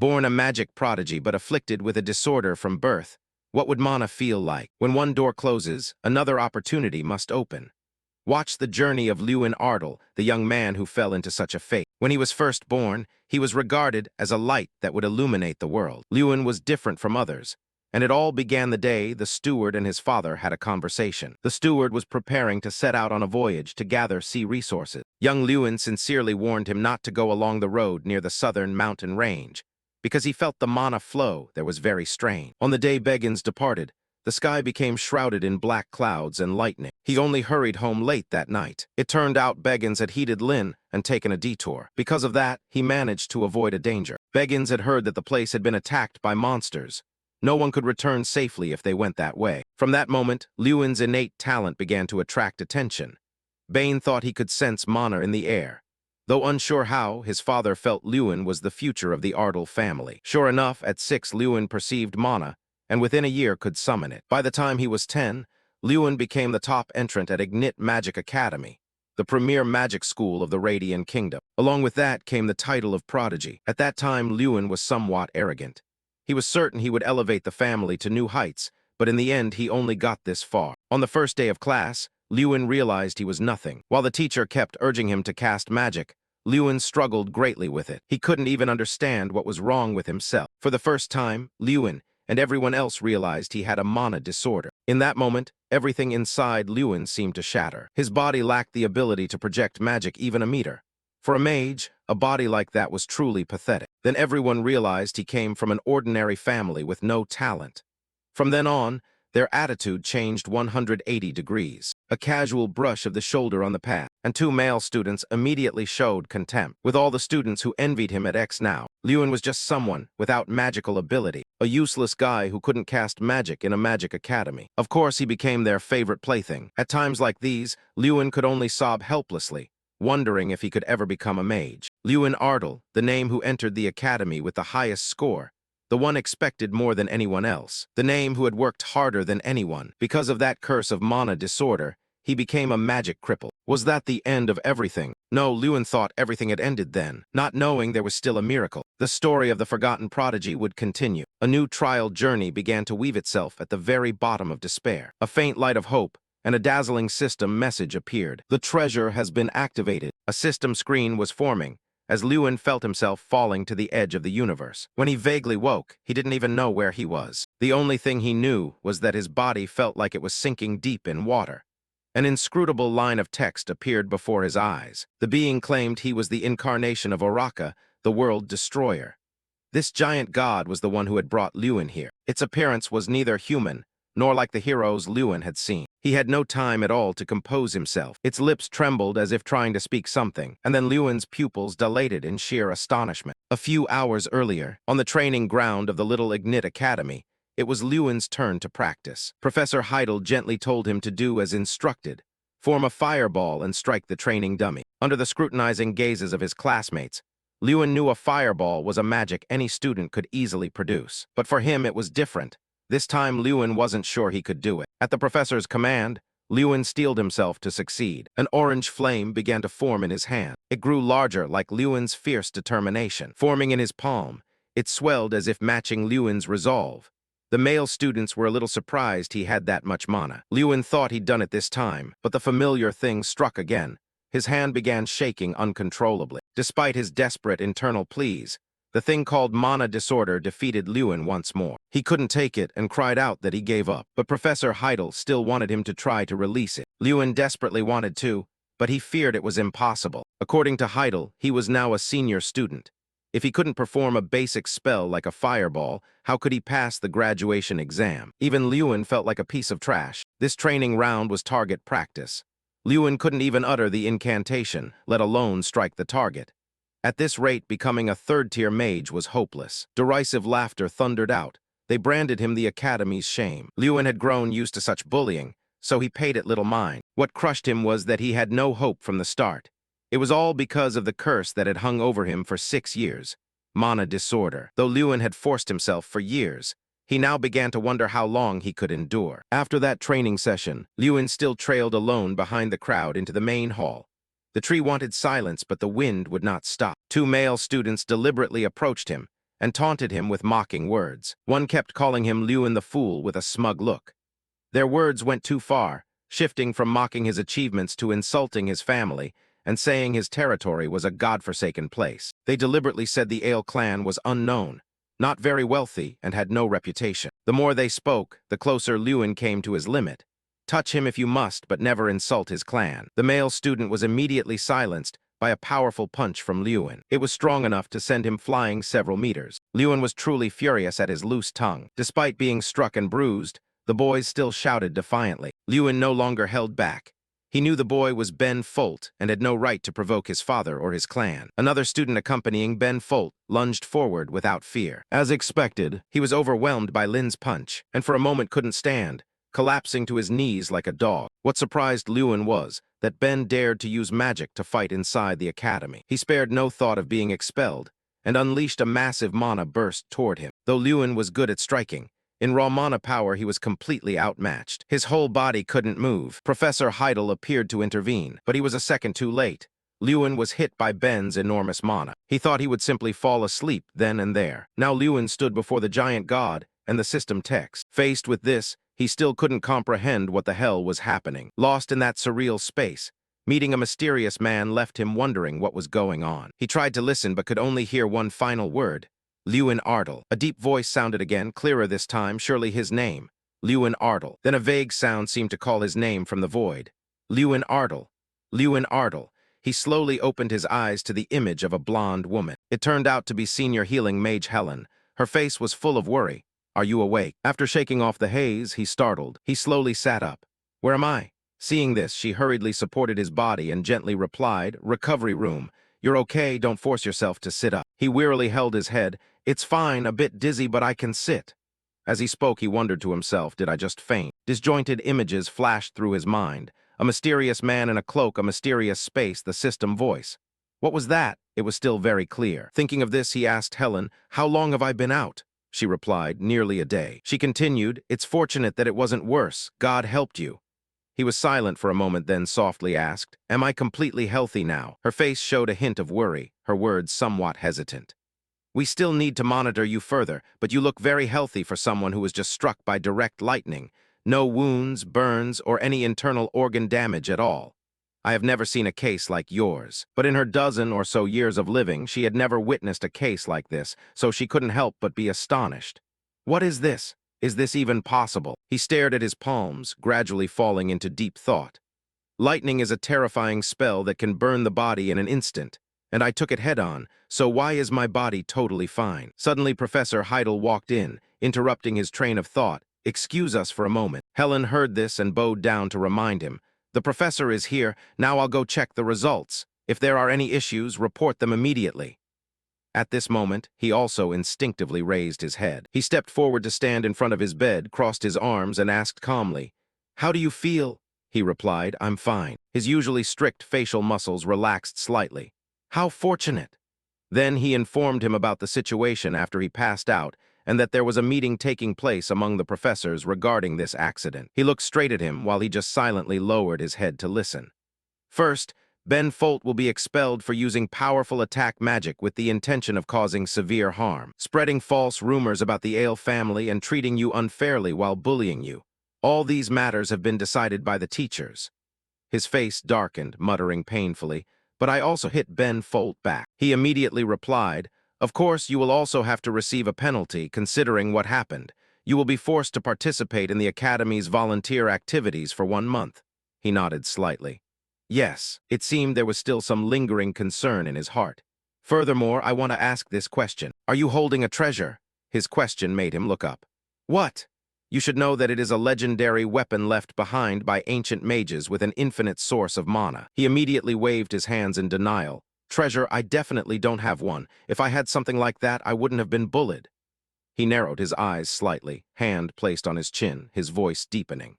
Born a magic prodigy but afflicted with a disorder from birth, what would Mana feel like? When one door closes, another opportunity must open. Watch the journey of Lewin Ardell, the young man who fell into such a fate. When he was first born, he was regarded as a light that would illuminate the world. Lewin was different from others, and it all began the day the steward and his father had a conversation. The steward was preparing to set out on a voyage to gather sea resources. Young Lewin sincerely warned him not to go along the road near the southern mountain range, because he felt the mana flow there was very strange. On the day Beggins departed, the sky became shrouded in black clouds and lightning. He only hurried home late that night. It turned out Beggins had heeded Lin and taken a detour. Because of that, he managed to avoid a danger. Beggins had heard that the place had been attacked by monsters. No one could return safely if they went that way. From that moment, Lewin's innate talent began to attract attention. Bane thought he could sense mana in the air. Though unsure how, his father felt Lewin was the future of the Ardell family. Sure enough, at 6 Lewin perceived mana, and within a year could summon it. By the time he was 10, Lewin became the top entrant at Ignite Magic Academy, the premier magic school of the Radiant Kingdom. Along with that came the title of prodigy. At that time, Lewin was somewhat arrogant. He was certain he would elevate the family to new heights, but in the end he only got this far. On the first day of class, Lewin realized he was nothing. While the teacher kept urging him to cast magic, Lewin struggled greatly with it. He couldn't even understand what was wrong with himself. For the first time, Lewin and everyone else realized he had a mana disorder. In that moment, everything inside Lewin seemed to shatter. His body lacked the ability to project magic even a meter. For a mage, a body like that was truly pathetic. Then everyone realized he came from an ordinary family with no talent. From then on, their attitude changed 180 degrees. A casual brush of the shoulder on the path, and 2 male students immediately showed contempt. With all the students who envied him at X now, Lewin was just someone without magical ability, a useless guy who couldn't cast magic in a magic academy. Of course, he became their favorite plaything. At times like these, Lewin could only sob helplessly, wondering if he could ever become a mage. Lewin Ardell, the name who entered the academy with the highest score, the one expected more than anyone else, the name who had worked harder than anyone. Because of that curse of mana disorder, he became a magic cripple. Was that the end of everything? No, Lewin thought everything had ended then, not knowing there was still a miracle. The story of the forgotten prodigy would continue. A new trial journey began to weave itself at the very bottom of despair. A faint light of hope and a dazzling system message appeared. The treasure has been activated. A system screen was forming, as Lewin felt himself falling to the edge of the universe. When he vaguely woke, he didn't even know where he was. The only thing he knew was that his body felt like it was sinking deep in water. An inscrutable line of text appeared before his eyes. The being claimed he was the incarnation of Oraka, the world destroyer. This giant god was the one who had brought Lewin here. Its appearance was neither human nor like the heroes Lewin had seen. He had no time at all to compose himself. Its lips trembled as if trying to speak something, and then Lewin's pupils dilated in sheer astonishment. A few hours earlier, on the training ground of the Little Ignite Academy, it was Lewin's turn to practice. Professor Heidel gently told him to do as instructed, form a fireball and strike the training dummy. Under the scrutinizing gazes of his classmates, Lewin knew a fireball was a magic any student could easily produce. But for him it was different. This time Lewin wasn't sure he could do it. At the professor's command, Lewin steeled himself to succeed. An orange flame began to form in his hand. It grew larger like Lewin's fierce determination. Forming in his palm, it swelled as if matching Lewin's resolve. The male students were a little surprised he had that much mana. Lewin thought he'd done it this time, but the familiar thing struck again. His hand began shaking uncontrollably. Despite his desperate internal pleas, the thing called mana disorder defeated Lewin once more. He couldn't take it and cried out that he gave up, but Professor Heidel still wanted him to try to release it. Lewin desperately wanted to, but he feared it was impossible. According to Heidel, he was now a senior student. If he couldn't perform a basic spell like a fireball, how could he pass the graduation exam? Even Lewin felt like a piece of trash. This training round was target practice. Lewin couldn't even utter the incantation, let alone strike the target. At this rate, becoming a third-tier mage was hopeless. Derisive laughter thundered out. They branded him the Academy's shame. Lewin had grown used to such bullying, so he paid it little mind. What crushed him was that he had no hope from the start. It was all because of the curse that had hung over him for 6 years. Mana disorder. Though Lewin had forced himself for years, he now began to wonder how long he could endure. After that training session, Lewin still trailed alone behind the crowd into the main hall. The tree wanted silence, but the wind would not stop. 2 male students deliberately approached him, and taunted him with mocking words. One kept calling him Lewin the Fool with a smug look. Their words went too far, shifting from mocking his achievements to insulting his family and saying his territory was a godforsaken place. They deliberately said the Ale clan was unknown, not very wealthy, and had no reputation. The more they spoke, the closer Lewin came to his limit. Touch him if you must, but never insult his clan. The male student was immediately silenced by a powerful punch from Lewin. It was strong enough to send him flying several meters. Lewin was truly furious at his loose tongue. Despite being struck and bruised, the boys still shouted defiantly. Lewin no longer held back. He knew the boy was Ben Folt and had no right to provoke his father or his clan. Another student accompanying Ben Folt lunged forward without fear. As expected, he was overwhelmed by Lin's punch and for a moment couldn't stand, collapsing to his knees like a dog. What surprised Lewin was that Ben dared to use magic to fight inside the academy. He spared no thought of being expelled and unleashed a massive mana burst toward him. Though Lewin was good at striking, in raw mana power he was completely outmatched. His whole body couldn't move. Professor Heidel appeared to intervene, but he was a second too late. Lewin was hit by Ben's enormous mana. He thought he would simply fall asleep then and there. Now Lewin stood before the giant god and the system text. Faced with this, he still couldn't comprehend what the hell was happening. Lost in that surreal space, meeting a mysterious man left him wondering what was going on. He tried to listen but could only hear one final word. Lewin Ardle. A deep voice sounded again, clearer this time, surely his name. Lewin Ardle. Then a vague sound seemed to call his name from the void. Lewin Ardle. Lewin Ardle. He slowly opened his eyes to the image of a blonde woman. It turned out to be senior healing mage Helen. Her face was full of worry. Are you awake? After shaking off the haze, he startled. He slowly sat up. Where am I? Seeing this, she hurriedly supported his body and gently replied, recovery room. You're okay, don't force yourself to sit up. He wearily held his head. It's fine, a bit dizzy, but I can sit. As he spoke, he wondered to himself, did I just faint? Disjointed images flashed through his mind. A mysterious man in a cloak, a mysterious space, the system voice. What was that? It was still very clear. Thinking of this, he asked Helen, how long have I been out? She replied, nearly a day. She continued, it's fortunate that it wasn't worse. God helped you. He was silent for a moment, then softly asked, am I completely healthy now? Her face showed a hint of worry, her words somewhat hesitant. We still need to monitor you further, but you look very healthy for someone who was just struck by direct lightning. No wounds, burns, or any internal organ damage at all. I have never seen a case like yours. But in her dozen or so years of living, she had never witnessed a case like this, so she couldn't help but be astonished. What is this? Is this even possible? He stared at his palms, gradually falling into deep thought. Lightning is a terrifying spell that can burn the body in an instant, and I took it head-on, so why is my body totally fine? Suddenly, Professor Heidel walked in, interrupting his train of thought. Excuse us for a moment. Helen heard this and bowed down to remind him. The professor is here, now I'll go check the results. If there are any issues, report them immediately. At this moment, he also instinctively raised his head. He stepped forward to stand in front of his bed, crossed his arms, and asked calmly, how do you feel? He replied, I'm fine. His usually strict facial muscles relaxed slightly. How fortunate! Then he informed him about the situation after he passed out and that there was a meeting taking place among the professors regarding this accident. He looked straight at him while he just silently lowered his head to listen. First, Ben Folt will be expelled for using powerful attack magic with the intention of causing severe harm, spreading false rumors about the Ale family and treating you unfairly while bullying you. All these matters have been decided by the teachers. His face darkened, muttering painfully, but I also hit Ben Folt back. He immediately replied, of course, you will also have to receive a penalty considering what happened. You will be forced to participate in the Academy's volunteer activities for 1 month. He nodded slightly. Yes, it seemed there was still some lingering concern in his heart. Furthermore, I want to ask this question. Are you holding a treasure? His question made him look up. What? You should know that it is a legendary weapon left behind by ancient mages with an infinite source of mana. He immediately waved his hands in denial. Treasure, I definitely don't have one. If I had something like that, I wouldn't have been bullied. He narrowed his eyes slightly, hand placed on his chin, his voice deepening.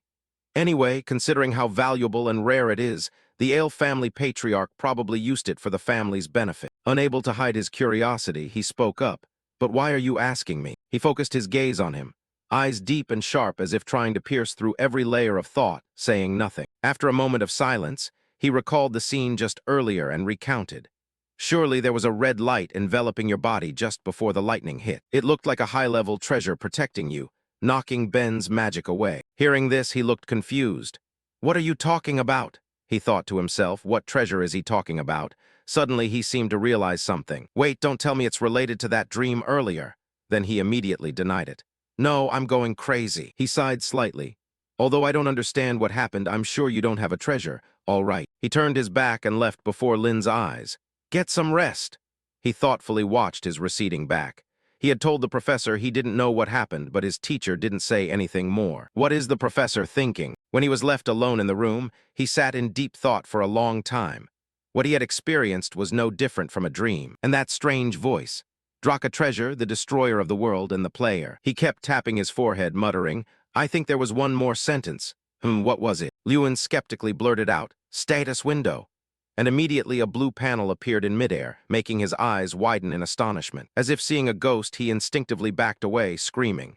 Anyway, considering how valuable and rare it is, the Ale family patriarch probably used it for the family's benefit. Unable to hide his curiosity, he spoke up. But why are you asking me? He focused his gaze on him, eyes deep and sharp as if trying to pierce through every layer of thought, saying nothing. After a moment of silence, he recalled the scene just earlier and recounted. Surely there was a red light enveloping your body just before the lightning hit. It looked like a high-level treasure protecting you, knocking Ben's magic away. Hearing this, he looked confused. What are you talking about? He thought to himself, what treasure is he talking about? Suddenly, he seemed to realize something. Wait, don't tell me it's related to that dream earlier. Then he immediately denied it. No, I'm going crazy. He sighed slightly. Although I don't understand what happened, I'm sure you don't have a treasure. All right. He turned his back and left before Lin's eyes. Get some rest. He thoughtfully watched his receding back. He had told the professor he didn't know what happened, but his teacher didn't say anything more. What is the professor thinking? When he was left alone in the room, he sat in deep thought for a long time. What he had experienced was no different from a dream. And that strange voice. Draka Treasure, the destroyer of the world and the player. He kept tapping his forehead, muttering, I think there was one more sentence. What was it? Lewin skeptically blurted out, status window. And immediately a blue panel appeared in midair, making his eyes widen in astonishment. As if seeing a ghost, he instinctively backed away, screaming.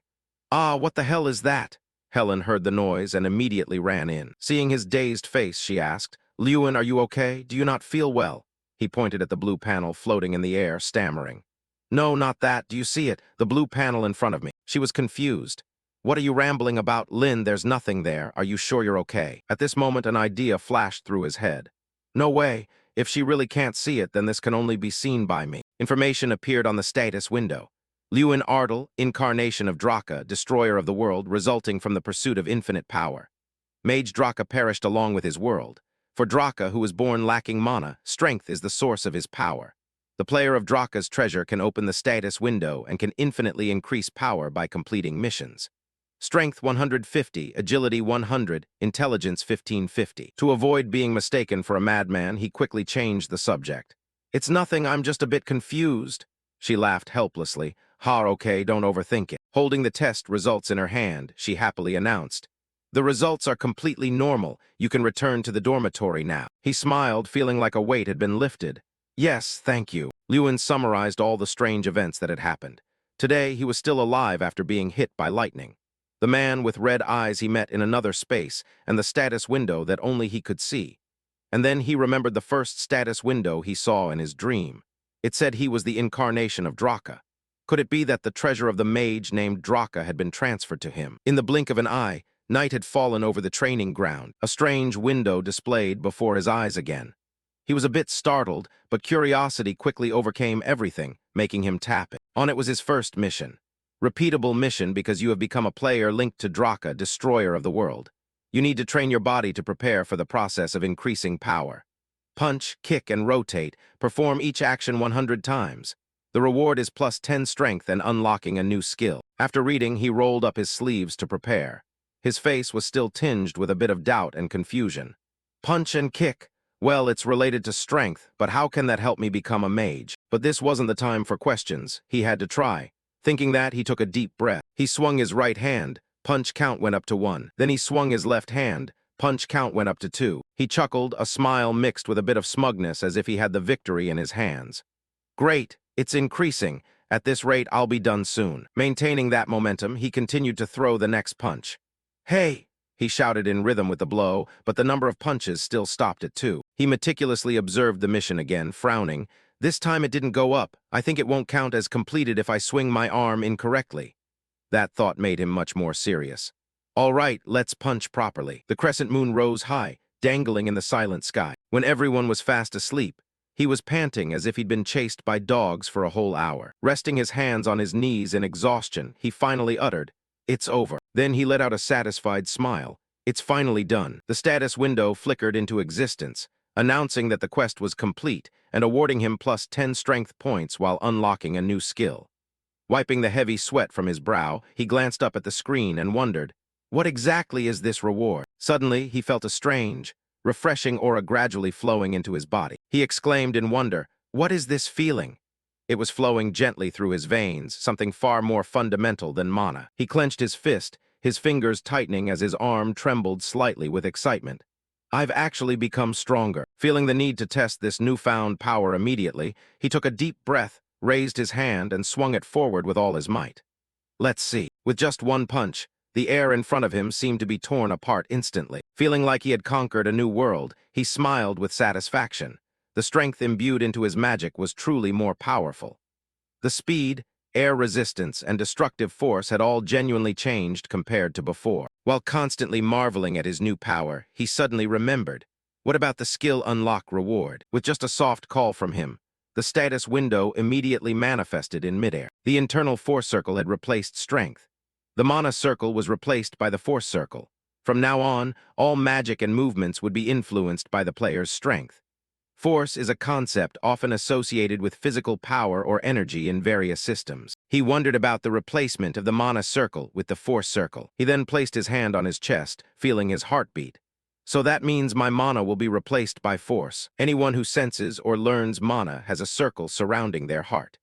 Ah, what the hell is that? Helen heard the noise and immediately ran in. Seeing his dazed face, she asked, Lewin, are you okay? Do you not feel well? He pointed at the blue panel floating in the air, stammering. No, not that. Do you see it? The blue panel in front of me. She was confused. What are you rambling about? Lin, there's nothing there. Are you sure you're okay? At this moment, an idea flashed through his head. No way. If she really can't see it, then this can only be seen by me. Information appeared on the status window. Lewin Ardal, incarnation of Draka, destroyer of the world, resulting from the pursuit of infinite power. Mage Draka perished along with his world. For Draka, who was born lacking mana, strength is the source of his power. The player of Draka's treasure can open the status window and can infinitely increase power by completing missions. Strength 150, Agility 100, Intelligence 1550. To avoid being mistaken for a madman, he quickly changed the subject. It's nothing, I'm just a bit confused. She laughed helplessly. Okay, don't overthink it. Holding the test results in her hand, she happily announced. The results are completely normal. You can return to the dormitory now. He smiled, feeling like a weight had been lifted. Yes, thank you. Lewin summarized all the strange events that had happened. Today, he was still alive after being hit by lightning. The man with red eyes he met in another space, and the status window that only he could see. And then he remembered the first status window he saw in his dream. It said he was the incarnation of Draka. Could it be that the treasure of the mage named Draka had been transferred to him? In the blink of an eye, night had fallen over the training ground, a strange window displayed before his eyes again. He was a bit startled, but curiosity quickly overcame everything, making him tap it. On it was his first mission. Repeatable mission because you have become a player linked to Draka, destroyer of the world. You need to train your body to prepare for the process of increasing power. Punch, kick, and rotate. Perform each action 100 times. The reward is plus 10 strength and unlocking a new skill. After reading, he rolled up his sleeves to prepare. His face was still tinged with a bit of doubt and confusion. Punch and kick. Well, it's related to strength, but how can that help me become a mage? But this wasn't the time for questions. He had to try. Thinking that, he took a deep breath. He swung his right hand. Punch count went up to 1. Then he swung his left hand. Punch count went up to 2. He chuckled, a smile mixed with a bit of smugness as if he had the victory in his hands. Great, it's increasing. At this rate, I'll be done soon. Maintaining that momentum, he continued to throw the next punch. Hey! He shouted in rhythm with the blow, but the number of punches still stopped at 2. He meticulously observed the mission again, frowning. This time it didn't go up. I think it won't count as completed if I swing my arm incorrectly. That thought made him much more serious. All right, let's punch properly. The crescent moon rose high, dangling in the silent sky. When everyone was fast asleep, he was panting as if he'd been chased by dogs for a whole hour. Resting his hands on his knees in exhaustion, he finally uttered, "It's over." Then he let out a satisfied smile. It's finally done. The status window flickered into existence, announcing that the quest was complete and awarding him plus 10 strength points while unlocking a new skill. Wiping the heavy sweat from his brow, he glanced up at the screen and wondered, what exactly is this reward? Suddenly, he felt a strange, refreshing aura gradually flowing into his body. He exclaimed in wonder, what is this feeling? It was flowing gently through his veins, something far more fundamental than mana. He clenched his fist, his fingers tightening as his arm trembled slightly with excitement. I've actually become stronger. Feeling the need to test this newfound power immediately, he took a deep breath, raised his hand, and swung it forward with all his might. Let's see. With just one punch, the air in front of him seemed to be torn apart instantly. Feeling like he had conquered a new world, he smiled with satisfaction. The strength imbued into his magic was truly more powerful. The speed, air resistance, and destructive force had all genuinely changed compared to before. While constantly marveling at his new power, he suddenly remembered. What about the skill unlock reward? With just a soft call from him, the status window immediately manifested in midair. The internal force circle had replaced strength. The mana circle was replaced by the force circle. From now on, all magic and movements would be influenced by the player's strength. Force is a concept often associated with physical power or energy in various systems. He wondered about the replacement of the mana circle with the force circle. He then placed his hand on his chest, feeling his heartbeat. So that means my mana will be replaced by force. Anyone who senses or learns mana has a circle surrounding their heart.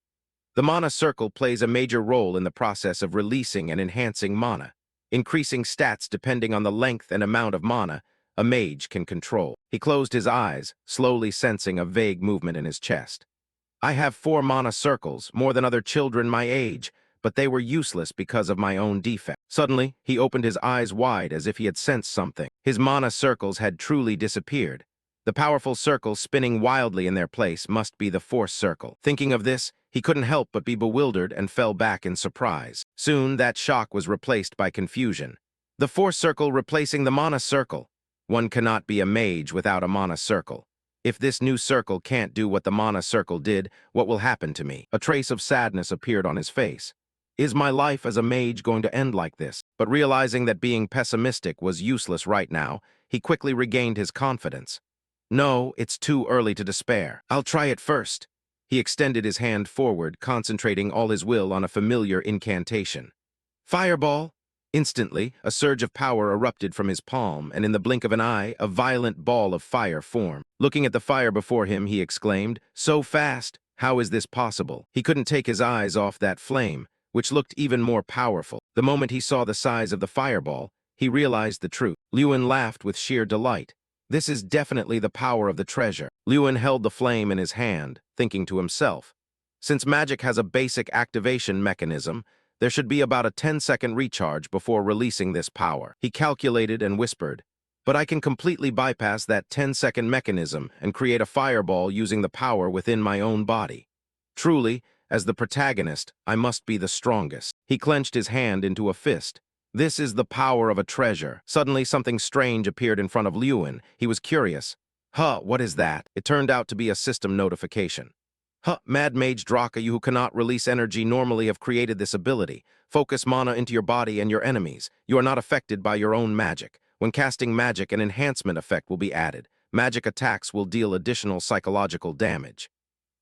The mana circle plays a major role in the process of releasing and enhancing mana, increasing stats depending on the length and amount of mana a mage can control. He closed his eyes, slowly sensing a vague movement in his chest. I have 4 mana circles, more than other children my age, but they were useless because of my own defect. Suddenly, he opened his eyes wide as if he had sensed something. His mana circles had truly disappeared. The powerful circles spinning wildly in their place must be the force circle. Thinking of this, he couldn't help but be bewildered and fell back in surprise. Soon, that shock was replaced by confusion. The force circle replacing the mana circle. One cannot be a mage without a mana circle. If this new circle can't do what the mana circle did, what will happen to me? A trace of sadness appeared on his face. Is my life as a mage going to end like this? But realizing that being pessimistic was useless right now, he quickly regained his confidence. No, it's too early to despair. I'll try it first. He extended his hand forward, concentrating all his will on a familiar incantation. Fireball! Instantly, a surge of power erupted from his palm, and in the blink of an eye, a violent ball of fire formed. Looking at the fire before him, he exclaimed, "So fast! How is this possible?" He couldn't take his eyes off that flame, which looked even more powerful. The moment he saw the size of the fireball, he realized the truth. Lewin laughed with sheer delight. This is definitely the power of the treasure. Lewin held the flame in his hand, thinking to himself, since magic has a basic activation mechanism, there should be about a 10-second recharge before releasing this power. He calculated and whispered, but I can completely bypass that 10-second mechanism and create a fireball using the power within my own body. Truly, as the protagonist, I must be the strongest. He clenched his hand into a fist. This is the power of a treasure. Suddenly, something strange appeared in front of Lewin. He was curious. What is that? It turned out to be a system notification. Mad Mage Draka, you who cannot release energy normally have created this ability. Focus mana into your body and your enemies. You are not affected by your own magic. When casting magic, an enhancement effect will be added. Magic attacks will deal additional psychological damage.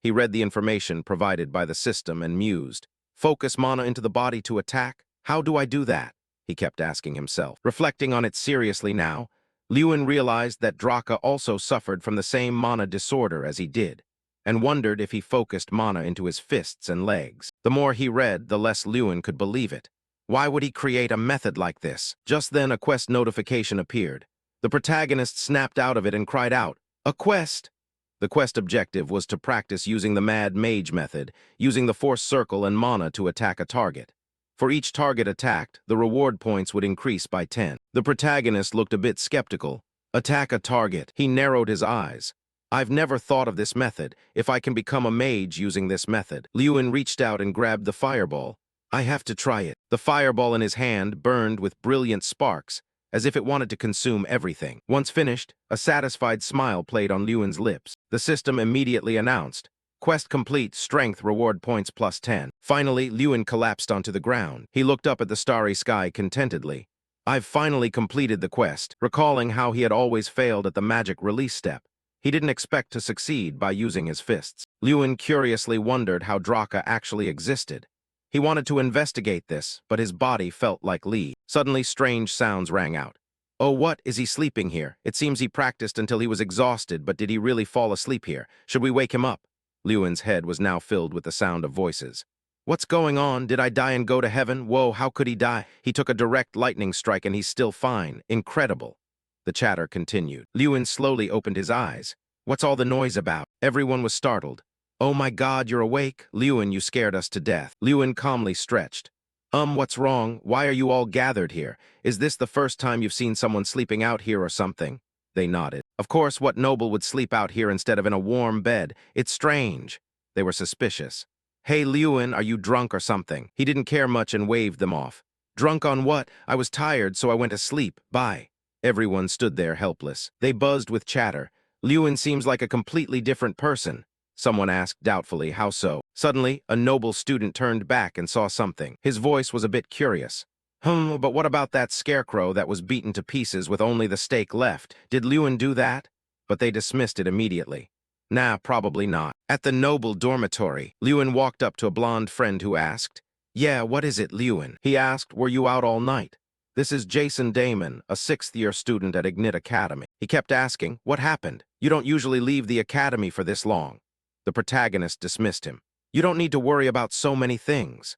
He read the information provided by the system and mused. Focus mana into the body to attack? How do I do that? He kept asking himself. Reflecting on it seriously now, Lewin realized that Draka also suffered from the same mana disorder as he did, and wondered if he focused mana into his fists and legs. The more he read, the less Lewin could believe it. Why would he create a method like this? Just then a quest notification appeared. The protagonist snapped out of it and cried out, "A quest!" The quest objective was to practice using the Mad Mage method, using the force circle and mana to attack a target. For each target attacked, the reward points would increase by 10. The protagonist looked a bit skeptical. Attack a target. He narrowed his eyes. I've never thought of this method. If I can become a mage using this method. Lewin reached out and grabbed the fireball. I have to try it. The fireball in his hand burned with brilliant sparks, as if it wanted to consume everything. Once finished, a satisfied smile played on Lewin's lips. The system immediately announced, "Quest complete, strength reward points plus 10. Finally, Lewin collapsed onto the ground. He looked up at the starry sky contentedly. I've finally completed the quest. Recalling how he had always failed at the magic release step, he didn't expect to succeed by using his fists. Lewin curiously wondered how Draka actually existed. He wanted to investigate this, but his body felt like lead. Suddenly, strange sounds rang out. Oh, what? Is he sleeping here? It seems he practiced until he was exhausted, but did he really fall asleep here? Should we wake him up? Lewin's head was now filled with the sound of voices. What's going on? Did I die and go to heaven? Whoa, how could he die? He took a direct lightning strike and he's still fine. Incredible. The chatter continued. Lewin slowly opened his eyes. What's all the noise about? Everyone was startled. Oh my God, you're awake? Lewin, you scared us to death. Lewin calmly stretched. What's wrong? Why are you all gathered here? Is this the first time you've seen someone sleeping out here or something? They nodded. Of course, what noble would sleep out here instead of in a warm bed? It's strange. They were suspicious. Hey, Lewin, are you drunk or something? He didn't care much and waved them off. Drunk on what? I was tired, so I went to sleep. Bye. Everyone stood there helpless. They buzzed with chatter. Lewin seems like a completely different person. Someone asked doubtfully, how so? Suddenly, a noble student turned back and saw something. His voice was a bit curious. But what about that scarecrow that was beaten to pieces with only the stake left? Did Lewin do that? But they dismissed it immediately. Nah, probably not. At the noble dormitory, Lewin walked up to a blonde friend who asked, Yeah, what is it, Lewin? He asked, Were you out all night? This is Jason Damon, a sixth-year student at Ignit Academy. He kept asking, What happened? You don't usually leave the academy for this long. The protagonist dismissed him. You don't need to worry about so many things.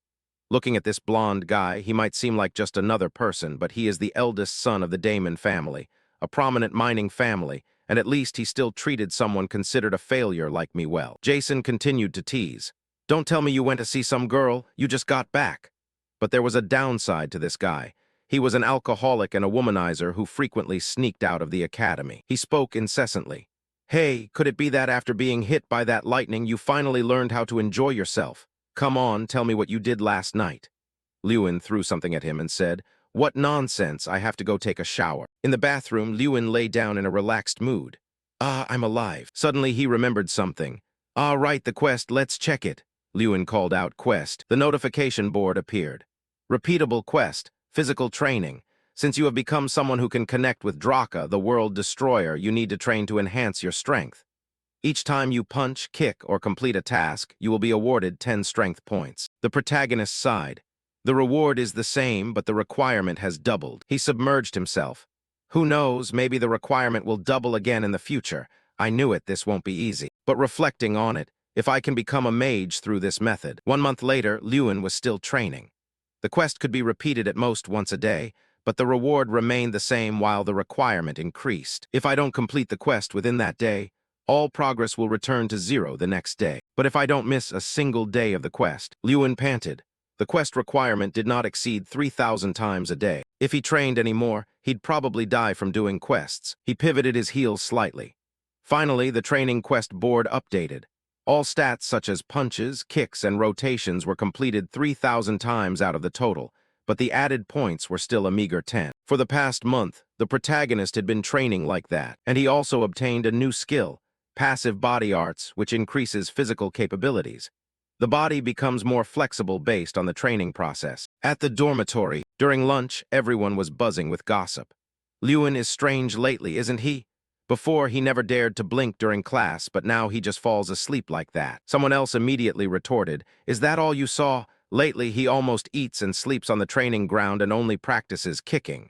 Looking at this blonde guy, he might seem like just another person, but he is the eldest son of the Damon family, a prominent mining family, and at least he still treated someone considered a failure like me well. Jason continued to tease. Don't tell me you went to see some girl, you just got back. But there was a downside to this guy. He was an alcoholic and a womanizer who frequently sneaked out of the academy. He spoke incessantly. Hey, could it be that after being hit by that lightning you finally learned how to enjoy yourself? Come on, tell me what you did last night. Lewin threw something at him and said, What nonsense, I have to go take a shower. In the bathroom, Lewin lay down in a relaxed mood. I'm alive. Suddenly he remembered something. Right, the quest, let's check it. Lewin called out quest. The notification board appeared. Repeatable quest, physical training. Since you have become someone who can connect with Draka, the world destroyer, you need to train to enhance your strength. Each time you punch, kick, or complete a task, you will be awarded 10 strength points. The protagonist sighed. The reward is the same, but the requirement has doubled. He submerged himself. Who knows, maybe the requirement will double again in the future. I knew it, this won't be easy. But reflecting on it, if I can become a mage through this method. 1 month later, Lewin was still training. The quest could be repeated at most once a day, but the reward remained the same while the requirement increased. If I don't complete the quest within that day, all progress will return to 0 the next day. But if I don't miss a single day of the quest, Lewin panted. The quest requirement did not exceed 3,000 times a day. If he trained anymore, he'd probably die from doing quests. He pivoted his heels slightly. Finally, the training quest board updated. All stats such as punches, kicks, and rotations were completed 3,000 times out of the total, but the added points were still a meager 10. For the past month, the protagonist had been training like that, and he also obtained a new skill, passive body arts, which increases physical capabilities. The body becomes more flexible based on the training process. At the dormitory, during lunch, everyone was buzzing with gossip. Lewin is strange lately, isn't he? Before, he never dared to blink during class, but now he just falls asleep like that. Someone else immediately retorted, Is that all you saw? Lately, he almost eats and sleeps on the training ground and only practices kicking.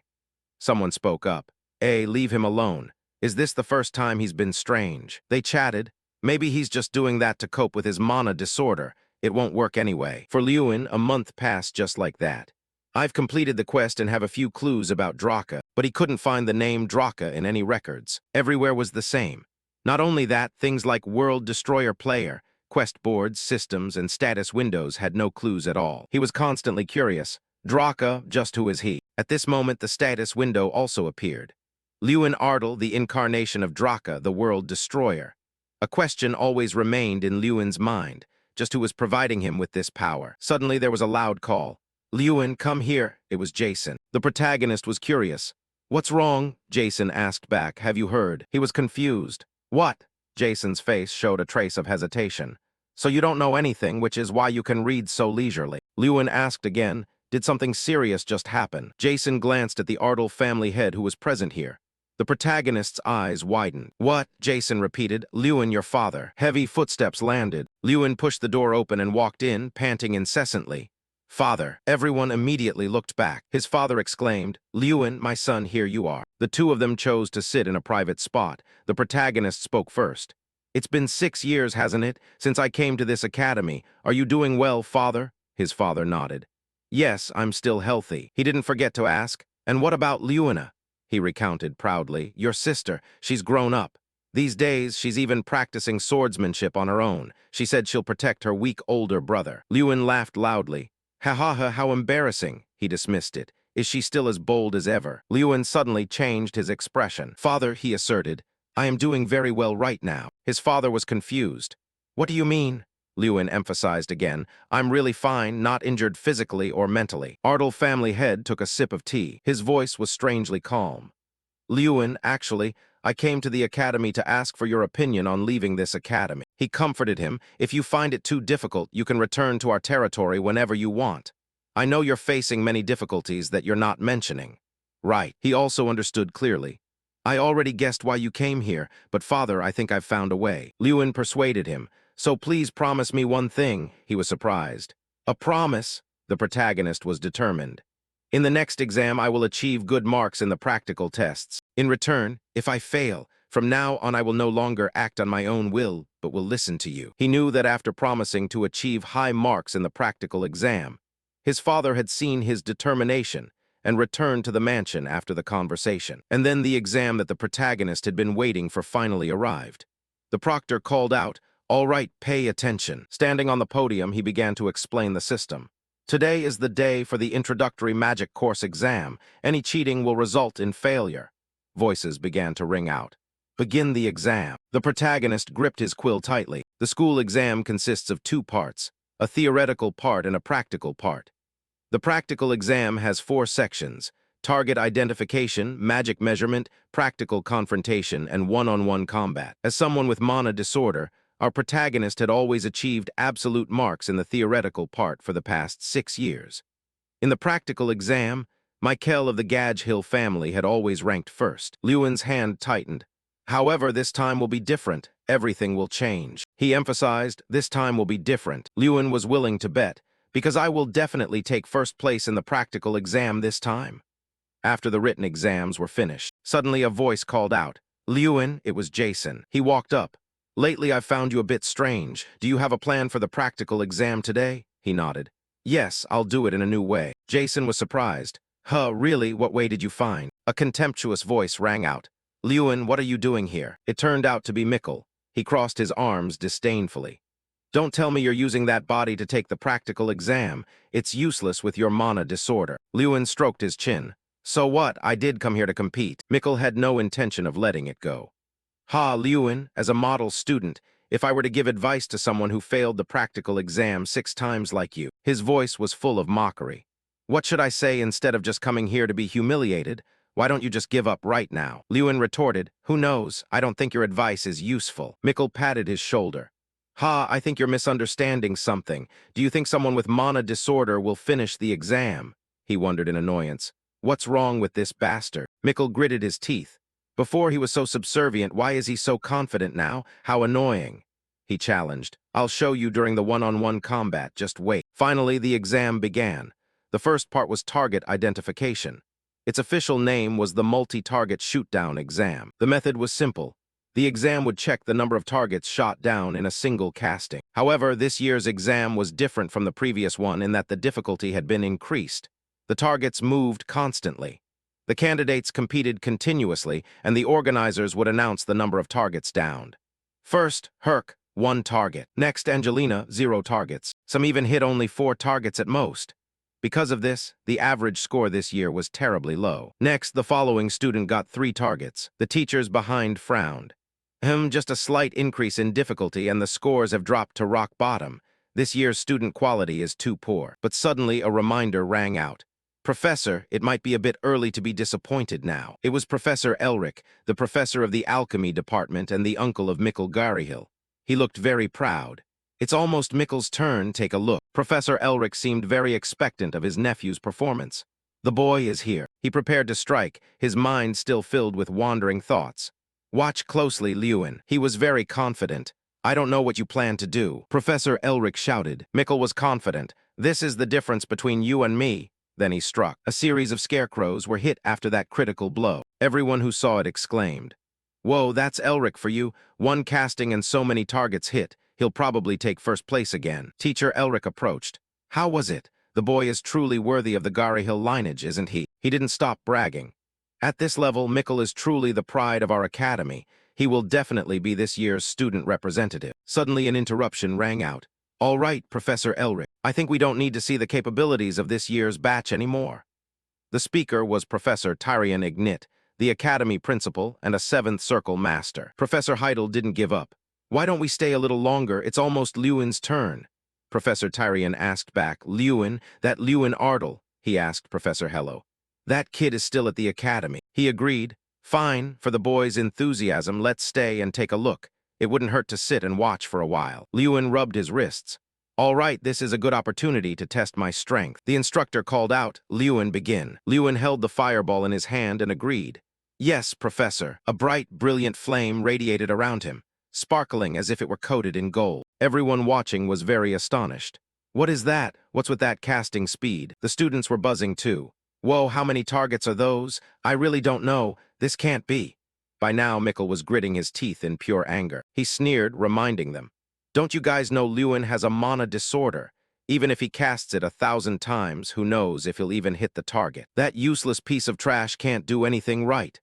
Someone spoke up. Leave him alone. Is this the first time he's been strange? They chatted. Maybe he's just doing that to cope with his mana disorder. It won't work anyway. For Lewin, a month passed just like that. I've completed the quest and have a few clues about Draka, but he couldn't find the name Draka in any records. Everywhere was the same. Not only that, things like World Destroyer Player, quest boards, systems, and status windows had no clues at all. He was constantly curious. Draka, just who is he? At this moment, the status window also appeared. Lewin Ardal, the incarnation of Draka, the World Destroyer. A question always remained in Lewin's mind, just who was providing him with this power. Suddenly, there was a loud call. Lewin, come here. It was Jason. The protagonist was curious. What's wrong? Jason asked back. Have you heard? He was confused. What? Jason's face showed a trace of hesitation. So you don't know anything, which is why you can read so leisurely. Lewin asked again, did something serious just happen? Jason glanced at the Ardal family head who was present here. The protagonist's eyes widened. What? Jason repeated. Lewin, your father. Heavy footsteps landed. Lewin pushed the door open and walked in, panting incessantly. Father. Everyone immediately looked back. His father exclaimed, Lewin, my son, here you are. The two of them chose to sit in a private spot. The protagonist spoke first. It's been 6 years, hasn't it, since I came to this academy. Are you doing well, father? His father nodded. Yes, I'm still healthy. He didn't forget to ask. And what about Lewina? He recounted proudly. Your sister, she's grown up. These days, she's even practicing swordsmanship on her own. She said she'll protect her weak older brother. Lewin laughed loudly. Ha ha ha, how embarrassing. He dismissed it. Is she still as bold as ever? Lewin suddenly changed his expression. Father, he asserted, I am doing very well right now. His father was confused. What do you mean? Lewin emphasized again. I'm really fine, not injured physically or mentally. Ardal family head took a sip of tea. His voice was strangely calm. Lewin, actually, I came to the academy to ask for your opinion on leaving this academy. He comforted him. If you find it too difficult, you can return to our territory whenever you want. I know you're facing many difficulties that you're not mentioning. Right. He also understood clearly. I already guessed why you came here, but father, I think I've found a way. Lewin persuaded him. So please promise me one thing. He was surprised. A promise? The protagonist was determined. In the next exam, I will achieve good marks in the practical tests. In return, if I fail, from now on I will no longer act on my own will, but will listen to you. He knew that after promising to achieve high marks in the practical exam, his father had seen his determination and returned to the mansion after the conversation. And then the exam that the protagonist had been waiting for finally arrived. The proctor called out, "All right, pay attention." Standing on the podium, he began to explain the system. Today is the day for the introductory magic course exam. Any cheating will result in failure. Voices began to ring out. Begin the exam. The protagonist gripped his quill tightly. The school exam consists of two parts, a theoretical part and a practical part. The practical exam has 4 sections: target identification, magic measurement, practical confrontation, and one-on-one combat. As someone with mana disorder, our protagonist had always achieved absolute marks in the theoretical part for the past 6 years. In the practical exam, Michael of the Gage Hill family had always ranked first. Lewin's hand tightened. However, this time will be different. Everything will change. He emphasized, this time will be different. Lewin was willing to bet, because I will definitely take first place in the practical exam this time. After the written exams were finished, suddenly a voice called out, "Lewin," it was Jason. He walked up. "Lately I've found you a bit strange. Do you have a plan for the practical exam today?" He nodded. "Yes, I'll do it in a new way." Jason was surprised. "Huh, really? What way did you find?" A contemptuous voice rang out. "Lewin, what are you doing here?" It turned out to be Mikkel. He crossed his arms disdainfully. "Don't tell me you're using that body to take the practical exam. It's useless with your mana disorder." Lewin stroked his chin. "So what? I did come here to compete." Mikkel had no intention of letting it go. "Ha, Lewin, as a model student, if I were to give advice to someone who failed the practical exam 6 times like you." His voice was full of mockery. "What should I say instead of just coming here to be humiliated? Why don't you just give up right now?" Lewin retorted, "Who knows? I don't think your advice is useful." Mikkel patted his shoulder. "Ha, I think you're misunderstanding something. Do you think someone with mana disorder will finish the exam?" He wondered in annoyance. "What's wrong with this bastard?" Mikkel gritted his teeth. Before he was so subservient, why is he so confident now? How annoying. He challenged. "I'll show you during the one-on-one combat, just wait." Finally, the exam began. The first part was target identification. Its official name was the multi-target shoot-down exam. The method was simple. The exam would check the number of targets shot down in a single casting. However, this year's exam was different from the previous one in that the difficulty had been increased. The targets moved constantly. The candidates competed continuously, and the organizers would announce the number of targets downed. First, Herc, 1 target. Next, Angelina, 0 targets. Some even hit only 4 targets at most. Because of this, the average score this year was terribly low. Next, the following student got 3 targets. The teachers behind frowned. Just a slight increase in difficulty and the scores have dropped to rock bottom. This year's student quality is too poor." But suddenly a reminder rang out. "Professor, it might be a bit early to be disappointed now." It was Professor Elric, the professor of the alchemy department and the uncle of Mikkel Garyhill. He looked very proud. "It's almost Mikkel's turn, take a look." Professor Elric seemed very expectant of his nephew's performance. "The boy is here." He prepared to strike, his mind still filled with wandering thoughts. "Watch closely, Lewin." He was very confident. "I don't know what you plan to do," Professor Elric shouted. Mikkel was confident. "This is the difference between you and me." Then he struck. A series of scarecrows were hit after that critical blow. Everyone who saw it exclaimed, "Whoa, that's Elric for you. 1 casting and so many targets hit. He'll probably take first place again." Teacher Elric approached. "How was it? The boy is truly worthy of the Garyhill lineage, isn't he?" He didn't stop bragging. "At this level, Mikkel is truly the pride of our academy. He will definitely be this year's student representative." Suddenly an interruption rang out. "All right, Professor Elric, I think we don't need to see the capabilities of this year's batch anymore." The speaker was Professor Tyrion Ignit, the academy principal, and a seventh circle master. Professor Heidel didn't give up. "Why don't we stay a little longer? It's almost Lewin's turn." Professor Tyrion asked back. "Lewin, that Lewin Ardle," he asked Professor Hello. "That kid is still at the academy." He agreed. "Fine, for the boys' enthusiasm, let's stay and take a look. It wouldn't hurt to sit and watch for a while." Lewin rubbed his wrists. "All right, this is a good opportunity to test my strength." The instructor called out, "Lewin, begin." Lewin held the fireball in his hand and agreed. "Yes, Professor." A bright, brilliant flame radiated around him, sparkling as if it were coated in gold. Everyone watching was very astonished. "What is that? What's with that casting speed?" The students were buzzing too. "Whoa, how many targets are those? I really don't know. This can't be." By now, Mikkel was gritting his teeth in pure anger. He sneered, reminding them, "Don't you guys know Lewin has a mana disorder? Even if he casts it 1,000 times, who knows if he'll even hit the target? That useless piece of trash can't do anything right."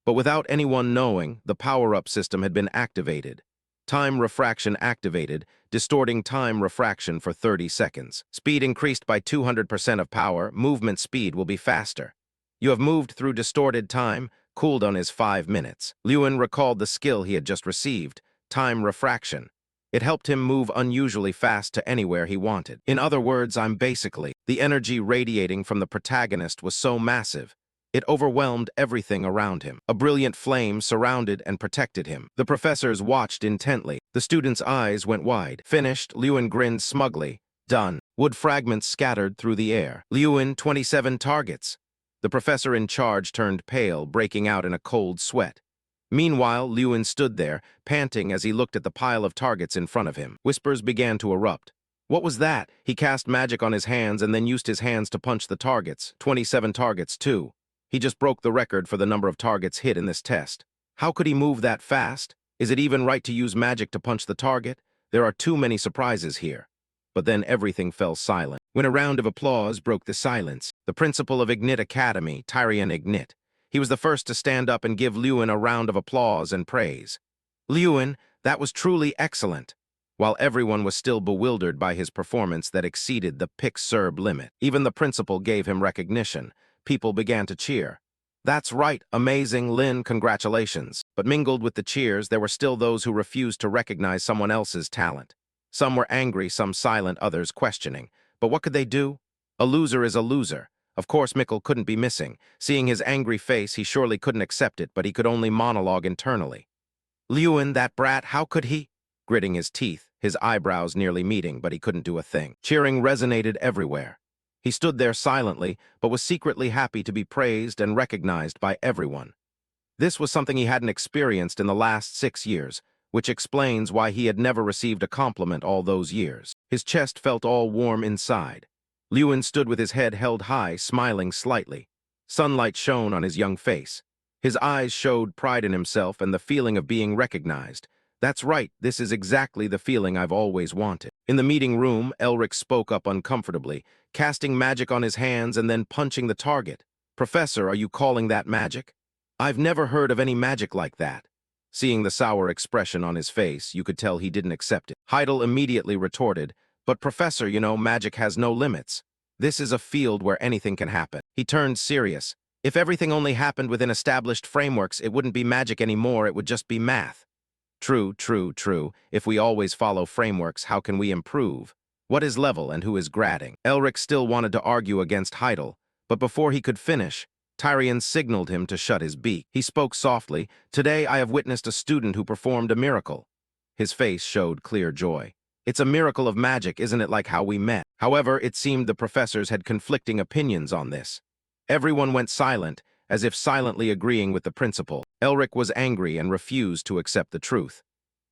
But without anyone knowing, the power-up system had been activated. Time refraction activated, distorting time refraction for 30 seconds. Speed increased by 200% of power, movement speed will be faster. You have moved through distorted time, cooldown is 5 minutes. Lewin recalled the skill he had just received, time refraction. It helped him move unusually fast to anywhere he wanted. In other words, the energy radiating from the protagonist was so massive, it overwhelmed everything around him. A brilliant flame surrounded and protected him. The professors watched intently. The students' eyes went wide. Finished, Lewin grinned smugly. Done. Wood fragments scattered through the air. Lewin, 27 targets. The professor in charge turned pale, breaking out in a cold sweat. Meanwhile, Lewin stood there, panting as he looked at the pile of targets in front of him. Whispers began to erupt. What was that? He cast magic on his hands and then used his hands to punch the targets. 27 targets, too. He just broke the record for the number of targets hit in this test. How could he move that fast? Is it even right to use magic to punch the target? There are too many surprises here. But then everything fell silent. When a round of applause broke the silence, the principal of Ignit Academy, Tyrion Ignit, he was the first to stand up and give Lewin a round of applause and praise. "Lewin, that was truly excellent." While everyone was still bewildered by his performance that exceeded the pick-serb limit, even the principal gave him recognition. People began to cheer. "That's right, amazing, Lin, congratulations." But mingled with the cheers, there were still those who refused to recognize someone else's talent. Some were angry, some silent, others questioning. But what could they do? A loser is a loser. Of course, Mikkel couldn't be missing. Seeing his angry face, he surely couldn't accept it, but he could only monologue internally. "Lewin, that brat, how could he?" Gritting his teeth, his eyebrows nearly meeting, but he couldn't do a thing. Cheering resonated everywhere. He stood there silently, but was secretly happy to be praised and recognized by everyone. This was something he hadn't experienced in the last 6 years, which explains why he had never received a compliment all those years. His chest felt all warm inside. Lewin stood with his head held high, smiling slightly. Sunlight shone on his young face. His eyes showed pride in himself and the feeling of being recognized. "That's right, this is exactly the feeling I've always wanted." In the meeting room, Elric spoke up uncomfortably, casting magic on his hands and then punching the target. "Professor, are you calling that magic? I've never heard of any magic like that." Seeing the sour expression on his face, you could tell he didn't accept it. Heidel immediately retorted, "But Professor, you know, magic has no limits. This is a field where anything can happen." He turned serious. "If everything only happened within established frameworks, it wouldn't be magic anymore, it would just be math." "True, true, true. If we always follow frameworks, how can we improve? What is level and who is grading?" Elric still wanted to argue against Heidel, but before he could finish, Tyrion signaled him to shut his beak. He spoke softly. "Today I have witnessed a student who performed a miracle." His face showed clear joy. "It's a miracle of magic, isn't it, like how we met?" However, it seemed the professors had conflicting opinions on this. Everyone went silent, as if silently agreeing with the principal. Elric was angry and refused to accept the truth.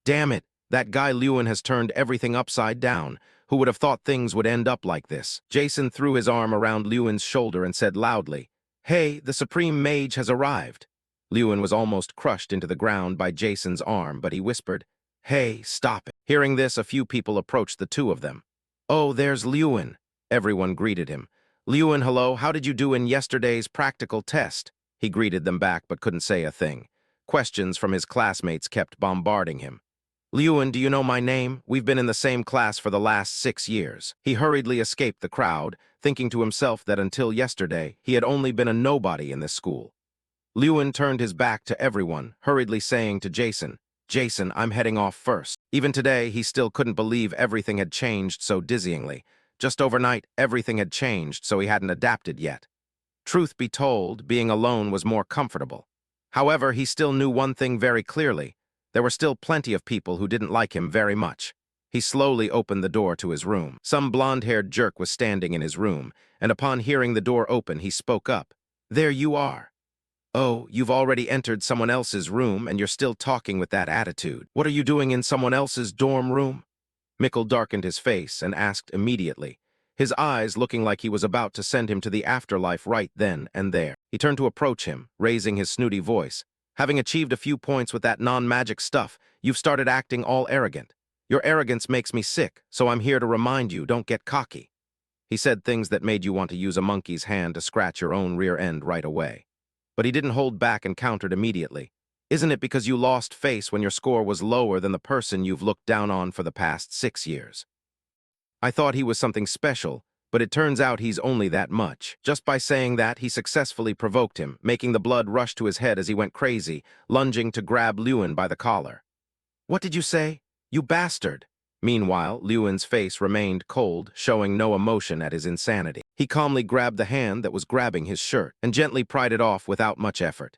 "Damn it, that guy Lewin has turned everything upside down. Who would have thought things would end up like this?" Jason threw his arm around Lewin's shoulder and said loudly, "Hey, the Supreme Mage has arrived." Lewin was almost crushed into the ground by Jason's arm, but he whispered, "Hey, stop it." Hearing this, a few people approached the two of them. "Oh, there's Lewin." Everyone greeted him. "Lewin, hello, how did you do in yesterday's practical test?" He greeted them back but couldn't say a thing. Questions from his classmates kept bombarding him. "Lewin, do you know my name? We've been in the same class for the last 6 years." He hurriedly escaped the crowd, thinking to himself that until yesterday, he had only been a nobody in this school. Lewin turned his back to everyone, hurriedly saying to Jason, "Jason, I'm heading off first." Even today, he still couldn't believe everything had changed so dizzyingly. Just overnight, everything had changed, so he hadn't adapted yet. Truth be told, being alone was more comfortable. However, he still knew one thing very clearly. There were still plenty of people who didn't like him very much. He slowly opened the door to his room. Some blonde-haired jerk was standing in his room, and upon hearing the door open, he spoke up. "There you are." "Oh, you've already entered someone else's room, and you're still talking with that attitude. What are you doing in someone else's dorm room?" Mikkel darkened his face and asked immediately, his eyes looking like he was about to send him to the afterlife right then and there. He turned to approach him, raising his snooty voice. "Having achieved a few points with that non-magic stuff, you've started acting all arrogant. Your arrogance makes me sick, so I'm here to remind you, don't get cocky." He said things that made you want to use a monkey's hand to scratch your own rear end right away. But he didn't hold back and countered immediately. "Isn't it because you lost face when your score was lower than the person you've looked down on for the past 6 years? I thought he was something special, but it turns out he's only that much." Just by saying that, he successfully provoked him, making the blood rush to his head as he went crazy, lunging to grab Lewin by the collar. "What did you say? You bastard!" Meanwhile, Lewin's face remained cold, showing no emotion at his insanity. He calmly grabbed the hand that was grabbing his shirt and gently pried it off without much effort.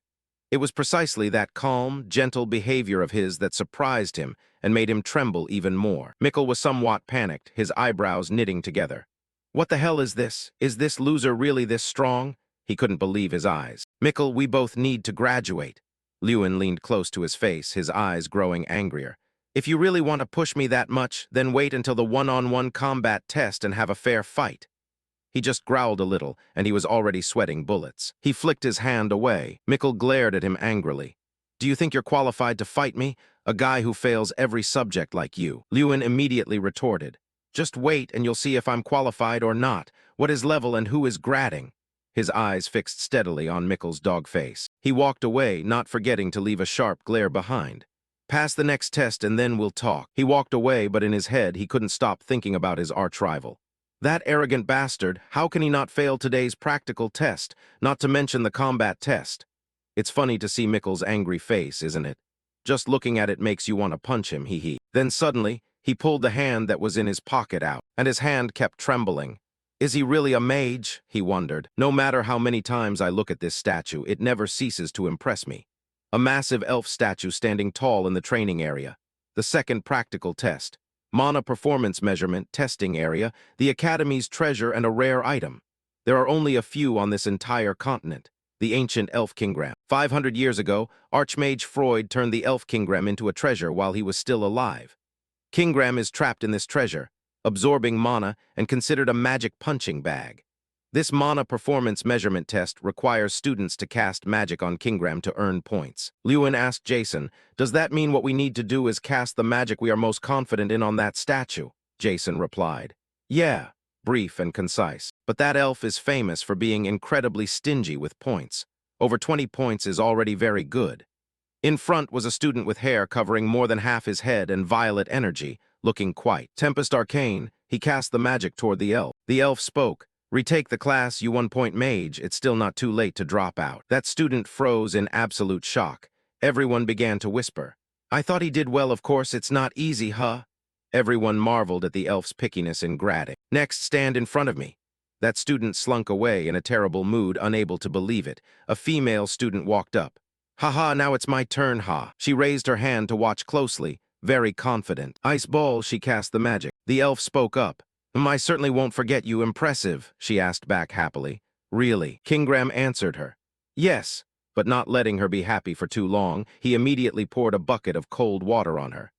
It was precisely that calm, gentle behavior of his that surprised him and made him tremble even more. Mikkel was somewhat panicked, his eyebrows knitting together. "What the hell is this? Is this loser really this strong?" He couldn't believe his eyes. "Mikkel, we both need to graduate." Lewin leaned close to his face, his eyes growing angrier. "If you really want to push me that much, then wait until the one-on-one combat test and have a fair fight." He just growled a little, and he was already sweating bullets. He flicked his hand away. Mikkel glared at him angrily. "Do you think you're qualified to fight me? A guy who fails every subject like you." Lewin immediately retorted. "Just wait and you'll see if I'm qualified or not, what is level and who is grading." His eyes fixed steadily on Mikkel's dog face. He walked away, not forgetting to leave a sharp glare behind. "Pass the next test and then we'll talk." He walked away, but in his head he couldn't stop thinking about his arch-rival. That arrogant bastard, how can he not fail today's practical test, not to mention the combat test? It's funny to see Mikkel's angry face, isn't it? Just looking at it makes you want to punch him, hee. Then suddenly, he pulled the hand that was in his pocket out, and his hand kept trembling. Is he really a mage? He wondered. No matter how many times I look at this statue, it never ceases to impress me. A massive elf statue standing tall in the training area. The second practical test. Mana performance measurement testing area, the Academy's treasure and a rare item. There are only a few on this entire continent. The ancient elf kingram. 500 years ago, Archmage Freud turned the elf kingram into a treasure while he was still alive. Kingram is trapped in this treasure, absorbing mana and considered a magic punching bag. This mana performance measurement test requires students to cast magic on Kingram to earn points. Lewin asked Jason, "Does that mean what we need to do is cast the magic we are most confident in on that statue?" Jason replied, "Yeah," brief and concise. "But that elf is famous for being incredibly stingy with points. Over 20 points is already very good." In front was a student with hair covering more than half his head and violet energy, looking quite Tempest Arcane. He cast the magic toward the elf. The elf spoke, "Retake the class, you 1-point mage. It's still not too late to drop out." That student froze in absolute shock. Everyone began to whisper, "I thought he did well, of course, it's not easy, huh?" Everyone marveled at the elf's pickiness in grading. "Next, stand in front of me." That student slunk away in a terrible mood, unable to believe it. A female student walked up. "Haha, now it's my turn, ha." She raised her hand to watch closely, very confident. "Ice ball," she cast the magic. The elf spoke up. "I certainly won't forget you, impressive," she asked back happily. "Really?" Kingram answered her. "Yes," but not letting her be happy for too long, he immediately poured a bucket of cold water on her.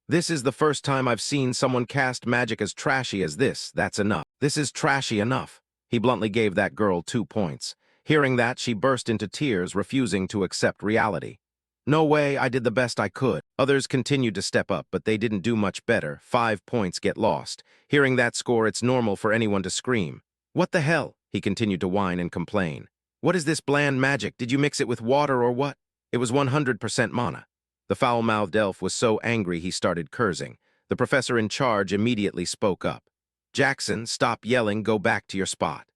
"This is the first time I've seen someone cast magic as trashy as this. That's enough. This is trashy enough." He bluntly gave that girl 2 points. Hearing that, she burst into tears, refusing to accept reality. "No way, I did the best I could." Others continued to step up, but they didn't do much better. 5 points get lost. Hearing that score, it's normal for anyone to scream. "What the hell?" He continued to whine and complain. "What is this bland magic? Did you mix it with water or what?" It was 100% mana. The foul-mouthed elf was so angry he started cursing. The professor in charge immediately spoke up. "Jackson, stop yelling, go back to your spot."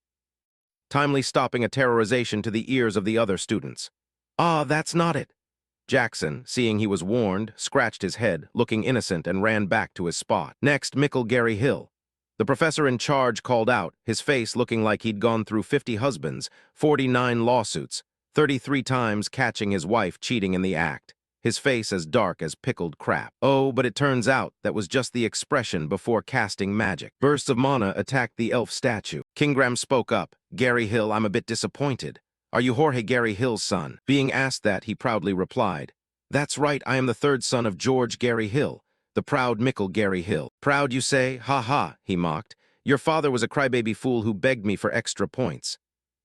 Timely stopping a terrorization to the ears of the other students. Ah, that's not it. Jackson, seeing he was warned, scratched his head, looking innocent, and ran back to his spot. Next, Mickle Gary Hill. The professor in charge called out, his face looking like he'd gone through 50 husbands, 49 lawsuits, 33 times catching his wife cheating in the act. His face as dark as pickled crap. Oh, but it turns out that was just the expression before casting magic. Bursts of mana attacked the elf statue. Kingram spoke up. Gary Hill, I'm a bit disappointed. Are you Jorge Gary Hill's son? Being asked that, he proudly replied, That's right, I am the third son of George Gary Hill, the proud Mickle Gary Hill. Proud, you say? Ha ha, he mocked. Your father was a crybaby fool who begged me for extra points.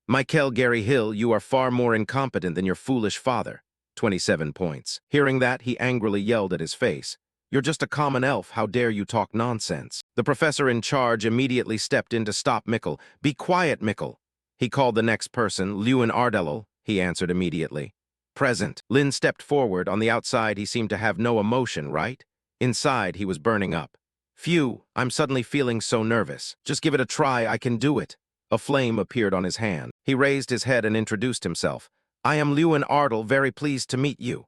Michael Gary Hill, you are far more incompetent than your foolish father. 27 points. Hearing that, he angrily yelled at his face. You're just a common elf, how dare you talk nonsense? The professor in charge immediately stepped in to stop Mickle. Be quiet, Mickle. He called the next person, Lewin Ardellel. He answered immediately. Present. Lin stepped forward. On the outside, he seemed to have no emotion, right? Inside, he was burning up. Phew, I'm suddenly feeling so nervous. Just give it a try, I can do it. A flame appeared on his hand. He raised his head and introduced himself. I am Lewin Ardell, very pleased to meet you.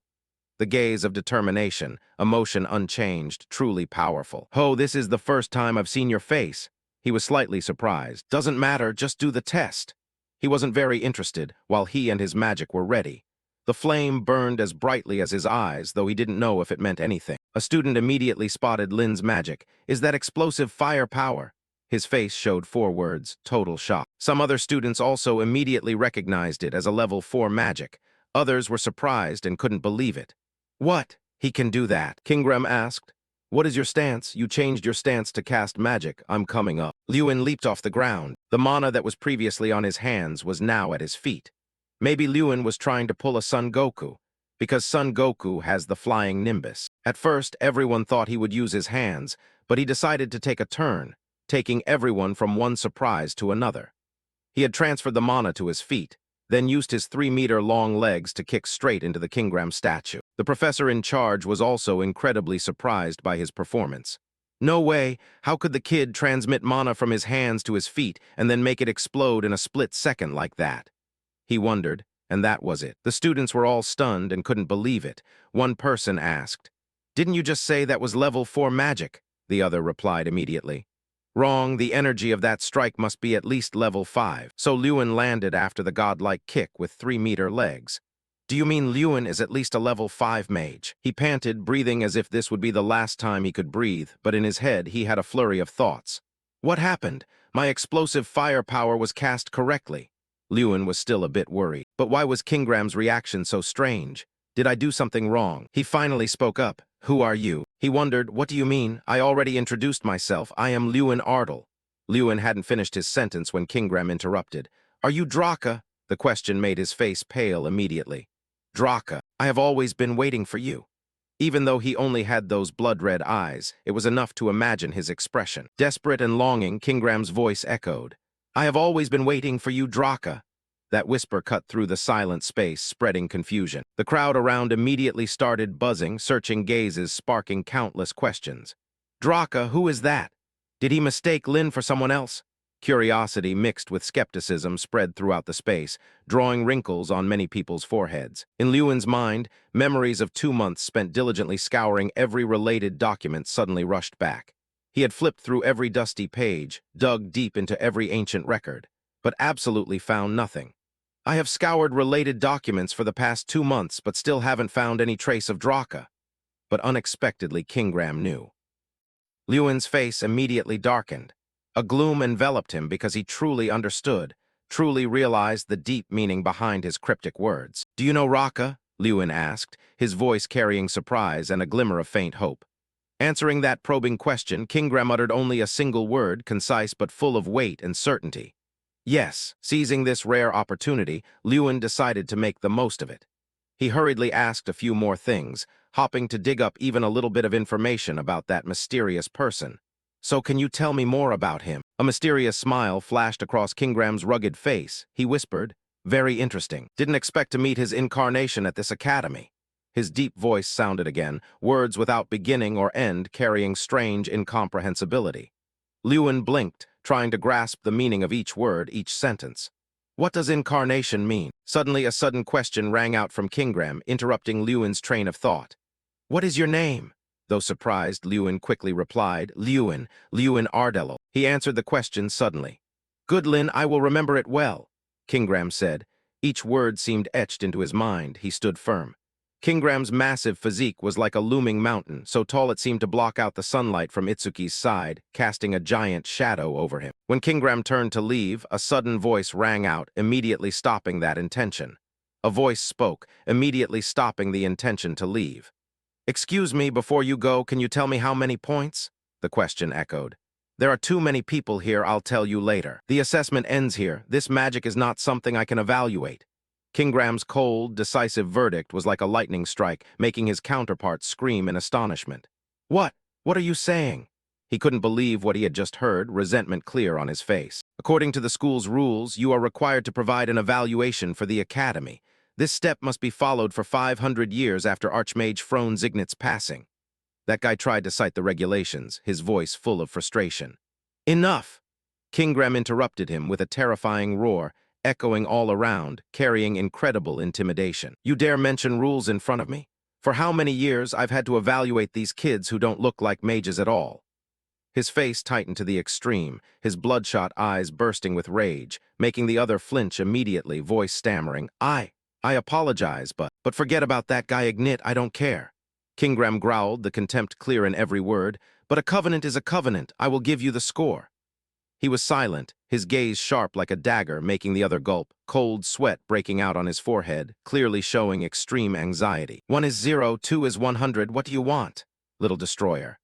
The gaze of determination, emotion unchanged, truly powerful. Ho, this is the first time I've seen your face. He was slightly surprised. Doesn't matter, just do the test. He wasn't very interested, while he and his magic were ready. The flame burned as brightly as his eyes, though he didn't know if it meant anything. A student immediately spotted Lin's magic. Is that explosive firepower? His face showed 4 words, total shock. Some other students also immediately recognized it as a level 4 magic. Others were surprised and couldn't believe it. What? He can do that? Kingram asked. What is your stance? You changed your stance to cast magic. I'm coming up. Lewin leaped off the ground. The mana that was previously on his hands was now at his feet. Maybe Lewin was trying to pull a Son Goku, because Son Goku has the flying nimbus. At first, everyone thought he would use his hands, but he decided to take a turn, taking everyone from one surprise to another. He had transferred the mana to his feet, then used his 3-meter-long legs to kick straight into the Kingram statue. The professor in charge was also incredibly surprised by his performance. No way! How could the kid transmit mana from his hands to his feet and then make it explode in a split second like that? He wondered, and that was it. The students were all stunned and couldn't believe it. One person asked, Didn't you just say that was level 4 magic? The other replied immediately. Wrong, the energy of that strike must be at least level 5. So Lewin landed after the godlike kick with 3-meter legs. Do you mean Lewin is at least a level 5 mage? He panted, breathing as if this would be the last time he could breathe, but in his head he had a flurry of thoughts. What happened? My explosive firepower was cast correctly. Lewin was still a bit worried. But why was Kingram's reaction so strange? Did I do something wrong? He finally spoke up. Who are you? He wondered, what do you mean? I already introduced myself. I am Lewin Ardell. Lewin hadn't finished his sentence when Kingram interrupted. Are you Draka? The question made his face pale immediately. Draka, I have always been waiting for you. Even though he only had those blood-red eyes, it was enough to imagine his expression. Desperate and longing, Kingram's voice echoed. I have always been waiting for you, Draka. That whisper cut through the silent space, spreading confusion. The crowd around immediately started buzzing, searching gazes, sparking countless questions. Draka, who is that? Did he mistake Lin for someone else? Curiosity mixed with skepticism spread throughout the space, drawing wrinkles on many people's foreheads. In Lewin's mind, memories of 2 months spent diligently scouring every related document suddenly rushed back. He had flipped through every dusty page, dug deep into every ancient record, but absolutely found nothing. I have scoured related documents for the past 2 months, but still haven't found any trace of Draka. But unexpectedly, Kingram knew. Lewin's face immediately darkened. A gloom enveloped him because he truly understood, truly realized the deep meaning behind his cryptic words. Do you know Raka? Lewin asked, his voice carrying surprise and a glimmer of faint hope. Answering that probing question, Kingram uttered only a single word, concise but full of weight and certainty. Yes, seizing this rare opportunity, Lewin decided to make the most of it. He hurriedly asked a few more things, hopping to dig up even a little bit of information about that mysterious person. So can you tell me more about him? A mysterious smile flashed across Kingram's rugged face. He whispered, Very interesting. Didn't expect to meet his incarnation at this academy. His deep voice sounded again, words without beginning or end carrying strange incomprehensibility. Lewin blinked, trying to grasp the meaning of each word, each sentence. What does incarnation mean? Suddenly a sudden question rang out from Kingram, interrupting Lewin's train of thought. What is your name? Though surprised, Lewin quickly replied, Lewin Ardellel. He answered the question suddenly. Good Lin, I will remember it well, Kingram said. Each word seemed etched into his mind. He stood firm. Kingram's massive physique was like a looming mountain, so tall it seemed to block out the sunlight from Itsuki's side, casting a giant shadow over him. When Kingram turned to leave, a sudden voice rang out, immediately stopping that intention. A voice spoke, immediately stopping the intention to leave. Excuse me, before you go, can you tell me how many points? The question echoed. There are too many people here, I'll tell you later. The assessment ends here. This magic is not something I can evaluate. Kingram's cold, decisive verdict was like a lightning strike, making his counterpart scream in astonishment. What? What are you saying? He couldn't believe what he had just heard, resentment clear on his face. According to the school's rules, you are required to provide an evaluation for the academy. This step must be followed for 500 years after Archmage Frone Zignit's passing. That guy tried to cite the regulations, his voice full of frustration. Enough! Kingram interrupted him with a terrifying roar, echoing all around, carrying incredible intimidation. You dare mention rules in front of me? For how many years I've had to evaluate these kids who don't look like mages at all? His face tightened to the extreme, his bloodshot eyes bursting with rage, making the other flinch immediately, voice stammering, I apologize, but forget about that guy Ignit, I don't care. Kingram growled, the contempt clear in every word, but a covenant is a covenant, I will give you the score. He was silent, his gaze sharp like a dagger, making the other gulp, cold sweat breaking out on his forehead, clearly showing extreme anxiety. 1 is 0, 2 is 100, what do you want? Little destroyer.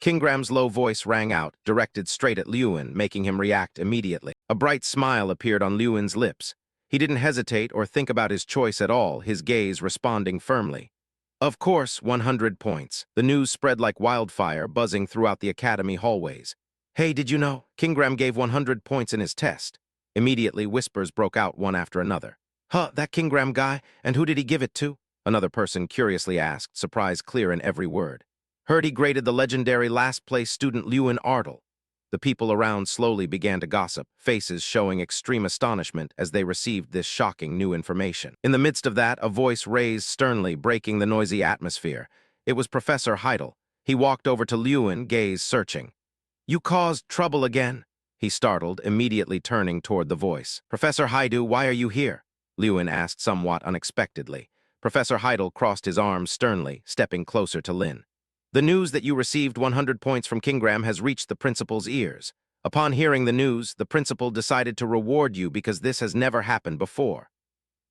Kingram's low voice rang out, directed straight at Lewin, making him react immediately. A bright smile appeared on Lewin's lips. He didn't hesitate or think about his choice at all, his gaze responding firmly. Of course, 100 points. The news spread like wildfire, buzzing throughout the academy hallways. Hey, did you know? Kingram gave 100 points in his test. Immediately, whispers broke out one after another. Huh, that Kingram guy? And who did he give it to? Another person curiously asked, surprise clear in every word. Heard he graded the legendary last-place student Lewin Ardell. The people around slowly began to gossip, faces showing extreme astonishment as they received this shocking new information. In the midst of that, a voice raised sternly, breaking the noisy atmosphere. It was Professor Heidel. He walked over to Lewin, gaze searching. You caused trouble again? He startled, immediately turning toward the voice. Professor Haidu, why are you here? Lewin asked somewhat unexpectedly. Professor Heidel crossed his arms sternly, stepping closer to Lin. The news that you received 100 points from Kingram has reached the principal's ears. Upon hearing the news, the principal decided to reward you because this has never happened before.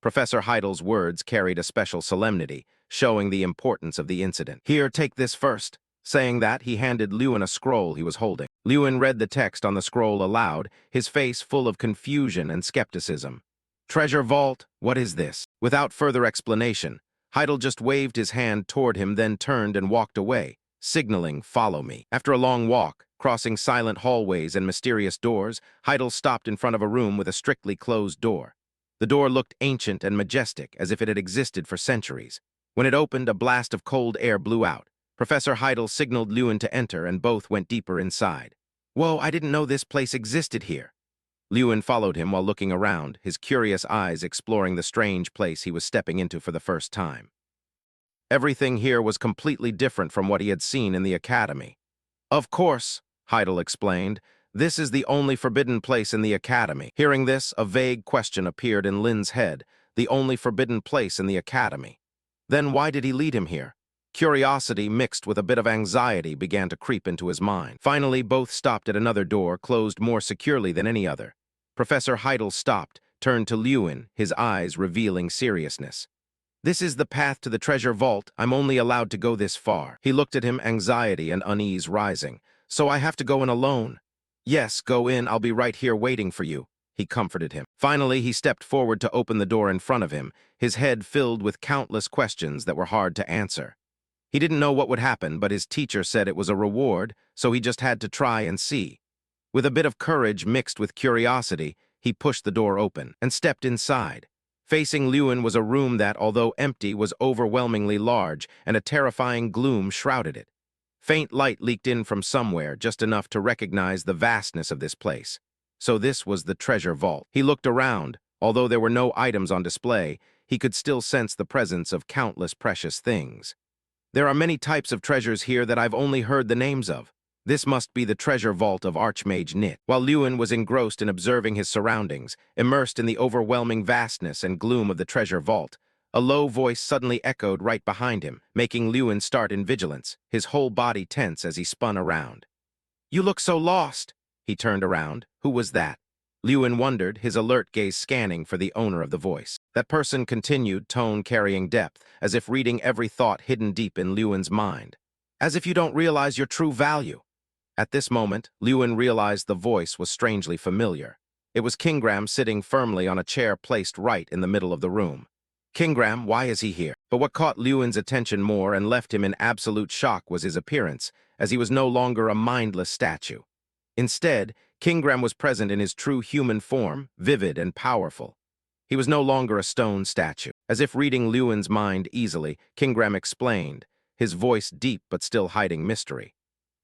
Professor Heidel's words carried a special solemnity, showing the importance of the incident. Here, take this first. Saying that, he handed Lewin a scroll he was holding. Lewin read the text on the scroll aloud, his face full of confusion and skepticism. Treasure vault, what is this? Without further explanation, Heidel just waved his hand toward him, then turned and walked away, signaling, follow me. After a long walk, crossing silent hallways and mysterious doors, Heidel stopped in front of a room with a strictly closed door. The door looked ancient and majestic, as if it had existed for centuries. When it opened, a blast of cold air blew out. Professor Heidel signaled Lewin to enter, and both went deeper inside. Whoa, I didn't know this place existed here. Lewin followed him while looking around, his curious eyes exploring the strange place he was stepping into for the first time. Everything here was completely different from what he had seen in the academy. Of course, Heidel explained, this is the only forbidden place in the academy. Hearing this, a vague question appeared in Lin's head, the only forbidden place in the academy. Then why did he lead him here? Curiosity mixed with a bit of anxiety began to creep into his mind. Finally, both stopped at another door, closed more securely than any other. Professor Heidel stopped, turned to Lewin, his eyes revealing seriousness. This is the path to the treasure vault. I'm only allowed to go this far. He looked at him, anxiety and unease rising. So I have to go in alone? Yes, go in. I'll be right here waiting for you. He comforted him. Finally, he stepped forward to open the door in front of him, his head filled with countless questions that were hard to answer. He didn't know what would happen, but his teacher said it was a reward, so he just had to try and see. With a bit of courage mixed with curiosity, he pushed the door open and stepped inside. Facing Lewin was a room that, although empty, was overwhelmingly large, and a terrifying gloom shrouded it. Faint light leaked in from somewhere, just enough to recognize the vastness of this place. So this was the treasure vault. He looked around, Although there were no items on display, he could still sense the presence of countless precious things. There are many types of treasures here that I've only heard the names of. This must be the treasure vault of Archmage Nit. While Lewin was engrossed in observing his surroundings, immersed in the overwhelming vastness and gloom of the treasure vault, a low voice suddenly echoed right behind him, making Lewin start in vigilance, his whole body tense as he spun around. "You look so lost!" He turned around. Who was that? Lewin wondered, his alert gaze scanning for the owner of the voice. That person continued, tone carrying depth, as if reading every thought hidden deep in Lewin's mind. "As if you don't realize your true value." At this moment, Lewin realized the voice was strangely familiar. It was Kingram sitting firmly on a chair placed right in the middle of the room. Kingram, why is he here? But what caught Lewin's attention more and left him in absolute shock was his appearance, as he was no longer a mindless statue. Instead, Kingram was present in his true human form, vivid and powerful. He was no longer a stone statue. As if reading Lewin's mind easily, Kingram explained, his voice deep but still hiding mystery.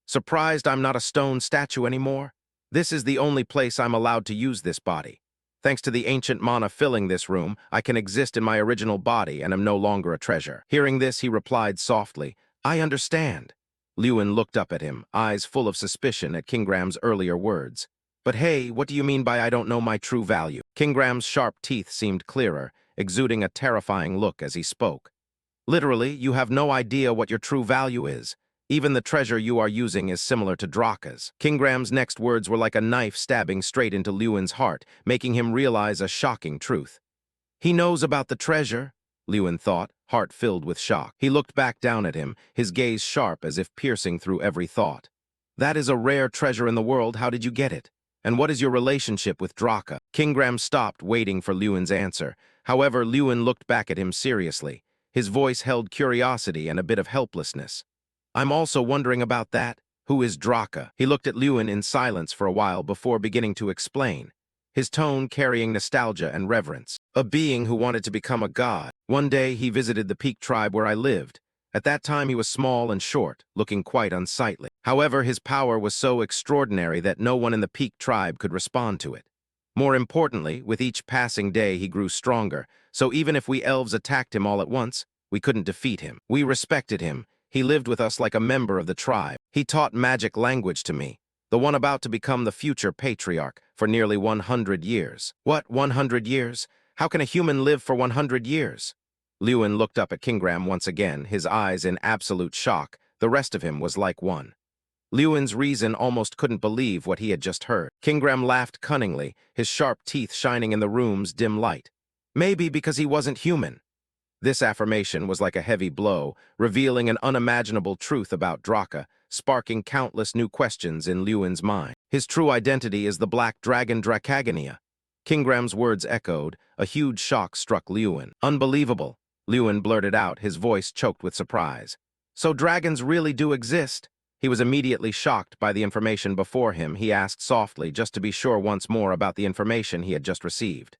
"Surprised I'm not a stone statue anymore? This is the only place I'm allowed to use this body. Thanks to the ancient mana filling this room, I can exist in my original body and am no longer a treasure." Hearing this, he replied softly, "I understand." Lewin looked up at him, eyes full of suspicion at Kingram's earlier words. "But hey, what do you mean by I don't know my true value?" Kingram's sharp teeth seemed clearer, exuding a terrifying look as he spoke. "Literally, you have no idea what your true value is. Even the treasure you are using is similar to Draka's." Kingram's next words were like a knife stabbing straight into Lewin's heart, making him realize a shocking truth. "He knows about the treasure," Lewin thought, heart filled with shock. He looked back down at him, his gaze sharp as if piercing through every thought. "That is a rare treasure in the world. How did you get it? And what is your relationship with Draka?" Kingram stopped, waiting for Lewin's answer. However, Lewin looked back at him seriously. His voice held curiosity and a bit of helplessness. "I'm also wondering about that. Who is Draka?" He looked at Lewin in silence for a while before beginning to explain, his tone carrying nostalgia and reverence. "A being who wanted to become a god. One day he visited the Peak tribe where I lived. At that time he was small and short, looking quite unsightly. However, his power was so extraordinary that no one in the Peak tribe could respond to it. More importantly, with each passing day he grew stronger, so even if we elves attacked him all at once, we couldn't defeat him. We respected him. He lived with us like a member of the tribe. He taught magic language to me, the one about to become the future patriarch, for nearly 100 years. What, 100 years? How can a human live for 100 years? Lewin looked up at Kingram once again, his eyes in absolute shock. The rest of him was like one. Lewin's reason almost couldn't believe what he had just heard. Kingram laughed cunningly, his sharp teeth shining in the room's dim light. Maybe because he wasn't human. This affirmation was like a heavy blow, revealing an unimaginable truth about Draka, sparking countless new questions in Lewin's mind. His true identity is the Black Dragon Drakagania. Kingram's words echoed. A huge shock struck Lewin. "Unbelievable," Lewin blurted out, his voice choked with surprise. "So dragons really do exist?" He was immediately shocked by the information before him. He asked softly, just to be sure once more about the information he had just received.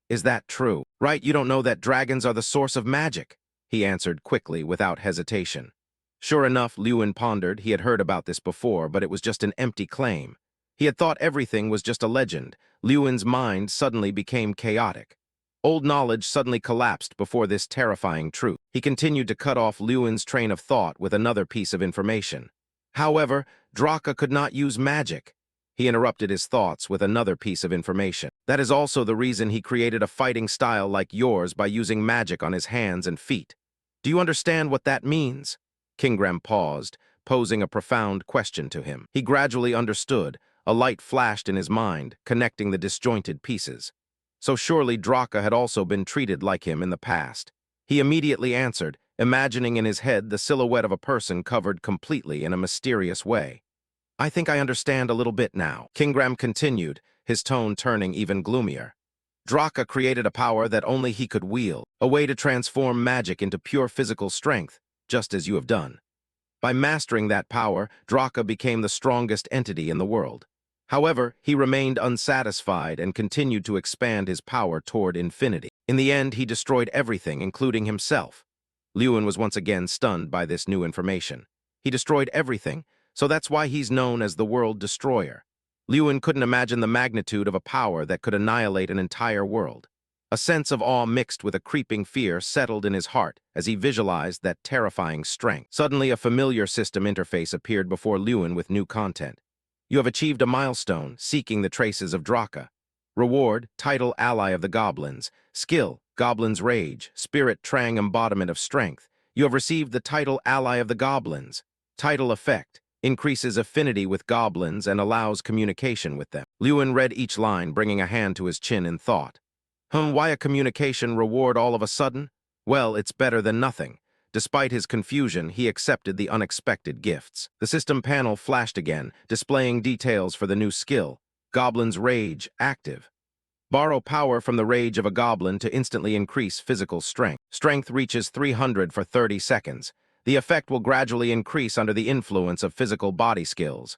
Is that true? Right, you don't know that dragons are the source of magic?" he answered quickly, without hesitation. Sure enough, Lewin pondered, he had heard about this before, but it was just an empty claim. He had thought everything was just a legend. Lewin's mind suddenly became chaotic. Old knowledge suddenly collapsed before this terrifying truth. He continued to cut off Lewin's train of thought with another piece of information. However, Draka could not use magic. He interrupted his thoughts with another piece of information. That is also the reason he created a fighting style like yours by using magic on his hands and feet. Do you understand what that means? Kingram paused, posing a profound question to him. He gradually understood. A light flashed in his mind, connecting the disjointed pieces. So surely Draka had also been treated like him in the past. He immediately answered, imagining in his head the silhouette of a person covered completely in a mysterious way. "I think I understand a little bit now." Kingram continued, his tone turning even gloomier. "Draka created a power that only he could wield, a way to transform magic into pure physical strength, just as you have done. By mastering that power, Draka became the strongest entity in the world. However, he remained unsatisfied and continued to expand his power toward infinity. In the end, he destroyed everything, including himself." Lewin was once again stunned by this new information. He destroyed everything, so that's why he's known as the World Destroyer. Lewin couldn't imagine the magnitude of a power that could annihilate an entire world. A sense of awe mixed with a creeping fear settled in his heart as he visualized that terrifying strength. Suddenly, a familiar system interface appeared before Lewin with new content. You have achieved a milestone, seeking the traces of Draka. Reward, title Ally of the Goblins. Skill, Goblin's Rage. Spirit, Trang Embodiment of Strength. You have received the title Ally of the Goblins. Title Effect, increases affinity with goblins and allows communication with them. Lewin read each line, bringing a hand to his chin in thought. Why a communication reward all of a sudden? Well, it's better than nothing. Despite his confusion, he accepted the unexpected gifts. The system panel flashed again, displaying details for the new skill. Goblin's Rage, active. Borrow power from the rage of a goblin to instantly increase physical strength. Strength reaches 300 for 30 seconds. The effect will gradually increase under the influence of physical body skills.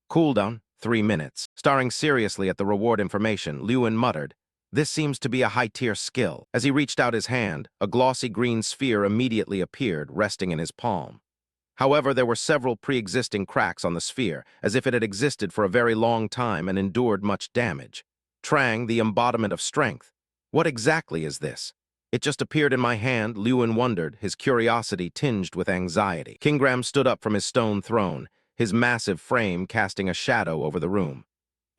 Cooldown, 3 minutes. Staring seriously at the reward information, Lewin muttered, "This seems to be a high-tier skill." As he reached out his hand, a glossy green sphere immediately appeared, resting in his palm. However, there were several pre-existing cracks on the sphere, as if it had existed for a very long time and endured much damage. Trang, the embodiment of strength. What exactly is this? It just appeared in my hand, Lewin wondered, his curiosity tinged with anxiety. Kingram stood up from his stone throne, his massive frame casting a shadow over the room.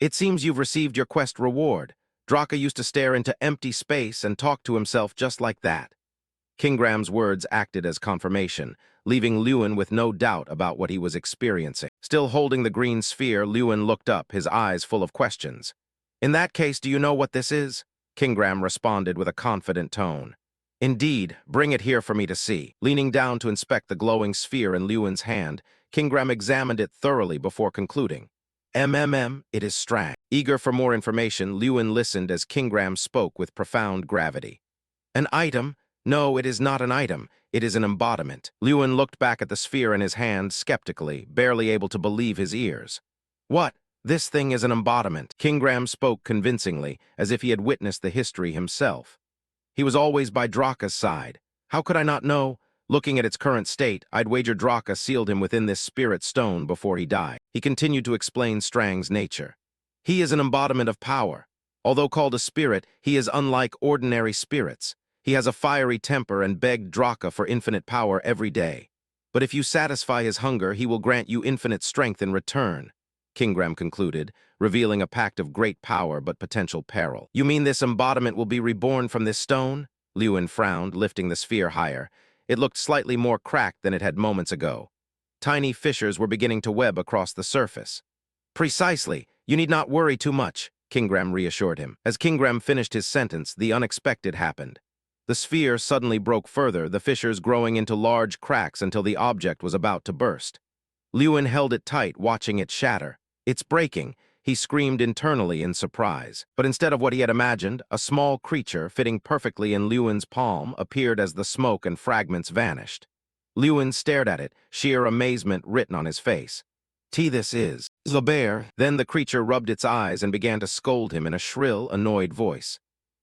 "It seems you've received your quest reward." Draka used to stare into empty space and talk to himself just like that. Kingram's words acted as confirmation, leaving Lewin with no doubt about what he was experiencing. Still holding the green sphere, Lewin looked up, his eyes full of questions. "In that case, do you know what this is?" Kingram responded with a confident tone. "Indeed, bring it here for me to see." Leaning down to inspect the glowing sphere in Lewin's hand, Kingram examined it thoroughly before concluding. It is Strang." Eager for more information, Lewin listened as Kingram spoke with profound gravity. "An item? No, it is not an item. It is an embodiment." Lewin looked back at the sphere in his hand skeptically, barely able to believe his ears. "What? This thing is an embodiment." Kingram spoke convincingly, as if he had witnessed the history himself. "He was always by Draka's side. How could I not know? Looking at its current state, I'd wager Draka sealed him within this spirit stone before he died." He continued to explain Strang's nature. "He is an embodiment of power. Although called a spirit, he is unlike ordinary spirits. He has a fiery temper and begged Draka for infinite power every day. But if you satisfy his hunger, he will grant you infinite strength in return," Kingram concluded, revealing a pact of great power but potential peril. "You mean this embodiment will be reborn from this stone?" Lewin frowned, lifting the sphere higher. It looked slightly more cracked than it had moments ago. Tiny fissures were beginning to web across the surface. "Precisely. You need not worry too much," Kingram reassured him. As Kingram finished his sentence, the unexpected happened. The sphere suddenly broke further, the fissures growing into large cracks until the object was about to burst. Lewin held it tight, watching it shatter. "It's breaking," he screamed internally in surprise. But instead of what he had imagined, a small creature fitting perfectly in Lewin's palm appeared as the smoke and fragments vanished. Lewin stared at it, sheer amazement written on his face. "This is the bear." Then the creature rubbed its eyes and began to scold him in a shrill, annoyed voice.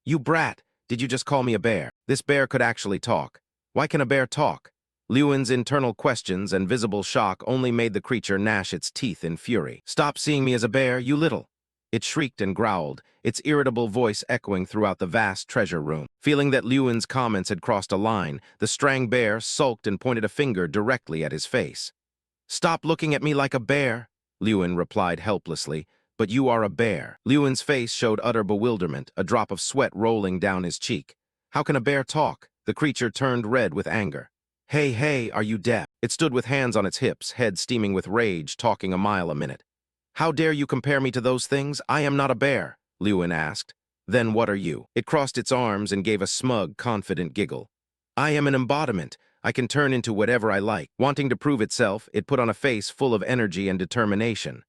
"You brat! Did you just call me a bear?" This bear could actually talk. Why can a bear talk? Lewin's internal questions and visible shock only made the creature gnash its teeth in fury. "Stop seeing me as a bear, you little!" It shrieked and growled, its irritable voice echoing throughout the vast treasure room. Feeling that Lewin's comments had crossed a line, the Strang bear sulked and pointed a finger directly at his face. "Stop looking at me like a bear," Lewin replied helplessly. "But you are a bear." Lewin's face showed utter bewilderment, a drop of sweat rolling down his cheek. "How can a bear talk?" The creature turned red with anger. Hey, are you deaf?" It stood with hands on its hips, head steaming with rage, talking a mile a minute. "How dare you compare me to those things? I am not a bear," Lewin asked. "Then what are you?" It crossed its arms and gave a smug, confident giggle. "I am an embodiment. I can turn into whatever I like." Wanting to prove itself, it put on a face full of energy and determination.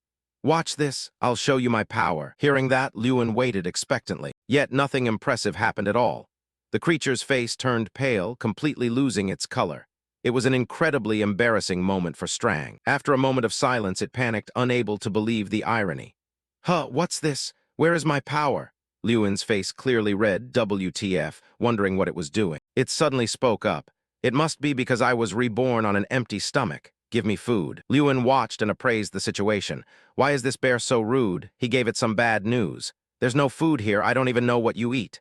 "Watch this, I'll show you my power." Hearing that, Lewin waited expectantly. Yet nothing impressive happened at all. The creature's face turned pale, completely losing its color. It was an incredibly embarrassing moment for Strang. After a moment of silence, it panicked, unable to believe the irony. What's this? Where is my power?" Lewin's face clearly read WTF, wondering what it was doing. It suddenly spoke up. "It must be because I was reborn on an empty stomach." Give me food. Lewin watched and appraised the situation. Why is this bear so rude? He gave it some bad news. There's no food here. I don't even know what you eat.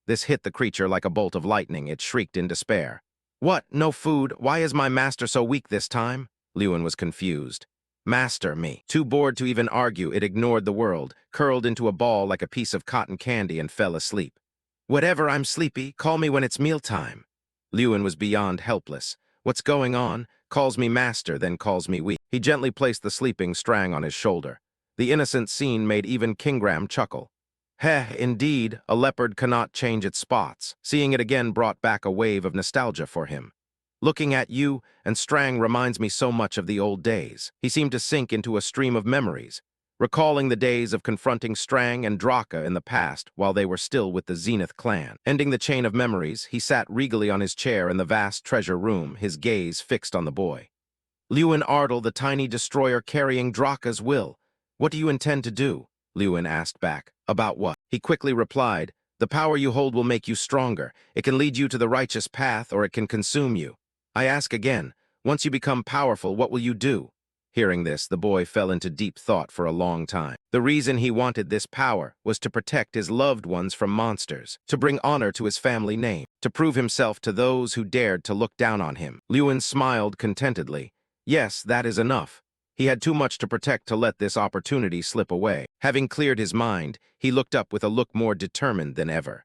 This hit the creature like a bolt of lightning. It shrieked in despair. What? No food? Why is my master so weak this time? Lewin was confused. Master me. Too bored to even argue, it ignored the world, curled into a ball like a piece of cotton candy and fell asleep. Whatever, I'm sleepy. Call me when it's mealtime. Lewin was beyond helpless. What's going on? Calls me master, then calls me weak. He gently placed the sleeping Strang on his shoulder. The innocent scene made even Kingram chuckle. Heh, indeed, a leopard cannot change its spots. Seeing it again brought back a wave of nostalgia for him. Looking at you and Strang reminds me so much of the old days. He seemed to sink into a stream of memories, recalling the days of confronting Strang and Draka in the past while they were still with the Zenith clan. Ending the chain of memories, he sat regally on his chair in the vast treasure room, his gaze fixed on the boy. Lewin Ardle, the tiny destroyer carrying Draka's will. What do you intend to do? Lewin asked back. About what? He quickly replied, the power you hold will make you stronger. It can lead you to the righteous path or it can consume you. I ask again, once you become powerful, what will you do? Hearing this, the boy fell into deep thought for a long time. The reason he wanted this power was to protect his loved ones from monsters, to bring honor to his family name, to prove himself to those who dared to look down on him. Lewin smiled contentedly. Yes, that is enough. He had too much to protect to let this opportunity slip away. Having cleared his mind, he looked up with a look more determined than ever.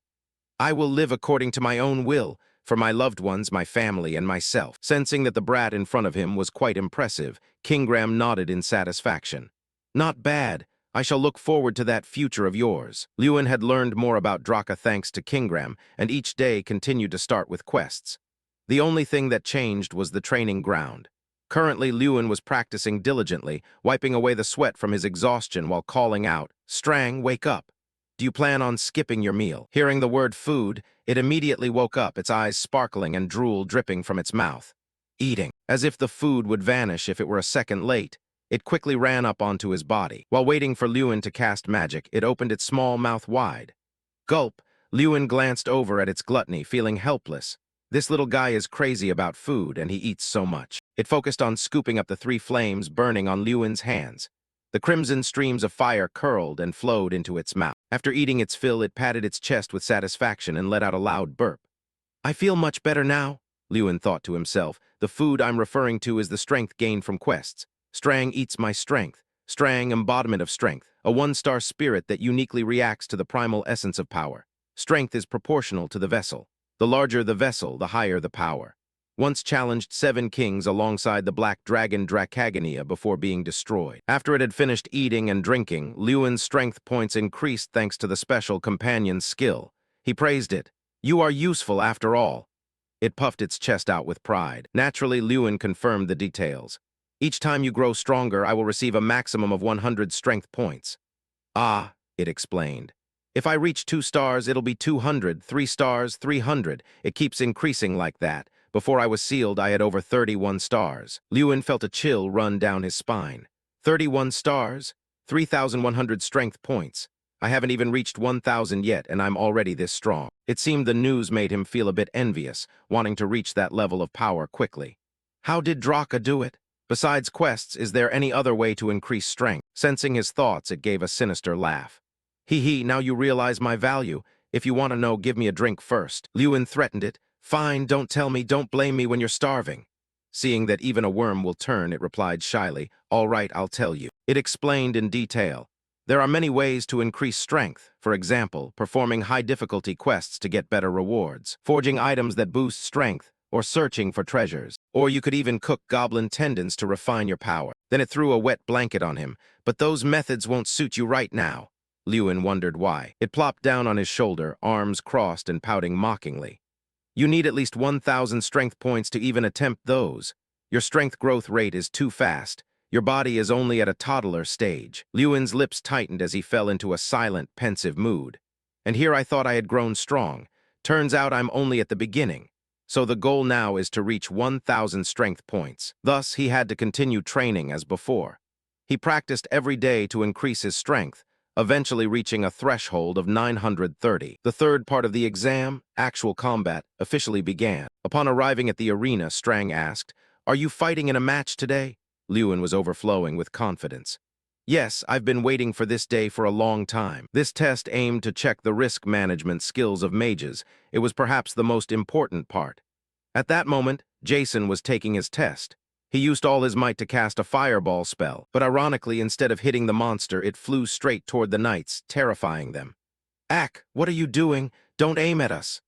I will live according to my own will, for my loved ones, my family, and myself. Sensing that the brat in front of him was quite impressive, Kingram nodded in satisfaction. Not bad. I shall look forward to that future of yours. Lewin had learned more about Draka thanks to Kingram, and each day continued to start with quests. The only thing that changed was the training ground. Currently, Lewin was practicing diligently, wiping away the sweat from his exhaustion while calling out, Strang, wake up. Do you plan on skipping your meal? Hearing the word food, it immediately woke up, its eyes sparkling and drool dripping from its mouth. Eating. As if the food would vanish if it were a second late, it quickly ran up onto his body. While waiting for Lewin to cast magic, it opened its small mouth wide. Gulp. Lewin glanced over at its gluttony, feeling helpless. This little guy is crazy about food, and he eats so much. It focused on scooping up the 3 flames burning on Lewin's hands. The crimson streams of fire curled and flowed into its mouth. After eating its fill, it patted its chest with satisfaction and let out a loud burp. I feel much better now, Lewin thought to himself. The food I'm referring to is the strength gained from quests. Strang eats my strength. Strang, embodiment of strength, a 1-star spirit that uniquely reacts to the primal essence of power. Strength is proportional to the vessel. The larger the vessel, the higher the power. Once challenged 7 kings alongside the black dragon Dracagania before being destroyed. After it had finished eating and drinking, Lewin's strength points increased thanks to the special companion's skill. He praised it. You are useful after all. It puffed its chest out with pride. Naturally, Lewin confirmed the details. Each time you grow stronger, I will receive a maximum of 100 strength points. Ah, it explained. If I reach 2 stars, it'll be 200, 3 stars, 300. It keeps increasing like that. Before I was sealed, I had over 31 stars. Lewin felt a chill run down his spine. 31 stars? 3,100 strength points. I haven't even reached 1,000 yet, and I'm already this strong. It seemed the news made him feel a bit envious, wanting to reach that level of power quickly. How did Draka do it? Besides quests, is there any other way to increase strength? Sensing his thoughts, it gave a sinister laugh. Hee, now you realize my value. If you want to know, give me a drink first. Lewin threatened it. Fine, don't tell me, don't blame me when you're starving. Seeing that even a worm will turn, it replied shyly, all right, I'll tell you. It explained in detail. There are many ways to increase strength, for example, performing high-difficulty quests to get better rewards, forging items that boost strength, or searching for treasures. Or you could even cook goblin tendons to refine your power. Then it threw a wet blanket on him. But those methods won't suit you right now. Lewin wondered why. It plopped down on his shoulder, arms crossed and pouting mockingly. You need at least 1,000 strength points to even attempt those. Your strength growth rate is too fast. Your body is only at a toddler stage. Lewin's lips tightened as he fell into a silent, pensive mood. And here I thought I had grown strong. Turns out I'm only at the beginning. So the goal now is to reach 1,000 strength points. Thus, he had to continue training as before. He practiced every day to increase his strength, eventually reaching a threshold of 930. The third part of the exam, actual combat, officially began. Upon arriving at the arena, Strang asked, Are you fighting in a match today? Lewin was overflowing with confidence. Yes, I've been waiting for this day for a long time. This test aimed to check the risk management skills of mages. It was perhaps the most important part. At that moment, Jason was taking his test. He used all his might to cast a fireball spell, but ironically, instead of hitting the monster, it flew straight toward the knights, terrifying them. Ack, what are you doing? Don't aim at us.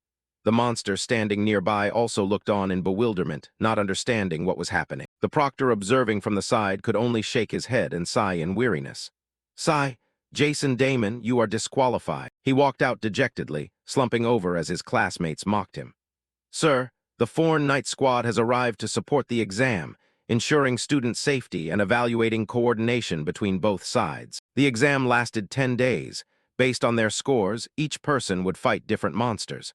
The monster standing nearby also looked on in bewilderment, not understanding what was happening. The proctor observing from the side could only shake his head and sigh in weariness. Sigh, Jason Damon, you are disqualified. He walked out dejectedly, slumping over as his classmates mocked him. Sir, the Foreign Knight Squad has arrived to support the exam, ensuring student safety and evaluating coordination between both sides. The exam lasted 10 days. Based on their scores, each person would fight different monsters.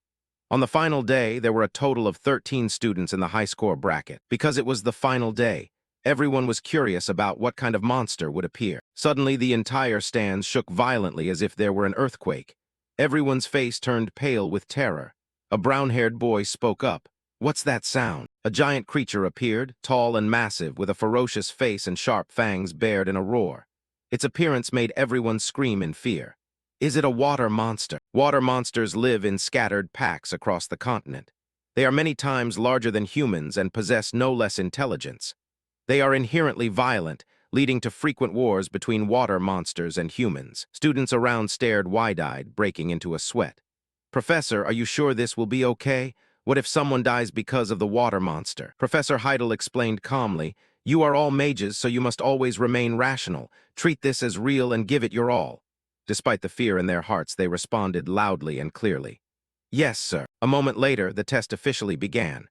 On the final day, there were a total of 13 students in the high-score bracket. Because it was the final day, everyone was curious about what kind of monster would appear. Suddenly, the entire stands shook violently as if there were an earthquake. Everyone's face turned pale with terror. A brown-haired boy spoke up. What's that sound? A giant creature appeared, tall and massive, with a ferocious face and sharp fangs bared in a roar. Its appearance made everyone scream in fear. Is it a water monster? Water monsters live in scattered packs across the continent. They are many times larger than humans and possess no less intelligence. They are inherently violent, leading to frequent wars between water monsters and humans. Students around stared wide-eyed, breaking into a sweat. Professor, are you sure this will be okay? What if someone dies because of the water monster? Professor Heidel explained calmly, you are all mages, so you must always remain rational. Treat this as real and give it your all. Despite the fear in their hearts, they responded loudly and clearly. Yes, sir. A moment later, the test officially began.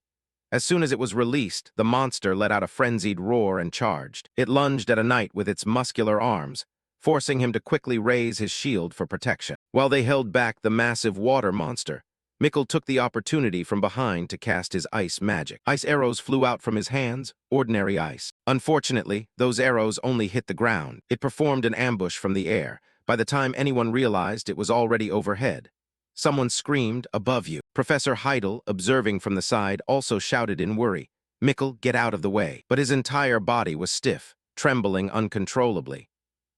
As soon as it was released, the monster let out a frenzied roar and charged. It lunged at a knight with its muscular arms, forcing him to quickly raise his shield for protection. While they held back the massive water monster, Mikkel took the opportunity from behind to cast his ice magic. Ice arrows flew out from his hands, ordinary ice. Unfortunately, those arrows only hit the ground. It performed an ambush from the air. By the time anyone realized, it was already overhead. Someone screamed, above you. Professor Heidel, observing from the side, also shouted in worry, Mikkel, get out of the way. But his entire body was stiff, trembling uncontrollably.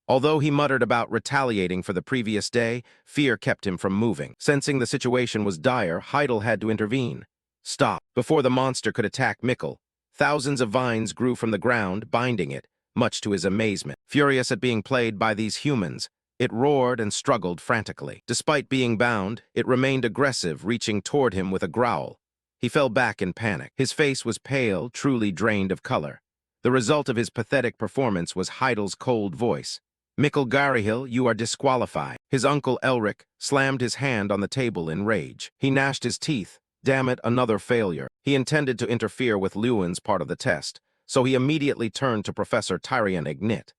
Although he muttered about retaliating for the previous day, fear kept him from moving. Sensing the situation was dire, Heidel had to intervene. Stop. Before the monster could attack Mikkel, thousands of vines grew from the ground, binding it, much to his amazement. Furious at being played by these humans, it roared and struggled frantically. Despite being bound, it remained aggressive, reaching toward him with a growl. He fell back in panic. His face was pale, truly drained of color. The result of his pathetic performance was Heidel's cold voice. Mikkel Garihil, you are disqualified. His uncle Elric slammed his hand on the table in rage. He gnashed his teeth. Damn it, another failure. He intended to interfere with Lewin's part of the test, so he immediately turned to Professor Tyrion Ignit.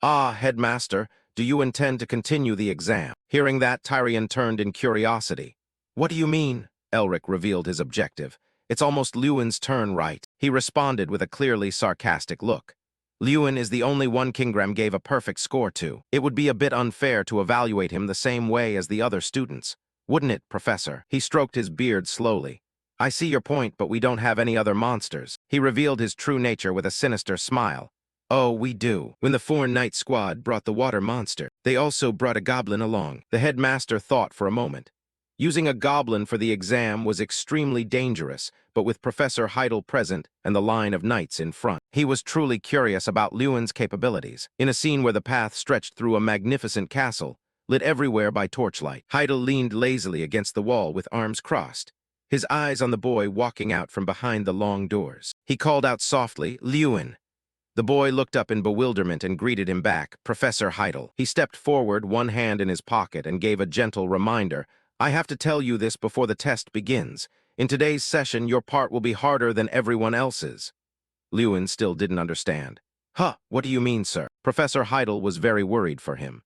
Ah, headmaster, do you intend to continue the exam? Hearing that, Tyrion turned in curiosity. What do you mean? Elric revealed his objective. It's almost Lewin's turn, right? He responded with a clearly sarcastic look. Lewin is the only one Kingram gave a perfect score to. It would be a bit unfair to evaluate him the same way as the other students. Wouldn't it, Professor? He stroked his beard slowly. I see your point, but we don't have any other monsters. He revealed his true nature with a sinister smile. Oh, we do. When the Foreign Knight Squad brought the water monster, they also brought a goblin along. The headmaster thought for a moment. Using a goblin for the exam was extremely dangerous, but with Professor Heidel present and the line of knights in front, he was truly curious about Lewin's capabilities. In a scene where the path stretched through a magnificent castle, lit everywhere by torchlight, Heidel leaned lazily against the wall with arms crossed, his eyes on the boy walking out from behind the long doors. He called out softly, Lewin. The boy looked up in bewilderment and greeted him back, Professor Heidel. He stepped forward, one hand in his pocket, and gave a gentle reminder. I have to tell you this before the test begins. In today's session, your part will be harder than everyone else's. Lewin still didn't understand. Huh, what do you mean, sir? Professor Heidel was very worried for him.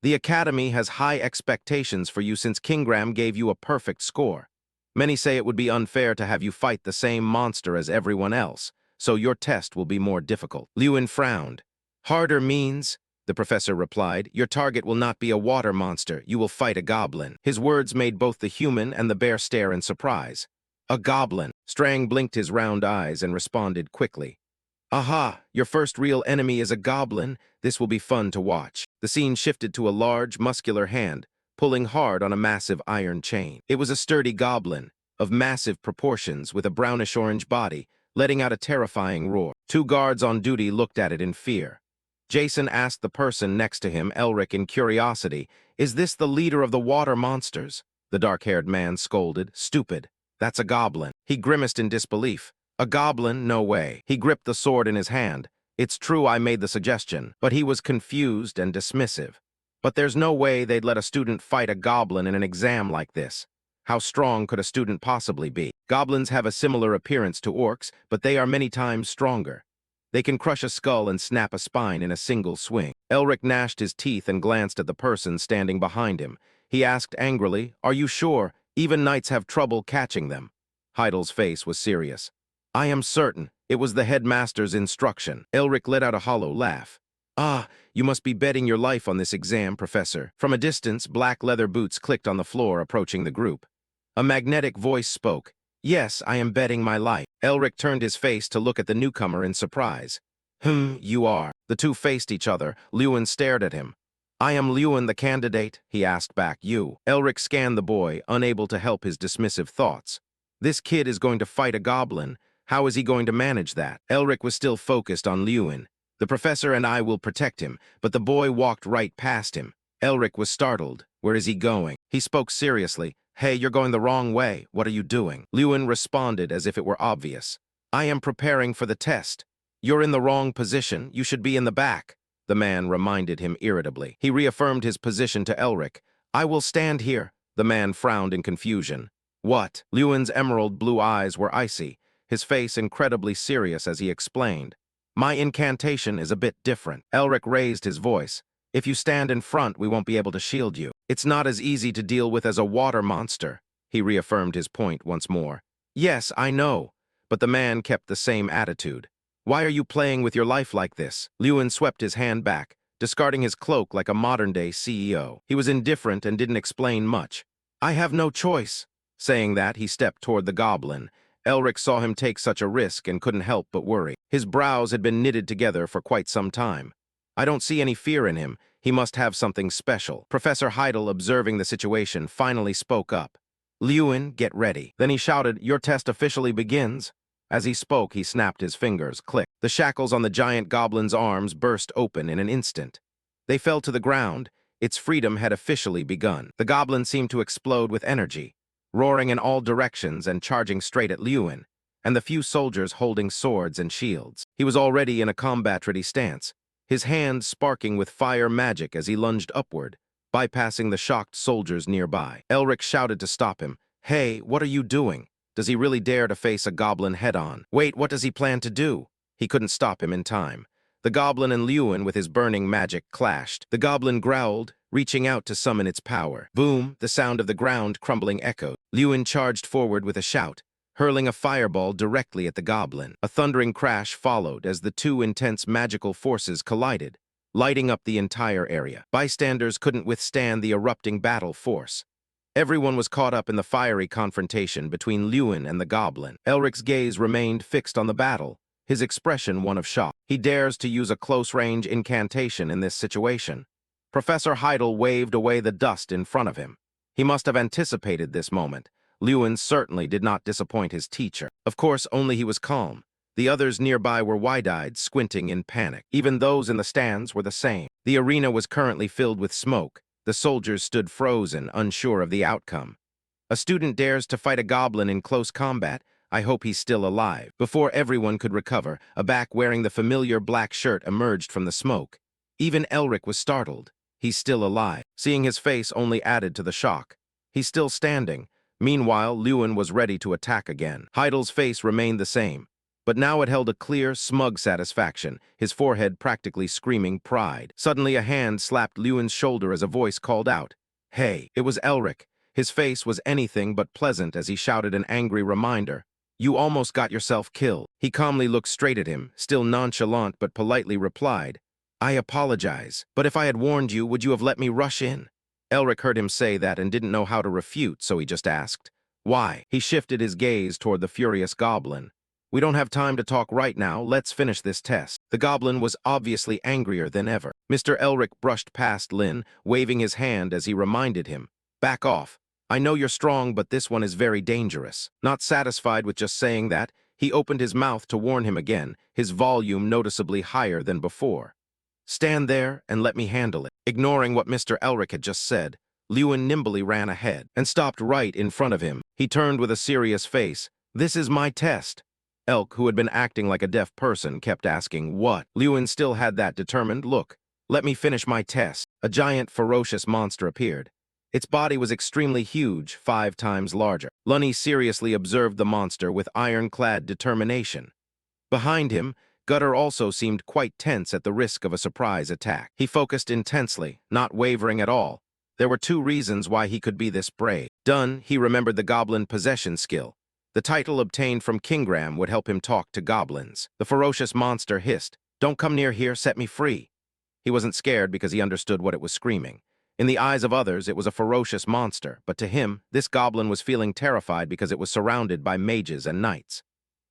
The Academy has high expectations for you since Kingram gave you a perfect score. Many say it would be unfair to have you fight the same monster as everyone else, so your test will be more difficult. Lewin frowned. Harder means, the professor replied, your target will not be a water monster, you will fight a goblin. His words made both the human and the bear stare in surprise. A goblin. Strang blinked his round eyes and responded quickly. Aha, your first real enemy is a goblin. This will be fun to watch. The scene shifted to a large, muscular hand, pulling hard on a massive iron chain. It was a sturdy goblin, of massive proportions with a brownish-orange body, letting out a terrifying roar. Two guards on duty looked at it in fear. Jason asked the person next to him, Elric, in curiosity, "Is this the leader of the water monsters?" The dark-haired man scolded, "Stupid. That's a goblin." He grimaced in disbelief. "A goblin? No way." He gripped the sword in his hand. "It's true I made the suggestion," but he was confused and dismissive. "But there's no way they'd let a student fight a goblin in an exam like this. How strong could a student possibly be? Goblins have a similar appearance to orcs, but they are many times stronger. They can crush a skull and snap a spine in a single swing." Elric gnashed his teeth and glanced at the person standing behind him. He asked angrily, "Are you sure? Even knights have trouble catching them." Heidel's face was serious. "I am certain. It was the headmaster's instruction." Elric let out a hollow laugh. "Ah, you must be betting your life on this exam, Professor." From a distance, black leather boots clicked on the floor, approaching the group. A magnetic voice spoke. "Yes, I am betting my life." Elric turned his face to look at the newcomer in surprise. You are." The two faced each other. Lewin stared at him. "I am Lewin, the candidate," he asked back. "You." Elric scanned the boy, unable to help his dismissive thoughts. This kid is going to fight a goblin. How is he going to manage that? Elric was still focused on Lewin. "The professor and I will protect him," but the boy walked right past him. Elric was startled. "Where is he going?" He spoke seriously. "Hey, you're going the wrong way. What are you doing?" Lewin responded as if it were obvious. "I am preparing for the test." "You're in the wrong position. You should be in the back," the man reminded him irritably. He reaffirmed his position to Elric. "I will stand here." The man frowned in confusion. "What?" Lewin's emerald blue eyes were icy, his face incredibly serious as he explained. "My incantation is a bit different." Elric raised his voice. "If you stand in front, we won't be able to shield you. It's not as easy to deal with as a water monster." He reaffirmed his point once more. "Yes, I know." But the man kept the same attitude. "Why are you playing with your life like this?" Lewin swept his hand back, discarding his cloak like a modern-day CEO. He was indifferent and didn't explain much. "I have no choice." Saying that, he stepped toward the goblin. Elric saw him take such a risk and couldn't help but worry. His brows had been knitted together for quite some time. "I don't see any fear in him. He must have something special." Professor Heidel, observing the situation, finally spoke up. "Lewin, get ready." Then he shouted, "Your test officially begins." As he spoke, he snapped his fingers. Click. The shackles on the giant goblin's arms burst open in an instant. They fell to the ground. Its freedom had officially begun. The goblin seemed to explode with energy, roaring in all directions and charging straight at Lewin, and the few soldiers holding swords and shields. He was already in a combat-ready stance, his hand sparking with fire magic as he lunged upward, bypassing the shocked soldiers nearby. Elric shouted to stop him. "Hey, what are you doing? Does he really dare to face a goblin head-on? Wait, what does he plan to do?" He couldn't stop him in time. The goblin and Lewin, with his burning magic, clashed. The goblin growled, reaching out to summon its power. Boom, the sound of the ground crumbling echoed. Lewin charged forward with a shout, hurling a fireball directly at the goblin. A thundering crash followed as the two intense magical forces collided, lighting up the entire area. Bystanders couldn't withstand the erupting battle force. Everyone was caught up in the fiery confrontation between Lewin and the goblin. Elric's gaze remained fixed on the battle, his expression one of shock. He dares to use a close-range incantation in this situation. Professor Heidel waved away the dust in front of him. He must have anticipated this moment. Lewin certainly did not disappoint his teacher. Of course, only he was calm. The others nearby were wide-eyed, squinting in panic. Even those in the stands were the same. The arena was currently filled with smoke. The soldiers stood frozen, unsure of the outcome. "A student dares to fight a goblin in close combat. I hope he's still alive." Before everyone could recover, a back wearing the familiar black shirt emerged from the smoke. Even Elric was startled. "He's still alive." Seeing his face only added to the shock. "He's still standing." Meanwhile, Lewin was ready to attack again. Heidel's face remained the same, but now it held a clear, smug satisfaction, his forehead practically screaming pride. Suddenly a hand slapped Lewin's shoulder as a voice called out, "Hey!" It was Elric. His face was anything but pleasant as he shouted an angry reminder. "You almost got yourself killed." He calmly looked straight at him, still nonchalant but politely replied, "I apologize, but if I had warned you, would you have let me rush in?" Elric heard him say that and didn't know how to refute, so he just asked, "Why?" He shifted his gaze toward the furious goblin. We don't have time to talk right now, let's finish this test. The goblin was obviously angrier than ever. Mr. Elric brushed past Lin, waving his hand as he reminded him, "Back off. I know you're strong, but this one is very dangerous." Not satisfied with just saying that, he opened his mouth to warn him again, his volume noticeably higher than before. "Stand there and let me handle it." Ignoring what Mr. Elric had just said, Lewin nimbly ran ahead and stopped right in front of him. He turned with a serious face. "This is my test." Elk, who had been acting like a deaf person, kept asking, "What?" Lewin still had that determined look. "Let me finish my test." A giant, ferocious monster appeared. Its body was extremely huge, 5 times larger. Lunny seriously observed the monster with ironclad determination. Behind him, Gutter also seemed quite tense at the risk of a surprise attack. He focused intensely, not wavering at all. There were 2 reasons why he could be this brave. Done, he remembered the goblin possession skill. The title obtained from Kingram would help him talk to goblins. The ferocious monster hissed, "Don't come near here, set me free." He wasn't scared because he understood what it was screaming. In the eyes of others, it was a ferocious monster, but to him, this goblin was feeling terrified because it was surrounded by mages and knights.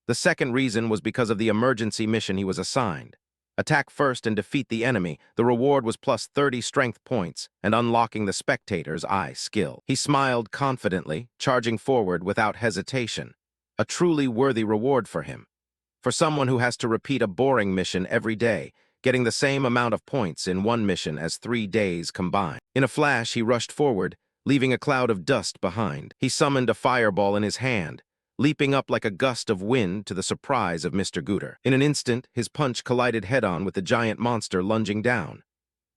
The second reason was because of the emergency mission he was assigned. Attack first and defeat the enemy. The reward was plus 30 strength points and unlocking the spectator's eye skill. He smiled confidently, charging forward without hesitation. A truly worthy reward for him. For someone who has to repeat a boring mission every day, getting the same amount of points in one mission as 3 days combined. In a flash, he rushed forward, leaving a cloud of dust behind. He summoned a fireball in his hand, leaping up like a gust of wind to the surprise of Mr. Gooter. In an instant, his punch collided head-on with the giant monster lunging down.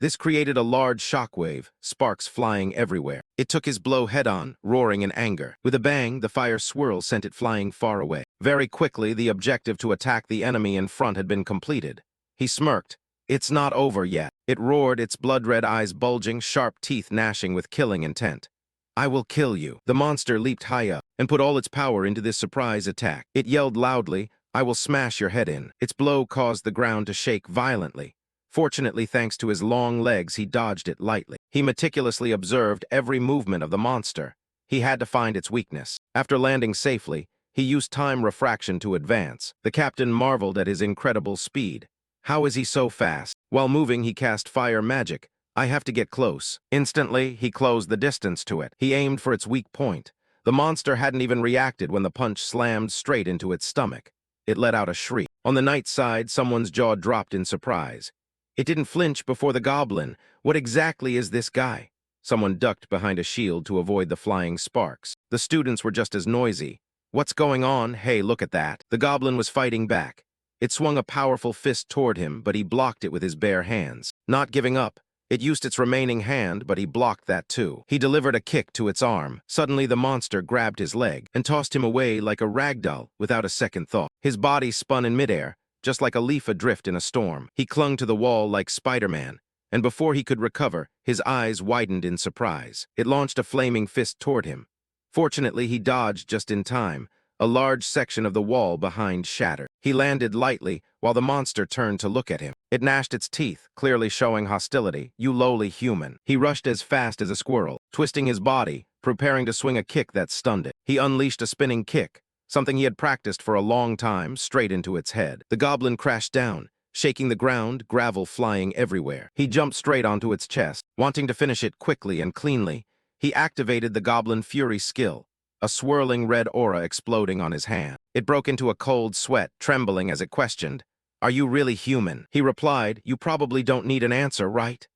This created a large shockwave, sparks flying everywhere. It took his blow head-on, roaring in anger. With a bang, the fire swirl sent it flying far away. Very quickly, the objective to attack the enemy in front had been completed. He smirked. "It's not over yet." It roared, its blood-red eyes bulging, sharp teeth gnashing with killing intent. "I will kill you." The monster leaped high up and put all its power into this surprise attack. It yelled loudly, "I will smash your head in." Its blow caused the ground to shake violently. Fortunately, thanks to his long legs, he dodged it lightly. He meticulously observed every movement of the monster. He had to find its weakness. After landing safely, he used time refraction to advance. The captain marveled at his incredible speed. How is he so fast? While moving, he cast fire magic. "I have to get close." Instantly, he closed the distance to it. He aimed for its weak point. The monster hadn't even reacted when the punch slammed straight into its stomach. It let out a shriek. On the knight's side, someone's jaw dropped in surprise. It didn't flinch before the goblin. What exactly is this guy? Someone ducked behind a shield to avoid the flying sparks. The students were just as noisy. "What's going on? Hey, look at that." The goblin was fighting back. It swung a powerful fist toward him, but he blocked it with his bare hands. Not giving up, it used its remaining hand, but he blocked that too. He delivered a kick to its arm. Suddenly, the monster grabbed his leg and tossed him away like a ragdoll without a second thought. His body spun in midair, just like a leaf adrift in a storm. He clung to the wall like Spider-Man, and before he could recover, his eyes widened in surprise. It launched a flaming fist toward him. Fortunately, he dodged just in time. A large section of the wall behind shattered. He landed lightly, while the monster turned to look at him. It gnashed its teeth, clearly showing hostility. "You lowly human." He rushed as fast as a squirrel, twisting his body, preparing to swing a kick that stunned it. He unleashed a spinning kick, something he had practiced for a long time, straight into its head. The goblin crashed down, shaking the ground, gravel flying everywhere. He jumped straight onto its chest, wanting to finish it quickly and cleanly. He activated the Goblin Fury skill, a swirling red aura exploding on his hand. It broke into a cold sweat, trembling as it questioned, "Are you really human?" He replied, "You probably don't need an answer, right?"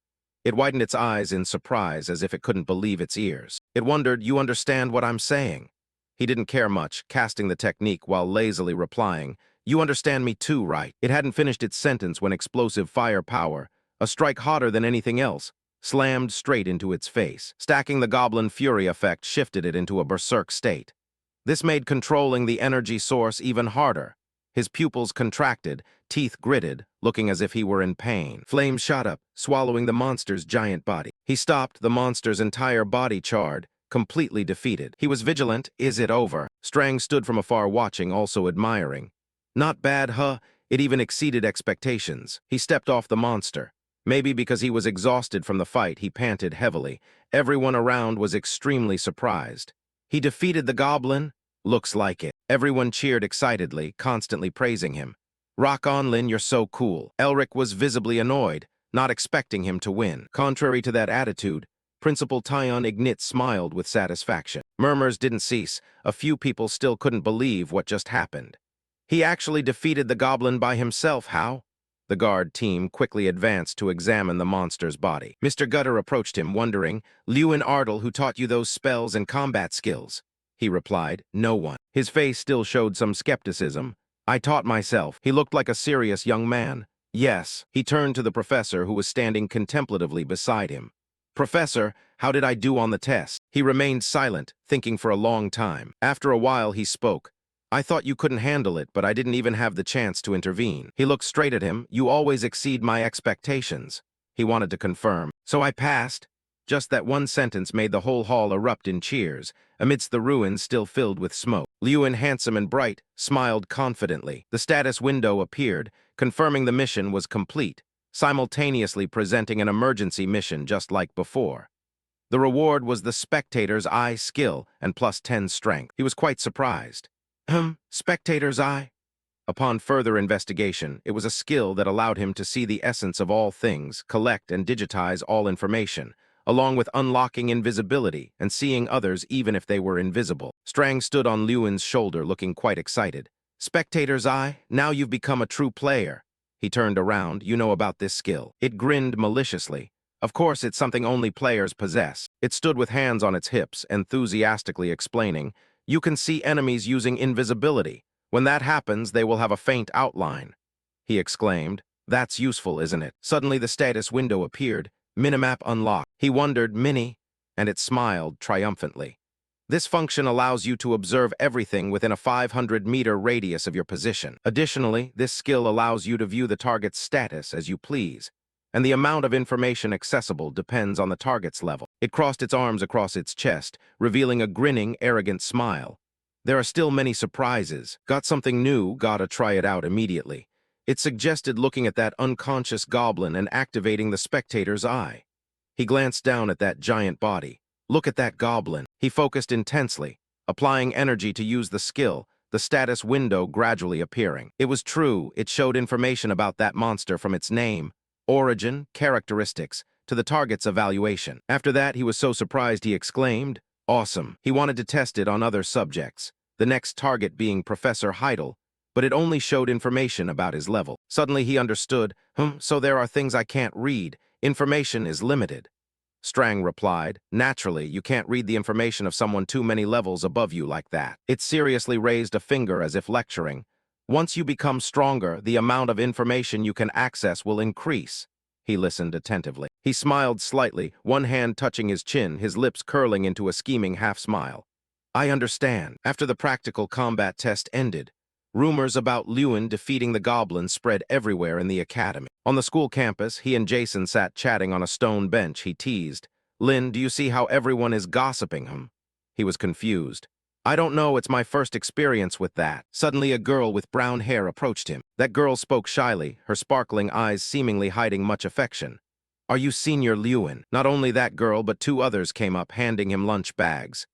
It widened its eyes in surprise as if it couldn't believe its ears. It wondered, "You understand what I'm saying?" He didn't care much, casting the technique while lazily replying, "You understand me too, right?" It hadn't finished its sentence when explosive firepower, a strike hotter than anything else, slammed straight into its face. Stacking the Goblin Fury effect shifted it into a berserk state. This made controlling the energy source even harder. His pupils contracted, teeth gritted, looking as if he were in pain. Flames shot up, swallowing the monster's giant body. He stopped, the monster's entire body charred, completely defeated. He was vigilant. "Is it over?" Strang stood from afar watching, also admiring. "Not bad, huh? It even exceeded expectations." He stepped off the monster. Maybe because he was exhausted from the fight, he panted heavily. Everyone around was extremely surprised. "He defeated the goblin?" Looks like it. Everyone cheered excitedly, constantly praising him. Rock on, Lin, you're so cool. Elric was visibly annoyed, not expecting him to win. Contrary to that attitude, Principal Tyon Ignit smiled with satisfaction. Murmurs didn't cease. A few people still couldn't believe what just happened. He actually defeated the goblin by himself, how? The guard team quickly advanced to examine the monster's body. Mr. Gutter approached him, wondering, Lewin Ardle, who taught you those spells and combat skills? He replied, no one. His face still showed some skepticism. I taught myself. He looked like a serious young man. Yes. He turned to the professor, who was standing contemplatively beside him. Professor, how did I do on the test? He remained silent, thinking for a long time. After a while, he spoke. I thought you couldn't handle it, but I didn't even have the chance to intervene. He looked straight at him. You always exceed my expectations. He wanted to confirm. So I passed. Just that one sentence made the whole hall erupt in cheers, amidst the ruins still filled with smoke. Lewin, handsome and bright, smiled confidently. The status window appeared, confirming the mission was complete, simultaneously presenting an emergency mission just like before. The reward was the spectator's eye skill and plus 10 strength. He was quite surprised. Spectator's eye? Upon further investigation, it was a skill that allowed him to see the essence of all things, collect and digitize all information, along with unlocking invisibility and seeing others even if they were invisible. Strang stood on Lewin's shoulder, looking quite excited. Spectator's eye? Now you've become a true player. He turned around. You know about this skill. It grinned maliciously. Of course, it's something only players possess. It stood with hands on its hips, enthusiastically explaining, you can see enemies using invisibility. When that happens, they will have a faint outline. He exclaimed, that's useful, isn't it? Suddenly the status window appeared, minimap unlocked. He wondered, Mini, and it smiled triumphantly. This function allows you to observe everything within a 500-meter radius of your position. Additionally, this skill allows you to view the target's status as you please, and the amount of information accessible depends on the target's level. It crossed its arms across its chest, revealing a grinning, arrogant smile. There are still many surprises. Got something new, gotta try it out immediately. It suggested looking at that unconscious goblin and activating the spectator's eye. He glanced down at that giant body. Look at that goblin. He focused intensely, applying energy to use the skill, the status window gradually appearing. It was true, it showed information about that monster from its name, origin, characteristics, to the target's evaluation. After that, he was so surprised he exclaimed, awesome. He wanted to test it on other subjects, the next target being Professor Heidel, but it only showed information about his level. Suddenly he understood, so there are things I can't read. Information is limited. Strang replied, naturally, you can't read the information of someone too many levels above you like that. It seriously raised a finger as if lecturing. Once you become stronger, the amount of information you can access will increase. He listened attentively. He smiled slightly, one hand touching his chin, his lips curling into a scheming half-smile. I understand. After the practical combat test ended, rumors about Lewin defeating the goblin spread everywhere in the academy. On the school campus, he and Jason sat chatting on a stone bench. He teased, Lin, do you see how everyone is gossiping him? He was confused. I don't know, it's my first experience with that. Suddenly a girl with brown hair approached him. That girl spoke shyly, her sparkling eyes seemingly hiding much affection. Are you Senior Lewin? Not only that girl, but two others came up, handing him lunch bags.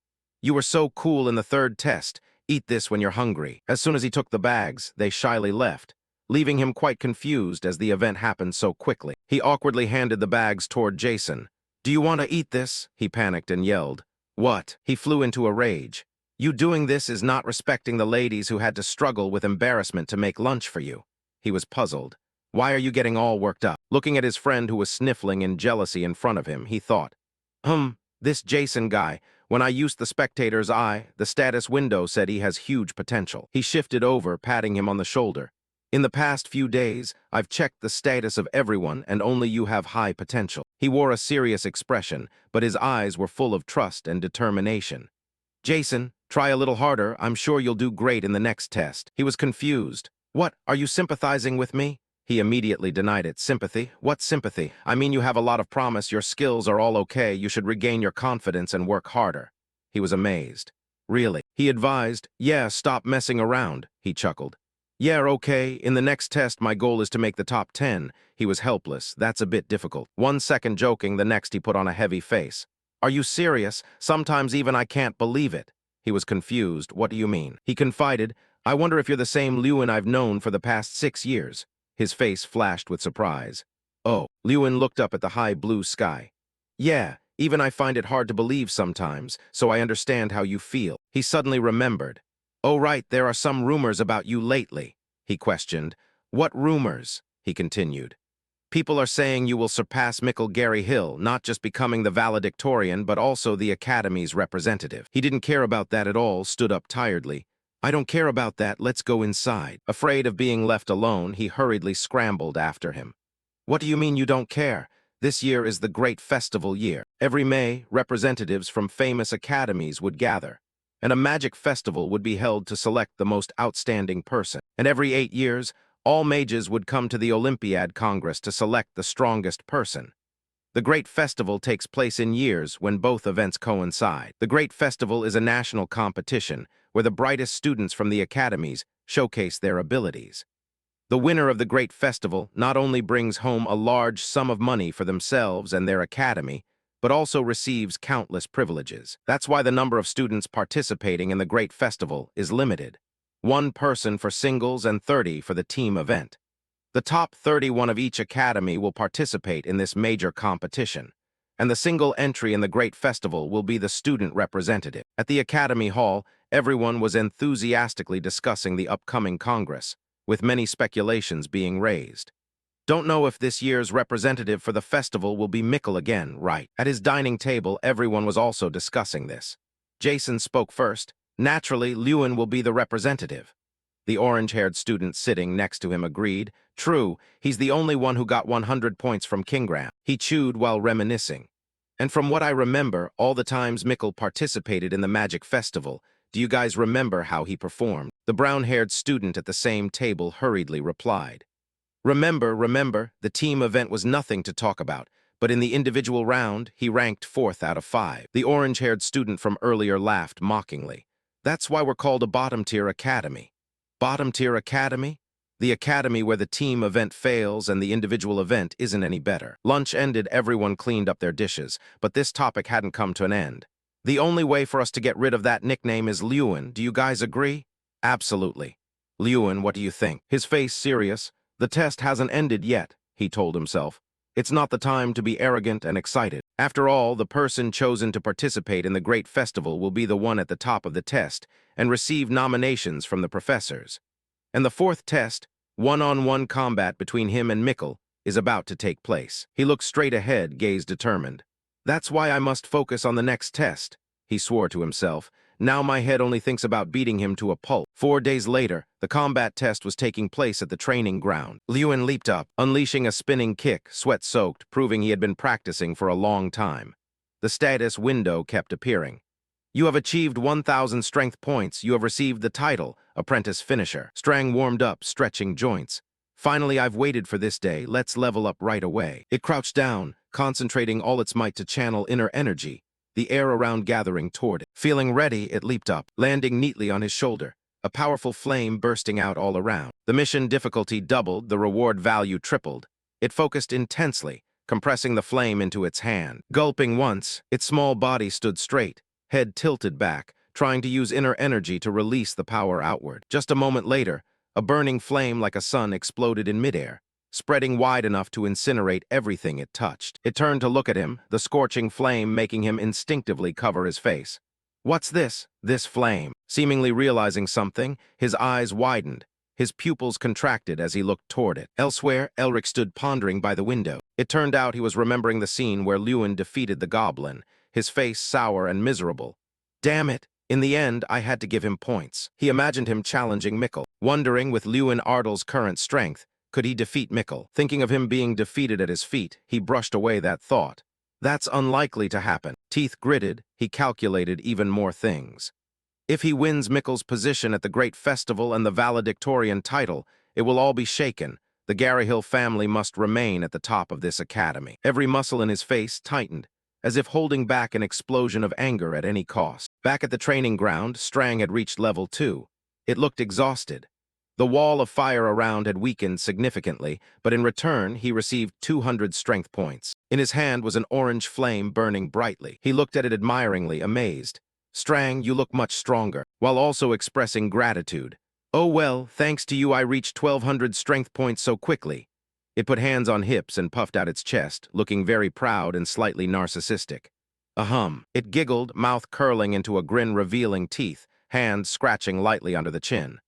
You were so cool in the third test. Eat this when you're hungry. As soon as he took the bags, they shyly left, leaving him quite confused as the event happened so quickly. He awkwardly handed the bags toward Jason. Do you want to eat this? He panicked and yelled. What? He flew into a rage. You doing this is not respecting the ladies who had to struggle with embarrassment to make lunch for you. He was puzzled. Why are you getting all worked up? Looking at his friend who was sniffling in jealousy in front of him, he thought, this Jason guy, when I used the spectator's eye, the status window said he has huge potential. He shifted over, patting him on the shoulder. In the past few days, I've checked the status of everyone and only you have high potential. He wore a serious expression, but his eyes were full of trust and determination. Jason, try a little harder. I'm sure you'll do great in the next test. He was confused. What, are you sympathizing with me? He immediately denied it. Sympathy? What sympathy? I mean, you have a lot of promise, your skills are all okay, you should regain your confidence and work harder. He was amazed. Really? He advised, yeah, stop messing around. He chuckled. Yeah, okay, in the next test my goal is to make the top 10. He was helpless. That's a bit difficult. 1 second joking, the next he put on a heavy face. Are you serious? Sometimes even I can't believe it. He was confused. What do you mean? He confided, I wonder if you're the same Lewin I've known for the past 6 years. His face flashed with surprise. Oh, Lewin looked up at the high blue sky. Yeah, even I find it hard to believe sometimes, so I understand how you feel. He suddenly remembered. Oh right, there are some rumors about you lately, he questioned. What rumors? He continued. People are saying you will surpass Mikkel Gary Hill, not just becoming the valedictorian, but also the Academy's representative. He didn't care about that at all, stood up tiredly. I don't care about that, let's go inside. Afraid of being left alone, he hurriedly scrambled after him. What do you mean you don't care? This year is the great festival year. Every May, representatives from famous academies would gather, and a magic festival would be held to select the most outstanding person. And every 8 years, all mages would come to the Olympiad Congress to select the strongest person. The Great Festival takes place in years when both events coincide. The Great Festival is a national competition where the brightest students from the academies showcase their abilities. The winner of the Great Festival not only brings home a large sum of money for themselves and their academy, but also receives countless privileges. That's why the number of students participating in the Great Festival is limited. 1 person for singles and 30 for the team event. The top 31 of each academy will participate in this major competition, and the single entry in the Great Festival will be the student representative. At the Academy Hall, everyone was enthusiastically discussing the upcoming Congress, with many speculations being raised. Don't know if this year's representative for the festival will be Mikkel again, right? At his dining table, everyone was also discussing this. Jason spoke first. Naturally, Lewin will be the representative. The orange-haired student sitting next to him agreed. True, he's the only one who got 100 points from Kingram. He chewed while reminiscing. And from what I remember, all the times Mikkel participated in the Magic Festival, do you guys remember how he performed? The brown-haired student at the same table hurriedly replied. Remember, the team event was nothing to talk about, but in the individual round, he ranked 4th out of 5. The orange-haired student from earlier laughed mockingly. That's why we're called a bottom-tier academy. Bottom-tier academy? The academy where the team event fails and the individual event isn't any better. Lunch ended, everyone cleaned up their dishes, but this topic hadn't come to an end. The only way for us to get rid of that nickname is Lewin. Do you guys agree? Absolutely. Lewin, what do you think? His face serious. The test hasn't ended yet, he told himself. It's not the time to be arrogant and excited. After all, the person chosen to participate in the great festival will be the one at the top of the test and receive nominations from the professors. And the 4th test, one-on-one combat between him and Mikkel, is about to take place. He looked straight ahead, gaze determined. That's why I must focus on the next test, he swore to himself. Now my head only thinks about beating him to a pulp. 4 days later, the combat test was taking place at the training ground. Lewin leaped up, unleashing a spinning kick, sweat-soaked, proving he had been practicing for a long time. The status window kept appearing. You have achieved 1,000 strength points. You have received the title, Apprentice Finisher. Strang warmed up, stretching joints. Finally, I've waited for this day. Let's level up right away. It crouched down, concentrating all its might to channel inner energy, the air around gathering toward it. Feeling ready, it leaped up, landing neatly on his shoulder, a powerful flame bursting out all around. The mission difficulty doubled, the reward value tripled. It focused intensely, compressing the flame into its hand. Gulping once, its small body stood straight, head tilted back, trying to use inner energy to release the power outward. Just a moment later, a burning flame like a sun exploded in midair, spreading wide enough to incinerate everything it touched. It turned to look at him, the scorching flame making him instinctively cover his face. What's this? This flame. Seemingly realizing something, his eyes widened. His pupils contracted as he looked toward it. Elsewhere, Elric stood pondering by the window. It turned out he was remembering the scene where Lewin defeated the goblin, his face sour and miserable. Damn it! In the end, I had to give him points. He imagined him challenging Mikkel, wondering with Lewin Ardle's current strength, could he defeat Mikkel? Thinking of him being defeated at his feet, he brushed away that thought. That's unlikely to happen. Teeth gritted, he calculated even more things. If he wins Mikkel's position at the great festival and the valedictorian title, it will all be shaken. The Garyhill family must remain at the top of this academy. Every muscle in his face tightened, as if holding back an explosion of anger at any cost. Back at the training ground, Strang had reached level 2. It looked exhausted. The wall of fire around had weakened significantly, but in return, he received 200 strength points. In his hand was an orange flame burning brightly. He looked at it admiringly, amazed. Strang, you look much stronger, while also expressing gratitude. Oh well, thanks to you I reached 1200 strength points so quickly. It put hands on hips and puffed out its chest, looking very proud and slightly narcissistic. Ahem. It giggled, mouth curling into a grin revealing teeth, hand scratching lightly under the chin.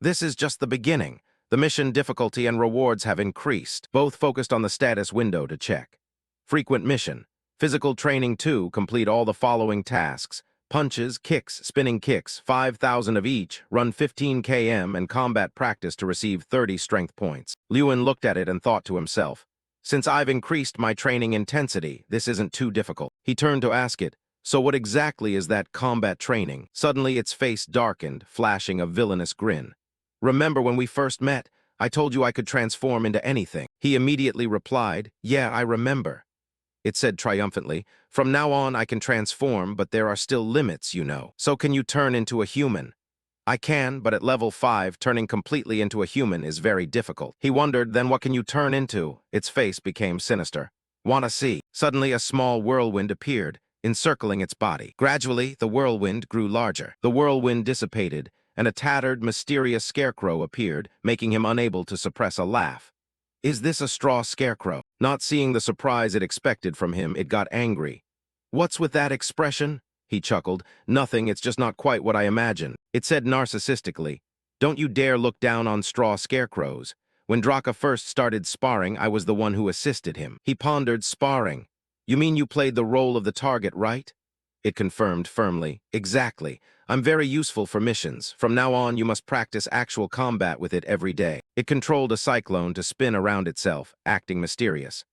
This is just the beginning. The mission difficulty and rewards have increased, both focused on the status window to check. Frequent mission. Physical training 2, complete all the following tasks. Punches, kicks, spinning kicks, 5,000 of each, run 15 km, and combat practice to receive 30 strength points. Lewin looked at it and thought to himself, since I've increased my training intensity, this isn't too difficult. He turned to ask it, so what exactly is that combat training? Suddenly its face darkened, flashing a villainous grin. Remember when we first met, I told you I could transform into anything. He immediately replied, yeah, I remember. It said triumphantly, from now on I can transform, but there are still limits, you know. So can you turn into a human? I can, but at level 5, turning completely into a human is very difficult. He wondered, then what can you turn into? Its face became sinister. Wanna see? Suddenly a small whirlwind appeared, encircling its body. Gradually, the whirlwind grew larger. The whirlwind dissipated, and a tattered, mysterious scarecrow appeared, making him unable to suppress a laugh. Is this a straw scarecrow? Not seeing the surprise it expected from him, it got angry. What's with that expression? He chuckled. Nothing, it's just not quite what I imagined. It said narcissistically, don't you dare look down on straw scarecrows. When Draka first started sparring, I was the one who assisted him. He pondered, sparring. You mean you played the role of the target, right? It confirmed firmly. Exactly. I'm very useful for missions. From now on, you must practice actual combat with it every day. It controlled a cyclone to spin around itself, acting mysterious.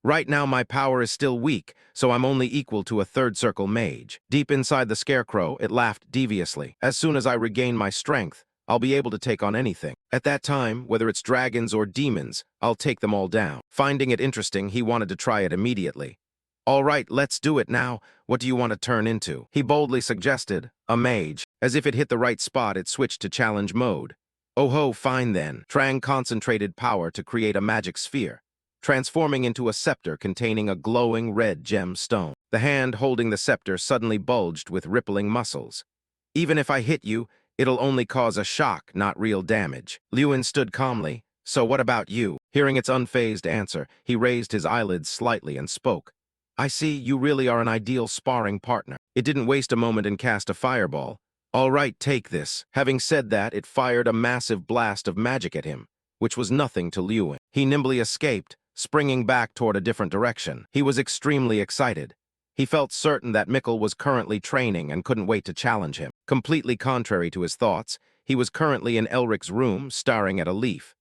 Right now, my power is still weak, so I'm only equal to a third circle mage. Deep inside the scarecrow, it laughed deviously. As soon as I regain my strength, I'll be able to take on anything. At that time, whether it's dragons or demons, I'll take them all down. Finding it interesting, he wanted to try it immediately. All right, let's do it now. What do you want to turn into? He boldly suggested, a mage. As if it hit the right spot, it switched to challenge mode. Oh ho, fine then. Trang concentrated power to create a magic sphere, transforming into a scepter containing a glowing red gem stone. The hand holding the scepter suddenly bulged with rippling muscles. Even if I hit you, it'll only cause a shock, not real damage. Lewin stood calmly. So what about you? Hearing its unfazed answer, he raised his eyelids slightly and spoke. I see, you really are an ideal sparring partner. It didn't waste a moment and cast a fireball. All right, take this. Having said that, it fired a massive blast of magic at him, which was nothing to Lewin. He nimbly escaped, springing back toward a different direction. He was extremely excited. He felt certain that Mikkel was currently training and couldn't wait to challenge him. Completely contrary to his thoughts, he was currently in Elric's room, staring at a leaf.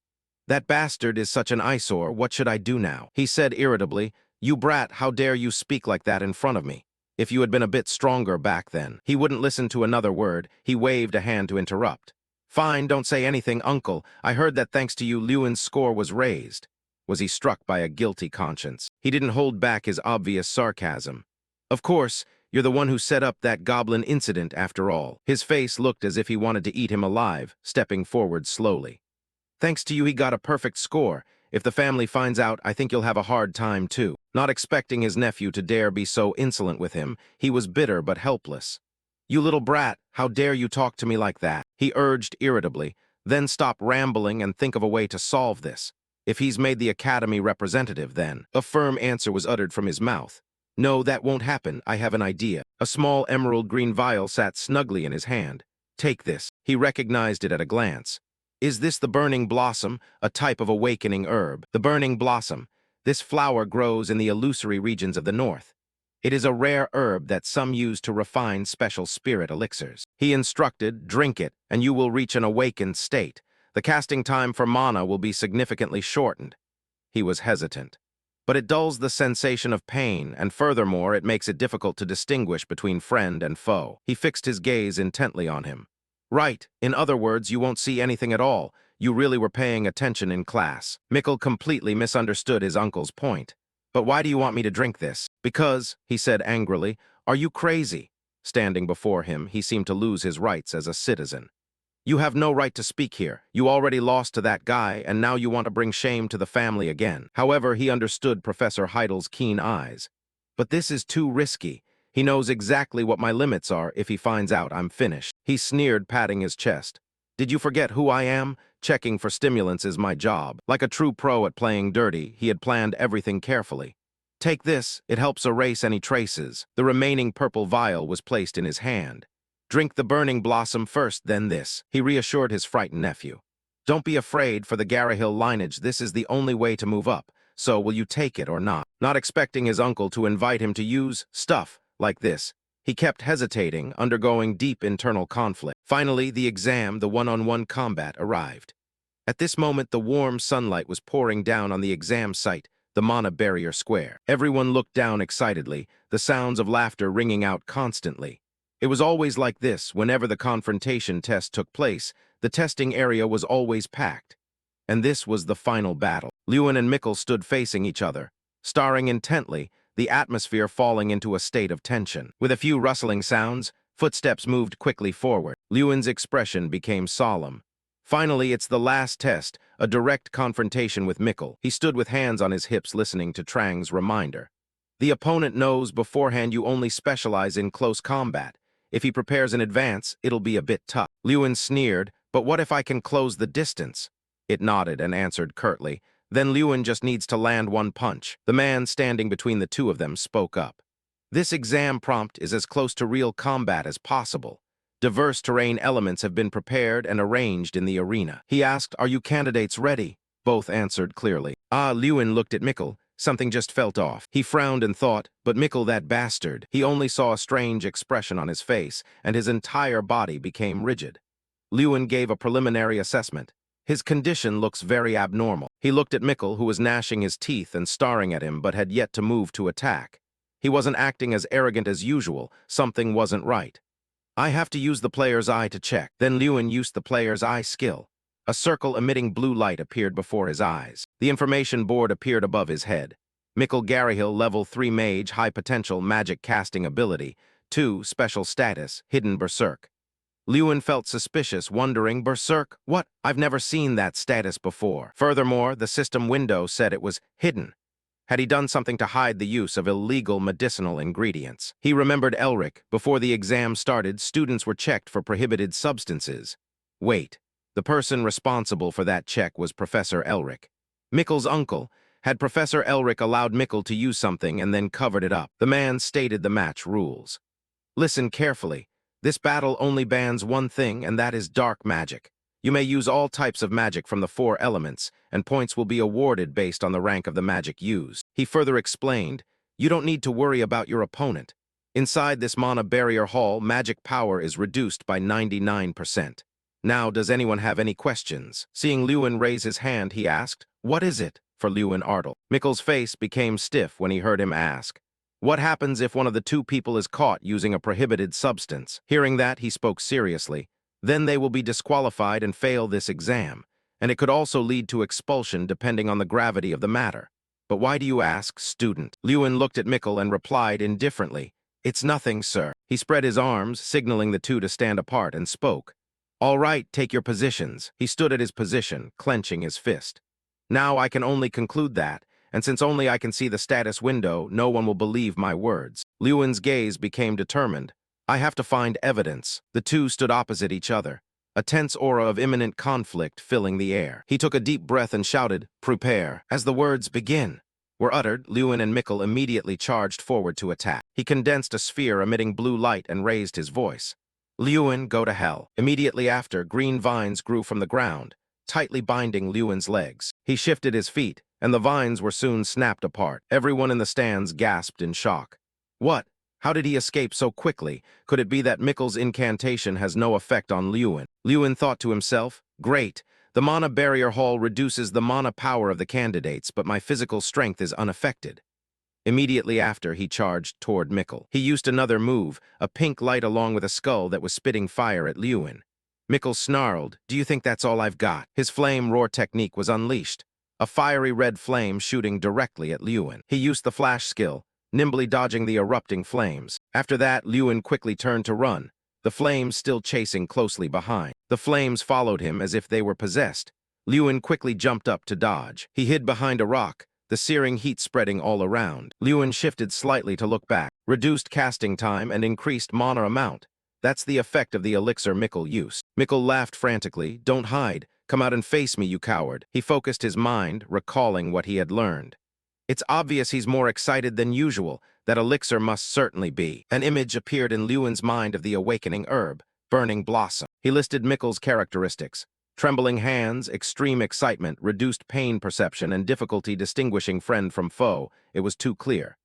That bastard is such an eyesore, what should I do now? He said irritably, you brat, how dare you speak like that in front of me? If you had been a bit stronger back then. He wouldn't listen to another word. He waved a hand to interrupt. Fine, don't say anything, uncle. I heard that thanks to you, Lewin's score was raised. Was he struck by a guilty conscience? He didn't hold back his obvious sarcasm. Of course, you're the one who set up that goblin incident after all. His face looked as if he wanted to eat him alive, stepping forward slowly. Thanks to you, he got a perfect score. If the family finds out, I think you'll have a hard time too. Not expecting his nephew to dare be so insolent with him, he was bitter but helpless. You little brat, how dare you talk to me like that? He urged irritably, then stop rambling and think of a way to solve this. If he's made the academy representative, then. A firm answer was uttered from his mouth. No, that won't happen. I have an idea. A small emerald green vial sat snugly in his hand. Take this. He recognized it at a glance. Is this the burning blossom, a type of awakening herb? The burning blossom. This flower grows in the illusory regions of the north. It is a rare herb that some use to refine special spirit elixirs. He instructed, drink it, and you will reach an awakened state. The casting time for mana will be significantly shortened. He was hesitant. But it dulls the sensation of pain, and furthermore, it makes it difficult to distinguish between friend and foe. He fixed his gaze intently on him. Right, in other words, you won't see anything at all. You really were paying attention in class. Mikkel completely misunderstood his uncle's point. But why do you want me to drink this? Because, he said angrily, are you crazy? Standing before him, he seemed to lose his rights as a citizen. You have no right to speak here. You already lost to that guy, and now you want to bring shame to the family again. However, he understood Professor Heidel's keen eyes. But this is too risky. He knows exactly what my limits are if he finds out I'm finished. He sneered, patting his chest. Did you forget who I am? Checking for stimulants is my job. Like a true pro at playing dirty, he had planned everything carefully. Take this, it helps erase any traces. The remaining purple vial was placed in his hand. Drink the burning blossom first, then this, he reassured his frightened nephew. Don't be afraid, for the Garrahill lineage, this is the only way to move up, so will you take it or not? Not expecting his uncle to invite him to use stuff like this, he kept hesitating, undergoing deep internal conflict. Finally, the exam, the one-on-one combat, arrived. At this moment, the warm sunlight was pouring down on the exam site, the Mana Barrier Square. Everyone looked down excitedly, the sounds of laughter ringing out constantly. It was always like this. Whenever the confrontation test took place, the testing area was always packed. And this was the final battle. Lewin and Mikkel stood facing each other, staring intently, the atmosphere falling into a state of tension. With a few rustling sounds, footsteps moved quickly forward. Lewin's expression became solemn. Finally, it's the last test, a direct confrontation with Mikkel. He stood with hands on his hips listening to Trang's reminder. The opponent knows beforehand you only specialize in close combat. If he prepares in advance, it'll be a bit tough. Lewin sneered, but what if I can close the distance? It nodded and answered curtly. Then Lewin just needs to land one punch. The man standing between the two of them spoke up. This exam prompt is as close to real combat as possible. Diverse terrain elements have been prepared and arranged in the arena. He asked, are you candidates ready? Both answered clearly. Lewin looked at Mikkel. Something just felt off. He frowned and thought, but Mikkel, that bastard. He only saw a strange expression on his face, and his entire body became rigid. Lewin gave a preliminary assessment. His condition looks very abnormal. He looked at Mikkel, who was gnashing his teeth and staring at him, but had yet to move to attack. He wasn't acting as arrogant as usual. Something wasn't right. I have to use the player's eye to check. Then Lewin used the player's eye skill. A circle emitting blue light appeared before his eyes. The information board appeared above his head. Mikkel Garrahill, level 3 mage, high potential magic casting ability. 2, special status, hidden berserk. Lewin felt suspicious, wondering, berserk? What? I've never seen that status before. Furthermore, the system window said it was hidden. Had he done something to hide the use of illegal medicinal ingredients? He remembered Elric. Before the exam started, students were checked for prohibited substances. Wait, the person responsible for that check was Professor Elric. Mikkel's uncle. Had Professor Elric allowed Mikkel to use something and then covered it up? The man stated the match rules. Listen carefully. This battle only bans one thing, and that is dark magic. You may use all types of magic from the 4 elements, and points will be awarded based on the rank of the magic used. He further explained, you don't need to worry about your opponent. Inside this Mana Barrier Hall, magic power is reduced by 99%. Now, does anyone have any questions? Seeing Lewin raise his hand, he asked, what is it? For Lewin Ardle. Mikkel's face became stiff when he heard him ask. What happens if one of the 2 people is caught using a prohibited substance? Hearing that, he spoke seriously. Then they will be disqualified and fail this exam, and it could also lead to expulsion depending on the gravity of the matter. But why do you ask, student? Lewin looked at Mikkel and replied indifferently, it's nothing, sir. He spread his arms, signaling the 2 to stand apart, and spoke. All right, take your positions. He stood at his position, clenching his fist. Now I can only conclude that, and since only I can see the status window, no one will believe my words. Lewin's gaze became determined. I have to find evidence. The 2 stood opposite each other, a tense aura of imminent conflict filling the air. He took a deep breath and shouted, prepare. As the words begin were uttered, Lewin and Mikkel immediately charged forward to attack. He condensed a sphere emitting blue light and raised his voice. Lewin, go to hell. Immediately after, green vines grew from the ground, tightly binding Lewin's legs. He shifted his feet, and the vines were soon snapped apart. Everyone in the stands gasped in shock. What? How did he escape so quickly? Could it be that Mikkel's incantation has no effect on Lewin? Lewin thought to himself, great. The Mana Barrier Hall reduces the mana power of the candidates, but my physical strength is unaffected. Immediately after, he charged toward Mikkel. He used another move, a pink light along with a skull that was spitting fire at Lewin. Mikkel snarled, do you think that's all I've got? His flame roar technique was unleashed, a fiery red flame shooting directly at Lewin. He used the flash skill, nimbly dodging the erupting flames. After that, Lewin quickly turned to run, the flames still chasing closely behind. The flames followed him as if they were possessed. Lewin quickly jumped up to dodge. He hid behind a rock, the searing heat spreading all around. Lewin shifted slightly to look back. Reduced casting time and increased mana amount. That's the effect of the elixir Mikkel used. Mikkel laughed frantically. Don't hide. Come out and face me, you coward. He focused his mind, recalling what he had learned. It's obvious he's more excited than usual. That elixir must certainly be. An image appeared in Lewin's mind of the awakening herb, burning blossom. He listed Mikkel's characteristics. Trembling hands, extreme excitement, reduced pain perception, and difficulty distinguishing friend from foe. It was too clear.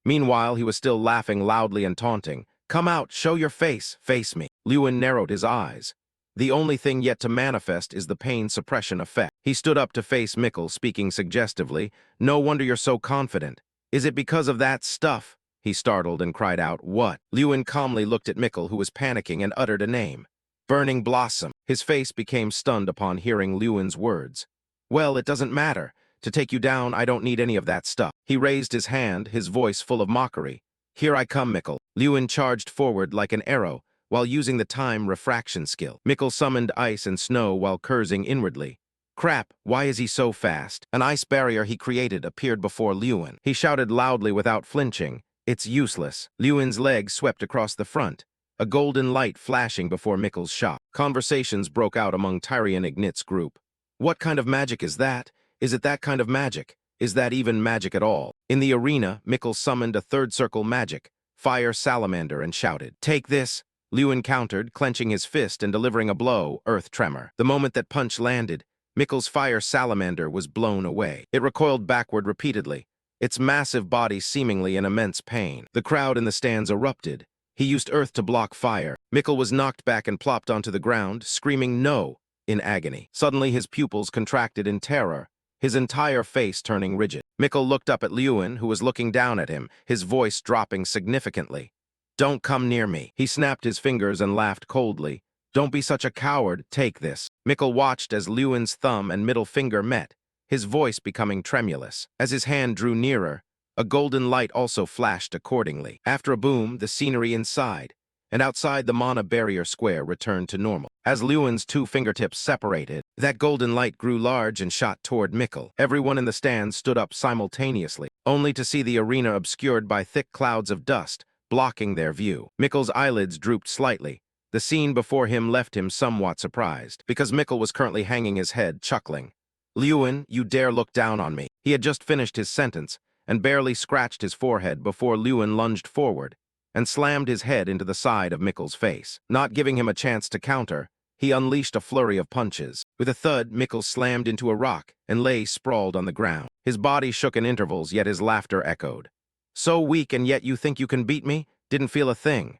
Meanwhile, he was still laughing loudly and taunting. Come out, show your face me. Lewin narrowed his eyes. The only thing yet to manifest is the pain suppression effect. He stood up to face Mikkel, speaking suggestively. No wonder you're so confident. Is it because of that stuff? He startled and cried out, what? Lewin calmly looked at Mikkel, who was panicking, and uttered a name. Burning Blossom. His face became stunned upon hearing Lewin's words. Well, it doesn't matter. To take you down, I don't need any of that stuff. He raised his hand, his voice full of mockery. Here I come, Mikkel. Lewin charged forward like an arrow, while using the time refraction skill. Mikkel summoned ice and snow while cursing inwardly. Crap, why is he so fast? An ice barrier he created appeared before Lewin. He shouted loudly without flinching. It's useless. Lewin's leg swept across the front, a golden light flashing before Mikkel's shot. Conversations broke out among Tyrion Ignit's group. What kind of magic is that? Is it that kind of magic? Is that even magic at all? In the arena, Mikkel summoned a third circle magic, Fire Salamander, and shouted, Take this! Lewin countered, clenching his fist and delivering a blow, Earth Tremor. The moment that punch landed, Mikkel's Fire Salamander was blown away. It recoiled backward repeatedly, its massive body seemingly in immense pain. The crowd in the stands erupted. He used earth to block fire. Mikkel was knocked back and plopped onto the ground, screaming no in agony. Suddenly his pupils contracted in terror, his entire face turning rigid. Mikkel looked up at Lewin, who was looking down at him, his voice dropping significantly. Don't come near me. He snapped his fingers and laughed coldly. Don't be such a coward, take this. Mikkel watched as Lewin's thumb and middle finger met, his voice becoming tremulous. As his hand drew nearer, a golden light also flashed accordingly. After a boom, the scenery inside and outside the mana barrier square returned to normal. As Lewin's two fingertips separated, that golden light grew large and shot toward Mikkel. Everyone in the stands stood up simultaneously, only to see the arena obscured by thick clouds of dust, blocking their view. Mikkel's eyelids drooped slightly. The scene before him left him somewhat surprised, because Mikkel was currently hanging his head, chuckling. Lewin, you dare look down on me. He had just finished his sentence, and barely scratched his forehead before Lewin lunged forward and slammed his head into the side of Mikkel's face. Not giving him a chance to counter, he unleashed a flurry of punches. With a thud, Mikkel slammed into a rock and lay sprawled on the ground. His body shook in intervals, yet his laughter echoed. So weak, and yet you think you can beat me? Didn't feel a thing.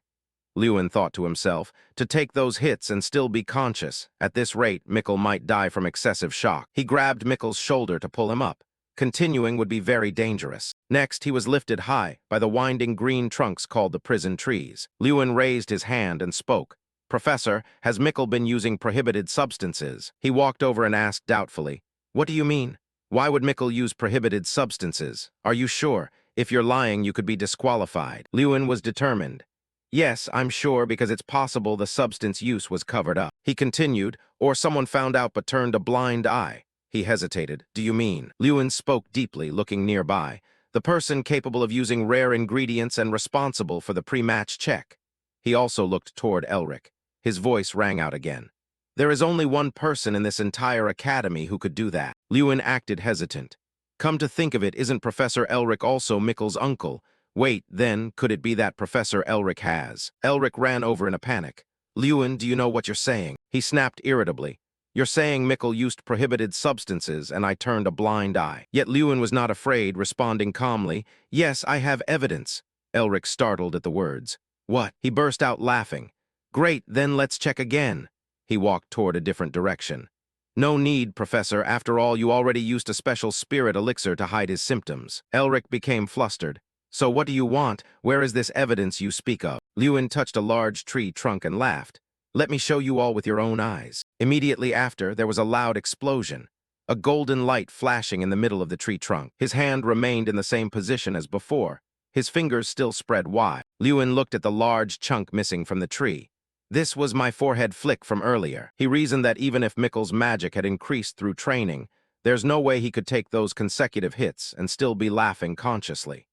Lewin thought to himself, to take those hits and still be conscious. At this rate, Mikkel might die from excessive shock. He grabbed Mikkel's shoulder to pull him up. Continuing would be very dangerous. Next, he was lifted high by the winding green trunks called the prison trees. Lewin raised his hand and spoke. Professor, has Mikkel been using prohibited substances? He walked over and asked doubtfully, What do you mean? Why would Mikkel use prohibited substances? Are you sure? If you're lying, you could be disqualified. Lewin was determined. Yes, I'm sure, because it's possible the substance use was covered up. He continued, or someone found out but turned a blind eye. He hesitated. Do you mean? Lewin spoke deeply, looking nearby. The person capable of using rare ingredients and responsible for the pre-match check. He also looked toward Elric. His voice rang out again. There is only one person in this entire academy who could do that. Lewin acted hesitant. Come to think of it, isn't Professor Elric also Mikkel's uncle? Wait, then, could it be that Professor Elric has? Elric ran over in a panic. Lewin, do you know what you're saying? He snapped irritably. You're saying Mikkel used prohibited substances and I turned a blind eye. Yet Lewin was not afraid, responding calmly, Yes, I have evidence. Elric startled at the words. What? He burst out laughing. Great, then let's check again. He walked toward a different direction. No need, Professor. After all, you already used a special spirit elixir to hide his symptoms. Elric became flustered. So what do you want? Where is this evidence you speak of? Lewin touched a large tree trunk and laughed. Let me show you all with your own eyes. Immediately after, there was a loud explosion. A golden light flashing in the middle of the tree trunk. His hand remained in the same position as before, his fingers still spread wide. Lewin looked at the large chunk missing from the tree. This was my forehead flick from earlier. He reasoned that even if Mikkel's magic had increased through training, There's no way he could take those consecutive hits and still be laughing consciously.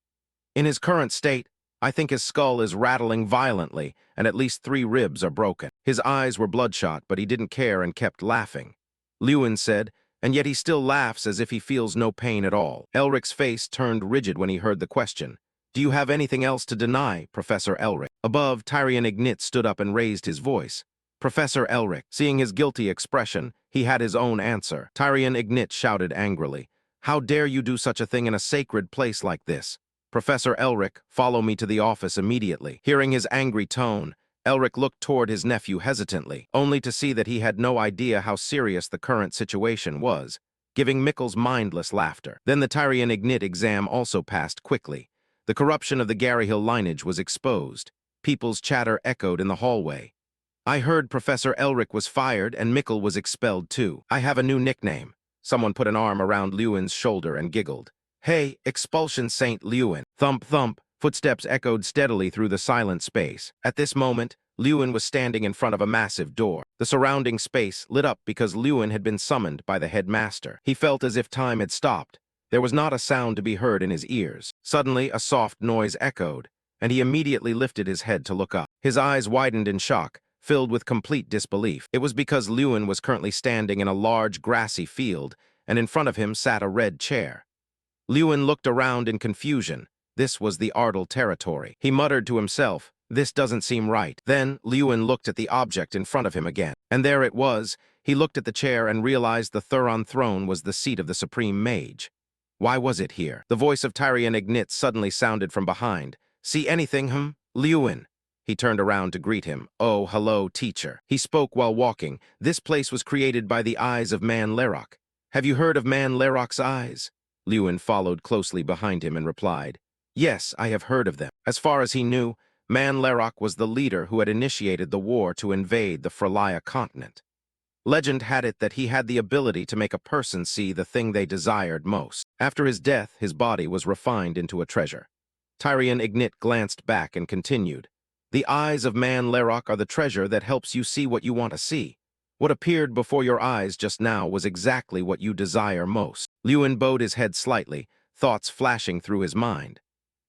In his current state, I think his skull is rattling violently, and at least 3 ribs are broken. His eyes were bloodshot, but he didn't care and kept laughing. Lewin said, and yet he still laughs as if he feels no pain at all. Elric's face turned rigid when he heard the question. Do you have anything else to deny, Professor Elric? Above, Tyrion Ignit stood up and raised his voice. Professor Elric, seeing his guilty expression, he had his own answer. Tyrion Ignit shouted angrily. How dare you do such a thing in a sacred place like this? Professor Elric, follow me to the office immediately. Hearing his angry tone, Elric looked toward his nephew hesitantly, only to see that he had no idea how serious the current situation was, giving Mickle's mindless laughter. Then the Tyrion Ignit exam also passed quickly. The corruption of the Garyhill lineage was exposed. People's chatter echoed in the hallway. I heard Professor Elric was fired and Mickle was expelled too. I have a new nickname. Someone put an arm around Lewin's shoulder and giggled. Hey, Expulsion Saint Lewin. Thump, thump. Footsteps echoed steadily through the silent space. At this moment, Lewin was standing in front of a massive door. The surrounding space lit up because Lewin had been summoned by the headmaster. He felt as if time had stopped. There was not a sound to be heard in his ears. Suddenly, a soft noise echoed, and he immediately lifted his head to look up. His eyes widened in shock, filled with complete disbelief. It was because Lewin was currently standing in a large grassy field, and in front of him sat a red chair. Lewin looked around in confusion. This was the Ardell territory. He muttered to himself, this doesn't seem right. Then Lewin looked at the object in front of him again. And there it was. He looked at the chair and realized the Thuron throne was the seat of the Supreme Mage. Why was it here? The voice of Tyrion Ignit suddenly sounded from behind. See anything, Lewin? He turned around to greet him. Oh, hello, teacher. He spoke while walking. This place was created by the eyes of Man Larok. Have you heard of Man Larok's eyes? Lewin followed closely behind him and replied, yes, I have heard of them. As far as he knew, Man Larok was the leader who had initiated the war to invade the Frelia continent. Legend had it that he had the ability to make a person see the thing they desired most. After his death, his body was refined into a treasure. Tyrion Ignit glanced back and continued, the eyes of Man Larok are the treasure that helps you see what you want to see. What appeared before your eyes just now was exactly what you desire most. Lewin bowed his head slightly, thoughts flashing through his mind.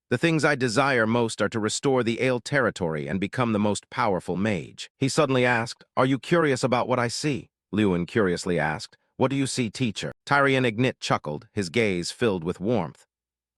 The things I desire most are to restore the Ale territory and become the most powerful mage. He suddenly asked, are you curious about what I see? Lewin curiously asked, what do you see, teacher? Tyrion Ignit chuckled, his gaze filled with warmth.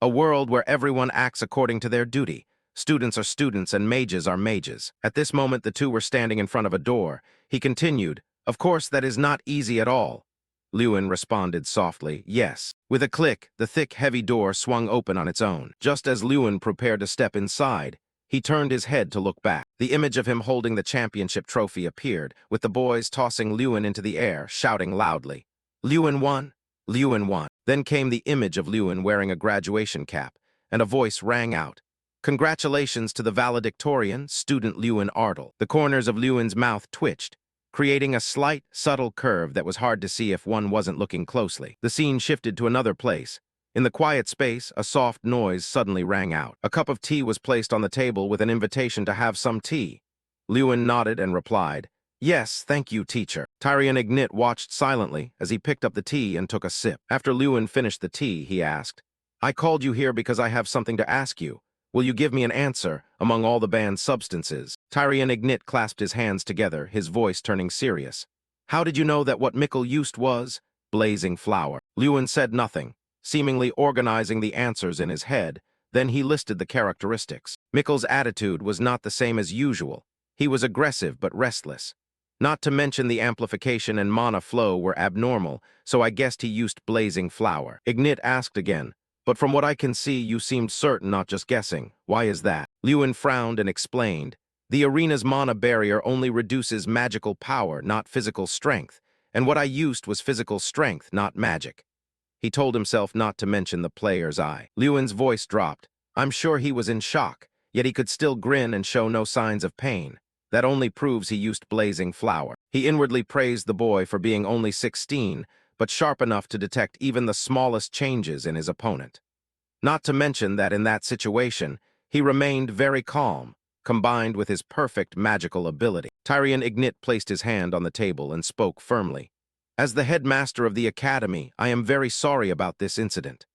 A world where everyone acts according to their duty. Students are students and mages are mages. At this moment, the two were standing in front of a door. He continued, of course, that is not easy at all. Lewin responded softly, yes. With a click, the thick, heavy door swung open on its own. Just as Lewin prepared to step inside, he turned his head to look back. The image of him holding the championship trophy appeared, with the boys tossing Lewin into the air, shouting loudly, Lewin won! Lewin won! Then came the image of Lewin wearing a graduation cap, and a voice rang out, congratulations to the valedictorian, student Lewin Ardell. The corners of Lewin's mouth twitched, creating a slight, subtle curve that was hard to see if one wasn't looking closely. The scene shifted to another place. In the quiet space, a soft noise suddenly rang out. A cup of tea was placed on the table with an invitation to have some tea. Lewin nodded and replied, yes, thank you, teacher. Tyrion Ignit watched silently as he picked up the tea and took a sip. After Lewin finished the tea, he asked, I called you here because I have something to ask you. Will you give me an answer among all the banned substances? Tyrion Ignit clasped his hands together, his voice turning serious. How did you know that what Mickle used was blazing flower? Lewin said nothing, seemingly organizing the answers in his head. Then he listed the characteristics. Mickle's attitude was not the same as usual. He was aggressive but restless. Not to mention the amplification and mana flow were abnormal, so I guessed he used blazing flower. Ignit asked again, but from what I can see, you seemed certain, not just guessing. Why is that? Lewin frowned and explained, the arena's mana barrier only reduces magical power, not physical strength, and what I used was physical strength, not magic. He told himself not to mention the player's eye. Lewin's voice dropped. I'm sure he was in shock, yet he could still grin and show no signs of pain. That only proves he used blazing flower. He inwardly praised the boy for being only 16, but sharp enough to detect even the smallest changes in his opponent. Not to mention that in that situation, he remained very calm, combined with his perfect magical ability. Tyrion Ignit placed his hand on the table and spoke firmly. As the headmaster of the academy, I am very sorry about this incident.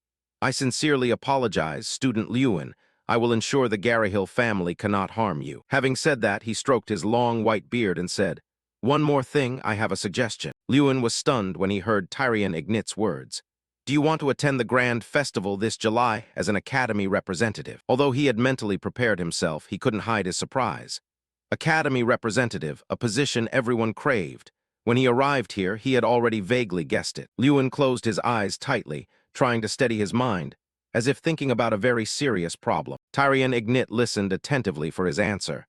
I sincerely apologize, Student Lewin. I will ensure the Garrahill family cannot harm you. Having said that, he stroked his long white beard and said, "One more thing, I have a suggestion." Lewin was stunned when he heard Tyrion Ignit's words. "Do you want to attend the Grand Festival this July as an Academy representative?" Although he had mentally prepared himself, he couldn't hide his surprise. Academy representative, a position everyone craved. When he arrived here, he had already vaguely guessed it. Lewin closed his eyes tightly, trying to steady his mind, as if thinking about a very serious problem. Tyrion Ignit listened attentively for his answer.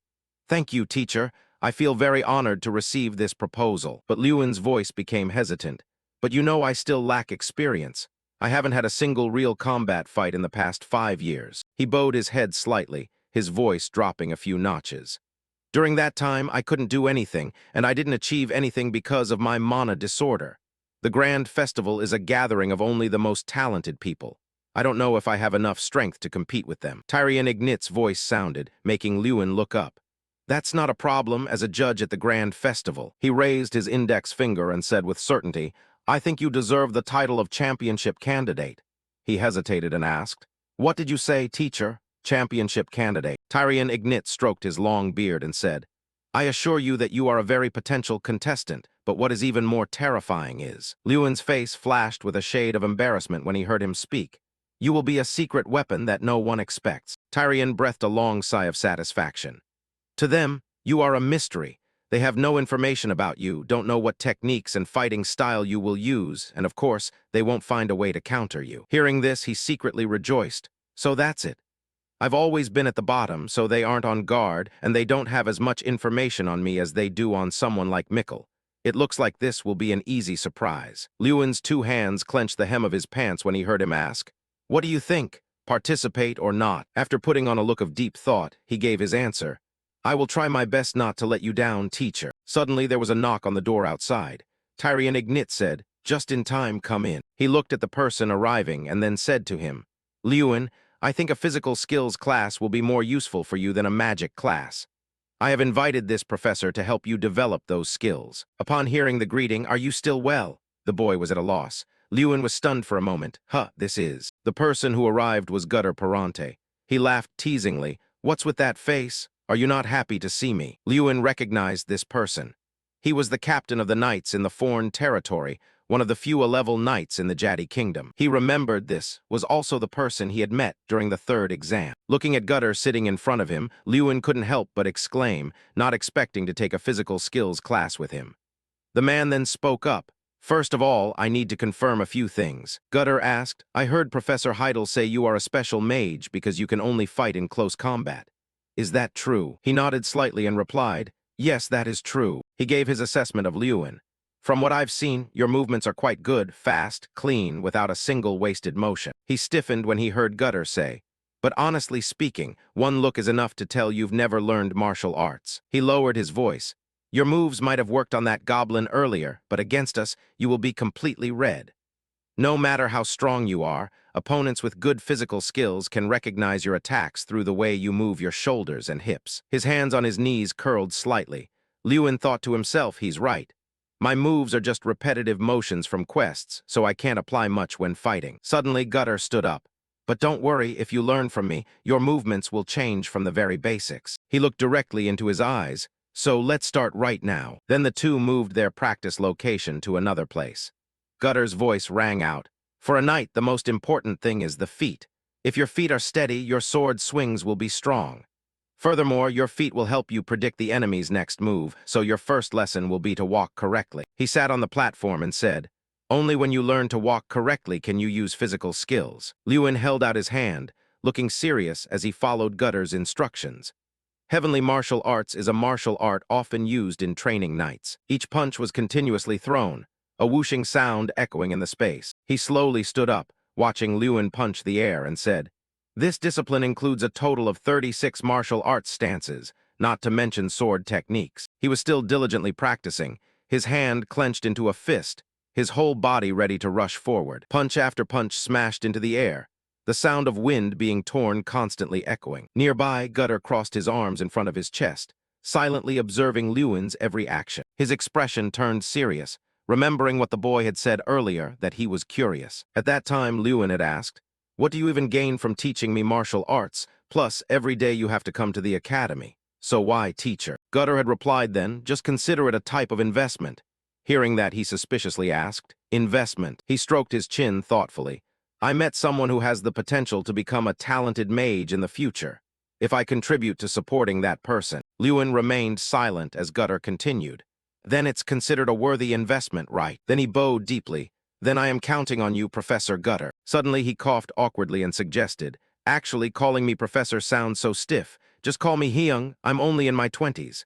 "Thank you, teacher. I feel very honored to receive this proposal." But Lewin's voice became hesitant. "But you know I still lack experience. I haven't had a single real combat fight in the past 5 years." He bowed his head slightly, his voice dropping a few notches. "During that time, I couldn't do anything, and I didn't achieve anything because of my mana disorder. The Grand Festival is a gathering of only the most talented people. I don't know if I have enough strength to compete with them." Tyrion Ignit's voice sounded, making Lewin look up. "That's not a problem as a judge at the Grand Festival." He raised his index finger and said with certainty, "I think you deserve the title of championship candidate." He hesitated and asked, "What did you say, teacher? Championship candidate?" Tyrion Ignit stroked his long beard and said, "I assure you that you are a very potential contestant, but what is even more terrifying is..." Lewin's face flashed with a shade of embarrassment when he heard him speak. "You will be a secret weapon that no one expects." Tyrion breathed a long sigh of satisfaction. "To them, you are a mystery. They have no information about you, don't know what techniques and fighting style you will use, and of course, they won't find a way to counter you." Hearing this, he secretly rejoiced. "So that's it. I've always been at the bottom, so they aren't on guard, and they don't have as much information on me as they do on someone like Mikkel. It looks like this will be an easy surprise." Lewin's 2 hands clenched the hem of his pants when he heard him ask, "What do you think? Participate or not?" After putting on a look of deep thought, he gave his answer. "I will try my best not to let you down, teacher." Suddenly, there was a knock on the door outside. Tyrion Ignit said, "Just in time, come in." He looked at the person arriving and then said to him, "Lewin, I think a physical skills class will be more useful for you than a magic class. I have invited this professor to help you develop those skills." Upon hearing the greeting, "Are you still well?" The boy was at a loss. Lewin was stunned for a moment. This is..." The person who arrived was Gutter Perante. He laughed teasingly. "What's with that face? Are you not happy to see me?" Lewin recognized this person. He was the captain of the knights in the Foreign Territory, one of the few A-level knights in the Jadi Kingdom. He remembered this was also the person he had met during the 3rd exam. Looking at Gutter sitting in front of him, Lewin couldn't help but exclaim, not expecting to take a physical skills class with him. The man then spoke up. "First of all, I need to confirm a few things." Gutter asked, "I heard Professor Heidel say you are a special mage because you can only fight in close combat. Is that true?" He nodded slightly and replied, "Yes, that is true." He gave his assessment of Lewin. "From what I've seen, your movements are quite good, fast, clean, without a single wasted motion." He stiffened when he heard Gutter say, "But honestly speaking, one look is enough to tell you've never learned martial arts." He lowered his voice. "Your moves might have worked on that goblin earlier, but against us, you will be completely red. No matter how strong you are, opponents with good physical skills can recognize your attacks through the way you move your shoulders and hips." His hands on his knees curled slightly. Lewin thought to himself, he's right. My moves are just repetitive motions from quests, so I can't apply much when fighting. Suddenly, Gutter stood up. "But don't worry, if you learn from me, your movements will change from the very basics." He looked directly into his eyes. "So let's start right now." Then the two moved their practice location to another place. Gutter's voice rang out. "For a knight, the most important thing is the feet. If your feet are steady, your sword swings will be strong. Furthermore, your feet will help you predict the enemy's next move, so your first lesson will be to walk correctly." He sat on the platform and said, "Only when you learn to walk correctly can you use physical skills." Lewin held out his hand, looking serious as he followed Gutter's instructions. Heavenly martial arts is a martial art often used in training knights. Each punch was continuously thrown, a whooshing sound echoing in the space. He slowly stood up, watching Lewin punch the air, and said, "This discipline includes a total of 36 martial arts stances, not to mention sword techniques." He was still diligently practicing, his hand clenched into a fist, his whole body ready to rush forward. Punch after punch smashed into the air, the sound of wind being torn constantly echoing. Nearby, Gutter crossed his arms in front of his chest, silently observing Lewin's every action. His expression turned serious, remembering what the boy had said earlier, that he was curious. At that time, Lewin had asked, "What do you even gain from teaching me martial arts? Plus, every day you have to come to the academy. So why, teacher?" Gutter had replied then, "Just consider it a type of investment." Hearing that, he suspiciously asked, "Investment?" He stroked his chin thoughtfully. "I met someone who has the potential to become a talented mage in the future. If I contribute to supporting that person." Lewin remained silent as Gutter continued. "Then it's considered a worthy investment, right?" Then he bowed deeply. "Then I am counting on you, Professor Gutter." Suddenly he coughed awkwardly and suggested, "Actually, calling me professor sounds so stiff. Just call me Hyung, I'm only in my 20s.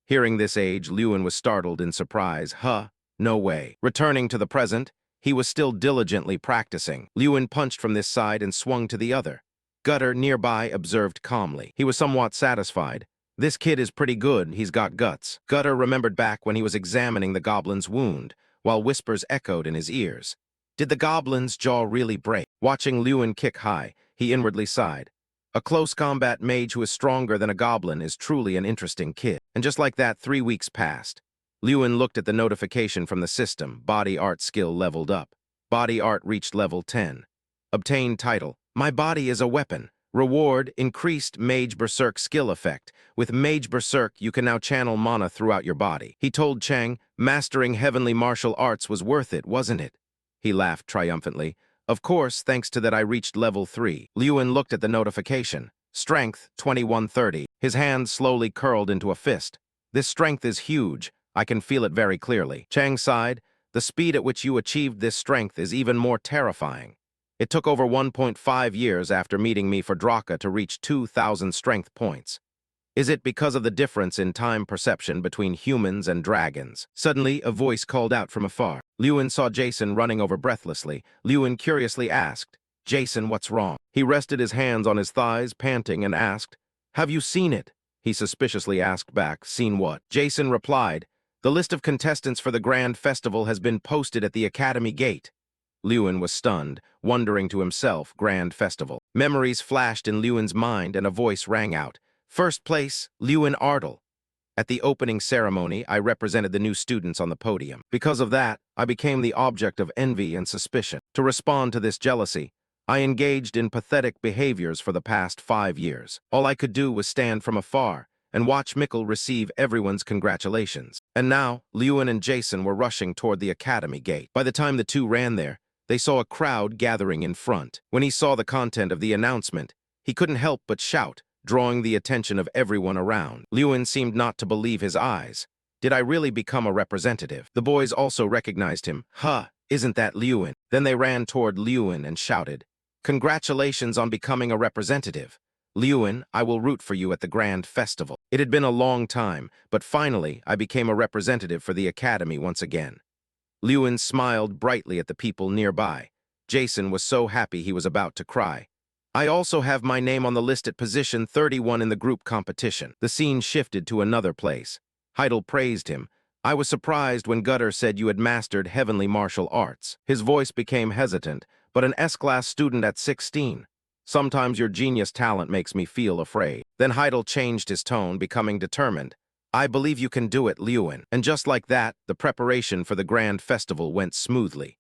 Hearing this age, Lewin was startled in surprise. Huh? No way. Returning to the present, he was still diligently practicing. Lewin punched from this side and swung to the other. Gutter, nearby, observed calmly. He was somewhat satisfied. This kid is pretty good, he's got guts. Gutter remembered back when he was examining the goblin's wound, while whispers echoed in his ears. Did the goblin's jaw really break? Watching Lewin kick high, he inwardly sighed. A close combat mage who is stronger than a goblin is truly an interesting kid. And just like that, 3 weeks passed. Lewin looked at the notification from the system. Body art skill leveled up. Body art reached level 10. Obtain title. My body is a weapon. Reward, increased Mage Berserk skill effect. With Mage Berserk, you can now channel mana throughout your body. He told Chang, mastering heavenly martial arts was worth it, wasn't it? He laughed triumphantly. Of course, thanks to that I reached level 3. Lewin looked at the notification. Strength, 2130. His hand slowly curled into a fist. This strength is huge. I can feel it very clearly. Chang sighed. The speed at which you achieved this strength is even more terrifying. It took over 1.5 years after meeting me for Draka to reach 2,000 strength points. Is it because of the difference in time perception between humans and dragons? Suddenly, a voice called out from afar. Lewin saw Jason running over breathlessly. Lewin curiously asked, "Jason, what's wrong?" He rested his hands on his thighs, panting, and asked, "Have you seen it?" He suspiciously asked back, "Seen what?" Jason replied, "The list of contestants for the Grand Festival has been posted at the Academy Gate." Lewin was stunned, wondering to himself, Grand Festival. Memories flashed in Lewin's mind and a voice rang out. First place, Lewin Ardle. At the opening ceremony, I represented the new students on the podium. Because of that, I became the object of envy and suspicion. To respond to this jealousy, I engaged in pathetic behaviors for the past 5 years. All I could do was stand from afar and watch Mikkel receive everyone's congratulations. And now, Lewin and Jason were rushing toward the academy gate. By the time the two ran there, they saw a crowd gathering in front. When he saw the content of the announcement, he couldn't help but shout, drawing the attention of everyone around. Lewin seemed not to believe his eyes. Did I really become a representative? The boys also recognized him. Huh, isn't that Lewin? Then they ran toward Lewin and shouted, "Congratulations on becoming a representative. Lewin, I will root for you at the Grand Festival." It had been a long time, but finally I became a representative for the Academy once again. Lewin smiled brightly at the people nearby. Jason was so happy he was about to cry. I also have my name on the list at position 31 in the group competition. The scene shifted to another place. Heidel praised him. I was surprised when Gutter said you had mastered heavenly martial arts. His voice became hesitant, but an S-class student at 16. Sometimes your genius talent makes me feel afraid. Then Heidel changed his tone, becoming determined. I believe you can do it, Lewin. And just like that, the preparation for the Grand Festival went smoothly.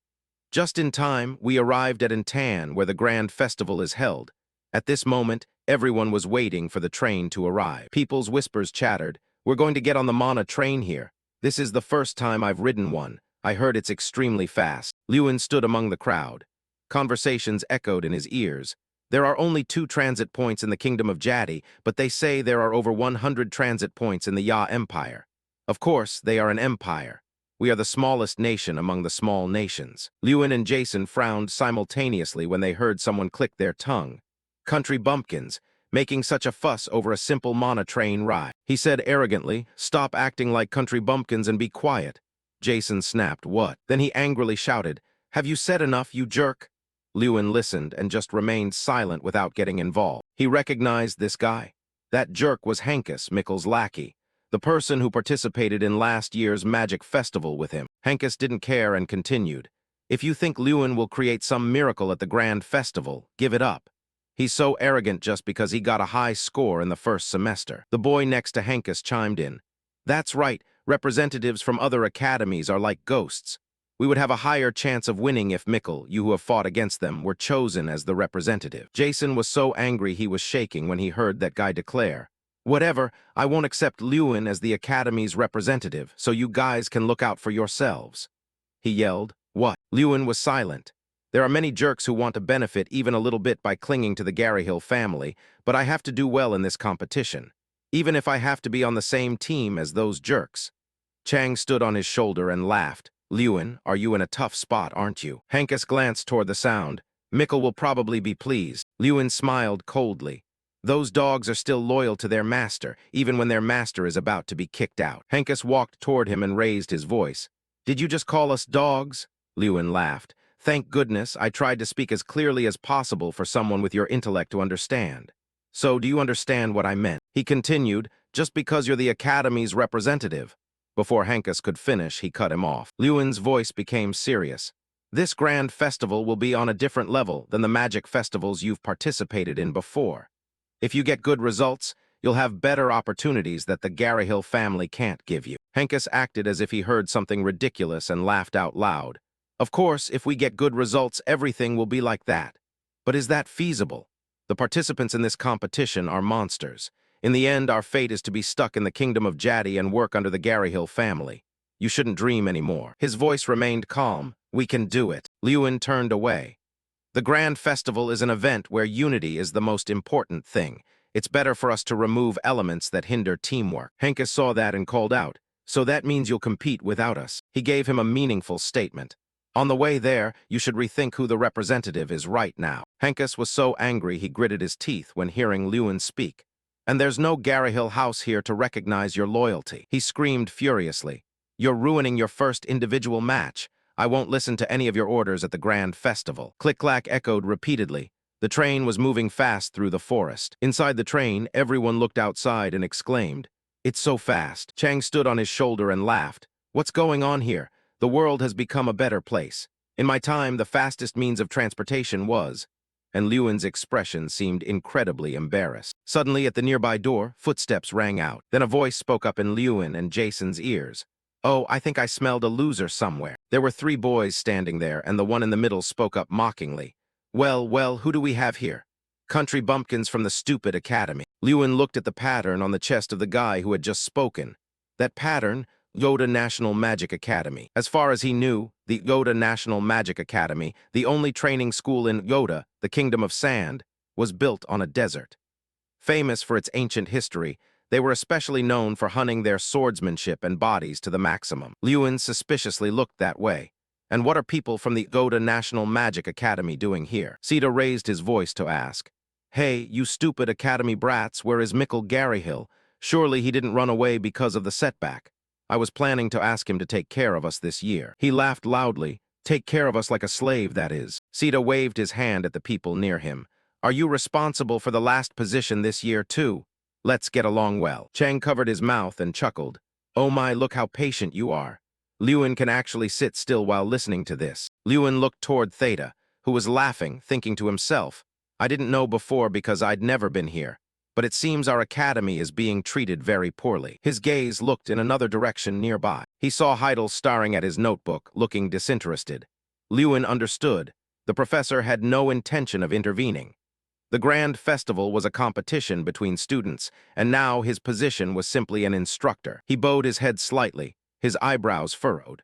Just in time, we arrived at Intan, where the Grand Festival is held. At this moment, everyone was waiting for the train to arrive. People's whispers chattered. We're going to get on the Mana train here. This is the first time I've ridden one. I heard it's extremely fast. Lewin stood among the crowd. Conversations echoed in his ears. There are only 2 transit points in the Kingdom of Jadi, but they say there are over 100 transit points in the Ya Empire. Of course, they are an empire. We are the smallest nation among the small nations. Lewin and Jason frowned simultaneously when they heard someone click their tongue. Country bumpkins, making such a fuss over a simple Mana train ride. He said arrogantly, "Stop acting like country bumpkins and be quiet." Jason snapped, "What?" Then he angrily shouted, "Have you said enough, you jerk?" Lewin listened and just remained silent without getting involved. He recognized this guy. That jerk was Hankus, Mikkel's lackey, the person who participated in last year's magic festival with him. Hankus didn't care and continued, "If you think Lewin will create some miracle at the Grand Festival, give it up. He's so arrogant just because he got a high score in the first semester." The boy next to Hankus chimed in, "That's right, Representatives from other academies are like ghosts. We would have a higher chance of winning if Mikkel, you who have fought against them, were chosen as the representative. Jason was so angry he was shaking when he heard that guy declare, "Whatever, I won't accept Lewin as the Academy's representative, so you guys can look out for yourselves." He yelled. "What?" Lewin was silent. "There are many jerks who want to benefit even a little bit by clinging to the Garyhill family, but I have to do well in this competition, even if I have to be on the same team as those jerks." Chang stood on his shoulder and laughed. "Lewin, are you in a tough spot, aren't you?" Hankus glanced toward the sound. "Mikkel will probably be pleased." Lewin smiled coldly. "Those dogs are still loyal to their master, even when their master is about to be kicked out." Hankus walked toward him and raised his voice. "Did you just call us dogs?" Lewin laughed. "Thank goodness, I tried to speak as clearly as possible for someone with your intellect to understand. So, do you understand what I meant?" He continued, "Just because you're the Academy's representative." Before Hankus could finish, he cut him off. Lewin's voice became serious. "This grand festival will be on a different level than the magic festivals you've participated in before. If you get good results, you'll have better opportunities that the Garyhill family can't give you." Hankus acted as if he heard something ridiculous and laughed out loud. "Of course, if we get good results, everything will be like that. But is that feasible? The participants in this competition are monsters. In the end, our fate is to be stuck in the kingdom of Jaddy and work under the Garyhill family. You shouldn't dream anymore." His voice remained calm. "We can do it." Lewin turned away. "The Grand Festival is an event where unity is the most important thing. It's better for us to remove elements that hinder teamwork." Hankus saw that and called out, "So that means you'll compete without us." He gave him a meaningful statement. "On the way there, you should rethink who the representative is right now." Hankus was so angry he gritted his teeth when hearing Lewin speak. "And there's no Garyhill house here to recognize your loyalty." He screamed furiously. "You're ruining your first individual match. I won't listen to any of your orders at the Grand Festival." Click-clack echoed repeatedly. The train was moving fast through the forest. Inside the train, everyone looked outside and exclaimed, "It's so fast." Chang stood on his shoulder and laughed. "What's going on here? The world has become a better place. In my time, the fastest means of transportation was..." And Lewin's expression seemed incredibly embarrassed. Suddenly, at the nearby door, footsteps rang out. Then a voice spoke up in Lewin and Jason's ears. "Oh, I think I smelled a loser somewhere." There were 3 boys standing there, and the one in the middle spoke up mockingly. Well, who do we have here? Country bumpkins from the stupid academy." Lewin looked at the pattern on the chest of the guy who had just spoken. That pattern, Yoda National Magic Academy. As far as he knew, the Yoda National Magic Academy, the only training school in Yoda, the Kingdom of Sand, was built on a desert. Famous for its ancient history, they were especially known for hunting their swordsmanship and bodies to the maximum. Lewin suspiciously looked that way. "And what are people from the Yoda National Magic Academy doing here?" Sita raised his voice to ask. "Hey, you stupid academy brats, where is Mikkel Garyhill? Surely he didn't run away because of the setback. I was planning to ask him to take care of us this year." He laughed loudly. "Take care of us like a slave, that is." Sita waved his hand at the people near him. "Are you responsible for the last position this year, too? Let's get along well." Chang covered his mouth and chuckled. "Oh my, look how patient you are. Lewin can actually sit still while listening to this." Lewin looked toward Theta, who was laughing, thinking to himself, "I didn't know before because I'd never been here, but it seems our academy is being treated very poorly." His gaze looked in another direction nearby. He saw Heidel staring at his notebook, looking disinterested. Lewin understood. The professor had no intention of intervening. The Grand Festival was a competition between students, and now his position was simply an instructor. He bowed his head slightly, his eyebrows furrowed.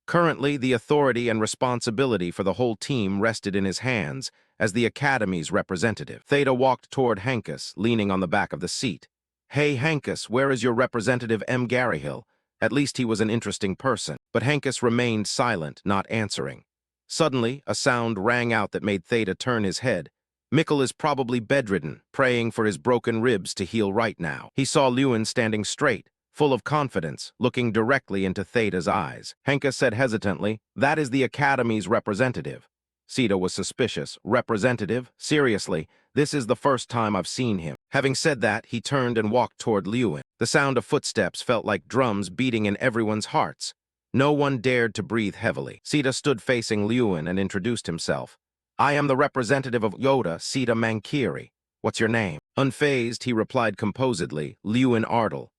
Currently, the authority and responsibility for the whole team rested in his hands as the Academy's representative. Theta walked toward Hankus, leaning on the back of the seat. "Hey, Hankus, where is your representative M. Garyhill? At least he was an interesting person." But Hankus remained silent, not answering. Suddenly, a sound rang out that made Theta turn his head. Mikkel is probably bedridden, praying for his broken ribs to heal right now. He saw Lewin standing straight, full of confidence, looking directly into Theta's eyes. Hankus said hesitantly, "That is the Academy's representative." Sita was suspicious. "Representative? Seriously, this is the first time I've seen him." Having said that, he turned and walked toward Lewin. The sound of footsteps felt like drums beating in everyone's hearts. No one dared to breathe heavily. Sita stood facing Lewin and introduced himself. "I am the representative of Yoda, Sita Mankiri. What's your name?" Unfazed, he replied composedly, "Lewin Ardle."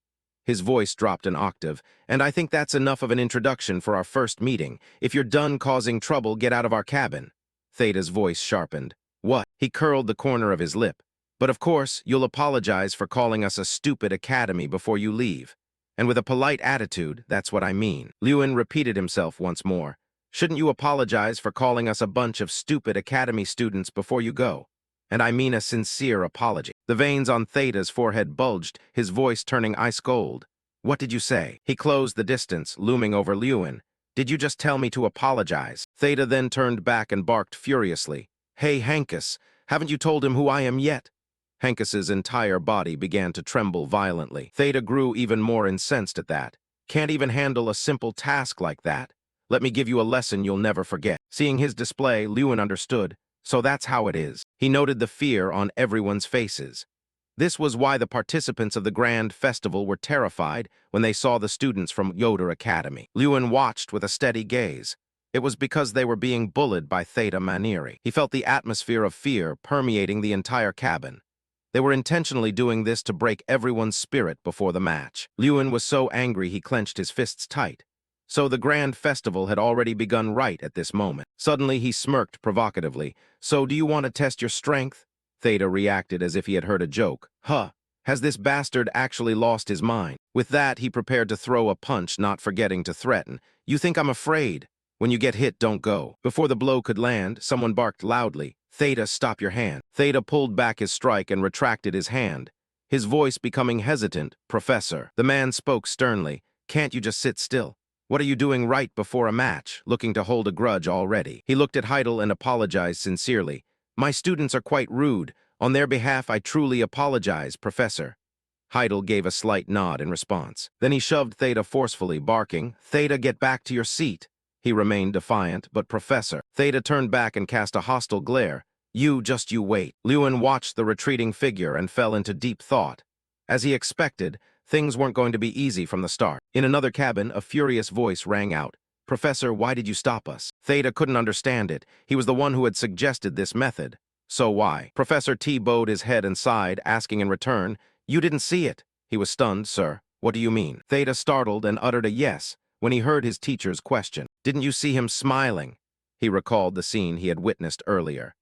His voice dropped an octave. "And I think that's enough of an introduction for our first meeting. If you're done causing trouble, get out of our cabin." Theta's voice sharpened. "What?" He curled the corner of his lip. "But of course, you'll apologize for calling us a stupid academy before you leave. And with a polite attitude, that's what I mean." Lewin repeated himself once more. "Shouldn't you apologize for calling us a bunch of stupid academy students before you go? And I mean a sincere apology." The veins on Theta's forehead bulged, his voice turning ice cold. "What did you say?" He closed the distance, looming over Lewin. "Did you just tell me to apologize?" Theta then turned back and barked furiously. "Hey, Hankus, haven't you told him who I am yet?" Hankus's entire body began to tremble violently. Theta grew even more incensed at that. "Can't even handle a simple task like that. Let me give you a lesson you'll never forget." Seeing his display, Lewin understood. So that's how it is. He noted the fear on everyone's faces. This was why the participants of the grand festival were terrified when they saw the students from Yoder Academy. Lewin watched with a steady gaze. It was because they were being bullied by Theta Maniri. He felt the atmosphere of fear permeating the entire cabin. They were intentionally doing this to break everyone's spirit before the match. Lewin was so angry he clenched his fists tight. So the grand festival had already begun right at this moment. Suddenly he smirked provocatively. "So do you want to test your strength?" Theta reacted as if he had heard a joke. "Huh, has this bastard actually lost his mind?" With that, he prepared to throw a punch, not forgetting to threaten. "You think I'm afraid? When you get hit, don't go." Before the blow could land, someone barked loudly. "Theta, stop your hand." Theta pulled back his strike and retracted his hand, his voice becoming hesitant. "Professor." The man spoke sternly. "Can't you just sit still? What are you doing right before a match, looking to hold a grudge already?" He looked at Heidel and apologized sincerely. "My students are quite rude. On their behalf, I truly apologize, Professor." Heidel gave a slight nod in response. Then he shoved Theta forcefully, barking, "Theta, get back to your seat." He remained defiant, but Professor. Theta turned back and cast a hostile glare. You wait." Lewin watched the retreating figure and fell into deep thought. As he expected, things weren't going to be easy from the start. In another cabin, a furious voice rang out. "Professor, why did you stop us?" Theta couldn't understand it. He was the one who had suggested this method. So why? Professor T bowed his head and sighed, asking in return, "You didn't see it." He was stunned. "Sir, what do you mean?" Theta startled and uttered a yes when he heard his teacher's question. "Didn't you see him smiling?" He recalled the scene he had witnessed earlier.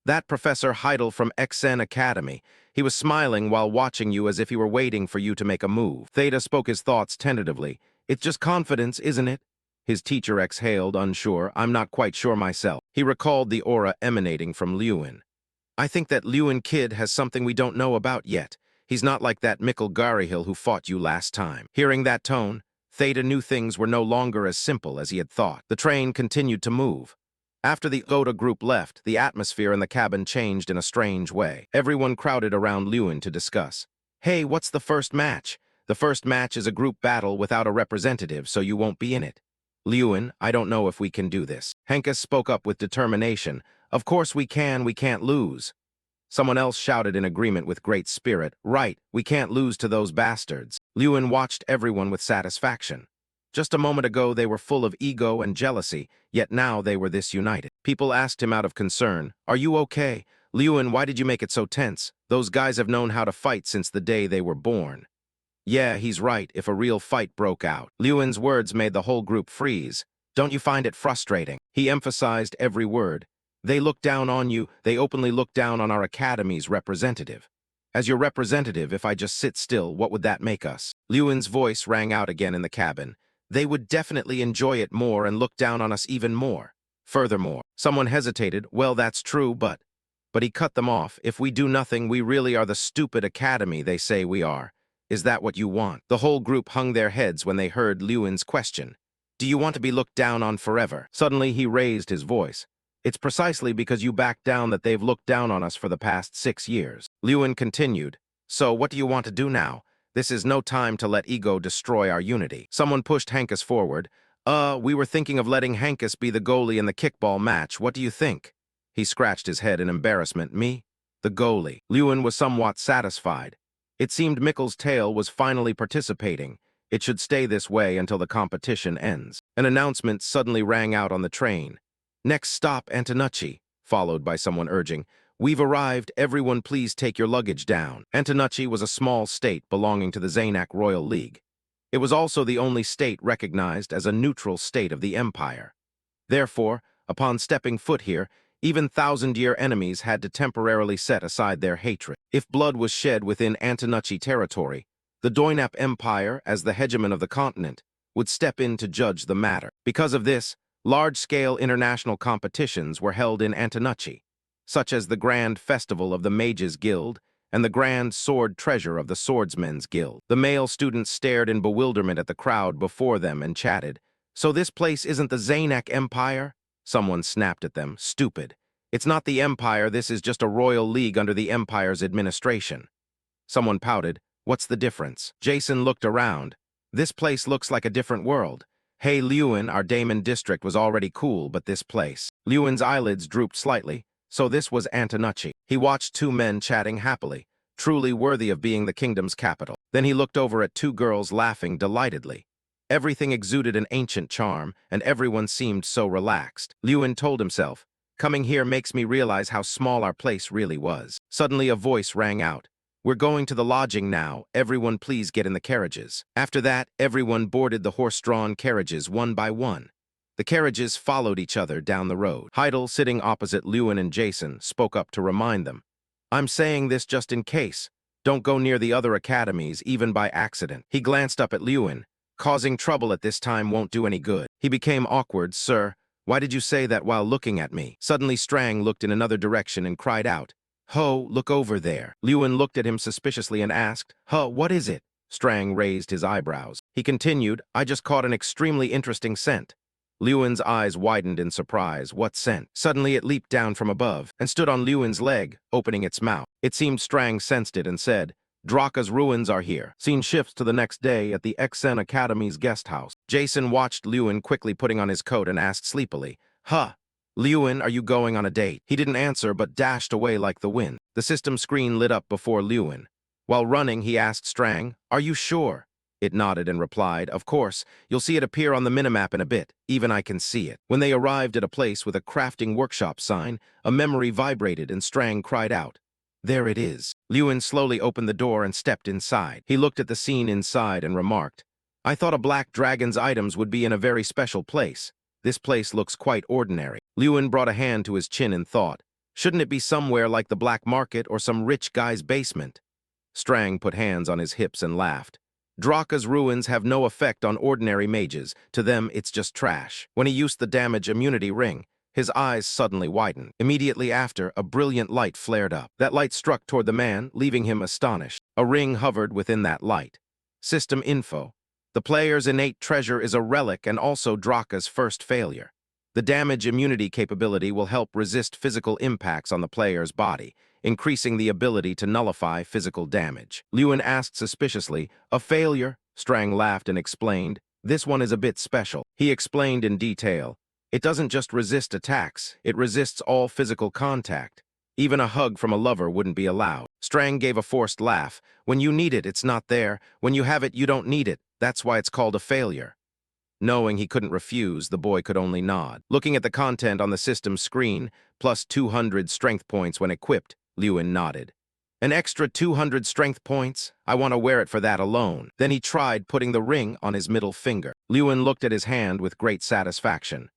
"That Professor Heidel from XN Academy. He was smiling while watching you as if he were waiting for you to make a move." Theta spoke his thoughts tentatively. "It's just confidence, isn't it?" His teacher exhaled, unsure. "I'm not quite sure myself." He recalled the aura emanating from Lewin. "I think that Lewin kid has something we don't know about yet. He's not like that Mikkel Garihil who fought you last time." Hearing that tone, Theta knew things were no longer as simple as he had thought. The train continued to move. After the Oda group left, the atmosphere in the cabin changed in a strange way. Everyone crowded around Lewin to discuss. "Hey, what's the first match?" "The first match is a group battle without a representative, so you won't be in it." "Lewin, I don't know if we can do this." Hankus spoke up with determination. "Of course we can't lose." Someone else shouted in agreement with great spirit. "Right, we can't lose to those bastards." Lewin watched everyone with satisfaction. Just a moment ago they were full of ego and jealousy, yet now they were this united. People asked him out of concern, "Are you okay? Lewin, why did you make it so tense? Those guys have known how to fight since the day they were born." "Yeah, he's right, if a real fight broke out." Lewin's words made the whole group freeze. "Don't you find it frustrating?" He emphasized every word. "They look down on you, they openly look down on our academy's representative. As your representative, if I just sit still, what would that make us?" Lewin's voice rang out again in the cabin. "They would definitely enjoy it more and look down on us even more. Furthermore," someone hesitated, "Well, that's true, but..." But he cut them off. "If we do nothing, we really are the stupid academy they say we are. Is that what you want?" The whole group hung their heads when they heard Lewin's question. "Do you want to be looked down on forever?" Suddenly he raised his voice. "It's precisely because you backed down that they've looked down on us for the past 6 years." Lewin continued. "So what do you want to do now? This is no time to let ego destroy our unity." Someone pushed Hankus forward. We were thinking of letting Hankus be the goalie in the kickball match. What do you think?" He scratched his head in embarrassment. "Me? The goalie?" Lewin was somewhat satisfied. It seemed Mikkel's tail was finally participating. It should stay this way until the competition ends. An announcement suddenly rang out on the train. "Next stop, Antonucci," followed by someone urging, "We've arrived, everyone please take your luggage down." Antonucci was a small state belonging to the Zanak Royal League. It was also the only state recognized as a neutral state of the empire. Therefore, upon stepping foot here, even thousand-year enemies had to temporarily set aside their hatred. If blood was shed within Antonucci territory, the Doinap Empire, as the hegemon of the continent, would step in to judge the matter. Because of this, large-scale international competitions were held in Antonucci, such as the Grand Festival of the Mages Guild and the Grand Sword Treasure of the Swordsmen's Guild. The male students stared in bewilderment at the crowd before them and chatted, "So this place isn't the Zanak Empire?" Someone snapped at them, "Stupid. It's not the Empire, this is just a royal league under the Empire's administration." Someone pouted, "What's the difference?" Jason looked around. "This place looks like a different world. Hey, Lewin, our Damon district was already cool, but this place." Lewin's eyelids drooped slightly. So this was Antonucci. He watched two men chatting happily, truly worthy of being the kingdom's capital. Then he looked over at two girls laughing delightedly. Everything exuded an ancient charm, and everyone seemed so relaxed. Lewin told himself, "Coming here makes me realize how small our place really was." Suddenly a voice rang out, "We're going to the lodging now. Everyone please get in the carriages." After that, everyone boarded the horse-drawn carriages one by one. The carriages followed each other down the road. Heidel, sitting opposite Lewin and Jason, spoke up to remind them, "I'm saying this just in case. Don't go near the other academies, even by accident." He glanced up at Lewin. "Causing trouble at this time won't do any good." He became awkward. "Sir, why did you say that while looking at me?" Suddenly Strang looked in another direction and cried out, "Ho, look over there." Lewin looked at him suspiciously and asked, "Huh, what is it?" Strang raised his eyebrows. He continued, "I just caught an extremely interesting scent." Lewin's eyes widened in surprise. "What scent?" Suddenly it leaped down from above and stood on Lewin's leg, opening its mouth. It seemed Strang sensed it and said, "Draka's ruins are here." Scene shifts to the next day at the XN Academy's guest house. Jason watched Lewin quickly putting on his coat and asked sleepily, "Huh, Lewin, are you going on a date?" He didn't answer but dashed away like the wind. The system screen lit up before Lewin. While running, he asked Strang, "Are you sure?" It nodded and replied, "Of course, you'll see it appear on the minimap in a bit. Even I can see it." When they arrived at a place with a crafting workshop sign, a memory vibrated and Strang cried out, "There it is." Lewin slowly opened the door and stepped inside. He looked at the scene inside and remarked, "I thought a black dragon's items would be in a very special place. This place looks quite ordinary." Lewin brought a hand to his chin and thought, "Shouldn't it be somewhere like the black market or some rich guy's basement?" Strang put hands on his hips and laughed. "Draka's ruins have no effect on ordinary mages. To them, it's just trash." When he used the damage immunity ring, his eyes suddenly widened. Immediately after, a brilliant light flared up. That light struck toward the man, leaving him astonished. A ring hovered within that light. System info. The player's innate treasure is a relic and also Draka's first failure. The damage immunity capability will help resist physical impacts on the player's body, increasing the ability to nullify physical damage. Lewin asked suspiciously, "A failure?" Strang laughed and explained, "This one is a bit special." He explained in detail, "It doesn't just resist attacks, it resists all physical contact. Even a hug from a lover wouldn't be allowed." Strang gave a forced laugh. "When you need it, it's not there. When you have it, you don't need it. That's why it's called a failure." Knowing he couldn't refuse, the boy could only nod. Looking at the content on the system's screen, plus 200 strength points when equipped, Lewin nodded. "An extra 200 strength points? I want to wear it for that alone." Then he tried putting the ring on his middle finger. Lewin looked at his hand with great satisfaction.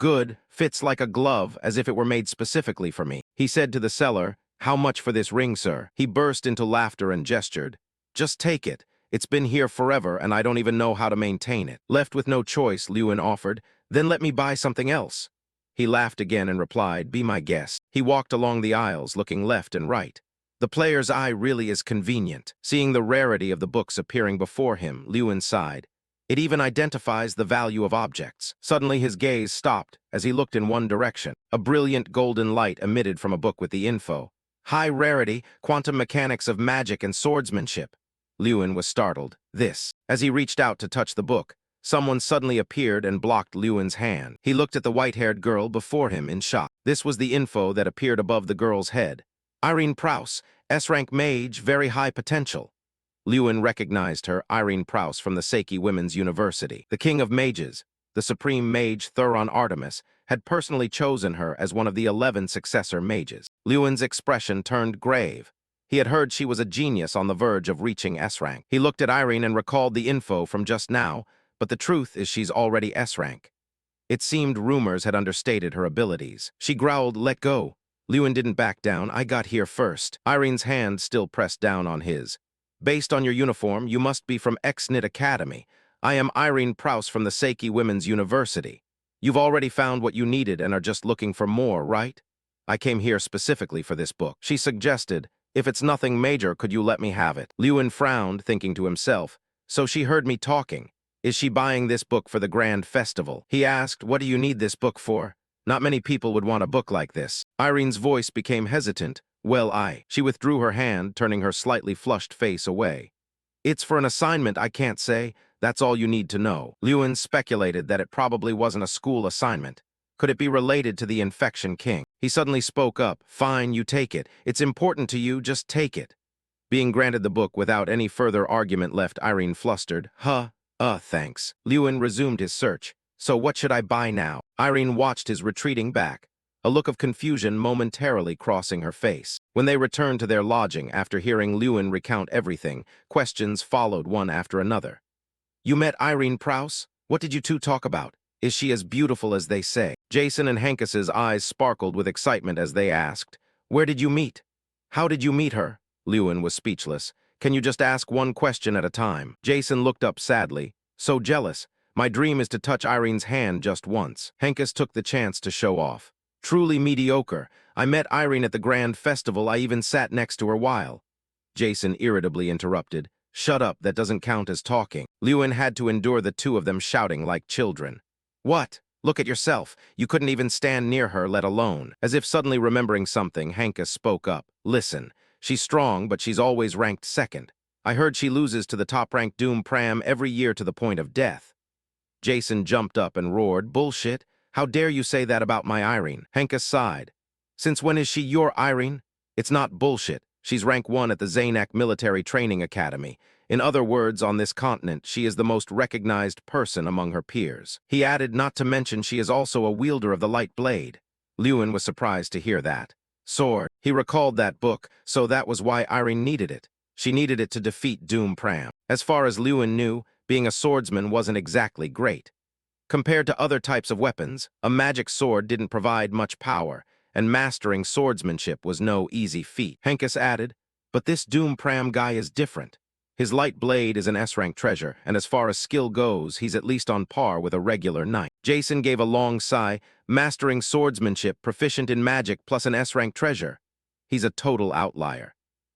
"Good, fits like a glove, as if it were made specifically for me." He said to the seller, "How much for this ring, sir?" He burst into laughter and gestured. "Just take it. It's been here forever, and I don't even know how to maintain it." Left with no choice, Lewin offered, "Then let me buy something else." He laughed again and replied, "Be my guest." He walked along the aisles, looking left and right. The player's eye really is convenient. Seeing the rarity of the books appearing before him, Lewin sighed. It even identifies the value of objects. Suddenly his gaze stopped as he looked in one direction. A brilliant golden light emitted from a book with the info. "High rarity, quantum mechanics of magic and swordsmanship." Lewin was startled. This. As he reached out to touch the book, someone suddenly appeared and blocked Lewin's hand. He looked at the white-haired girl before him in shock. This was the info that appeared above the girl's head. "Irene Prouse, S-rank mage, very high potential." Lewin recognized her, Irene Prouse, from the Seiki Women's University. The king of mages, the supreme mage Thuron Artemis, had personally chosen her as one of the 11 successor mages. Lewin's expression turned grave. He had heard she was a genius on the verge of reaching S rank. He looked at Irene and recalled the info from just now, but the truth is she's already S rank. It seemed rumors had understated her abilities. She growled, "Let go." Lewin didn't back down. "I got here first." Irene's hand still pressed down on his. "Based on your uniform, you must be from X-Knit Academy. I am Irene Prouse from the Seiki Women's University. You've already found what you needed and are just looking for more, right? I came here specifically for this book." She suggested, "If it's nothing major, could you let me have it?" Lewin frowned, thinking to himself, "So she heard me talking. Is she buying this book for the grand festival?" He asked, "What do you need this book for? Not many people would want a book like this." Irene's voice became hesitant. "Well, She withdrew her hand, turning her slightly flushed face away. "It's for an assignment, I can't say. That's all you need to know." Lewin speculated that it probably wasn't a school assignment. Could it be related to the Infection King? He suddenly spoke up. "Fine, you take it. It's important to you, just take it." Being granted the book without any further argument left Irene flustered. Thanks." Lewin resumed his search. "So what should I buy now?" Irene watched his retreating back, a look of confusion momentarily crossing her face. When they returned to their lodging after hearing Lewin recount everything, questions followed one after another. "You met Irene Prouse? What did you two talk about? Is she as beautiful as they say?" Jason and Hankus's eyes sparkled with excitement as they asked, "Where did you meet? How did you meet her?" Lewin was speechless. "Can you just ask one question at a time?" Jason looked up sadly. "So jealous. My dream is to touch Irene's hand just once." Hankus took the chance to show off. "Truly mediocre. I met Irene at the grand festival. I even sat next to her while." Jason irritably interrupted. "Shut up, that doesn't count as talking." Lewin had to endure the two of them shouting like children. "What? Look at yourself. You couldn't even stand near her, let alone." As if suddenly remembering something, Hankus spoke up. "Listen, she's strong, but she's always ranked second. I heard she loses to the top-ranked Doom Pram every year to the point of death." Jason jumped up and roared, "Bullshit! How dare you say that about my Irene?" Hankus sighed. "Since when is she your Irene? It's not bullshit. She's rank 1 at the Zanak Military Training Academy. In other words, on this continent, she is the most recognized person among her peers." He added, "Not to mention she is also a wielder of the light blade." Lewin was surprised to hear that. Sword. He recalled that book, so that was why Irene needed it. She needed it to defeat Doom Pram. As far as Lewin knew, being a swordsman wasn't exactly great. Compared to other types of weapons, a magic sword didn't provide much power, and mastering swordsmanship was no easy feat. Hankus added, "But this Doom Pram guy is different. His light blade is an S-rank treasure, and as far as skill goes, he's at least on par with a regular knight." Jason gave a long sigh. "Mastering swordsmanship, proficient in magic, plus an S-rank treasure. He's a total outlier.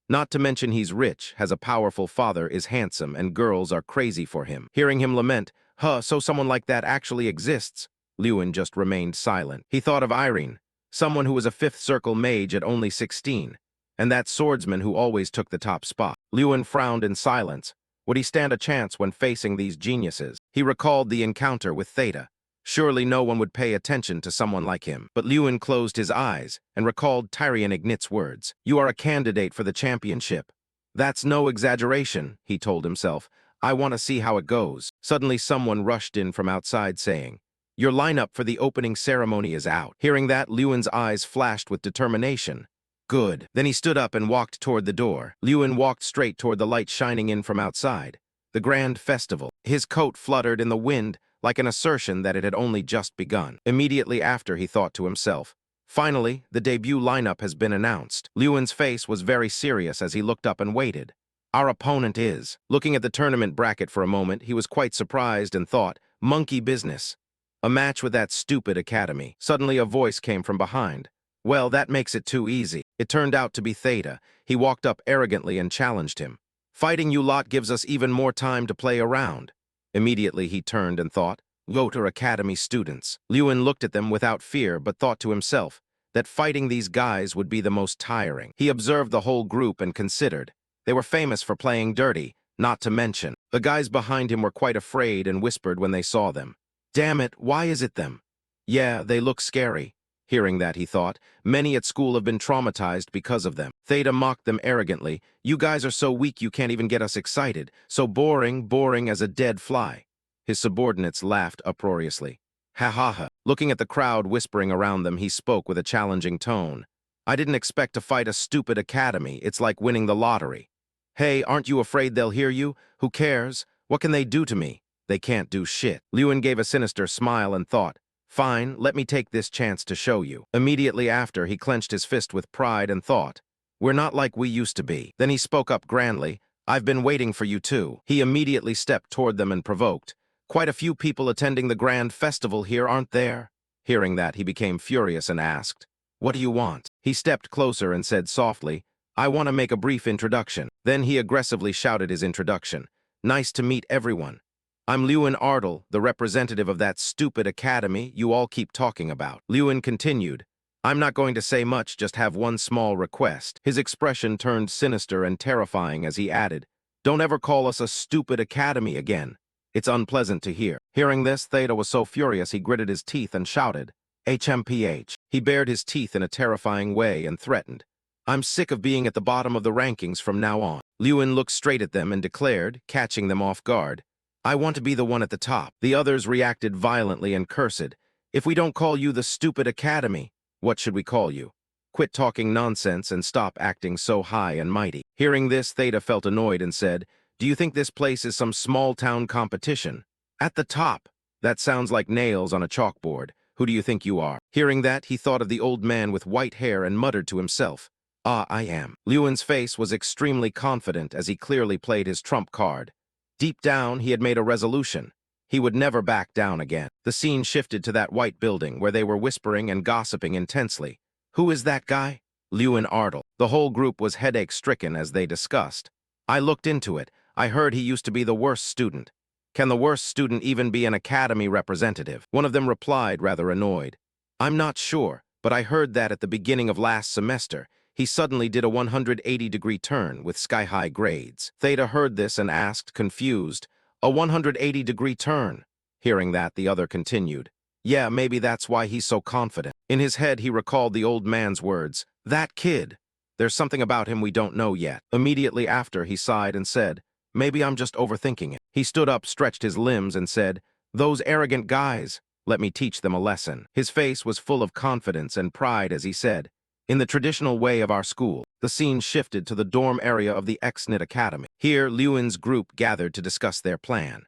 Not to mention he's rich, has a powerful father, is handsome, and girls are crazy for him." Hearing him lament, So someone like that actually exists," Lewin just remained silent. He thought of Irene, someone who was a fifth circle mage at only 16, and that swordsman who always took the top spot. Lewin frowned in silence. Would he stand a chance when facing these geniuses? He recalled the encounter with Theta. Surely no one would pay attention to someone like him. But Lewin closed his eyes and recalled Tyrion Ignit's words. "You are a candidate for the championship." "That's no exaggeration," he told himself. "I want to see how it goes." Suddenly someone rushed in from outside saying, "Your lineup for the opening ceremony is out." Hearing that, Lewin's eyes flashed with determination. Good. Then he stood up and walked toward the door. Lewin walked straight toward the light shining in from outside. The grand festival. His coat fluttered in the wind, like an assertion that it had only just begun. Immediately after, he thought to himself, "Finally, the debut lineup has been announced." Lewin's face was very serious as he looked up and waited. "Our opponent is..." Looking at the tournament bracket for a moment, he was quite surprised and thought, "Monkey business. A match with that stupid academy." Suddenly a voice came from behind. "Well, that makes it too easy." It turned out to be Theta. He walked up arrogantly and challenged him. "Fighting you lot gives us even more time to play around." Immediately he turned and thought, "Yoter Academy students." Lewin looked at them without fear, but thought to himself that fighting these guys would be the most tiring. He observed the whole group and considered. They were famous for playing dirty, not to mention. The guys behind him were quite afraid and whispered when they saw them. "Damn it, why is it them?" "Yeah, they look scary." Hearing that, he thought, "Many at school have been traumatized because of them." Theta mocked them arrogantly. "You guys are so weak you can't even get us excited. So boring, boring as a dead fly." His subordinates laughed uproariously. "Ha ha ha." Looking at the crowd whispering around them, he spoke with a challenging tone. I didn't expect to fight a stupid academy. It's like winning the lottery. Hey, aren't you afraid they'll hear you? Who cares? What can they do to me? They can't do shit. Lewin gave a sinister smile and thought, fine, let me take this chance to show you. Immediately after, he clenched his fist with pride and thought, we're not like we used to be. Then he spoke up grandly, I've been waiting for you too. He immediately stepped toward them and provoked, quite a few people attending the grand festival here, aren't there? Hearing that, he became furious and asked, what do you want? He stepped closer and said softly, I want to make a brief introduction. Then he aggressively shouted his introduction. Nice to meet everyone. I'm Lewin Ardle, the representative of that stupid academy you all keep talking about. Lewin continued, I'm not going to say much, just have one small request. His expression turned sinister and terrifying as he added, don't ever call us a stupid academy again. It's unpleasant to hear. Hearing this, Theta was so furious he gritted his teeth and shouted, HMPH. He bared his teeth in a terrifying way and threatened, I'm sick of being at the bottom of the rankings from now on. Lewin looked straight at them and declared, catching them off guard, I want to be the one at the top. The others reacted violently and cursed, if we don't call you the stupid academy, what should we call you? Quit talking nonsense and stop acting so high and mighty. Hearing this, Theta felt annoyed and said, do you think this place is some small-town competition? At the top. That sounds like nails on a chalkboard. Who do you think you are? Hearing that, he thought of the old man with white hair and muttered to himself, ah, I am. Lewin's face was extremely confident as he clearly played his trump card. Deep down, he had made a resolution. He would never back down again. The scene shifted to that white building where they were whispering and gossiping intensely. Who is that guy? Lewin Ardle. The whole group was headache-stricken as they discussed. I looked into it. I heard he used to be the worst student. Can the worst student even be an academy representative? One of them replied, rather annoyed. I'm not sure, but I heard that at the beginning of last semester, he suddenly did a 180-degree turn with sky-high grades. Theta heard this and asked, confused, a 180-degree turn. Hearing that, the other continued, yeah, maybe that's why he's so confident. In his head, he recalled the old man's words, that kid. There's something about him we don't know yet. Immediately after, he sighed and said, maybe I'm just overthinking it. He stood up, stretched his limbs, and said, those arrogant guys, let me teach them a lesson. His face was full of confidence and pride as he said, in the traditional way of our school. The scene shifted to the dorm area of the X-Knit Academy. Here, Lewin's group gathered to discuss their plan.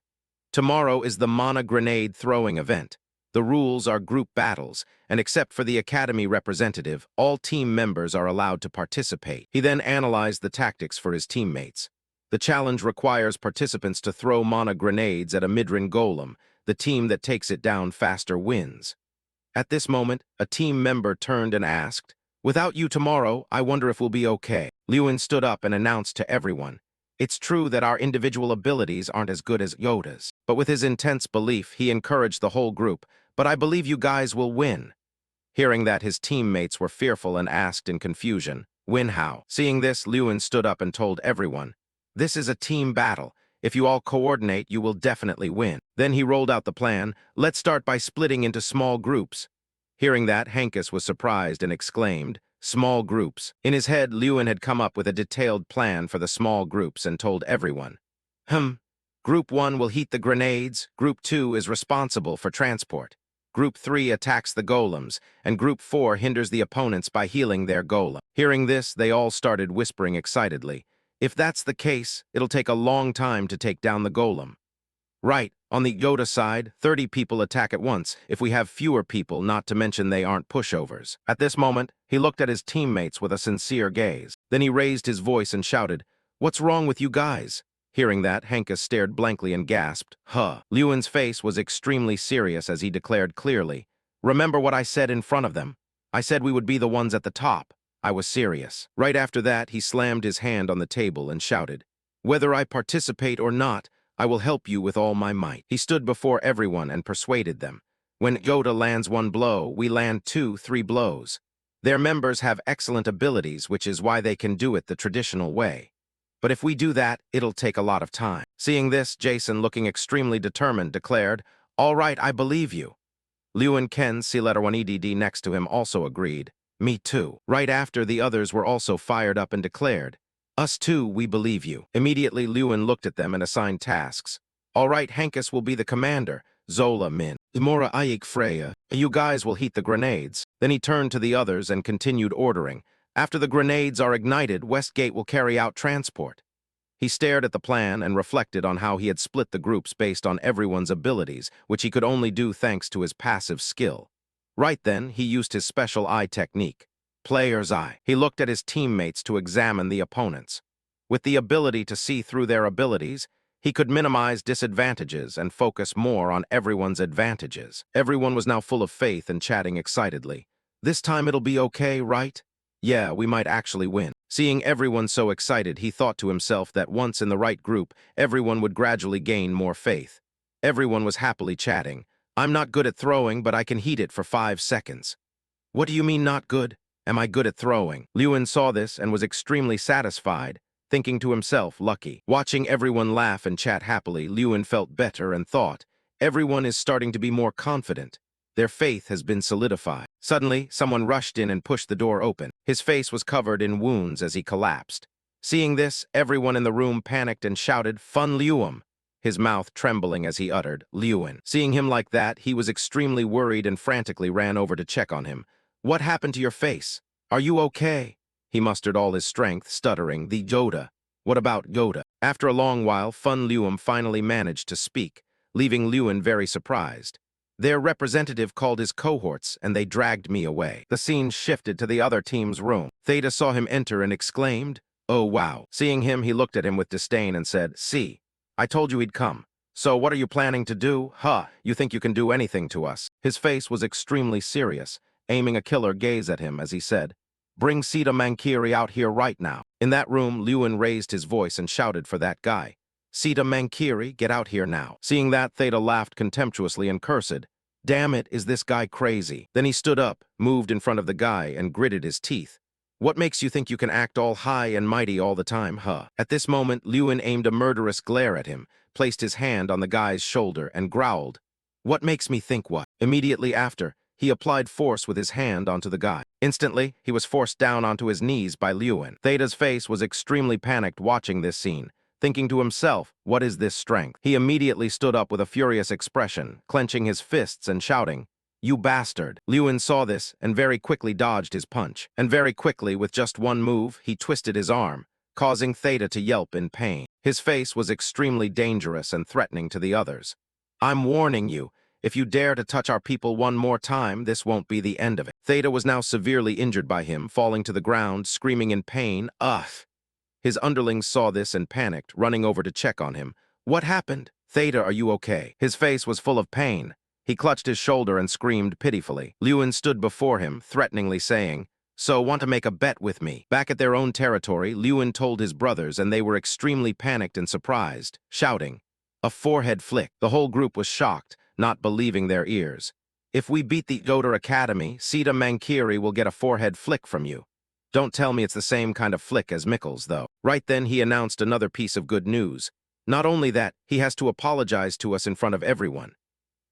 Tomorrow is the Mana grenade throwing event. The rules are group battles, and except for the academy representative, all team members are allowed to participate. He then analyzed the tactics for his teammates. The challenge requires participants to throw mana grenades at a Midran golem. The team that takes it down faster wins. At this moment, a team member turned and asked, without you tomorrow, I wonder if we'll be okay. Lewin stood up and announced to everyone, it's true that our individual abilities aren't as good as Yoda's. But with his intense belief, he encouraged the whole group, but I believe you guys will win. Hearing that, his teammates were fearful and asked in confusion, win how? Seeing this, Lewin stood up and told everyone, this is a team battle. If you all coordinate, you will definitely win. Then he rolled out the plan, let's start by splitting into small groups. Hearing that, Hankus was surprised and exclaimed, small groups. In his head, Lewin had come up with a detailed plan for the small groups and told everyone, Group 1 will heat the grenades, Group 2 is responsible for transport. Group 3 attacks the golems, and Group 4 hinders the opponents by healing their golem. Hearing this, they all started whispering excitedly, if that's the case, it'll take a long time to take down the golem. Right, on the Yoda side, 30 people attack at once, if we have fewer people, not to mention they aren't pushovers. At this moment, he looked at his teammates with a sincere gaze. Then he raised his voice and shouted, what's wrong with you guys? Hearing that, Hankus stared blankly and gasped, huh. Lewin's face was extremely serious as he declared clearly, remember what I said in front of them? I said we would be the ones at the top. I was serious. Right after that, he slammed his hand on the table and shouted, whether I participate or not, I will help you with all my might. He stood before everyone and persuaded them. When Yoda lands one blow, we land 2, 3 blows. Their members have excellent abilities, which is why they can do it the traditional way. But if we do that, it'll take a lot of time. Seeing this, Jason, looking extremely determined, declared, all right, I believe you. Liu and Ken, C-letter-1 EDD next to him, also agreed. Me too. Right after, the others were also fired up and declared, us too, we believe you. Immediately, Lewin looked at them and assigned tasks. All right, Hankus will be the commander. Zola Min. Imora Ayik Freya. You guys will heat the grenades. Then he turned to the others and continued ordering. After the grenades are ignited, Westgate will carry out transport. He stared at the plan and reflected on how he had split the groups based on everyone's abilities, which he could only do thanks to his passive skill. Right then, he used his special eye technique. Player's eye. He looked at his teammates to examine the opponents. With the ability to see through their abilities, he could minimize disadvantages and focus more on everyone's advantages. Everyone was now full of faith and chatting excitedly. This time it'll be okay, right? Yeah, we might actually win. Seeing everyone so excited, he thought to himself that once in the right group, everyone would gradually gain more faith. Everyone was happily chatting. I'm not good at throwing, but I can heat it for 5 seconds. What do you mean not good? Am I good at throwing? Lewin saw this and was extremely satisfied, thinking to himself, lucky. Watching everyone laugh and chat happily, Lewin felt better and thought, everyone is starting to be more confident. Their faith has been solidified. Suddenly, someone rushed in and pushed the door open. His face was covered in wounds as he collapsed. Seeing this, everyone in the room panicked and shouted, Fun Lewin, his mouth trembling as he uttered, Lewin. Seeing him like that, he was extremely worried and frantically ran over to check on him. What happened to your face? Are you okay? He mustered all his strength, stuttering, the Yoda. What about Yoda? After a long while, Fun Lewin finally managed to speak, leaving Lewin very surprised. Their representative called his cohorts, and they dragged me away. The scene shifted to the other team's room. Theta saw him enter and exclaimed, Oh wow. Seeing him, he looked at him with disdain and said, See, I told you he'd come. So what are you planning to do? Huh, you think you can do anything to us? His face was extremely serious, aiming a killer gaze at him as he said, Bring Sita Mankiri out here right now. In that room, Lewin raised his voice and shouted for that guy. Sita Mankiri, get out here now. Seeing that, Theta laughed contemptuously and cursed. Damn it, is this guy crazy? Then he stood up, moved in front of the guy, and gritted his teeth. What makes you think you can act all high and mighty all the time, huh? At this moment, Lewin aimed a murderous glare at him, placed his hand on the guy's shoulder, and growled. What makes me think what? Immediately after, he applied force with his hand onto the guy. Instantly, he was forced down onto his knees by Lewin. Theta's face was extremely panicked watching this scene, thinking to himself, what is this strength? He immediately stood up with a furious expression, clenching his fists and shouting, You bastard! Lewin saw this and very quickly dodged his punch. And very quickly, with just one move, he twisted his arm, causing Theta to yelp in pain. His face was extremely dangerous and threatening to the others. I'm warning you. If you dare to touch our people one more time, this won't be the end of it. Theta was now severely injured by him, falling to the ground, screaming in pain, Ugh! His underlings saw this and panicked, running over to check on him. What happened? Theta, are you okay? His face was full of pain. He clutched his shoulder and screamed pitifully. Lewin stood before him, threateningly saying, So, want to make a bet with me? Back at their own territory, Lewin told his brothers, and they were extremely panicked and surprised, shouting, A forehead flick. The whole group was shocked, not believing their ears. If we beat the Yoda Academy, Sita Mankiri will get a forehead flick from you. Don't tell me it's the same kind of flick as Mickles, though. Right then, he announced another piece of good news. Not only that, he has to apologize to us in front of everyone.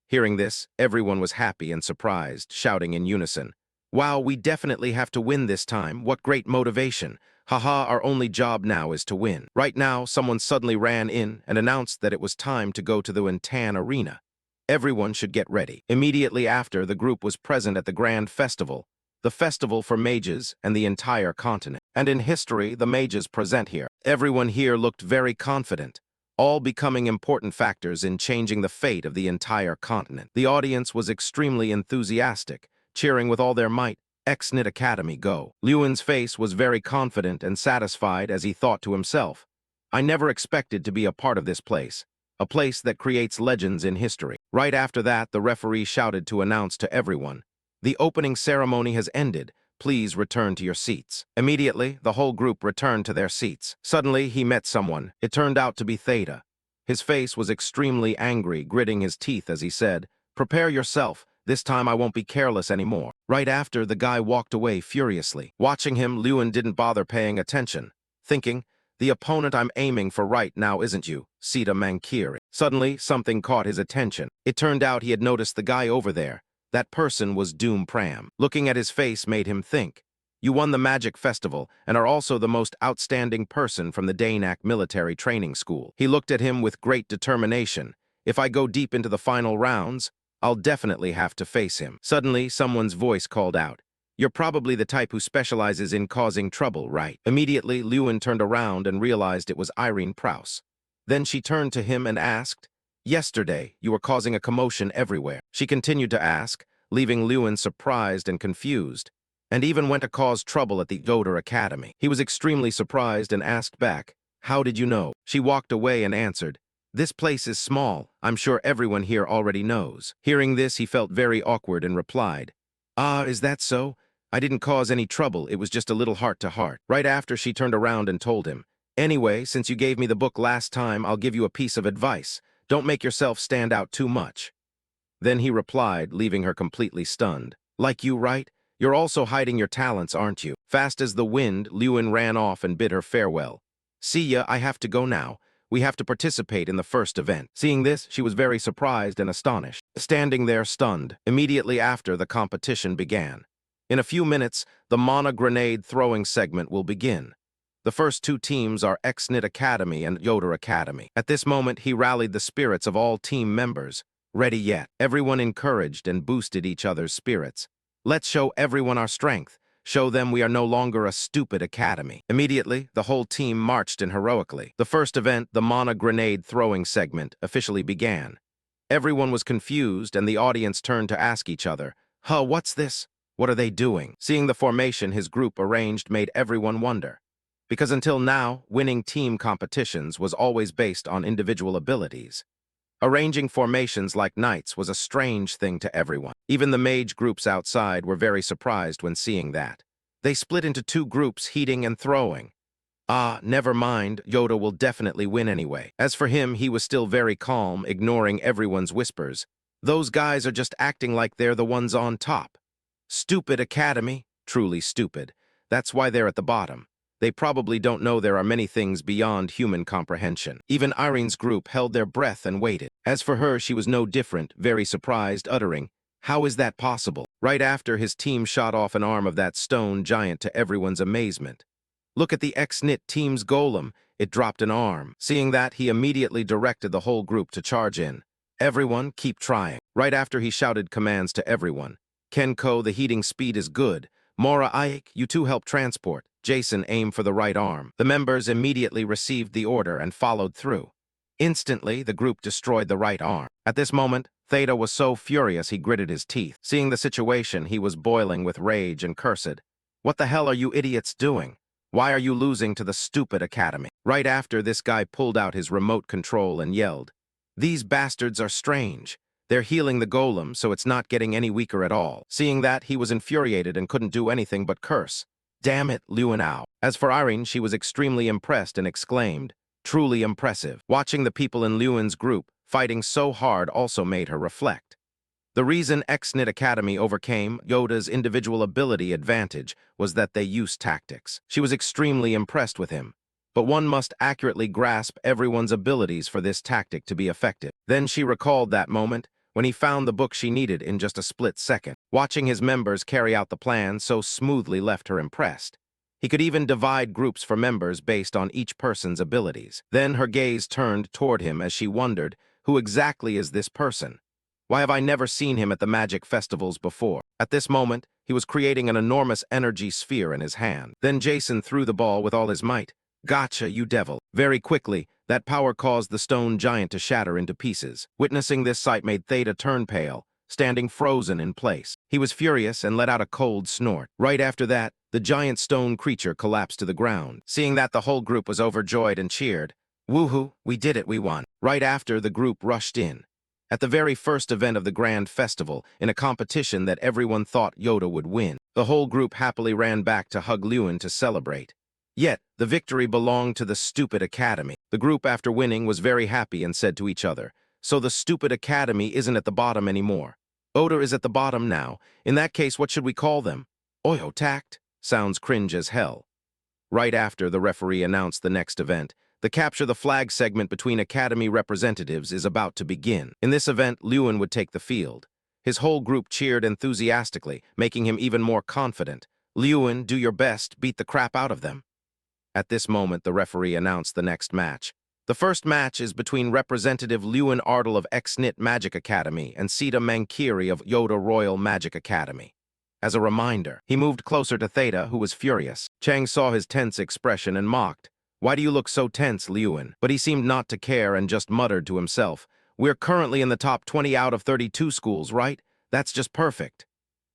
Hearing this, everyone was happy and surprised, shouting in unison, Wow, we definitely have to win this time. What great motivation. Haha, our only job now is to win. Right now, someone suddenly ran in and announced that it was time to go to the Wintan Arena. Everyone should get ready. Immediately after, the group was present at the Grand Festival, the festival for mages and the entire continent. And in history, the mages present here. Everyone here looked very confident, all becoming important factors in changing the fate of the entire continent. The audience was extremely enthusiastic, cheering with all their might, X-Nit Academy, go. Lewin's face was very confident and satisfied as he thought to himself, I never expected to be a part of this place, a place that creates legends in history. Right after that, the referee shouted to announce to everyone, The opening ceremony has ended. Please return to your seats. Immediately, the whole group returned to their seats. Suddenly, he met someone. It turned out to be Theta. His face was extremely angry, gritting his teeth as he said, Prepare yourself. This time I won't be careless anymore. Right after, the guy walked away furiously. Watching him, Lewin didn't bother paying attention, thinking, The opponent I'm aiming for right now isn't you, Sita Mankiri. Suddenly, something caught his attention. It turned out he had noticed the guy over there. That person was Doom Pram. Looking at his face made him think, You won the Magic Festival and are also the most outstanding person from the Danak Military Training School. He looked at him with great determination. If I go deep into the final rounds, I'll definitely have to face him. Suddenly, someone's voice called out, "You're probably the type who specializes in causing trouble, right?" Immediately, Lewin turned around and realized it was Irene Prouse. Then she turned to him and asked, "Yesterday, you were causing a commotion everywhere." She continued to ask, leaving Lewin surprised and confused, and even went to cause trouble at the Yoder Academy. He was extremely surprised and asked back, "How did you know?" She walked away and answered, "This place is small. I'm sure everyone here already knows." Hearing this, he felt very awkward and replied, "Ah, is that so? I didn't cause any trouble. It was just a little heart-to-heart." Right after, she turned around and told him, "Anyway, since you gave me the book last time, I'll give you a piece of advice. Don't make yourself stand out too much." Then he replied, leaving her completely stunned, "Like you, right? You're also hiding your talents, aren't you?" Fast as the wind, Lewin ran off and bid her farewell. "See ya, I have to go now. We have to participate in the first event." Seeing this, she was very surprised and astonished, standing there stunned. Immediately after, the competition began. In a few minutes, the Mana grenade throwing segment will begin. The first two teams are X-Knit Academy and Yoder Academy. At this moment, he rallied the spirits of all team members. Ready yet. Everyone encouraged and boosted each other's spirits. "Let's show everyone our strength. Show them we are no longer a stupid academy." Immediately, the whole team marched in heroically. The first event, the Mana grenade throwing segment, officially began. Everyone was confused, and the audience turned to ask each other, "Huh, what's this? What are they doing?" Seeing the formation his group arranged made everyone wonder. Because until now, winning team competitions was always based on individual abilities. Arranging formations like knights was a strange thing to everyone. Even the mage groups outside were very surprised when seeing that. They split into two groups, heating and throwing. "Ah, never mind, Yoda will definitely win anyway." As for him, he was still very calm, ignoring everyone's whispers. "Those guys are just acting like they're the ones on top. Stupid academy, truly stupid. That's why they're at the bottom. They probably don't know there are many things beyond human comprehension." Even Irene's group held their breath and waited. As for her, she was no different, very surprised, uttering, "How is that possible?" Right after, his team shot off an arm of that stone giant to everyone's amazement. "Look at the X-Knit team's golem. It dropped an arm." Seeing that, he immediately directed the whole group to charge in. "Everyone, keep trying." Right after, he shouted commands to everyone. "Kenko, the heating speed is good. Mora Ike, you two help transport. Jason, aim for the right arm." The members immediately received the order and followed through. Instantly, the group destroyed the right arm. At this moment, Theta was so furious he gritted his teeth. Seeing the situation, he was boiling with rage and cursed. "What the hell are you idiots doing? Why are you losing to the stupid academy?" Right after, this guy pulled out his remote control and yelled, "These bastards are strange. They're healing the golem, so it's not getting any weaker at all." Seeing that, he was infuriated and couldn't do anything but curse. "Damn it, Luenau." As for Irene, she was extremely impressed and exclaimed, "Truly impressive." Watching the people in Lewin's group fighting so hard also made her reflect. The reason X-Knit Academy overcame Yoda's individual ability advantage was that they used tactics. She was extremely impressed with him, but one must accurately grasp everyone's abilities for this tactic to be effective. Then she recalled that moment when he found the book she needed in just a split second. Watching his members carry out the plan so smoothly left her impressed. He could even divide groups for members based on each person's abilities. Then her gaze turned toward him as she wondered, who exactly is this person? Why have I never seen him at the magic festivals before? At this moment, he was creating an enormous energy sphere in his hand. Then Jason threw the ball with all his might. "Gotcha, you devil." Very quickly, that power caused the stone giant to shatter into pieces. Witnessing this sight made Theta turn pale, standing frozen in place. He was furious and let out a cold snort. Right after that, the giant stone creature collapsed to the ground. Seeing that, the whole group was overjoyed and cheered. "Woohoo, we did it, we won." Right after, the group rushed in. At the very first event of the Grand Festival, in a competition that everyone thought Yoda would win, the whole group happily ran back to hug Lewin to celebrate. Yet, the victory belonged to the stupid academy. The group, after winning, was very happy and said to each other, "So the stupid academy isn't at the bottom anymore. Oda is at the bottom now. In that case, what should we call them? Oyo tact? Sounds cringe as hell." Right after, the referee announced the next event. The Capture the Flag segment between academy representatives is about to begin. In this event, Lewin would take the field. His whole group cheered enthusiastically, making him even more confident. "Lewin, do your best, beat the crap out of them." At this moment, the referee announced the next match. The The first match is between Representative Lewin Ardle of X-Knit Magic Academy and Sita Mankiri of Yoda Royal Magic Academy. As a reminder, he moved closer to Theta, who was furious. Chang saw his tense expression and mocked. "Why do you look so tense, Lewin?" But he seemed not to care and just muttered to himself, "We're currently in the top 20 out of 32 schools, right? That's just perfect."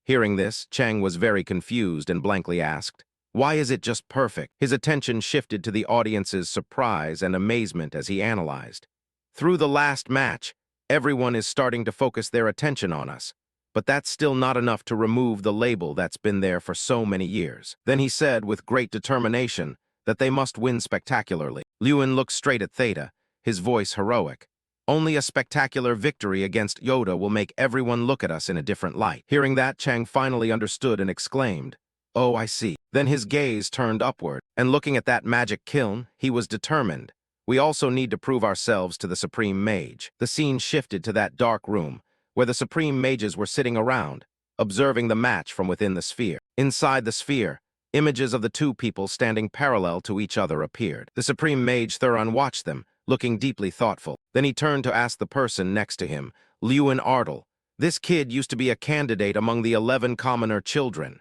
Hearing this, Chang was very confused and blankly asked, "Why is it just perfect?" His attention shifted to the audience's surprise and amazement as he analyzed. "Through the last match, everyone is starting to focus their attention on us. But that's still not enough to remove the label that's been there for so many years." Then he said with great determination that they must win spectacularly. Lewin looked straight at Theta, his voice heroic. "Only a spectacular victory against Yoda will make everyone look at us in a different light." Hearing that, Chang finally understood and exclaimed, "Oh, I see." Then his gaze turned upward, and looking at that magic kiln, he was determined. "We also need to prove ourselves to the Supreme Mage." The scene shifted to that dark room, where the Supreme Mages were sitting around, observing the match from within the sphere. Inside the sphere, images of the two people standing parallel to each other appeared. The Supreme Mage Thuron watched them, looking deeply thoughtful. Then he turned to ask the person next to him, Lewin Ardle. "This kid used to be a candidate among the 11 commoner children."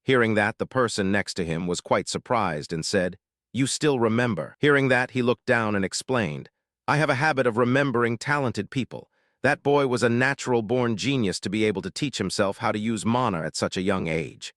Hearing that, the person next to him was quite surprised and said, "You still remember?" Hearing that, he looked down and explained, "I have a habit of remembering talented people. That boy was a natural-born genius to be able to teach himself how to use mana at such a young age."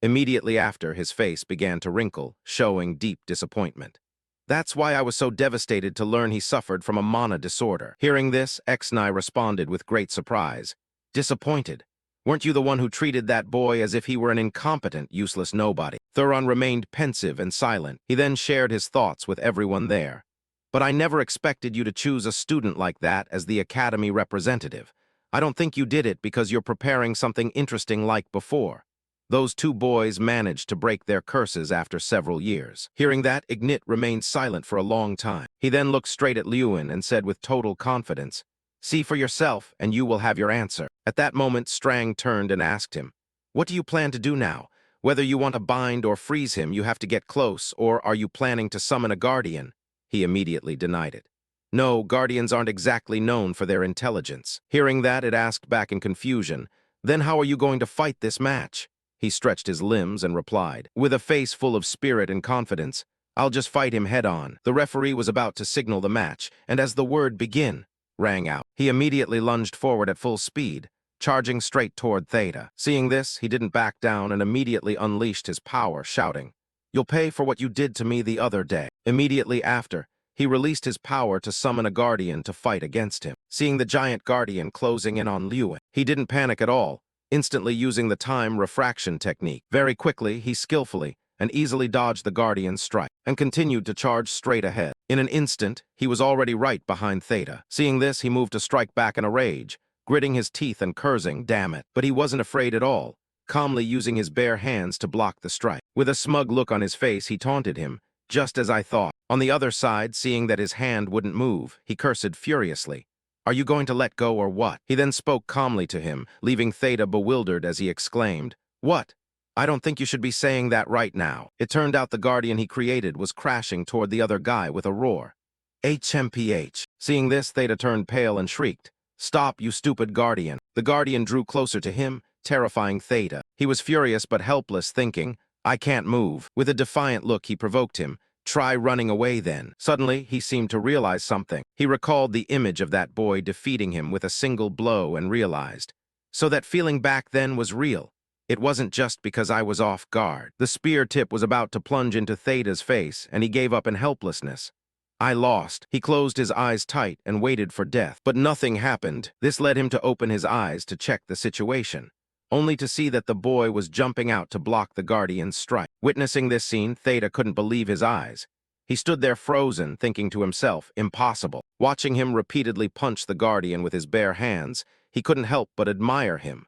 Immediately after, his face began to wrinkle, showing deep disappointment. "That's why I was so devastated to learn he suffered from a mana disorder." Hearing this, Exnai responded with great surprise. "Disappointed? Weren't you the one who treated that boy as if he were an incompetent, useless nobody?" Thuron remained pensive and silent. He then shared his thoughts with everyone there. "But I never expected you to choose a student like that as the Academy representative. I don't think you did it because you're preparing something interesting like before." Those two boys managed to break their curses after several years. Hearing that, Ignit remained silent for a long time. He then looked straight at Lewin and said with total confidence, "See for yourself, and you will have your answer." At that moment, Strang turned and asked him, "What do you plan to do now? Whether you want to bind or freeze him, you have to get close, or are you planning to summon a guardian?" He immediately denied it. "No, guardians aren't exactly known for their intelligence." Hearing that, it asked back in confusion, "Then how are you going to fight this match?" He stretched his limbs and replied, with a face full of spirit and confidence, "I'll just fight him head-on." The referee was about to signal the match, and as the word "begin" rang out, he immediately lunged forward at full speed, charging straight toward Theta. Seeing this, he didn't back down and immediately unleashed his power, shouting, "You'll pay for what you did to me the other day." Immediately after, he released his power to summon a guardian to fight against him. Seeing the giant guardian closing in on Lewin, he didn't panic at all, instantly using the time refraction technique. Very quickly, he skillfully and easily dodged the guardian's strike and continued to charge straight ahead. In an instant, he was already right behind Theta. Seeing this, he moved to strike back in a rage, gritting his teeth and cursing, "Damn it." But he wasn't afraid at all, calmly using his bare hands to block the strike. With a smug look on his face, he taunted him, "Just as I thought." On the other side, seeing that his hand wouldn't move, he cursed furiously, "Are you going to let go or what?" He then spoke calmly to him, leaving Theta bewildered as he exclaimed, "What? I don't think you should be saying that right now." It turned out the guardian he created was crashing toward the other guy with a roar. HMPH. Seeing this, Theta turned pale and shrieked, "Stop, you stupid guardian." The guardian drew closer to him, terrifying Theta. He was furious but helpless, thinking, "I can't move." With a defiant look, he provoked him, "Try running away then." Suddenly, he seemed to realize something. He recalled the image of that boy defeating him with a single blow and realized, so that feeling back then was real. It wasn't just because I was off guard. The spear tip was about to plunge into Theta's face, and he gave up in helplessness. "I lost." He closed his eyes tight and waited for death, but nothing happened. This led him to open his eyes to check the situation, only to see that the boy was jumping out to block the guardian's strike. Witnessing this scene, Theta couldn't believe his eyes. He stood there frozen, thinking to himself, "Impossible." Watching him repeatedly punch the guardian with his bare hands, he couldn't help but admire him.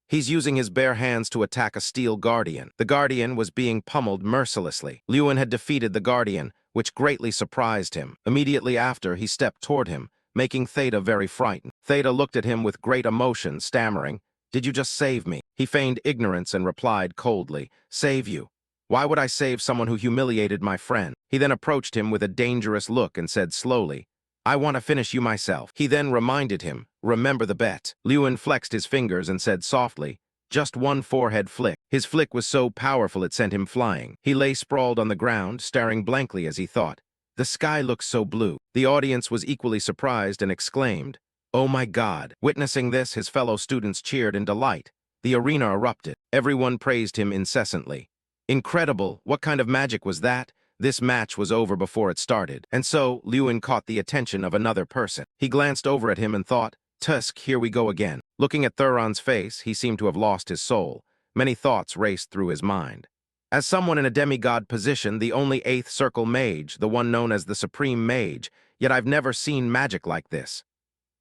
He's using his bare hands to attack a steel guardian. The guardian was being pummeled mercilessly. Lewin had defeated the guardian, which greatly surprised him. Immediately after, he stepped toward him, making Theta very frightened. Theta looked at him with great emotion, stammering, "Did you just save me?" He feigned ignorance and replied coldly, "Save you? Why would I save someone who humiliated my friend?" He then approached him with a dangerous look and said slowly, "I want to finish you myself." He then reminded him, "Remember the bet." Lewin flexed his fingers and said softly, "Just one forehead flick." His flick was so powerful it sent him flying. He lay sprawled on the ground, staring blankly as he thought, "The sky looks so blue." The audience was equally surprised and exclaimed, "Oh my God." Witnessing this, his fellow students cheered in delight. The arena erupted. Everyone praised him incessantly. "Incredible! What kind of magic was that?" This match was over before it started, and so Lewin caught the attention of another person. He glanced over at him and thought, "Tusk, here we go again." Looking at Thuron's face, he seemed to have lost his soul. Many thoughts raced through his mind. As someone in a demigod position, the only 8th Circle Mage, the one known as the Supreme Mage, yet I've never seen magic like this.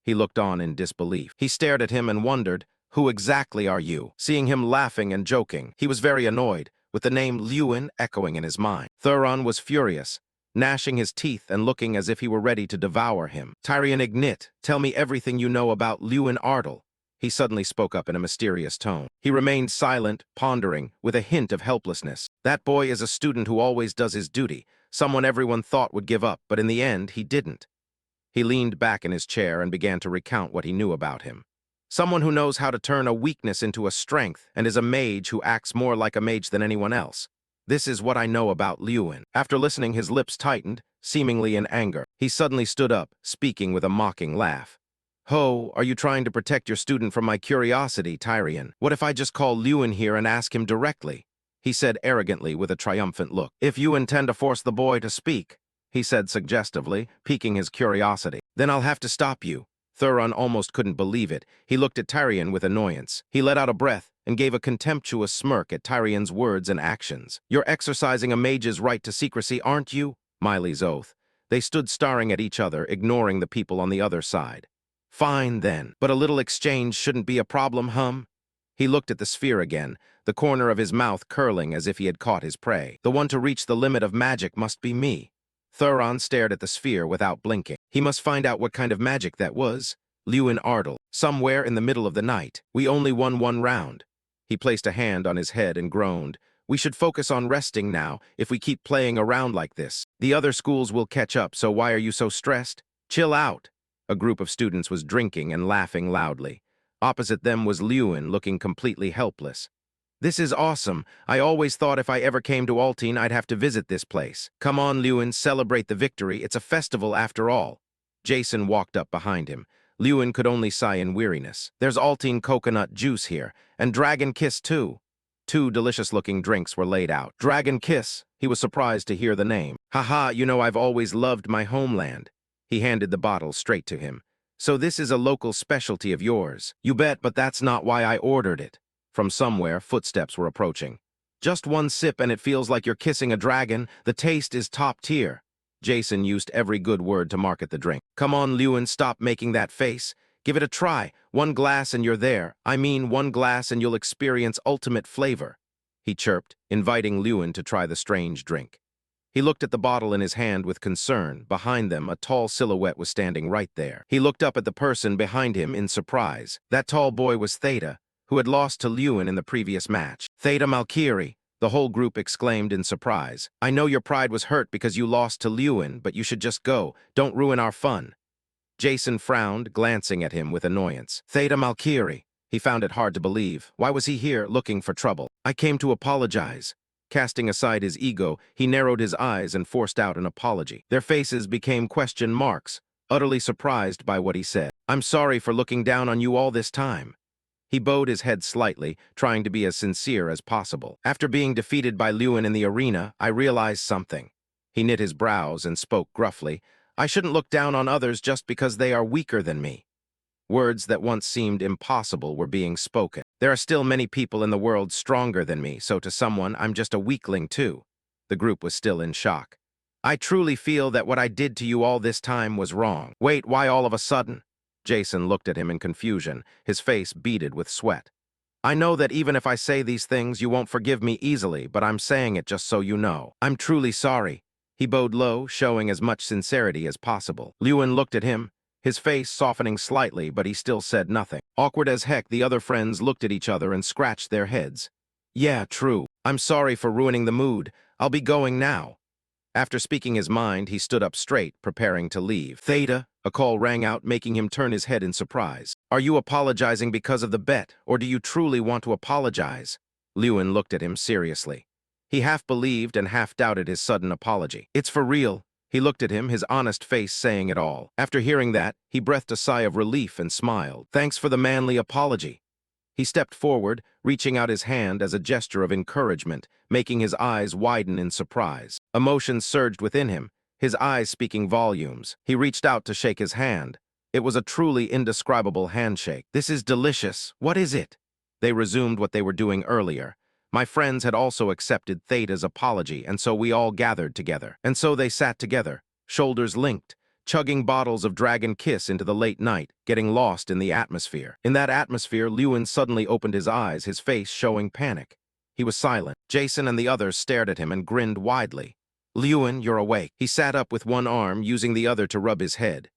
He looked on in disbelief. He stared at him and wondered, "Who exactly are you?" Seeing him laughing and joking, he was very annoyed, with the name Lewin echoing in his mind. Thuron was furious, gnashing his teeth and looking as if he were ready to devour him. "Tyrion Ignit, tell me everything you know about Lewin Ardle." He suddenly spoke up in a mysterious tone. He remained silent, pondering, with a hint of helplessness. "That boy is a student who always does his duty, someone everyone thought would give up, but in the end, he didn't." He leaned back in his chair and began to recount what he knew about him. Someone who knows how to turn a weakness into a strength and is a mage who acts more like a mage than anyone else. This is what I know about Lewin. After listening, his lips tightened, seemingly in anger. He suddenly stood up, speaking with a mocking laugh. "Ho, are you trying to protect your student from my curiosity, Tyrion? What if I just call Lewin here and ask him directly?" He said arrogantly with a triumphant look. "If you intend to force the boy to speak," he said suggestively, piquing his curiosity, "then I'll have to stop you." Thuron almost couldn't believe it. He looked at Tyrion with annoyance. He let out a breath and gave a contemptuous smirk at Tyrion's words and actions. "You're exercising a mage's right to secrecy, aren't you?" Miley's oath. They stood staring at each other, ignoring the people on the other side. "Fine, then. But a little exchange shouldn't be a problem, hum?" He looked at the sphere again, the corner of his mouth curling as if he had caught his prey. "The one to reach the limit of magic must be me." Thuron stared at the sphere without blinking. He must find out what kind of magic that was. Lewin Ardle, somewhere in the middle of the night. We only won one round. He placed a hand on his head and groaned. "We should focus on resting now. If we keep playing around like this, the other schools will catch up, so why are you so stressed? Chill out." A group of students was drinking and laughing loudly. Opposite them was Lewin, looking completely helpless. "This is awesome. I always thought if I ever came to Altine, I'd have to visit this place. Come on, Lewin, celebrate the victory. It's a festival after all." Jason walked up behind him. Lewin could only sigh in weariness. "There's Altine coconut juice here, and Dragon Kiss too." 2 delicious-looking drinks were laid out. Dragon Kiss. He was surprised to hear the name. "Haha, you know I've always loved my homeland." He handed the bottle straight to him. "So this is a local specialty of yours." "You bet, but that's not why I ordered it." From somewhere, footsteps were approaching. "Just one sip and it feels like you're kissing a dragon. The taste is top tier." Jason used every good word to market the drink. "Come on, Lewin, stop making that face. Give it a try. 1 glass and you're there. I mean, 1 glass and you'll experience ultimate flavor." He chirped, inviting Lewin to try the strange drink. He looked at the bottle in his hand with concern. Behind them, a tall silhouette was standing right there. He looked up at the person behind him in surprise. That tall boy was Theta, who had lost to Lewin in the previous match. "Theta Malkiri," the whole group exclaimed in surprise. "I know your pride was hurt because you lost to Lewin, but you should just go. Don't ruin our fun." Jason frowned, glancing at him with annoyance. "Theta Malkiri." He found it hard to believe. Why was he here looking for trouble? "I came to apologize." Casting aside his ego, he narrowed his eyes and forced out an apology. Their faces became question marks, utterly surprised by what he said. "I'm sorry for looking down on you all this time." He bowed his head slightly, trying to be as sincere as possible. "After being defeated by Lewin in the arena, I realized something." He knit his brows and spoke gruffly. "I shouldn't look down on others just because they are weaker than me." Words that once seemed impossible were being spoken. "There are still many people in the world stronger than me, so to someone, I'm just a weakling too." The group was still in shock. "I truly feel that what I did to you all this time was wrong." "Wait, why all of a sudden?" Jason looked at him in confusion, his face beaded with sweat. "I know that even if I say these things, you won't forgive me easily, but I'm saying it just so you know. I'm truly sorry." He bowed low, showing as much sincerity as possible. Lewin looked at him, his face softening slightly, but he still said nothing. Awkward as heck, the other friends looked at each other and scratched their heads. "Yeah, true. I'm sorry for ruining the mood. I'll be going now." After speaking his mind, he stood up straight, preparing to leave. Theta, a call rang out, making him turn his head in surprise. Are you apologizing because of the bet, or do you truly want to apologize? Lewin looked at him seriously. He half believed and half doubted his sudden apology. It's for real. He looked at him, his honest face saying it all. After hearing that, he breathed a sigh of relief and smiled. Thanks for the manly apology. He stepped forward, reaching out his hand as a gesture of encouragement, making his eyes widen in surprise. Emotion surged within him, his eyes speaking volumes. He reached out to shake his hand. It was a truly indescribable handshake. This is delicious. What is it? They resumed what they were doing earlier. My friends had also accepted Theta's apology, and so we all gathered together. And so they sat together, shoulders linked, chugging bottles of Dragon Kiss into the late night, getting lost in the atmosphere. In that atmosphere, Lewin suddenly opened his eyes, his face showing panic. He was silent. Jason and the others stared at him and grinned widely. Lewin, you're awake. He sat up with one arm, using the other to rub his head.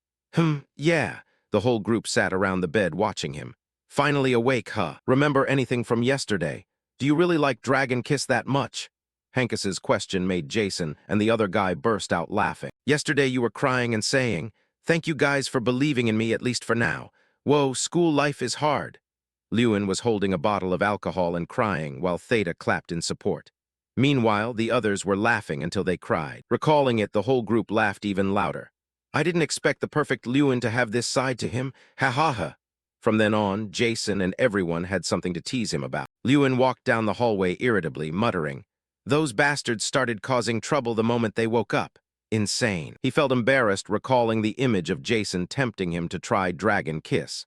Yeah. The whole group sat around the bed watching him. Finally awake, huh? Remember anything from yesterday? Do you really like Dragon Kiss that much? Hankus's question made Jason and the other guy burst out laughing. Yesterday you were crying and saying, "Thank you guys for believing in me, at least for now. Whoa, school life is hard." Lewin was holding a bottle of alcohol and crying while Theta clapped in support. Meanwhile, the others were laughing until they cried. Recalling it, the whole group laughed even louder. I didn't expect the perfect Lewin to have this side to him. Ha ha ha. From then on, Jason and everyone had something to tease him about. Lewin walked down the hallway irritably, muttering, "Those bastards started causing trouble the moment they woke up. Insane." He felt embarrassed recalling the image of Jason tempting him to try Dragon Kiss.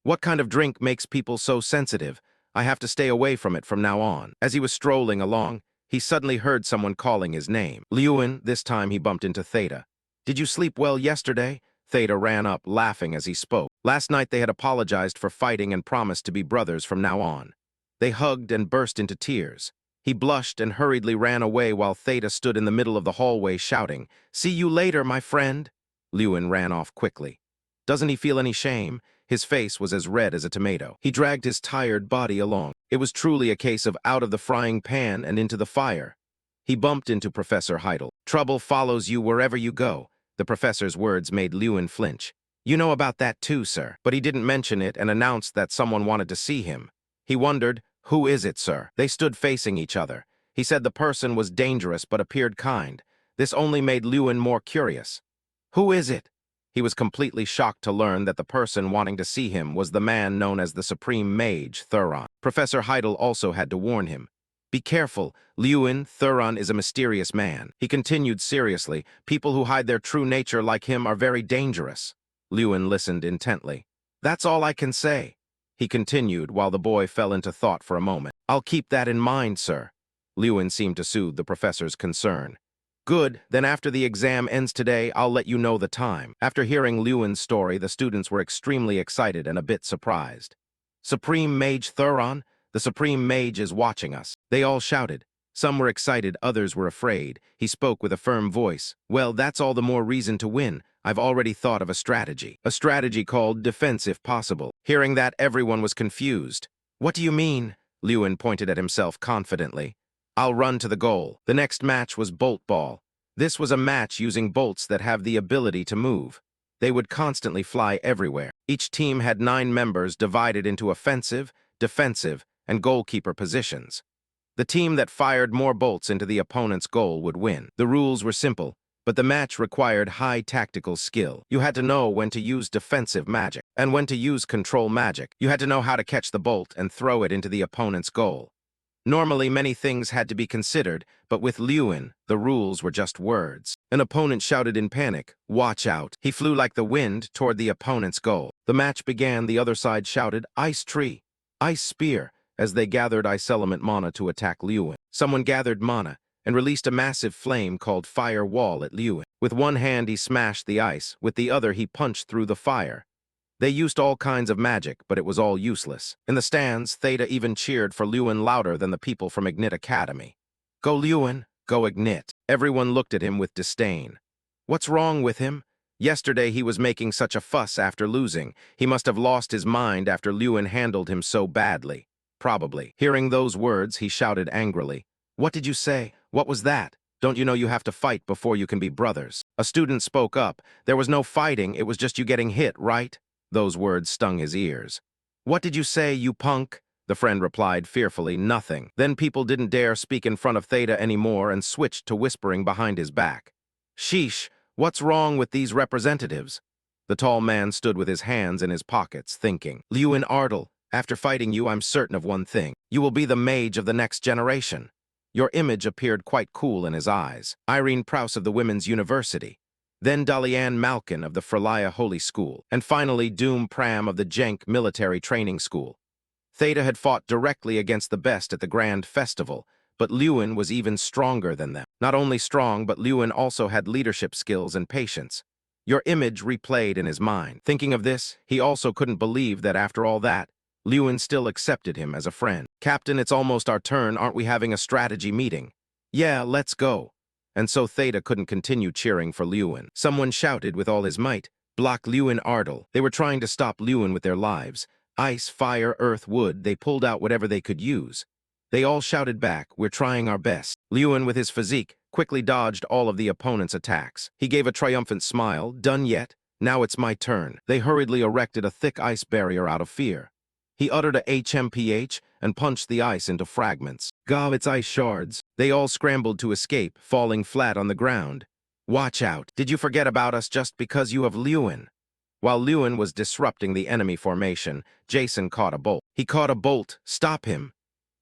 What kind of drink makes people so sensitive? I have to stay away from it from now on. As he was strolling along, he suddenly heard someone calling his name. Lewin, this time he bumped into Theta. Did you sleep well yesterday? Theta ran up, laughing as he spoke. Last night they had apologized for fighting and promised to be brothers from now on. They hugged and burst into tears. He blushed and hurriedly ran away while Theta stood in the middle of the hallway shouting, "See you later, my friend." Lewin ran off quickly. Doesn't he feel any shame? His face was as red as a tomato. He dragged his tired body along. It was truly a case of out of the frying pan and into the fire. He bumped into Professor Heidel. Trouble follows you wherever you go. The professor's words made Lewin flinch. You know about that too, sir. But he didn't mention it and announced that someone wanted to see him. He wondered, who is it, sir? They stood facing each other. He said the person was dangerous but appeared kind. This only made Lewin more curious. Who is it? He was completely shocked to learn that the person wanting to see him was the man known as the Supreme Mage, Thuron. Professor Heidel also had to warn him. Be careful, Lewin, Thuron is a mysterious man. He continued seriously, people who hide their true nature like him are very dangerous. Lewin listened intently. That's all I can say. He continued while the boy fell into thought for a moment. I'll keep that in mind, sir. Lewin seemed to soothe the professor's concern. Good, then after the exam ends today, I'll let you know the time. After hearing Lewin's story, the students were extremely excited and a bit surprised. Supreme Mage Thuron? The Supreme Mage is watching us. They all shouted. Some were excited, others were afraid. He spoke with a firm voice. Well, that's all the more reason to win. I've already thought of a strategy. A strategy called defense if possible. Hearing that, everyone was confused. What do you mean? Lewin pointed at himself confidently. I'll run to the goal. The next match was Bolt Ball. This was a match using bolts that have the ability to move. They would constantly fly everywhere. Each team had 9 members divided into offensive, defensive, and goalkeeper positions. The team that fired more bolts into the opponent's goal would win. The rules were simple, but the match required high tactical skill. You had to know when to use defensive magic and when to use control magic. You had to know how to catch the bolt and throw it into the opponent's goal. Normally, many things had to be considered, but with Lewin, the rules were just words. An opponent shouted in panic, "Watch out." He flew like the wind toward the opponent's goal. The match began. The other side shouted, "Ice Tree," "Ice Spear," as they gathered ice element mana to attack Lewin. Someone gathered mana and released a massive flame called Fire Wall at Lewin. With one hand he smashed the ice, with the other he punched through the fire. They used all kinds of magic, but it was all useless. In the stands, Theta even cheered for Lewin louder than the people from Ignit Academy. Go Lewin, go Ignit. Everyone looked at him with disdain. What's wrong with him? Yesterday he was making such a fuss after losing. He must have lost his mind after Lewin handled him so badly. Probably. Hearing those words, he shouted angrily. What did you say? What was that? Don't you know you have to fight before you can be brothers? A student spoke up. There was no fighting, it was just you getting hit, right? Those words stung his ears. What did you say, you punk? The friend replied fearfully, nothing. Then people didn't dare speak in front of Theta anymore and switched to whispering behind his back. Sheesh, what's wrong with these representatives? The tall man stood with his hands in his pockets, thinking. Lewin Ardle, after fighting you, I'm certain of one thing. You will be the mage of the next generation. Your image appeared quite cool in his eyes. Irene Prouse of the Women's University. Then Dalian Malkin of the Frelia Holy School. And finally Doom Pram of the Jenk Military Training School. Theta had fought directly against the best at the Grand Festival, but Lewin was even stronger than them. Not only strong, but Lewin also had leadership skills and patience. Your image replayed in his mind. Thinking of this, he also couldn't believe that after all that, Lewin still accepted him as a friend. Captain, it's almost our turn, aren't we having a strategy meeting? Yeah, let's go. And so Theta couldn't continue cheering for Lewin. Someone shouted with all his might, block Lewin Ardle. They were trying to stop Lewin with their lives. Ice, fire, earth, wood, they pulled out whatever they could use. They all shouted back, we're trying our best. Lewin, with his physique, quickly dodged all of the opponent's attacks. He gave a triumphant smile, done yet? Now it's my turn. They hurriedly erected a thick ice barrier out of fear. He uttered a HMPH and punched the ice into fragments. Gah, it's ice shards. They all scrambled to escape, falling flat on the ground. Watch out. Did you forget about us just because you have Lewin? While Lewin was disrupting the enemy formation, Jason caught a bolt. He caught a bolt. Stop him.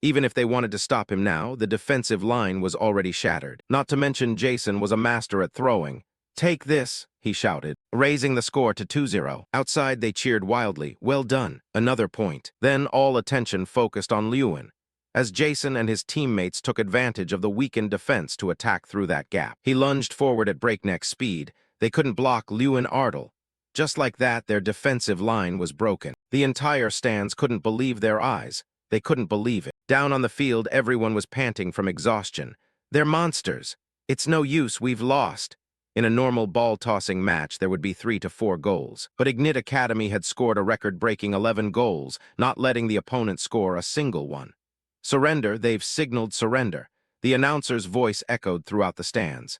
Even if they wanted to stop him now, the defensive line was already shattered. Not to mention Jason was a master at throwing. Take this, he shouted, raising the score to 2-0. Outside, they cheered wildly. Well done. Another point. Then all attention focused on Lewin, as Jason and his teammates took advantage of the weakened defense to attack through that gap. He lunged forward at breakneck speed. They couldn't block Lewin Ardle. Just like that, their defensive line was broken. The entire stands couldn't believe their eyes. They couldn't believe it. Down on the field, everyone was panting from exhaustion. They're monsters. It's no use, we've lost. In a normal ball-tossing match, there would be 3 to 4 goals. But Ignit Academy had scored a record-breaking 11 goals, not letting the opponent score a single one. Surrender, they've signaled surrender. The announcer's voice echoed throughout the stands.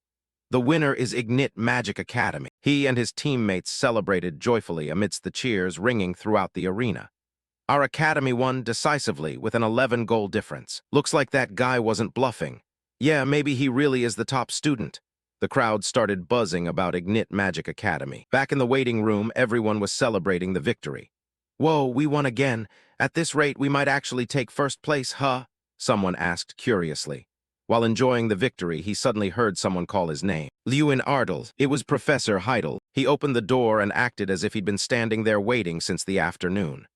The winner is Ignit Magic Academy. He and his teammates celebrated joyfully amidst the cheers ringing throughout the arena. Our academy won decisively with an 11-goal difference. Looks like that guy wasn't bluffing. Yeah, maybe he really is the top student. The crowd started buzzing about Ignit Magic Academy. Back in the waiting room, everyone was celebrating the victory. Whoa, we won again. At this rate, we might actually take first place, huh? Someone asked curiously. While enjoying the victory, he suddenly heard someone call his name. Lewin Ardle. It was Professor Heidel. He opened the door and acted as if he'd been standing there waiting since the afternoon.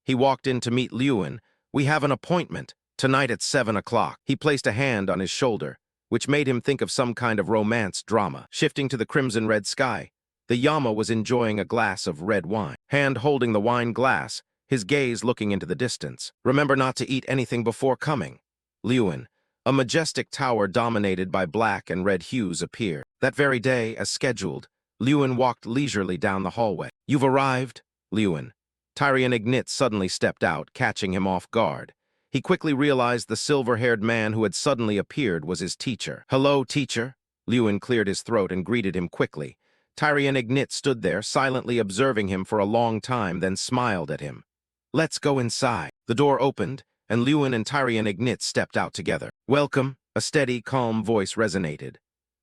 He walked in to meet Lewin. We have an appointment, tonight at 7 o'clock. He placed a hand on his shoulder, which made him think of some kind of romance drama. Shifting to the crimson-red sky, the Yama was enjoying a glass of red wine. Hand holding the wine glass, his gaze looking into the distance. Remember not to eat anything before coming. Lewin. A majestic tower dominated by black and red hues appeared. That very day, as scheduled, Lewin walked leisurely down the hallway. You've arrived, Lewin. Tyrion Ignit suddenly stepped out, catching him off guard. He quickly realized the silver-haired man who had suddenly appeared was his teacher. Hello, teacher. Lewin cleared his throat and greeted him quickly. Tyrion Ignit stood there, silently observing him for a long time, then smiled at him. Let's go inside. The door opened, and Lewin and Tyrion Ignit stepped out together. Welcome, a steady, calm voice resonated.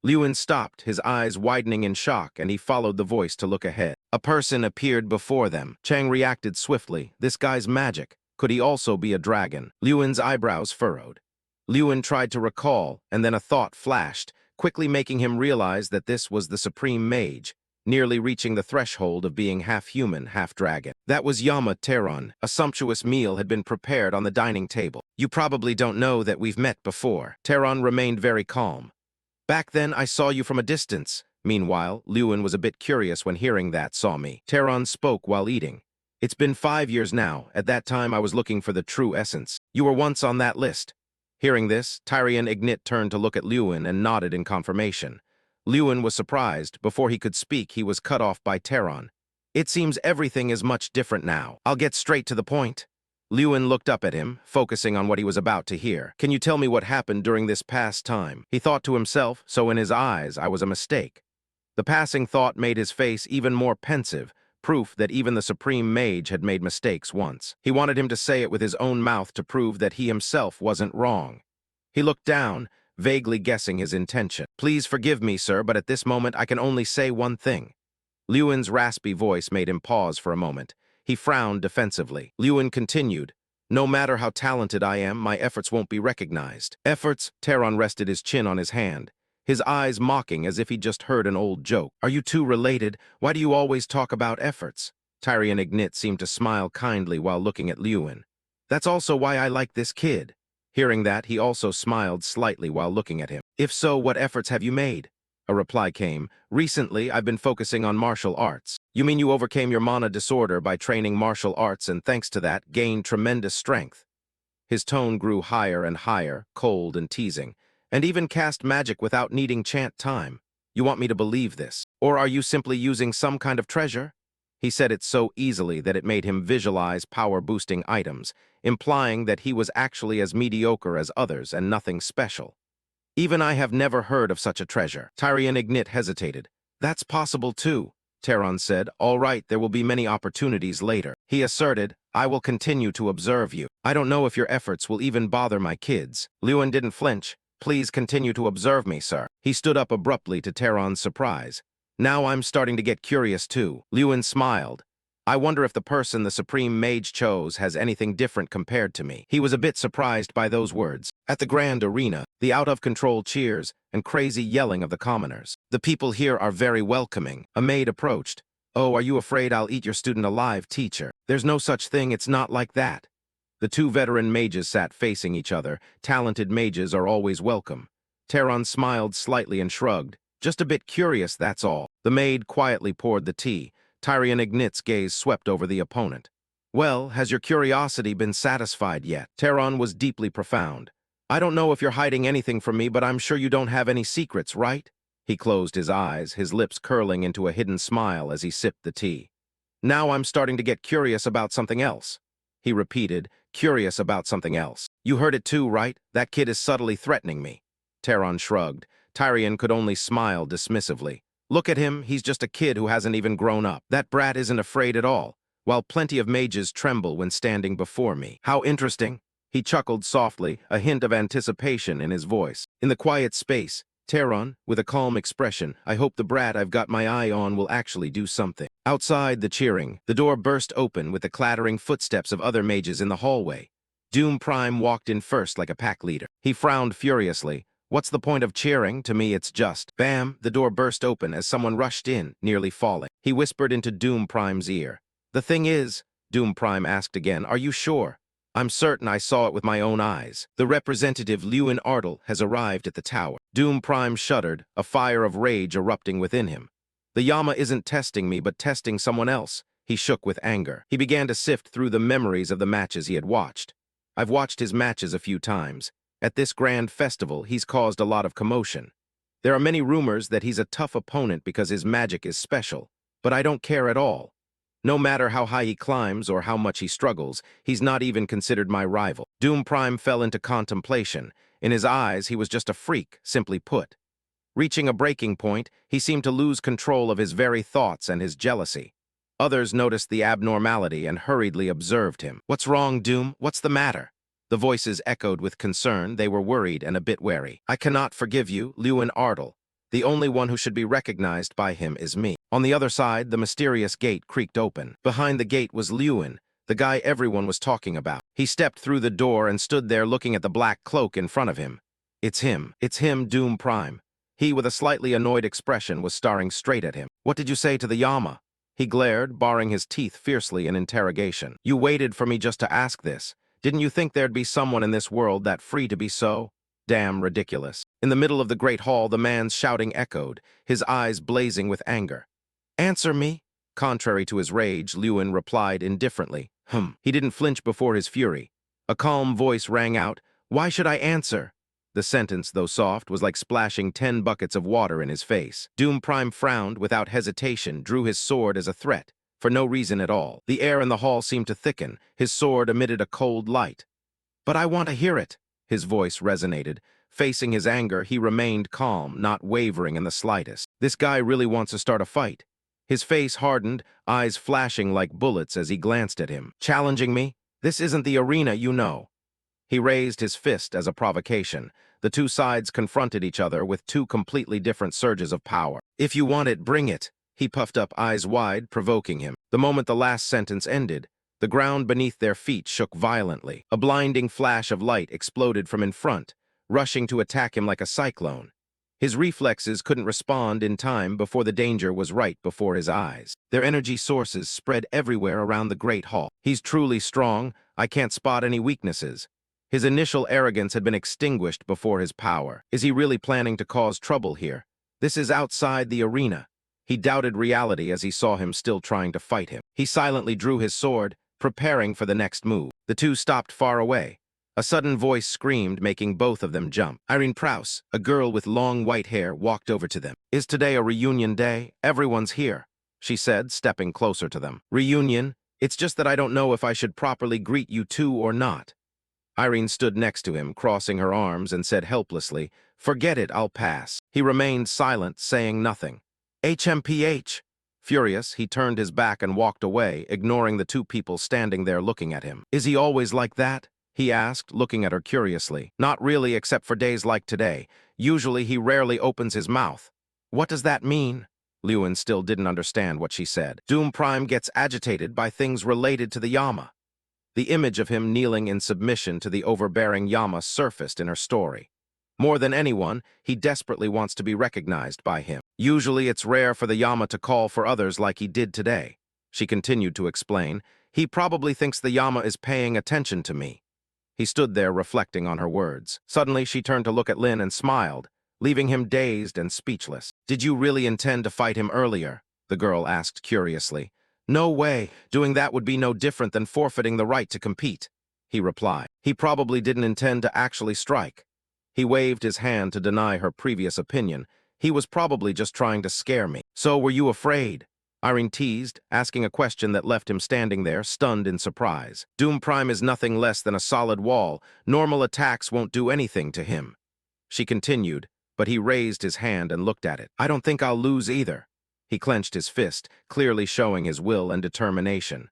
Lewin stopped, his eyes widening in shock, and he followed the voice to look ahead. A person appeared before them. Chang reacted swiftly. This guy's magic. Could he also be a dragon? Lewin's eyebrows furrowed. Lewin tried to recall, and then a thought flashed, quickly making him realize that this was the supreme mage, nearly reaching the threshold of being half-human, half-dragon. That was Yama Teron. A sumptuous meal had been prepared on the dining table. You probably don't know that we've met before. Teron remained very calm. Back then, I saw you from a distance. Meanwhile, Lewin was a bit curious when hearing that saw me. Teron spoke while eating. It's been 5 years now. At that time, I was looking for the true essence. You were once on that list. Hearing this, Tyrion Ignit turned to look at Lewin and nodded in confirmation. Lewin was surprised. Before he could speak, he was cut off by Teron. It seems everything is much different now. I'll get straight to the point. Lewin looked up at him, focusing on what he was about to hear. Can you tell me what happened during this past time? He thought to himself, so in his eyes, I was a mistake. The passing thought made his face even more pensive, proof that even the supreme mage had made mistakes once. He wanted him to say it with his own mouth to prove that he himself wasn't wrong. He looked down, vaguely guessing his intention. Please forgive me, sir, but at this moment I can only say one thing. Lewin's raspy voice made him pause for a moment. He frowned defensively. Lewin continued, no matter how talented I am, my efforts won't be recognized. Efforts? Taron rested his chin on his hand, his eyes mocking as if he'd just heard an old joke. Are you two related? Why do you always talk about efforts? Tyrion Ignit seemed to smile kindly while looking at Lewin. That's also why I like this kid. Hearing that, he also smiled slightly while looking at him. If so, what efforts have you made? A reply came. Recently, I've been focusing on martial arts. You mean you overcame your mana disorder by training martial arts and thanks to that, gained tremendous strength? His tone grew higher and higher, cold and teasing, and even cast magic without needing chant time. You want me to believe this? Or are you simply using some kind of treasure? He said it so easily that it made him visualize power-boosting items, implying that he was actually as mediocre as others and nothing special. Even I have never heard of such a treasure. Tyrion Ignit hesitated. That's possible too, Taron said. All right, there will be many opportunities later. He asserted, I will continue to observe you. I don't know if your efforts will even bother my kids. Lewin didn't flinch. Please continue to observe me, sir. He stood up abruptly to Taron's surprise. Now I'm starting to get curious too. Lewin smiled. I wonder if the person the Supreme Mage chose has anything different compared to me. He was a bit surprised by those words. At the grand arena, the out-of-control cheers and crazy yelling of the commoners. The people here are very welcoming. A maid approached. Oh, are you afraid I'll eat your student alive, teacher? There's no such thing, it's not like that. The two veteran mages sat facing each other. Talented mages are always welcome. Taron smiled slightly and shrugged. Just a bit curious, that's all. The maid quietly poured the tea. Tyrion Ignit's gaze swept over the opponent. Well, has your curiosity been satisfied yet? Taron was deeply profound. I don't know if you're hiding anything from me, but I'm sure you don't have any secrets, right? He closed his eyes, his lips curling into a hidden smile as he sipped the tea. Now I'm starting to get curious about something else. He repeated, curious about something else. You heard it too, right? That kid is subtly threatening me. Taron shrugged. Tyrion could only smile dismissively. Look at him, he's just a kid who hasn't even grown up. That brat isn't afraid at all, while plenty of mages tremble when standing before me. How interesting. He chuckled softly, a hint of anticipation in his voice. In the quiet space, Taron, with a calm expression, I hope the brat I've got my eye on will actually do something. Outside the cheering, the door burst open with the clattering footsteps of other mages in the hallway. Doom Prime walked in first like a pack leader. He frowned furiously. What's the point of cheering? To me, it's just... Bam! The door burst open as someone rushed in, nearly falling. He whispered into Doom Prime's ear. The thing is, Doom Prime asked again, are you sure? I'm certain I saw it with my own eyes. The representative Lewin Ardle has arrived at the tower. Doom Prime shuddered, a fire of rage erupting within him. The Yama isn't testing me, but testing someone else. He shook with anger. He began to sift through the memories of the matches he had watched. I've watched his matches a few times. At this grand festival, he's caused a lot of commotion. There are many rumors that he's a tough opponent because his magic is special, but I don't care at all. No matter how high he climbs or how much he struggles, he's not even considered my rival. Doom Prime fell into contemplation. In his eyes, he was just a freak, simply put. Reaching a breaking point, he seemed to lose control of his very thoughts and his jealousy. Others noticed the abnormality and hurriedly observed him. What's wrong, Doom? What's the matter? The voices echoed with concern. They were worried and a bit wary. I cannot forgive you, Lewin Ardle. The only one who should be recognized by him is me. On the other side, the mysterious gate creaked open. Behind the gate was Lewin, the guy everyone was talking about. He stepped through the door and stood there looking at the black cloak in front of him. It's him, Doom Prime. He, with a slightly annoyed expression, was staring straight at him. What did you say to the Yama? He glared, baring his teeth fiercely in interrogation. You waited for me just to ask this. Didn't you think there'd be someone in this world that free to be so? Damn ridiculous. In the middle of the great hall, the man's shouting echoed, his eyes blazing with anger. Answer me? Contrary to his rage, Lewin replied indifferently. He didn't flinch before his fury. A calm voice rang out, Why should I answer? The sentence, though soft, was like splashing 10 buckets of water in his face. Doom Prime frowned without hesitation, drew his sword as a threat. for no reason at all. The air in the hall seemed to thicken. His sword emitted a cold light. "But I want to hear it." His voice resonated. Facing his anger, he remained calm, not wavering in the slightest. This guy really wants to start a fight. His face hardened, eyes flashing like bullets as he glanced at him. "Challenging me? This isn't the arena, you know." He raised his fist as a provocation. The two sides confronted each other with two completely different surges of power. "If you want it, bring it." He puffed up, eyes wide, provoking him. The moment the last sentence ended, the ground beneath their feet shook violently. A blinding flash of light exploded from in front, rushing to attack him like a cyclone. His reflexes couldn't respond in time before the danger was right before his eyes. Their energy sources spread everywhere around the great hall. "He's truly strong. I can't spot any weaknesses." His initial arrogance had been extinguished before his power. Is he really planning to cause trouble here? This is outside the arena. He doubted reality as he saw him still trying to fight him. He silently drew his sword, preparing for the next move. The two stopped far away. A sudden voice screamed, making both of them jump. Irene Prouse, a girl with long white hair, walked over to them. "Is today a reunion day? Everyone's here," she said, stepping closer to them. "Reunion? It's just that I don't know if I should properly greet you two or not." Irene stood next to him, crossing her arms, and said helplessly, "Forget it, I'll pass." He remained silent, saying nothing. "HMPH." Furious, he turned his back and walked away, ignoring the two people standing there looking at him. "Is he always like that?" he asked, looking at her curiously. "Not really, except for days like today. Usually he rarely opens his mouth." "What does that mean?" Lewin still didn't understand what she said. "Doom Prime gets agitated by things related to the Yama." The image of him kneeling in submission to the overbearing Yama surfaced in her story. More than anyone, he desperately wants to be recognized by him. "Usually it's rare for the Yama to call for others like he did today," she continued to explain. "He probably thinks the Yama is paying attention to me." He stood there reflecting on her words. Suddenly, she turned to look at Lin and smiled, leaving him dazed and speechless. "Did you really intend to fight him earlier?" the girl asked curiously. "No way. Doing that would be no different than forfeiting the right to compete," he replied. He probably didn't intend to actually strike. He waved his hand to deny her previous opinion. "He was probably just trying to scare me." "So were you afraid?" Irene teased, asking a question that left him standing there, stunned in surprise. "Doom Prime is nothing less than a solid wall. Normal attacks won't do anything to him." She continued, but he raised his hand and looked at it. "I don't think I'll lose either." He clenched his fist, clearly showing his will and determination.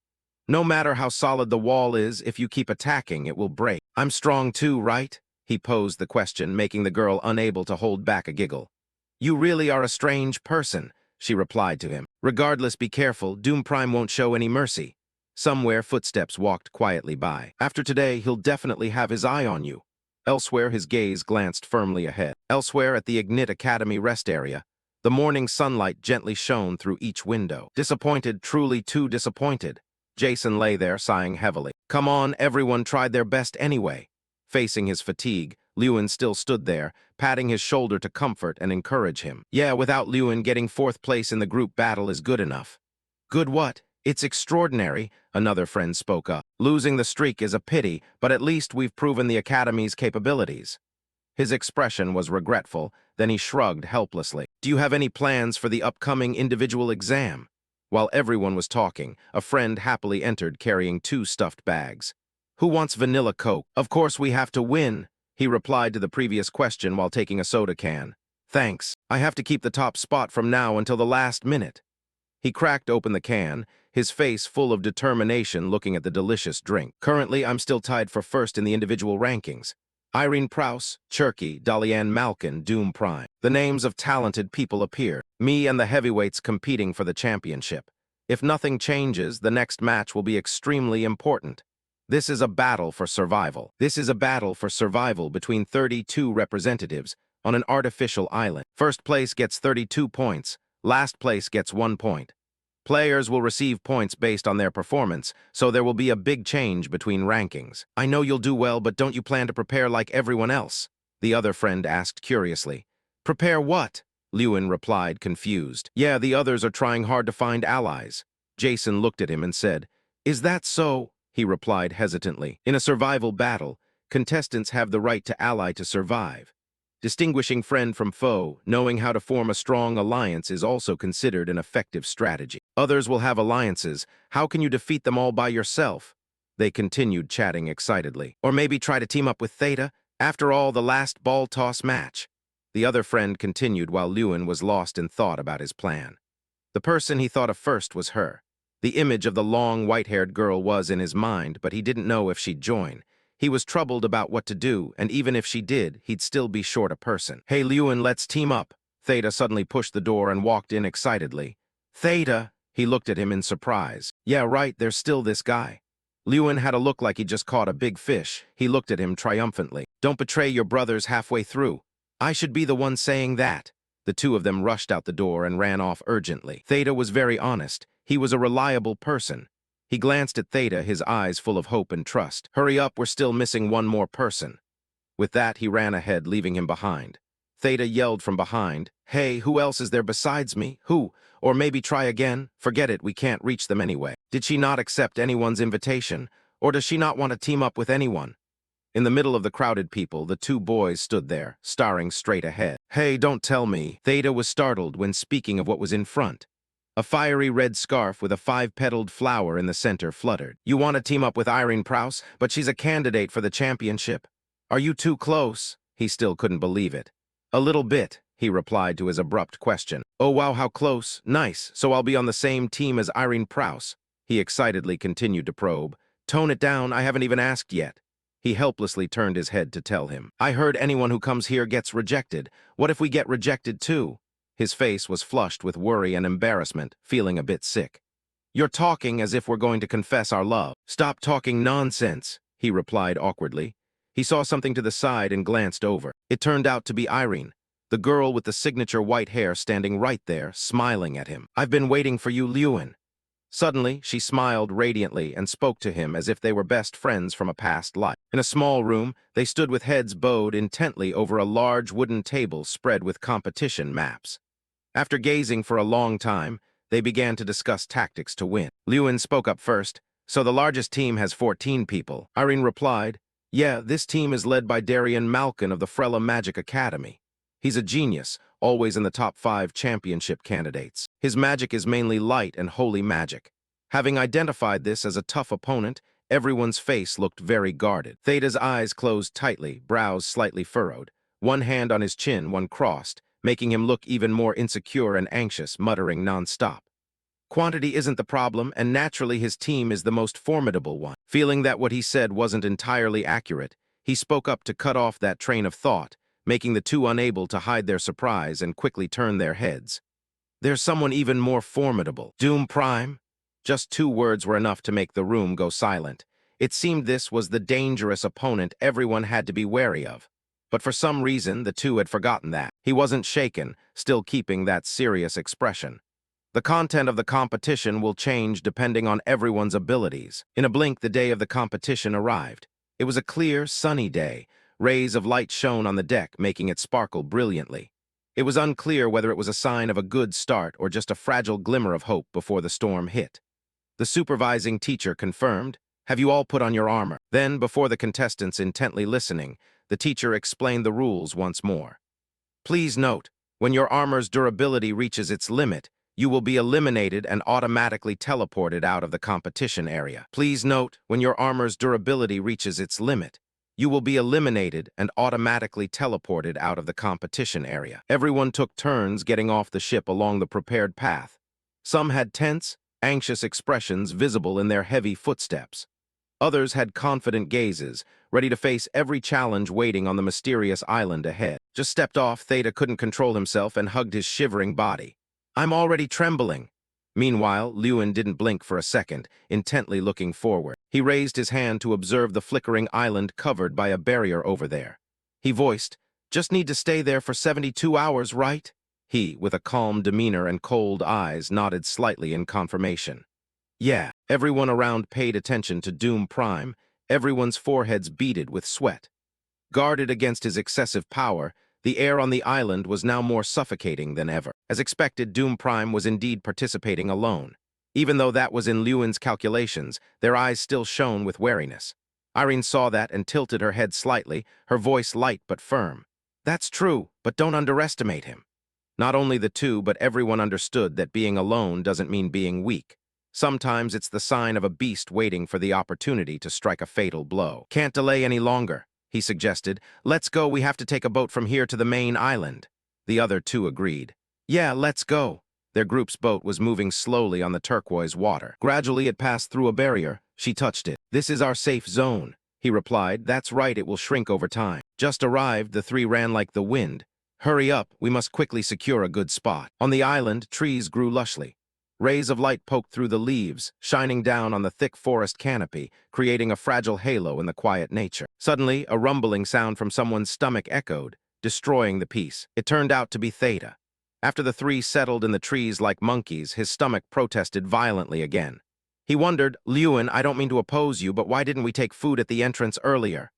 "No matter how solid the wall is, if you keep attacking, it will break." "I'm strong too, right?" He posed the question, making the girl unable to hold back a giggle. "You really are a strange person," she replied to him. "Regardless, be careful. Doom Prime won't show any mercy." Somewhere, footsteps walked quietly by. "After today, he'll definitely have his eye on you." Elsewhere, his gaze glanced firmly ahead. Elsewhere, at the Ignite Academy rest area, the morning sunlight gently shone through each window. Disappointed, truly too disappointed, Jason lay there, sighing heavily. Come on, everyone tried their best anyway. Facing his fatigue, Lewin still stood there, patting his shoulder to comfort and encourage him. "Yeah, without Lewin, getting fourth place in the group battle is good enough." "Good what? It's extraordinary," another friend spoke up. "Losing the streak is a pity, but at least we've proven the Academy's capabilities." His expression was regretful, then he shrugged helplessly. "Do you have any plans for the upcoming individual exam?" While everyone was talking, a friend happily entered carrying 2 stuffed bags. "Who wants vanilla Coke?" "Of course we have to win," he replied to the previous question while taking a soda can. "Thanks. I have to keep the top spot from now until the last minute." He cracked open the can, his face full of determination looking at the delicious drink. "Currently, I'm still tied for first in the individual rankings. Irene Prouse, Cherky, Dalian Malkin, Doom Prime." The names of talented people appeared. Me and the heavyweights competing for the championship. If nothing changes, the next match will be extremely important. This is a battle for survival. This is a battle for survival between 32 representatives on an artificial island. First place gets 32 points. Last place gets 1 point. Players will receive points based on their performance, so there will be a big change between rankings. "I know you'll do well, but don't you plan to prepare like everyone else?" the other friend asked curiously. "Prepare what?" Lewin replied, confused. "Yeah, the others are trying hard to find allies." Jason looked at him and said, "Is that so?" He replied hesitantly. "In a survival battle, contestants have the right to ally to survive. Distinguishing friend from foe, knowing how to form a strong alliance is also considered an effective strategy." Others will have alliances. How can you defeat them all by yourself? They continued chatting excitedly. Or maybe try to team up with Theta? After all, the last ball toss match. The other friend continued while Lewin was lost in thought about his plan. The person he thought of first was her. The image of the long, white-haired girl was in his mind, but he didn't know if she'd join. He was troubled about what to do, and even if she did, he'd still be short a person. Hey, Lewin, let's team up. Theta suddenly pushed the door and walked in excitedly. Theta! He looked at him in surprise. Yeah, right, there's still this guy. Lewin had a look like he'd just caught a big fish. He looked at him triumphantly. Don't betray your brothers halfway through. I should be the one saying that. The two of them rushed out the door and ran off urgently. Theta was very honest. He was a reliable person. He glanced at Theta, his eyes full of hope and trust. Hurry up, we're still missing one more person. With that, he ran ahead, leaving him behind. Theta yelled from behind, Hey, who else is there besides me? Who? Or maybe try again? Forget it, we can't reach them anyway. Did she not accept anyone's invitation? Or does she not want to team up with anyone? In the middle of the crowded people, the two boys stood there, staring straight ahead. Hey, don't tell me. Theta was startled when speaking of what was in front. A fiery red scarf with a 5-petaled flower in the center fluttered. You want to team up with Irene Prouse, but she's a candidate for the championship. Are you too close? He still couldn't believe it. A little bit, he replied to his abrupt question. Oh wow, how close. Nice, so I'll be on the same team as Irene Prouse. He excitedly continued to probe. Tone it down, I haven't even asked yet. He helplessly turned his head to tell him. I heard anyone who comes here gets rejected. What if we get rejected too? His face was flushed with worry and embarrassment, feeling a bit sick. You're talking as if we're going to confess our love. Stop talking nonsense, he replied awkwardly. He saw something to the side and glanced over. It turned out to be Irene, the girl with the signature white hair standing right there, smiling at him. I've been waiting for you, Lewin. Suddenly, she smiled radiantly and spoke to him as if they were best friends from a past life. In a small room, they stood with heads bowed intently over a large wooden table spread with competition maps. After gazing for a long time, they began to discuss tactics to win. Lewin spoke up first. So the largest team has 14 people. Irene replied, Yeah, this team is led by Darian Malkin of the Frella Magic Academy. He's a genius, always in the top 5 championship candidates. His magic is mainly light and holy magic. Having identified this as a tough opponent, everyone's face looked very guarded. Theta's eyes closed tightly, brows slightly furrowed, one hand on his chin, one crossed, making him look even more insecure and anxious, muttering nonstop. Quantity isn't the problem, and naturally his team is the most formidable one. Feeling that what he said wasn't entirely accurate, he spoke up to cut off that train of thought, making the two unable to hide their surprise and quickly turn their heads. There's someone even more formidable. Doom Prime? Just 2 words were enough to make the room go silent. It seemed this was the dangerous opponent everyone had to be wary of. But for some reason, the two had forgotten that. He wasn't shaken, still keeping that serious expression. The content of the competition will change depending on everyone's abilities. In a blink, the day of the competition arrived. It was a clear, sunny day. Rays of light shone on the deck, making it sparkle brilliantly. It was unclear whether it was a sign of a good start or just a fragile glimmer of hope before the storm hit. The supervising teacher confirmed, Have you all put on your armor? Then, before the contestants intently listening, the teacher explained the rules once more. Please note, when your armor's durability reaches its limit, you will be eliminated and automatically teleported out of the competition area. Please note, when your armor's durability reaches its limit, you will be eliminated and automatically teleported out of the competition area. Everyone took turns getting off the ship along the prepared path. Some had tense, anxious expressions visible in their heavy footsteps. Others had confident gazes, ready to face every challenge waiting on the mysterious island ahead. Just stepped off, Theta couldn't control himself and hugged his shivering body. I'm already trembling. Meanwhile, Lewin didn't blink for a second, intently looking forward. He raised his hand to observe the flickering island covered by a barrier over there. He voiced, Just need to stay there for 72 hours, right? He, with a calm demeanor and cold eyes, nodded slightly in confirmation. Yeah, everyone around paid attention to Doom Prime, everyone's foreheads beaded with sweat. Guarded against his excessive power, the air on the island was now more suffocating than ever. As expected, Doom Prime was indeed participating alone. Even though that was in Lewin's calculations, their eyes still shone with wariness. Irene saw that and tilted her head slightly, her voice light but firm. That's true, but don't underestimate him. Not only the two, but everyone understood that being alone doesn't mean being weak. Sometimes it's the sign of a beast waiting for the opportunity to strike a fatal blow. Can't delay any longer, he suggested. Let's go, we have to take a boat from here to the main island. The other two agreed. Yeah, let's go. Their group's boat was moving slowly on the turquoise water. Gradually it passed through a barrier. She touched it. This is our safe zone, he replied. That's right, it will shrink over time. Just arrived, the three ran like the wind. Hurry up, we must quickly secure a good spot. On the island, trees grew lushly. Rays of light poked through the leaves, shining down on the thick forest canopy, creating a fragile halo in the quiet nature. Suddenly, a rumbling sound from someone's stomach echoed, destroying the peace. It turned out to be Theta. After the three settled in the trees like monkeys, his stomach protested violently again. He wondered, Lewin, I don't mean to oppose you, but why didn't we take food at the entrance earlier?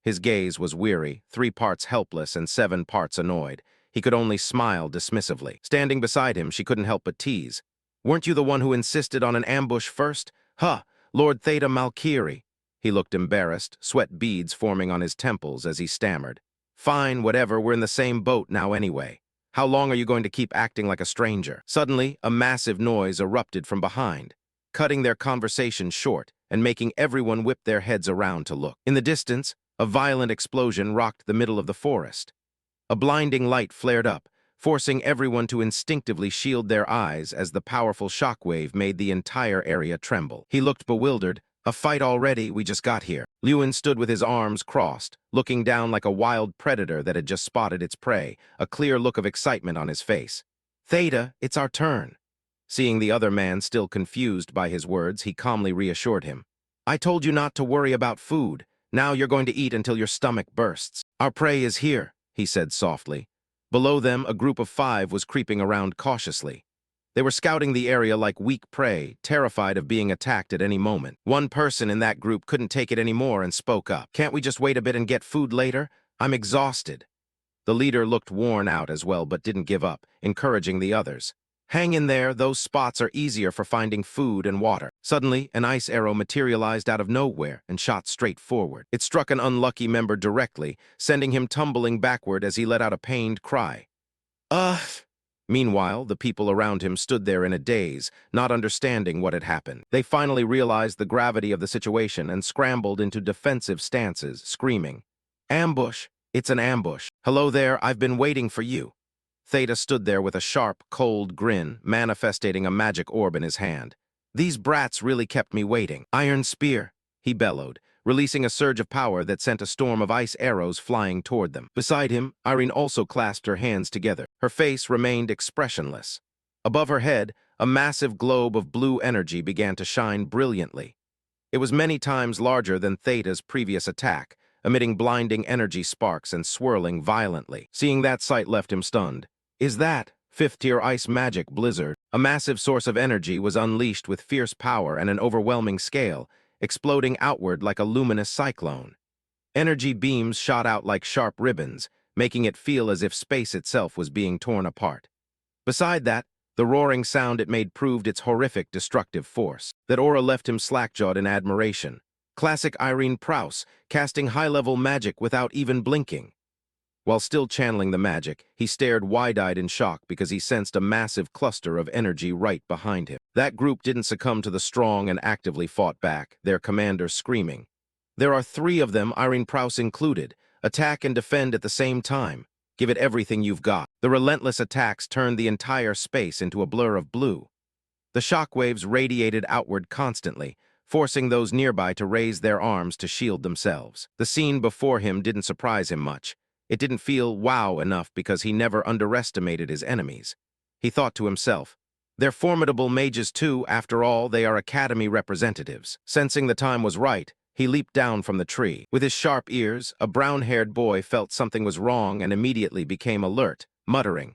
His gaze was weary, 3 parts helpless and 7 parts annoyed. He could only smile dismissively. Standing beside him, she couldn't help but tease. Weren't you the one who insisted on an ambush first? Huh, Lord Theta Malkiri. He looked embarrassed, sweat beads forming on his temples as he stammered. Fine, whatever, we're in the same boat now anyway. How long are you going to keep acting like a stranger? Suddenly, a massive noise erupted from behind, cutting their conversation short and making everyone whip their heads around to look. In the distance, a violent explosion rocked the middle of the forest. A blinding light flared up, forcing everyone to instinctively shield their eyes as the powerful shockwave made the entire area tremble. He looked bewildered. A fight already? We just got here. Lewin stood with his arms crossed, looking down like a wild predator that had just spotted its prey, a clear look of excitement on his face. Theta, it's our turn. Seeing the other man still confused by his words, he calmly reassured him. I told you not to worry about food. Now you're going to eat until your stomach bursts. Our prey is here, he said softly. Below them, a group of 5 was creeping around cautiously. They were scouting the area like weak prey, terrified of being attacked at any moment. One person in that group couldn't take it anymore and spoke up. Can't we just wait a bit and get food later? I'm exhausted. The leader looked worn out as well but didn't give up, encouraging the others. Hang in there, those spots are easier for finding food and water. Suddenly, an ice arrow materialized out of nowhere and shot straight forward. It struck an unlucky member directly, sending him tumbling backward as he let out a pained cry. Ugh! Meanwhile, the people around him stood there in a daze, not understanding what had happened. They finally realized the gravity of the situation and scrambled into defensive stances, screaming, Ambush! It's an ambush! Hello there, I've been waiting for you. Theta stood there with a sharp, cold grin, manifesting a magic orb in his hand. These brats really kept me waiting. Iron Spear, he bellowed, releasing a surge of power that sent a storm of ice arrows flying toward them. Beside him, Irene also clasped her hands together. Her face remained expressionless. Above her head, a massive globe of blue energy began to shine brilliantly. It was many times larger than Theta's previous attack, emitting blinding energy sparks and swirling violently. Seeing that sight left him stunned. Is that 5th-tier ice magic blizzard? A massive source of energy was unleashed with fierce power and an overwhelming scale, exploding outward like a luminous cyclone. Energy beams shot out like sharp ribbons, making it feel as if space itself was being torn apart. Beside that, the roaring sound it made proved its horrific destructive force. That aura left him slack-jawed in admiration. Classic Irene Prouse, casting high-level magic without even blinking. While still channeling the magic, he stared wide-eyed in shock because he sensed a massive cluster of energy right behind him. That group didn't succumb to the strong and actively fought back, their commander screaming. There are 3 of them, Irene Prouse included. Attack and defend at the same time. Give it everything you've got. The relentless attacks turned the entire space into a blur of blue. The shockwaves radiated outward constantly, forcing those nearby to raise their arms to shield themselves. The scene before him didn't surprise him much. It didn't feel wow enough because he never underestimated his enemies. He thought to himself, they're formidable mages too, after all, they are academy representatives. Sensing the time was right, he leaped down from the tree. With his sharp ears, a brown-haired boy felt something was wrong and immediately became alert, muttering.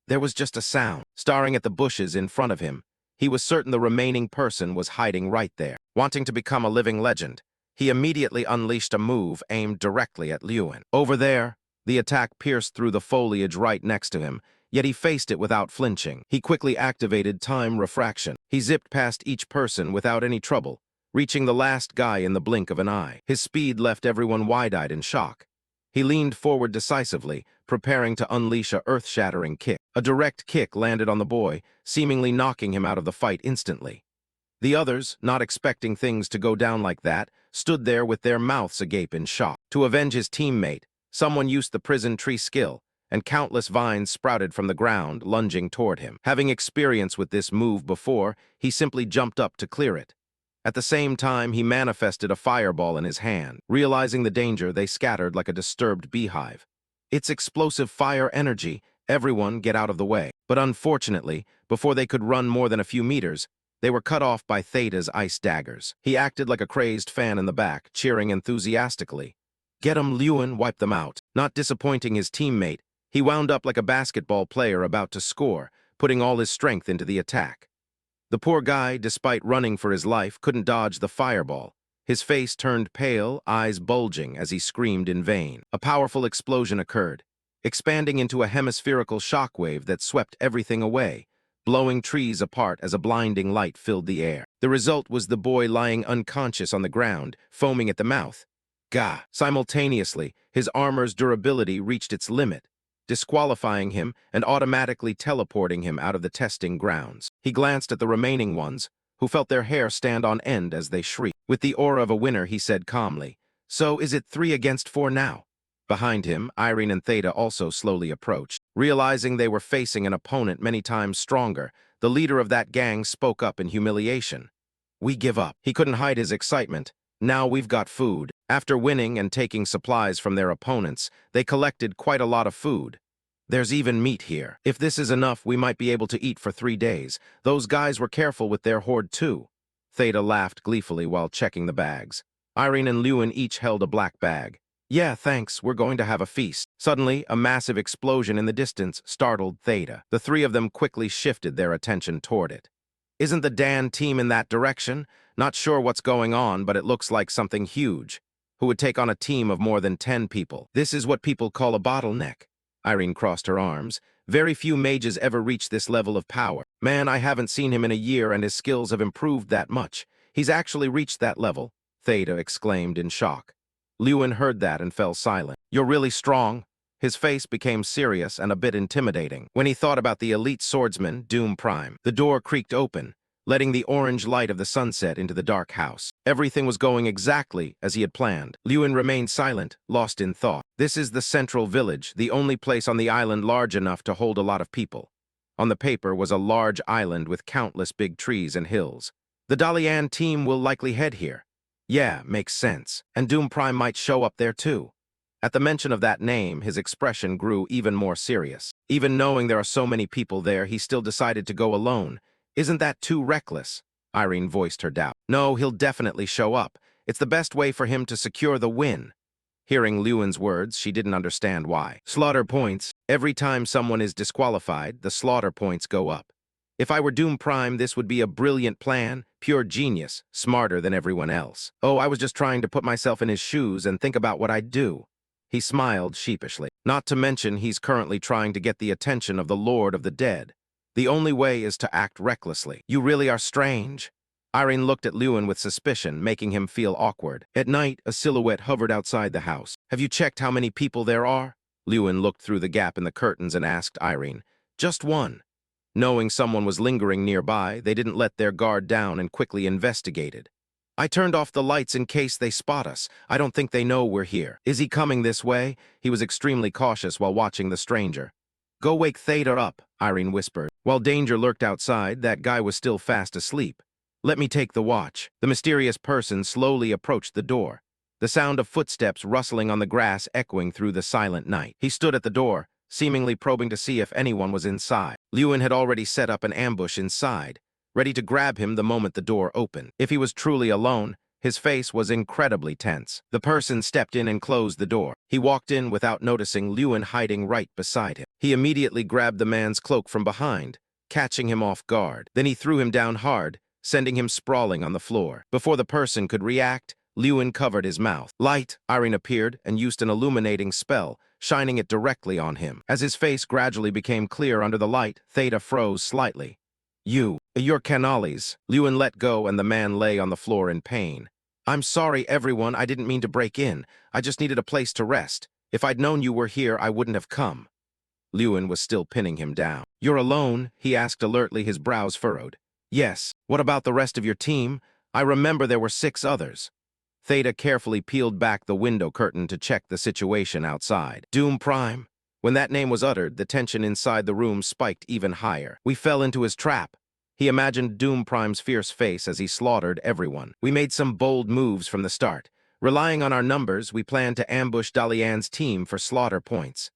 There was just a sound. Staring at the bushes in front of him, he was certain the remaining person was hiding right there. Wanting to become a living legend, he immediately unleashed a move aimed directly at Lewin. Over there, the attack pierced through the foliage right next to him, yet he faced it without flinching. He quickly activated time refraction. He zipped past each person without any trouble, reaching the last guy in the blink of an eye. His speed left everyone wide-eyed in shock. He leaned forward decisively, preparing to unleash a earth-shattering kick. A direct kick landed on the boy, seemingly knocking him out of the fight instantly. The others, not expecting things to go down like that, stood there with their mouths agape in shock. To avenge his teammate, someone used the prison tree skill, and countless vines sprouted from the ground, lunging toward him. Having experience with this move before, he simply jumped up to clear it. At the same time, he manifested a fireball in his hand. Realizing the danger, they scattered like a disturbed beehive. It's explosive fire energy. Everyone get out of the way. But unfortunately, before they could run more than a few meters, they were cut off by Theta's ice daggers. He acted like a crazed fan in the back, cheering enthusiastically. Get 'em, Lewin wiped them out. Not disappointing his teammate, he wound up like a basketball player about to score, putting all his strength into the attack. The poor guy, despite running for his life, couldn't dodge the fireball. His face turned pale, eyes bulging as he screamed in vain. A powerful explosion occurred, expanding into a hemispherical shockwave that swept everything away, blowing trees apart as a blinding light filled the air. The result was the boy lying unconscious on the ground, foaming at the mouth. Gah! Simultaneously, his armor's durability reached its limit, disqualifying him and automatically teleporting him out of the testing grounds. He glanced at the remaining ones, who felt their hair stand on end as they shrieked. With the aura of a winner, he said calmly, "So is it 3 against 4 now?" Behind him, Irene and Theta also slowly approached. Realizing they were facing an opponent many times stronger, the leader of that gang spoke up in humiliation. "We give up." He couldn't hide his excitement. "Now we've got food." After winning and taking supplies from their opponents, they collected quite a lot of food. "There's even meat here. If this is enough, we might be able to eat for 3 days. Those guys were careful with their hoard too." Theta laughed gleefully while checking the bags. Irene and Lewin each held a black bag. "Yeah, thanks, we're going to have a feast." Suddenly, a massive explosion in the distance startled Theta. The 3 of them quickly shifted their attention toward it. "Isn't the Dan team in that direction? Not sure what's going on, but it looks like something huge. Who would take on a team of more than 10 people? This is what people call a bottleneck." Irene crossed her arms. "Very few mages ever reach this level of power. Man, I haven't seen him in a year and his skills have improved that much. He's actually reached that level," Theta exclaimed in shock. Lewin heard that and fell silent. "You're really strong." His face became serious and a bit intimidating when he thought about the elite swordsman, Doom Prime. The door creaked open, letting the orange light of the sunset into the dark house. Everything was going exactly as he had planned. Lewin remained silent, lost in thought. This is the central village, the only place on the island large enough to hold a lot of people. On the paper was a large island with countless big trees and hills. The Dalian team will likely head here. Yeah, makes sense. And Doom Prime might show up there too. At the mention of that name, his expression grew even more serious. Even knowing there are so many people there, he still decided to go alone. "Isn't that too reckless?" Irene voiced her doubt. "No, he'll definitely show up. It's the best way for him to secure the win." Hearing Lewin's words, she didn't understand why. Slaughter points. Every time someone is disqualified, the slaughter points go up. If I were Doom Prime, this would be a brilliant plan, pure genius, smarter than everyone else. Oh, I was just trying to put myself in his shoes and think about what I'd do. He smiled sheepishly. Not to mention he's currently trying to get the attention of the Lord of the Dead. The only way is to act recklessly. "You really are strange." Irene looked at Lewin with suspicion, making him feel awkward. At night, a silhouette hovered outside the house. "Have you checked how many people there are?" Lewin looked through the gap in the curtains and asked Irene. "Just one." Knowing someone was lingering nearby, they didn't let their guard down and quickly investigated. "I turned off the lights in case they spot us. I don't think they know we're here." "Is he coming this way?" He was extremely cautious while watching the stranger. "Go wake Theta up," Irene whispered. While danger lurked outside, that guy was still fast asleep. "Let me take the watch." The mysterious person slowly approached the door, the sound of footsteps rustling on the grass echoing through the silent night. He stood at the door, seemingly probing to see if anyone was inside. Lewin had already set up an ambush inside, ready to grab him the moment the door opened. If he was truly alone, his face was incredibly tense. The person stepped in and closed the door. He walked in without noticing Lewin hiding right beside him. He immediately grabbed the man's cloak from behind, catching him off guard. Then he threw him down hard, sending him sprawling on the floor. Before the person could react, Lewin covered his mouth. Light, Irene appeared and used an illuminating spell, shining it directly on him. As his face gradually became clear under the light, Theta froze slightly. You're Canales." Lewin let go and the man lay on the floor in pain. "I'm sorry, everyone. I didn't mean to break in. I just needed a place to rest." If I'd known you were here, I wouldn't have come. Lewin was still pinning him down. You're alone? He asked alertly, his brows furrowed. Yes. What about the rest of your team? I remember there were 6 others. Theta carefully peeled back the window curtain to check the situation outside. Doom Prime? When that name was uttered, the tension inside the room spiked even higher. We fell into his trap. He imagined Doom Prime's fierce face as he slaughtered everyone. We made some bold moves from the start. Relying on our numbers, we planned to ambush Dalian's team for slaughter points.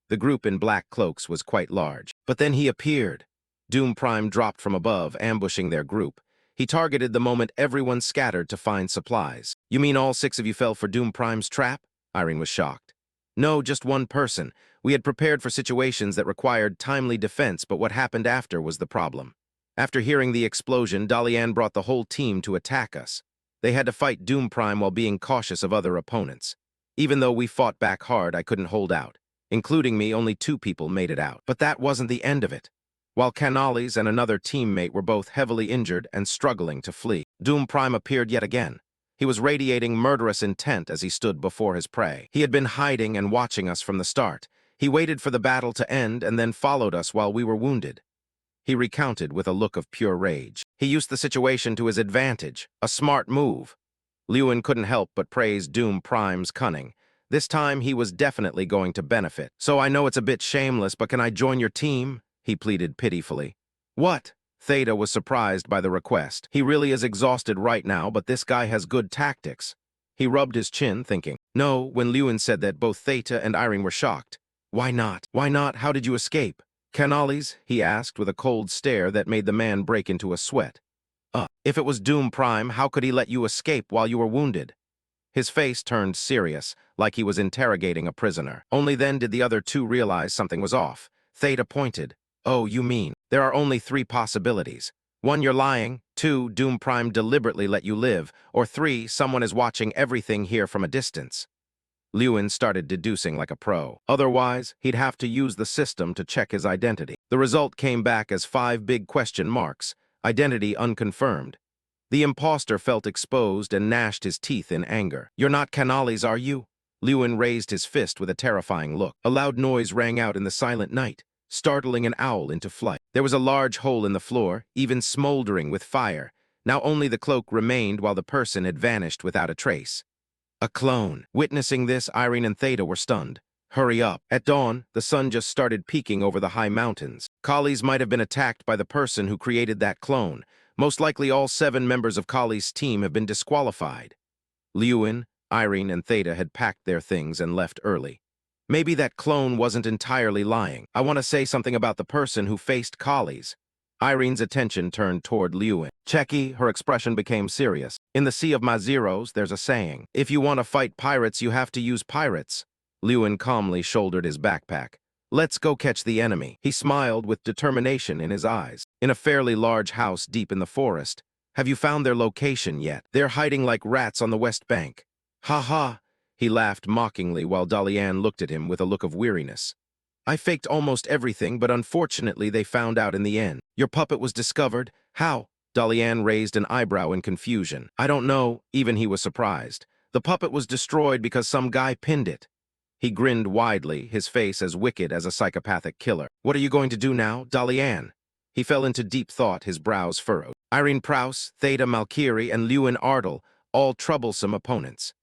The group in black cloaks was quite large. But then he appeared. Doom Prime dropped from above, ambushing their group. He targeted the moment everyone scattered to find supplies. You mean all 6 of you fell for Doom Prime's trap? Irene was shocked. No, just one person. We had prepared for situations that required timely defense, but what happened after was the problem. After hearing the explosion, Dalian brought the whole team to attack us. They had to fight Doom Prime while being cautious of other opponents. Even though we fought back hard, I couldn't hold out. Including me, only 2 people made it out. But that wasn't the end of it. While Canales and another teammate were both heavily injured and struggling to flee, Doom Prime appeared yet again. He was radiating murderous intent as he stood before his prey. He had been hiding and watching us from the start. He waited for the battle to end and then followed us while we were wounded. He recounted with a look of pure rage. He used the situation to his advantage, a smart move. Lewin couldn't help but praise Doom Prime's cunning. This time he was definitely going to benefit. So I know it's a bit shameless, but can I join your team? He pleaded pitifully. What? Theta was surprised by the request. He really is exhausted right now, but this guy has good tactics. He rubbed his chin, thinking. No, when Lewin said that, both Theta and Irene were shocked. Why not? Why not? How did you escape? Canales? He asked with a cold stare that made the man break into a sweat. If it was Doom Prime, how could he let you escape while you were wounded? His face turned serious, like he was interrogating a prisoner. Only then did the other 2 realize something was off. Theta pointed. Oh, you mean, there are only 3 possibilities. 1, you're lying. 2, Doom Prime deliberately let you live. Or 3, someone is watching everything here from a distance. Lewin started deducing like a pro. Otherwise, he'd have to use the system to check his identity. The result came back as 5 big question marks. Identity unconfirmed. The imposter felt exposed and gnashed his teeth in anger. You're not Canales, are you? Lewin raised his fist with a terrifying look. A loud noise rang out in the silent night, startling an owl into flight. There was a large hole in the floor, even smoldering with fire. Now only the cloak remained while the person had vanished without a trace. A clone. Witnessing this, Irene and Theta were stunned. Hurry up. At dawn, the sun just started peeking over the high mountains. Kali's might have been attacked by the person who created that clone. Most likely all 7 members of Kali's team have been disqualified. Lewin, Irene, and Theta had packed their things and left early. Maybe that clone wasn't entirely lying. I want to say something about the person who faced Kali's. Irene's attention turned toward Lewin. Checky, her expression became serious. In the Sea of Mazeros, there's a saying. If you want to fight pirates, you have to use pirates. Lewin calmly shouldered his backpack. Let's go catch the enemy. He smiled with determination in his eyes. In a fairly large house deep in the forest. Have you found their location yet? They're hiding like rats on the west bank. Ha ha. He laughed mockingly while Dalian looked at him with a look of weariness. I faked almost everything, but unfortunately they found out in the end. Your puppet was discovered? How? Dalian raised an eyebrow in confusion. I don't know. Even he was surprised. The puppet was destroyed because some guy pinned it. He grinned widely, his face as wicked as a psychopathic killer. What are you going to do now, Dalian? He fell into deep thought, his brows furrowed. Irene Prouse, Theta Malkiri, and Lewin Ardle, all troublesome opponents.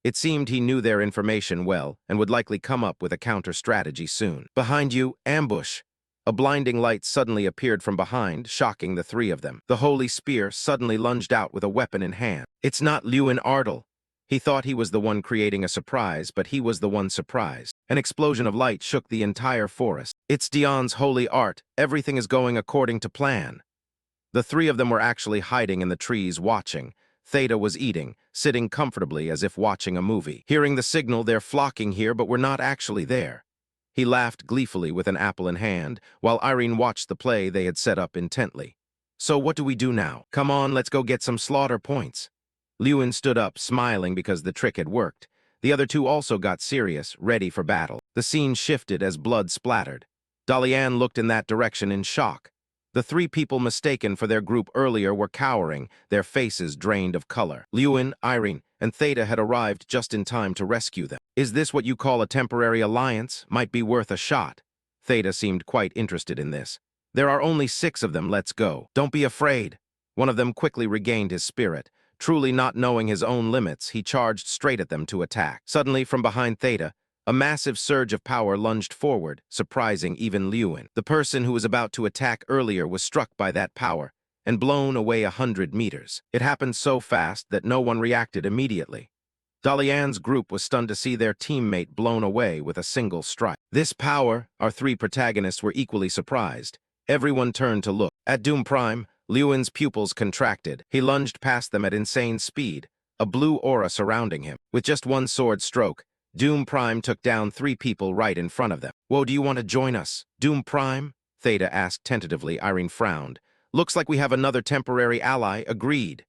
It seemed he knew their information well and would likely come up with a counter-strategy soon. Behind you, ambush. A blinding light suddenly appeared from behind, shocking the 3 of them. The holy spear suddenly lunged out with a weapon in hand. It's not Lewin Ardle. He thought he was the one creating a surprise, but he was the one surprised. An explosion of light shook the entire forest. It's Dion's holy art. Everything is going according to plan. The 3 of them were actually hiding in the trees watching. Theta was eating, sitting comfortably as if watching a movie. Hearing the signal, they're flocking here, but we're not actually there. He laughed gleefully with an apple in hand, while Irene watched the play they had set up intently. So what do we do now? Come on, let's go get some slaughter points. Lewin stood up, smiling because the trick had worked. The other 2 also got serious, ready for battle. The scene shifted as blood splattered. Dalian looked in that direction in shock. The 3 people mistaken for their group earlier were cowering, their faces drained of color. Lewin, Irene, and Theta had arrived just in time to rescue them. Is this what you call a temporary alliance? Might be worth a shot. Theta seemed quite interested in this. There are only 6 of them, let's go. Don't be afraid. One of them quickly regained his spirit. Truly not knowing his own limits, he charged straight at them to attack. Suddenly, from behind Theta, a massive surge of power lunged forward, surprising even Lewin. The person who was about to attack earlier was struck by that power and blown away 100 meters. It happened so fast that no one reacted immediately. Dalian's group was stunned to see their teammate blown away with a single strike. This power, our 3 protagonists were equally surprised. Everyone turned to look. At Doom Prime, Lewin's pupils contracted. He lunged past them at insane speed, a blue aura surrounding him. With just one sword stroke, Doom Prime took down 3 people right in front of them. Whoa, do you want to join us? Doom Prime? Theta asked tentatively. Irene frowned. Looks like we have another temporary ally. Agreed.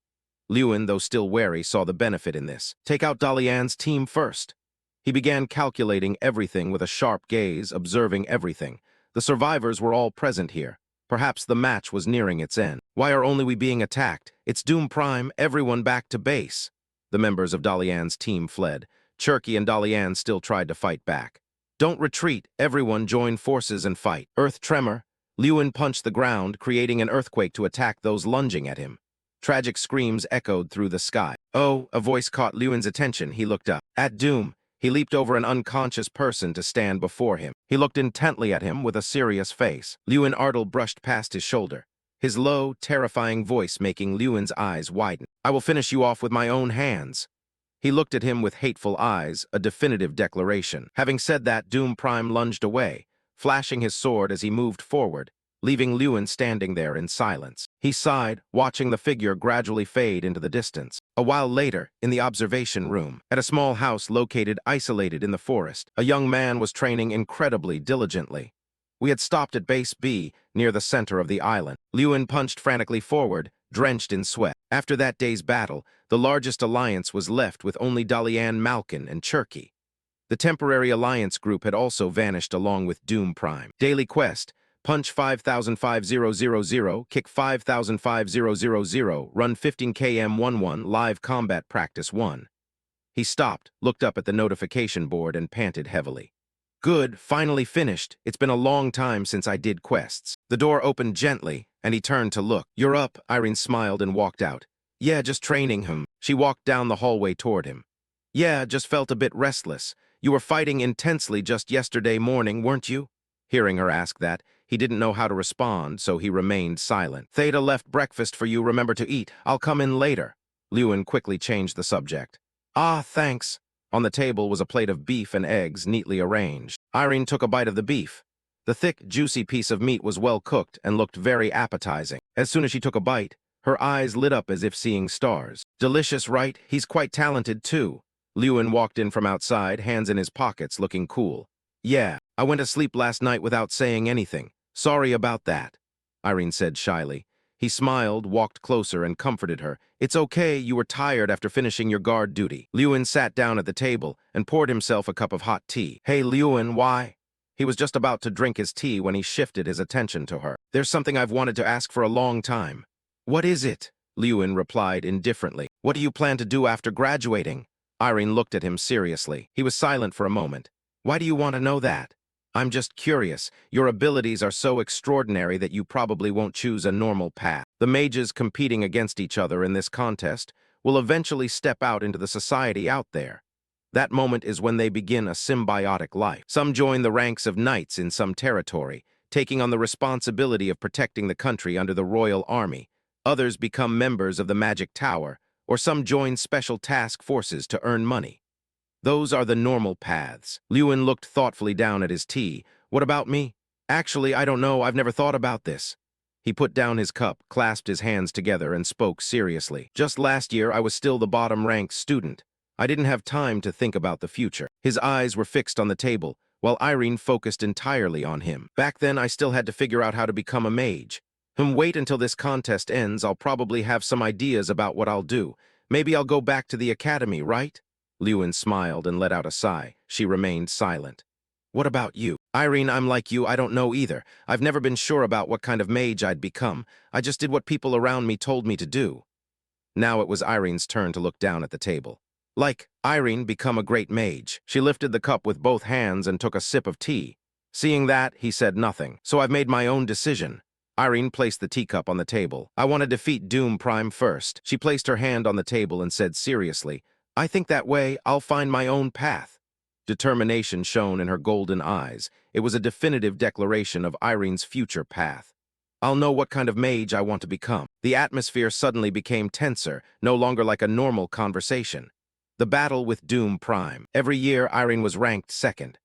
Lewin, though still wary, saw the benefit in this. Take out Dalian's team first. He began calculating everything with a sharp gaze, observing everything. The survivors were all present here. Perhaps the match was nearing its end. Why are only we being attacked? It's Doom Prime, everyone back to base. The members of Dalian's team fled. Cherky and Dalian still tried to fight back. Don't retreat, everyone join forces and fight. Earth tremor. Lewin punched the ground, creating an earthquake to attack those lunging at him. Tragic screams echoed through the sky. Oh, a voice caught Lewin's attention. He looked up. At Doom, he leaped over an unconscious person to stand before him. He looked intently at him with a serious face. Lewin Ardle brushed past his shoulder, his low, terrifying voice making Lewin's eyes widen. I will finish you off with my own hands. He looked at him with hateful eyes, a definitive declaration. Having said that, Doom Prime lunged away, flashing his sword as he moved forward, leaving Lewin standing there in silence. He sighed, watching the figure gradually fade into the distance. A while later, in the observation room, at a small house located isolated in the forest, a young man was training incredibly diligently. We had stopped at Base B, near the center of the island. Lewin punched frantically forward, drenched in sweat. After that day's battle, the largest alliance was left with only Dalian, Malkin, and Cherky. The temporary alliance group had also vanished along with Doom Prime. Daily quest: punch 505000, kick 505000, run 15 km 11, live combat practice 1. He stopped, looked up at the notification board, and panted heavily. Good, finally finished. It's been a long time since I did quests. The door opened gently, and he turned to look. You're up, Irene smiled and walked out. Yeah, just training him. She walked down the hallway toward him. Yeah, just felt a bit restless. You were fighting intensely just yesterday morning, weren't you? Hearing her ask that, he didn't know how to respond, so he remained silent. Theta left breakfast for you, remember to eat. I'll come in later. Lewin quickly changed the subject. Ah, thanks. On the table was a plate of beef and eggs, neatly arranged. Irene took a bite of the beef. The thick, juicy piece of meat was well cooked and looked very appetizing. As soon as she took a bite, her eyes lit up as if seeing stars. Delicious, right? He's quite talented, too. Lewin walked in from outside, hands in his pockets, looking cool. Yeah, I went to sleep last night without saying anything. Sorry about that, Irene said shyly. He smiled, walked closer, and comforted her. It's okay, you were tired after finishing your guard duty. Lewin sat down at the table and poured himself a cup of hot tea. Hey, Lewin, why? He was just about to drink his tea when he shifted his attention to her. There's something I've wanted to ask for a long time. What is it? Lewin replied indifferently. What do you plan to do after graduating? Irene looked at him seriously. He was silent for a moment. Why do you want to know that? I'm just curious. Your abilities are so extraordinary that you probably won't choose a normal path. The mages competing against each other in this contest will eventually step out into the society out there. That moment is when they begin a symbiotic life. Some join the ranks of knights in some territory, taking on the responsibility of protecting the country under the royal army. Others become members of the Magic Tower, or some join special task forces to earn money. Those are the normal paths. Lewin looked thoughtfully down at his tea. What about me? Actually, I don't know. I've never thought about this. He put down his cup, clasped his hands together, and spoke seriously. Just last year, I was still the bottom-ranked student. I didn't have time to think about the future. His eyes were fixed on the table, while Irene focused entirely on him. Back then, I still had to figure out how to become a mage. Wait until this contest ends. I'll probably have some ideas about what I'll do. Maybe I'll go back to the academy, right? Lewin smiled and let out a sigh. She remained silent. What about you? Irene, I'm like you, I don't know either. I've never been sure about what kind of mage I'd become. I just did what people around me told me to do. Now it was Irene's turn to look down at the table. Like Irene become a great mage. She lifted the cup with both hands and took a sip of tea. Seeing that, he said nothing. So I've made my own decision. Irene placed the teacup on the table. I want to defeat Doom Prime first. She placed her hand on the table and said seriously, I think that way I'll find my own path. Determination shone in her golden eyes. It was a definitive declaration of Irene's future path. I'll know what kind of mage I want to become. The atmosphere suddenly became tenser, no longer like a normal conversation. The battle with Doom Prime. Every year, Irene was ranked second.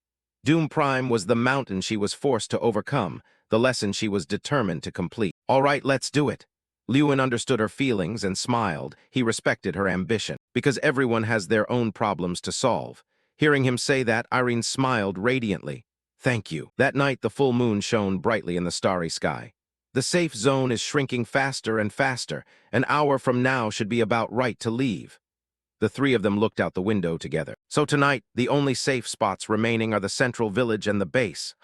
Doom Prime was the mountain she was forced to overcome, the lesson she was determined to complete. All right, let's do it. Lewin understood her feelings and smiled. He respected her ambition, because everyone has their own problems to solve. Hearing him say that, Irene smiled radiantly. Thank you. That night, the full moon shone brightly in the starry sky. The safe zone is shrinking faster and faster. An hour from now should be about right to leave. The three of them looked out the window together. So tonight, the only safe spots remaining are the central village and the base.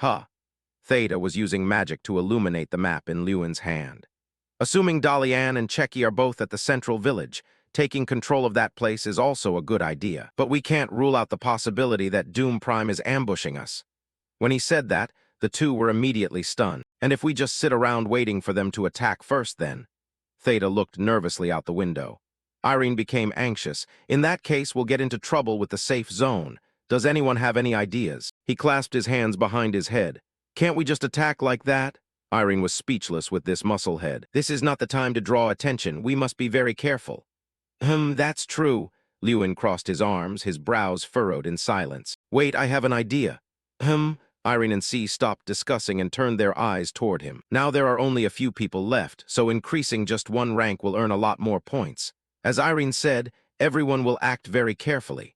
Theta was using magic to illuminate the map in Lewin's hand. Assuming Dalian and Checky are both at the central village, taking control of that place is also a good idea. But we can't rule out the possibility that Doom Prime is ambushing us. When he said that, the two were immediately stunned. And if we just sit around waiting for them to attack first then? Theta looked nervously out the window. Irene became anxious. In that case, we'll get into trouble with the safe zone. Does anyone have any ideas? He clasped his hands behind his head. Can't we just attack like that? Irene was speechless with this musclehead. This is not the time to draw attention. We must be very careful. That's true. Lewin crossed his arms, his brows furrowed in silence. Wait, I have an idea. Irene and C stopped discussing and turned their eyes toward him. Now there are only a few people left, so increasing just one rank will earn a lot more points. As Irene said, everyone will act very carefully.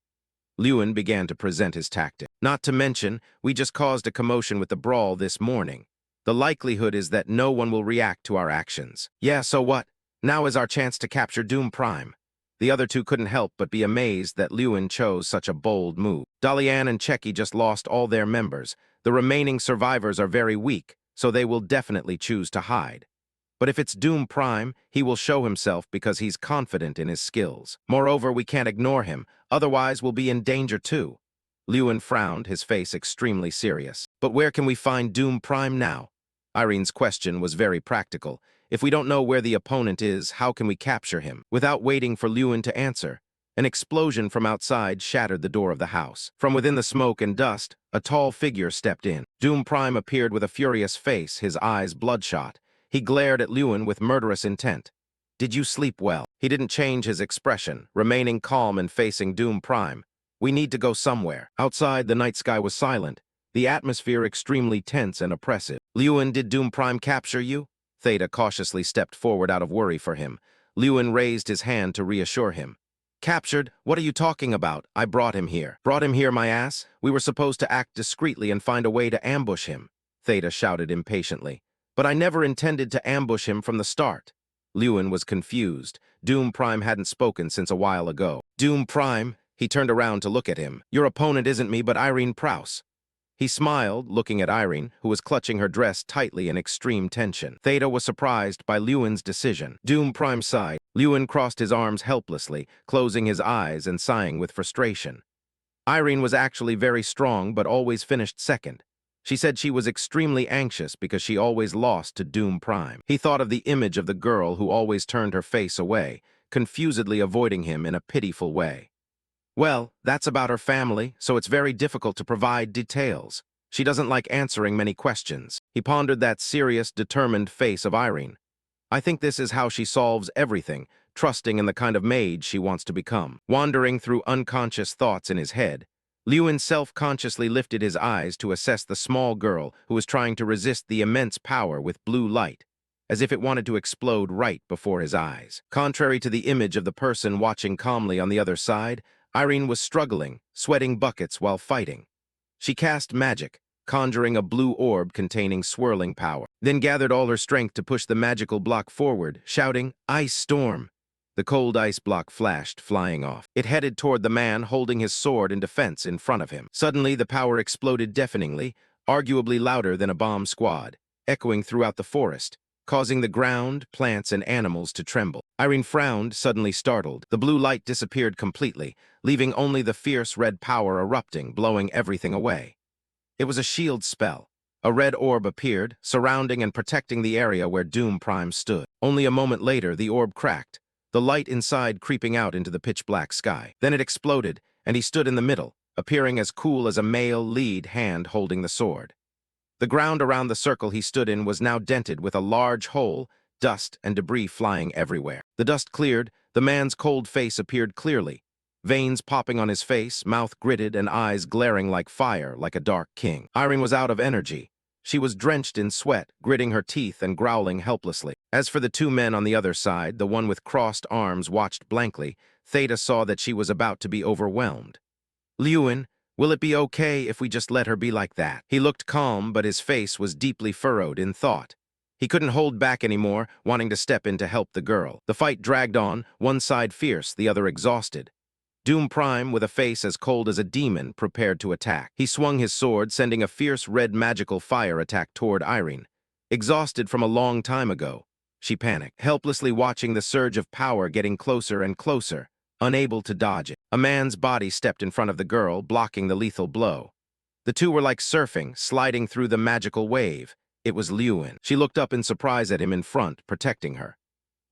Lewin began to present his tactic. Not to mention, we just caused a commotion with the brawl this morning. The likelihood is that no one will react to our actions. Yeah, so what? Now is our chance to capture Doom Prime. The other two couldn't help but be amazed that Lewin chose such a bold move. Dalian and Checky just lost all their members. The remaining survivors are very weak, so they will definitely choose to hide. But if it's Doom Prime, he will show himself because he's confident in his skills. Moreover, we can't ignore him, otherwise we'll be in danger too. Lewin frowned, his face extremely serious. But where can we find Doom Prime now? Irene's question was very practical. If we don't know where the opponent is, how can we capture him? Without waiting for Lewin to answer, an explosion from outside shattered the door of the house. From within the smoke and dust, a tall figure stepped in. Doom Prime appeared with a furious face, his eyes bloodshot. He glared at Lewin with murderous intent. Did you sleep well? He didn't change his expression, remaining calm and facing Doom Prime. We need to go somewhere. Outside, the night sky was silent, the atmosphere extremely tense and oppressive. Lewin, did Doom Prime capture you? Theta cautiously stepped forward out of worry for him. Lewin raised his hand to reassure him. Captured? What are you talking about? I brought him here. Brought him here, my ass? We were supposed to act discreetly and find a way to ambush him. Theta shouted impatiently. But I never intended to ambush him from the start. Lewin was confused. Doom Prime hadn't spoken since a while ago. Doom Prime? He turned around to look at him. Your opponent isn't me, but Irene Prouse. He smiled, looking at Irene, who was clutching her dress tightly in extreme tension. Theta was surprised by Lewin's decision. Doom Prime sighed. Lewin crossed his arms helplessly, closing his eyes and sighing with frustration. Irene was actually very strong, but always finished second. She said she was extremely anxious because she always lost to Doom Prime. He thought of the image of the girl who always turned her face away, confusedly avoiding him in a pitiful way. Well, that's about her family, so it's very difficult to provide details. She doesn't like answering many questions. He pondered that serious, determined face of Irene. I think this is how she solves everything, trusting in the kind of mage she wants to become. Wandering through unconscious thoughts in his head, Lewin self-consciously lifted his eyes to assess the small girl who was trying to resist the immense power with blue light, as if it wanted to explode right before his eyes. Contrary to the image of the person watching calmly on the other side, Irene was struggling, sweating buckets while fighting. She cast magic, conjuring a blue orb containing swirling power, then gathered all her strength to push the magical block forward, shouting, "Ice Storm!" The cold ice block flashed, flying off. It headed toward the man holding his sword in defense in front of him. Suddenly, the power exploded deafeningly, arguably louder than a bomb squad, echoing throughout the forest, causing the ground, plants, and animals to tremble. Irene frowned, suddenly startled. The blue light disappeared completely, leaving only the fierce red power erupting, blowing everything away. It was a shield spell. A red orb appeared, surrounding and protecting the area where Doom Prime stood. Only a moment later, the orb cracked, the light inside creeping out into the pitch-black sky. Then it exploded, and he stood in the middle, appearing as cool as a male lead hand holding the sword. The ground around the circle he stood in was now dented with a large hole, dust and debris flying everywhere. The dust cleared, the man's cold face appeared clearly, veins popping on his face, mouth gritted, and eyes glaring like fire, like a dark king. Irene was out of energy. She was drenched in sweat, gritting her teeth and growling helplessly. As for the two men on the other side, the one with crossed arms watched blankly. Theta saw that she was about to be overwhelmed. "Lewin, will it be okay if we just let her be like that?" He looked calm, but his face was deeply furrowed in thought. He couldn't hold back anymore, wanting to step in to help the girl. The fight dragged on, one side fierce, the other exhausted. Doom Prime, with a face as cold as a demon, prepared to attack. He swung his sword, sending a fierce red magical fire attack toward Irene. Exhausted from a long time ago, she panicked, helplessly watching the surge of power getting closer and closer, unable to dodge it. A man's body stepped in front of the girl, blocking the lethal blow. The two were like surfing, sliding through the magical wave. It was Lewin. She looked up in surprise at him in front, protecting her.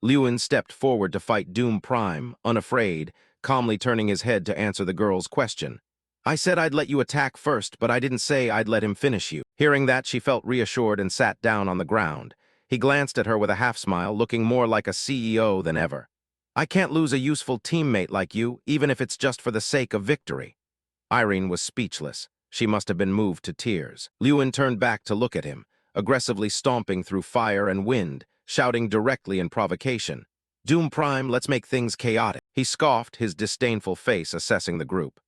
Lewin stepped forward to fight Doom Prime, unafraid, calmly turning his head to answer the girl's question. "I said I'd let you attack first, but I didn't say I'd let him finish you." Hearing that, she felt reassured and sat down on the ground. He glanced at her with a half-smile, looking more like a CEO than ever. "I can't lose a useful teammate like you, even if it's just for the sake of victory." Irene was speechless. She must have been moved to tears. Lewin turned back to look at him, aggressively stomping through fire and wind, shouting directly in provocation. "Doom Prime, let's make things chaotic." He scoffed, his disdainful face assessing the group.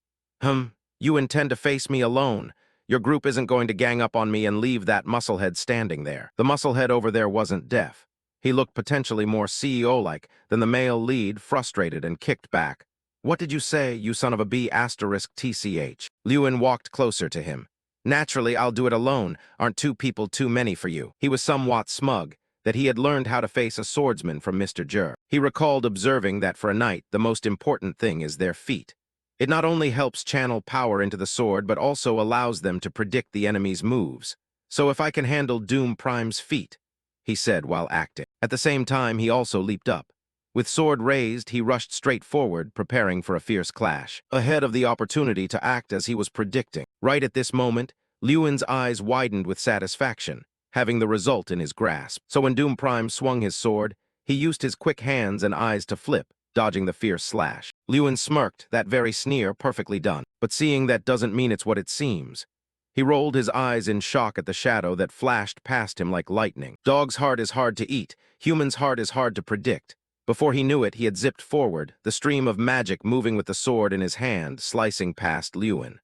You intend to face me alone. Your group isn't going to gang up on me and leave that musclehead standing there." The musclehead over there wasn't deaf. He looked potentially more CEO-like than the male lead, frustrated and kicked back. "What did you say, you son of a B*TCH? Lewin walked closer to him. "Naturally, I'll do it alone. Aren't two people too many for you?" He was somewhat smug that he had learned how to face a swordsman from Mr. Jur. He recalled observing that for a knight, the most important thing is their feet. It not only helps channel power into the sword, but also allows them to predict the enemy's moves. "So if I can handle Doom Prime's feet," he said while acting. At the same time, he also leaped up. With sword raised, he rushed straight forward, preparing for a fierce clash, ahead of the opportunity to act as he was predicting. Right at this moment, Lewin's eyes widened with satisfaction, having the result in his grasp. So when Doom Prime swung his sword, he used his quick hands and eyes to flip, dodging the fierce slash. Lewin smirked, that very sneer perfectly done. But seeing that doesn't mean it's what it seems. He rolled his eyes in shock at the shadow that flashed past him like lightning. Dog's heart is hard to eat. Human's heart is hard to predict. Before he knew it, he had zipped forward, the stream of magic moving with the sword in his hand, slicing past Lewin.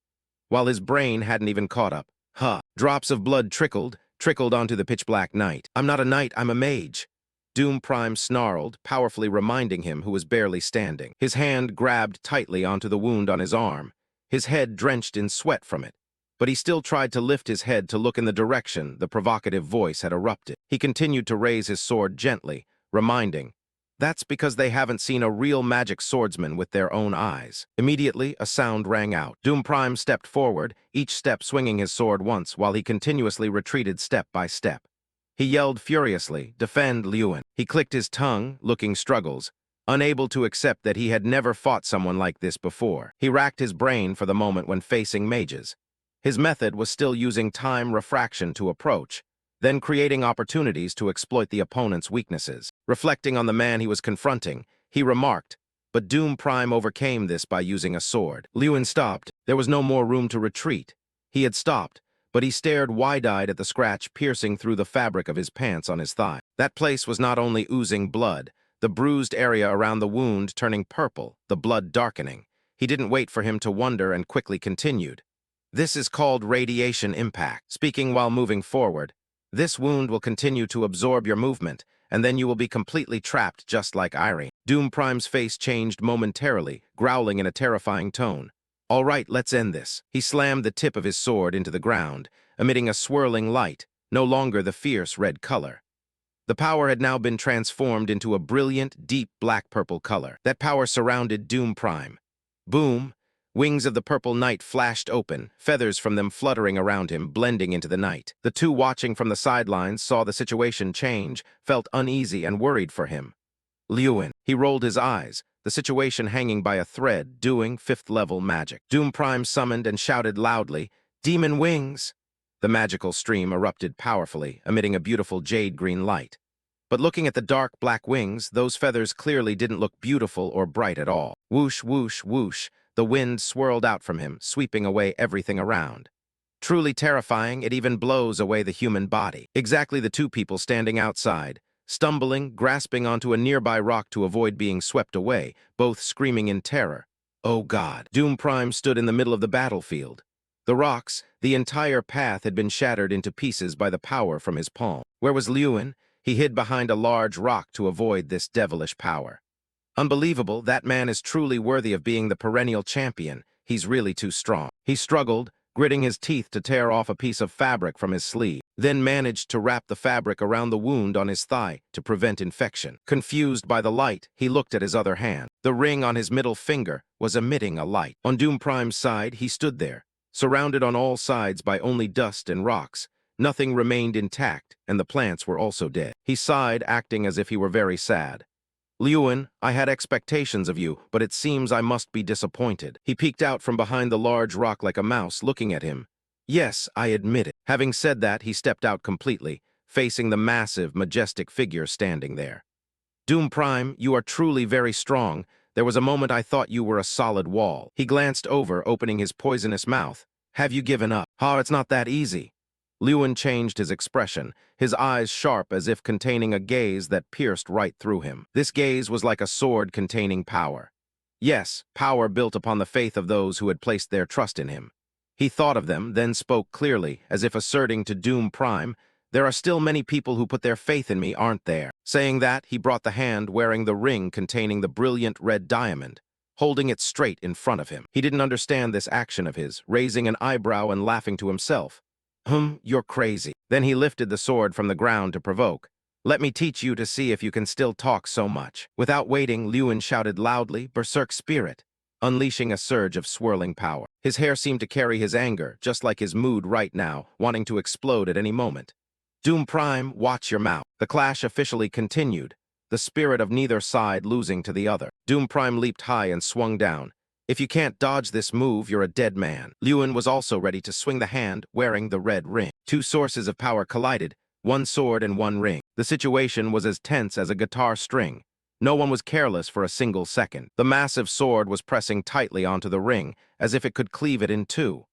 While his brain hadn't even caught up. Drops of blood trickled onto the pitch-black night. "I'm not a knight, I'm a mage." Doom Prime snarled, powerfully reminding him who was barely standing. His hand grabbed tightly onto the wound on his arm, his head drenched in sweat from it. But he still tried to lift his head to look in the direction the provocative voice had erupted. He continued to raise his sword gently, reminding, "That's because they haven't seen a real magic swordsman with their own eyes." Immediately, a sound rang out. Doom Prime stepped forward, each step swinging his sword once, while he continuously retreated step by step. He yelled furiously, "Defend, Lewin." He clicked his tongue, looking struggles, unable to accept that he had never fought someone like this before. He racked his brain for the moment when facing mages. His method was still using time refraction to approach, then creating opportunities to exploit the opponent's weaknesses. Reflecting on the man he was confronting, he remarked, but Doom Prime overcame this by using a sword. Lewin stopped. There was no more room to retreat. He had stopped, but he stared wide-eyed at the scratch piercing through the fabric of his pants on his thigh. That place was not only oozing blood, the bruised area around the wound turning purple, the blood darkening. He didn't wait for him to wonder and quickly continued. "This is called radiation impact." Speaking while moving forward, "This wound will continue to absorb your movement, and then you will be completely trapped just like Irene." Doom Prime's face changed momentarily, growling in a terrifying tone. "All right, let's end this." He slammed the tip of his sword into the ground, emitting a swirling light, no longer the fierce red color. The power had now been transformed into a brilliant, deep black-purple color. That power surrounded Doom Prime. Boom! Wings of the purple night flashed open, feathers from them fluttering around him, blending into the night. The two watching from the sidelines saw the situation change, felt uneasy and worried for him. Lewin. He rolled his eyes, the situation hanging by a thread, doing 5th-level magic. Doom Prime summoned and shouted loudly, "Demon wings!" The magical stream erupted powerfully, emitting a beautiful jade-green light. But looking at the dark black wings, those feathers clearly didn't look beautiful or bright at all. Whoosh, whoosh, whoosh, the wind swirled out from him, sweeping away everything around. Truly terrifying, it even blows away the human body. Exactly the two people standing outside, stumbling, grasping onto a nearby rock to avoid being swept away, both screaming in terror. Oh God! Doom Prime stood in the middle of the battlefield. The rocks, the entire path had been shattered into pieces by the power from his palm. Where was Lewin? He hid behind a large rock to avoid this devilish power. Unbelievable, that man is truly worthy of being the perennial champion. He's really too strong. He struggled, gritting his teeth to tear off a piece of fabric from his sleeve, then managed to wrap the fabric around the wound on his thigh to prevent infection. Confused by the light, he looked at his other hand. The ring on his middle finger was emitting a light. On Doom Prime's side, he stood there, surrounded on all sides by only dust and rocks. Nothing remained intact, and the plants were also dead. He sighed, acting as if he were very sad. Lewin, I had expectations of you, but it seems I must be disappointed. He peeked out from behind the large rock like a mouse, looking at him. Yes, I admit it. Having said that, he stepped out completely, facing the massive, majestic figure standing there. Doom Prime, you are truly very strong. There was a moment I thought you were a solid wall. He glanced over, opening his poisonous mouth. Have you given up? It's not that easy. Lewin changed his expression, his eyes sharp as if containing a gaze that pierced right through him. This gaze was like a sword containing power. Yes, power built upon the faith of those who had placed their trust in him. He thought of them, then spoke clearly, as if asserting to Doom Prime, "There are still many people who put their faith in me, aren't there?" Saying that, he brought the hand wearing the ring containing the brilliant red diamond, holding it straight in front of him. He didn't understand this action of his, raising an eyebrow and laughing to himself. You're crazy. Then he lifted the sword from the ground to provoke. Let me teach you to see if you can still talk so much. Without waiting, Lewin shouted loudly, "Berserk Spirit," unleashing a surge of swirling power. His hair seemed to carry his anger, just like his mood right now, wanting to explode at any moment. Doom Prime, watch your mouth. The clash officially continued, the spirit of neither side losing to the other. Doom Prime leaped high and swung down. If you can't dodge this move, you're a dead man. Lewin was also ready to swing the hand, wearing the red ring. Two sources of power collided, one sword and one ring. The situation was as tense as a guitar string. No one was careless for a single second. The massive sword was pressing tightly onto the ring, as if it could cleave it in two.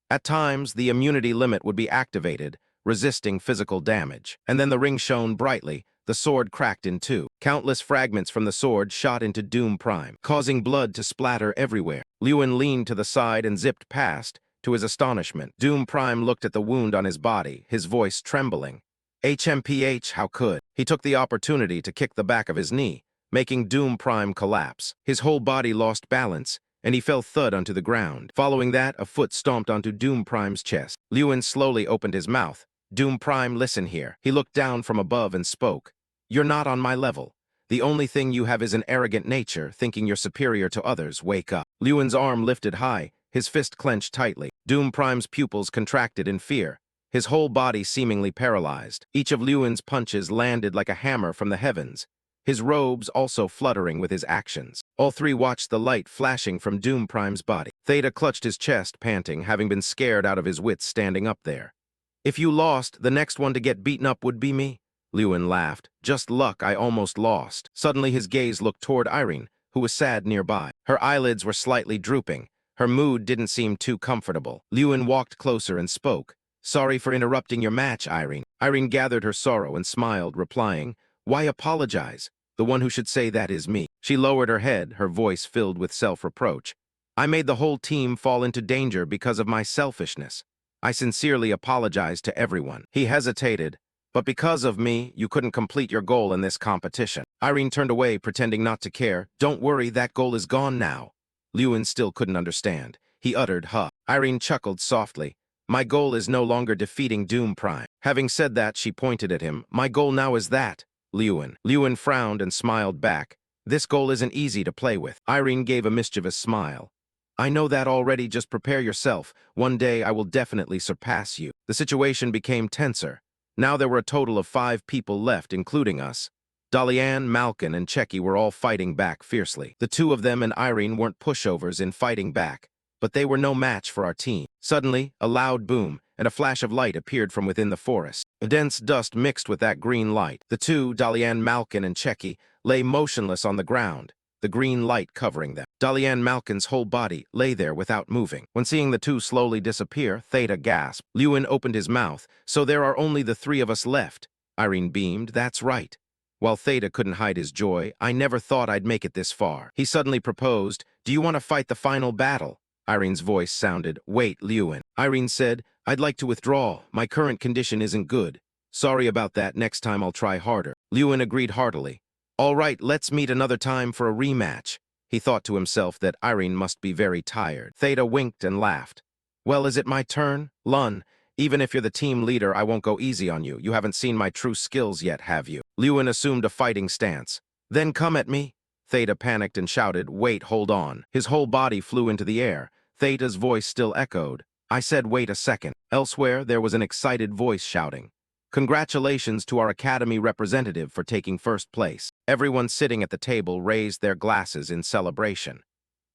At times, the immunity limit would be activated, resisting physical damage. And then the ring shone brightly. The sword cracked in two. Countless fragments from the sword shot into Doom Prime, causing blood to splatter everywhere. Lewin leaned to the side and zipped past. To his astonishment, Doom Prime looked at the wound on his body, his voice trembling. HMPH, how could? He took the opportunity to kick the back of his knee, making Doom Prime collapse. His whole body lost balance, and he fell thud onto the ground. Following that, a foot stomped onto Doom Prime's chest. Lewin slowly opened his mouth. Doom Prime, listen here. He looked down from above and spoke. You're not on my level. The only thing you have is an arrogant nature, thinking you're superior to others. Wake up. Lewin's arm lifted high, his fist clenched tightly. Doom Prime's pupils contracted in fear, his whole body seemingly paralyzed. Each of Lewin's punches landed like a hammer from the heavens, his robes also fluttering with his actions. All three watched the light flashing from Doom Prime's body. Theta clutched his chest, panting, having been scared out of his wits standing up there. If you lost, the next one to get beaten up would be me. Lewin laughed. Just luck, I almost lost. Suddenly his gaze looked toward Irene, who was sad nearby. Her eyelids were slightly drooping. Her mood didn't seem too comfortable. Lewin walked closer and spoke. Sorry for interrupting your match, Irene. Irene gathered her sorrow and smiled, replying, Why apologize? The one who should say that is me. She lowered her head, her voice filled with self-reproach. I made the whole team fall into danger because of my selfishness. I sincerely apologize to everyone. He hesitated. But because of me, you couldn't complete your goal in this competition. Irene turned away, pretending not to care. Don't worry, that goal is gone now. Lewin still couldn't understand. He uttered, huh. Irene chuckled softly. My goal is no longer defeating Doom Prime. Having said that, she pointed at him. My goal now is that. Lewin. Lewin frowned and smiled back. This goal isn't easy to play with. Irene gave a mischievous smile. I know that already, just prepare yourself. One day I will definitely surpass you. The situation became tenser. Now there were a total of 5 people left, including us. Dalian, Malkin, and Checky were all fighting back fiercely. The 2 of them and Irene weren't pushovers in fighting back, but they were no match for our team. Suddenly, a loud boom, and a flash of light appeared from within the forest. A dense dust mixed with that green light. The 2, Dalian, Malkin, and Checky, lay motionless on the ground, the green light covering them. Dalian Malkin's whole body lay there without moving. When seeing the 2 slowly disappear, Theta gasped. Lewin opened his mouth. So there are only the 3 of us left. Irene beamed. That's right. While Theta couldn't hide his joy, I never thought I'd make it this far. He suddenly proposed, do you want to fight the final battle? Irene's voice sounded, wait, Lewin. Irene said, I'd like to withdraw. My current condition isn't good. Sorry about that. Next time I'll try harder. Lewin agreed heartily. All right, let's meet another time for a rematch. He thought to himself that Irene must be very tired. Theta winked and laughed. Well, is it my turn? Lun, even if you're the team leader, I won't go easy on you. You haven't seen my true skills yet, have you? Lewin assumed a fighting stance. Then come at me. Theta panicked and shouted, wait, hold on. His whole body flew into the air. Theta's voice still echoed. I said, wait a second. Elsewhere, there was an excited voice shouting. Congratulations to our Academy representative for taking first place. Everyone sitting at the table raised their glasses in celebration.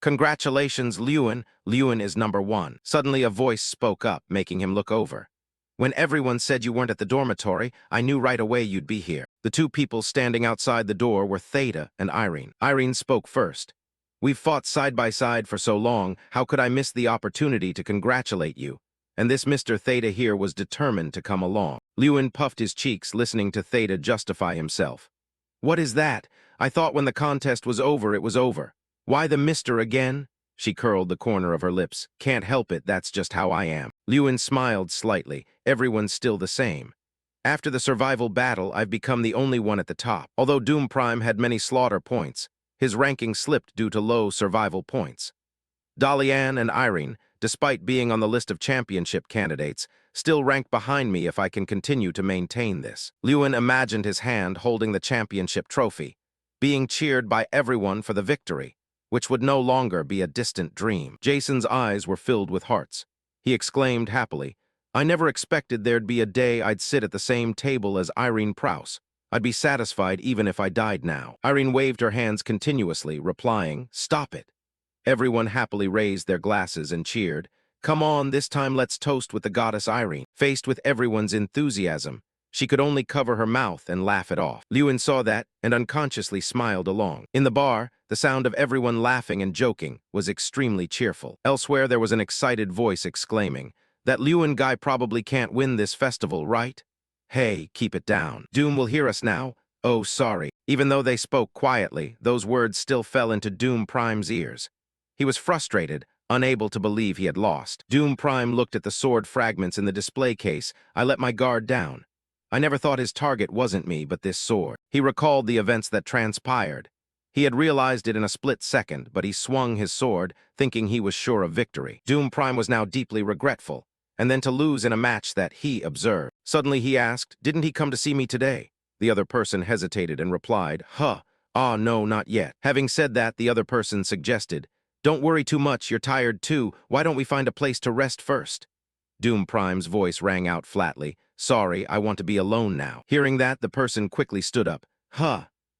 Congratulations, Lewin. Lewin is number 1. Suddenly a voice spoke up, making him look over. When everyone said you weren't at the dormitory, I knew right away you'd be here. The 2 people standing outside the door were Theta and Irene. Irene spoke first. We've fought side by side for so long, how could I miss the opportunity to congratulate you? And this Mr. Theta here was determined to come along. Lewin puffed his cheeks, listening to Theta justify himself. What is that? I thought when the contest was over, it was over. Why the mister again? She curled the corner of her lips. Can't help it, that's just how I am. Lewin smiled slightly. Everyone's still the same. After the survival battle, I've become the only one at the top. Although Doom Prime had many slaughter points, his ranking slipped due to low survival points. Dalian and Irene, despite being on the list of championship candidates, still rank behind me if I can continue to maintain this. Lewin imagined his hand holding the championship trophy, being cheered by everyone for the victory, which would no longer be a distant dream. Jason's eyes were filled with hearts. He exclaimed happily, I never expected there'd be a day I'd sit at the same table as Irene Prouse. I'd be satisfied even if I died now. Irene waved her hands continuously, replying, Stop it. Everyone happily raised their glasses and cheered. Come on, this time let's toast with the goddess Irene. Faced with everyone's enthusiasm, she could only cover her mouth and laugh it off. Lewin saw that and unconsciously smiled along. In the bar, the sound of everyone laughing and joking was extremely cheerful. Elsewhere, there was an excited voice exclaiming, That Lewin guy probably can't win this festival, right? Hey, keep it down. Doom will hear us now. Oh, sorry. Even though they spoke quietly, those words still fell into Doom Prime's ears. He was frustrated, unable to believe he had lost. Doom Prime looked at the sword fragments in the display case. I let my guard down. I never thought his target wasn't me, but this sword. He recalled the events that transpired. He had realized it in a split second, but he swung his sword, thinking he was sure of victory. Doom Prime was now deeply regretful, and then to lose in a match that he observed. Suddenly he asked, didn't he come to see me today? The other person hesitated and replied, no, not yet. Having said that, the other person suggested, don't worry too much, you're tired too. Why don't we find a place to rest first? Doom Prime's voice rang out flatly. Sorry, I want to be alone now. Hearing that, the person quickly stood up.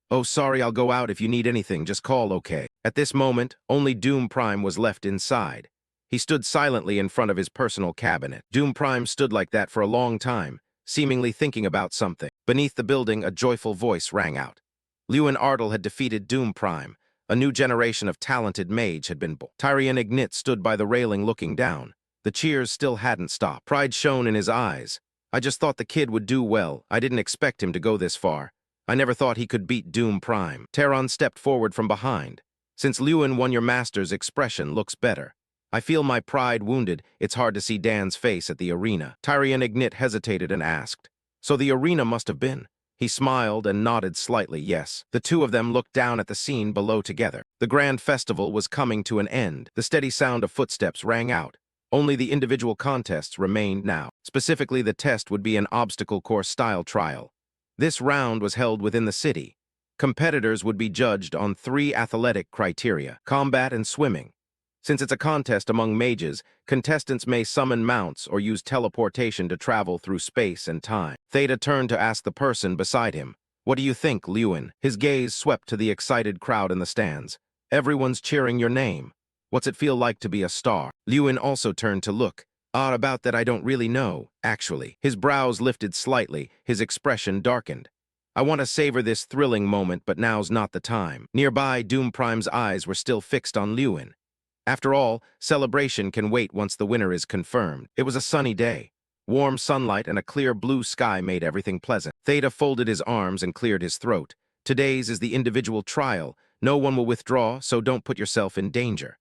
Oh, sorry, I'll go out if you need anything, just call, okay? At this moment, only Doom Prime was left inside. He stood silently in front of his personal cabinet. Doom Prime stood like that for a long time, seemingly thinking about something. Beneath the building, a joyful voice rang out. Lewin Ardle had defeated Doom Prime. A new generation of talented mage had been born. Tyrion Ignit stood by the railing looking down. The cheers still hadn't stopped. Pride shone in his eyes. I just thought the kid would do well. I didn't expect him to go this far. I never thought he could beat Doom Prime. Teron stepped forward from behind. Since Lewin won your master's expression looks better. I feel my pride wounded. It's hard to see Dan's face at the arena. Tyrion Ignit hesitated and asked, So the arena must have been? He smiled and nodded slightly, yes. The 2 of them looked down at the scene below together. The grand festival was coming to an end. The steady sound of footsteps rang out. Only the individual contests remained now. Specifically, the test would be an obstacle course-style trial. This round was held within the city. Competitors would be judged on 3 athletic criteria: combat and swimming. Since it's a contest among mages, contestants may summon mounts or use teleportation to travel through space and time. Theta turned to ask the person beside him, "What do you think, Lewin?" His gaze swept to the excited crowd in the stands. "Everyone's cheering your name. What's it feel like to be a star?" Lewin also turned to look. About that I don't really know, actually." His brows lifted slightly, his expression darkened. "I want to savor this thrilling moment, but now's not the time." Nearby, Doom Prime's eyes were still fixed on Lewin. After all, celebration can wait once the winner is confirmed. It was a sunny day. Warm sunlight and a clear blue sky made everything pleasant. Theta folded his arms and cleared his throat. "Today's is the individual trial. No one will withdraw, so don't put yourself in danger."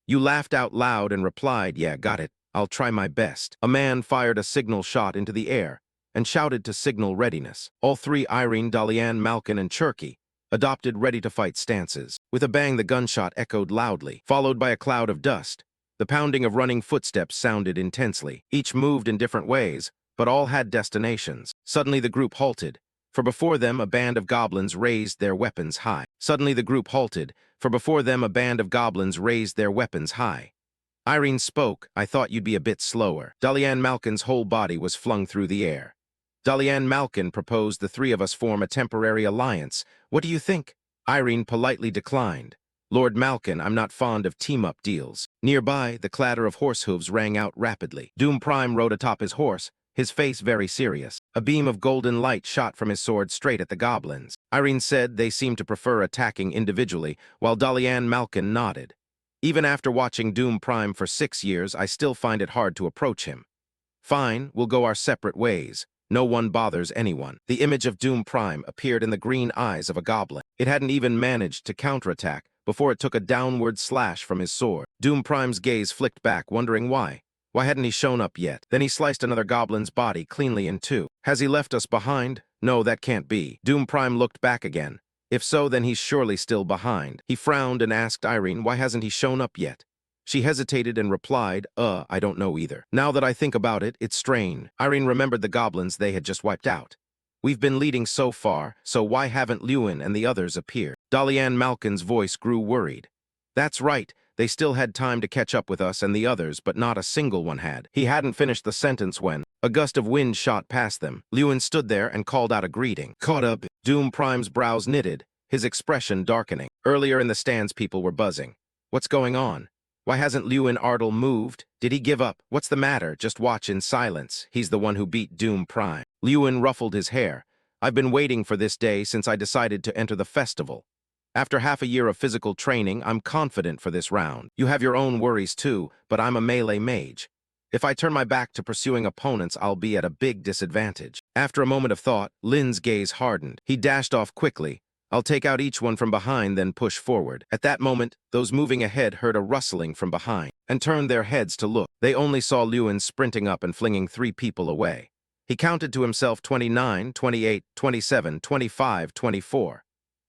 You laughed out loud and replied, "Yeah, got it. I'll try my best." A man fired a signal shot into the air and shouted to signal readiness. All 3, Irene, Dalian, Malkin, and Cherky, adopted ready-to-fight stances. With a bang, the gunshot echoed loudly, followed by a cloud of dust. The pounding of running footsteps sounded intensely. Each moved in different ways, but all had destinations. Suddenly the group halted, for before them a band of goblins raised their weapons high. Suddenly the group halted, for before them a band of goblins raised their weapons high. Irene spoke, "I thought you'd be a bit slower." Dalian Malkin's whole body was flung through the air. Dalian Malkin proposed the 3 of us form a temporary alliance. "What do you think?" Irene politely declined. "Lord Malkin, I'm not fond of team-up deals." Nearby, the clatter of horse hooves rang out rapidly. Doom Prime rode atop his horse, his face very serious. A beam of golden light shot from his sword straight at the goblins. Irene said they seemed to prefer attacking individually, while Dalian Malkin nodded. "Even after watching Doom Prime for 6 years, I still find it hard to approach him." "Fine, we'll go our separate ways. No one bothers anyone." The image of Doom Prime appeared in the green eyes of a goblin. It hadn't even managed to counterattack before it took a downward slash from his sword. Doom Prime's gaze flicked back, wondering why. Why hadn't he shown up yet? Then he sliced another goblin's body cleanly in 2. "Has he left us behind? No, that can't be." Doom Prime looked back again. If so, then he's surely still behind. He frowned and asked Irene, "Why hasn't he shown up yet?" She hesitated and replied, I don't know either. Now that I think about it, it's strange." Irene remembered the goblins they had just wiped out. "We've been leading so far, so why haven't Lewin and the others appeared?" Dalian Malkin's voice grew worried. "That's right. They still had time to catch up with us and the others, but not a single one had." He hadn't finished the sentence when a gust of wind shot past them. Lewin stood there and called out a greeting. "Caught up." Doom Prime's brows knitted, his expression darkening. Earlier in the stands, people were buzzing. "What's going on? Why hasn't Lewin Ardle moved? Did he give up? What's the matter? Just watch in silence. He's the one who beat Doom Prime." Lewin ruffled his hair. "I've been waiting for this day since I decided to enter the festival. After half a year of physical training, I'm confident for this round. You have your own worries too, but I'm a melee mage. If I turn my back to pursuing opponents, I'll be at a big disadvantage." After a moment of thought, Lin's gaze hardened. He dashed off quickly. "I'll take out each one from behind, then push forward." At that moment, those moving ahead heard a rustling from behind and turned their heads to look. They only saw Lewin sprinting up and flinging 3 people away. He counted to himself 29, 28, 27, 25, 24.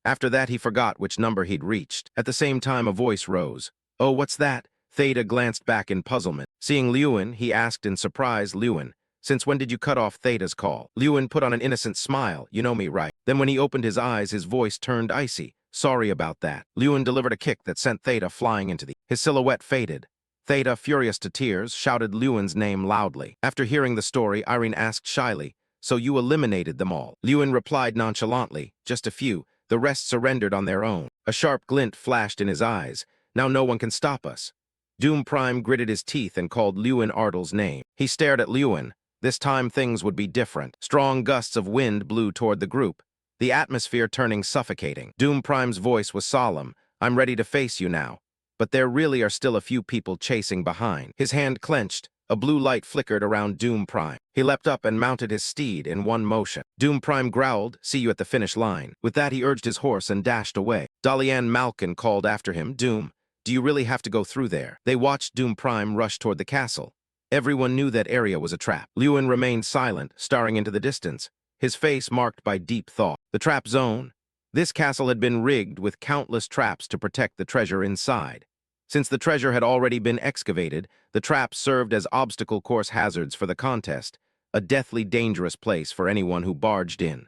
After that, he forgot which number he'd reached. At the same time, a voice rose. "Oh, what's that?" Theta glanced back in puzzlement. Seeing Lewin, he asked in surprise, "Lewin, since when did you cut off Theta's call?" Lewin put on an innocent smile. "You know me, right?" Then when he opened his eyes, his voice turned icy. "Sorry about that." Lewin delivered a kick that sent Theta flying into the... His silhouette faded. Theta, furious to tears, shouted Lewin's name loudly. After hearing the story, Irene asked shyly, "So you eliminated them all?" Lewin replied nonchalantly, "Just a few. The rest surrendered on their own." A sharp glint flashed in his eyes. "Now no one can stop us." Doom Prime gritted his teeth and called Lewin Ardle's name. He stared at Lewin. This time things would be different. Strong gusts of wind blew toward the group, the atmosphere turning suffocating. Doom Prime's voice was solemn. "I'm ready to face you now. But there really are still a few people chasing behind." His hand clenched. A blue light flickered around Doom Prime. He leapt up and mounted his steed in one motion. Doom Prime growled, "See you at the finish line." With that, he urged his horse and dashed away. Dalian Malkin called after him, "Doom, do you really have to go through there?" They watched Doom Prime rush toward the castle. Everyone knew that area was a trap. Lewin remained silent, staring into the distance, his face marked by deep thought. The trap zone? This castle had been rigged with countless traps to protect the treasure inside. Since the treasure had already been excavated, the traps served as obstacle course hazards for the contest, a deathly dangerous place for anyone who barged in.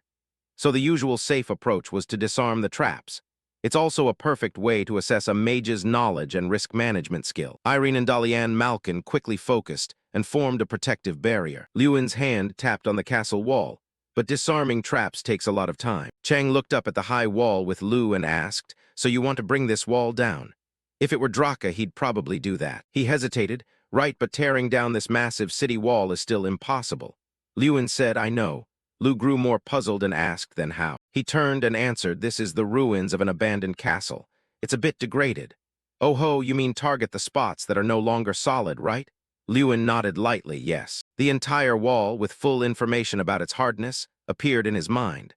So the usual safe approach was to disarm the traps. It's also a perfect way to assess a mage's knowledge and risk management skill. Irene and Dalian Malkin quickly focused and formed a protective barrier. Lewin's hand tapped on the castle wall, but disarming traps takes a lot of time. Chang looked up at the high wall with Lu and asked, "So you want to bring this wall down?" If it were Draka, he'd probably do that. He hesitated, right, but tearing down this massive city wall is still impossible. Lewin said, "I know." Lu grew more puzzled and asked, "Then how?" He turned and answered, "This is the ruins of an abandoned castle. It's a bit degraded." "Oh ho, you mean target the spots that are no longer solid, right?" Lewin nodded lightly, yes. The entire wall, with full information about its hardness, appeared in his mind.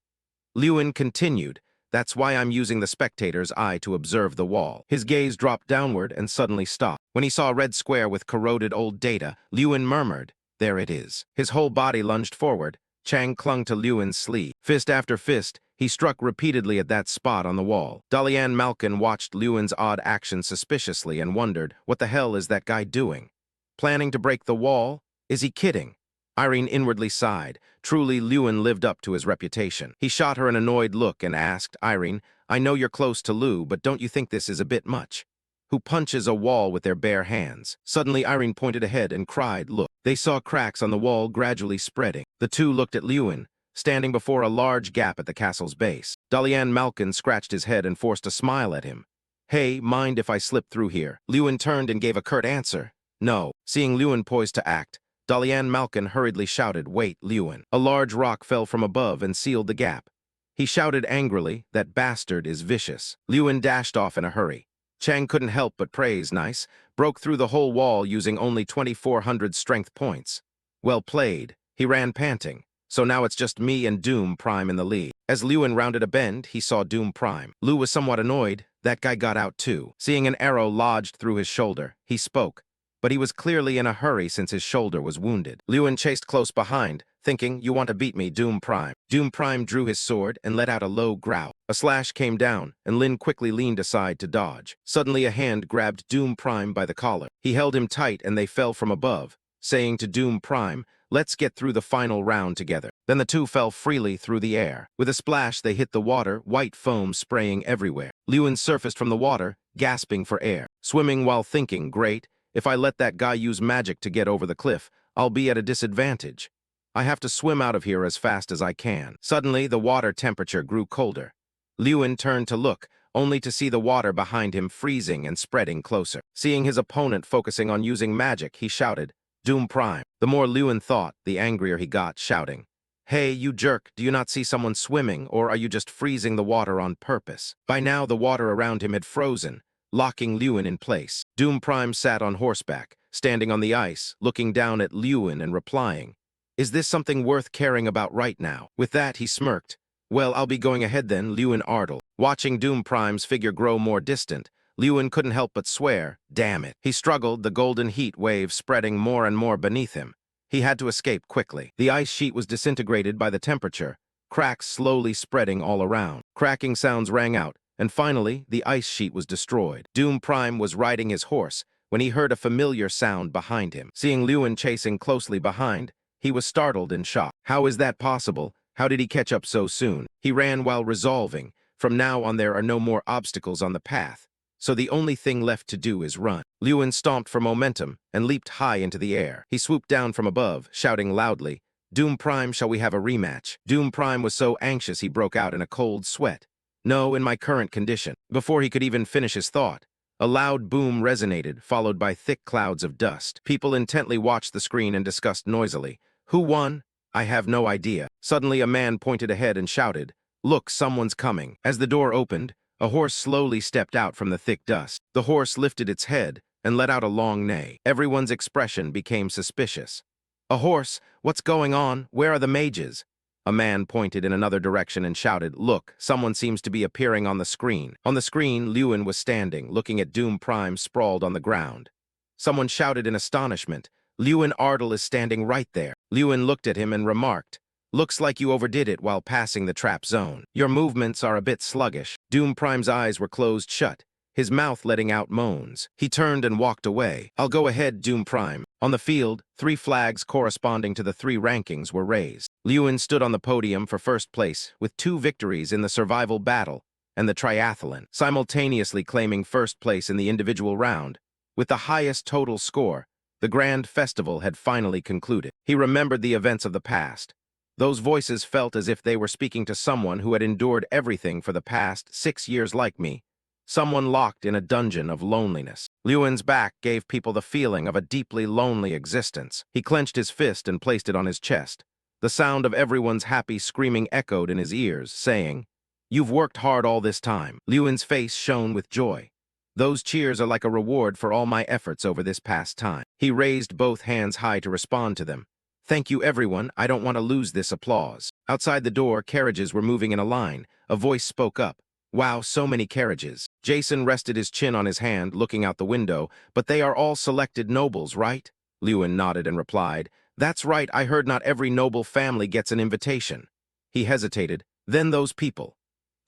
Lewin continued, "That's why I'm using the spectator's eye to observe the wall." His gaze dropped downward and suddenly stopped. When he saw a red square with corroded old data, Lewin murmured, "There it is." His whole body lunged forward. Chang clung to Lewin's sleeve. Fist after fist, he struck repeatedly at that spot on the wall. Dalian Malkin watched Lewin's odd action suspiciously and wondered, what the hell is that guy doing? Planning to break the wall? Is he kidding? Irene inwardly sighed. Truly, Lewin lived up to his reputation. He shot her an annoyed look and asked, "Irene, I know you're close to Lu, but don't you think this is a bit much? Who punches a wall with their bare hands?" Suddenly, Irene pointed ahead and cried, "Look." They saw cracks on the wall gradually spreading. The two looked at Lewin, standing before a large gap at the castle's base. Dalian Malkin scratched his head and forced a smile at him. "Hey, mind if I slip through here?" Lewin turned and gave a curt answer, "No." Seeing Lewin poised to act, Dalian Malkin hurriedly shouted, "Wait, Lewin." A large rock fell from above and sealed the gap. He shouted angrily, "That bastard is vicious." Lewin dashed off in a hurry. Chang couldn't help but praise, "Nice. Broke through the whole wall using only 2,400 strength points. Well played." He ran panting. "So now it's just me and Doom Prime in the lead." As Lewin rounded a bend, he saw Doom Prime. Lu was somewhat annoyed. That guy got out too. Seeing an arrow lodged through his shoulder, he spoke, but he was clearly in a hurry since his shoulder was wounded. Lewin chased close behind, thinking, "You want to beat me, Doom Prime." Doom Prime drew his sword and let out a low growl. A slash came down, and Lin quickly leaned aside to dodge. Suddenly a hand grabbed Doom Prime by the collar. He held him tight and they fell from above, saying to Doom Prime, "Let's get through the final round together." Then the two fell freely through the air. With a splash, they hit the water, white foam spraying everywhere. Lewin surfaced from the water, gasping for air. Swimming while thinking, "Great. If I let that guy use magic to get over the cliff, I'll be at a disadvantage. I have to swim out of here as fast as I can." Suddenly, the water temperature grew colder. Lewin turned to look, only to see the water behind him freezing and spreading closer. Seeing his opponent focusing on using magic, he shouted, "Doom Prime." The more Lewin thought, the angrier he got, shouting, "Hey, you jerk, do you not see someone swimming, or are you just freezing the water on purpose?" By now, the water around him had frozen, locking Lewin in place. Doom Prime sat on horseback, standing on the ice, looking down at Lewin and replying, "Is this something worth caring about right now?" With that, he smirked. "Well, I'll be going ahead then, Lewin Ardle." Watching Doom Prime's figure grow more distant, Lewin couldn't help but swear, "Damn it." He struggled, the golden heat wave spreading more and more beneath him. He had to escape quickly. The ice sheet was disintegrated by the temperature, cracks slowly spreading all around. Cracking sounds rang out, and finally, the ice sheet was destroyed. Doom Prime was riding his horse when he heard a familiar sound behind him. Seeing Lewin chasing closely behind, he was startled and shocked. How is that possible? How did he catch up so soon? He ran while resolving, from now on there are no more obstacles on the path, so the only thing left to do is run. Lewin stomped for momentum and leaped high into the air. He swooped down from above, shouting loudly, "Doom Prime, shall we have a rematch?" Doom Prime was so anxious he broke out in a cold sweat. "No, in my current condition." Before he could even finish his thought, a loud boom resonated, followed by thick clouds of dust. People intently watched the screen and discussed noisily, "Who won?" "I have no idea." Suddenly a man pointed ahead and shouted, "Look, someone's coming." As the door opened, a horse slowly stepped out from the thick dust. The horse lifted its head and let out a long neigh. Everyone's expression became suspicious. "A horse? What's going on? Where are the mages?" A man pointed in another direction and shouted, "Look, someone seems to be appearing on the screen." On the screen, Lewin was standing, looking at Doom Prime sprawled on the ground. Someone shouted in astonishment, "Lewin Ardle is standing right there." Lewin looked at him and remarked, "Looks like you overdid it while passing the trap zone. Your movements are a bit sluggish." Doom Prime's eyes were closed shut. his mouth letting out moans. He turned and walked away. "I'll go ahead, Doom Prime." On the field, 3 flags corresponding to the 3 rankings were raised. Lewin stood on the podium for first place, with 2 victories in the survival battle and the triathlon, simultaneously claiming first place in the individual round. With the highest total score, the grand festival had finally concluded. He remembered the events of the past. Those voices felt as if they were speaking to someone who had endured everything for the past 6 years like me. Someone locked in a dungeon of loneliness. Lewin's back gave people the feeling of a deeply lonely existence. He clenched his fist and placed it on his chest. The sound of everyone's happy screaming echoed in his ears, saying, "You've worked hard all this time." Lewin's face shone with joy. "Those cheers are like a reward for all my efforts over this past time." He raised both hands high to respond to them. "Thank you, everyone. I don't want to lose this applause." Outside the door, carriages were moving in a line. A voice spoke up. "Wow, so many carriages." Jason rested his chin on his hand, looking out the window. "But they are all selected nobles, right?" Lewin nodded and replied, "That's right, I heard not every noble family gets an invitation." He hesitated. "Then those people."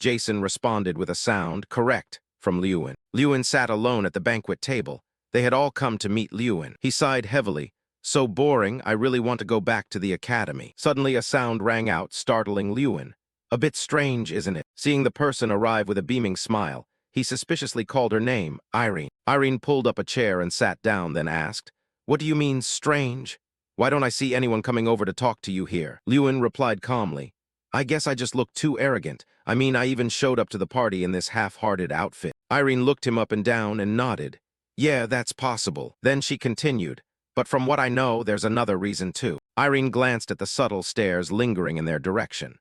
Jason responded with a sound, "Correct," from Lewin. Lewin sat alone at the banquet table. They had all come to meet Lewin. He sighed heavily. "So boring, I really want to go back to the academy." Suddenly a sound rang out, startling Lewin. "A bit strange, isn't it?" Seeing the person arrive with a beaming smile, he suspiciously called her name, Irene. Irene pulled up a chair and sat down, then asked, "What do you mean, strange? Why don't I see anyone coming over to talk to you here?" Lewin replied calmly, "I guess I just look too arrogant. I mean, I even showed up to the party in this half-hearted outfit." Irene looked him up and down and nodded. "Yeah, that's possible." Then she continued, "But from what I know, there's another reason too." Irene glanced at the subtle stares lingering in their direction.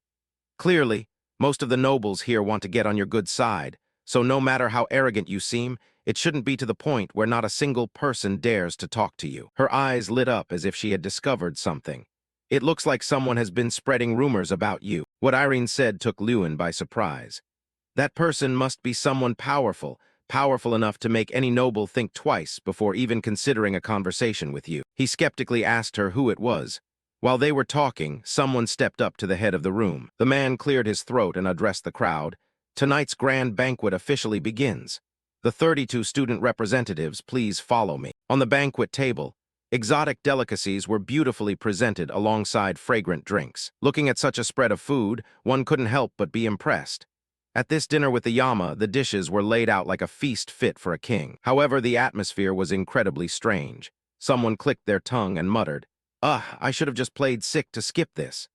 "Clearly, most of the nobles here want to get on your good side, so no matter how arrogant you seem, it shouldn't be to the point where not a single person dares to talk to you." Her eyes lit up as if she had discovered something. "It looks like someone has been spreading rumors about you." What Irene said took Lewin by surprise. That person must be someone powerful, powerful enough to make any noble think twice before even considering a conversation with you. He skeptically asked her who it was. While they were talking, someone stepped up to the head of the room. The man cleared his throat and addressed the crowd. "Tonight's grand banquet officially begins. The 32 student representatives, please follow me." On the banquet table, exotic delicacies were beautifully presented alongside fragrant drinks. Looking at such a spread of food, one couldn't help but be impressed. At this dinner with the Yama, the dishes were laid out like a feast fit for a king. However, the atmosphere was incredibly strange. Someone clicked their tongue and muttered, "Ugh, I should have just played sick to skip this."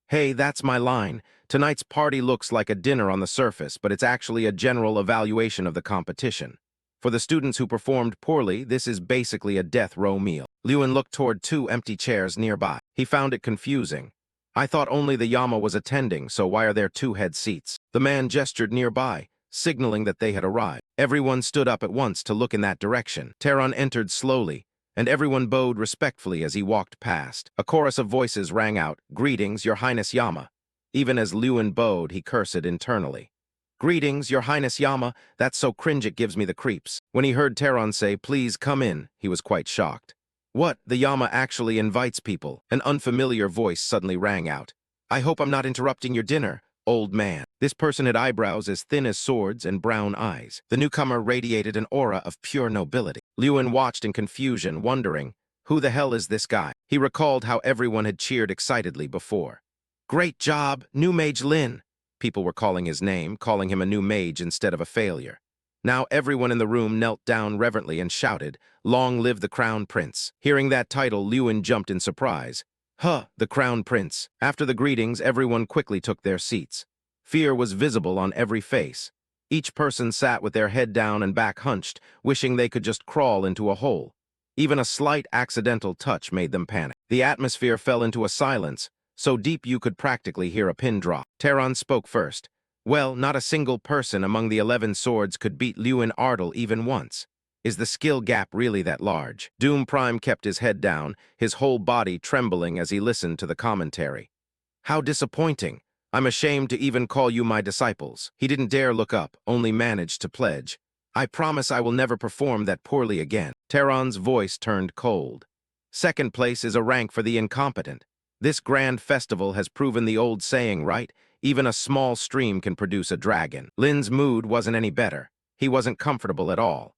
"Hey, that's my line. Tonight's party looks like a dinner on the surface, but it's actually a general evaluation of the competition. For the students who performed poorly, this is basically a death row meal." Lewin looked toward 2 empty chairs nearby. He found it confusing. "I thought only the Yama was attending, so why are there 2 head seats?" The man gestured nearby, signaling that they had arrived. Everyone stood up at once to look in that direction. Teron entered slowly, and everyone bowed respectfully as he walked past. A chorus of voices rang out, "Greetings, Your Highness Yama." Even as Lewin bowed, he cursed internally. "Greetings, Your Highness Yama, that's so cringe it gives me the creeps." When he heard Teron say, "Please come in," he was quite shocked. "What? The Yama actually invites people?" An unfamiliar voice suddenly rang out. "I hope I'm not interrupting your dinner, old man." This person had eyebrows as thin as swords and brown eyes. The newcomer radiated an aura of pure nobility. Lewin watched in confusion, wondering, who the hell is this guy? He recalled how everyone had cheered excitedly before. "Great job, new Mage Lin." People were calling his name, calling him a new mage instead of a failure. Now everyone in the room knelt down reverently and shouted, "Long live the Crown Prince." Hearing that title, Lewin jumped in surprise. "Huh, the Crown Prince." After the greetings, everyone quickly took their seats. Fear was visible on every face. Each person sat with their head down and back hunched, wishing they could just crawl into a hole. Even a slight accidental touch made them panic. The atmosphere fell into a silence, so deep you could practically hear a pin drop. Teron spoke first. "Well, not a single person among the 11 swords could beat Lewin Ardle even once. Is the skill gap really that large?" Doom Prime kept his head down, his whole body trembling as he listened to the commentary. "How disappointing. I'm ashamed to even call you my disciples." He didn't dare look up, only managed to pledge, "I promise I will never perform that poorly again." Teron's voice turned cold. "Second place is a rank for the incompetent. This grand festival has proven the old saying, right? Even a small stream can produce a dragon." Lin's mood wasn't any better. He wasn't comfortable at all.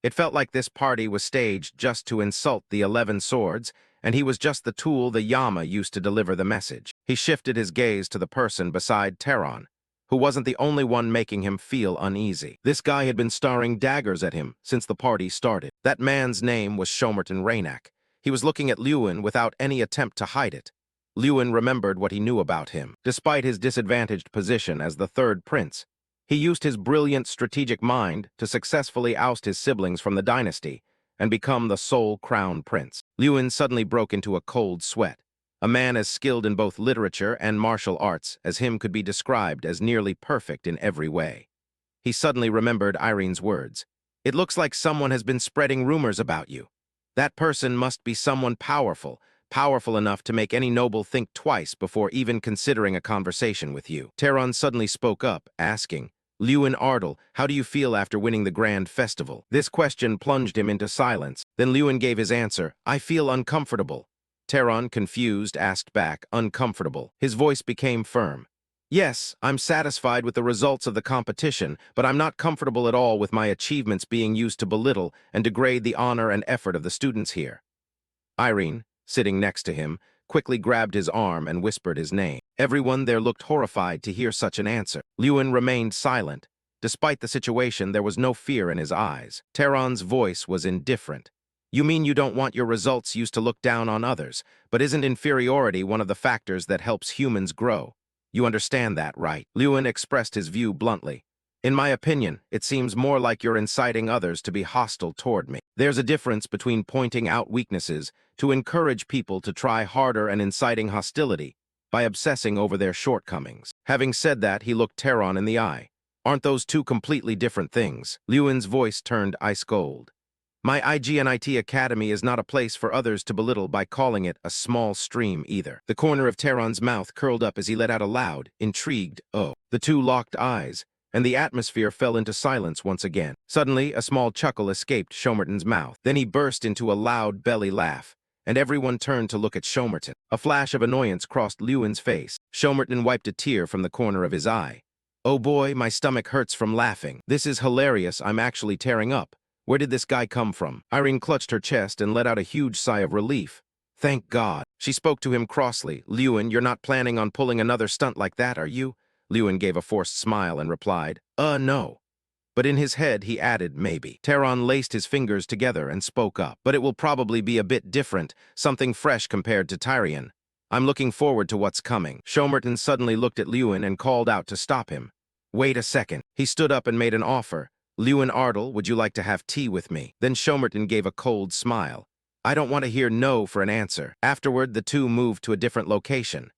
It felt like this party was staged just to insult the 11 swords, and he was just the tool the Yama used to deliver the message. He shifted his gaze to the person beside Teron, who wasn't the only one making him feel uneasy. This guy had been staring daggers at him since the party started. That man's name was Shomerton Rainak. He was looking at Lewin without any attempt to hide it. Lewin remembered what he knew about him. Despite his disadvantaged position as the third prince, he used his brilliant strategic mind to successfully oust his siblings from the dynasty and become the sole crown prince. Lewin suddenly broke into a cold sweat. A man as skilled in both literature and martial arts as him could be described as nearly perfect in every way. He suddenly remembered Irene's words. "It looks like someone has been spreading rumors about you. That person must be someone powerful, powerful enough to make any noble think twice before even considering a conversation with you." Teron suddenly spoke up, asking, "Lewin Ardal, how do you feel after winning the grand festival?" This question plunged him into silence. Then Lewin gave his answer, "I feel uncomfortable." Teron, confused, asked back, "Uncomfortable?" His voice became firm. "Yes, I'm satisfied with the results of the competition, but I'm not comfortable at all with my achievements being used to belittle and degrade the honor and effort of the students here." Irene, sitting next to him, quickly grabbed his arm and whispered his name. Everyone there looked horrified to hear such an answer. Lewin remained silent. Despite the situation, there was no fear in his eyes. Teron's voice was indifferent. "You mean you don't want your results used to look down on others, but isn't inferiority one of the factors that helps humans grow? You understand that, right?" Lewin expressed his view bluntly. "In my opinion, it seems more like you're inciting others to be hostile toward me. There's a difference between pointing out weaknesses to encourage people to try harder and inciting hostility by obsessing over their shortcomings." Having said that, he looked Teron in the eye. "Aren't those two completely different things?" Lewin's voice turned ice cold. "My IGNIT Academy is not a place for others to belittle by calling it a small stream either." The corner of Teron's mouth curled up as he let out a loud, intrigued "oh." The two locked eyes, and the atmosphere fell into silence once again. Suddenly, a small chuckle escaped Shomerton's mouth. Then he burst into a loud belly laugh, and everyone turned to look at Shomerton. A flash of annoyance crossed Lewin's face. Shomerton wiped a tear from the corner of his eye. "Oh boy, my stomach hurts from laughing. This is hilarious. I'm actually tearing up. Where did this guy come from?" Irene clutched her chest and let out a huge sigh of relief. "Thank God." She spoke to him crossly. "Lewin, you're not planning on pulling another stunt like that, are you?" Lewin gave a forced smile and replied, No." But in his head, he added, "Maybe." Teron laced his fingers together and spoke up. "But it will probably be a bit different, something fresh compared to Tyrion. I'm looking forward to what's coming." Shomerton suddenly looked at Lewin and called out to stop him. "Wait a second." He stood up and made an offer. "Lewin Ardal, would you like to have tea with me?" Then Shomerton gave a cold smile. "I don't want to hear no for an answer." Afterward, the two moved to a different location.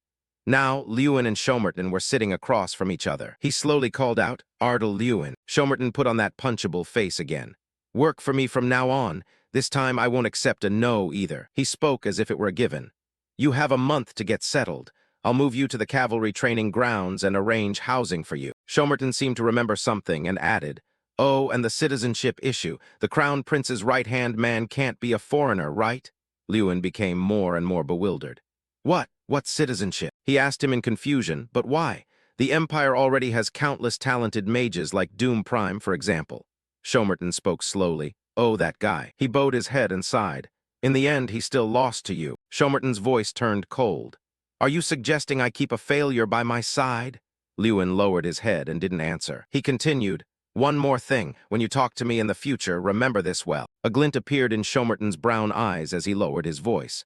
Now, Lewin and Shomerton were sitting across from each other. He slowly called out, "Ardal Lewin." Shomerton put on that punchable face again. "Work for me from now on. This time I won't accept a no either." He spoke as if it were a given. "You have a month to get settled. I'll move you to the cavalry training grounds and arrange housing for you." Shomerton seemed to remember something and added, "Oh, and the citizenship issue. The crown prince's right-hand man can't be a foreigner, right?" Lewin became more and more bewildered. What citizenship?" He asked him in confusion, "But why? The Empire already has countless talented mages like Doom Prime, for example." Shomerton spoke slowly. "Oh, that guy." He bowed his head and sighed. "In the end, he still lost to you." Shomerton's voice turned cold. "Are you suggesting I keep a failure by my side?" Lewin lowered his head and didn't answer. He continued, "One more thing. When you talk to me in the future, remember this well." A glint appeared in Shomerton's brown eyes as he lowered his voice.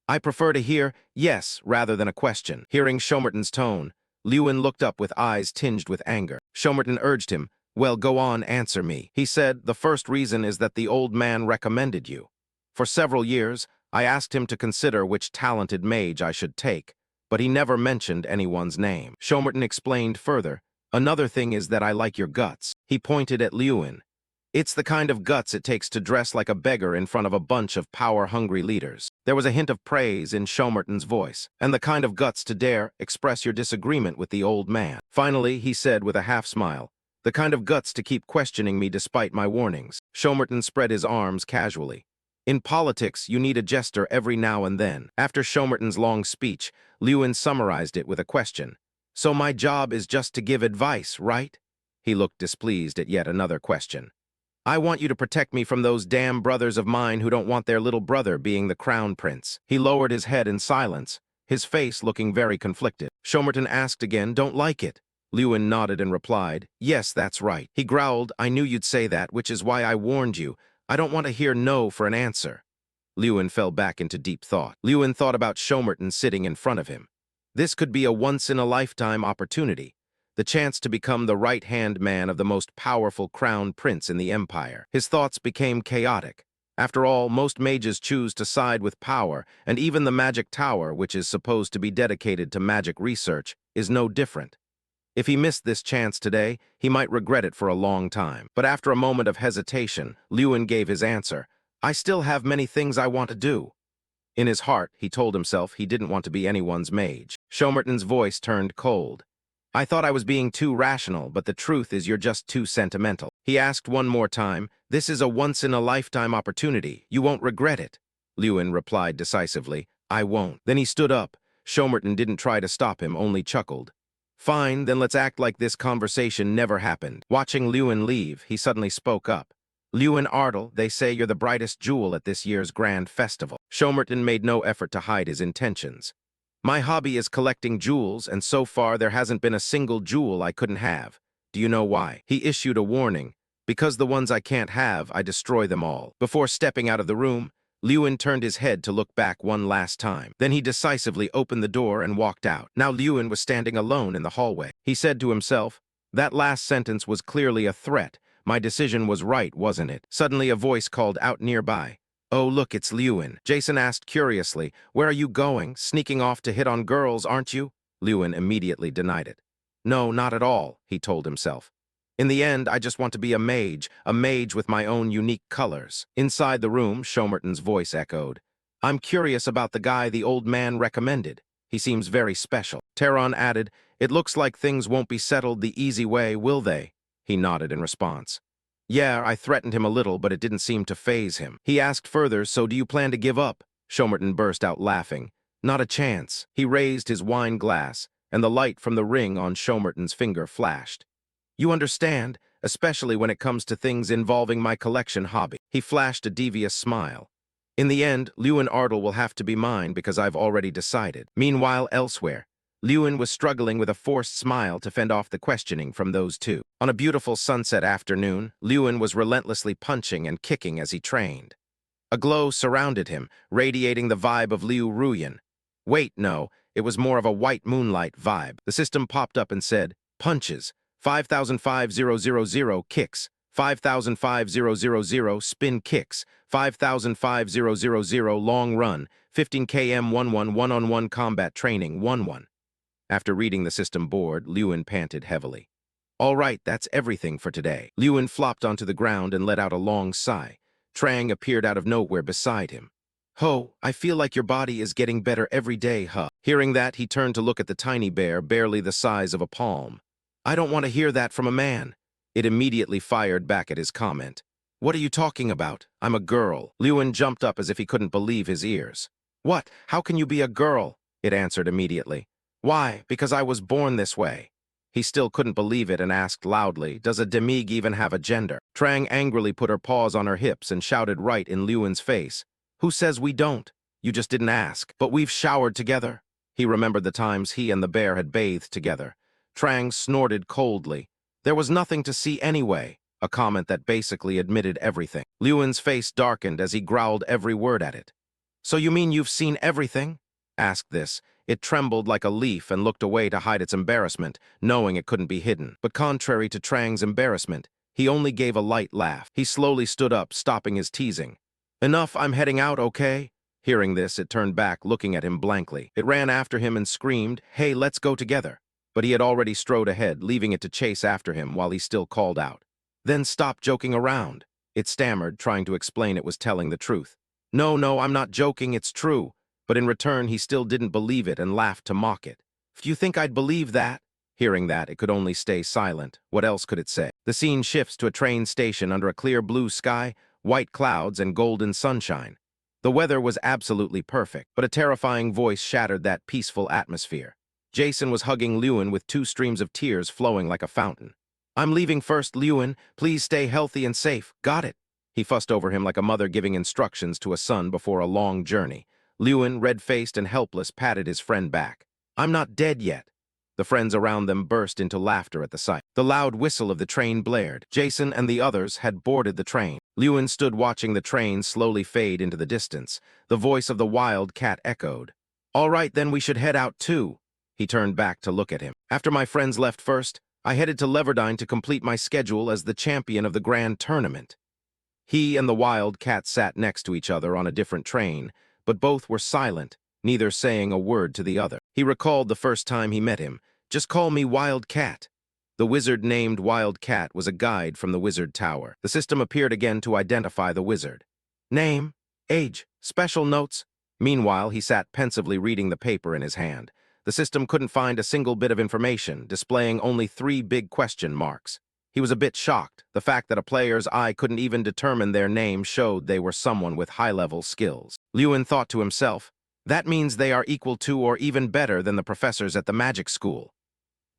"I prefer to hear yes rather than a question." Hearing Shomerton's tone, Lewin looked up with eyes tinged with anger. Shomerton urged him, "Well, go on, answer me." He said, "The first reason is that the old man recommended you. For several years, I asked him to consider which talented mage I should take, but he never mentioned anyone's name." Shomerton explained further, "Another thing is that I like your guts." He pointed at Lewin. "It's the kind of guts it takes to dress like a beggar in front of a bunch of power-hungry leaders." There was a hint of praise in Shomerton's voice. "And the kind of guts to dare express your disagreement with the old man." Finally, he said with a half-smile, "The kind of guts to keep questioning me despite my warnings." Shomerton spread his arms casually. "In politics, you need a jester every now and then." After Shomerton's long speech, Lewin summarized it with a question. "So my job is just to give advice, right?" He looked displeased at yet another question. I want you to protect me from those damn brothers of mine who don't want their little brother being the crown prince. He lowered his head in silence, his face looking very conflicted. Shomerton asked again, don't like it. Lewin nodded and replied, yes, that's right. He growled, I knew you'd say that, which is why I warned you. I don't want to hear no for an answer. Lewin fell back into deep thought. Lewin thought about Shomerton sitting in front of him. This could be a once-in-a-lifetime opportunity, the chance to become the right-hand man of the most powerful crown prince in the empire. His thoughts became chaotic. After all, most mages choose to side with power, and even the magic tower, which is supposed to be dedicated to magic research, is no different. If he missed this chance today, he might regret it for a long time. But after a moment of hesitation, Lewin gave his answer. I still have many things I want to do. In his heart, he told himself he didn't want to be anyone's mage. Shomerton's voice turned cold. I thought I was being too rational, but the truth is you're just too sentimental. He asked one more time, this is a once-in-a-lifetime opportunity. You won't regret it. Lewin replied decisively, I won't. Then he stood up. Shomerton didn't try to stop him, only chuckled. Fine, then let's act like this conversation never happened. Watching Lewin leave, he suddenly spoke up. Lewin Ardle, they say you're the brightest jewel at this year's grand festival. Shomerton made no effort to hide his intentions. My hobby is collecting jewels, and so far there hasn't been a single jewel I couldn't have. Do you know why? He issued a warning. Because the ones I can't have, I destroy them all. Before stepping out of the room, Lewin turned his head to look back one last time. Then he decisively opened the door and walked out. Now Lewin was standing alone in the hallway. He said to himself, that last sentence was clearly a threat. My decision was right, wasn't it? Suddenly a voice called out nearby. Oh, look, it's Lewin. Jason asked curiously, where are you going? Sneaking off to hit on girls, aren't you? Lewin immediately denied it. No, not at all, he told himself. In the end, I just want to be a mage with my own unique colors. Inside the room, Shomerton's voice echoed. I'm curious about the guy the old man recommended. He seems very special. Teron added, it looks like things won't be settled the easy way, will they? He nodded in response. Yeah, I threatened him a little, but it didn't seem to faze him. He asked further, so do you plan to give up? Shomerton burst out laughing. Not a chance. He raised his wine glass, and the light from the ring on Shomerton's finger flashed. You understand, especially when it comes to things involving my collection hobby. He flashed a devious smile. In the end, Lewin Ardle will have to be mine because I've already decided. Meanwhile, elsewhere, Lewin was struggling with a forced smile to fend off the questioning from those two. On a beautiful sunset afternoon, Lewin was relentlessly punching and kicking as he trained. A glow surrounded him, radiating the vibe of Liu Ruyan. Wait, no, it was more of a white moonlight vibe. The system popped up and said, punches, 5,500 kicks, 5,500 spin kicks, 5,500 long run, 15 km 1-1 one-on-one combat training 1-1. After reading the system board, Lewin panted heavily. All right, that's everything for today. Lewin flopped onto the ground and let out a long sigh. Trang appeared out of nowhere beside him. Ho, I feel like your body is getting better every day, huh? Hearing that, he turned to look at the tiny bear, barely the size of a palm. I don't want to hear that from a man. It immediately fired back at his comment. What are you talking about? I'm a girl. Lewin jumped up as if he couldn't believe his ears. What? How can you be a girl? It answered immediately. Why? Because I was born this way. He still couldn't believe it and asked loudly, does a demig even have a gender? Trang angrily put her paws on her hips and shouted right in Lewin's face. Who says we don't? You just didn't ask. But we've showered together. He remembered the times he and the bear had bathed together. Trang snorted coldly. There was nothing to see anyway, a comment that basically admitted everything. Lewin's face darkened as he growled every word at it. So you mean you've seen everything? Asked this. It trembled like a leaf and looked away to hide its embarrassment, knowing it couldn't be hidden. But contrary to Trang's embarrassment, he only gave a light laugh. He slowly stood up, stopping his teasing. Enough, I'm heading out, okay? Hearing this, it turned back, looking at him blankly. It ran after him and screamed, hey, let's go together. But he had already strode ahead, leaving it to chase after him while he still called out. Then stop joking around. It stammered, trying to explain it was telling the truth. No, I'm not joking, it's true. But in return, he still didn't believe it and laughed to mock it. Do you think I'd believe that? Hearing that, it could only stay silent. What else could it say? The scene shifts to a train station under a clear blue sky, white clouds, and golden sunshine. The weather was absolutely perfect, but a terrifying voice shattered that peaceful atmosphere. Jason was hugging Lewin with 2 streams of tears flowing like a fountain. I'm leaving first, Lewin. Please stay healthy and safe. Got it. He fussed over him like a mother giving instructions to a son before a long journey. Lewin, red-faced and helpless, patted his friend back. I'm not dead yet. The friends around them burst into laughter at the sight. The loud whistle of the train blared. Jason and the others had boarded the train. Lewin stood watching the train slowly fade into the distance. The voice of the wild cat echoed. All right, then we should head out too. He turned back to look at him. After my friends left first, I headed to Leverdine to complete my schedule as the champion of the grand tournament. He and the wild cat sat next to each other on a different train, but both were silent, neither saying a word to the other. He recalled the first time he met him. Just call me Wild Cat. The wizard named Wild Cat was a guide from the wizard tower. The system appeared again to identify the wizard. Name, age, special notes. Meanwhile, he sat pensively reading the paper in his hand. The system couldn't find a single bit of information, displaying only 3 big question marks. He was a bit shocked. The fact that a player's eye couldn't even determine their name showed they were someone with high-level skills. Lewin thought to himself, that means they are equal to or even better than the professors at the magic school.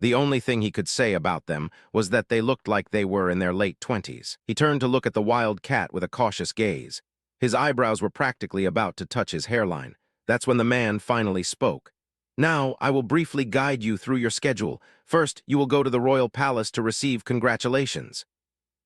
The only thing he could say about them was that they looked like they were in their late 20s. He turned to look at the wild cat with a cautious gaze. His eyebrows were practically about to touch his hairline. That's when the man finally spoke. Now, I will briefly guide you through your schedule. First, you will go to the royal palace to receive congratulations.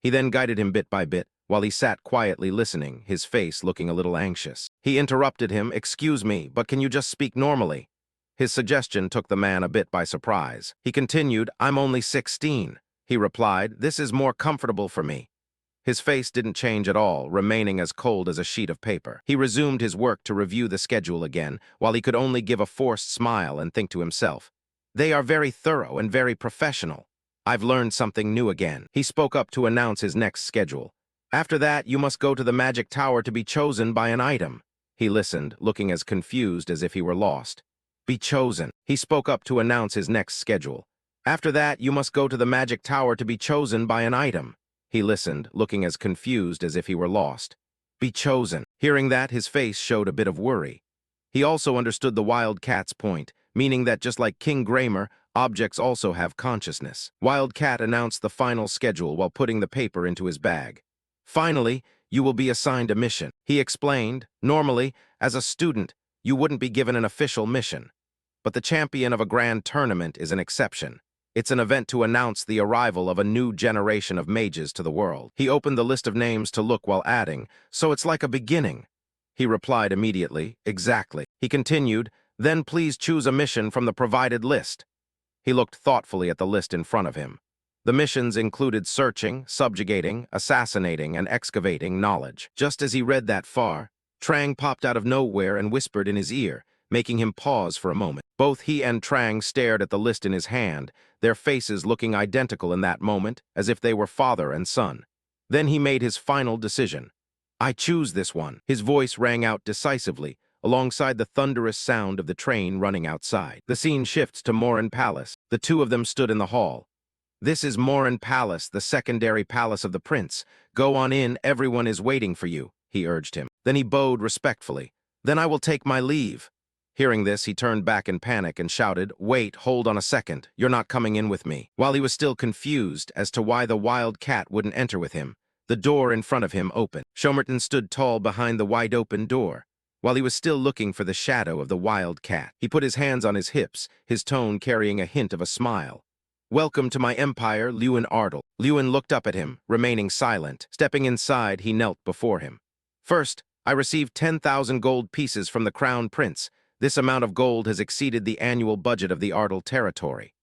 He then guided him bit by bit, while he sat quietly listening, his face looking a little anxious. He interrupted him, excuse me, but can you just speak normally? His suggestion took the man a bit by surprise. He continued, I'm only 16. He replied, this is more comfortable for me. His face didn't change at all, remaining as cold as a sheet of paper. He resumed his work to review the schedule again, while he could only give a forced smile and think to himself, they are very thorough and very professional. I've learned something new again. He spoke up to announce his next schedule. After that, you must go to the magic tower to be chosen by an item. He listened, looking as confused as if he were lost. Be chosen. He spoke up to announce his next schedule. After that, you must go to the magic tower to be chosen by an item. He listened, looking as confused as if he were lost. Be chosen. Hearing that, his face showed a bit of worry. He also understood the wild cat's point, meaning that just like King Grammar, objects also have consciousness. Wild Cat announced the final schedule while putting the paper into his bag. Finally, you will be assigned a mission. He explained, normally, as a student, you wouldn't be given an official mission. But the champion of a grand tournament is an exception. It's an event to announce the arrival of a new generation of mages to the world. He opened the list of names to look while adding, so it's like a beginning. He replied immediately, exactly. He continued, then please choose a mission from the provided list. He looked thoughtfully at the list in front of him. The missions included searching, subjugating, assassinating, and excavating knowledge. Just as he read that far, Trang popped out of nowhere and whispered in his ear, making him pause for a moment. Both he and Trang stared at the list in his hand, their faces looking identical in that moment, as if they were father and son. Then he made his final decision. I choose this one. His voice rang out decisively, alongside the thunderous sound of the train running outside. The scene shifts to Morin Palace. The two of them stood in the hall. This is Morin Palace, the secondary palace of the prince. Go on in, everyone is waiting for you, he urged him. Then he bowed respectfully. Then I will take my leave. Hearing this, he turned back in panic and shouted, wait, hold on a second, you're not coming in with me. While he was still confused as to why the wild cat wouldn't enter with him, the door in front of him opened. Shomerton stood tall behind the wide-open door. While he was still looking for the shadow of the wild cat, he put his hands on his hips, his tone carrying a hint of a smile. Welcome to my empire, Lewin Ardle. Lewin looked up at him, remaining silent. Stepping inside, he knelt before him. First, I received 10,000 gold pieces from the crown prince. This amount of gold has exceeded the annual budget of the Ardle territory.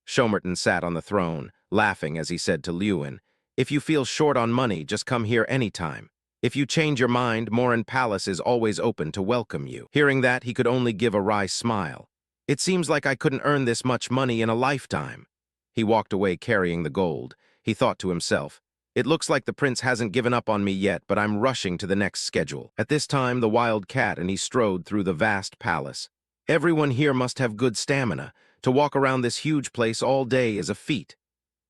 Shomerton sat on the throne, laughing as he said to Lewin, if you feel short on money, just come here anytime. If you change your mind, Morin Palace is always open to welcome you. Hearing that, he could only give a wry smile. It seems like I couldn't earn this much money in a lifetime. He walked away carrying the gold. He thought to himself, it looks like the prince hasn't given up on me yet, but I'm rushing to the next schedule. At this time, the wild cat and he strode through the vast palace. Everyone here must have good stamina. To walk around this huge place all day is a feat.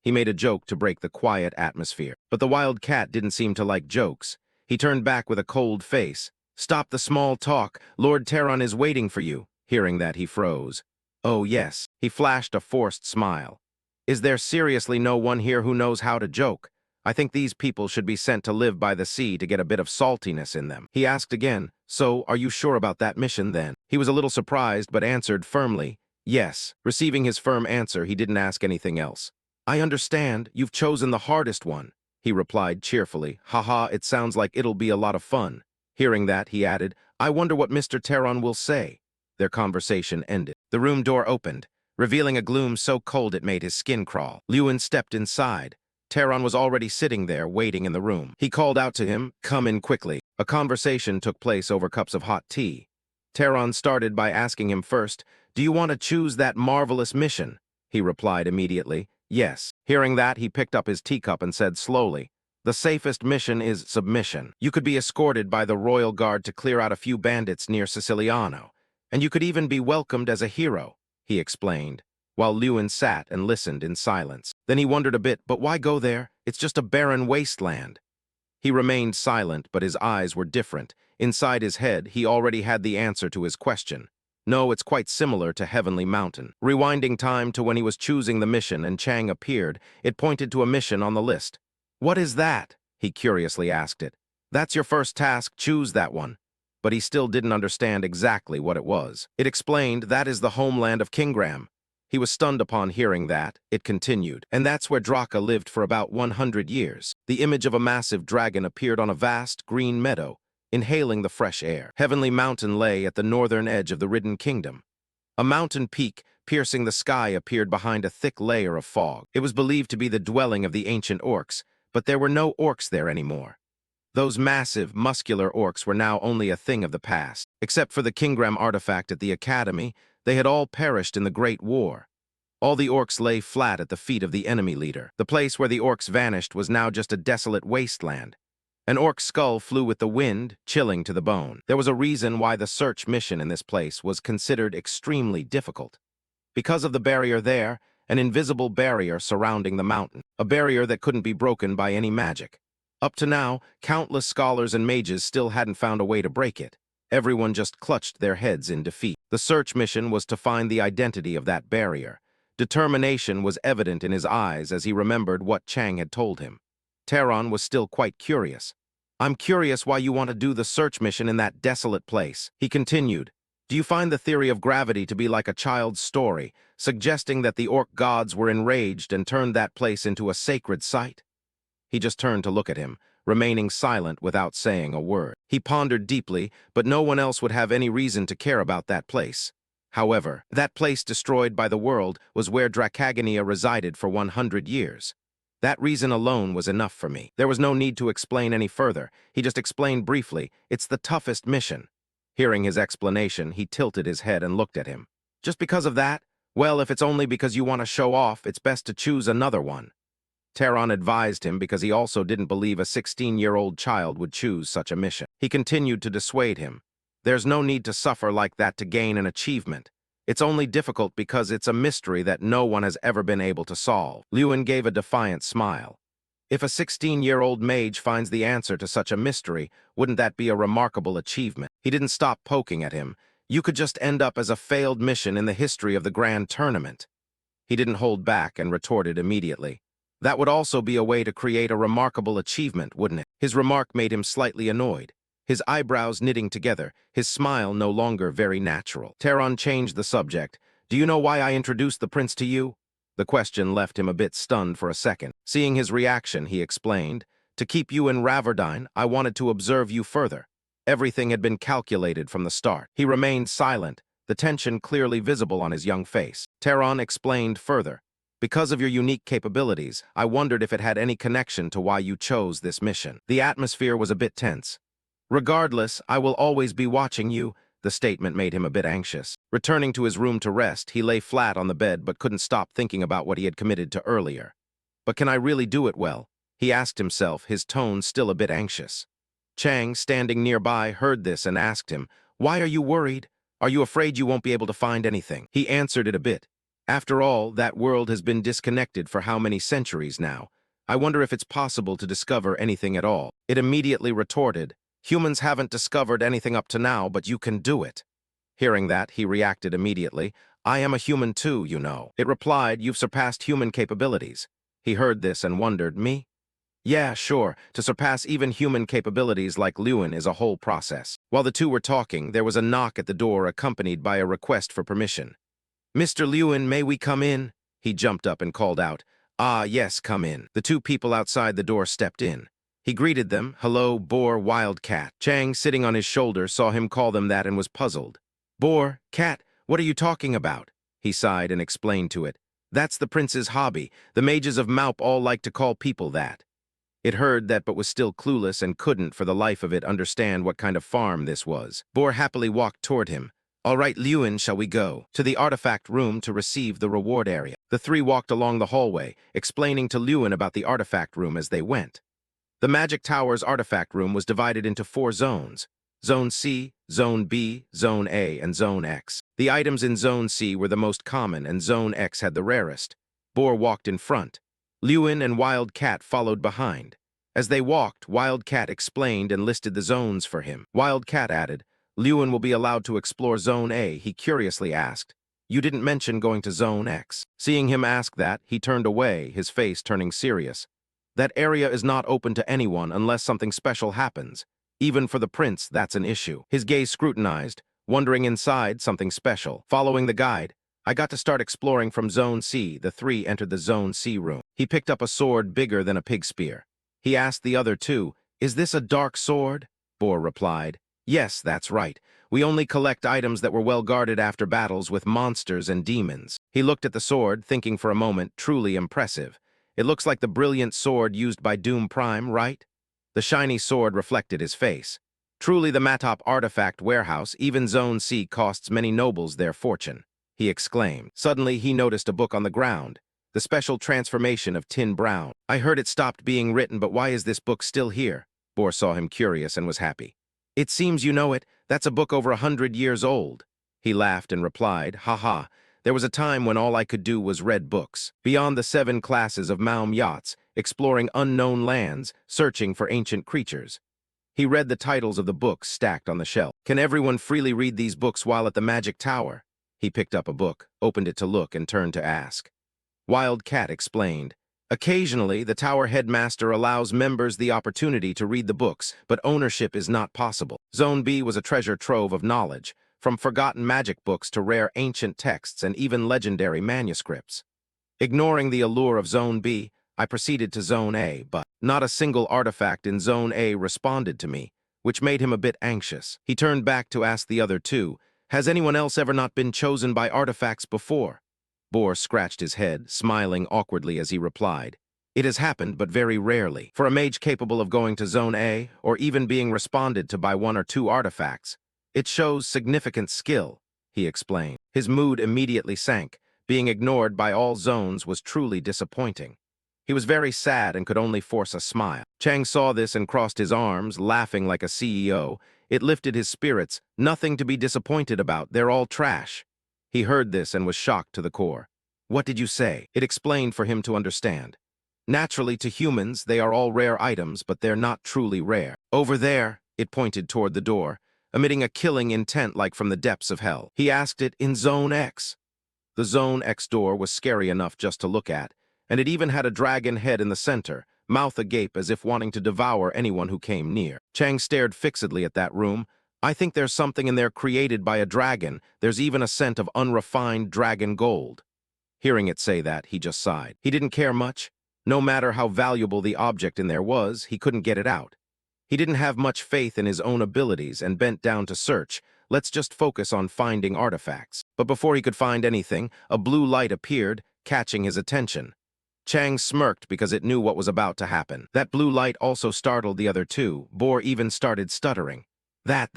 He made a joke to break the quiet atmosphere. But the wild cat didn't seem to like jokes. He turned back with a cold face. Stop the small talk. Lord Terron is waiting for you. Hearing that, he froze. Oh, yes. He flashed a forced smile. Is there seriously no one here who knows how to joke? I think these people should be sent to live by the sea to get a bit of saltiness in them. He asked again, so are you sure about that mission then? He was a little surprised but answered firmly, yes. Receiving his firm answer, he didn't ask anything else. I understand, you've chosen the hardest one, he replied cheerfully. Haha, it sounds like it'll be a lot of fun. Hearing that, he added, I wonder what Mr. Teron will say. Their conversation ended. The room door opened, revealing a gloom so cold it made his skin crawl. Lewin stepped inside. Teron was already sitting there, waiting in the room. He called out to him, come in quickly. A conversation took place over cups of hot tea. Teron started by asking him first, do you want to choose that marvelous mission? He replied immediately, yes. Hearing that, he picked up his teacup and said slowly, the safest mission is submission. You could be escorted by the royal guard to clear out a few bandits near Siciliano, and you could even be welcomed as a hero, he explained, while Lewin sat and listened in silence. Then he wondered a bit, but why go there? It's just a barren wasteland. He remained silent, but his eyes were different. Inside his head, he already had the answer to his question. No, it's quite similar to Heavenly Mountain. Rewinding time to when he was choosing the mission and Chang appeared, it pointed to a mission on the list. What is that? He curiously asked it. That's your first task, choose that one. But he still didn't understand exactly what it was. It explained that is the homeland of Kingram. He was stunned upon hearing that. It continued, and that's where Draka lived for about 100 years. The image of a massive dragon appeared on a vast green meadow, inhaling the fresh air. Heavenly Mountain lay at the northern edge of the Ridden Kingdom. A mountain peak piercing the sky appeared behind a thick layer of fog. It was believed to be the dwelling of the ancient orcs, but there were no orcs there anymore. Those massive, muscular orcs were now only a thing of the past. Except for the Kingram artifact at the academy, they had all perished in the Great War. All the orcs lay flat at the feet of the enemy leader. The place where the orcs vanished was now just a desolate wasteland. An orc skull flew with the wind, chilling to the bone. There was a reason why the search mission in this place was considered extremely difficult. Because of the barrier there, an invisible barrier surrounding the mountain. A barrier that couldn't be broken by any magic. Up to now, countless scholars and mages still hadn't found a way to break it. Everyone just clutched their heads in defeat. The search mission was to find the identity of that barrier. Determination was evident in his eyes as he remembered what Chang had told him. Teron was still quite curious. I'm curious why you want to do the search mission in that desolate place. He continued, do you find the theory of gravity to be like a child's story, suggesting that the orc gods were enraged and turned that place into a sacred site? He just turned to look at him, remaining silent without saying a word. He pondered deeply, but no one else would have any reason to care about that place. However, that place destroyed by the world was where Dracagania resided for 100 years. That reason alone was enough for me. There was no need to explain any further. He just explained briefly, it's the toughest mission. Hearing his explanation, he tilted his head and looked at him. Just because of that? Well, if it's only because you want to show off, it's best to choose another one. Teron advised him because he also didn't believe a 16-year-old child would choose such a mission. He continued to dissuade him. There's no need to suffer like that to gain an achievement. It's only difficult because it's a mystery that no one has ever been able to solve. Lewin gave a defiant smile. If a 16-year-old mage finds the answer to such a mystery, wouldn't that be a remarkable achievement? He didn't stop poking at him. You could just end up as a failed mission in the history of the Grand Tournament. He didn't hold back and retorted immediately. That would also be a way to create a remarkable achievement, wouldn't it? His remark made him slightly annoyed. His eyebrows knitting together, his smile no longer very natural. Teron changed the subject. Do you know why I introduced the prince to you? The question left him a bit stunned for a second. Seeing his reaction, he explained, to keep you in Raverdine, I wanted to observe you further. Everything had been calculated from the start. He remained silent, the tension clearly visible on his young face. Teron explained further. Because of your unique capabilities, I wondered if it had any connection to why you chose this mission. The atmosphere was a bit tense. Regardless, I will always be watching you. The statement made him a bit anxious. Returning to his room to rest, he lay flat on the bed but couldn't stop thinking about what he had committed to earlier. But can I really do it well? He asked himself, his tone still a bit anxious. Chang, standing nearby, heard this and asked him, why are you worried? Are you afraid you won't be able to find anything? He answered it a bit. After all, that world has been disconnected for how many centuries now? I wonder if it's possible to discover anything at all. It immediately retorted, humans haven't discovered anything up to now, but you can do it. Hearing that, he reacted immediately. I am a human too, you know. It replied, you've surpassed human capabilities. He heard this and wondered, me? Yeah, sure. To surpass even human capabilities like Lewin is a whole process. While the two were talking, there was a knock at the door accompanied by a request for permission. Mr. Lewin, may we come in? He jumped up and called out, Ah, yes, come in. The two people outside the door stepped in. He greeted them, hello, Boar, Wildcat. Chang, sitting on his shoulder, saw him call them that and was puzzled. Boar, Cat, what are you talking about? He sighed and explained to it. That's the prince's hobby. The mages of Maup all like to call people that. It heard that but was still clueless and couldn't for the life of it understand what kind of farm this was. Boar happily walked toward him. All right, Lewin, shall we go? To the artifact room to receive the reward area. The three walked along the hallway, explaining to Lewin about the artifact room as they went. The Magic Tower's artifact room was divided into 4 zones. Zone C, Zone B, Zone A, and Zone X. The items in Zone C were the most common and Zone X had the rarest. Boar walked in front. Lewin and Wildcat followed behind. As they walked, Wildcat explained and listed the zones for him. Wildcat added, Lewin will be allowed to explore Zone A. He curiously asked, You didn't mention going to Zone X. Seeing him ask that, he turned away, his face turning serious. That area is not open to anyone unless something special happens. Even for the prince, that's an issue. His gaze scrutinized, wondering inside something special. Following the guide, I got to start exploring from Zone C. The three entered the Zone C room. He picked up a sword bigger than a pig spear. He asked the other two, Is this a dark sword? Boar replied, Yes, that's right. We only collect items that were well guarded after battles with monsters and demons. He looked at the sword, thinking for a moment, truly impressive. It looks like the brilliant sword used by Doom Prime, right? The shiny sword reflected his face. Truly the Matop artifact warehouse, even Zone C costs many nobles their fortune, he exclaimed. Suddenly he noticed a book on the ground. The Special Transformation of Tin Brown. I heard it stopped being written, but why is this book still here? Boar saw him curious and was happy. It seems you know it. That's a book over 100 years old. He laughed and replied, Ha ha. There was a time when all I could do was read books. Beyond the 7 classes of Maum yachts, exploring unknown lands, searching for ancient creatures. He read the titles of the books stacked on the shelf. Can everyone freely read these books while at the Magic Tower? He picked up a book, opened it to look, and turned to ask. Wildcat explained, Occasionally, the tower headmaster allows members the opportunity to read the books, but ownership is not possible. Zone B was a treasure trove of knowledge, from forgotten magic books to rare ancient texts and even legendary manuscripts. Ignoring the allure of Zone B, I proceeded to Zone A, but not a single artifact in Zone A responded to me, which made him a bit anxious. He turned back to ask the other two, Has anyone else ever not been chosen by artifacts before? Boar scratched his head, smiling awkwardly as he replied, It has happened, but very rarely. For a mage capable of going to Zone A, or even being responded to by 1 or 2 artifacts, it shows significant skill, he explained. His mood immediately sank. Being ignored by all zones was truly disappointing. He was very sad and could only force a smile. Chang saw this and crossed his arms, laughing like a CEO. It lifted his spirits. Nothing to be disappointed about. They're all trash. He heard this and was shocked to the core. What did you say? It explained for him to understand. Naturally, to humans, they are all rare items, but they're not truly rare. Over there, it pointed toward the door, emitting a killing intent like from the depths of hell. He asked it in Zone X. The Zone X door was scary enough just to look at, and it even had a dragon head in the center, mouth agape as if wanting to devour anyone who came near. Chang stared fixedly at that room. I think there's something in there created by a dragon. There's even a scent of unrefined dragon gold. Hearing it say that, he just sighed. He didn't care much. No matter how valuable the object in there was, he couldn't get it out. He didn't have much faith in his own abilities and bent down to search. Let's just focus on finding artifacts. But before he could find anything, a blue light appeared, catching his attention. Chang smirked because it knew what was about to happen. That blue light also startled the other two. Boar even started stuttering. That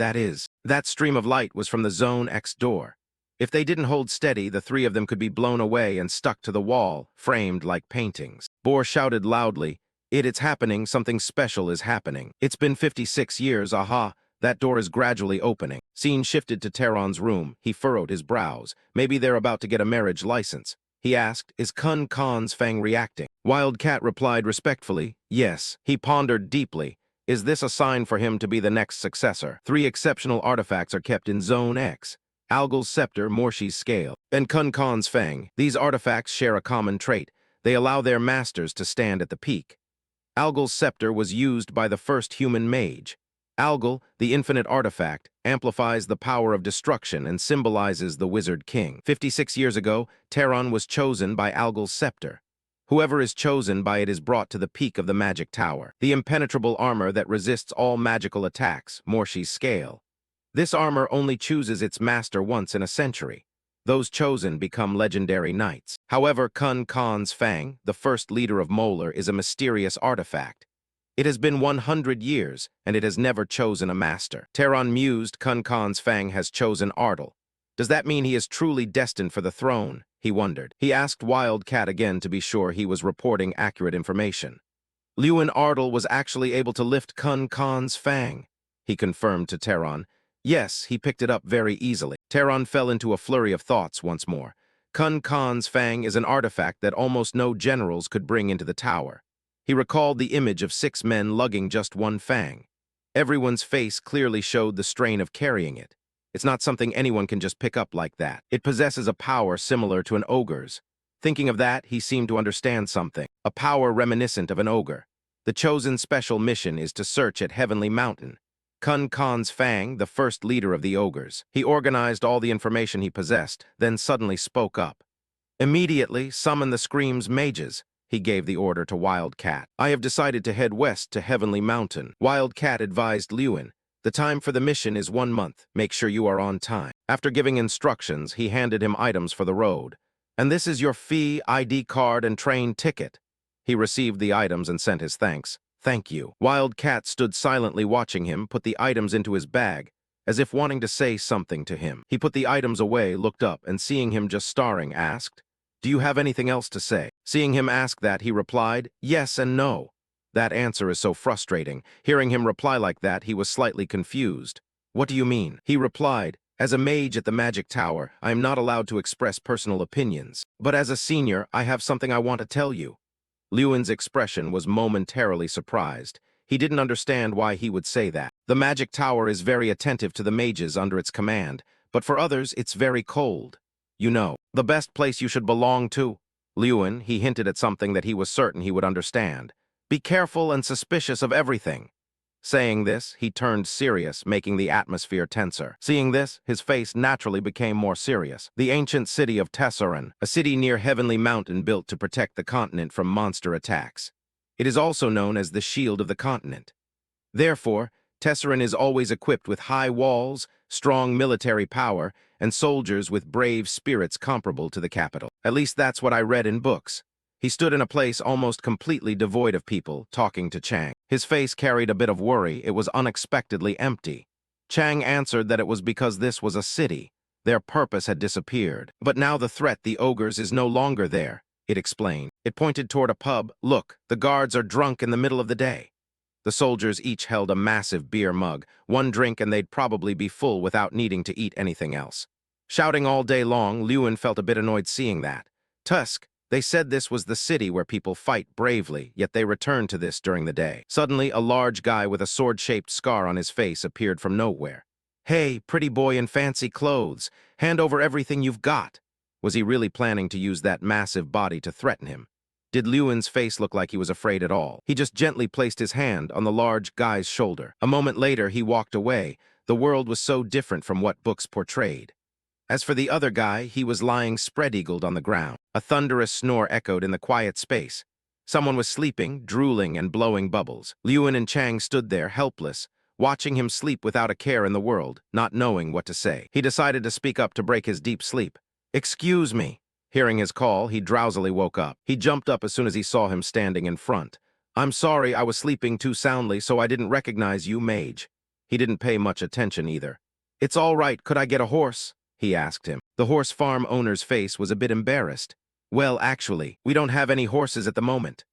stream of light was from the Zone X door. If they didn't hold steady, the 3 of them could be blown away and stuck to the wall, framed like paintings. Boar shouted loudly, It's happening, something special is happening. It's been 56 years, aha, that door is gradually opening. Scene shifted to Tehran's room. He furrowed his brows. Maybe they're about to get a marriage license. He asked, Is Kun Khan's Fang reacting? Wildcat replied respectfully, Yes. He pondered deeply. Is this a sign for him to be the next successor? 3 exceptional artifacts are kept in Zone X. Algal's scepter, Morshi's scale. and Kun Khan's Fang. These artifacts share a common trait. They allow their masters to stand at the peak. Algal's scepter was used by the first human mage. Algal, the infinite artifact, amplifies the power of destruction and symbolizes the wizard king. 56 years ago, Terran was chosen by Algal's scepter. Whoever is chosen by it is brought to the peak of the magic tower, the impenetrable armor that resists all magical attacks, Morshi's scale. This armor only chooses its master once in a century. Those chosen become legendary knights. However, Kun Khan's Fang, the first leader of Molar, is a mysterious artifact. It has been 100 years, and it has never chosen a master. Terran mused Kun Khan's Fang has chosen Ardal. Does that mean he is truly destined for the throne? He wondered. He asked Wildcat again to be sure he was reporting accurate information. Lewin Ardal was actually able to lift Kun Khan's Fang, he confirmed to Terran. Yes, he picked it up very easily. Terran fell into a flurry of thoughts once more. Kun Khan's Fang is an artifact that almost no generals could bring into the tower. He recalled the image of 6 men lugging just one fang. Everyone's face clearly showed the strain of carrying it. It's not something anyone can just pick up like that. It possesses a power similar to an ogre's. Thinking of that, he seemed to understand something. A power reminiscent of an ogre. The chosen special mission is to search at Heavenly Mountain. Kun Khan's Fang, the first leader of the ogres. He organized all the information he possessed, then suddenly spoke up. Immediately, summon the Scream's mages. He gave the order to Wildcat. I have decided to head west to Heavenly Mountain. Wildcat advised Lewin. The time for the mission is 1 month. Make sure you are on time. After giving instructions, he handed him items for the road. And this is your fee, ID card, and train ticket. He received the items and sent his thanks. Thank you. Wildcat stood silently watching him put the items into his bag, as if wanting to say something to him. He put the items away, looked up, and seeing him just staring, asked, Do you have anything else to say? Seeing him ask that, he replied, Yes and no. That answer is so frustrating. Hearing him reply like that, he was slightly confused. What do you mean? He replied, As a mage at the Magic Tower, I am not allowed to express personal opinions. But as a senior, I have something I want to tell you. Lewin's expression was momentarily surprised. He didn't understand why he would say that. The Magic Tower is very attentive to the mages under its command, but for others, it's very cold. You know, the best place you should belong to. Lewin, he hinted at something that he was certain he would understand. Be careful and suspicious of everything. Saying this, he turned serious, making the atmosphere tenser. Seeing this, his face naturally became more serious. The ancient city of Tesseran, a city near Heavenly Mountain built to protect the continent from monster attacks. It is also known as the Shield of the Continent. Therefore, Tesseran is always equipped with high walls, strong military power, and soldiers with brave spirits comparable to the capital. At least that's what I read in books. He stood in a place almost completely devoid of people, talking to Chang. His face carried a bit of worry. It was unexpectedly empty. Chang answered that it was because this was a city. Their purpose had disappeared. But now the threat, the ogres, is no longer there, it explained. It pointed toward a pub. Look, the guards are drunk in the middle of the day. The soldiers each held a massive beer mug. One drink and they'd probably be full without needing to eat anything else. Shouting all day long, Lewin felt a bit annoyed seeing that. Tusk. They said this was the city where people fight bravely, yet they returned to this during the day. Suddenly, a large guy with a sword-shaped scar on his face appeared from nowhere. Hey, pretty boy in fancy clothes, hand over everything you've got. Was he really planning to use that massive body to threaten him? Did Lewin's face look like he was afraid at all? He just gently placed his hand on the large guy's shoulder. A moment later, he walked away. The world was so different from what books portrayed. As for the other guy, he was lying spread-eagled on the ground. A thunderous snore echoed in the quiet space. Someone was sleeping, drooling, and blowing bubbles. Lewin and Chang stood there, helpless, watching him sleep without a care in the world, not knowing what to say. He decided to speak up to break his deep sleep. Excuse me. Hearing his call, he drowsily woke up. He jumped up as soon as he saw him standing in front. I'm sorry, I was sleeping too soundly, so I didn't recognize you, Mage. He didn't pay much attention either. It's all right, could I get a horse? He asked him. The horse farm owner's face was a bit embarrassed. Well, actually, we don't have any horses at the moment.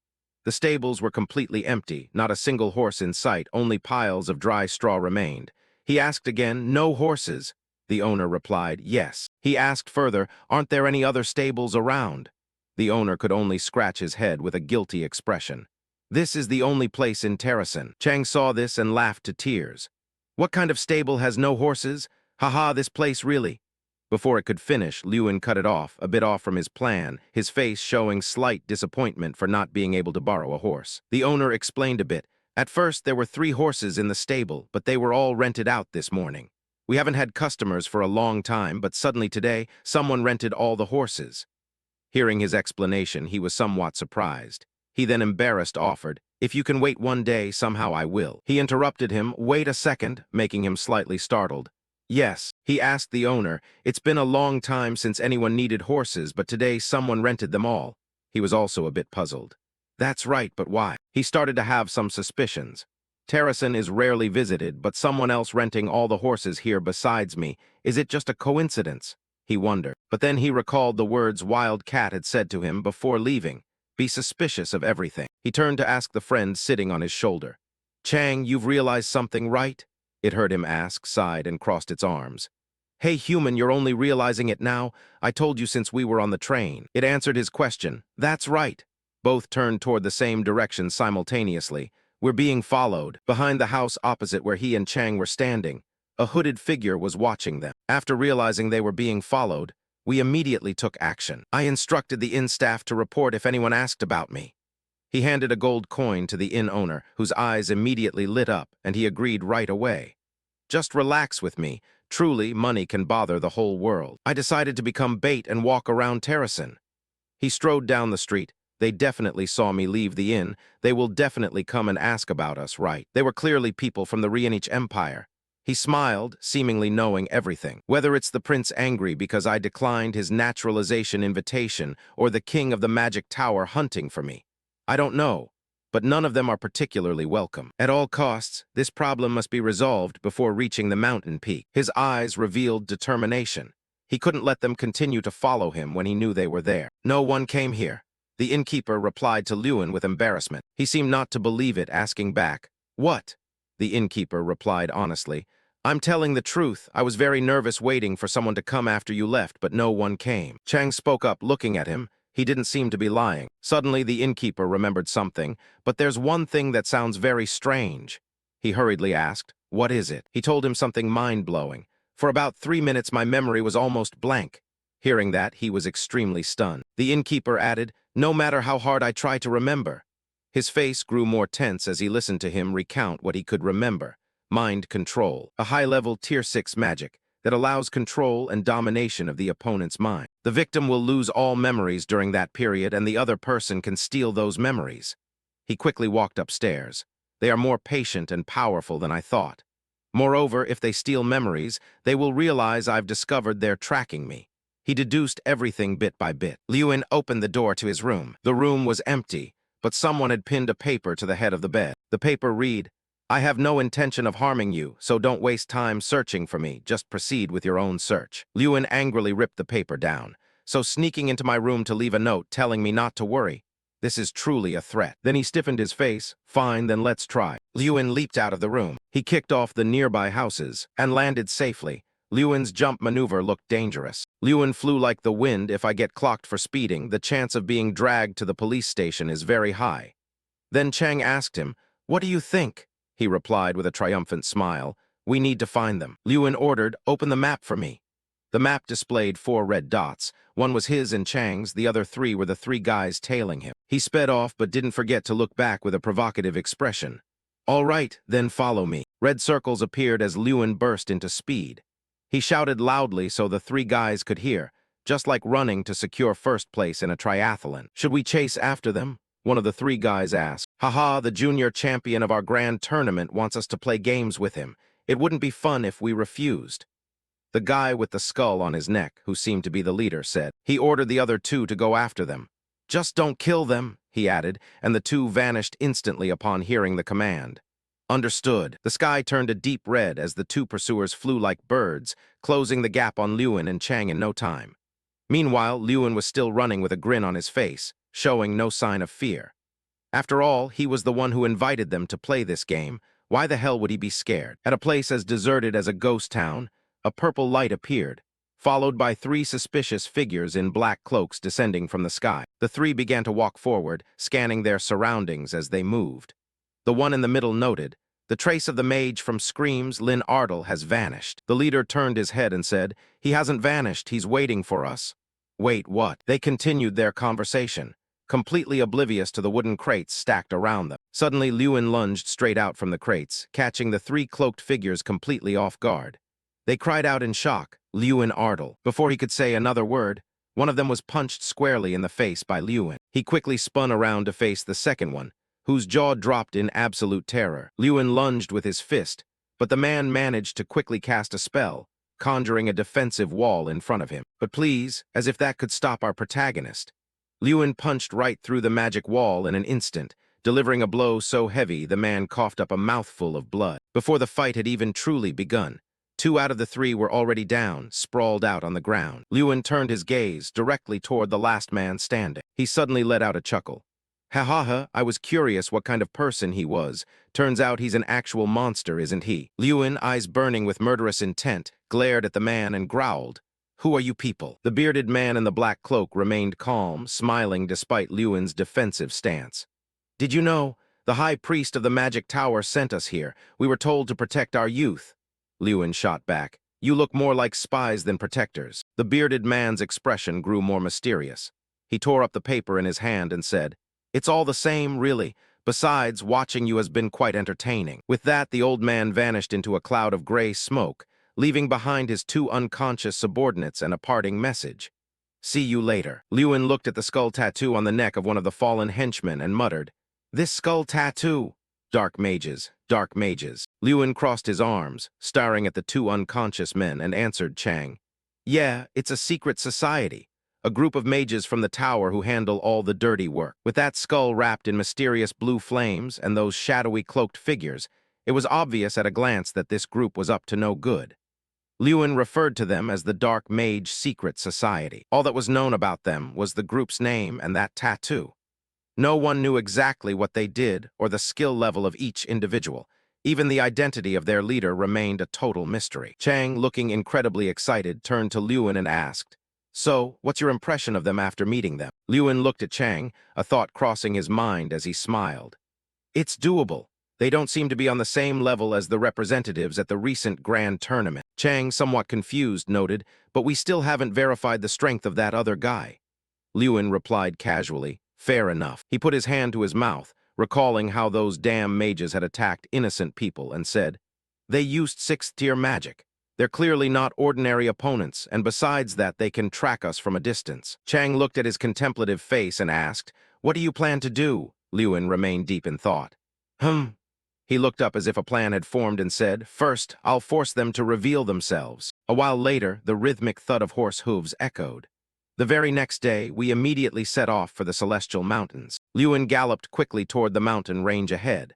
The stables were completely empty, not a single horse in sight, only piles of dry straw remained. He asked again, no horses. The owner replied, yes. He asked further, aren't there any other stables around? The owner could only scratch his head with a guilty expression. This is the only place in Terrasen. Chang saw this and laughed to tears. What kind of stable has no horses? Haha, this place really. Before it could finish, Lewin cut it off, a bit off from his plan, his face showing slight disappointment for not being able to borrow a horse. The owner explained a bit. At first, there were 3 horses in the stable, but they were all rented out this morning. We haven't had customers for a long time, but suddenly today, someone rented all the horses. Hearing his explanation, he was somewhat surprised. He then embarrassed offered, "If you can wait 1 day, somehow I will." He interrupted him, "Wait a second," making him slightly startled. "Yes," he asked the owner. "It's been a long time since anyone needed horses, but today someone rented them all." He was also a bit puzzled. "That's right, but why?" He started to have some suspicions. "Terrason is rarely visited, but someone else renting all the horses here besides me. Is it just a coincidence?" He wondered. But then he recalled the words Wild Cat had said to him before leaving. Be suspicious of everything. He turned to ask the friend sitting on his shoulder. "Chang, you've realized something, right?" It heard him ask, sighed, and crossed its arms. "Hey, human, you're only realizing it now? I told you since we were on the train." It answered his question. "That's right." Both turned toward the same direction simultaneously. "We're being followed." Behind the house opposite where he and Chang were standing, a hooded figure was watching them. After realizing they were being followed, we immediately took action. I instructed the inn staff to report if anyone asked about me. He handed a gold coin to the inn owner, whose eyes immediately lit up, and he agreed right away. "Just relax with me. Truly, money can bother the whole world." I decided to become bait and walk around Terrason. He strode down the street. "They definitely saw me leave the inn. They will definitely come and ask about us, right?" They were clearly people from the Rienich Empire. He smiled, seemingly knowing everything. Whether it's the prince angry because I declined his naturalization invitation or the king of the magic tower hunting for me, I don't know, but none of them are particularly welcome. At all costs, this problem must be resolved before reaching the mountain peak. His eyes revealed determination. He couldn't let them continue to follow him when he knew they were there. "No one came here." The innkeeper replied to Lewin with embarrassment. He seemed not to believe it, asking back, "What?" The innkeeper replied honestly, "I'm telling the truth. I was very nervous waiting for someone to come after you left, but no one came." Chang spoke up, looking at him. He didn't seem to be lying. Suddenly, the innkeeper remembered something. "But there's one thing that sounds very strange." He hurriedly asked, "What is it?" He told him something mind-blowing. "For about 3 minutes, my memory was almost blank." Hearing that, he was extremely stunned. The innkeeper added, "No matter how hard I try to remember." His face grew more tense as he listened to him recount what he could remember. Mind control, a high-level Tier 6 magic that allows control and domination of the opponent's mind. The victim will lose all memories during that period, and the other person can steal those memories. He quickly walked upstairs. "They are more patient and powerful than I thought. Moreover, if they steal memories, they will realize I've discovered they're tracking me." He deduced everything bit by bit. Lewin opened the door to his room. The room was empty, but someone had pinned a paper to the head of the bed. The paper read, "I have no intention of harming you, so don't waste time searching for me. Just proceed with your own search." Lewin angrily ripped the paper down. "So sneaking into my room to leave a note telling me not to worry. This is truly a threat." Then he stiffened his face. "Fine, then let's try." Lewin leaped out of the room. He kicked off the nearby houses and landed safely. Lewin's jump maneuver looked dangerous. "Lewin flew like the wind. If I get clocked for speeding, the chance of being dragged to the police station is very high." Then Chang asked him, "What do you think?" He replied with a triumphant smile, "We need to find them." Lewin ordered, "Open the map for me." The map displayed 4 red dots. One was his and Chang's, the other 3 were the 3 guys tailing him. He sped off but didn't forget to look back with a provocative expression. "All right, then follow me." Red circles appeared as Lewin burst into speed. He shouted loudly so the 3 guys could hear, just like running to secure first place in a triathlon. "Should we chase after them?" One of the 3 guys asked. "Haha, the junior champion of our grand tournament wants us to play games with him. It wouldn't be fun if we refused." The guy with the skull on his neck, who seemed to be the leader, said. He ordered the other 2 to go after them. "Just don't kill them," he added, and the 2 vanished instantly upon hearing the command. "Understood." The sky turned a deep red as the 2 pursuers flew like birds, closing the gap on Lewin and Chang in no time. Meanwhile, Lewin was still running with a grin on his face, showing no sign of fear. After all, he was the one who invited them to play this game. Why the hell would he be scared? At a place as deserted as a ghost town, a purple light appeared, followed by 3 suspicious figures in black cloaks descending from the sky. The 3 began to walk forward, scanning their surroundings as they moved. The one in the middle noted, The trace of the mage from Scream's Lin Ardle has vanished. The leader turned his head and said, "He hasn't vanished, he's waiting for us." Wait, what? They continued their conversation, completely oblivious to the wooden crates stacked around them. Suddenly, Lewin lunged straight out from the crates, catching the three cloaked figures completely off guard. They cried out in shock, "Lewin Ardle." Before he could say another word, one of them was punched squarely in the face by Lewin. He quickly spun around to face the second one, whose jaw dropped in absolute terror. Lewin lunged with his fist, but the man managed to quickly cast a spell, conjuring a defensive wall in front of him. But please, as if that could stop our protagonist. Lewin punched right through the magic wall in an instant, delivering a blow so heavy the man coughed up a mouthful of blood. Before the fight had even truly begun, two out of the three were already down, sprawled out on the ground. Lewin turned his gaze directly toward the last man standing. He suddenly let out a chuckle. "Ha ha ha, I was curious what kind of person he was. Turns out he's an actual monster, isn't he?" Lewin, eyes burning with murderous intent, glared at the man and growled, "Who are you people?" The bearded man in the black cloak remained calm, smiling despite Lewin's defensive stance. "Did you know? The high priest of the magic tower sent us here. We were told to protect our youth." Lewin shot back, "You look more like spies than protectors." The bearded man's expression grew more mysterious. He tore up the paper in his hand and said, "It's all the same, really. Besides, watching you has been quite entertaining." With that, the old man vanished into a cloud of gray smoke, leaving behind his two unconscious subordinates and a parting message. "See you later." Lewin looked at the skull tattoo on the neck of one of the fallen henchmen and muttered, "This skull tattoo. Dark mages, dark mages." Lewin crossed his arms, staring at the two unconscious men, and answered Chang, "Yeah, it's a secret society. A group of mages from the tower who handle all the dirty work." With that skull wrapped in mysterious blue flames and those shadowy cloaked figures, it was obvious at a glance that this group was up to no good. Lewin referred to them as the Dark Mage Secret Society. All that was known about them was the group's name and that tattoo. No one knew exactly what they did or the skill level of each individual. Even the identity of their leader remained a total mystery. Chang, looking incredibly excited, turned to Lewin and asked, "So, what's your impression of them after meeting them?" Lewin looked at Chang, a thought crossing his mind as he smiled. "It's doable. They don't seem to be on the same level as the representatives at the recent grand tournament." Chang, somewhat confused, noted, "But we still haven't verified the strength of that other guy." Lewin replied casually, "Fair enough." He put his hand to his mouth, recalling how those damn mages had attacked innocent people, and said, "They used 6th-tier magic. They're clearly not ordinary opponents, and besides that, they can track us from a distance." Chang looked at his contemplative face and asked, "What do you plan to do?" Lewin remained deep in thought. He looked up as if a plan had formed and said, "First, I'll force them to reveal themselves." A while later, the rhythmic thud of horse hooves echoed. The very next day, we immediately set off for the Celestial Mountains. Lewin galloped quickly toward the mountain range ahead.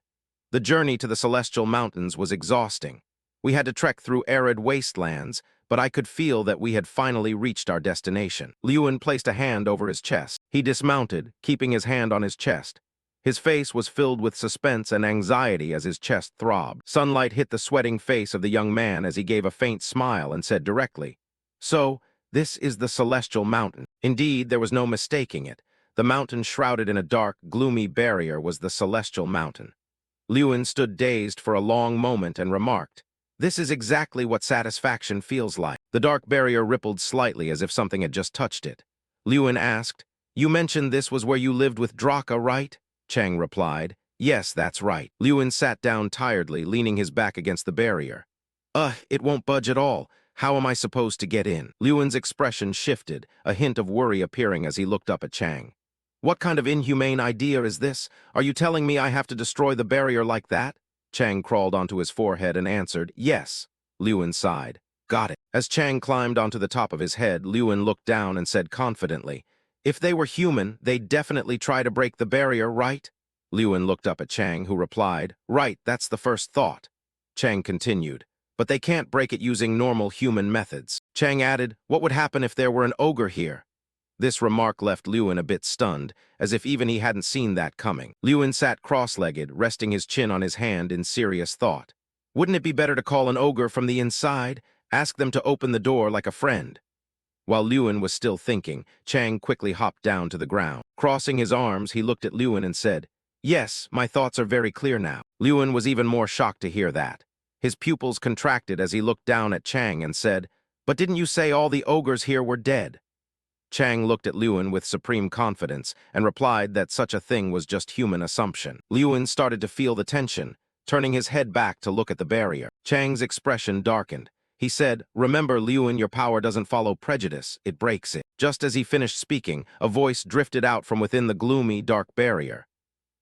The journey to the Celestial Mountains was exhausting. We had to trek through arid wastelands, but I could feel that we had finally reached our destination. Lewin placed a hand over his chest. He dismounted, keeping his hand on his chest. His face was filled with suspense and anxiety as his chest throbbed. Sunlight hit the sweating face of the young man as he gave a faint smile and said directly, "So, this is the Celestial Mountain." Indeed, there was no mistaking it. The mountain shrouded in a dark, gloomy barrier was the Celestial Mountain. Lewin stood dazed for a long moment and remarked, "This is exactly what satisfaction feels like." The dark barrier rippled slightly as if something had just touched it. Lewin asked, "You mentioned this was where you lived with Draka, right?" Chang replied, "Yes, that's right." Lewin sat down tiredly, leaning his back against the barrier. It won't budge at all. How am I supposed to get in?" Lewin's expression shifted, a hint of worry appearing as he looked up at Chang. "What kind of inhumane idea is this? Are you telling me I have to destroy the barrier like that?" Chang crawled onto his forehead and answered, "Yes." Lewin sighed. "Got it." As Chang climbed onto the top of his head, Lewin looked down and said confidently, "If they were human, they'd definitely try to break the barrier, right?" Lewin looked up at Chang, who replied, "Right, that's the first thought." Chang continued, "But they can't break it using normal human methods." Chang added, "What would happen if there were an ogre here?" This remark left Lewin a bit stunned, as if even he hadn't seen that coming. Lewin sat cross-legged, resting his chin on his hand in serious thought. Wouldn't it be better to call an ogre from the inside? Ask them to open the door like a friend? While Lewin was still thinking, Chang quickly hopped down to the ground. Crossing his arms, he looked at Lewin and said, Yes, my thoughts are very clear now. Lewin was even more shocked to hear that. His pupils contracted as he looked down at Chang and said, "But didn't you say all the ogres here were dead?" Chang looked at Lewin with supreme confidence and replied that such a thing was just human assumption. Lewin started to feel the tension, turning his head back to look at the barrier. Chang's expression darkened. He said, "Remember, Lewin, your power doesn't follow prejudice, it breaks it." Just as he finished speaking, a voice drifted out from within the gloomy, dark barrier.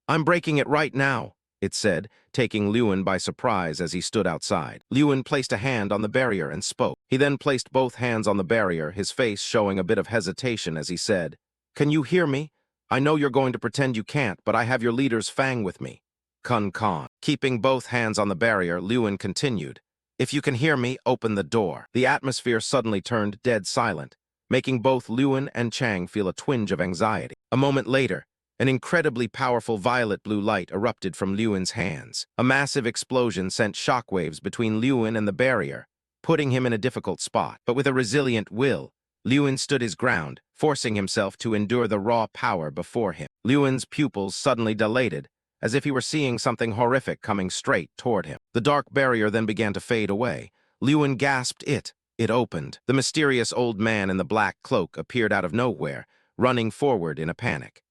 "I'm breaking it right now," it said, taking Lewin by surprise as he stood outside. Lewin placed a hand on the barrier and spoke. He then placed both hands on the barrier, his face showing a bit of hesitation as he said, "Can you hear me? I know you're going to pretend you can't, but I have your leader's fang with me." Kun Khan. Keeping both hands on the barrier, Lewin continued, "If you can hear me, open the door." The atmosphere suddenly turned dead silent, making both Lewin and Chang feel a twinge of anxiety. A moment later, an incredibly powerful violet blue light erupted from Lewin's hands. A massive explosion sent shockwaves between Lewin and the barrier, putting him in a difficult spot. But with a resilient will, Lewin stood his ground, forcing himself to endure the raw power before him. Lewin's pupils suddenly dilated, as if he were seeing something horrific coming straight toward him. The dark barrier then began to fade away. Lewin gasped it. It opened. The mysterious old man in the black cloak appeared out of nowhere, running forward in a panic.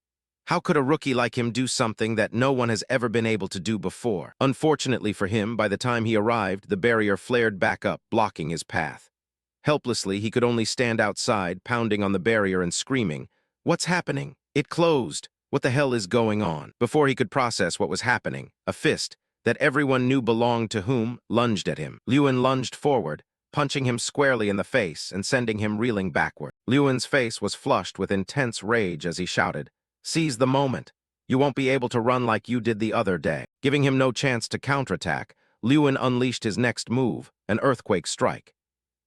How could a rookie like him do something that no one has ever been able to do before? Unfortunately for him, by the time he arrived, the barrier flared back up, blocking his path. Helplessly, he could only stand outside, pounding on the barrier and screaming, "What's happening? It closed! What the hell is going on?" Before he could process what was happening, a fist, that everyone knew belonged to whom, lunged at him. Lewin lunged forward, punching him squarely in the face and sending him reeling backward. Lewin's face was flushed with intense rage as he shouted, "Seize the moment. You won't be able to run like you did the other day." Giving him no chance to counterattack, Lewin unleashed his next move, an earthquake strike.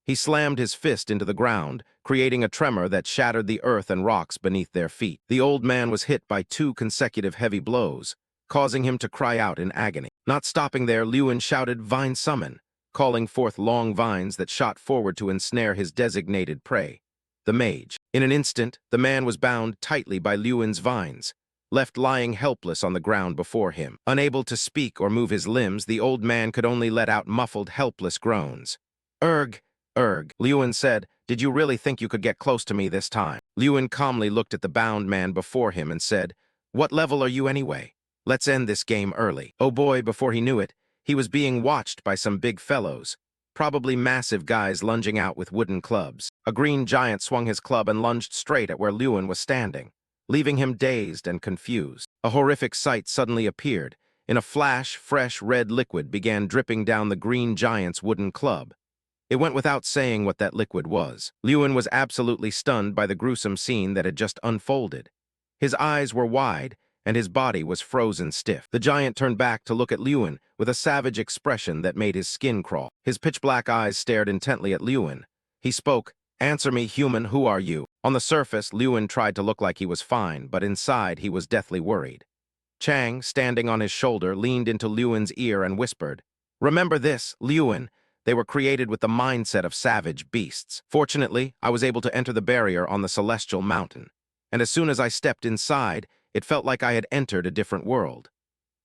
He slammed his fist into the ground, creating a tremor that shattered the earth and rocks beneath their feet. The old man was hit by 2 consecutive heavy blows, causing him to cry out in agony. Not stopping there, Lewin shouted, "Vine summon," calling forth long vines that shot forward to ensnare his designated prey, the mage. In an instant, the man was bound tightly by Lewin's vines, left lying helpless on the ground before him. Unable to speak or move his limbs, the old man could only let out muffled, helpless groans. "Erg, Erg," Lewin said, "did you really think you could get close to me this time?" Lewin calmly looked at the bound man before him and said, "What level are you anyway? Let's end this game early." Oh boy, before he knew it, he was being watched by some big fellows, probably massive guys lunging out with wooden clubs. A green giant swung his club and lunged straight at where Lewin was standing, leaving him dazed and confused. A horrific sight suddenly appeared. In a flash, fresh red liquid began dripping down the green giant's wooden club. It went without saying what that liquid was. Lewin was absolutely stunned by the gruesome scene that had just unfolded. His eyes were wide, and his body was frozen stiff. The giant turned back to look at Lewin with a savage expression that made his skin crawl. His pitch-black eyes stared intently at Lewin. He spoke, "Answer me, human, who are you?" On the surface, Lewin tried to look like he was fine, but inside he was deathly worried. Chang, standing on his shoulder, leaned into Lewin's ear and whispered, "Remember this, Lewin. They were created with the mindset of savage beasts. Fortunately, I was able to enter the barrier on the Celestial Mountain, and as soon as I stepped inside, it felt like I had entered a different world."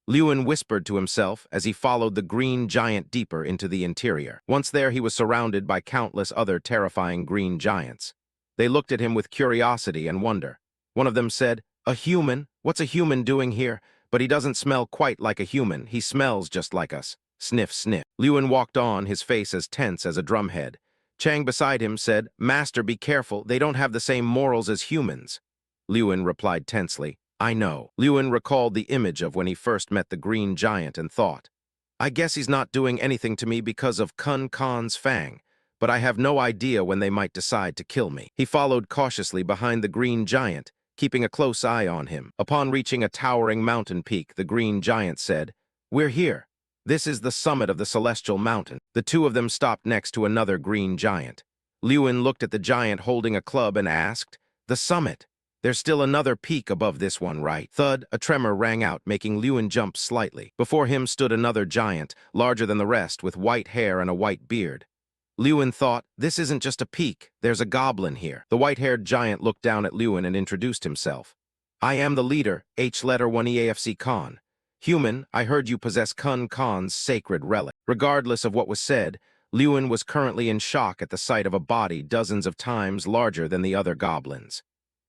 Lewin whispered to himself as he followed the green giant deeper into the interior. Once there, he was surrounded by countless other terrifying green giants. They looked at him with curiosity and wonder. One of them said, "A human? What's a human doing here? But he doesn't smell quite like a human. He smells just like us." Sniff, sniff. Lewin walked on, his face as tense as a drumhead. Chang beside him said, "Master, be careful. They don't have the same morals as humans." Lewin replied tensely, "I know." Lewin recalled the image of when he first met the green giant and thought, "I guess he's not doing anything to me because of Kun Khan's fang, but I have no idea when they might decide to kill me." He followed cautiously behind the green giant, keeping a close eye on him. Upon reaching a towering mountain peak, the green giant said, "We're here. This is the summit of the Celestial Mountain." The two of them stopped next to another green giant. Lewin looked at the giant holding a club and asked, "The summit? There's still another peak above this one, right?" Thud, a tremor rang out, making Lewin jump slightly. Before him stood another giant, larger than the rest, with white hair and a white beard. Lewin thought, "This isn't just a peak, there's a goblin here." The white-haired giant looked down at Lewin and introduced himself. I am the leader, H-letter 1 EAFC Khan. Human, I heard you possess Kun Khan's sacred relic. Regardless of what was said, Lewin was currently in shock at the sight of a body dozens of times larger than the other goblins.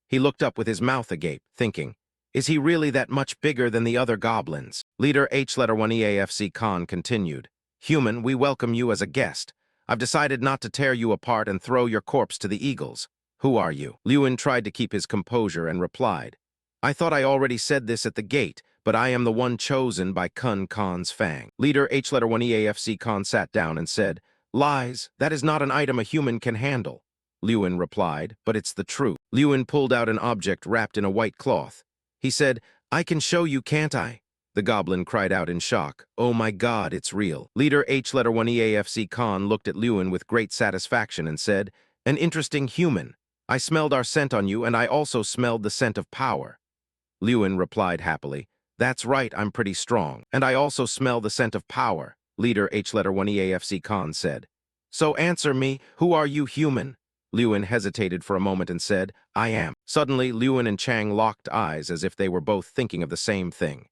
He looked up with his mouth agape, thinking, is he really that much bigger than the other goblins? Leader H-letter 1 EAFC Khan continued, Human, we welcome you as a guest. I've decided not to tear you apart and throw your corpse to the eagles. Who are you? Lewin tried to keep his composure and replied, I thought I already said this at the gate, but I am the one chosen by Kun Khan's fang. Leader H-letter 1 EAFC Khan sat down and said, Lies, that is not an item a human can handle. Lewin replied, but it's the truth. Lewin pulled out an object wrapped in a white cloth. He said, I can show you, can't I? The goblin cried out in shock. Oh my God, it's real. Leader H-letter 1 EAFC Khan looked at Lewin with great satisfaction and said, An interesting human. I smelled our scent on you, and I also smelled the scent of power. Lewin replied happily, That's right, I'm pretty strong. And I also smell the scent of power, Leader H-letter 1 EAFC Khan said. So answer me, who are you, human? Lewin hesitated for a moment and said, I am. Suddenly, Lewin and Chang locked eyes as if they were both thinking of the same thing.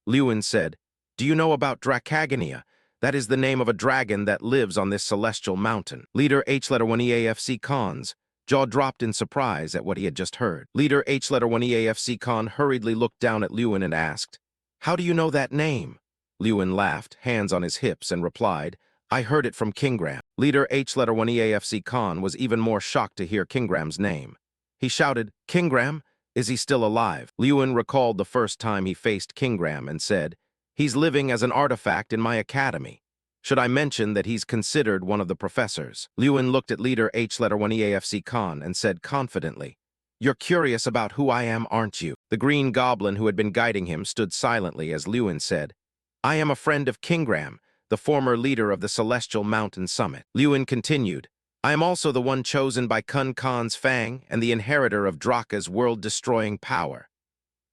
Lewin said, Do you know about Dracagania? That is the name of a dragon that lives on this celestial mountain. Leader H-letter 1 EAFC Khan's jaw dropped in surprise at what he had just heard. Leader H-letter 1 EAFC Khan hurriedly looked down at Lewin and asked, How do you know that name? Lewin laughed, hands on his hips, and replied, I heard it from Kingram. Leader H-letter 1 EAFC Khan was even more shocked to hear Kingram's name. He shouted, Kingram? Is he still alive? Lewin recalled the first time he faced Kingram and said, He's living as an artifact in my academy. Should I mention that he's considered one of the professors? Lewin looked at Leader H-letter 1 EAFC Khan and said confidently, You're curious about who I am, aren't you? The green goblin who had been guiding him stood silently as Lewin said, I am a friend of Kingram, the former leader of the Celestial Mountain Summit. Lewin continued, I am also the one chosen by Kun Khan's fang and the inheritor of Draka's world-destroying power.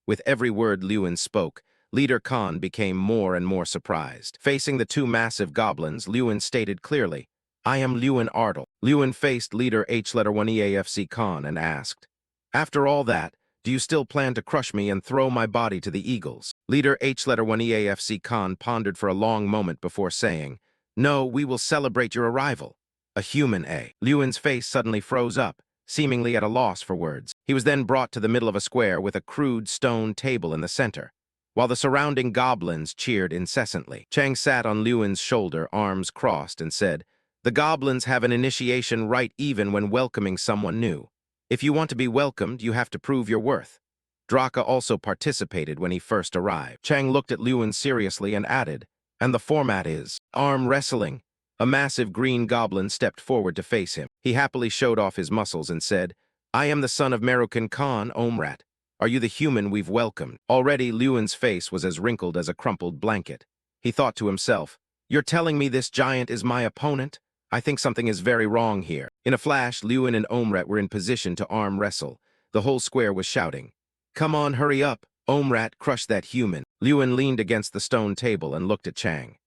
With every word Lewin spoke, Leader Khan became more and more surprised. Facing the two massive goblins, Lewin stated clearly, I am Lewin Ardle. Lewin faced Leader H-letter 1 EAFC Khan and asked, After all that, do you still plan to crush me and throw my body to the eagles? Leader H-letter 1 EAFC Khan pondered for a long moment before saying, No, we will celebrate your arrival. A human, eh? Lewin's face suddenly froze up, seemingly at a loss for words. He was then brought to the middle of a square with a crude stone table in the center, while the surrounding goblins cheered incessantly. Chang sat on Lewin's shoulder, arms crossed, and said, The goblins have an initiation rite even when welcoming someone new. If you want to be welcomed, you have to prove your worth. Draka also participated when he first arrived. Chang looked at Lewin seriously and added, And the format is arm wrestling. A massive green goblin stepped forward to face him. He happily showed off his muscles and said, I am the son of Merukan Khan, Omrat. Are you the human we've welcomed? Already, Lewin's face was as wrinkled as a crumpled blanket. He thought to himself, You're telling me this giant is my opponent? I think something is very wrong here. In a flash, Lewin and Omrat were in position to arm wrestle. The whole square was shouting, Come on, hurry up. Omrat, crush that human. Lewin leaned against the stone table and looked at Chang.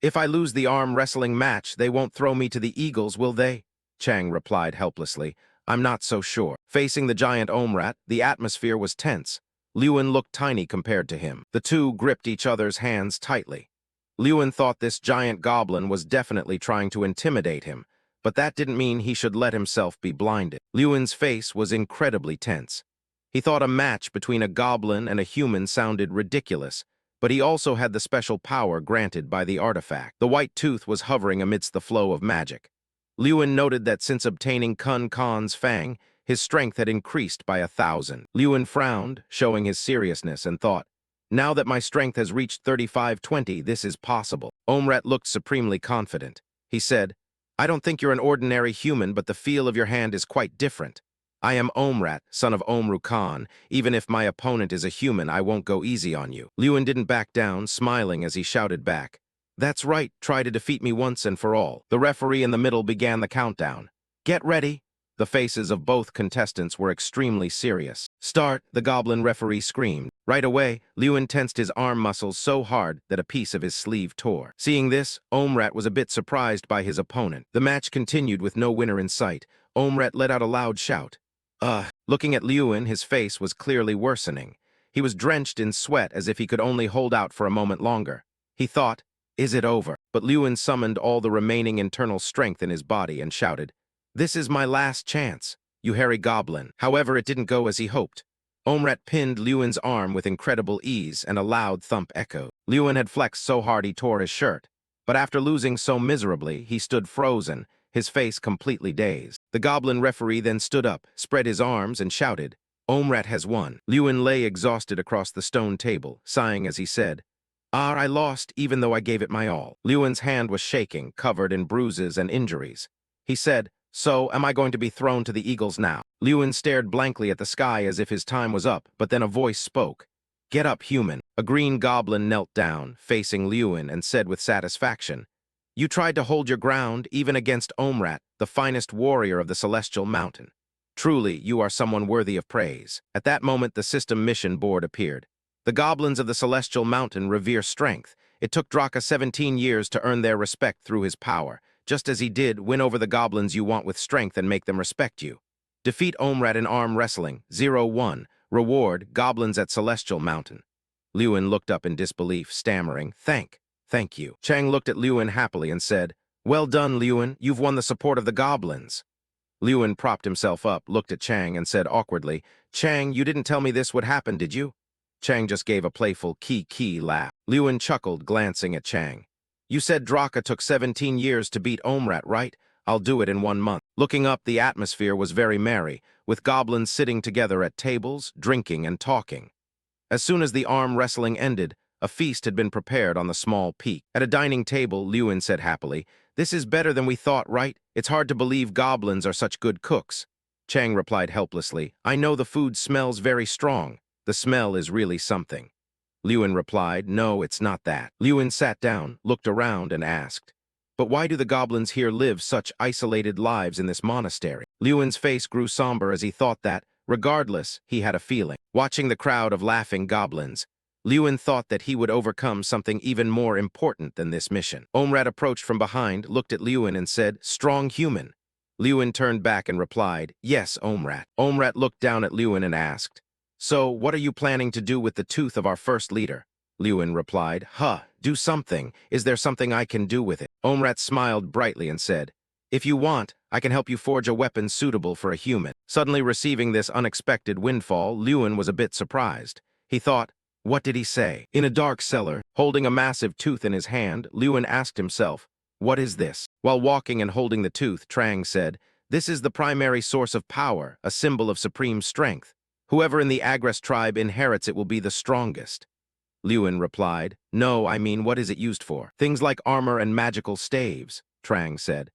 If I lose the arm wrestling match, they won't throw me to the eagles, will they? Chang replied helplessly, I'm not so sure. Facing the giant Omrat, the atmosphere was tense. Lewin looked tiny compared to him. The two gripped each other's hands tightly. Lewin thought this giant goblin was definitely trying to intimidate him, but that didn't mean he should let himself be blinded. Lewin's face was incredibly tense. He thought a match between a goblin and a human sounded ridiculous, but he also had the special power granted by the artifact. The white tooth was hovering amidst the flow of magic. Lewin noted that since obtaining Kun Khan's fang, his strength had increased by 1,000. Lewin frowned, showing his seriousness, and thought, Now that my strength has reached 3520, this is possible. Omrat looked supremely confident. He said, I don't think you're an ordinary human, but the feel of your hand is quite different. I am Omrat, son of Omru Khan. Even if my opponent is a human, I won't go easy on you. Lewin didn't back down, smiling as he shouted back, That's right, try to defeat me once and for all. The referee in the middle began the countdown. Get ready. The faces of both contestants were extremely serious. Start, the goblin referee screamed. Right away, Lewin tensed his arm muscles so hard that a piece of his sleeve tore. Seeing this, Omrat was a bit surprised by his opponent. The match continued with no winner in sight. Omrat let out a loud shout. Looking at Lewin, his face was clearly worsening. He was drenched in sweat as if he could only hold out for a moment longer. He thought, is it over? But Lewin summoned all the remaining internal strength in his body and shouted, this is my last chance, you hairy goblin. However, it didn't go as he hoped. Omrat pinned Lewin's arm with incredible ease, and a loud thump echoed. Lewin had flexed so hard he tore his shirt. But after losing so miserably, he stood frozen, his face completely dazed. The goblin referee then stood up, spread his arms, and shouted, Omrat has won. Lewin lay exhausted across the stone table, sighing as he said, I lost even though I gave it my all. Lewin's hand was shaking, covered in bruises and injuries. He said, so, am I going to be thrown to the eagles now? Lewin stared blankly at the sky as if his time was up, but then a voice spoke. Get up, human. A green goblin knelt down, facing Lewin, and said with satisfaction, you tried to hold your ground, even against Omrat, the finest warrior of the Celestial Mountain. Truly, you are someone worthy of praise. At that moment, the system mission board appeared. The goblins of the Celestial Mountain revere strength. It took Draka 17 years to earn their respect through his power. Just as he did, win over the goblins you want with strength and make them respect you. Defeat Omrat in arm wrestling, 0-1. Reward, goblins at Celestial Mountain. Lewin looked up in disbelief, stammering, thank you. Chang looked at Lewin happily and said, well done, Lewin, you've won the support of the goblins. Lewin propped himself up, looked at Chang, and said awkwardly, Chang, you didn't tell me this would happen, did you? Chang just gave a playful kee laugh. Lewin chuckled, glancing at Chang. You said Draka took 17 years to beat Omrat, right? I'll do it in 1 month. Looking up, the atmosphere was very merry, with goblins sitting together at tables, drinking and talking. As soon as the arm wrestling ended, a feast had been prepared on the small peak. At a dining table, Lewin said happily, this is better than we thought, right? It's hard to believe goblins are such good cooks. Chang replied helplessly, I know the food smells very strong. The smell is really something. Lewin replied, no, it's not that. Lewin sat down, looked around, and asked, but why do the goblins here live such isolated lives in this monastery? Lewin's face grew somber as he thought that, regardless, he had a feeling. Watching the crowd of laughing goblins, Lewin thought that he would overcome something even more important than this mission. Omrat approached from behind, looked at Lewin, and said, strong human. Lewin turned back and replied, yes, Omrat. Omrat looked down at Lewin and asked, so, what are you planning to do with the tooth of our first leader? Lewin replied, do something. Is there something I can do with it? Omrat smiled brightly and said, if you want, I can help you forge a weapon suitable for a human. Suddenly receiving this unexpected windfall, Lewin was a bit surprised. He thought, what did he say? In a dark cellar, holding a massive tooth in his hand, Lewin asked himself, what is this? While walking and holding the tooth, Trang said, this is the primary source of power, a symbol of supreme strength. Whoever in the Agres tribe inherits it will be the strongest. Lewin replied, no, I mean, what is it used for? Things like armor and magical staves, Trang said.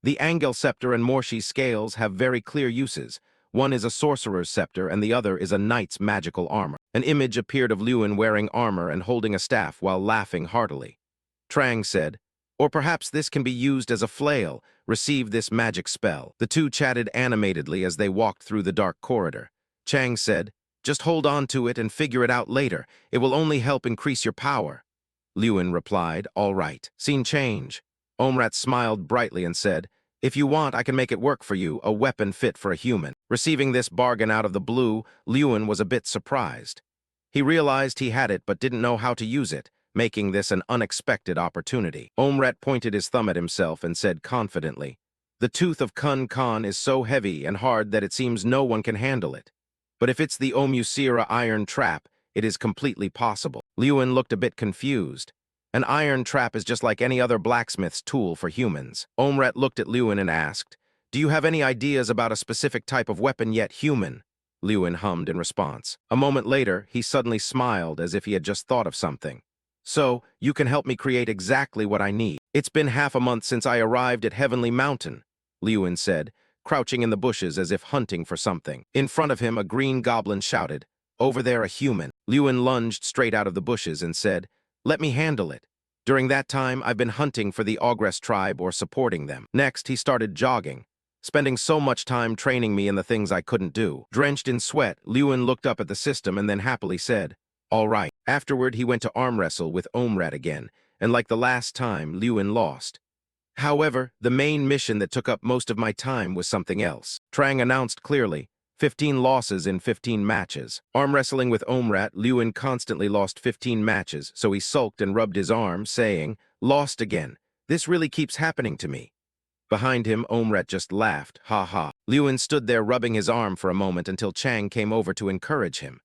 The Angel scepter and Morshi's scales have very clear uses. One is a sorcerer's scepter and the other is a knight's magical armor. An image appeared of Lewin wearing armor and holding a staff while laughing heartily. Trang said, or perhaps this can be used as a flail. Receive this magic spell. The two chatted animatedly as they walked through the dark corridor. Chang said, just hold on to it and figure it out later. It will only help increase your power. Lewin replied, all right. Scene change. Omrat smiled brightly and said, if you want, I can make it work for you, a weapon fit for a human. Receiving this bargain out of the blue, Lewin was a bit surprised. He realized he had it but didn't know how to use it, making this an unexpected opportunity. Omrat pointed his thumb at himself and said confidently, the tooth of Kun Khan is so heavy and hard that it seems no one can handle it. But if it's the Omusira iron trap, it is completely possible. Lewin looked a bit confused. An iron trap is just like any other blacksmith's tool for humans. Omrat looked at Lewin and asked, do you have any ideas about a specific type of weapon yet human? Lewin hummed in response. A moment later, he suddenly smiled as if he had just thought of something. So, you can help me create exactly what I need. It's been half a month since I arrived at Heavenly Mountain, Lewin said, crouching in the bushes as if hunting for something. In front of him, a green goblin shouted, over there, a human. Lewin lunged straight out of the bushes and said, let me handle it. During that time, I've been hunting for the Agres tribe or supporting them. Next, he started jogging, spending so much time training me in the things I couldn't do. Drenched in sweat, Lewin looked up at the system and then happily said, all right. Afterward, he went to arm wrestle with Omrat again, and like the last time, Lewin lost. However, the main mission that took up most of my time was something else. Trang announced clearly, 15 losses in 15 matches. Arm wrestling with Omrat, Lewin constantly lost 15 matches, so he sulked and rubbed his arm, saying, "Lost again. This really keeps happening to me." Behind him, Omrat just laughed, ha ha. Lewin stood there rubbing his arm for a moment until Chang came over to encourage him.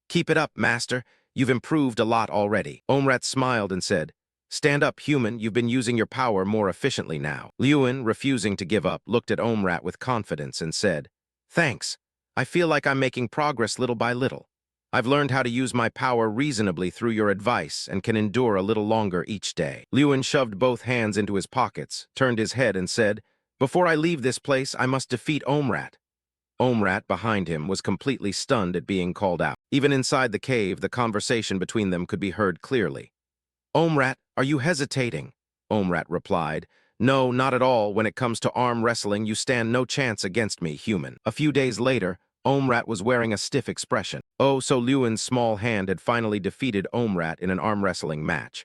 "Keep it up, master. You've improved a lot already." Omrat smiled and said, "Stand up, human. You've been using your power more efficiently now." Lewin, refusing to give up, looked at Omrat with confidence and said, "Thanks. I feel like I'm making progress little by little. I've learned how to use my power reasonably through your advice and can endure a little longer each day." Lewin shoved both hands into his pockets, turned his head and said, "Before I leave this place, I must defeat Omrat." Omrat, behind him, was completely stunned at being called out. Even inside the cave, the conversation between them could be heard clearly. "Omrat, are you hesitating?" Omrat replied, "No, not at all. When it comes to arm wrestling, you stand no chance against me, human." A few days later, Omrat was wearing a stiff expression. Oh, so Lewin's small hand had finally defeated Omrat in an arm wrestling match.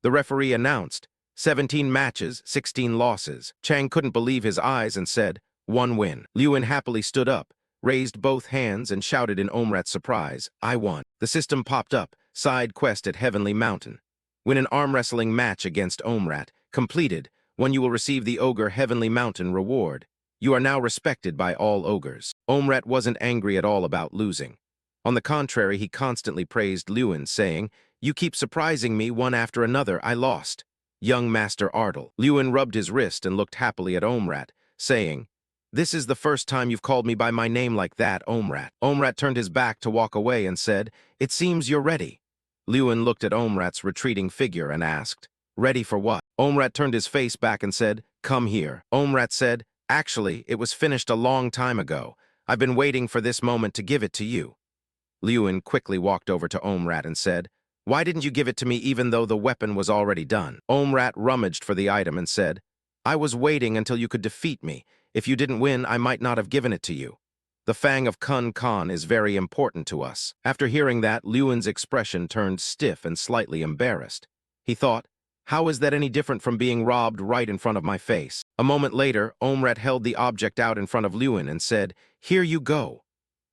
The referee announced, 17 matches, 16 losses. Chang couldn't believe his eyes and said, "1 win." Lewin happily stood up, raised both hands and shouted in Omrat's surprise, "I won." The system popped up, side quest at Heavenly Mountain. Win an arm wrestling match against Omrat. Completed, one you will receive the Ogre Heavenly Mountain reward. You are now respected by all ogres. Omrat wasn't angry at all about losing. On the contrary, he constantly praised Lewin, saying, "You keep surprising me one after another. I lost." Young Master Ardle. Lewin rubbed his wrist and looked happily at Omrat, saying, "This is the first time you've called me by my name like that, Omrat." Omrat turned his back to walk away and said, "It seems you're ready." Lewin looked at Omrat's retreating figure and asked, "Ready for what?" Omrat turned his face back and said, "Come here." Omrat said, "Actually, it was finished a long time ago. I've been waiting for this moment to give it to you." Lewin quickly walked over to Omrat and said, "Why didn't you give it to me even though the weapon was already done?" Omrat rummaged for the item and said, "I was waiting until you could defeat me. If you didn't win, I might not have given it to you. The Fang of Kun Khan is very important to us." After hearing that, Lewin's expression turned stiff and slightly embarrassed. He thought, "How is that any different from being robbed right in front of my face?" A moment later, Omrat held the object out in front of Lewin and said, "Here you go."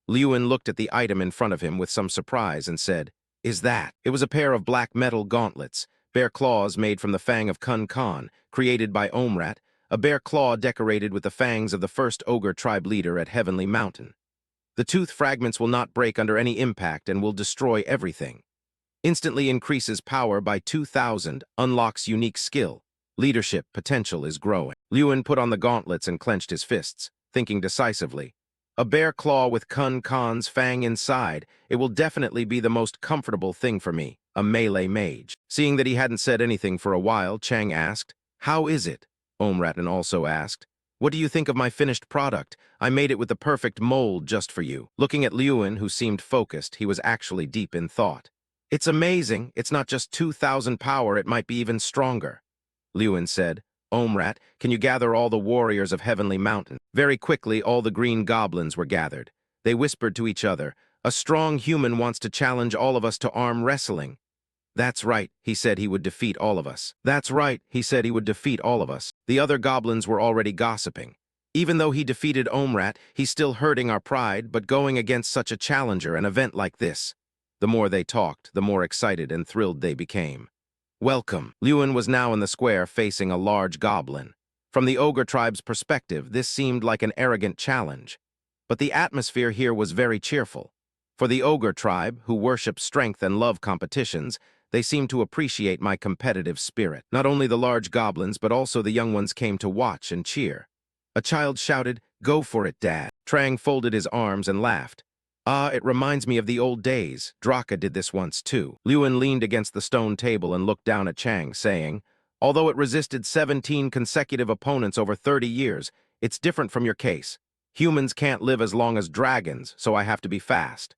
Lewin looked at the item in front of him with some surprise and said, "Is that?" It was a pair of black metal gauntlets, bear claws made from the Fang of Kun Khan, created by Omrat, a bear claw decorated with the fangs of the first ogre tribe leader at Heavenly Mountain. The tooth fragments will not break under any impact and will destroy everything. Instantly increases power by 2,000, unlocks unique skill. Leadership potential is growing. Lewin put on the gauntlets and clenched his fists, thinking decisively. A bear claw with Kun Khan's fang inside. It will definitely be the most comfortable thing for me, a melee mage. Seeing that he hadn't said anything for a while, Chang asked, "How is it?" Omrat also asked, "What do you think of my finished product? I made it with the perfect mold just for you." Looking at Lewin, who seemed focused, he was actually deep in thought. "It's amazing. It's not just 2,000 power, it might be even stronger." Lewin said, "Omrat, can you gather all the warriors of Heavenly Mountain?" Very quickly, all the green goblins were gathered. They whispered to each other, "A strong human wants to challenge all of us to arm wrestling." "That's right," he said he would defeat all of us. "That's right," he said he would defeat all of us. The other goblins were already gossiping. Even though he defeated Omrat, he's still hurting our pride, but going against such a challenger, an event like this. The more they talked, the more excited and thrilled they became. "Welcome." Lewin was now in the square facing a large goblin. From the ogre tribe's perspective, this seemed like an arrogant challenge. But the atmosphere here was very cheerful. For the ogre tribe, who worship strength and love competitions, they seemed to appreciate my competitive spirit. Not only the large goblins, but also the young ones came to watch and cheer. A child shouted, "Go for it, Dad." Trang folded his arms and laughed. "Ah, it reminds me of the old days. Draka did this once too." Lewin leaned against the stone table and looked down at Chang, saying, "Although it resisted 17 consecutive opponents over 30 years, it's different from your case. Humans can't live as long as dragons, so I have to be fast."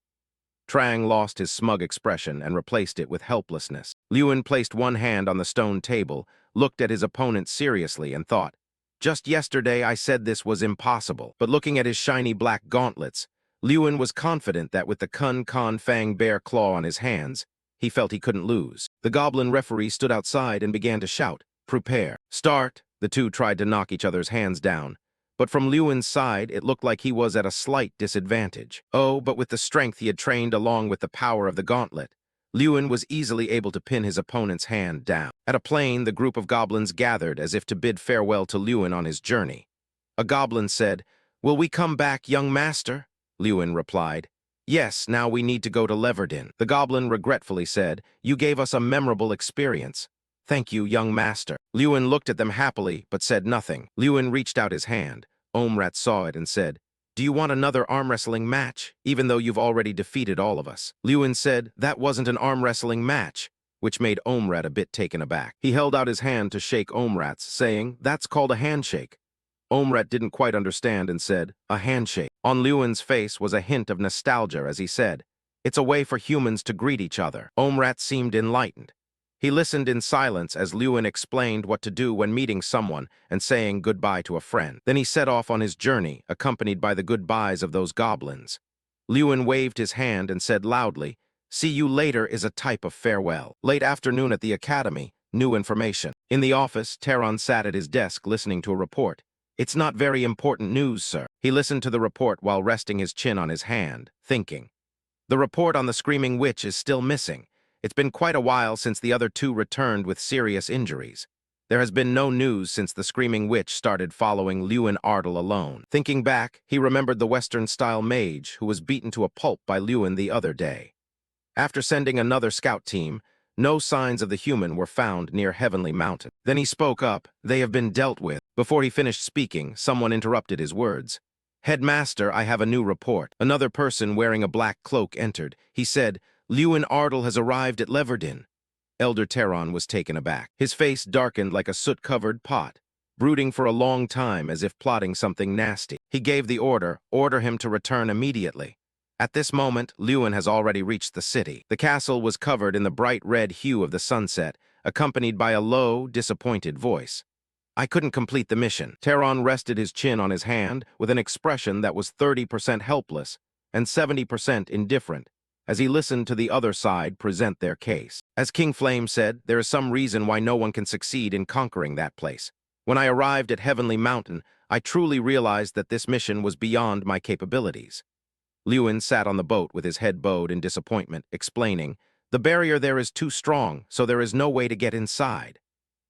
Trang lost his smug expression and replaced it with helplessness. Lewin placed one hand on the stone table, looked at his opponent seriously, and thought, "Just yesterday I said this was impossible." But looking at his shiny black gauntlets, Lewin was confident that with the Kun Khan Fang bear claw on his hands, he felt he couldn't lose. The goblin referee stood outside and began to shout, "Prepare. Start." The two tried to knock each other's hands down, but from Lewin's side it looked like he was at a slight disadvantage. Oh, but with the strength he had trained along with the power of the gauntlet, Lewin was easily able to pin his opponent's hand down. At a plain, the group of goblins gathered as if to bid farewell to Lewin on his journey. A goblin said, "Will we come back, young master?" Lewin replied, "Yes, now we need to go to Leverdin." The goblin regretfully said, "You gave us a memorable experience." "Thank you, young master." Lewin looked at them happily, but said nothing. Lewin reached out his hand. Omrat saw it and said, "Do you want another arm wrestling match, even though you've already defeated all of us?" Lewin said, "That wasn't an arm wrestling match," which made Omrat a bit taken aback. He held out his hand to shake Omrat's, saying, "That's called a handshake." Omrat didn't quite understand and said, "A handshake." On Lewin's face was a hint of nostalgia as he said, "It's a way for humans to greet each other." Omrat seemed enlightened. He listened in silence as Lewin explained what to do when meeting someone and saying goodbye to a friend. Then he set off on his journey, accompanied by the goodbyes of those goblins. Lewin waved his hand and said loudly, "See you later" is a type of farewell. Late afternoon at the academy, new information. In the office, Taron sat at his desk listening to a report. "It's not very important news, sir." He listened to the report while resting his chin on his hand, thinking. The report on the Screaming Witch is still missing. It's been quite a while since the other two returned with serious injuries. There has been no news since the Screaming Witch started following Lewin Ardle alone. Thinking back, he remembered the Western-style mage who was beaten to a pulp by Lewin the other day. After sending another scout team, no signs of the human were found near Heavenly Mountain. Then he spoke up, "They have been dealt with." Before he finished speaking, someone interrupted his words. "Headmaster, I have a new report." Another person wearing a black cloak entered. He said, "Lewin Ardle has arrived at Leverdin." Elder Taron was taken aback. His face darkened like a soot-covered pot, brooding for a long time as if plotting something nasty. He gave the order him to return immediately. At this moment, Lewin has already reached the city. The castle was covered in the bright red hue of the sunset, accompanied by a low, disappointed voice. "I couldn't complete the mission." Taron rested his chin on his hand with an expression that was 30% helpless and 70% indifferent, as he listened to the other side present their case. As King Flame said, there is some reason why no one can succeed in conquering that place. When I arrived at Heavenly Mountain, I truly realized that this mission was beyond my capabilities. Lewin sat on the boat with his head bowed in disappointment, explaining, "The barrier there is too strong, so there is no way to get inside."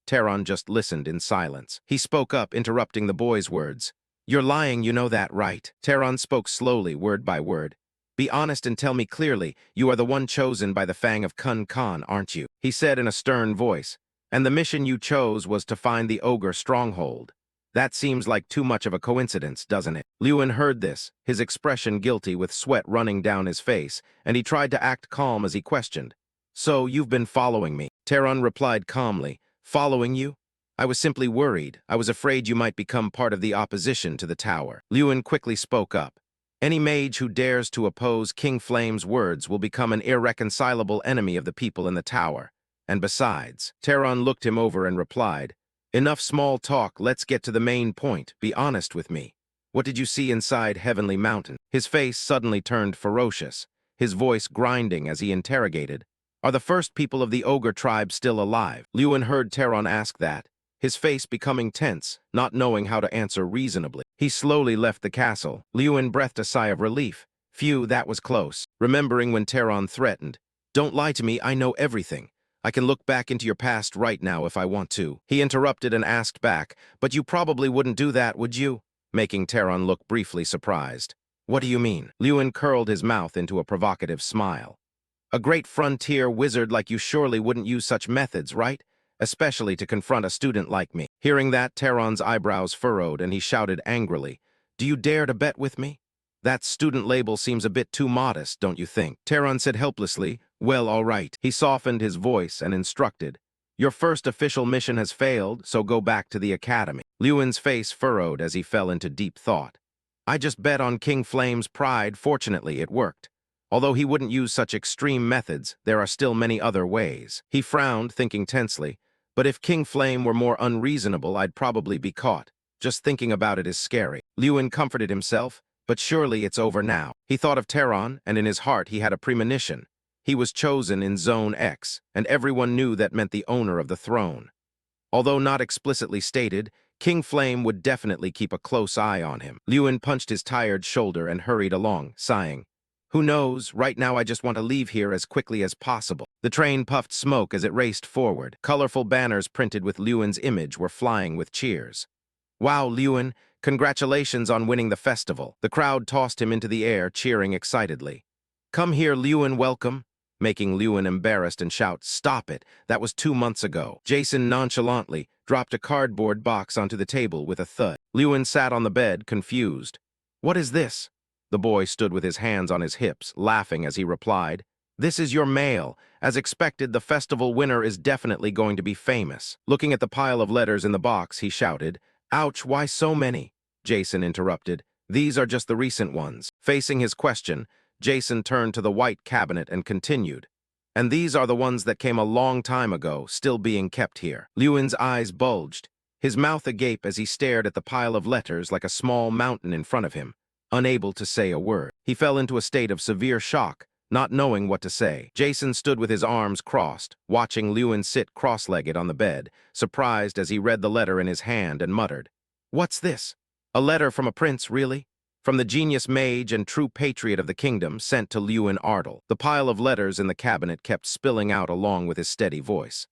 Taron just listened in silence. He spoke up, interrupting the boy's words. "You're lying, you know that, right?" Taron spoke slowly, word by word. "Be honest and tell me clearly, you are the one chosen by the Fang of Kun Khan, aren't you?" He said in a stern voice. "And the mission you chose was to find the ogre stronghold. That seems like too much of a coincidence, doesn't it?" Lewin heard this, his expression guilty with sweat running down his face, and he tried to act calm as he questioned. "So, you've been following me?" Taron replied calmly. "Following you? I was simply worried. I was afraid you might become part of the opposition to the tower." Lewin quickly spoke up. "Any mage who dares to oppose King Flame's words will become an irreconcilable enemy of the people in the tower. And besides," Taron looked him over and replied, "Enough small talk, let's get to the main point. Be honest with me. What did you see inside Heavenly Mountain?" His face suddenly turned ferocious, his voice grinding as he interrogated, "Are the first people of the ogre tribe still alive?" Lewin heard Taron ask that, his face becoming tense, not knowing how to answer reasonably. He slowly left the castle. Lewin breathed a sigh of relief. Phew, that was close. Remembering when Taron threatened, "Don't lie to me, I know everything. I can look back into your past right now if I want to." He interrupted and asked back, "But you probably wouldn't do that, would you?" Making Taron look briefly surprised. "What do you mean?" Lewin curled his mouth into a provocative smile. "A great frontier wizard like you surely wouldn't use such methods, right? Especially to confront a student like me." Hearing that, Taron's eyebrows furrowed and he shouted angrily, "Do you dare to bet with me? That student label seems a bit too modest, don't you think?" Taron said helplessly, "Well, all right." He softened his voice and instructed, "Your first official mission has failed, so go back to the academy." Lewin's face furrowed as he fell into deep thought. "I just bet on King Flame's pride. Fortunately, it worked. Although he wouldn't use such extreme methods, there are still many other ways." He frowned, thinking tensely, "But if King Flame were more unreasonable, I'd probably be caught. Just thinking about it is scary." Lewin comforted himself, "But surely it's over now." He thought of Taron, and in his heart he had a premonition. He was chosen in Zone X, and everyone knew that meant the owner of the throne. Although not explicitly stated, King Flame would definitely keep a close eye on him. Lewin punched his tired shoulder and hurried along, sighing. Who knows, right now I just want to leave here as quickly as possible. The train puffed smoke as it raced forward. Colorful banners printed with Lewin's image were flying with cheers. Wow, Lewin, congratulations on winning the festival. The crowd tossed him into the air, cheering excitedly. Come here, Lewin, welcome, making Lewin embarrassed and shout, stop it, that was 2 months ago. Jason nonchalantly dropped a cardboard box onto the table with a thud. Lewin sat on the bed, confused. What is this? The boy stood with his hands on his hips, laughing as he replied, this is your mail. As expected, the festival winner is definitely going to be famous. Looking at the pile of letters in the box, he shouted, ouch, why so many? Jason interrupted, these are just the recent ones. Facing his question, Jason turned to the white cabinet and continued, and these are the ones that came a long time ago, still being kept here. Lewin's eyes bulged, his mouth agape as he stared at the pile of letters like a small mountain in front of him, unable to say a word. He fell into a state of severe shock, not knowing what to say. Jason stood with his arms crossed, watching Lewin sit cross-legged on the bed, surprised as he read the letter in his hand and muttered, what's this? A letter from a prince, really? From the genius mage and true patriot of the kingdom, sent to Lewin Ardle. The pile of letters in the cabinet kept spilling out along with his steady voice.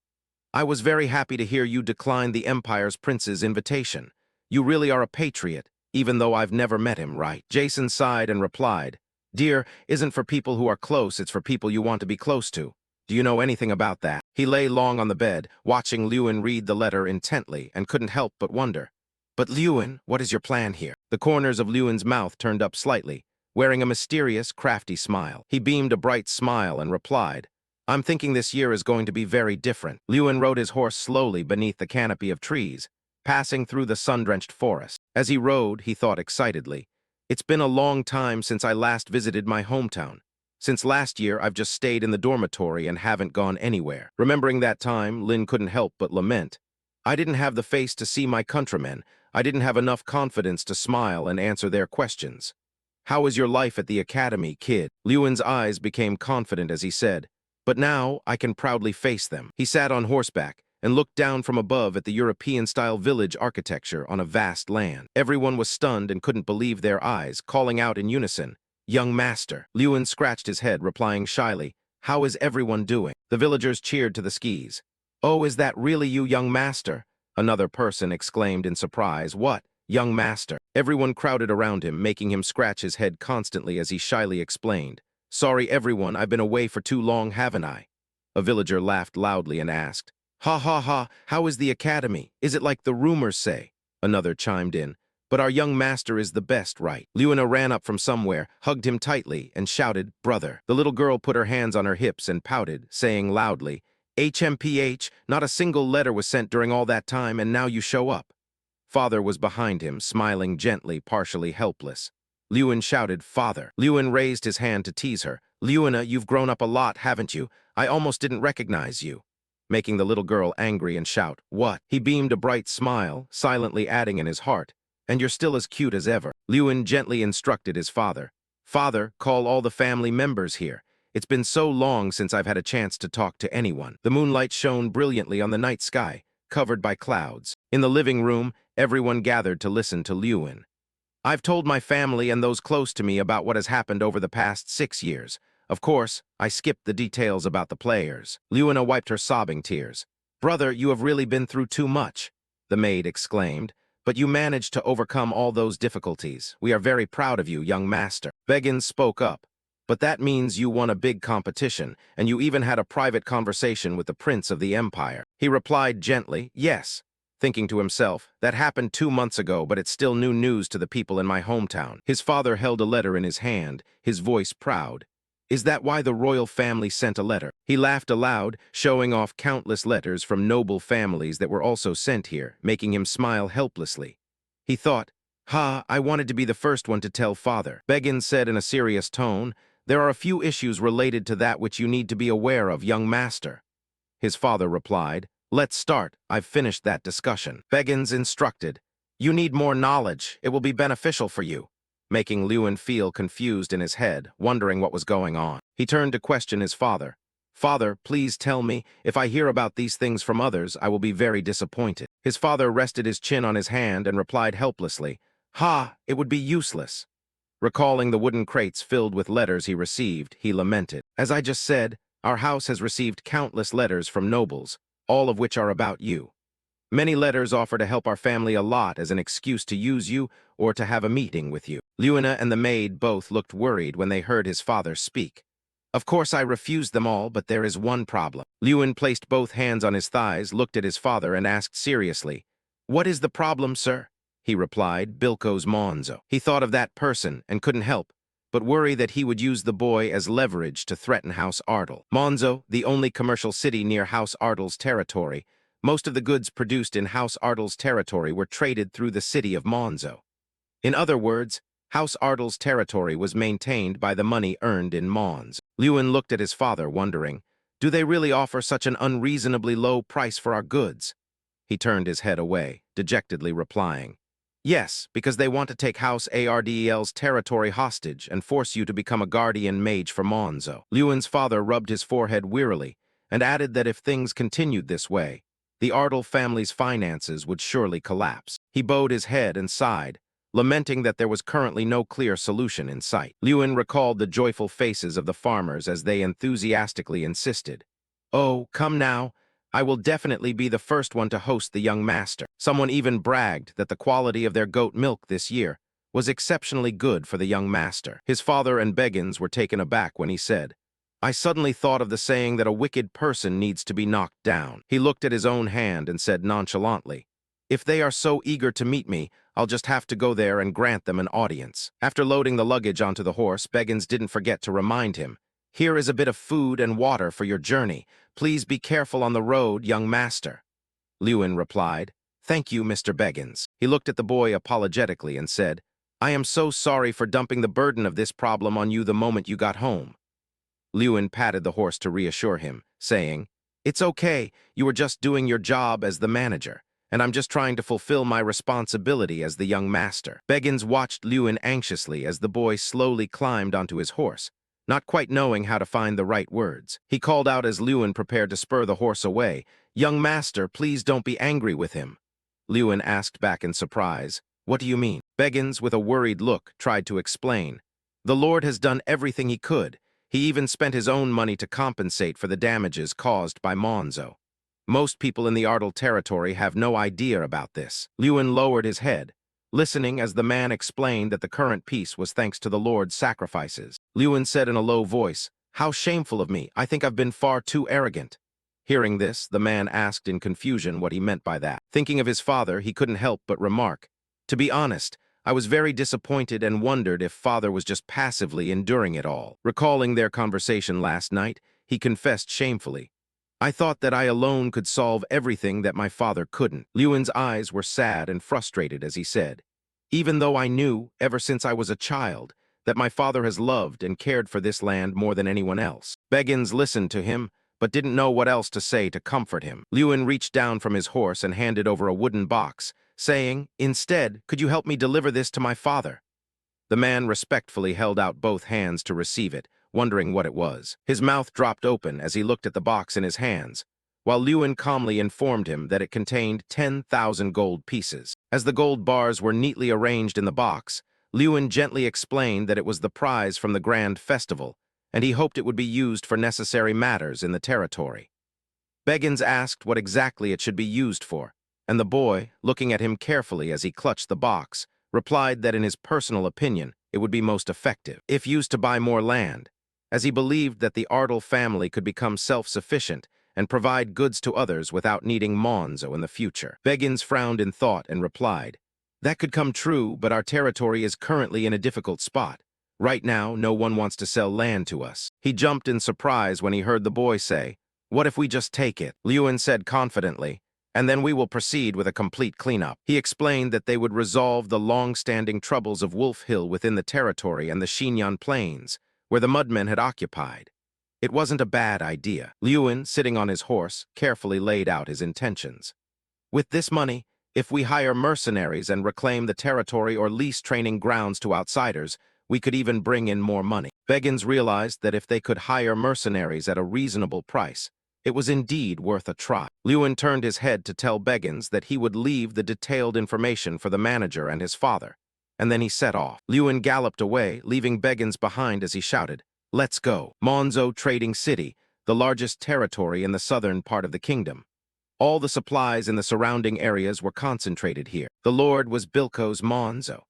I was very happy to hear you decline the Empire's prince's invitation. You really are a patriot, even though I've never met him, right? Jason sighed and replied, dear, isn't for people who are close, it's for people you want to be close to. Do you know anything about that? He lay long on the bed, watching Lewin read the letter intently, and couldn't help but wonder. But Lewin, what is your plan here? The corners of Lewin's mouth turned up slightly, wearing a mysterious, crafty smile. He beamed a bright smile and replied, I'm thinking this year is going to be very different. Lewin rode his horse slowly beneath the canopy of trees, passing through the sun-drenched forest. As he rode, he thought excitedly, it's been a long time since I last visited my hometown. Since last year, I've just stayed in the dormitory and haven't gone anywhere. Remembering that time, Lin couldn't help but lament. I didn't have the face to see my countrymen. I didn't have enough confidence to smile and answer their questions. How is your life at the academy, kid? Lewin's eyes became confident as he said, but now I can proudly face them. He sat on horseback and looked down from above at the European-style village architecture on a vast land. Everyone was stunned and couldn't believe their eyes, calling out in unison, young master. Lewin scratched his head, replying shyly, how is everyone doing? The villagers cheered to the skis. Oh, is that really you, young master? Another person exclaimed in surprise, what, young master? Everyone crowded around him, making him scratch his head constantly as he shyly explained, sorry everyone, I've been away for too long, haven't I? A villager laughed loudly and asked, ha ha ha, how is the academy? Is it like the rumors say? Another chimed in, but our young master is the best, right? Lewin ran up from somewhere, hugged him tightly, and shouted, brother. The little girl put her hands on her hips and pouted, saying loudly, HMPH, not a single letter was sent during all that time, and now you show up. Father was behind him, smiling gently, partially helpless. Lewin shouted, father. Lewin raised his hand to tease her. Lewina, you've grown up a lot, haven't you? I almost didn't recognize you. Making the little girl angry and shout, what? He beamed a bright smile, silently adding in his heart, and you're still as cute as ever. Lewin gently instructed his father. Father, call all the family members here. It's been so long since I've had a chance to talk to anyone. The moonlight shone brilliantly on the night sky, covered by clouds. In the living room, everyone gathered to listen to Lewin. I've told my family and those close to me about what has happened over the past 6 years. Of course, I skipped the details about the players. Lewina wiped her sobbing tears. Brother, you have really been through too much, the maid exclaimed. But you managed to overcome all those difficulties. We are very proud of you, young master. Beggin spoke up. But that means you won a big competition, and you even had a private conversation with the prince of the empire. He replied gently, yes, thinking to himself, that happened 2 months ago, but it's still new news to the people in my hometown. His father held a letter in his hand, his voice proud. Is that why the royal family sent a letter? He laughed aloud, showing off countless letters from noble families that were also sent here, making him smile helplessly. He thought, ha, I wanted to be the first one to tell father. Beggin said in a serious tone, there are a few issues related to that which you need to be aware of, young master. His father replied, let's start, I've finished that discussion. Beggins instructed, you need more knowledge, it will be beneficial for you, making Lewin feel confused in his head, wondering what was going on. He turned to question his father. "Father, please tell me. If I hear about these things from others, I will be very disappointed." His father rested his chin on his hand and replied helplessly, "Ha, it would be useless." Recalling the wooden crates filled with letters he received, he lamented, "As I just said, our house has received countless letters from nobles, all of which are about you. Many letters offer to help our family a lot as an excuse to use you or to have a meeting with you." Luina and the maid both looked worried when they heard his father speak. "Of course I refused them all, but there is one problem." Lewin placed both hands on his thighs, looked at his father, and asked seriously, "What is the problem, sir?" He replied, "Bilko's Monzo." He thought of that person and couldn't help but worry that he would use the boy as leverage to threaten House Ardle. Monzo, the only commercial city near House Ardle's territory, most of the goods produced in House Ardle's territory were traded through the city of Monzo. In other words, House Ardle's territory was maintained by the money earned in Mons. Lewin looked at his father, wondering, do they really offer such an unreasonably low price for our goods? He turned his head away, dejectedly replying, "Yes, because they want to take House Ardel's territory hostage and force you to become a guardian mage for Monzo." Lewin's father rubbed his forehead wearily and added that if things continued this way, the Ardle family's finances would surely collapse. He bowed his head and sighed, lamenting that there was currently no clear solution in sight. Lewin recalled the joyful faces of the farmers as they enthusiastically insisted, "Oh, come now. I will definitely be the first one to host the young master." Someone even bragged that the quality of their goat milk this year was exceptionally good for the young master. His father and Beggins were taken aback when he said, "I suddenly thought of the saying that a wicked person needs to be knocked down." He looked at his own hand and said nonchalantly, "If they are so eager to meet me, I'll just have to go there and grant them an audience." After loading the luggage onto the horse, Beggins didn't forget to remind him, "Here is a bit of food and water for your journey. Please be careful on the road, young master." Lewin replied, "Thank you, Mr. Beggins." He looked at the boy apologetically and said, "I am so sorry for dumping the burden of this problem on you the moment you got home." Lewin patted the horse to reassure him, saying, "It's okay, you were just doing your job as the manager, and I'm just trying to fulfill my responsibility as the young master." Beggins watched Lewin anxiously as the boy slowly climbed onto his horse, not quite knowing how to find the right words. He called out as Lewin prepared to spur the horse away, "Young master, please don't be angry with him." Lewin asked back in surprise, "What do you mean?" Beggins, with a worried look, tried to explain, "The Lord has done everything he could. He even spent his own money to compensate for the damages caused by Monzo. Most people in the Ardle territory have no idea about this." Lewin lowered his head, listening as the man explained that the current peace was thanks to the Lord's sacrifices. Lewin said in a low voice, "How shameful of me. I think I've been far too arrogant." Hearing this, the man asked in confusion what he meant by that. Thinking of his father, he couldn't help but remark, "To be honest, I was very disappointed and wondered if father was just passively enduring it all." Recalling their conversation last night, he confessed shamefully, "I thought that I alone could solve everything that my father couldn't." Lewin's eyes were sad and frustrated as he said, "Even though I knew, ever since I was a child, that my father has loved and cared for this land more than anyone else." Beggins listened to him, but didn't know what else to say to comfort him. Lewin reached down from his horse and handed over a wooden box, saying, "Instead, could you help me deliver this to my father?" The man respectfully held out both hands to receive it, wondering what it was. His mouth dropped open as he looked at the box in his hands, while Lewin calmly informed him that it contained 10,000 gold pieces. As the gold bars were neatly arranged in the box, Lewin gently explained that it was the prize from the grand festival, and he hoped it would be used for necessary matters in the territory. Beggins asked what exactly it should be used for, and the boy, looking at him carefully as he clutched the box, replied that in his personal opinion, it would be most effective if used to buy more land, as he believed that the Ardle family could become self-sufficient and provide goods to others without needing Monzo in the future. Beggins frowned in thought and replied, "That could come true, but our territory is currently in a difficult spot. Right now, no one wants to sell land to us." He jumped in surprise when he heard the boy say, "What if we just take it?" Lewin said confidently, "And then we will proceed with a complete cleanup." He explained that they would resolve the long-standing troubles of Wolf Hill within the territory and the Xinyan Plains, where the Mudmen had occupied. It wasn't a bad idea. Lewin, sitting on his horse, carefully laid out his intentions. "With this money, if we hire mercenaries and reclaim the territory or lease training grounds to outsiders, we could even bring in more money." Beggins realized that if they could hire mercenaries at a reasonable price, it was indeed worth a try. Lewin turned his head to tell Beggins that he would leave the detailed information for the manager and his father, and then he set off. Lewin galloped away, leaving Beggins behind as he shouted, "Let's go." Monzo Trading City, the largest territory in the southern part of the kingdom. All the supplies in the surrounding areas were concentrated here. The lord was Bilko's Monzo.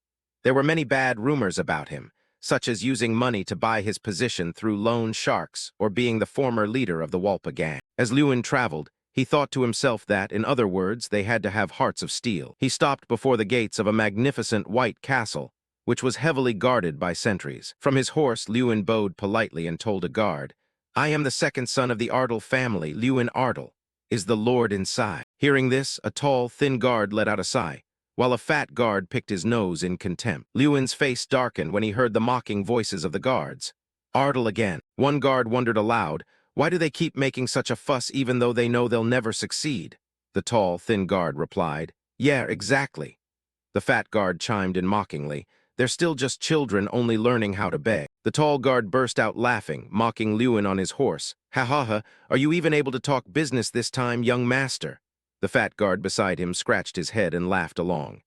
There were many bad rumors about him, such as using money to buy his position through loan sharks or being the former leader of the Walpa gang. As Lewin traveled, he thought to himself that, in other words, they had to have hearts of steel. He stopped before the gates of a magnificent white castle, which was heavily guarded by sentries. From his horse, Lewin bowed politely and told a guard, "I am the second son of the Ardle family, Lewin Ardle. Is the lord inside?" Hearing this, a tall, thin guard let out a sigh, while a fat guard picked his nose in contempt. Lewin's face darkened when he heard the mocking voices of the guards. Ardle again. One guard wondered aloud, why do they keep making such a fuss even though they know they'll never succeed? The tall, thin guard replied, "Yeah, exactly." The fat guard chimed in mockingly, "They're still just children only learning how to beg." The tall guard burst out laughing, mocking Lewin on his horse. "Ha ha ha, are you even able to talk business this time, young master?" The fat guard beside him scratched his head and laughed along.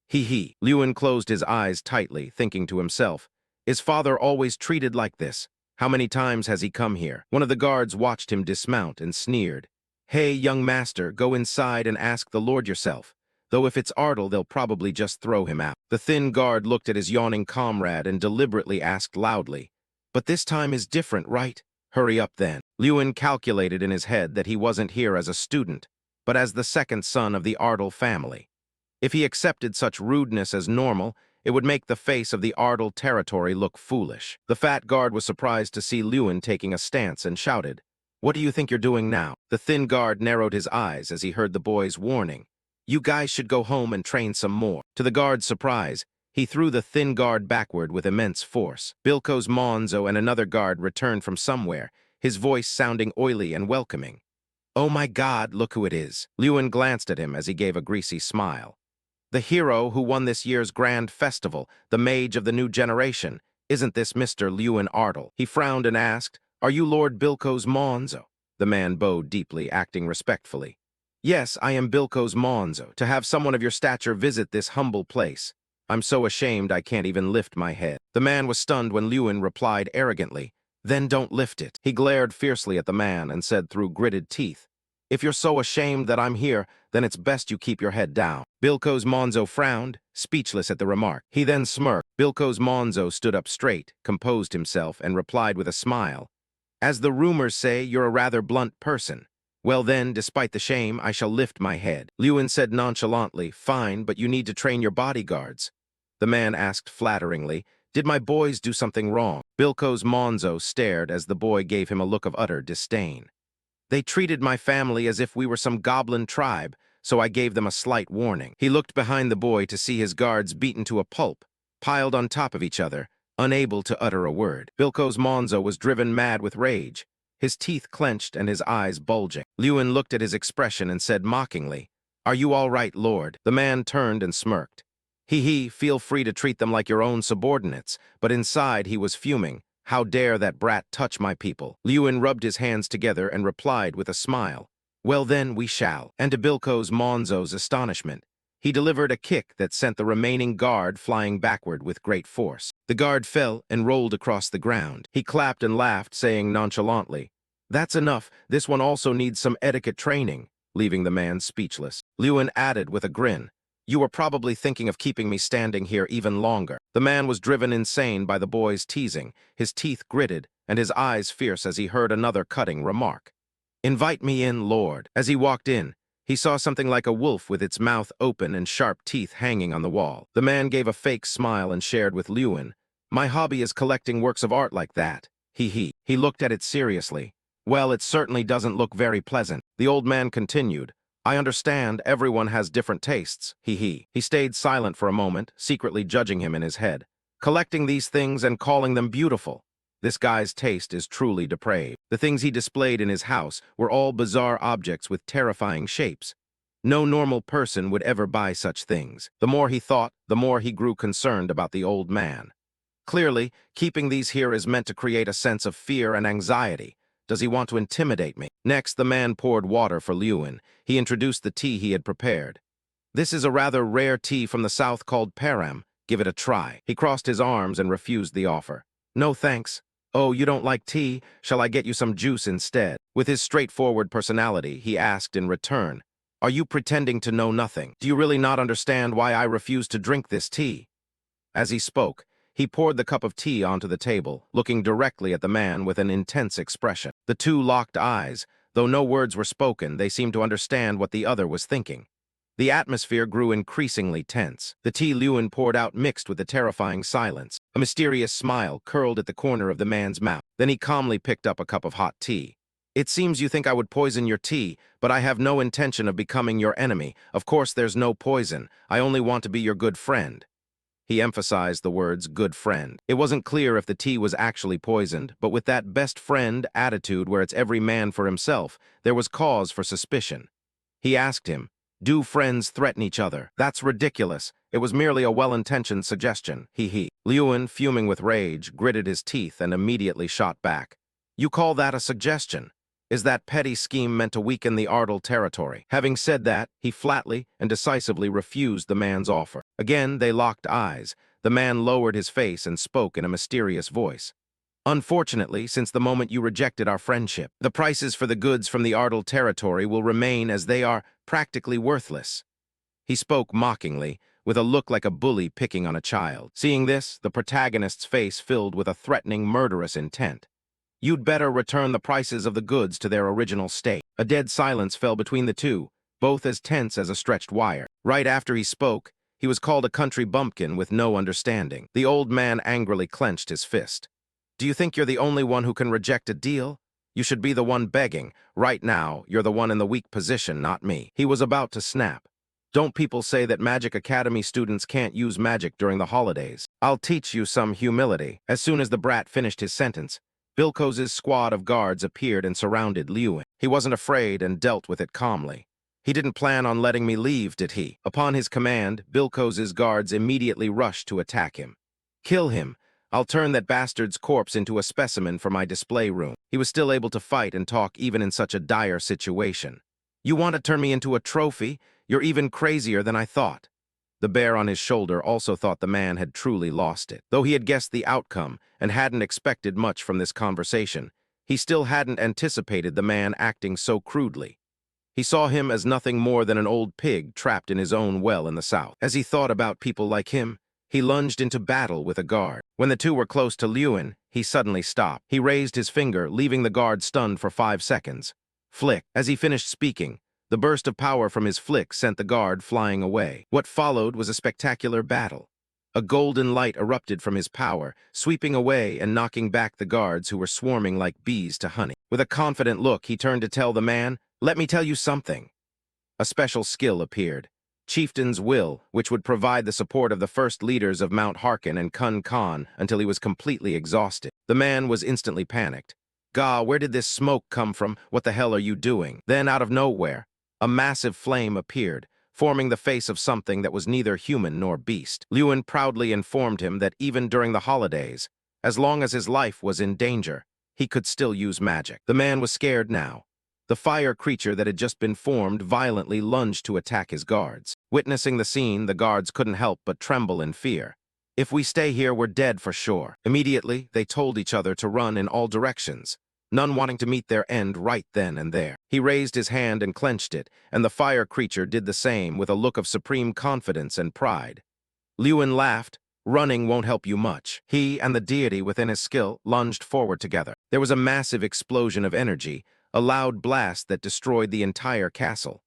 Hee hee. Lewin closed his eyes tightly, thinking to himself, "Is father always treated like this? How many times has he come here?" One of the guards watched him dismount and sneered. "Hey, young master, go inside and ask the lord yourself. Though if it's Ardle, they'll probably just throw him out." The thin guard looked at his yawning comrade and deliberately asked loudly, "But this time is different, right? Hurry up then." Lewin calculated in his head that he wasn't here as a student, but as the second son of the Ardle family. If he accepted such rudeness as normal, it would make the face of the Ardle territory look foolish. The fat guard was surprised to see Lewin taking a stance and shouted, "What do you think you're doing now?" The thin guard narrowed his eyes as he heard the boy's warning. "You guys should go home and train some more." To the guard's surprise, he threw the thin guard backward with immense force. Bilko's Monzo and another guard returned from somewhere, his voice sounding oily and welcoming. "Oh my God, look who it is." Lewin glanced at him as he gave a greasy smile. "The hero who won this year's grand festival, the mage of the new generation. Isn't this Mr. Lewin Ardle?" He frowned and asked, "Are you Lord Bilko's Monzo?" The man bowed deeply, acting respectfully. "Yes, I am Bilko's Monzo. To have someone of your stature visit this humble place. I'm so ashamed I can't even lift my head." The man was stunned when Lewin replied arrogantly, "Then don't lift it." He glared fiercely at the man and said through gritted teeth, "If you're so ashamed that I'm here, then it's best you keep your head down." Bilko's Monzo frowned, speechless at the remark. He then smirked. Bilko's Monzo stood up straight, composed himself, and replied with a smile, "As the rumors say, you're a rather blunt person. Well then, despite the shame, I shall lift my head." Lewin said nonchalantly, "Fine, but you need to train your bodyguards." The man asked flatteringly, "Did my boys do something wrong?" Bilko's Monzo stared as the boy gave him a look of utter disdain. "They treated my family as if we were some goblin tribe, so I gave them a slight warning." He looked behind the boy to see his guards beaten to a pulp, piled on top of each other, unable to utter a word. Bilko's Monzo was driven mad with rage, his teeth clenched and his eyes bulging. Lewin looked at his expression and said mockingly, "Are you all right, Lord?" The man turned and smirked. He, feel free to treat them like your own subordinates," but inside he was fuming. "How dare that brat touch my people?" Lewin rubbed his hands together and replied with a smile, "Well then, we shall." And to Bilko's Monzo's astonishment, he delivered a kick that sent the remaining guard flying backward with great force. The guard fell and rolled across the ground. He clapped and laughed, saying nonchalantly, "That's enough. This one also needs some etiquette training," leaving the man speechless. Lewin added with a grin, "You were probably thinking of keeping me standing here even longer." The man was driven insane by the boy's teasing, his teeth gritted and his eyes fierce as he heard another cutting remark. "Invite me in, Lord." As he walked in, he saw something like a wolf with its mouth open and sharp teeth hanging on the wall. The man gave a fake smile and shared with Lewin, "My hobby is collecting works of art like that." He looked at it seriously. "Well, it certainly doesn't look very pleasant." The old man continued, "I understand everyone has different tastes." He stayed silent for a moment, secretly judging him in his head. "Collecting these things and calling them beautiful. This guy's taste is truly depraved." The things he displayed in his house were all bizarre objects with terrifying shapes. No normal person would ever buy such things. The more he thought, the more he grew concerned about the old man. Clearly, keeping these here is meant to create a sense of fear and anxiety. Does he want to intimidate me? Next, the man poured water for Lewin. He introduced the tea he had prepared. This is a rather rare tea from the south called Param. Give it a try. He crossed his arms and refused the offer. No thanks. Oh, you don't like tea? Shall I get you some juice instead? With his straightforward personality, he asked in return, are you pretending to know nothing? Do you really not understand why I refuse to drink this tea? As he spoke, he poured the cup of tea onto the table, looking directly at the man with an intense expression. The two locked eyes. Though no words were spoken, they seemed to understand what the other was thinking. The atmosphere grew increasingly tense. The tea Lewin poured out mixed with the terrifying silence. A mysterious smile curled at the corner of the man's mouth. Then he calmly picked up a cup of hot tea. It seems you think I would poison your tea, but I have no intention of becoming your enemy. Of course there's no poison. I only want to be your good friend. He emphasized the words, good friend. It wasn't clear if the tea was actually poisoned, but with that best friend attitude where it's every man for himself, there was cause for suspicion. He asked him, do friends threaten each other? That's ridiculous. It was merely a well-intentioned suggestion. He. Lewin, fuming with rage, gritted his teeth and immediately shot back. You call that a suggestion? Is that petty scheme meant to weaken the Ardal territory? Having said that, he flatly and decisively refused the man's offer. Again, they locked eyes. The man lowered his face and spoke in a mysterious voice. Unfortunately, since the moment you rejected our friendship, the prices for the goods from the Ardal territory will remain as they are, practically worthless. He spoke mockingly, with a look like a bully picking on a child. Seeing this, the protagonist's face filled with a threatening, murderous intent. You'd better return the prices of the goods to their original state. A dead silence fell between the two, both as tense as a stretched wire. Right after he spoke, he was called a country bumpkin with no understanding. The old man angrily clenched his fist. Do you think you're the only one who can reject a deal? You should be the one begging. Right now, you're the one in the weak position, not me. He was about to snap. Don't people say that Magic Academy students can't use magic during the holidays? I'll teach you some humility. As soon as the brat finished his sentence, Bilkoz's squad of guards appeared and surrounded Lewin. He wasn't afraid and dealt with it calmly. He didn't plan on letting me leave, did he? Upon his command, Bilkoz's guards immediately rushed to attack him. Kill him. I'll turn that bastard's corpse into a specimen for my display room. He was still able to fight and talk even in such a dire situation. You want to turn me into a trophy? You're even crazier than I thought. The bear on his shoulder also thought the man had truly lost it. Though he had guessed the outcome and hadn't expected much from this conversation, he still hadn't anticipated the man acting so crudely. He saw him as nothing more than an old pig trapped in his own well in the south. As he thought about people like him, he lunged into battle with a guard. When the two were close to Lewin, he suddenly stopped. He raised his finger, leaving the guard stunned for 5 seconds. Flick. As he finished speaking, the burst of power from his flick sent the guard flying away. What followed was a spectacular battle. A golden light erupted from his power, sweeping away and knocking back the guards who were swarming like bees to honey. With a confident look, he turned to tell the man, "Let me tell you something." A special skill appeared. Chieftain's Will, which would provide the support of the first leaders of Mount Harkin and Kun Khan until he was completely exhausted. The man was instantly panicked. "Gah, where did this smoke come from? What the hell are you doing?" Then, out of nowhere, a massive flame appeared, forming the face of something that was neither human nor beast. Lewin proudly informed him that even during the holidays, as long as his life was in danger, he could still use magic. The man was scared now. The fire creature that had just been formed violently lunged to attack his guards. Witnessing the scene, the guards couldn't help but tremble in fear. "If we stay here, we're dead for sure." Immediately, they told each other to run in all directions, none wanting to meet their end right then and there. He raised his hand and clenched it, and the fire creature did the same with a look of supreme confidence and pride. Lewin laughed. "Running won't help you much." He and the deity within his skill lunged forward together. There was a massive explosion of energy, a loud blast that destroyed the entire castle.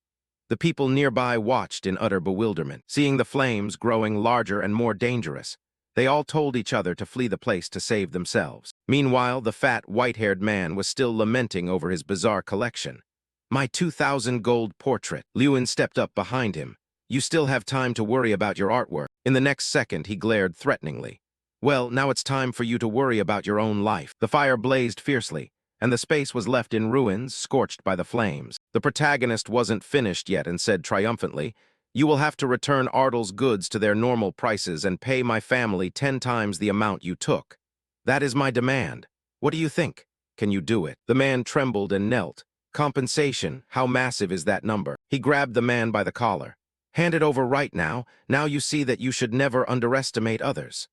The people nearby watched in utter bewilderment, seeing the flames growing larger and more dangerous. They all told each other to flee the place to save themselves. Meanwhile, the fat, white-haired man was still lamenting over his bizarre collection. "My 2,000 gold portrait." Lewin stepped up behind him. "You still have time to worry about your artwork." In the next second, he glared threateningly. "Well, now it's time for you to worry about your own life." The fire blazed fiercely, and the space was left in ruins, scorched by the flames. The protagonist wasn't finished yet and said triumphantly, You will have to return Ardle's goods to their normal prices and pay my family 10 times the amount you took. That is my demand. What do you think? Can you do it? The man trembled and knelt. Compensation, how massive is that number? He grabbed the man by the collar. Hand it over right now. Now you see that you should never underestimate others.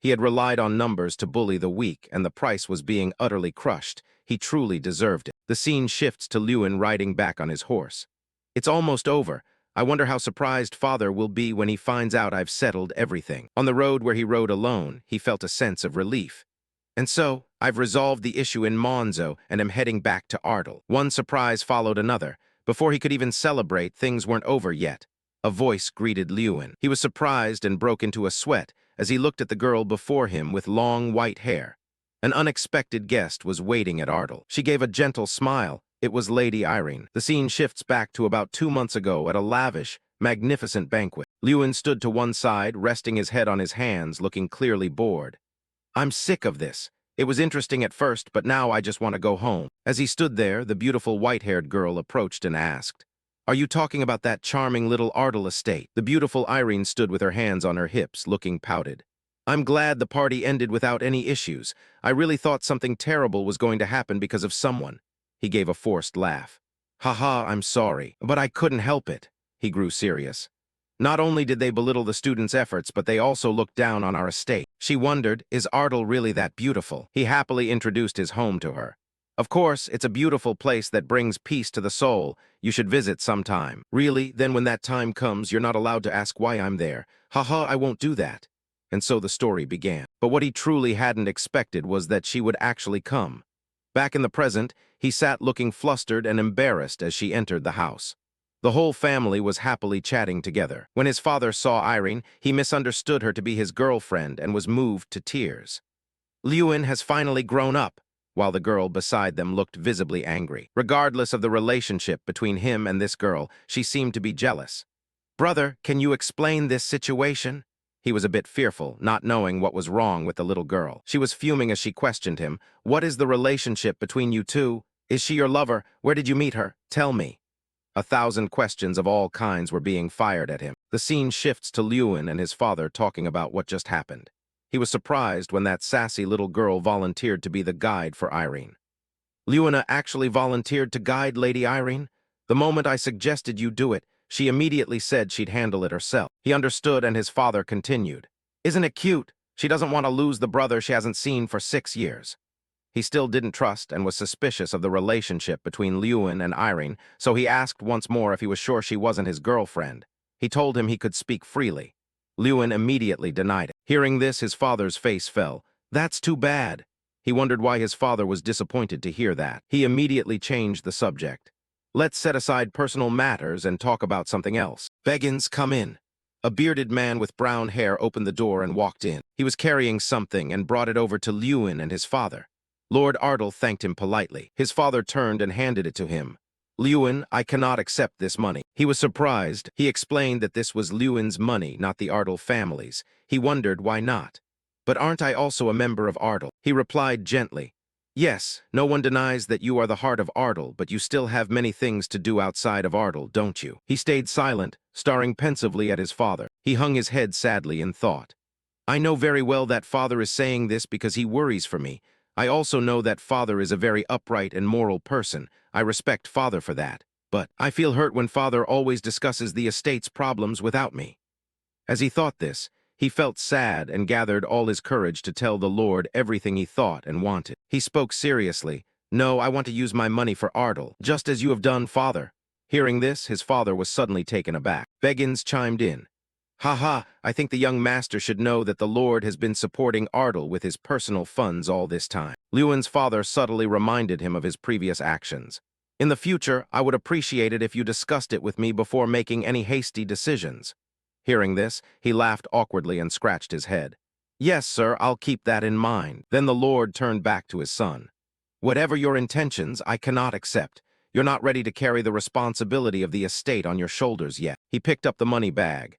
He had relied on numbers to bully the weak, and the price was being utterly crushed. He truly deserved it. The scene shifts to Lewin riding back on his horse. It's almost over. I wonder how surprised father will be when he finds out I've settled everything. On the road where he rode alone, he felt a sense of relief. And so, I've resolved the issue in Monzo and am heading back to Ardle. One surprise followed another. Before he could even celebrate, things weren't over yet. A voice greeted Lewin. He was surprised and broke into a sweat as he looked at the girl before him with long white hair. An unexpected guest was waiting at Ardle. She gave a gentle smile. It was Lady Irene. The scene shifts back to about 2 months ago at a lavish, magnificent banquet. Lewin stood to one side, resting his head on his hands, looking clearly bored. I'm sick of this. It was interesting at first, but now I just want to go home. As he stood there, the beautiful white-haired girl approached and asked, "Are you talking about that charming little Ardle estate?" The beautiful Irene stood with her hands on her hips, looking pouted. I'm glad the party ended without any issues. I really thought something terrible was going to happen because of someone. He gave a forced laugh. Haha, I'm sorry, but I couldn't help it. He grew serious. Not only did they belittle the students' efforts, but they also looked down on our estate. She wondered, is Ardle really that beautiful? He happily introduced his home to her. Of course, it's a beautiful place that brings peace to the soul. You should visit sometime. Really? Then when that time comes, you're not allowed to ask why I'm there. Haha, I won't do that. And so the story began. But what he truly hadn't expected was that she would actually come. Back in the present, he sat looking flustered and embarrassed as she entered the house. The whole family was happily chatting together. When his father saw Irene, he misunderstood her to be his girlfriend and was moved to tears. Lewin has finally grown up, while the girl beside them looked visibly angry. Regardless of the relationship between him and this girl, she seemed to be jealous. Brother, can you explain this situation? He was a bit fearful, not knowing what was wrong with the little girl. She was fuming as she questioned him. What is the relationship between you two? Is she your lover? Where did you meet her? Tell me. 1,000 questions of all kinds were being fired at him. The scene shifts to Lewin and his father talking about what just happened. He was surprised when that sassy little girl volunteered to be the guide for Irene. Lewin actually volunteered to guide Lady Irene? The moment I suggested you do it, she immediately said she'd handle it herself. He understood, and his father continued. Isn't it cute? She doesn't want to lose the brother she hasn't seen for 6 years. He still didn't trust and was suspicious of the relationship between Lewin and Irene, so he asked once more if he was sure she wasn't his girlfriend. He told him he could speak freely. Lewin immediately denied it. Hearing this, his father's face fell. That's too bad. He wondered why his father was disappointed to hear that. He immediately changed the subject. Let's set aside personal matters and talk about something else. Beggins, come in. A bearded man with brown hair opened the door and walked in. He was carrying something and brought it over to Lewin and his father. Lord Ardle thanked him politely. His father turned and handed it to him. Lewin, I cannot accept this money. He was surprised. He explained that this was Lewin's money, not the Ardle family's. He wondered why not. But aren't I also a member of Ardle? He replied gently. Yes, no one denies that you are the heart of Ardle, but you still have many things to do outside of Ardle, don't you? He stayed silent, staring pensively at his father. He hung his head sadly in thought. I know very well that father is saying this because he worries for me. I also know that father is a very upright and moral person. I respect father for that. But I feel hurt when father always discusses the estate's problems without me. As he thought this, he felt sad and gathered all his courage to tell the Lord everything he thought and wanted. He spoke seriously. No, I want to use my money for Ardle, just as you have done, father. Hearing this, his father was suddenly taken aback. Beggins chimed in. Haha, I think the young master should know that the Lord has been supporting Ardle with his personal funds all this time. Lewin's father subtly reminded him of his previous actions. In the future, I would appreciate it if you discussed it with me before making any hasty decisions. Hearing this, he laughed awkwardly and scratched his head. Yes, sir, I'll keep that in mind. Then the Lord turned back to his son. Whatever your intentions, I cannot accept. You're not ready to carry the responsibility of the estate on your shoulders yet. He picked up the money bag.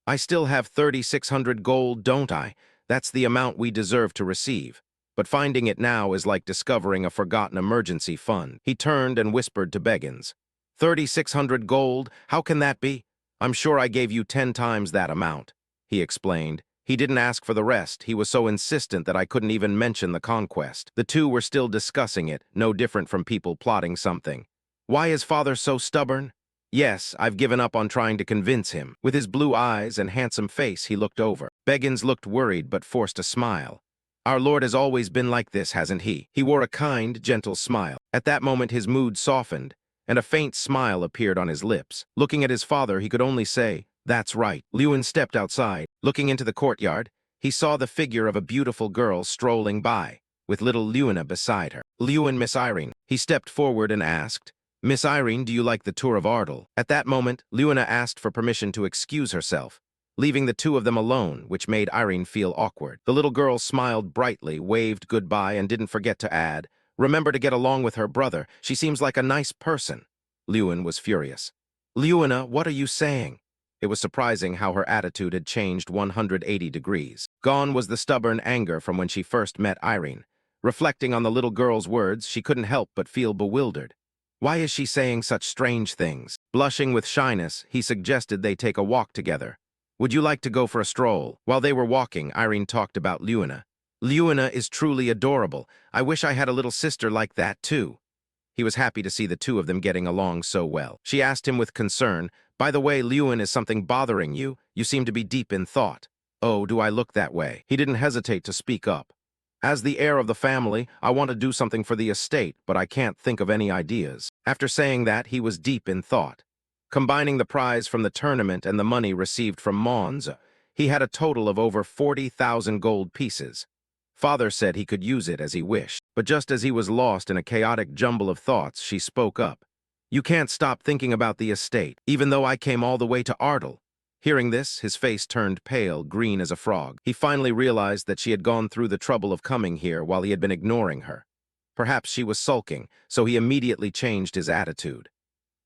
I still have 3,600 gold, don't I? That's the amount we deserve to receive. But finding it now is like discovering a forgotten emergency fund. He turned and whispered to Beggins. 3,600 gold? How can that be? I'm sure I gave you 10 times that amount, he explained. He didn't ask for the rest. He was so insistent that I couldn't even mention the conquest. The two were still discussing it, no different from people plotting something. Why is father so stubborn? Yes, I've given up on trying to convince him. With his blue eyes and handsome face, he looked over. Beggins looked worried but forced a smile. Our Lord has always been like this, hasn't he? He wore a kind, gentle smile. At that moment his mood softened, and a faint smile appeared on his lips. Looking at his father, he could only say, "That's right." Lewin stepped outside. Looking into the courtyard, he saw the figure of a beautiful girl strolling by, with little Luna beside her. "Lewin, Miss Irene." He stepped forward and asked, "Miss Irene, do you like the tour of Ardal?" At that moment, Luna asked for permission to excuse herself, leaving the two of them alone, which made Irene feel awkward. The little girl smiled brightly, waved goodbye, and didn't forget to add, "Remember to get along with her brother. She seems like a nice person." Lewin was furious. "Luna, what are you saying?" It was surprising how her attitude had changed 180 degrees. Gone was the stubborn anger from when she first met Irene. Reflecting on the little girl's words, she couldn't help but feel bewildered. Why is she saying such strange things? Blushing with shyness, he suggested they take a walk together. "Would you like to go for a stroll?" While they were walking, Irene talked about Luna. "Luna is truly adorable. I wish I had a little sister like that, too." He was happy to see the two of them getting along so well. She asked him with concern, "By the way, Lewin, is something bothering you? You seem to be deep in thought." "Oh, do I look that way?" He didn't hesitate to speak up. "As the heir of the family, I want to do something for the estate, but I can't think of any ideas." After saying that, he was deep in thought. Combining the prize from the tournament and the money received from Mons, he had a total of over 40,000 gold pieces. Father said he could use it as he wished, but just as he was lost in a chaotic jumble of thoughts, she spoke up. "You can't stop thinking about the estate, even though I came all the way to Ardal." Hearing this, his face turned pale, green as a frog. He finally realized that she had gone through the trouble of coming here while he had been ignoring her. Perhaps she was sulking, so he immediately changed his attitude.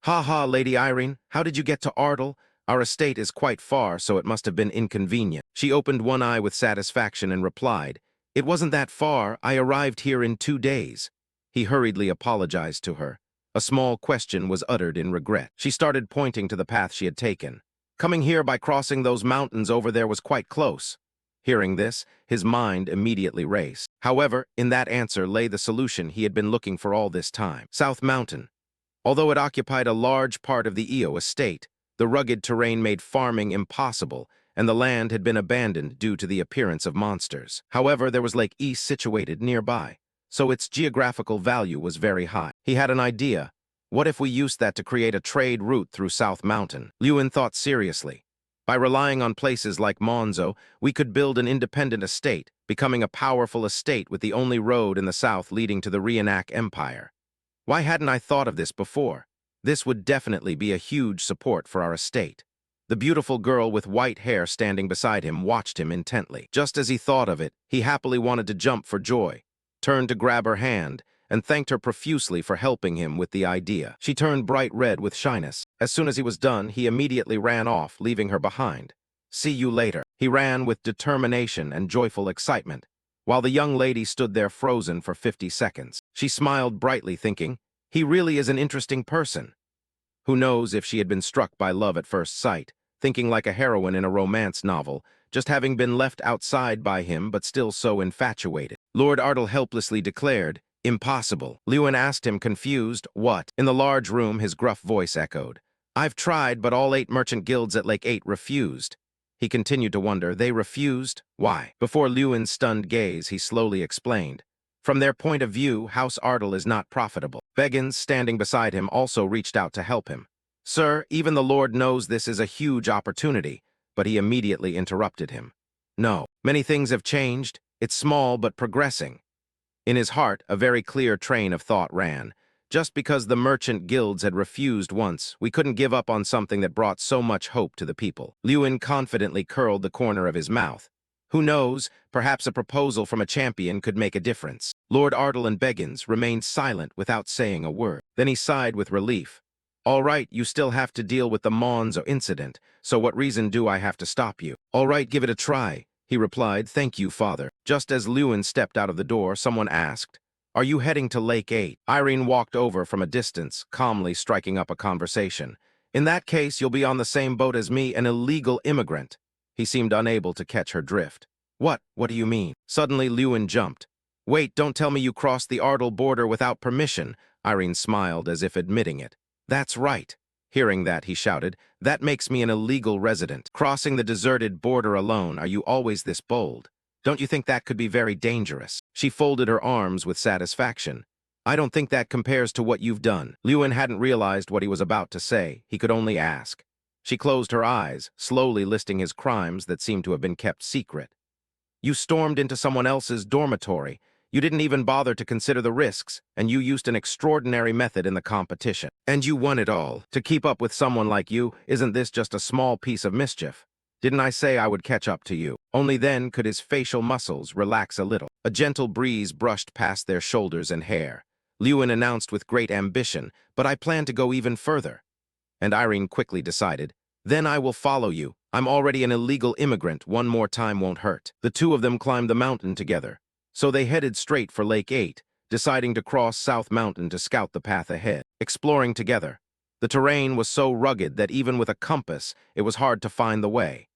"Ha ha, Lady Irene, how did you get to Ardal? Our estate is quite far, so it must have been inconvenient." She opened one eye with satisfaction and replied, "It wasn't that far. I arrived here in 2 days." He hurriedly apologized to her. A small question was uttered in regret. She started pointing to the path she had taken. "Coming here by crossing those mountains over there was quite close." Hearing this, his mind immediately raced. However, in that answer lay the solution he had been looking for all this time. South Mountain. Although it occupied a large part of the Io estate, the rugged terrain made farming impossible, and the land had been abandoned due to the appearance of monsters. However, there was Lake East situated nearby, so its geographical value was very high. He had an idea. What if we used that to create a trade route through South Mountain? Lewin thought seriously. By relying on places like Monzo, we could build an independent estate, becoming a powerful estate with the only road in the south leading to the Reenac Empire. Why hadn't I thought of this before? This would definitely be a huge support for our estate. The beautiful girl with white hair standing beside him watched him intently. Just as he thought of it, he happily wanted to jump for joy, turned to grab her hand, and thanked her profusely for helping him with the idea. She turned bright red with shyness. As soon as he was done, he immediately ran off, leaving her behind. "See you later." He ran with determination and joyful excitement, while the young lady stood there frozen for 50 seconds. She smiled brightly, thinking, "He really is an interesting person." Who knows if she had been struck by love at first sight, thinking like a heroine in a romance novel, just having been left outside by him but still so infatuated. Lord Ardal helplessly declared, "Impossible." Lewin asked him, confused, "What?" In the large room, his gruff voice echoed, "I've tried, but all 8 merchant guilds at Lake 8 refused." He continued to wonder, they refused? Why? Before Lewin's stunned gaze, he slowly explained, "From their point of view, House Ardal is not profitable." Beggins, standing beside him, also reached out to help him. "Sir, even the Lord knows this is a huge opportunity," but he immediately interrupted him. "No, many things have changed. It's small but progressing." In his heart, a very clear train of thought ran. Just because the merchant guilds had refused once, we couldn't give up on something that brought so much hope to the people. Lewin confidently curled the corner of his mouth. Who knows, perhaps a proposal from a champion could make a difference. Lord Ardal and Beggins remained silent without saying a word. Then he sighed with relief. "All right, you still have to deal with the Mons incident, so what reason do I have to stop you?" "All right, give it a try," he replied. "Thank you, father." Just as Lewin stepped out of the door, someone asked, "Are you heading to Lake 8? Irene walked over from a distance, calmly striking up a conversation. In that case, you'll be on the same boat as me, an illegal immigrant. He seemed unable to catch her drift. What? What do you mean? Suddenly, Lewin jumped. Wait, don't tell me you crossed the Ardal border without permission. Irene smiled as if admitting it. That's right. Hearing that, he shouted, that makes me an illegal resident. Crossing the deserted border alone, are you always this bold? Don't you think that could be very dangerous? She folded her arms with satisfaction. I don't think that compares to what you've done. Lewin hadn't realized what he was about to say. He could only ask. She closed her eyes, slowly listing his crimes that seemed to have been kept secret. You stormed into someone else's dormitory. You didn't even bother to consider the risks, and you used an extraordinary method in the competition. And you won it all. To keep up with someone like you, isn't this just a small piece of mischief? Didn't I say I would catch up to you? Only then could his facial muscles relax a little. A gentle breeze brushed past their shoulders and hair. Lewin announced with great ambition, but I plan to go even further. And Irene quickly decided, then I will follow you. I'm already an illegal immigrant. One more time won't hurt. The two of them climbed the mountain together. So they headed straight for Lake 8, deciding to cross South Mountain to scout the path ahead, exploring together. The terrain was so rugged that even with a compass, it was hard to find the way.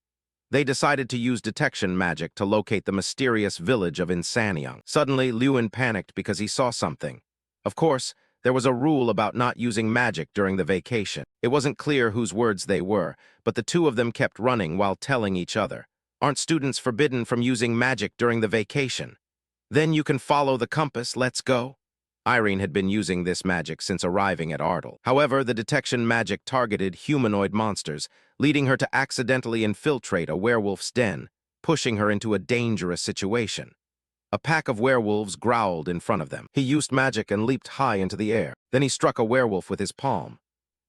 They decided to use detection magic to locate the mysterious village of Insaniang. Suddenly, Lewin panicked because he saw something. Of course, there was a rule about not using magic during the vacation. It wasn't clear whose words they were, but the two of them kept running while telling each other, aren't students forbidden from using magic during the vacation? Then you can follow the compass, let's go. Irene had been using this magic since arriving at Ardal. However, the detection magic targeted humanoid monsters, leading her to accidentally infiltrate a werewolf's den, pushing her into a dangerous situation. A pack of werewolves growled in front of them. He used magic and leaped high into the air. Then he struck a werewolf with his palm.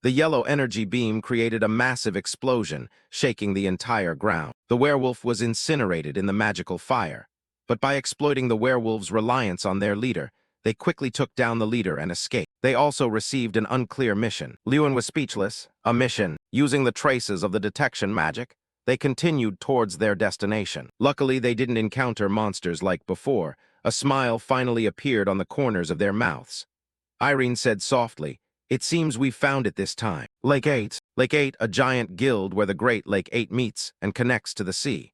The yellow energy beam created a massive explosion, shaking the entire ground. The werewolf was incinerated in the magical fire. But by exploiting the werewolves' reliance on their leader, they quickly took down the leader and escaped. They also received an unclear mission. Lewin was speechless. A mission. Using the traces of the detection magic, they continued towards their destination. Luckily, they didn't encounter monsters like before. A smile finally appeared on the corners of their mouths. Irene said softly, it seems we've found it this time. Lake 8. Lake 8, a giant guild where the Great Lake 8 meets and connects to the sea.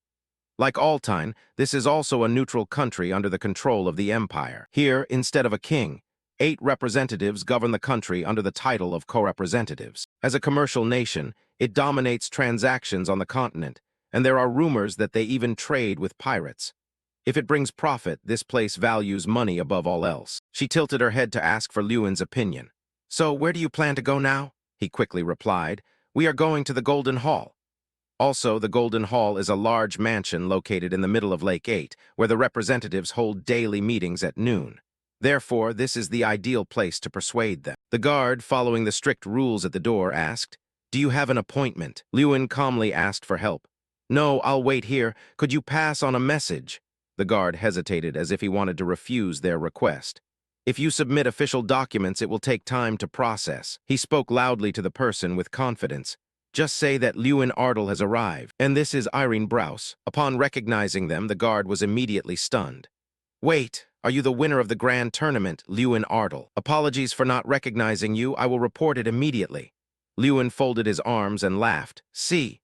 Like Altine, this is also a neutral country under the control of the Empire. Here, instead of a king, 8 representatives govern the country under the title of co-representatives. As a commercial nation, it dominates transactions on the continent, and there are rumors that they even trade with pirates. If it brings profit, this place values money above all else. She tilted her head to ask for Lewin's opinion. So, where do you plan to go now? He quickly replied, we are going to the Golden Hall. Also, the Golden Hall is a large mansion located in the middle of Lake 8, where the representatives hold daily meetings at noon. Therefore, this is the ideal place to persuade them. The guard, following the strict rules at the door, asked, do you have an appointment? Lewin calmly asked for help. No, I'll wait here. Could you pass on a message? The guard hesitated as if he wanted to refuse their request. If you submit official documents, it will take time to process. He spoke loudly to the person with confidence. Just say that Lewin Ardal has arrived, and this is Irene Browse. Upon recognizing them, the guard was immediately stunned. Wait, are you the winner of the grand tournament, Lewin Ardal? Apologies for not recognizing you. I will report it immediately. Lewin folded his arms and laughed. See.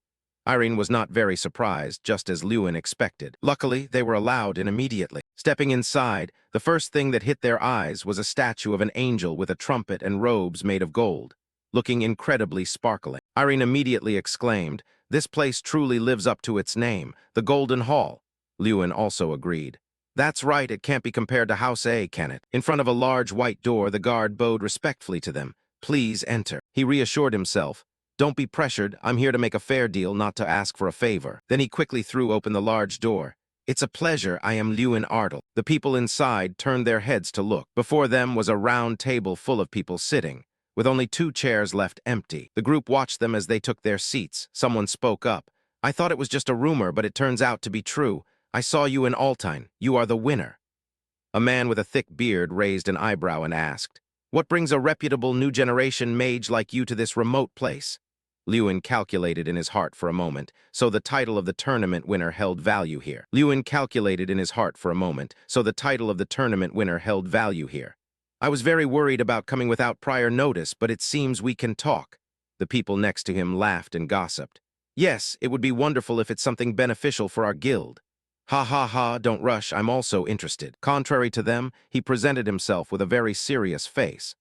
Irene was not very surprised, just as Lewin expected. Luckily, they were allowed in immediately. Stepping inside, the first thing that hit their eyes was a statue of an angel with a trumpet and robes made of gold, looking incredibly sparkling. Irene immediately exclaimed, this place truly lives up to its name, the Golden Hall. Lewin also agreed. That's right, it can't be compared to House A, can it? In front of a large white door, the guard bowed respectfully to them. Please enter. He reassured himself. Don't be pressured, I'm here to make a fair deal, not to ask for a favor. Then he quickly threw open the large door. It's a pleasure, I am Lewin Ardal. The people inside turned their heads to look. Before them was a round table full of people sitting, with only 2 chairs left empty. The group watched them as they took their seats. Someone spoke up. I thought it was just a rumor, but it turns out to be true. I saw you in Altine. You are the winner. A man with a thick beard raised an eyebrow and asked, what brings a reputable new generation mage like you to this remote place? Lewin calculated in his heart for a moment, so the title of the tournament winner held value here. I was very worried about coming without prior notice, but it seems we can talk. The people next to him laughed and gossiped. Yes, it would be wonderful if it's something beneficial for our guild. Ha ha ha, don't rush, I'm also interested. Contrary to them, he presented himself with a very serious face.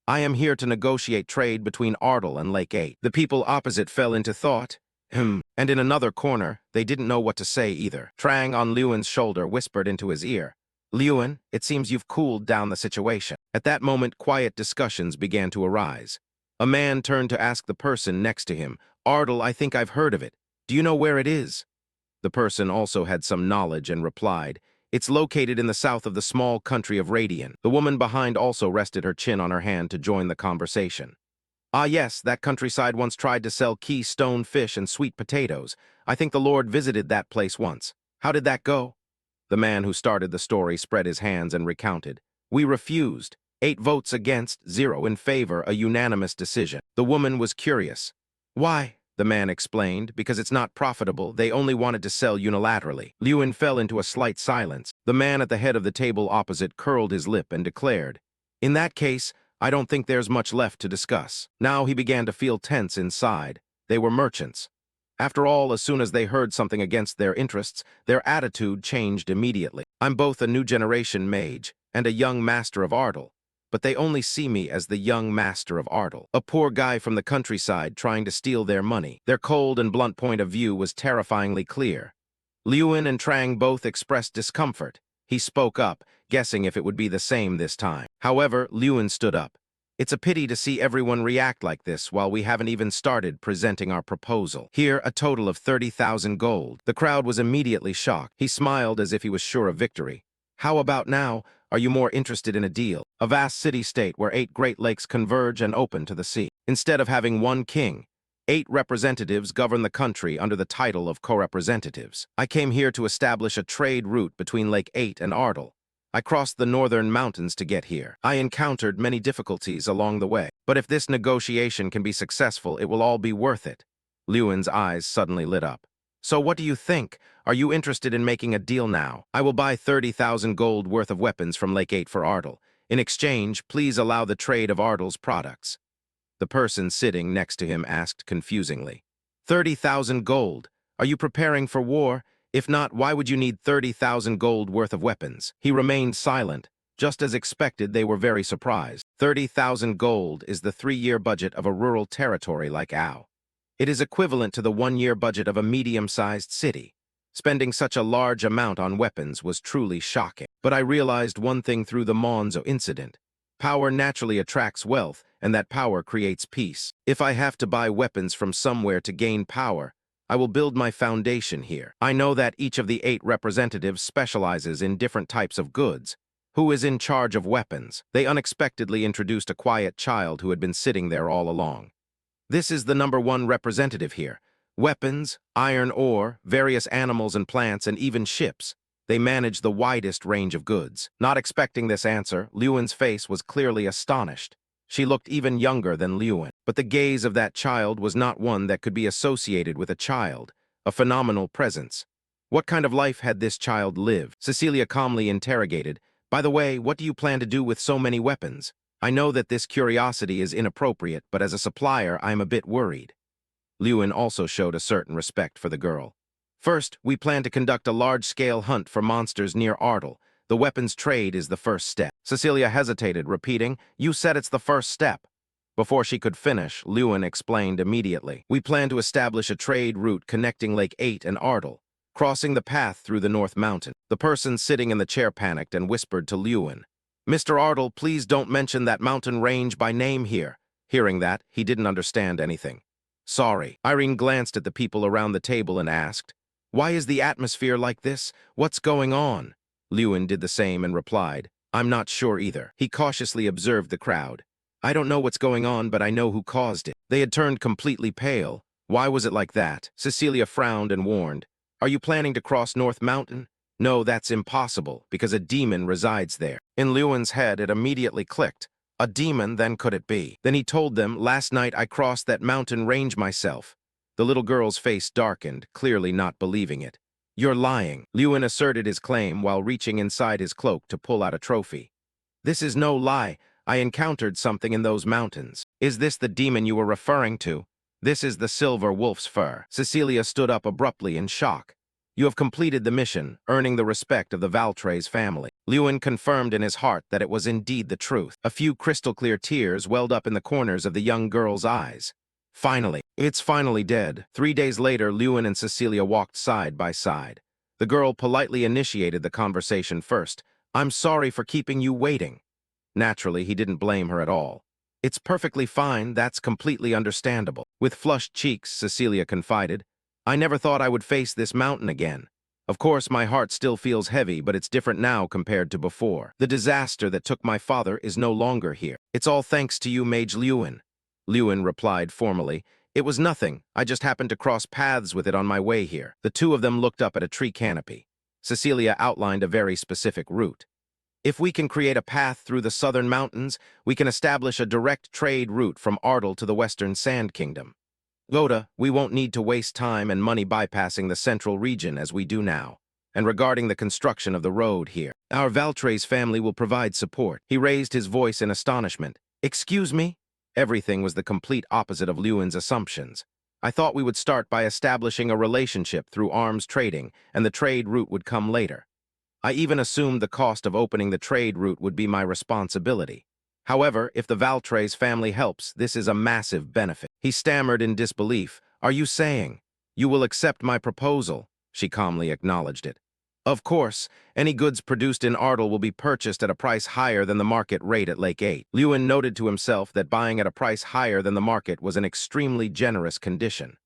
I am here to negotiate trade between Ardle and Lake 8. The people opposite fell into thought. And in another corner, they didn't know what to say either. Trang on Lewin's shoulder whispered into his ear. Lewin, it seems you've cooled down the situation. At that moment, quiet discussions began to arise. A man turned to ask the person next to him, Ardle, I think I've heard of it. Do you know where it is? The person also had some knowledge and replied, It's located in the south of the small country of Radian. The woman behind also rested her chin on her hand to join the conversation. Ah yes, that countryside once tried to sell keystone fish and sweet potatoes. I think the Lord visited that place once. How did that go? The man who started the story spread his hands and recounted. We refused. 8 votes against, 0 in favor, a unanimous decision. The woman was curious. Why? The man explained, because it's not profitable, they only wanted to sell unilaterally. Lewin fell into a slight silence. The man at the head of the table opposite curled his lip and declared, In that case, I don't think there's much left to discuss. Now he began to feel tense inside. They were merchants. After all, as soon as they heard something against their interests, their attitude changed immediately. I'm both a new generation mage and a young master of Ardle, but they only see me as the young master of Ardle, a poor guy from the countryside trying to steal their money. Their cold and blunt point of view was terrifyingly clear. Lewin and Trang both expressed discomfort. He spoke up, guessing if it would be the same this time. However, Lewin stood up. It's a pity to see everyone react like this while we haven't even started presenting our proposal. Here, a total of 30,000 gold. The crowd was immediately shocked. He smiled as if he was sure of victory. How about now? Are you more interested in a deal? A vast city-state where 8 Great Lakes converge and open to the sea. Instead of having one king, 8 representatives govern the country under the title of co-representatives. I came here to establish a trade route between Lake 8 and Ardle. I crossed the northern mountains to get here. I encountered many difficulties along the way, but if this negotiation can be successful, it will all be worth it. Lewin's eyes suddenly lit up. So what do you think? Are you interested in making a deal now? I will buy 30,000 gold worth of weapons from Lake 8 for Ardle. In exchange, please allow the trade of Ardle's products. The person sitting next to him asked confusingly. 30,000 gold. Are you preparing for war? If not, why would you need 30,000 gold worth of weapons? He remained silent. Just as expected, they were very surprised. 30,000 gold is the 3-year budget of a rural territory like Ao. It is equivalent to the 1-year budget of a medium-sized city. Spending such a large amount on weapons was truly shocking. But I realized one thing through the Monzo incident. Power naturally attracts wealth, and that power creates peace. If I have to buy weapons from somewhere to gain power, I will build my foundation here. I know that each of the 8 representatives specializes in different types of goods. Who is in charge of weapons? They unexpectedly introduced a quiet child who had been sitting there all along. This is the #1 representative here. Weapons, iron ore, various animals and plants, and even ships. They manage the widest range of goods. Not expecting this answer, Lewin's face was clearly astonished. She looked even younger than Lewin, but the gaze of that child was not one that could be associated with a child, a phenomenal presence. What kind of life had this child lived? Cecilia calmly interrogated, By the way, what do you plan to do with so many weapons? I know that this curiosity is inappropriate, but as a supplier, I'm a bit worried. Lewin also showed a certain respect for the girl. First, we plan to conduct a large-scale hunt for monsters near Ardle. The weapons trade is the first step. Cecilia hesitated, repeating, You said it's the first step. Before she could finish, Lewin explained immediately. We plan to establish a trade route connecting Lake 8 and Ardle, crossing the path through the North Mountain. The person sitting in the chair panicked and whispered to Lewin, Mr. Ardle, please don't mention that mountain range by name here. Hearing that, he didn't understand anything. Sorry. Irene glanced at the people around the table and asked, Why is the atmosphere like this? What's going on? Lewin did the same and replied, I'm not sure either. He cautiously observed the crowd. I don't know what's going on, but I know who caused it. They had turned completely pale. Why was it like that? Cecilia frowned and warned, Are you planning to cross North Mountain? No, that's impossible, because a demon resides there. In Lewin's head, it immediately clicked. A demon, then could it be? Then he told them, Last night I crossed that mountain range myself. The little girl's face darkened, clearly not believing it. You're lying. Lewin asserted his claim while reaching inside his cloak to pull out a trophy. This is no lie. I encountered something in those mountains. Is this the demon you were referring to? This is the silver wolf's fur. Cecilia stood up abruptly in shock. You have completed the mission, earning the respect of the Valtre's family. Lewin confirmed in his heart that it was indeed the truth. A few crystal-clear tears welled up in the corners of the young girl's eyes. Finally, it's finally dead. 3 days later, Lewin and Cecilia walked side by side. The girl politely initiated the conversation first. I'm sorry for keeping you waiting. Naturally, he didn't blame her at all. It's perfectly fine, that's completely understandable. With flushed cheeks, Cecilia confided, I never thought I would face this mountain again. Of course, my heart still feels heavy, but it's different now compared to before. The disaster that took my father is no longer here. It's all thanks to you, Mage Lewin. Lewin replied formally, It was nothing. I just happened to cross paths with it on my way here. The two of them looked up at a tree canopy. Cecilia outlined a very specific route. If we can create a path through the southern mountains, we can establish a direct trade route from Ardal to the western Sand Kingdom. Goda, we won't need to waste time and money bypassing the central region as we do now. And regarding the construction of the road here, our Valtre's family will provide support. He raised his voice in astonishment. Excuse me? Everything was the complete opposite of Lewin's assumptions. I thought we would start by establishing a relationship through arms trading, and the trade route would come later. I even assumed the cost of opening the trade route would be my responsibility. However, if the Valtre's family helps, this is a massive benefit. He stammered in disbelief. Are you saying? You will accept my proposal? She calmly acknowledged it. Of course, any goods produced in Ardal will be purchased at a price higher than the market rate at Lake 8. Lewin noted to himself that buying at a price higher than the market was an extremely generous condition.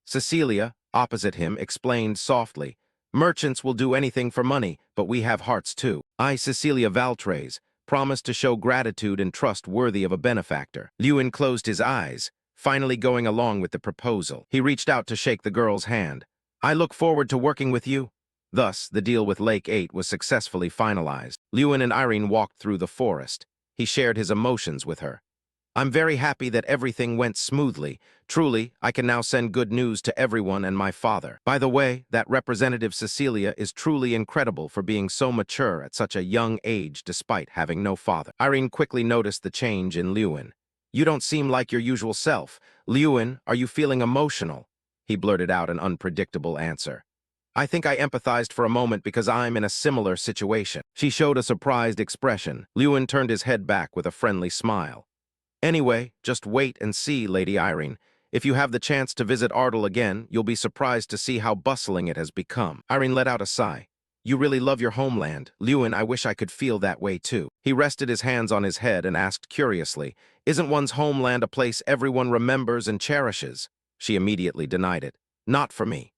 Cecilia, opposite him, explained softly, Merchants will do anything for money, but we have hearts too. I, Cecilia Valtres, promised to show gratitude and trust worthy of a benefactor. Lewin closed his eyes, finally going along with the proposal. He reached out to shake the girl's hand. I look forward to working with you. Thus, the deal with Lake 8 was successfully finalized. Lewin and Irene walked through the forest. He shared his emotions with her. I'm very happy that everything went smoothly. Truly, I can now send good news to everyone and my father. By the way, that Representative Cecilia is truly incredible for being so mature at such a young age despite having no father. Irene quickly noticed the change in Lewin. You don't seem like your usual self. Lewin, are you feeling emotional? He blurted out an unpredictable answer. I think I empathized for a moment because I'm in a similar situation. She showed a surprised expression. Lewin turned his head back with a friendly smile. Anyway, just wait and see, Lady Irene. If you have the chance to visit Ardal again, you'll be surprised to see how bustling it has become. Irene let out a sigh. You really love your homeland. Lewin, I wish I could feel that way too. He rested his hands on his head and asked curiously, Isn't one's homeland a place everyone remembers and cherishes? She immediately denied it. Not for me.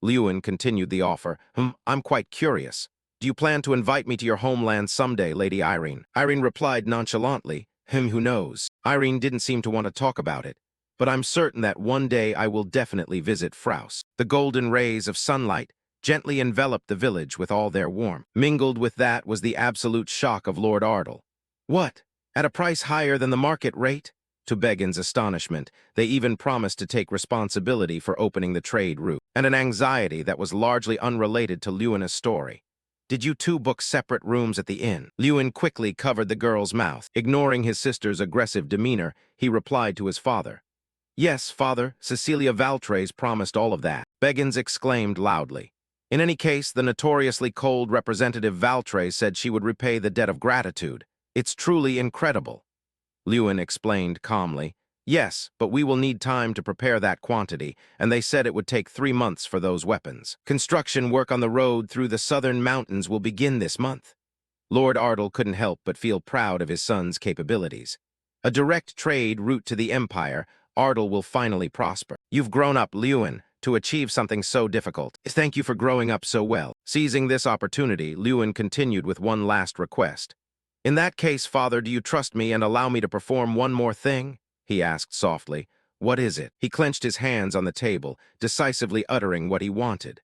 Lewin continued the offer. I'm quite curious. Do you plan to invite me to your homeland someday, Lady Irene? Irene replied nonchalantly, who knows? Irene didn't seem to want to talk about it, but I'm certain that one day I will definitely visit Fraus. The golden rays of sunlight gently enveloped the village with all their warmth. Mingled with that was the absolute shock of Lord Ardal. What? At a price higher than the market rate? To Begin's astonishment, they even promised to take responsibility for opening the trade route, and an anxiety that was largely unrelated to Lewin's story. Did you two book separate rooms at the inn? Lewin quickly covered the girl's mouth. Ignoring his sister's aggressive demeanor, he replied to his father. Yes, father, Cecilia Valtres promised all of that. Beggins exclaimed loudly. In any case, the notoriously cold Representative Valtres said she would repay the debt of gratitude. It's truly incredible. Lewin explained calmly. Yes, but we will need time to prepare that quantity, and they said it would take 3 months for those weapons. Construction work on the road through the southern mountains will begin this month. Lord Ardal couldn't help but feel proud of his son's capabilities. A direct trade route to the Empire, Ardal will finally prosper. You've grown up, Lewin, to achieve something so difficult. Thank you for growing up so well. Seizing this opportunity, Lewin continued with one last request. In that case, father, do you trust me and allow me to perform one more thing? He asked softly. What is it? He clenched his hands on the table, decisively uttering what he wanted.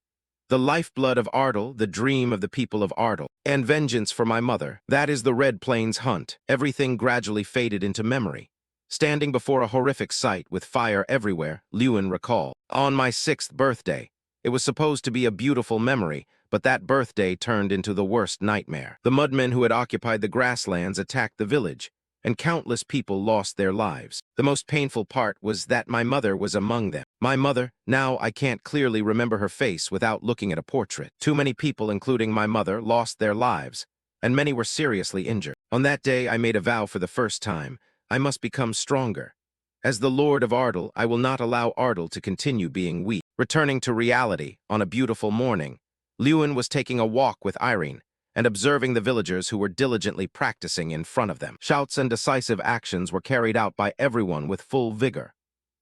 The lifeblood of Ardal, the dream of the people of Ardal, and vengeance for my mother. That is the Red Plains hunt. Everything gradually faded into memory. Standing before a horrific sight with fire everywhere, Lewin recalled. On my 6th birthday. It was supposed to be a beautiful memory, but that birthday turned into the worst nightmare. The mudmen who had occupied the grasslands attacked the village. and countless people lost their lives. The most painful part was that my mother was among them. My mother, now I can't clearly remember her face without looking at a portrait. Too many people, including my mother, lost their lives, and many were seriously injured. On that day, I made a vow for the first time. I must become stronger. As the Lord of Ardal, I will not allow Ardal to continue being weak. Returning to reality, on a beautiful morning, Lewin was taking a walk with Irene and observing the villagers who were diligently practicing in front of them. Shouts and decisive actions were carried out by everyone with full vigor.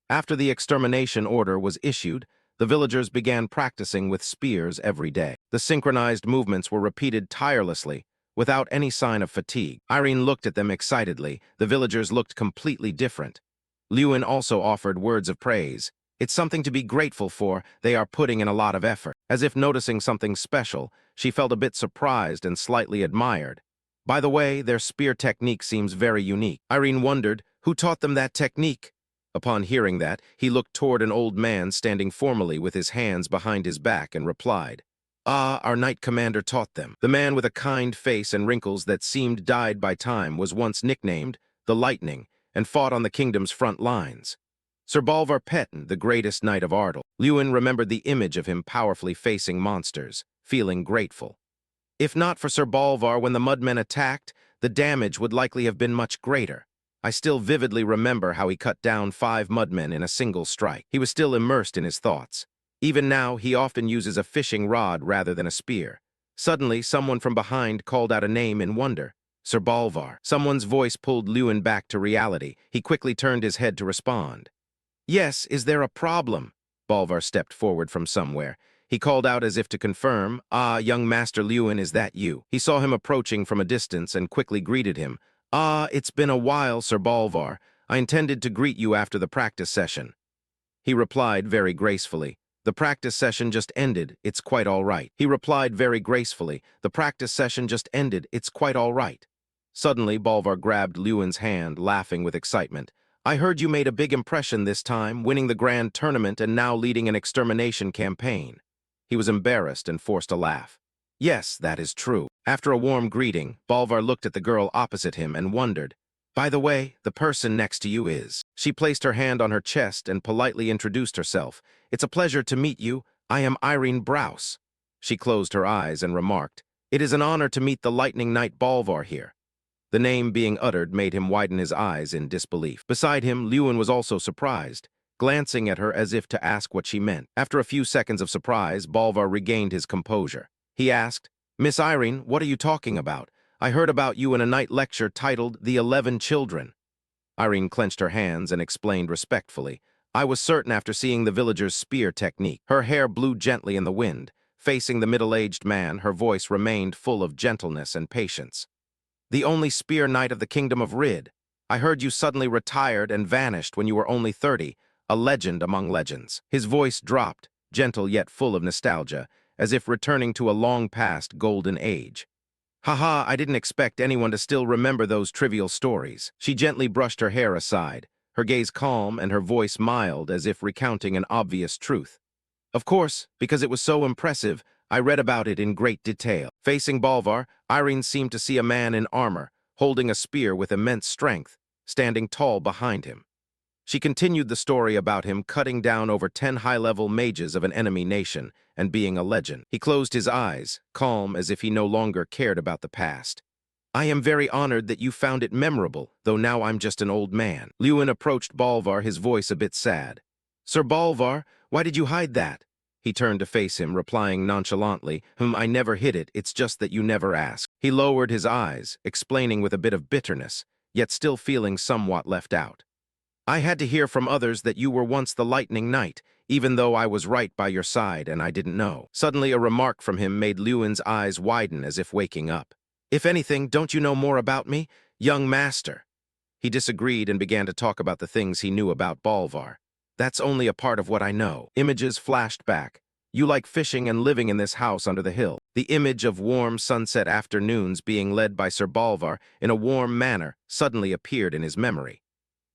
After the extermination order was issued, the villagers began practicing with spears every day. The synchronized movements were repeated tirelessly, without any sign of fatigue. Irene looked at them excitedly. The villagers looked completely different. Lewin also offered words of praise. It's something to be grateful for. They are putting in a lot of effort. As if noticing something special, she felt a bit surprised and slightly admired. By the way, their spear technique seems very unique. Irene wondered, who taught them that technique? Upon hearing that, he looked toward an old man standing formally with his hands behind his back and replied, "Ah, our knight commander taught them." The man with a kind face and wrinkles that seemed dyed by time was once nicknamed the Lightning and fought on the kingdom's front lines. Sir Bolvar Petten, the greatest knight of Ardal. Lewin remembered the image of him powerfully facing monsters, feeling grateful. If not for Sir Bolvar when the mudmen attacked, the damage would likely have been much greater. I still vividly remember how he cut down 5 mudmen in a single strike. He was still immersed in his thoughts. Even now, he often uses a fishing rod rather than a spear. Suddenly, someone from behind called out a name in wonder. Sir Bolvar. Someone's voice pulled Lewin back to reality. He quickly turned his head to respond. "Yes, is there a problem?" Bolvar stepped forward from somewhere. He called out as if to confirm, "Ah, young Master Lewin, is that you?" He saw him approaching from a distance and quickly greeted him. "Ah, it's been a while, Sir Bolvar. I intended to greet you after the practice session." He replied very gracefully, "The practice session just ended, it's quite all right." He replied very gracefully, "The practice session just ended, it's quite all right." Suddenly, Bolvar grabbed Lewin's hand, laughing with excitement. "I heard you made a big impression this time, winning the grand tournament and now leading an extermination campaign." He was embarrassed and forced a laugh. "Yes, that is true." After a warm greeting, Bolvar looked at the girl opposite him and wondered, "By the way, the person next to you is." She placed her hand on her chest and politely introduced herself. "It's a pleasure to meet you. I am Irene Browse." She closed her eyes and remarked, "It is an honor to meet the Lightning Knight Bolvar here." The name being uttered made him widen his eyes in disbelief. Beside him, Lewin was also surprised, glancing at her as if to ask what she meant. After a few seconds of surprise, Bolvar regained his composure. He asked, "Miss Irene, what are you talking about? I heard about you in a night lecture titled The 11 Children." Irene clenched her hands and explained respectfully, "I was certain after seeing the villagers' spear technique." Her hair blew gently in the wind. Facing the middle-aged man, her voice remained full of gentleness and patience. "The only spear knight of the kingdom of Rid. I heard you suddenly retired and vanished when you were only 30, a legend among legends." His voice dropped, gentle yet full of nostalgia, as if returning to a long-past golden age. "Haha, I didn't expect anyone to still remember those trivial stories." She gently brushed her hair aside, her gaze calm and her voice mild as if recounting an obvious truth. "Of course, because it was so impressive, I read about it in great detail." Facing Bolvar, Irene seemed to see a man in armor, holding a spear with immense strength, standing tall behind him. She continued the story about him cutting down over 10 high-level mages of an enemy nation and being a legend. He closed his eyes, calm as if he no longer cared about the past. "I am very honored that you found it memorable, though now I'm just an old man." Lewin approached Bolvar, his voice a bit sad. "Sir Bolvar, why did you hide that?" He turned to face him, replying nonchalantly, I never hid it, it's just that you never asked." He lowered his eyes, explaining with a bit of bitterness, yet still feeling somewhat left out. "I had to hear from others that you were once the Lightning Knight, even though I was right by your side and I didn't know." Suddenly a remark from him made Lewin's eyes widen as if waking up. "If anything, don't you know more about me, young master?" He disagreed and began to talk about the things he knew about Bolvar. "That's only a part of what I know." Images flashed back. "You like fishing and living in this house under the hill." The image of warm sunset afternoons being led by Sir Bolvar in a warm manner suddenly appeared in his memory.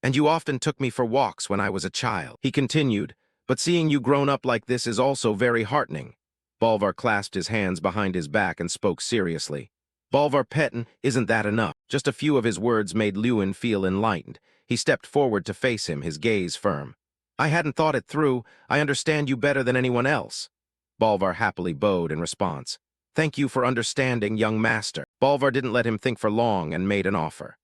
"And you often took me for walks when I was a child." He continued, "But seeing you grown up like this is also very heartening." Bolvar clasped his hands behind his back and spoke seriously. "Bolvar Petten, isn't that enough? Just a few of his words made Lewin feel enlightened. He stepped forward to face him, his gaze firm. I hadn't thought it through. I understand you better than anyone else. Bolvar happily bowed in response. Thank you for understanding, young master. Bolvar didn't let him think for long and made an offer.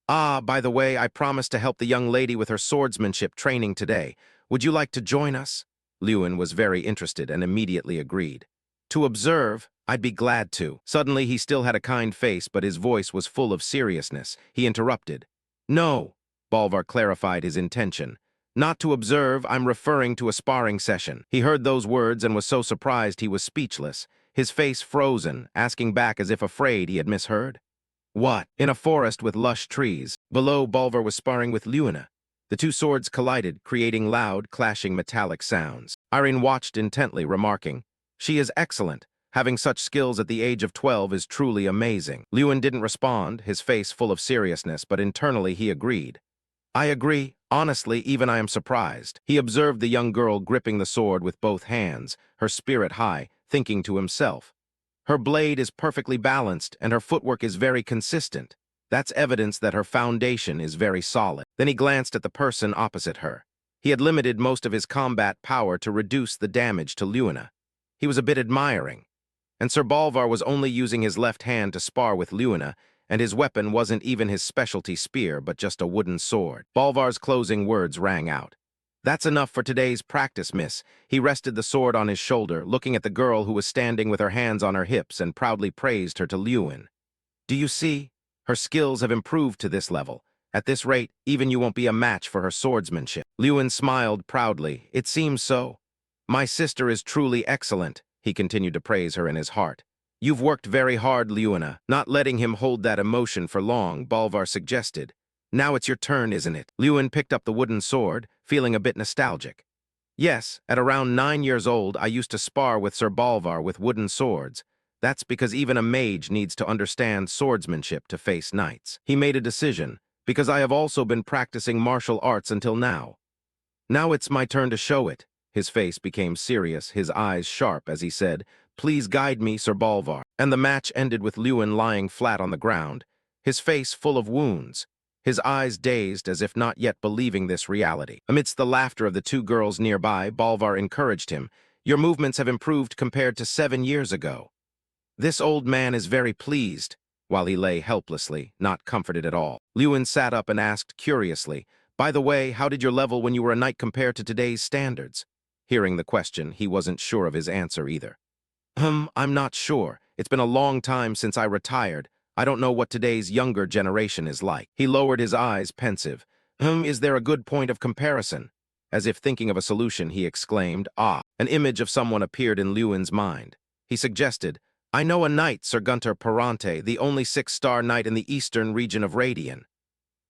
Ah, by the way, I promised to help the young lady with her swordsmanship training today. Would you like to join us? Lewin was very interested and immediately agreed. To observe, I'd be glad to. Suddenly, he still had a kind face, but his voice was full of seriousness. He interrupted. No, Bolvar clarified his intention. Not to observe, I'm referring to a sparring session. He heard those words and was so surprised he was speechless, his face frozen, asking back as if afraid he had misheard. What? In a forest with lush trees. Below, Bolvar was sparring with Lewina. The two swords collided, creating loud, clashing metallic sounds. Irene watched intently, remarking, She is excellent. Having such skills at the age of 12 is truly amazing. Lewin didn't respond, his face full of seriousness, but internally he agreed. I agree. Honestly, even I am surprised. He observed the young girl gripping the sword with both hands, her spirit high, thinking to himself. Her blade is perfectly balanced, and her footwork is very consistent. That's evidence that her foundation is very solid. Then he glanced at the person opposite her. He had limited most of his combat power to reduce the damage to Lewina. He was a bit admiring. And Sir Bolvar was only using his left hand to spar with Lewina, and his weapon wasn't even his specialty spear, but just a wooden sword. Bolvar's closing words rang out. That's enough for today's practice, miss. He rested the sword on his shoulder, looking at the girl who was standing with her hands on her hips and proudly praised her to Lewin. Do you see? Her skills have improved to this level. At this rate, even you won't be a match for her swordsmanship. Lewin smiled proudly. It seems so. My sister is truly excellent, he continued to praise her in his heart. You've worked very hard, Lewina. Not letting him hold that emotion for long, Bolvar suggested. Now it's your turn, isn't it? Lewin picked up the wooden sword, feeling a bit nostalgic. Yes, at around 9 years old, I used to spar with Sir Bolvar with wooden swords. That's because even a mage needs to understand swordsmanship to face knights. He made a decision, because I have also been practicing martial arts until now. Now it's my turn to show it. His face became serious, his eyes sharp as he said, Please guide me, Sir Bolvar. And the match ended with Lewin lying flat on the ground, his face full of wounds, his eyes dazed as if not yet believing this reality. Amidst the laughter of the two girls nearby, Bolvar encouraged him. Your movements have improved compared to 7 years ago. This old man is very pleased, while he lay helplessly, not comforted at all. Lewin sat up and asked curiously, By the way, how did your level when you were a knight compare to today's standards? Hearing the question, he wasn't sure of his answer either. I'm not sure. It's been a long time since I retired. I don't know what today's younger generation is like. He lowered his eyes, pensive. Is there a good point of comparison? As if thinking of a solution, he exclaimed, Ah! An image of someone appeared in Lewin's mind. He suggested, I know a knight, Sir Gunter Perante, the only 6-star knight in the eastern region of Radian.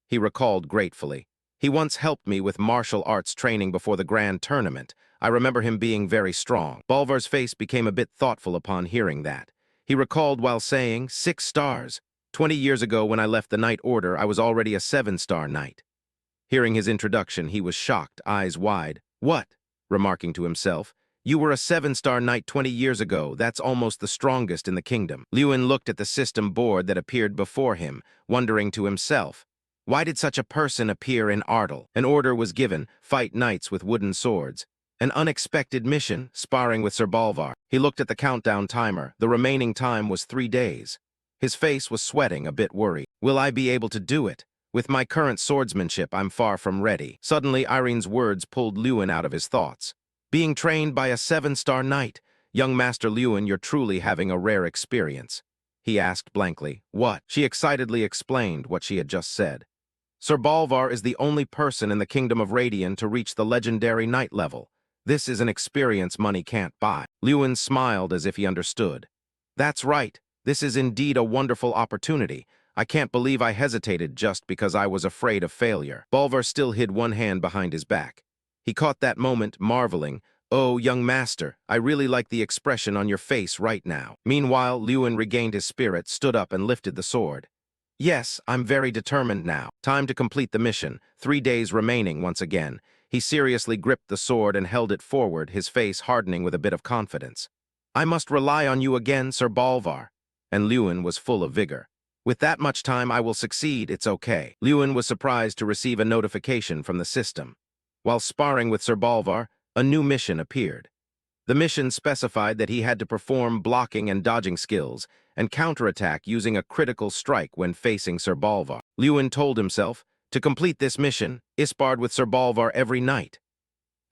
He recalled gratefully. He once helped me with martial arts training before the grand tournament. I remember him being very strong. Bolvar's face became a bit thoughtful upon hearing that. He recalled while saying, 6 stars. 20 years ago when I left the Knight Order, I was already a 7-star knight. Hearing his introduction, he was shocked, eyes wide. What? Remarking to himself, you were a 7-star knight 20 years ago. That's almost the strongest in the kingdom. Lewin looked at the system board that appeared before him, wondering to himself, why did such a person appear in Ardal? An order was given, fight knights with wooden swords. An unexpected mission, sparring with Sir Bolvar. He looked at the countdown timer. The remaining time was 3 days. His face was sweating, a bit worried. Will I be able to do it? With my current swordsmanship, I'm far from ready. Suddenly, Irene's words pulled Lewin out of his thoughts. Being trained by a 7-star knight. Young Master Lewin, you're truly having a rare experience. He asked blankly. What? She excitedly explained what she had just said. Sir Bolvar is the only person in the Kingdom of Radian to reach the legendary knight level. This is an experience money can't buy. Lewin smiled as if he understood. That's right. This is indeed a wonderful opportunity. I can't believe I hesitated just because I was afraid of failure. Bolvar still hid one hand behind his back. He caught that moment, marveling. Oh, young master, I really like the expression on your face right now. Meanwhile, Lewin regained his spirit, stood up and lifted the sword. Yes, I'm very determined now. Time to complete the mission. 3 days remaining once again. He seriously gripped the sword and held it forward, his face hardening with a bit of confidence. I must rely on you again, Sir Bolvar. And Lewin was full of vigor. With that much time, I will succeed, it's okay. Lewin was surprised to receive a notification from the system. While sparring with Sir Balvar, a new mission appeared. The mission specified that he had to perform blocking and dodging skills and counterattack using a critical strike when facing Sir Balvar. Lewin told himself, to complete this mission, I sparred with Sir Balvar every night.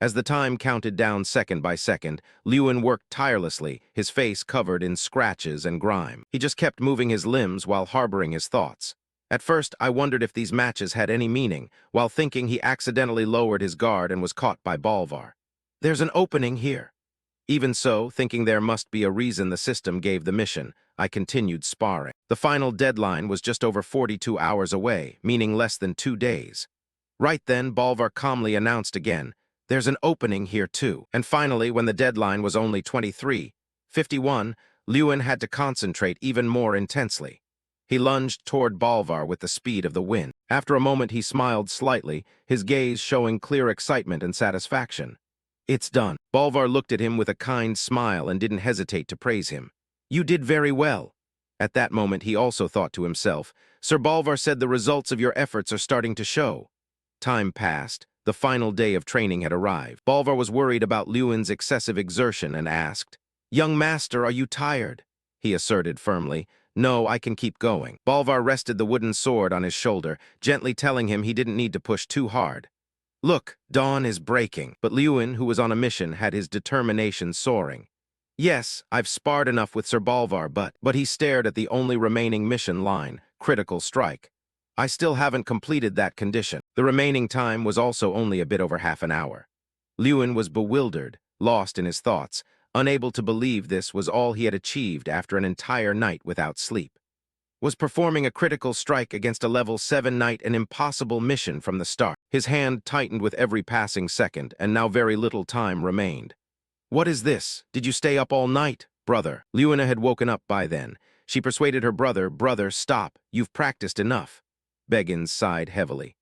As the time counted down second by second, Lewin worked tirelessly, his face covered in scratches and grime. He just kept moving his limbs while harboring his thoughts. At first, I wondered if these matches had any meaning. While thinking, he accidentally lowered his guard and was caught by Balvar. There's an opening here. Even so, thinking there must be a reason the system gave the mission, I continued sparring. The final deadline was just over 42 hours away, meaning less than 2 days. Right then, Balvar calmly announced again, there's an opening here too. And finally, when the deadline was only 23:51, Lewin had to concentrate even more intensely. He lunged toward Balvar with the speed of the wind. After a moment, he smiled slightly, his gaze showing clear excitement and satisfaction. It's done. Balvar looked at him with a kind smile and didn't hesitate to praise him. You did very well. At that moment, he also thought to himself, Sir Balvar said the results of your efforts are starting to show. Time passed. The final day of training had arrived. Balvar was worried about Lewin's excessive exertion and asked, Young master, are you tired? He asserted firmly, No, I can keep going. Balvar rested the wooden sword on his shoulder, gently telling him he didn't need to push too hard. Look, dawn is breaking. But Lewin, who was on a mission, had his determination soaring. Yes, I've sparred enough with Sir Balvar, but he stared at the only remaining mission line, critical strike. I still haven't completed that condition. The remaining time was also only a bit over half an hour. Lewin was bewildered, lost in his thoughts, unable to believe this was all he had achieved after an entire night without sleep. Was performing a critical strike against a level 7 knight an impossible mission from the start? His hand tightened with every passing second, and now very little time remained. What is this? Did you stay up all night, brother? Lewina had woken up by then. She persuaded her brother, stop, you've practiced enough. Beggins sighed heavily.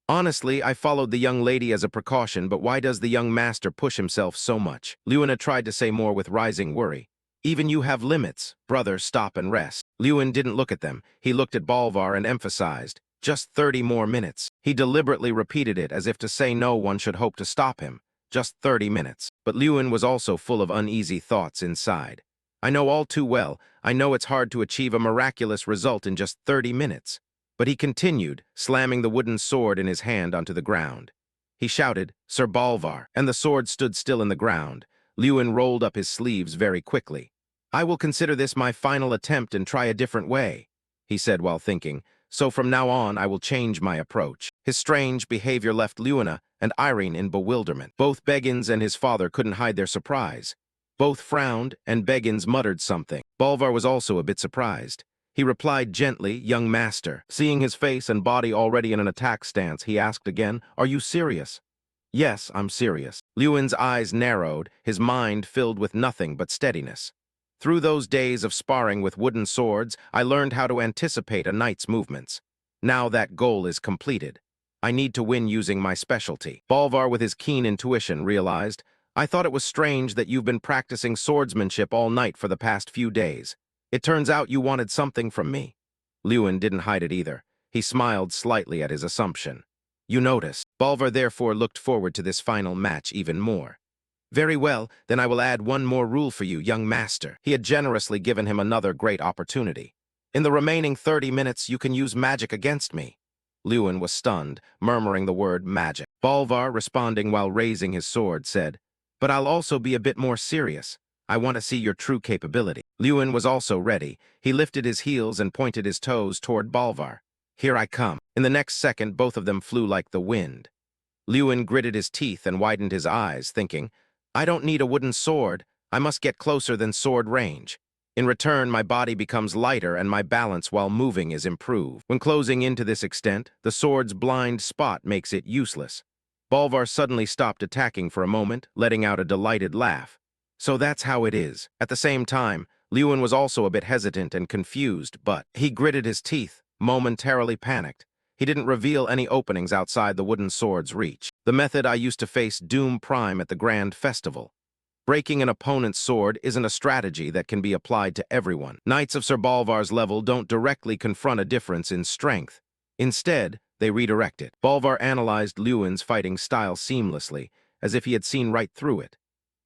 Honestly, I followed the young lady as a precaution, but why does the young master push himself so much? Lewina tried to say more with rising worry. Even you have limits. Brother, stop and rest. Lewin didn't look at them. He looked at Balvar and emphasized, just 30 more minutes. He deliberately repeated it as if to say no one should hope to stop him. Just 30 minutes. But Lewin was also full of uneasy thoughts inside. I know all too well. I know it's hard to achieve a miraculous result in just 30 minutes. But he continued, slamming the wooden sword in his hand onto the ground. He shouted, Sir Balvar, and the sword stood still in the ground. Lewin rolled up his sleeves very quickly. I will consider this my final attempt and try a different way, he said while thinking, so from now on I will change my approach. His strange behavior left Lewina and Irene in bewilderment. Both Beggins and his father couldn't hide their surprise. Both frowned, and Beggins muttered something. Balvar was also a bit surprised. He replied gently, young master. Seeing his face and body already in an attack stance, he asked again, are you serious? Yes, I'm serious. Lewin's eyes narrowed, his mind filled with nothing but steadiness. Through those days of sparring with wooden swords, I learned how to anticipate a knight's movements. Now that goal is completed. I need to win using my specialty. Balvar, with his keen intuition, realized, I thought it was strange that you've been practicing swordsmanship all night for the past few days. It turns out you wanted something from me. Lewin didn't hide it either. He smiled slightly at his assumption. You noticed. Balvar therefore looked forward to this final match even more. Very well, then I will add one more rule for you, young master. He had generously given him another great opportunity. In the remaining 30 minutes, you can use magic against me. Lewin was stunned, murmuring the word magic. Balvar, responding while raising his sword, said, But I'll also be a bit more serious. I want to see your true capability. Lewin was also ready. He lifted his heels and pointed his toes toward Balvar. Here I come. In the next second, both of them flew like the wind. Lewin gritted his teeth and widened his eyes, thinking, I don't need a wooden sword. I must get closer than sword range. In return, my body becomes lighter and my balance while moving is improved. When closing in to this extent, the sword's blind spot makes it useless. Balvar suddenly stopped attacking for a moment, letting out a delighted laugh. So that's how it is. At the same time, Lewin was also a bit hesitant and confused, but he gritted his teeth, momentarily panicked. He didn't reveal any openings outside the wooden sword's reach. The method I used to face Doom Prime at the Grand Festival. Breaking an opponent's sword isn't a strategy that can be applied to everyone. Knights of Sir Bolvar's level don't directly confront a difference in strength. Instead, they redirect it. Bolvar analyzed Lewin's fighting style seamlessly, as if he had seen right through it.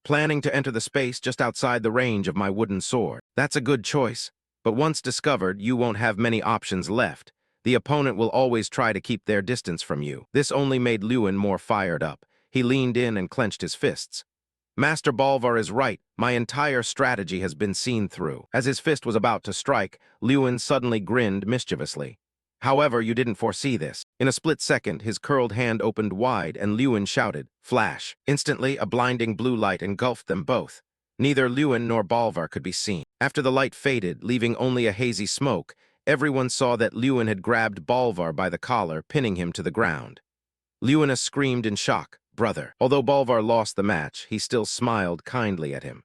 Planning to enter the space just outside the range of my wooden sword. That's a good choice, but once discovered, you won't have many options left. The opponent will always try to keep their distance from you. This only made Lewin more fired up. He leaned in and clenched his fists. Master Bolvar is right. My entire strategy has been seen through. As his fist was about to strike, Lewin suddenly grinned mischievously. However, you didn't foresee this. In a split second, his curled hand opened wide, and Lewin shouted, "Flash!" Instantly, a blinding blue light engulfed them both. Neither Lewin nor Bolvar could be seen. After the light faded, leaving only a hazy smoke, everyone saw that Lewin had grabbed Bolvar by the collar, pinning him to the ground. Lewin screamed in shock, "Brother!" Although Bolvar lost the match, he still smiled kindly at him.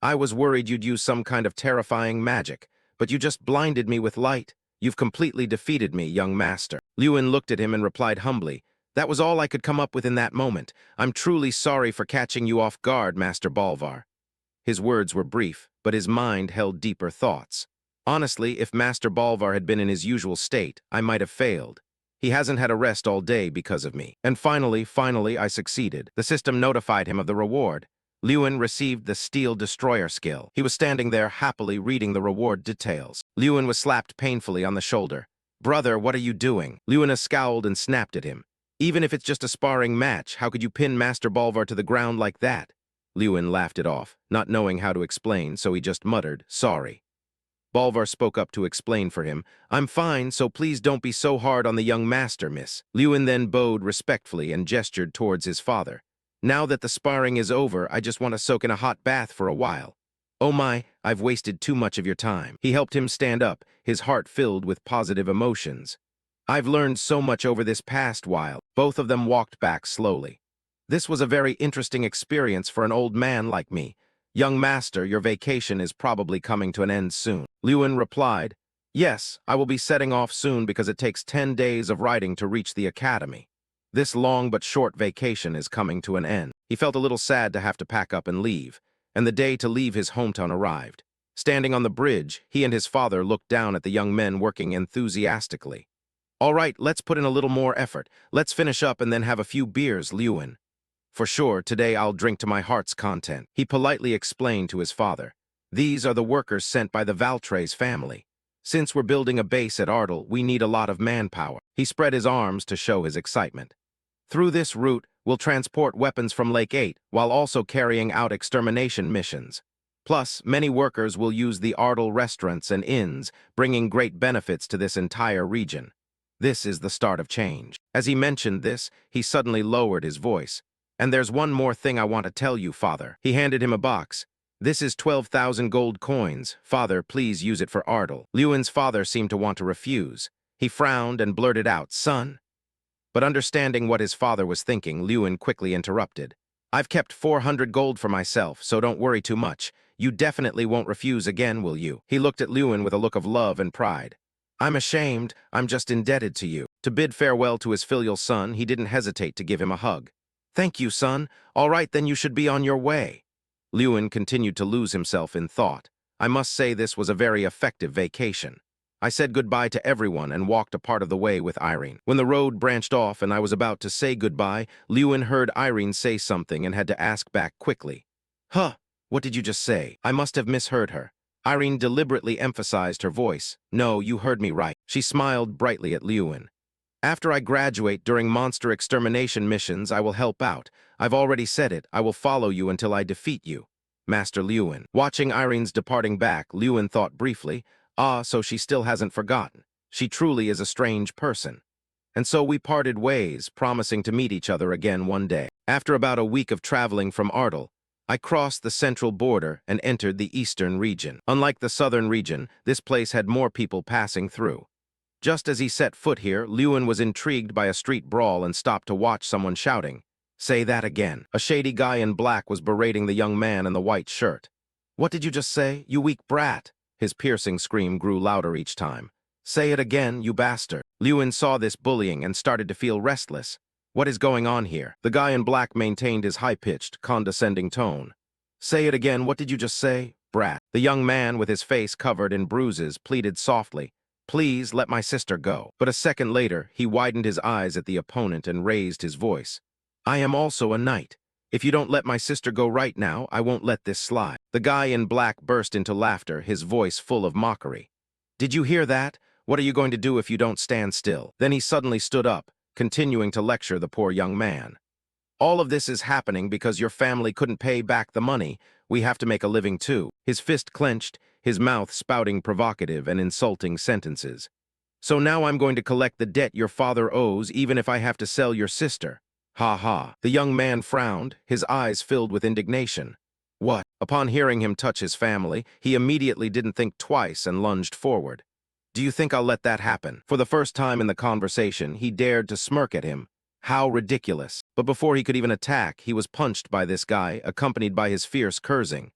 "I was worried you'd use some kind of terrifying magic, but you just blinded me with light. You've completely defeated me, young master." Lewin looked at him and replied humbly, "That was all I could come up with in that moment. I'm truly sorry for catching you off guard, Master Bolvar." His words were brief, but his mind held deeper thoughts. Honestly, if Master Bolvar had been in his usual state, I might have failed. He hasn't had a rest all day because of me. And finally, I succeeded. The system notified him of the reward. Lewin received the Steel Destroyer skill. He was standing there happily reading the reward details. Lewin was slapped painfully on the shoulder. "Brother, what are you doing?" Lewin scowled and snapped at him. "Even if it's just a sparring match, how could you pin Master Bolvar to the ground like that?" Lewin laughed it off, not knowing how to explain, so he just muttered, "Sorry." Bolvar spoke up to explain for him. "I'm fine, so please don't be so hard on the young master, miss." Lewin then bowed respectfully and gestured towards his father. "Now that the sparring is over, I just want to soak in a hot bath for a while." "Oh my, I've wasted too much of your time." He helped him stand up, his heart filled with positive emotions. "I've learned so much over this past while." Both of them walked back slowly. "This was a very interesting experience for an old man like me. Young master, your vacation is probably coming to an end soon." Lewin replied, "Yes, I will be setting off soon because it takes 10 days of riding to reach the academy. This long but short vacation is coming to an end." He felt a little sad to have to pack up and leave, and the day to leave his hometown arrived. Standing on the bridge, he and his father looked down at the young men working enthusiastically. "All right, let's put in a little more effort. Let's finish up and then have a few beers, Lewin." "For sure, today I'll drink to my heart's content," he politely explained to his father. "These are the workers sent by the Valtre's family. Since we're building a base at Ardal, we need a lot of manpower." He spread his arms to show his excitement. "Through this route, we'll transport weapons from Lake 8 while also carrying out extermination missions. Plus, many workers will use the Ardal restaurants and inns, bringing great benefits to this entire region. This is the start of change." As he mentioned this, he suddenly lowered his voice. "And there's one more thing I want to tell you, father." He handed him a box. "This is 12,000 gold coins. Father, please use it for Ardal." Lewin's father seemed to want to refuse. He frowned and blurted out, "Son." But understanding what his father was thinking, Lewin quickly interrupted. "I've kept 400 gold for myself, so don't worry too much. You definitely won't refuse again, will you?" He looked at Lewin with a look of love and pride. "I'm ashamed. I'm just indebted to you." To bid farewell to his filial son, he didn't hesitate to give him a hug. "Thank you, son. All right, then you should be on your way." Lewin continued to lose himself in thought. "I must say this was a very effective vacation." I said goodbye to everyone and walked a part of the way with Irene. When the road branched off and I was about to say goodbye, Lewin heard Irene say something and had to ask back quickly. "Huh, what did you just say?" I must have misheard her. Irene deliberately emphasized her voice. "No, you heard me right." She smiled brightly at Lewin. "After I graduate during monster extermination missions, I will help out. I've already said it. I will follow you until I defeat you, Master Lewin." Watching Irene's departing back, Lewin thought briefly, so she still hasn't forgotten. She truly is a strange person. And so we parted ways, promising to meet each other again one day. After about a week of traveling from Ardal, I crossed the central border and entered the eastern region. Unlike the southern region, this place had more people passing through. Just as he set foot here, Lewin was intrigued by a street brawl and stopped to watch someone shouting, "Say that again." A shady guy in black was berating the young man in the white shirt. "What did you just say, you weak brat?" His piercing scream grew louder each time. "Say it again, you bastard." Lewin saw this bullying and started to feel restless. What is going on here? The guy in black maintained his high-pitched, condescending tone. Say it again, what did you just say? Brat. The young man, with his face covered in bruises, pleaded softly, "Please let my sister go." But a second later, he widened his eyes at the opponent and raised his voice. "I am also a knight. If you don't let my sister go right now, I won't let this slide." The guy in black burst into laughter, his voice full of mockery. "Did you hear that? What are you going to do if you don't stand still?" Then he suddenly stood up, continuing to lecture the poor young man. "All of this is happening because your family couldn't pay back the money. We have to make a living too." His fist clenched, his mouth spouting provocative and insulting sentences. "So now I'm going to collect the debt your father owes even if I have to sell your sister." Ha ha. The young man frowned, his eyes filled with indignation. What? Upon hearing him touch his family, he immediately didn't think twice and lunged forward. "Do you think I'll let that happen?" For the first time in the conversation, he dared to smirk at him. How ridiculous. But before he could even attack, he was punched by this guy, accompanied by his fierce cursing.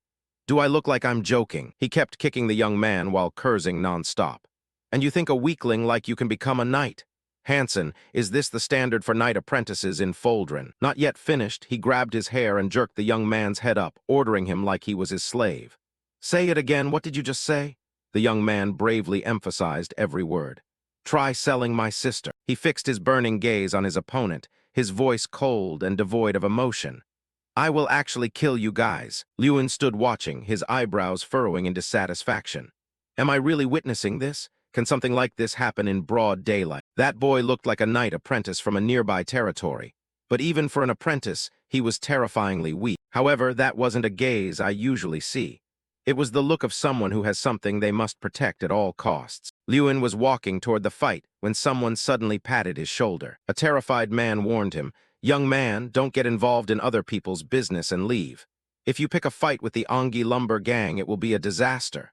"Do I look like I'm joking?" He kept kicking the young man while cursing non-stop. "And you think a weakling like you can become a knight? Hanson, is this the standard for knight apprentices in Foldren?" Not yet finished, he grabbed his hair and jerked the young man's head up, ordering him like he was his slave. "Say it again, what did you just say?" The young man bravely emphasized every word. "Try selling my sister." He fixed his burning gaze on his opponent, his voice cold and devoid of emotion. "I will actually kill you guys." Lewin stood watching, his eyebrows furrowing in dissatisfaction. "Am I really witnessing this? Can something like this happen in broad daylight?" That boy looked like a knight apprentice from a nearby territory. But even for an apprentice, he was terrifyingly weak. However, that wasn't a gaze I usually see. It was the look of someone who has something they must protect at all costs. Lewin was walking toward the fight when someone suddenly patted his shoulder. A terrified man warned him, "Young man, don't get involved in other people's business and leave. If you pick a fight with the Ongi Lumber Gang, it will be a disaster."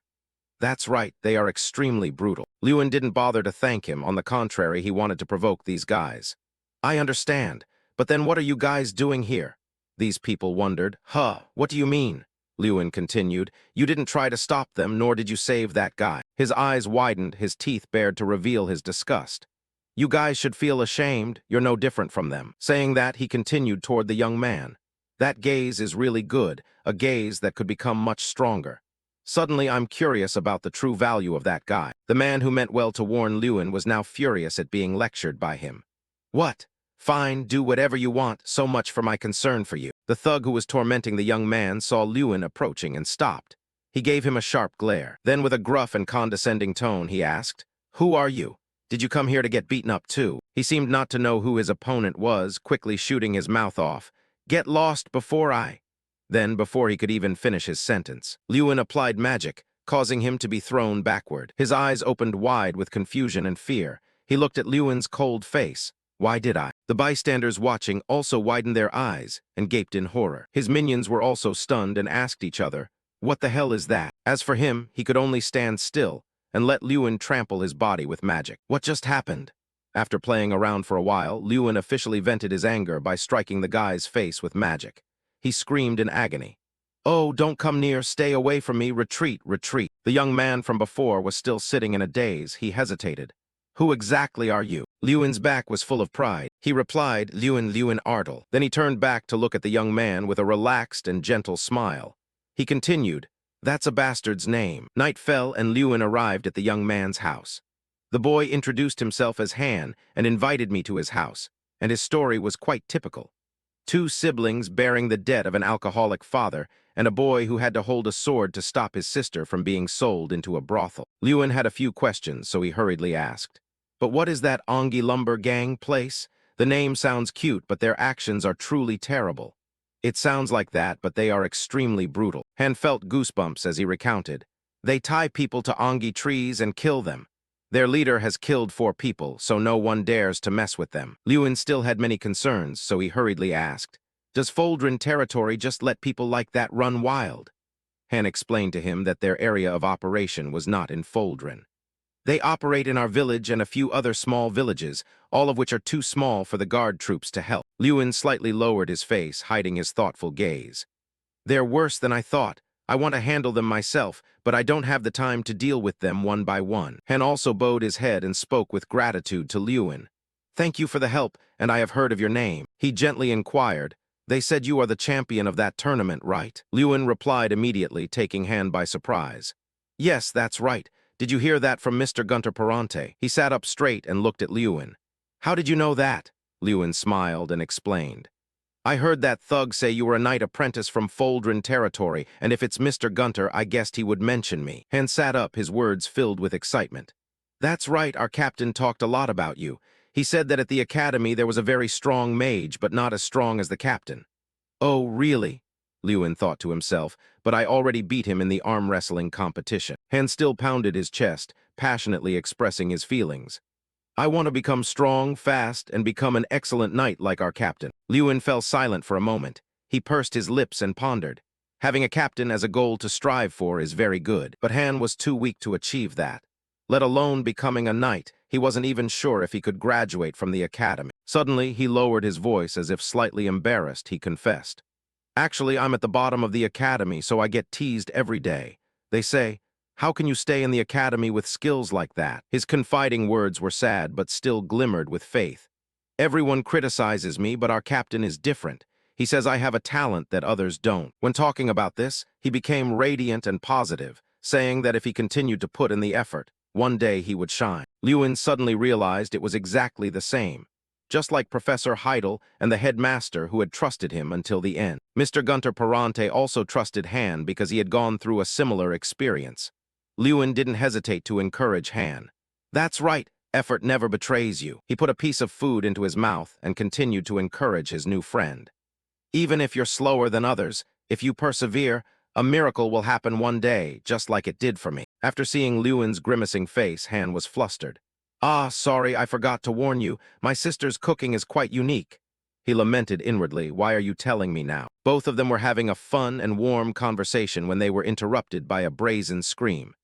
That's right, they are extremely brutal. Lewin didn't bother to thank him. On the contrary, he wanted to provoke these guys. "I understand, but then what are you guys doing here?" These people wondered. "Huh, what do you mean?" Lewin continued. "You didn't try to stop them, nor did you save that guy." His eyes widened, his teeth bared to reveal his disgust. "You guys should feel ashamed. You're no different from them." Saying that, he continued toward the young man. "That gaze is really good, a gaze that could become much stronger. Suddenly, I'm curious about the true value of that guy." The man who meant well to warn Lewin was now furious at being lectured by him. "What? Fine, do whatever you want, so much for my concern for you." The thug who was tormenting the young man saw Lewin approaching and stopped. He gave him a sharp glare. Then with a gruff and condescending tone, he asked, "Who are you? Did you come here to get beaten up too?" He seemed not to know who his opponent was, quickly shooting his mouth off. "Get lost before I—" Then, before he could even finish his sentence, Lewin applied magic, causing him to be thrown backward. His eyes opened wide with confusion and fear. He looked at Lewin's cold face. "Why did I?" The bystanders watching also widened their eyes and gaped in horror. His minions were also stunned and asked each other, "What the hell is that?" As for him, he could only stand still and let Lewin trample his body with magic. What just happened? After playing around for a while, Lewin officially vented his anger by striking the guy's face with magic. He screamed in agony. "Oh, don't come near, stay away from me, retreat, retreat." The young man from before was still sitting in a daze. He hesitated. "Who exactly are you?" Lewin's back was full of pride. He replied, Lewin Ardle." Then he turned back to look at the young man with a relaxed and gentle smile. He continued, "That's a bastard's name." Night fell and Lewin arrived at the young man's house. The boy introduced himself as Han and invited me to his house, and his story was quite typical. Two siblings bearing the debt of an alcoholic father, and a boy who had to hold a sword to stop his sister from being sold into a brothel. Lewin had a few questions, so he hurriedly asked, "But what is that Ongi Lumber Gang place? The name sounds cute, but their actions are truly terrible." "It sounds like that, but they are extremely brutal." Han felt goosebumps as he recounted. "They tie people to Ongi trees and kill them. Their leader has killed 4 people, so no one dares to mess with them." Lewin still had many concerns, so he hurriedly asked, "Does Foldren territory just let people like that run wild?" Han explained to him that their area of operation was not in Foldren. "They operate in our village and a few other small villages, all of which are too small for the guard troops to help." Lewin slightly lowered his face, hiding his thoughtful gaze. "They're worse than I thought. I want to handle them myself, but I don't have the time to deal with them one by one." Han also bowed his head and spoke with gratitude to Lewin. "Thank you for the help, and I have heard of your name." He gently inquired, They said you are the champion of that tournament, right? Lewin replied immediately, taking Han by surprise. Yes, that's right. Did you hear that from Mr. Gunter Perante? He sat up straight and looked at Lewin. How did you know that? Lewin smiled and explained. I heard that thug say you were a knight apprentice from Foldrin territory, and if it's Mr. Gunter, I guessed he would mention me. Han sat up, his words filled with excitement. That's right, our captain talked a lot about you. He said that at the academy there was a very strong mage, but not as strong as the captain. Oh, really? Lewin thought to himself, but I already beat him in the arm wrestling competition. Han still pounded his chest, passionately expressing his feelings. I want to become strong, fast, and become an excellent knight like our captain. Lewin fell silent for a moment. He pursed his lips and pondered. Having a captain as a goal to strive for is very good, but Han was too weak to achieve that. Let alone becoming a knight, he wasn't even sure if he could graduate from the academy. Suddenly, he lowered his voice as if slightly embarrassed, he confessed. Actually, I'm at the bottom of the academy, so I get teased every day. They say, how can you stay in the academy with skills like that? His confiding words were sad, but still glimmered with faith. Everyone criticizes me, but our captain is different. He says I have a talent that others don't. When talking about this, he became radiant and positive, saying that if he continued to put in the effort, one day he would shine. Lewin suddenly realized it was exactly the same. Just like Professor Heidel and the headmaster who had trusted him until the end. Mr. Gunter Perante also trusted Han because he had gone through a similar experience. Lewin didn't hesitate to encourage Han. That's right, effort never betrays you. He put a piece of food into his mouth and continued to encourage his new friend. Even if you're slower than others, if you persevere, a miracle will happen one day, just like it did for me. After seeing Lewin's grimacing face, Han was flustered. Ah, sorry, I forgot to warn you. My sister's cooking is quite unique. He lamented inwardly, why are you telling me now? Both of them were having a fun and warm conversation when they were interrupted by a brazen scream.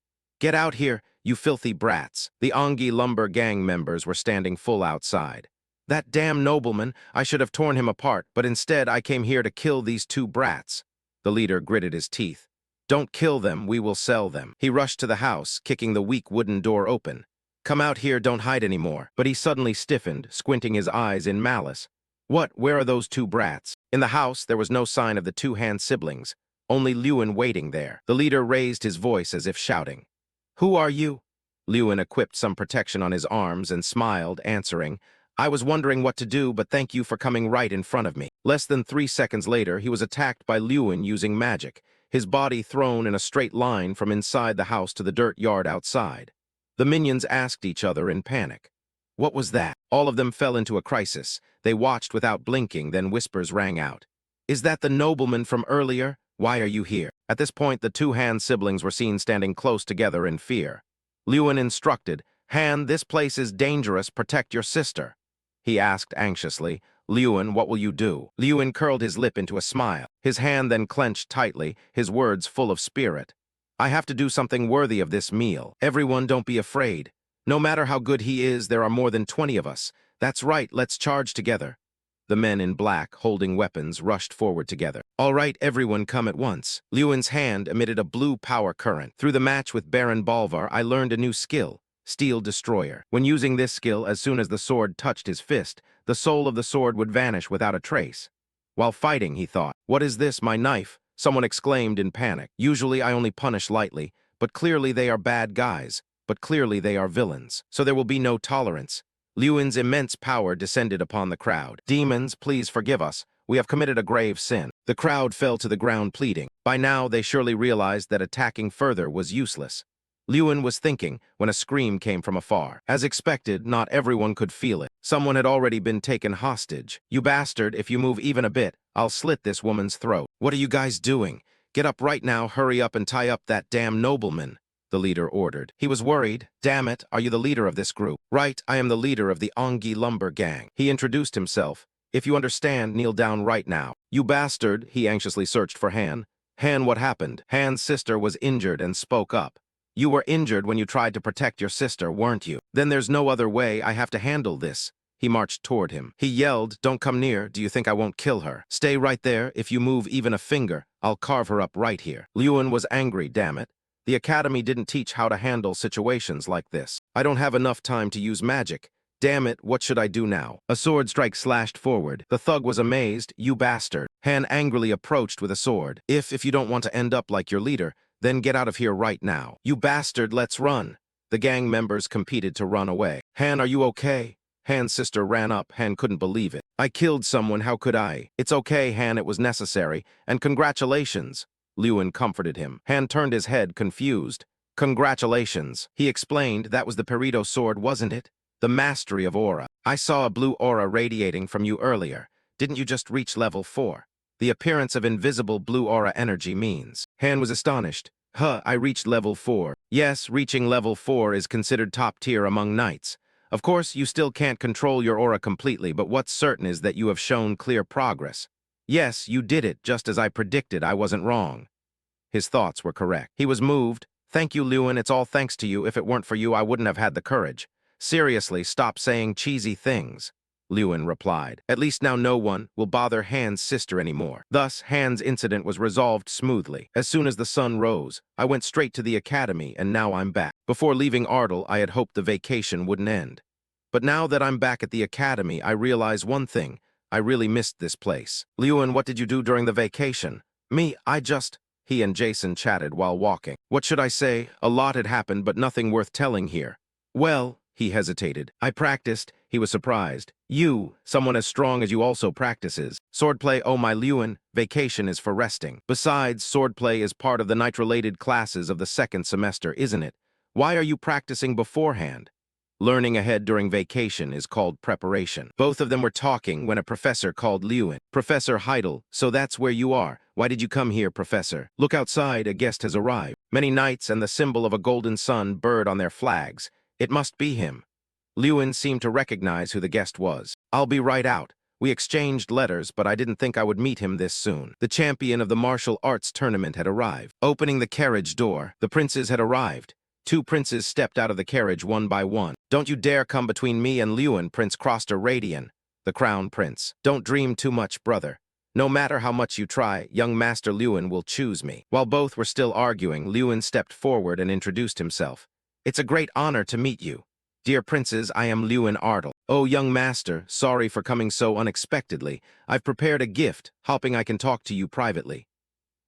Get out here, you filthy brats. The Ongi lumber gang members were standing full outside. That damn nobleman, I should have torn him apart, but instead I came here to kill these two brats. The leader gritted his teeth. Don't kill them, we will sell them. He rushed to the house, kicking the weak wooden door open. Come out here, don't hide anymore. But he suddenly stiffened, squinting his eyes in malice. What, where are those two brats? In the house, there was no sign of the two Han siblings, only Lewin waiting there. The leader raised his voice as if shouting. Who are you? Lewin equipped some protection on his arms and smiled, answering, I was wondering what to do, but thank you for coming right in front of me. Less than 3 seconds later, he was attacked by Lewin using magic, his body thrown in a straight line from inside the house to the dirt yard outside. The minions asked each other in panic. What was that? All of them fell into a crisis. They watched without blinking, then whispers rang out. Is that the nobleman from earlier? Why are you here? At this point, the two Han siblings were seen standing close together in fear. Lewin instructed, Han, this place is dangerous, protect your sister. He asked anxiously, Lewin, what will you do? Lewin curled his lip into a smile. His hand then clenched tightly, his words full of spirit. I have to do something worthy of this meal. Everyone, don't be afraid. No matter how good he is, there are more than 20 of us. That's right, let's charge together. The men in black, holding weapons, rushed forward together. All right, everyone come at once. Lewin's hand emitted a blue power current. Through the match with Baron Bolvar, I learned a new skill, Steel Destroyer. When using this skill, as soon as the sword touched his fist, the soul of the sword would vanish without a trace. While fighting, he thought, what is this, my knife? Someone exclaimed in panic. Usually I only punish lightly, but clearly they are bad guys. But clearly they are villains. So there will be no tolerance. Lewin's immense power descended upon the crowd. Demons, please forgive us. We have committed a grave sin. The crowd fell to the ground pleading. By now, they surely realized that attacking further was useless. Lewin was thinking when a scream came from afar. As expected, not everyone could feel it. Someone had already been taken hostage. You bastard, if you move even a bit, I'll slit this woman's throat. What are you guys doing? Get up right now, hurry up and tie up that damn nobleman. The leader ordered. He was worried. Damn it, are you the leader of this group? Right, I am the leader of the Ongi lumber gang. He introduced himself. If you understand, kneel down right now. You bastard, he anxiously searched for Han. Han, what happened? Han's sister was injured and spoke up. You were injured when you tried to protect your sister, weren't you? Then there's no other way, I have to handle this. He marched toward him. He yelled, don't come near, do you think I won't kill her? Stay right there, if you move even a finger, I'll carve her up right here. Lewin was angry, damn it. The academy didn't teach how to handle situations like this. I don't have enough time to use magic. Damn it, what should I do now? A sword strike slashed forward. The thug was amazed. You bastard. Han angrily approached with a sword. If you don't want to end up like your leader, then get out of here right now. You bastard, let's run. The gang members competed to run away. Han, are you okay? Han's sister ran up. Han couldn't believe it. I killed someone, how could I? It's okay, Han, it was necessary. And congratulations. Lewin comforted him. Han turned his head, confused. Congratulations. He explained that was the Peridot sword, wasn't it? The mastery of aura. I saw a blue aura radiating from you earlier. Didn't you just reach level 4? The appearance of invisible blue aura energy means. Han was astonished. I reached level 4. Yes, reaching level 4 is considered top tier among knights. Of course, you still can't control your aura completely, but what's certain is that you have shown clear progress. Yes, you did it, just as I predicted. I wasn't wrong. His thoughts were correct. He was moved. Thank you, Lewin. It's all thanks to you. If it weren't for you, I wouldn't have had the courage. Seriously, stop saying cheesy things, Lewin replied. At least now no one will bother Han's sister anymore. Thus, Han's incident was resolved smoothly. As soon as the sun rose, I went straight to the academy, and now I'm back. Before leaving Ardal, I had hoped the vacation wouldn't end. But now that I'm back at the academy, I realize one thing. I really missed this place. Lewin, what did you do during the vacation? Me, He and Jason chatted while walking. What should I say? A lot had happened, but nothing worth telling here. Well, he hesitated. I practiced. He was surprised. You, someone as strong as you, also practices. Swordplay, oh my Lewin, vacation is for resting. Besides, swordplay is part of the night-related classes of the second semester, isn't it? Why are you practicing beforehand? Learning ahead during vacation is called preparation. Both of them were talking when a professor called Lewin. Professor Heidel, so that's where you are. Why did you come here, Professor? Look outside, a guest has arrived. Many knights and the symbol of a golden sun bird on their flags. It must be him. Lewin seemed to recognize who the guest was. I'll be right out. We exchanged letters, but I didn't think I would meet him this soon. The champion of the martial arts tournament had arrived. Opening the carriage door, the princes had arrived. 2 princes stepped out of the carriage one by one. Don't you dare come between me and Lewin, Prince Croster Radian, the crown prince. Don't dream too much, brother. No matter how much you try, young Master Lewin will choose me. While both were still arguing, Lewin stepped forward and introduced himself. It's a great honor to meet you. Dear princes, I am Lewin Ardal. Oh, young master, sorry for coming so unexpectedly. I've prepared a gift, hoping I can talk to you privately.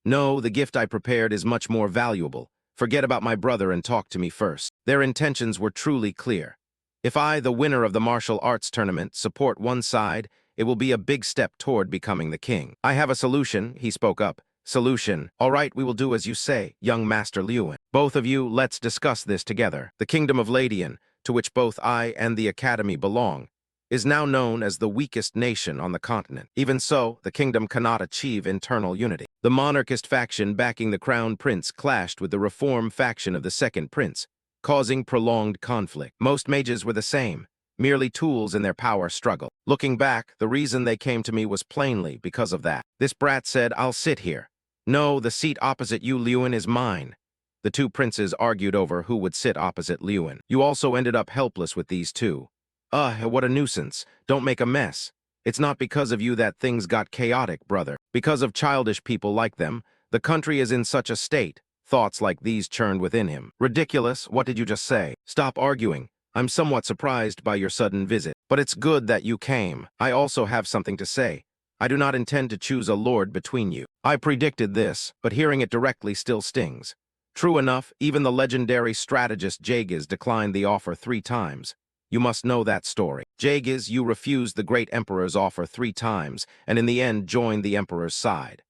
No, the gift I prepared is much more valuable. Forget about my brother and talk to me first. Their intentions were truly clear. If I, the winner of the martial arts tournament, support one side, it will be a big step toward becoming the king. I have a solution, he spoke up. Solution. All right, we will do as you say, young Master Lewin. Both of you, let's discuss this together. The kingdom of Ladian, to which both I and the academy belong, is now known as the weakest nation on the continent. Even so, the kingdom cannot achieve internal unity. The monarchist faction backing the crown prince clashed with the reform faction of the second prince, causing prolonged conflict. Most mages were the same, merely tools in their power struggle. Looking back, the reason they came to me was plainly because of that. This brat said, I'll sit here. No, the seat opposite you, Lewin, is mine. The 2 princes argued over who would sit opposite Lewin. You also ended up helpless with these 2. What a nuisance. Don't make a mess. It's not because of you that things got chaotic, brother. Because of childish people like them, the country is in such a state. Thoughts like these churned within him. Ridiculous, what did you just say? Stop arguing. I'm somewhat surprised by your sudden visit. But it's good that you came. I also have something to say. I do not intend to choose a lord between you. I predicted this, but hearing it directly still stings. True enough, even the legendary strategist Jagiz declined the offer 3 times. You must know that story. Jagiz, you refused the great emperor's offer 3 times, and in the end joined the emperor's side.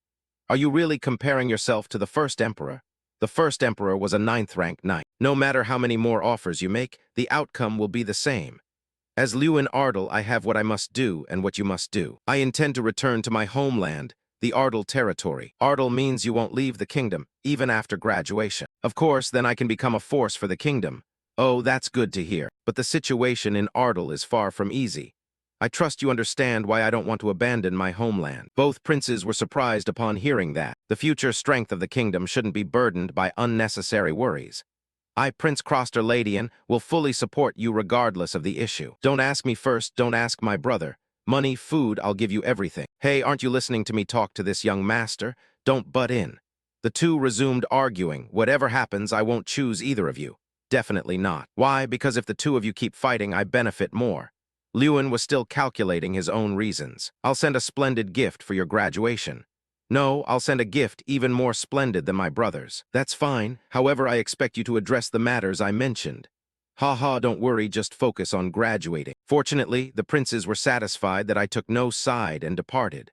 Are you really comparing yourself to the first emperor? The first emperor was a 9th-ranked knight. No matter how many more offers you make, the outcome will be the same. As Lewin Ardal, I have what I must do and what you must do. I intend to return to my homeland, the Ardal territory. Ardal means you won't leave the kingdom, even after graduation. Of course, then I can become a force for the kingdom. Oh, that's good to hear. But the situation in Ardal is far from easy. I trust you understand why I don't want to abandon my homeland. Both princes were surprised upon hearing that. The future strength of the kingdom shouldn't be burdened by unnecessary worries. I, Prince Croster Ladian, will fully support you regardless of the issue. Don't ask me first, don't ask my brother. Money, food, I'll give you everything. Hey, aren't you listening to me talk to this young master? Don't butt in. The 2 resumed arguing. Whatever happens, I won't choose either of you. Definitely not. Why? Because if the 2 of you keep fighting, I benefit more. Lewin was still calculating his own reasons. I'll send a splendid gift for your graduation. No, I'll send a gift even more splendid than my brother's. That's fine. However, I expect you to address the matters I mentioned. Ha, don't worry, just focus on graduating. Fortunately, the princes were satisfied that I took no side and departed.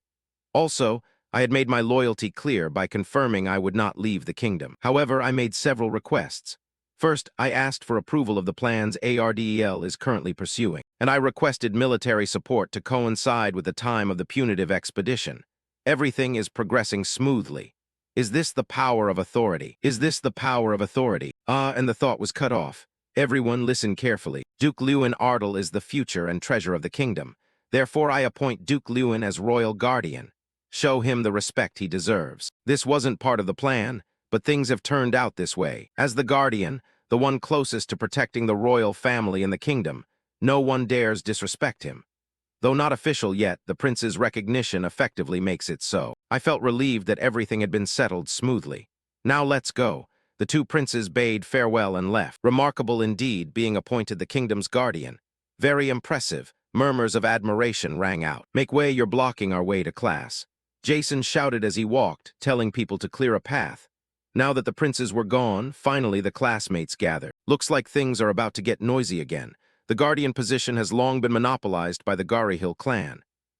Also, I had made my loyalty clear by confirming I would not leave the kingdom. However, I made several requests. First, I asked for approval of the plans ARDEL is currently pursuing, and I requested military support to coincide with the time of the punitive expedition. Everything is progressing smoothly. Is this the power of authority? Is this the power of authority? And the thought was cut off. Everyone listen carefully. Duke Lewin Ardel is the future and treasure of the kingdom. Therefore, I appoint Duke Lewin as royal guardian. Show him the respect he deserves. This wasn't part of the plan, but things have turned out this way. As the guardian, the one closest to protecting the royal family in the kingdom, no one dares disrespect him. Though not official yet, the prince's recognition effectively makes it so. I felt relieved that everything had been settled smoothly. Now let's go. The two princes bade farewell and left. Remarkable indeed, being appointed the kingdom's guardian. Very impressive. Murmurs of admiration rang out. Make way, you're blocking our way to class. Jason shouted as he walked, telling people to clear a path. Now that the princes were gone, finally the classmates gathered. Looks like things are about to get noisy again. The guardian position has long been monopolized by the Garryhill clan.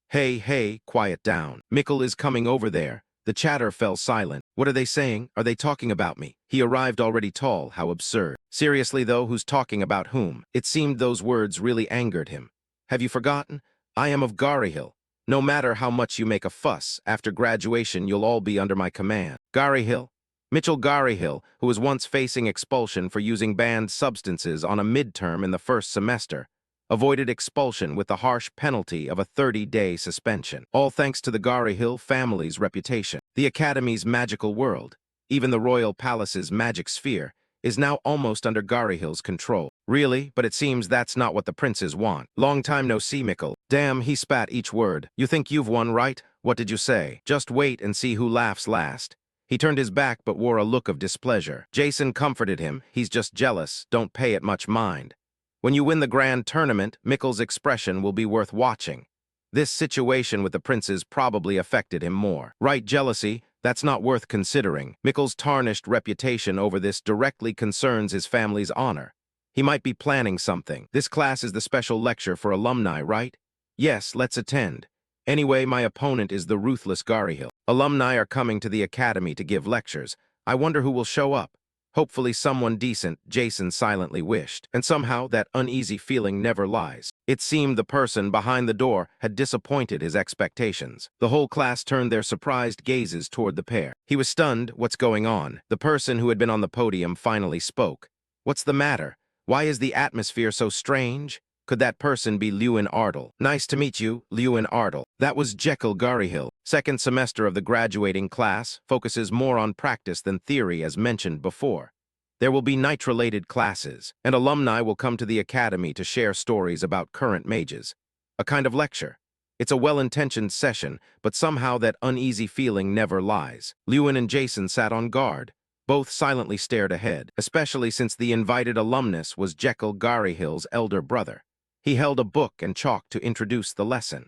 Hey, quiet down. Mikkel is coming over there. The chatter fell silent. What are they saying? Are they talking about me? He arrived already tall, how absurd. Seriously though, who's talking about whom? It seemed those words really angered him. Have you forgotten? I am of Garryhill. No matter how much you make a fuss, after graduation you'll all be under my command. Garryhill? Mitchell Garryhill, who was once facing expulsion for using banned substances on a midterm in the first semester, avoided expulsion with the harsh penalty of a 30-day suspension, all thanks to the Garryhill family's reputation. The Academy's magical world, even the royal palace's magic sphere, is now almost under Garryhill's control. Really? But it seems that's not what the princes want. Long time no see, Mikkel. Damn, he spat each word. You think you've won, right? What did you say? Just wait and see who laughs last. He turned his back but wore a look of displeasure. Jason comforted him. He's just jealous. Don't pay it much mind. When you win the grand tournament, Mikkel's expression will be worth watching. This situation with the princes probably affected him more. Right, jealousy? That's not worth considering. Mikkel's tarnished reputation over this directly concerns his family's honor. He might be planning something. This class is the special lecture for alumni, right? Yes, let's attend. Anyway, my opponent is the ruthless Garryhill. Alumni are coming to the academy to give lectures. I wonder who will show up. Hopefully someone decent, Jason silently wished. And somehow that uneasy feeling never lies. It seemed the person behind the door had disappointed his expectations. The whole class turned their surprised gazes toward the pair. He was stunned. What's going on? The person who had been on the podium finally spoke. What's the matter? Why is the atmosphere so strange? Could that person be Lewin Ardel? Nice to meet you, Lewin Ardel. That was Jekyll Garryhill. Second semester of the graduating class focuses more on practice than theory as mentioned before. There will be night-related classes, and alumni will come to the academy to share stories about current mages. A kind of lecture. It's a well-intentioned session, but somehow that uneasy feeling never lies. Lewin and Jason sat on guard. Both silently stared ahead, especially since the invited alumnus was Jekyll Garryhill's elder brother. He held a book and chalk to introduce the lesson.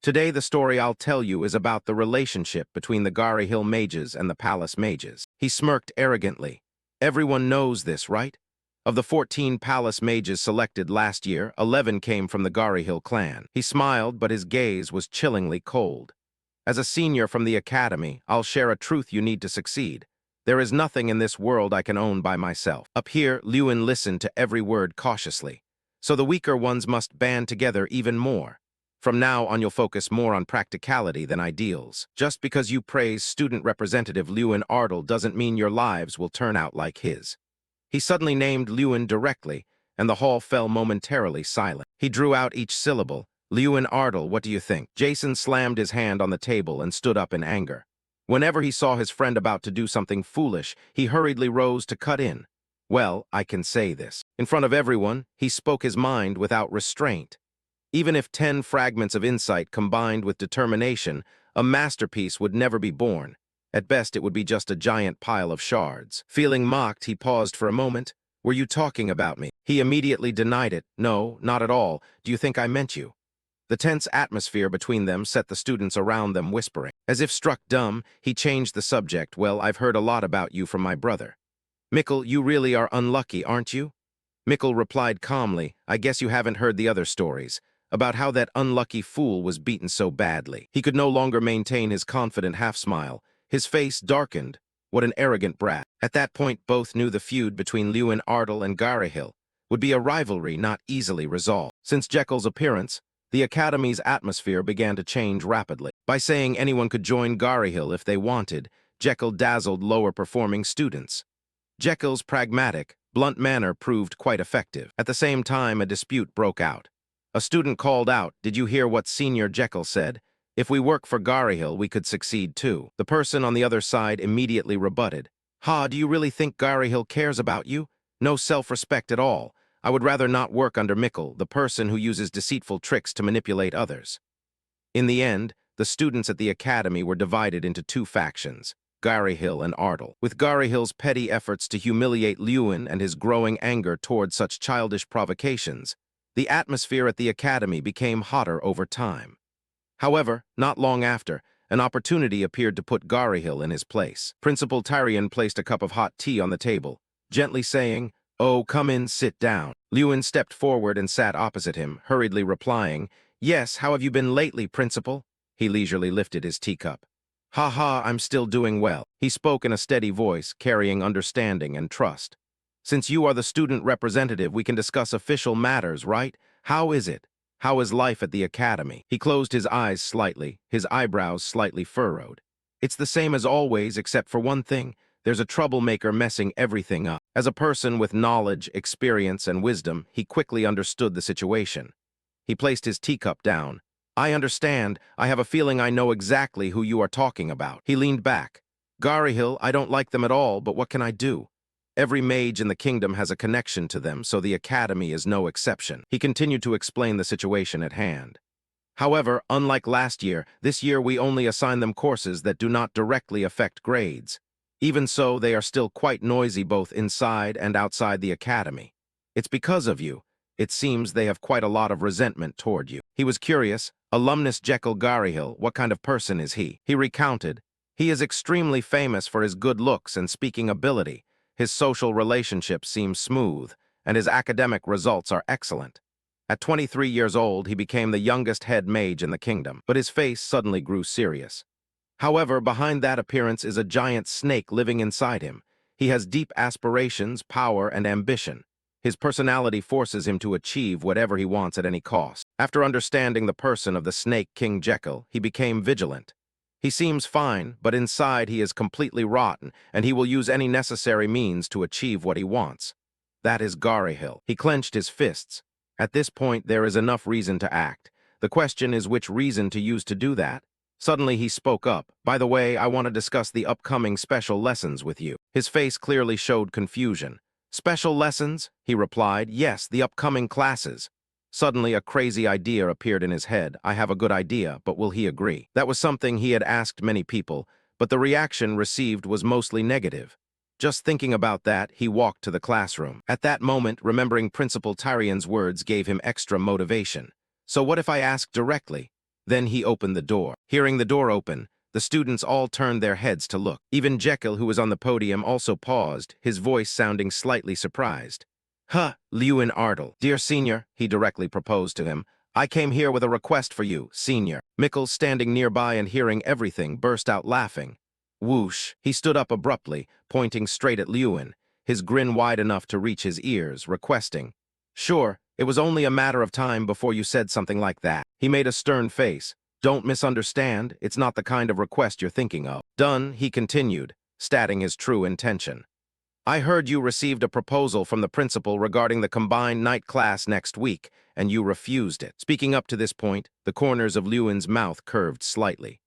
Today, the story I'll tell you is about the relationship between the Garryhill mages and the palace mages. He smirked arrogantly. Everyone knows this, right? Of the 14 palace mages selected last year, 11 came from the Garryhill clan. He smiled, but his gaze was chillingly cold. As a senior from the academy, I'll share a truth you need to succeed. There is nothing in this world I can own by myself. Up here, Lewin listened to every word cautiously. So the weaker ones must band together even more. From now on, you'll focus more on practicality than ideals. Just because you praise student representative Lewin Ardel doesn't mean your lives will turn out like his. He suddenly named Lewin directly, and the hall fell momentarily silent. He drew out each syllable. Lewin Ardel, what do you think? Jason slammed his hand on the table and stood up in anger. Whenever he saw his friend about to do something foolish, he hurriedly rose to cut in. Well, I can say this. In front of everyone, he spoke his mind without restraint. Even if 10 fragments of insight combined with determination, a masterpiece would never be born. At best, it would be just a giant pile of shards. Feeling mocked, he paused for a moment. Were you talking about me? He immediately denied it. No, not at all. Do you think I meant you? The tense atmosphere between them set the students around them whispering. As if struck dumb, he changed the subject. Well, I've heard a lot about you from my brother. Mikkel, you really are unlucky, aren't you? Mikkel replied calmly, I guess you haven't heard the other stories, about how that unlucky fool was beaten so badly. He could no longer maintain his confident half-smile. His face darkened. What an arrogant brat. At that point, both knew the feud between Lewin Ardal and Garahil would be a rivalry not easily resolved. Since Jekyll's appearance, the Academy's atmosphere began to change rapidly. By saying anyone could join Garahil if they wanted, Jekyll dazzled lower-performing students. Jekyll's pragmatic, blunt manner proved quite effective. At the same time, a dispute broke out. A student called out, did you hear what Senior Jekyll said? If we work for Garahil, we could succeed too. The person on the other side immediately rebutted. Ha, do you really think Garahil cares about you? No self-respect at all. I would rather not work under Mikkel, the person who uses deceitful tricks to manipulate others. In the end, the students at the academy were divided into two factions, Garahil and Ardal. With Garahil's petty efforts to humiliate Lewin and his growing anger toward such childish provocations, the atmosphere at the academy became hotter over time. However, not long after, an opportunity appeared to put Garahil in his place. Principal Tyrion placed a cup of hot tea on the table, gently saying, "Oh, come in, sit down." Lewin stepped forward and sat opposite him, hurriedly replying, "Yes, how have you been lately, Principal?" He leisurely lifted his teacup. "Ha ha, I'm still doing well." He spoke in a steady voice, carrying understanding and trust. "Since you are the student representative, we can discuss official matters, right? How is it? How is life at the academy?" He closed his eyes slightly, his eyebrows slightly furrowed. "It's the same as always, except for one thing. There's a troublemaker messing everything up." As a person with knowledge, experience, and wisdom, he quickly understood the situation. He placed his teacup down. "I understand. I have a feeling I know exactly who you are talking about." He leaned back. "Garahil, I don't like them at all, but what can I do? Every mage in the kingdom has a connection to them, so the academy is no exception." He continued to explain the situation at hand. "However, unlike last year, this year we only assign them courses that do not directly affect grades. Even so, they are still quite noisy both inside and outside the academy. It's because of you. It seems they have quite a lot of resentment toward you." He was curious. Alumnus Jekyll Garahil, what kind of person is he? He recounted. He is extremely famous for his good looks and speaking ability. His social relationships seem smooth, and his academic results are excellent. At 23 years old, he became the youngest head mage in the kingdom, but his face suddenly grew serious. However, behind that appearance is a giant snake living inside him. He has deep aspirations, power, and ambition. His personality forces him to achieve whatever he wants at any cost. After understanding the person of the Snake King Jekyll, he became vigilant. He seems fine, but inside he is completely rotten, and he will use any necessary means to achieve what he wants. That is Garahil. He clenched his fists. At this point, there is enough reason to act. The question is which reason to use to do that. Suddenly he spoke up. "By the way, I want to discuss the upcoming special lessons with you." His face clearly showed confusion. "Special lessons?" he replied. "Yes, the upcoming classes." Suddenly a crazy idea appeared in his head. "I have a good idea, but will he agree?" That was something he had asked many people, but the reaction received was mostly negative. Just thinking about that, he walked to the classroom. At that moment, remembering Principal Tyrion's words gave him extra motivation. So what if I asked directly? Then he opened the door. Hearing the door open, the students all turned their heads to look. Even Jekyll, who was on the podium, also paused, his voice sounding slightly surprised. "Huh, Lewin Ardal. Dear Senior," he directly proposed to him, "I came here with a request for you, Senior." Mikkel, standing nearby and hearing everything, burst out laughing. Whoosh! He stood up abruptly, pointing straight at Lewin, his grin wide enough to reach his ears, requesting, "Sure, it was only a matter of time before you said something like that." He made a stern face. "Don't misunderstand, it's not the kind of request you're thinking of." Done, he continued, stating his true intention. "I heard you received a proposal from the principal regarding the combined night class next week, and you refused it." Speaking up to this point, the corners of Lewin's mouth curved slightly.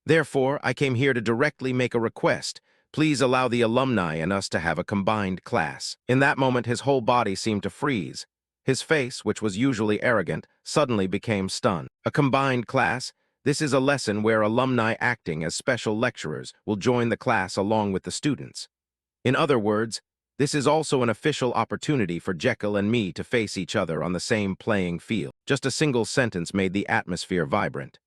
"Therefore, I came here to directly make a request. Please allow the alumni and us to have a combined class." In that moment, his whole body seemed to freeze. His face, which was usually arrogant, suddenly became stunned. A combined class? This is a lesson where alumni acting as special lecturers will join the class along with the students. In other words, This is also an official opportunity for Jekyll and me to face each other on the same playing field. Just a single sentence made the atmosphere vibrant.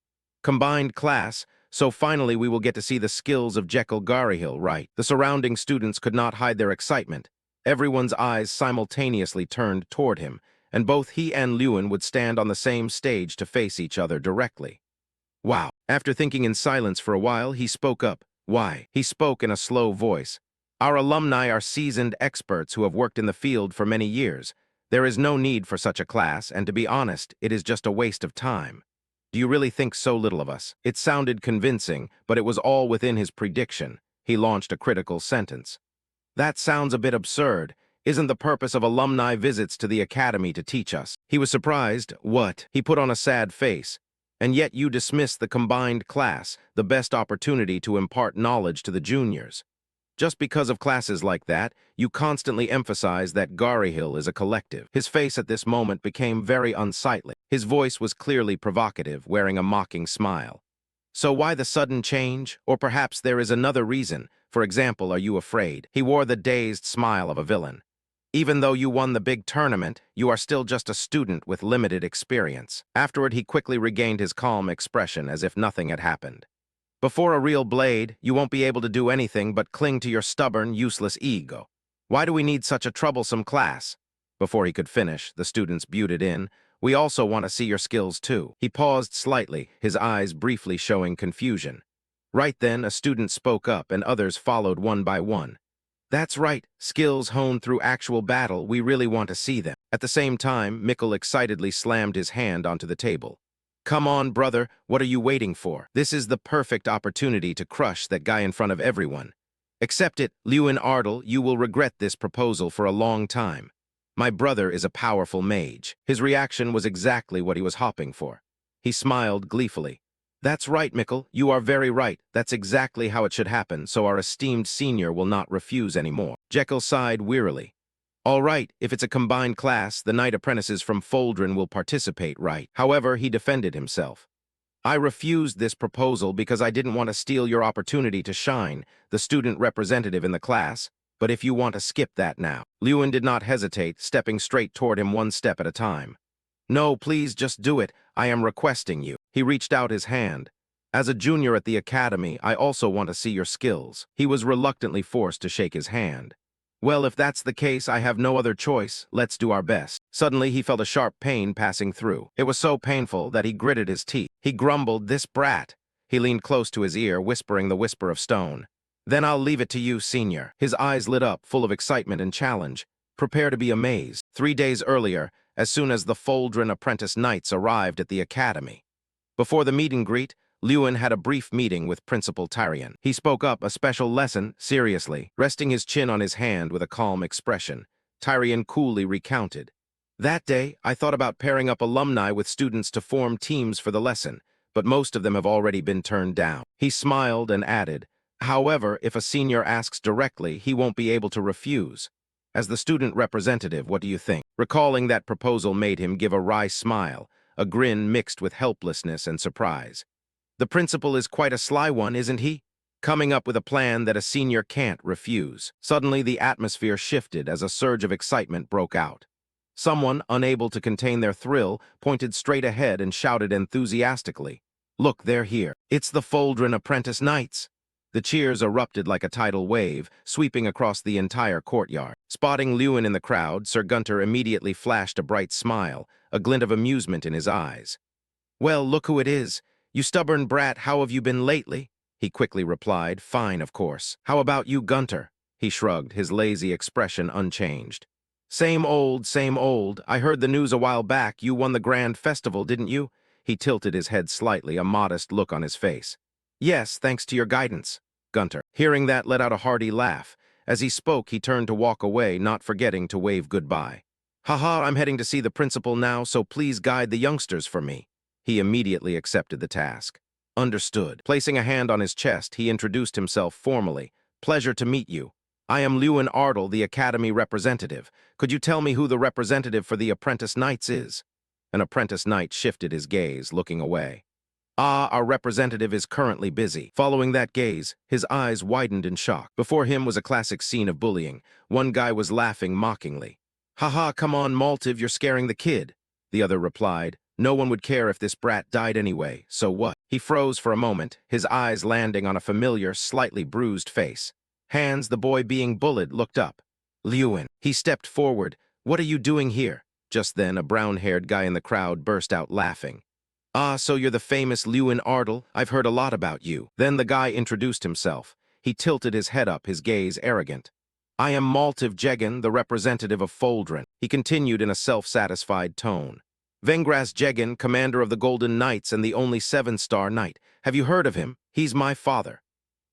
Combined class, so finally we will get to see the skills of Jekyll Garyhill, right? The surrounding students could not hide their excitement. Everyone's eyes simultaneously turned toward him, and both he and Lewin would stand on the same stage to face each other directly. Wow. After thinking in silence for a while, he spoke up. Why? He spoke in a slow voice. Our alumni are seasoned experts who have worked in the field for many years. There is no need for such a class, and to be honest, it is just a waste of time. Do you really think so little of us? It sounded convincing, but it was all within his prediction. He launched a critical sentence. That sounds a bit absurd. Isn't the purpose of alumni visits to the academy to teach us? He was surprised. What? He put on a sad face. And yet you dismiss the combined class, the best opportunity to impart knowledge to the juniors. Just because of classes like that, you constantly emphasize that Garyhill is a collective. His face at this moment became very unsightly. His voice was clearly provocative, wearing a mocking smile. So why the sudden change? Or perhaps there is another reason. For example, are you afraid? He wore the dazed smile of a villain. Even though you won the big tournament, you are still just a student with limited experience. Afterward, he quickly regained his calm expression as if nothing had happened. Before a real blade, you won't be able to do anything but cling to your stubborn, useless ego. Why do we need such a troublesome class? Before he could finish, the students butted in. We also want to see your skills too. He paused slightly, his eyes briefly showing confusion. Right then, a student spoke up and others followed one by one. That's right, skills honed through actual battle, we really want to see them. At the same time, Mikkel excitedly slammed his hand onto the table. Come on, brother, what are you waiting for? This is the perfect opportunity to crush that guy in front of everyone. Accept it, Lewin Ardle, you will regret this proposal for a long time. My brother is a powerful mage. His reaction was exactly what he was hoping for. He smiled gleefully. That's right, Mikkel, you are very right. That's exactly how it should happen, so our esteemed senior will not refuse anymore. Jekyll sighed wearily. All right, if it's a combined class, the knight apprentices from Foldrin will participate, right? However, he defended himself. I refused this proposal because I didn't want to steal your opportunity to shine, the student representative in the class, but if you want to skip that now. Lewin did not hesitate, stepping straight toward him one step at a time. No, please just do it. I am requesting you. He reached out his hand. As a junior at the academy, I also want to see your skills. He was reluctantly forced to shake his hand. Well, if that's the case, I have no other choice. Let's do our best. Suddenly, he felt a sharp pain passing through. It was so painful that he gritted his teeth. He grumbled, "This brat." He leaned close to his ear, whispering the whisper of stone. Then I'll leave it to you, senior. His eyes lit up, full of excitement and challenge. Prepare to be amazed. 3 days earlier, as soon as the Foldrin apprentice knights arrived at the academy. Before the meet and greet, Lewin had a brief meeting with Principal Tyrion. He spoke up a special lesson, seriously, resting his chin on his hand with a calm expression. Tyrion coolly recounted. That day, I thought about pairing up alumni with students to form teams for the lesson, but most of them have already been turned down. He smiled and added, however, if a senior asks directly, he won't be able to refuse. As the student representative, what do you think? Recalling that proposal made him give a wry smile, a grin mixed with helplessness and surprise. The principal is quite a sly one, isn't he? Coming up with a plan that a senior can't refuse. Suddenly, the atmosphere shifted as a surge of excitement broke out. Someone, unable to contain their thrill, pointed straight ahead and shouted enthusiastically, "Look, they're here. It's the Foldrin apprentice knights." The cheers erupted like a tidal wave, sweeping across the entire courtyard. Spotting Lewin in the crowd, Sir Gunter immediately flashed a bright smile, a glint of amusement in his eyes. "Well, look who it is. You stubborn brat, how have you been lately?" He quickly replied, "Fine, of course. How about you, Gunter?" He shrugged, his lazy expression unchanged. Same old, same old. I heard the news a while back. You won the grand festival, didn't you?" He tilted his head slightly, a modest look on his face. "Yes, thanks to your guidance." Gunter, hearing that, let out a hearty laugh. As he spoke, he turned to walk away, not forgetting to wave goodbye. "Haha, I'm heading to see the principal now, so please guide the youngsters for me." He immediately accepted the task. Understood. Placing a hand on his chest, he introduced himself formally. "Pleasure to meet you. I am Lewin Ardle, the Academy representative. Could you tell me who the representative for the apprentice knights is?" An apprentice knight shifted his gaze, looking away. Ah, our representative is currently busy. Following that gaze, his eyes widened in shock. Before him was a classic scene of bullying. One guy was laughing mockingly. Haha, come on, Maltiv, you're scaring the kid. The other replied, no one would care if this brat died anyway, so what? He froze for a moment, his eyes landing on a familiar, slightly bruised face. Hans, the boy being bullied, looked up. Lewin. He stepped forward. What are you doing here? Just then, a brown-haired guy in the crowd burst out laughing. Ah, so you're the famous Lewin Ardle. I've heard a lot about you. Then the guy introduced himself. He tilted his head up, his gaze arrogant. I am Maltiv Jegan, the representative of Foldren. He continued in a self-satisfied tone. Vengras Jegan, commander of the Golden Knights and the only 7-star knight. Have you heard of him? He's my father.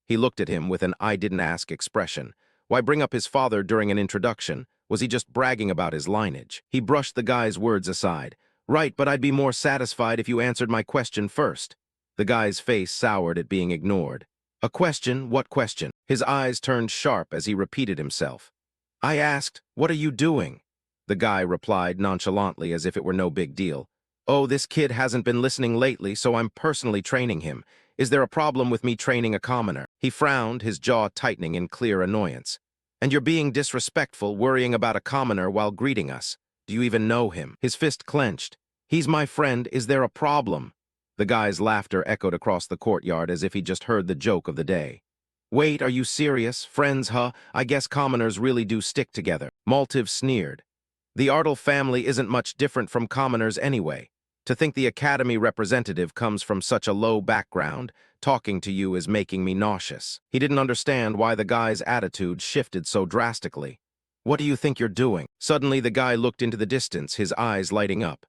He looked at him with an I didn't ask expression. Why bring up his father during an introduction? Was he just bragging about his lineage? He brushed the guy's words aside. Right, but I'd be more satisfied if you answered my question first. The guy's face soured at being ignored. A question? What question? His eyes turned sharp as he repeated himself. I asked, what are you doing? The guy replied nonchalantly as if it were no big deal. Oh, this kid hasn't been listening lately, so I'm personally training him. Is there a problem with me training a commoner? He frowned, his jaw tightening in clear annoyance. And you're being disrespectful, worrying about a commoner while greeting us. Do you even know him? His fist clenched. He's my friend. Is there a problem? The guy's laughter echoed across the courtyard as if he just heard the joke of the day. Wait, are you serious? Friends, huh? I guess commoners really do stick together. Maltiv sneered. The Ardle family isn't much different from commoners anyway. To think the Academy representative comes from such a low background, talking to you is making me nauseous. He didn't understand why the guy's attitude shifted so drastically. What do you think you're doing? Suddenly the guy looked into the distance, his eyes lighting up.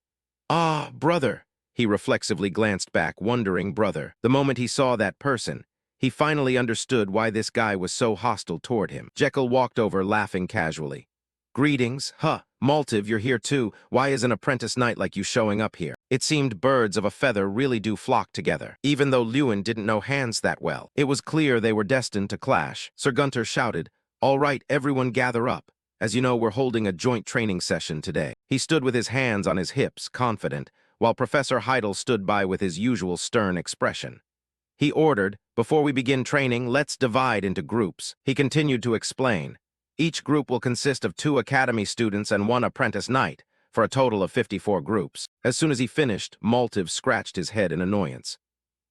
Ah, brother. He reflexively glanced back, wondering brother. The moment he saw that person, he finally understood why this guy was so hostile toward him. Jekyll walked over, laughing casually. Greetings, huh? Maltiv, you're here too. Why is an apprentice knight like you showing up here? It seemed birds of a feather really do flock together. Even though Lewin didn't know Hans that well, it was clear they were destined to clash. Sir Gunter shouted, all right, everyone gather up. As you know, we're holding a joint training session today. He stood with his hands on his hips, confident, while Professor Heidel stood by with his usual stern expression. He ordered, before we begin training, let's divide into groups. He continued to explain. Each group will consist of 2 academy students and 1 apprentice knight, for a total of 54 groups. As soon as he finished, Maltiv scratched his head in annoyance.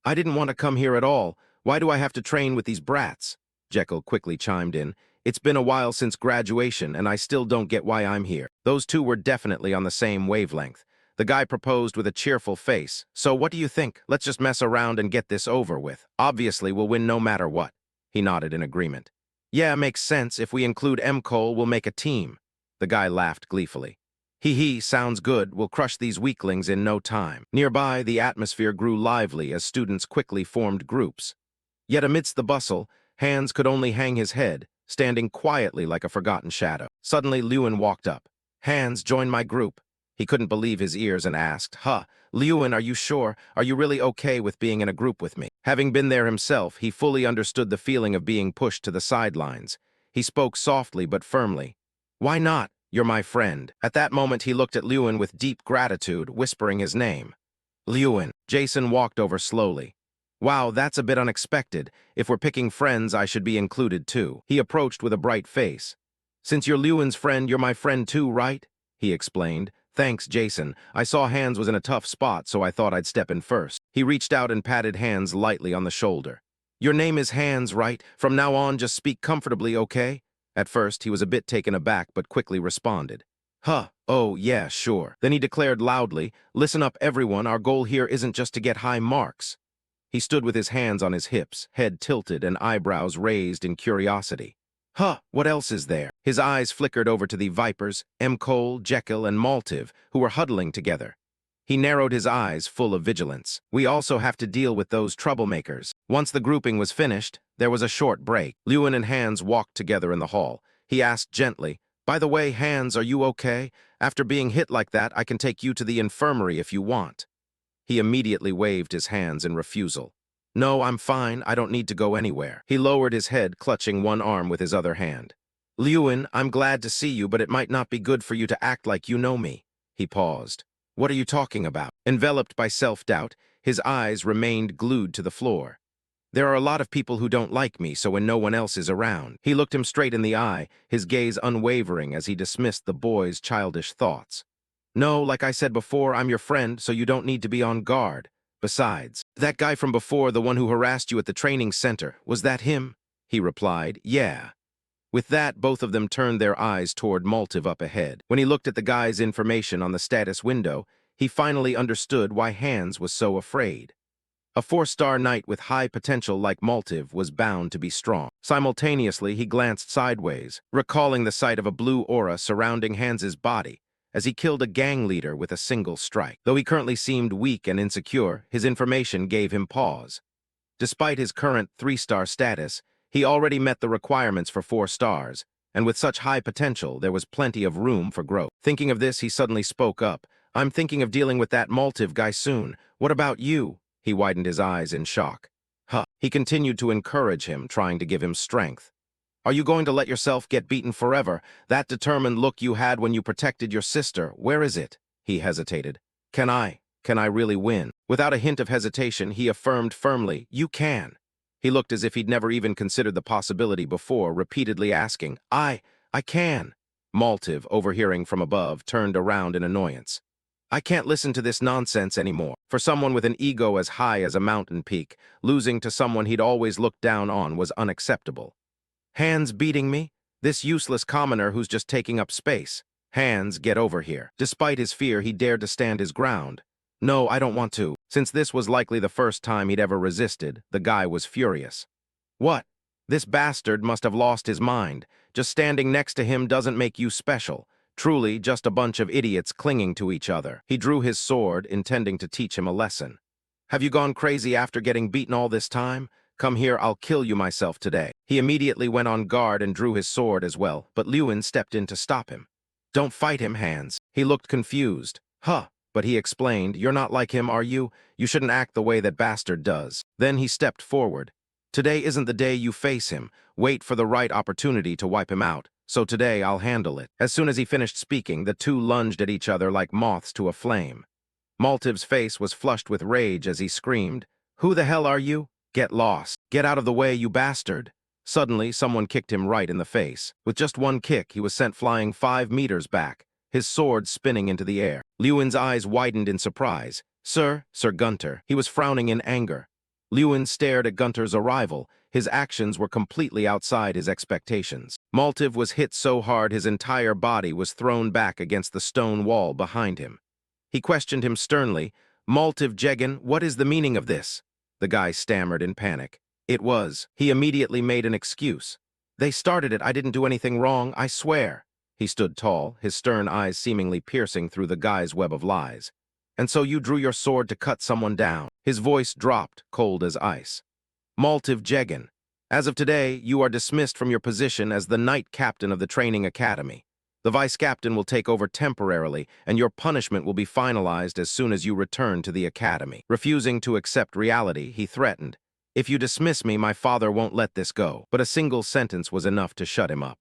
I didn't want to come here at all. Why do I have to train with these brats? Jekyll quickly chimed in. It's been a while since graduation, and I still don't get why I'm here. Those two were definitely on the same wavelength. The guy proposed with a cheerful face. So what do you think? Let's just mess around and get this over with. Obviously, we'll win no matter what. He nodded in agreement. Yeah, makes sense. If we include M. Cole, we'll make a team. The guy laughed gleefully. Hee, sounds good. We'll crush these weaklings in no time. Nearby, the atmosphere grew lively as students quickly formed groups. Yet amidst the bustle, Hans could only hang his head, standing quietly like a forgotten shadow. Suddenly, Lewin walked up. Hans, join my group. He couldn't believe his ears and asked, Lewin, are you sure? Are you really okay with being in a group with me? Having been there himself, he fully understood the feeling of being pushed to the sidelines. He spoke softly but firmly. Why not? You're my friend. At that moment, he looked at Lewin with deep gratitude, whispering his name. Lewin. Jason walked over slowly. Wow, that's a bit unexpected. If we're picking friends, I should be included too. He approached with a bright face. Since you're Lewin's friend, you're my friend too, right? He explained. Thanks, Jason. I saw Hans was in a tough spot, so I thought I'd step in first. He reached out and patted Hans lightly on the shoulder. Your name is Hans, right? From now on, just speak comfortably, okay? At first, he was a bit taken aback, but quickly responded. Oh, yeah, sure. Then he declared loudly, listen up, everyone, our goal here isn't just to get high marks. He stood with his hands on his hips, head tilted and eyebrows raised in curiosity. What else is there? His eyes flickered over to the Vipers, M. Cole, Jekyll, and Maltiv, who were huddling together. He narrowed his eyes, full of vigilance. We also have to deal with those troublemakers. Once the grouping was finished, there was a short break. Lewin and Hans walked together in the hall. He asked gently, by the way, Hans, are you okay? After being hit like that, I can take you to the infirmary if you want. He immediately waved his hands in refusal. No, I'm fine. I don't need to go anywhere. He lowered his head, clutching one arm with his other hand. Lewin, I'm glad to see you, but it might not be good for you to act like you know me. He paused. What are you talking about? Enveloped by self-doubt, his eyes remained glued to the floor. There are a lot of people who don't like me, so when no one else is around. He looked him straight in the eye, his gaze unwavering as he dismissed the boy's childish thoughts. No, like I said before, I'm your friend, so you don't need to be on guard. Besides, that guy from before, the one who harassed you at the training center, was that him? He replied, yeah. With that, both of them turned their eyes toward Maltiv up ahead. When he looked at the guy's information on the status window, he finally understood why Hans was so afraid. A 4-star knight with high potential like Maltiv was bound to be strong. Simultaneously, he glanced sideways, recalling the sight of a blue aura surrounding Hans's body, as he killed a gang leader with a single strike. Though he currently seemed weak and insecure, his information gave him pause. Despite his current 3-star status, he already met the requirements for 4 stars, and with such high potential, there was plenty of room for growth. Thinking of this, he suddenly spoke up. I'm thinking of dealing with that Maltiv guy soon. What about you? He widened his eyes in shock. Huh. He continued to encourage him, trying to give him strength. Are you going to let yourself get beaten forever? That determined look you had when you protected your sister, where is it? He hesitated. Can I really win? Without a hint of hesitation, he affirmed firmly, you can. He looked as if he'd never even considered the possibility before, repeatedly asking, I can. Maltiv, overhearing from above, turned around in annoyance. I can't listen to this nonsense anymore. For someone with an ego as high as a mountain peak, losing to someone he'd always looked down on was unacceptable. Hans beating me? This useless commoner who's just taking up space. Hans, get over here. Despite his fear, he dared to stand his ground. No, I don't want to. Since this was likely the first time he'd ever resisted, the guy was furious. What? This bastard must have lost his mind. Just standing next to him doesn't make you special. Truly, just a bunch of idiots clinging to each other. He drew his sword, intending to teach him a lesson. Have you gone crazy after getting beaten all this time? Come here, I'll kill you myself today. He immediately went on guard and drew his sword as well, but Lewin stepped in to stop him. Don't fight him, Hans. He looked confused. Huh, but he explained, you're not like him, are you? You shouldn't act the way that bastard does. Then he stepped forward. Today isn't the day you face him. Wait for the right opportunity to wipe him out. So today I'll handle it. As soon as he finished speaking, the two lunged at each other like moths to a flame. Maltiv's face was flushed with rage as he screamed, Who the hell are you? Get lost. Get out of the way, you bastard. Suddenly, someone kicked him right in the face. With just one kick, he was sent flying 5 meters back, his sword spinning into the air. Lewin's eyes widened in surprise. Sir Gunter. He was frowning in anger. Lewin stared at Gunter's arrival. His actions were completely outside his expectations. Maltiv was hit so hard his entire body was thrown back against the stone wall behind him. He questioned him sternly, Maltiv Jegan, what is the meaning of this? The guy stammered in panic. It was. He immediately made an excuse. They started it, I didn't do anything wrong, I swear. He stood tall, his stern eyes seemingly piercing through the guy's web of lies. And so you drew your sword to cut someone down. His voice dropped, cold as ice. Maltiv Jegan, as of today, you are dismissed from your position as the Knight Captain of the Training Academy. The Vice Captain will take over temporarily, and your punishment will be finalized as soon as you return to the Academy. Refusing to accept reality, he threatened, If you dismiss me, my father won't let this go. But a single sentence was enough to shut him up.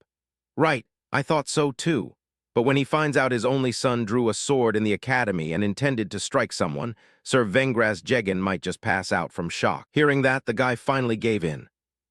Right, I thought so too. But when he finds out his only son drew a sword in the academy and intended to strike someone, Sir Vengras Jegan might just pass out from shock. Hearing that, the guy finally gave in.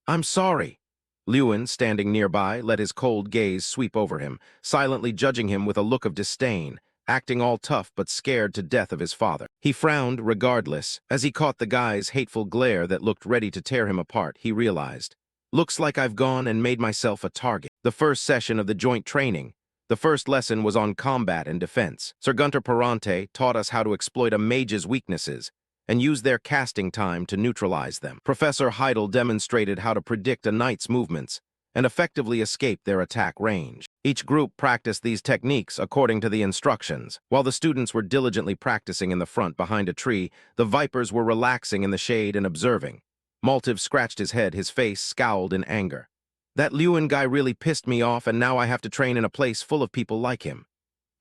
I'm sorry. Lewin, standing nearby, let his cold gaze sweep over him, silently judging him with a look of disdain, acting all tough but scared to death of his father. He frowned regardless. As he caught the guy's hateful glare that looked ready to tear him apart, he realized, looks like I've gone and made myself a target. The first session of the joint training. The first lesson was on combat and defense. Sir Gunter Perante taught us how to exploit a mage's weaknesses and use their casting time to neutralize them. Professor Heidel demonstrated how to predict a knight's movements and effectively escape their attack range. Each group practiced these techniques according to the instructions. While the students were diligently practicing in the front behind a tree, the vipers were relaxing in the shade and observing. Maltiv scratched his head, his face scowled in anger. That Lewin guy really pissed me off, and now I have to train in a place full of people like him.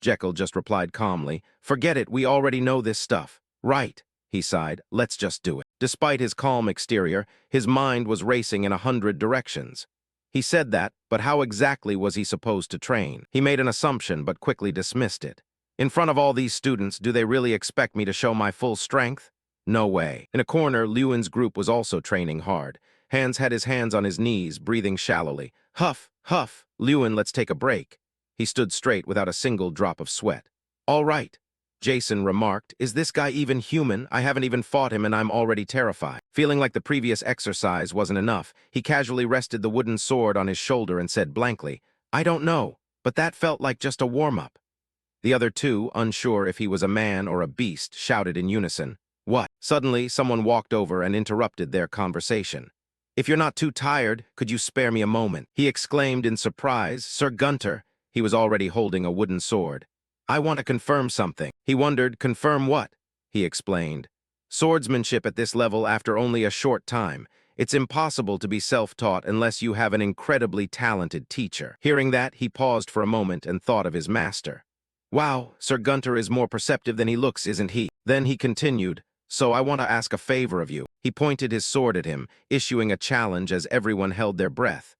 Jekyll just replied calmly, Forget it, we already know this stuff. Right, he sighed, let's just do it. Despite his calm exterior, his mind was racing in 100 directions. He said that, but how exactly was he supposed to train? He made an assumption, but quickly dismissed it. In front of all these students, do they really expect me to show my full strength? No way. In a corner, Lewin's group was also training hard. Hans had his hands on his knees, breathing shallowly. Huff, huff. Lewin, let's take a break. He stood straight without a single drop of sweat. All right. Jason remarked, is this guy even human? I haven't even fought him and I'm already terrified. Feeling like the previous exercise wasn't enough, he casually rested the wooden sword on his shoulder and said blankly, I don't know, but that felt like just a warm-up. The other two, unsure if he was a man or a beast, shouted in unison, what? Suddenly, someone walked over and interrupted their conversation. If you're not too tired, could you spare me a moment? He exclaimed in surprise, Sir Gunter. He was already holding a wooden sword. I want to confirm something. He wondered, confirm what? He explained. Swordsmanship at this level after only a short time. It's impossible to be self-taught unless you have an incredibly talented teacher. Hearing that, he paused for a moment and thought of his master. Wow, Sir Gunter is more perceptive than he looks, isn't he? Then he continued, so I want to ask a favor of you. He pointed his sword at him, issuing a challenge as everyone held their breath.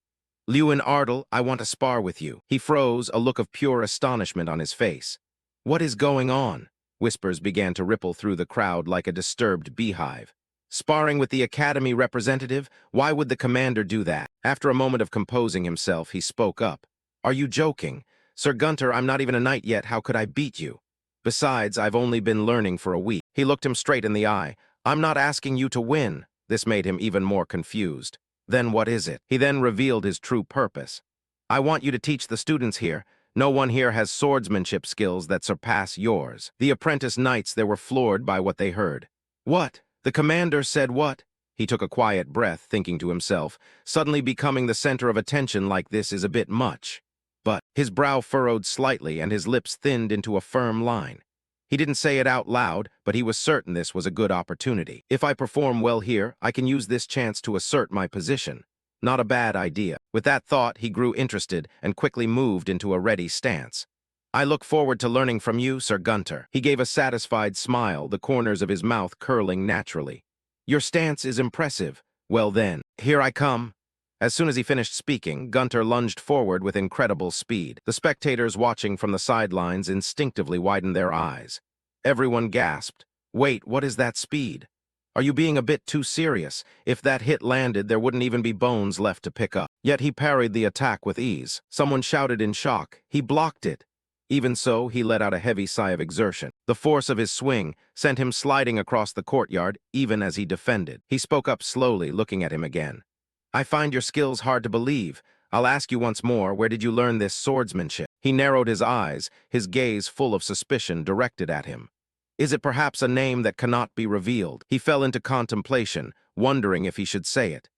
Lewin Ardal, I want to spar with you. He froze, a look of pure astonishment on his face. What is going on? Whispers began to ripple through the crowd like a disturbed beehive. Sparring with the Academy representative? Why would the commander do that? After a moment of composing himself, he spoke up. Are you joking? Sir Gunter, I'm not even a knight yet, how could I beat you? Besides, I've only been learning for a week. He looked him straight in the eye. I'm not asking you to win. This made him even more confused. Then what is it? He then revealed his true purpose. I want you to teach the students here. No one here has swordsmanship skills that surpass yours. The apprentice knights there were floored by what they heard. What? The commander said what? He took a quiet breath, thinking to himself, suddenly becoming the center of attention like this is a bit much. But his brow furrowed slightly and his lips thinned into a firm line. He didn't say it out loud, but he was certain this was a good opportunity. If I perform well here, I can use this chance to assert my position. Not a bad idea. With that thought, he grew interested and quickly moved into a ready stance. I look forward to learning from you, Sir Gunter. He gave a satisfied smile, the corners of his mouth curling naturally. Your stance is impressive. Well then, here I come. As soon as he finished speaking, Gunter lunged forward with incredible speed. The spectators watching from the sidelines instinctively widened their eyes. Everyone gasped. Wait, what is that speed? Are you being a bit too serious? If that hit landed, there wouldn't even be bones left to pick up. Yet he parried the attack with ease. Someone shouted in shock. He blocked it. Even so, he let out a heavy sigh of exertion. The force of his swing sent him sliding across the courtyard, even as he defended. He spoke up slowly, looking at him again. I find your skills hard to believe. I'll ask you once more, where did you learn this swordsmanship? He narrowed his eyes, his gaze full of suspicion directed at him. Is it perhaps a name that cannot be revealed? He fell into contemplation, wondering if he should say it.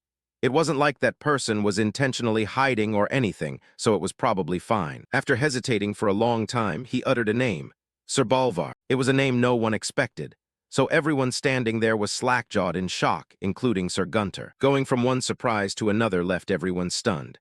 It wasn't like that person was intentionally hiding or anything, so it was probably fine. After hesitating for a long time, he uttered a name. Sir Bolvar. It was a name no one expected. So everyone standing there was slack-jawed in shock, including Sir Gunter. Going from one surprise to another left everyone stunned.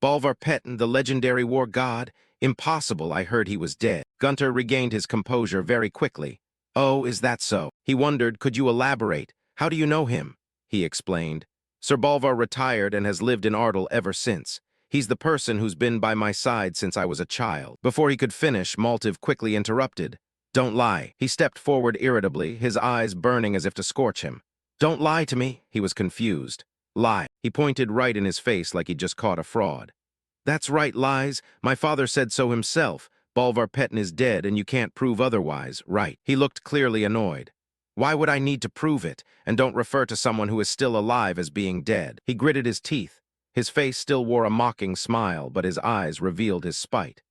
Bolvar Petten, the legendary war god? Impossible, I heard he was dead. Gunter regained his composure very quickly. Oh, is that so? He wondered, could you elaborate? How do you know him? He explained. Sir Bolvar retired and has lived in Ardal ever since. He's the person who's been by my side since I was a child. Before he could finish, Maltiv quickly interrupted. Don't lie. He stepped forward irritably, his eyes burning as if to scorch him. Don't lie to me. He was confused. Lie. He pointed right in his face like he'd just caught a fraud. That's right, lies. My father said so himself. Bolvar Petten is dead and you can't prove otherwise, right? He looked clearly annoyed. Why would I need to prove it? And don't refer to someone who is still alive as being dead. He gritted his teeth. His face still wore a mocking smile, but his eyes revealed his spite.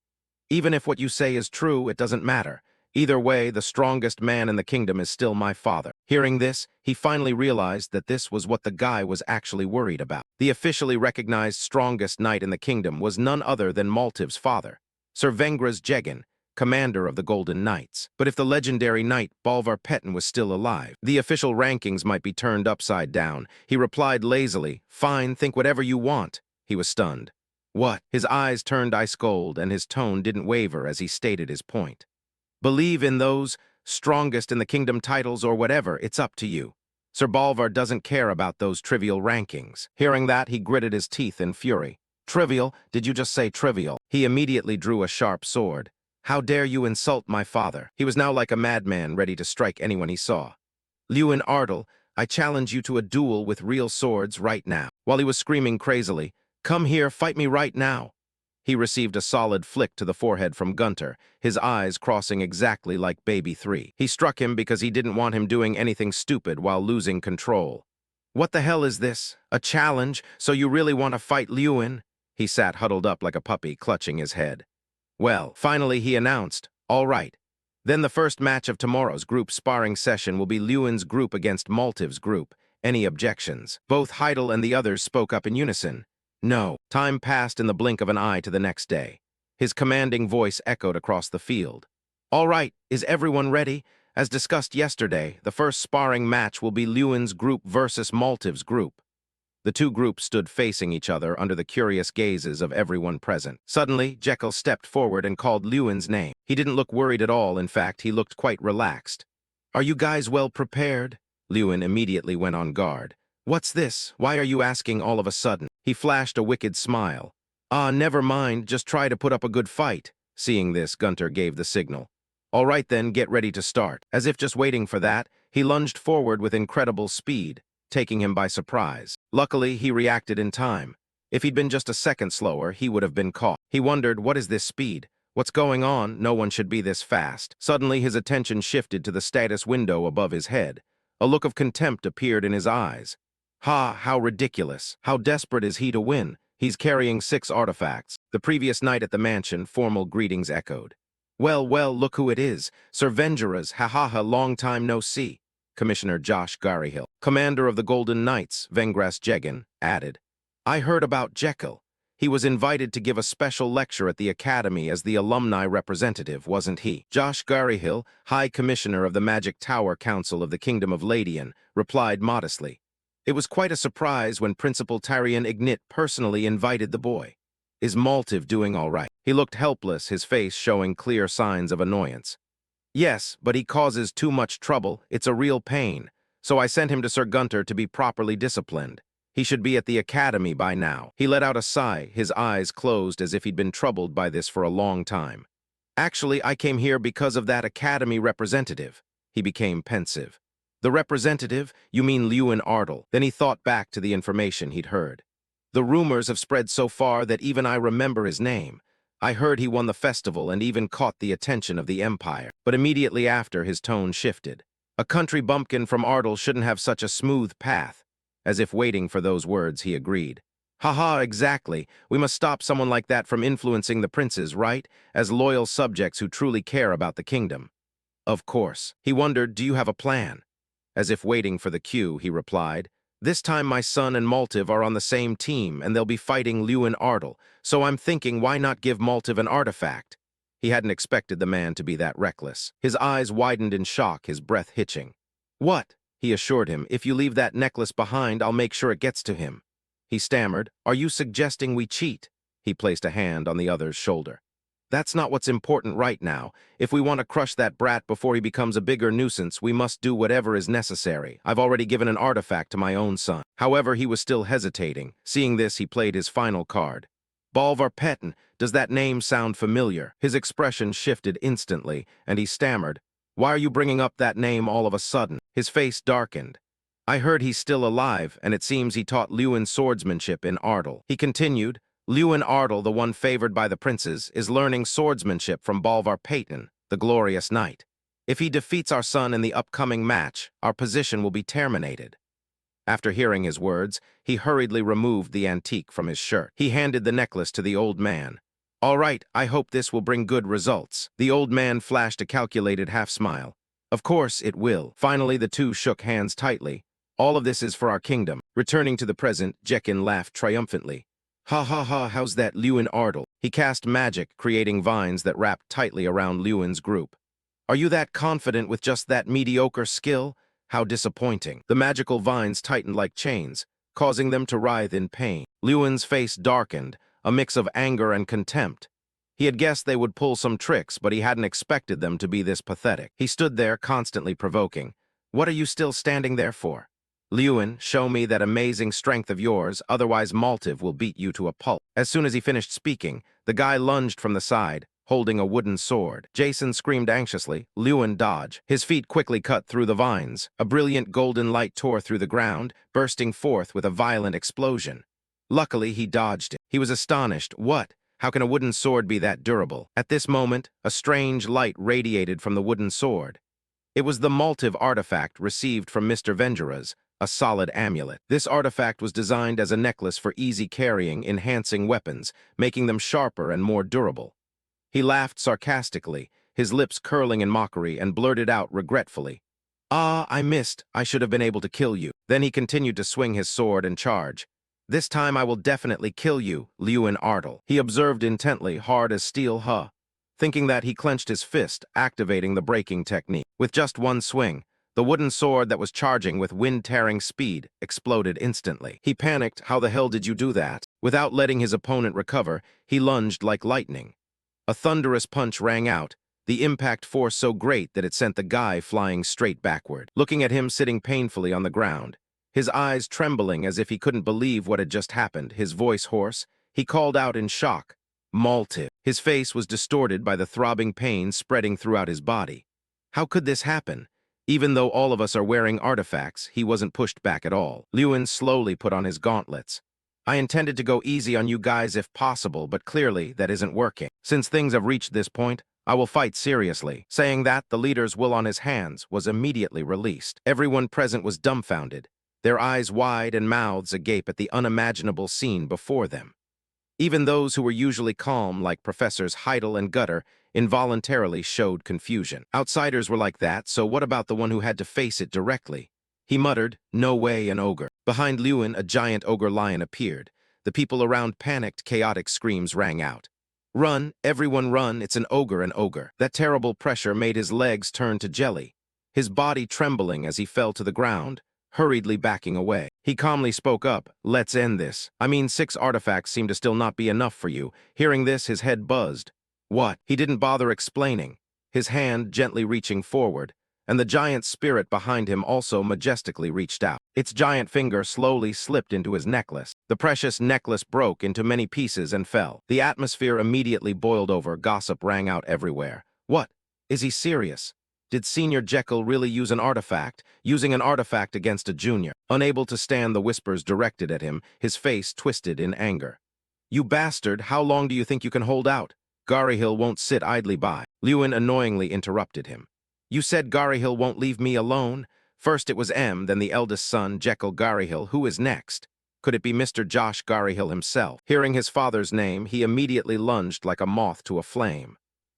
Even if what you say is true, it doesn't matter. Either way, the strongest man in the kingdom is still my father. Hearing this, he finally realized that this was what the guy was actually worried about. The officially recognized strongest knight in the kingdom was none other than Maltiv's father, Sir Vengras Jegan, commander of the Golden Knights. But if the legendary knight Bolvar Petten was still alive, the official rankings might be turned upside down. He replied lazily, Fine, think whatever you want. He was stunned. What? His eyes turned ice cold and his tone didn't waver as he stated his point. Believe in those strongest in the kingdom titles or whatever, it's up to you. Sir Bolvar doesn't care about those trivial rankings. Hearing that, he gritted his teeth in fury. Trivial? Did you just say trivial? He immediately drew a sharp sword. How dare you insult my father? He was now like a madman ready to strike anyone he saw. Liu Ardle, I challenge you to a duel with real swords right now. While he was screaming crazily, come here, fight me right now. He received a solid flick to the forehead from Gunter, his eyes crossing exactly like Baby 3. He struck him because he didn't want him doing anything stupid while losing control. What the hell is this? A challenge? So you really want to fight Liuin? He sat huddled up like a puppy, clutching his head. Well, finally he announced, all right. Then the first match of tomorrow's group sparring session will be Liuin's group against Maltiv's group. Any objections? Both Heidel and the others spoke up in unison. No. Time passed in the blink of an eye to the next day. His commanding voice echoed across the field. All right, is everyone ready? As discussed yesterday, the first sparring match will be Liuin's group versus Maltiv's group. The two groups stood facing each other under the curious gazes of everyone present. Suddenly, Jekyll stepped forward and called Liuin's name. He didn't look worried at all, in fact, he looked quite relaxed. Are you guys well prepared? Liuin immediately went on guard. What's this? Why are you asking all of a sudden? He flashed a wicked smile. Ah, never mind, just try to put up a good fight. Seeing this, Gunter gave the signal. All right then, get ready to start. As if just waiting for that, he lunged forward with incredible speed, taking him by surprise. Luckily, he reacted in time. If he'd been just a second slower, he would have been caught. He wondered, what is this speed? What's going on? No one should be this fast. Suddenly, his attention shifted to the status window above his head. A look of contempt appeared in his eyes. Ha, how ridiculous. How desperate is he to win? He's carrying 6 artifacts. The previous night at the mansion, formal greetings echoed. Well, look who it is. Sir Vengeras, ha, long time no see. Commissioner Josh Garyhill, commander of the Golden Knights, Vengras Jegan, added. I heard about Jekyll. He was invited to give a special lecture at the Academy as the alumni representative, wasn't he? Josh Garyhill, High Commissioner of the Magic Tower Council of the Kingdom of Ladian, replied modestly. It was quite a surprise when Principal Tyrion Ignit personally invited the boy. Is Maltiv doing all right? He looked helpless, his face showing clear signs of annoyance. Yes, but he causes too much trouble. It's a real pain. So I sent him to Sir Gunter to be properly disciplined. He should be at the academy by now. He let out a sigh, his eyes closed as if he'd been troubled by this for a long time. Actually, I came here because of that academy representative. He became pensive. The representative? You mean Liuin Ardle. Then he thought back to the information he'd heard. The rumors have spread so far that even I remember his name. I heard he won the festival and even caught the attention of the Empire. But immediately after, his tone shifted. A country bumpkin from Ardle shouldn't have such a smooth path. As if waiting for those words, he agreed. Haha, exactly. We must stop someone like that from influencing the princes, right? As loyal subjects who truly care about the kingdom. Of course. He wondered, do you have a plan? As if waiting for the cue, he replied, this time my son and Maltiv are on the same team, and they'll be fighting Liuin Ardle, so I'm thinking why not give Maltiv an artifact? He hadn't expected the man to be that reckless. His eyes widened in shock, his breath hitching. What? He assured him, if you leave that necklace behind, I'll make sure it gets to him. He stammered, are you suggesting we cheat? He placed a hand on the other's shoulder. That's not what's important right now. If we want to crush that brat before he becomes a bigger nuisance, we must do whatever is necessary. I've already given an artifact to my own son. However, he was still hesitating. Seeing this, he played his final card. Bolvar Petten, does that name sound familiar? His expression shifted instantly, and he stammered, why are you bringing up that name all of a sudden? His face darkened. I heard he's still alive, and it seems he taught Liuin swordsmanship in Ardle. He continued, Liuin Ardle, the one favored by the princes, is learning swordsmanship from Bolvar Petten, the glorious knight. If he defeats our son in the upcoming match, our position will be terminated. After hearing his words, he hurriedly removed the antique from his shirt. He handed the necklace to the old man. All right, I hope this will bring good results. The old man flashed a calculated half-smile. Of course it will. Finally, the two shook hands tightly. All of this is for our kingdom. Returning to the present, Jekin laughed triumphantly. Ha, how's that Liuin Ardle? He cast magic, creating vines that wrapped tightly around Liuin's group. Are you that confident with just that mediocre skill? How disappointing. The magical vines tightened like chains, causing them to writhe in pain. Liuin's face darkened, a mix of anger and contempt. He had guessed they would pull some tricks, but he hadn't expected them to be this pathetic. He stood there, constantly provoking. What are you still standing there for? Liuin, show me that amazing strength of yours, otherwise Maltiv will beat you to a pulp. As soon as he finished speaking, the guy lunged from the side, holding a wooden sword. Jason screamed anxiously. Lewin dodged. His feet quickly cut through the vines. A brilliant golden light tore through the ground, bursting forth with a violent explosion. Luckily, he dodged it. He was astonished. What? How can a wooden sword be that durable? At this moment, a strange light radiated from the wooden sword. It was the Maltiv artifact received from Mr. Vengeras, a solid amulet. This artifact was designed as a necklace for easy carrying, enhancing weapons, making them sharper and more durable. He laughed sarcastically, his lips curling in mockery, and blurted out regretfully, "Ah, I missed. I should have been able to kill you." Then he continued to swing his sword and charge. "This time I will definitely kill you, Lewin Ardle." He observed intently, hard as steel, thinking that he clenched his fist, activating the breaking technique. With just one swing, the wooden sword that was charging with wind-tearing speed exploded instantly. He panicked. How the hell did you do that? Without letting his opponent recover, he lunged like lightning. A thunderous punch rang out, the impact force so great that it sent the guy flying straight backward. Looking at him sitting painfully on the ground, his eyes trembling as if he couldn't believe what had just happened, his voice hoarse, he called out in shock, "Maltiv." His face was distorted by the throbbing pain spreading throughout his body. How could this happen? Even though all of us are wearing artifacts, he wasn't pushed back at all. Lewin slowly put on his gauntlets. "I intended to go easy on you guys if possible, but clearly that isn't working. Since things have reached this point, I will fight seriously." Saying that, the leader's will on his hands was immediately released. Everyone present was dumbfounded, their eyes wide and mouths agape at the unimaginable scene before them. Even those who were usually calm, like Professors Heidel and Gutter, involuntarily showed confusion. Outsiders were like that, so what about the one who had to face it directly? He muttered, "No way, an ogre." Behind Lewin, a giant ogre lion appeared. The people around panicked, chaotic screams rang out. "Run, everyone run, it's an ogre, an ogre." That terrible pressure made his legs turn to jelly, his body trembling as he fell to the ground, hurriedly backing away. He calmly spoke up, "Let's end this. I mean, 6 artifacts seem to still not be enough for you." Hearing this, his head buzzed. What? He didn't bother explaining, his hand gently reaching forward, and the giant spirit behind him also majestically reached out. Its giant finger slowly slipped into his necklace. The precious necklace broke into many pieces and fell. The atmosphere immediately boiled over, gossip rang out everywhere. What? Is he serious? Did Senior Jekyll really use an artifact, using an artifact against a junior? Unable to stand the whispers directed at him, his face twisted in anger. "You bastard, how long do you think you can hold out? Garyhill won't sit idly by." Lewin annoyingly interrupted him. "You said Garyhill won't leave me alone? First it was M, then the eldest son, Jekyll Garyhill. Who is next? Could it be Mr. Josh Garyhill himself?" Hearing his father's name, he immediately lunged like a moth to a flame.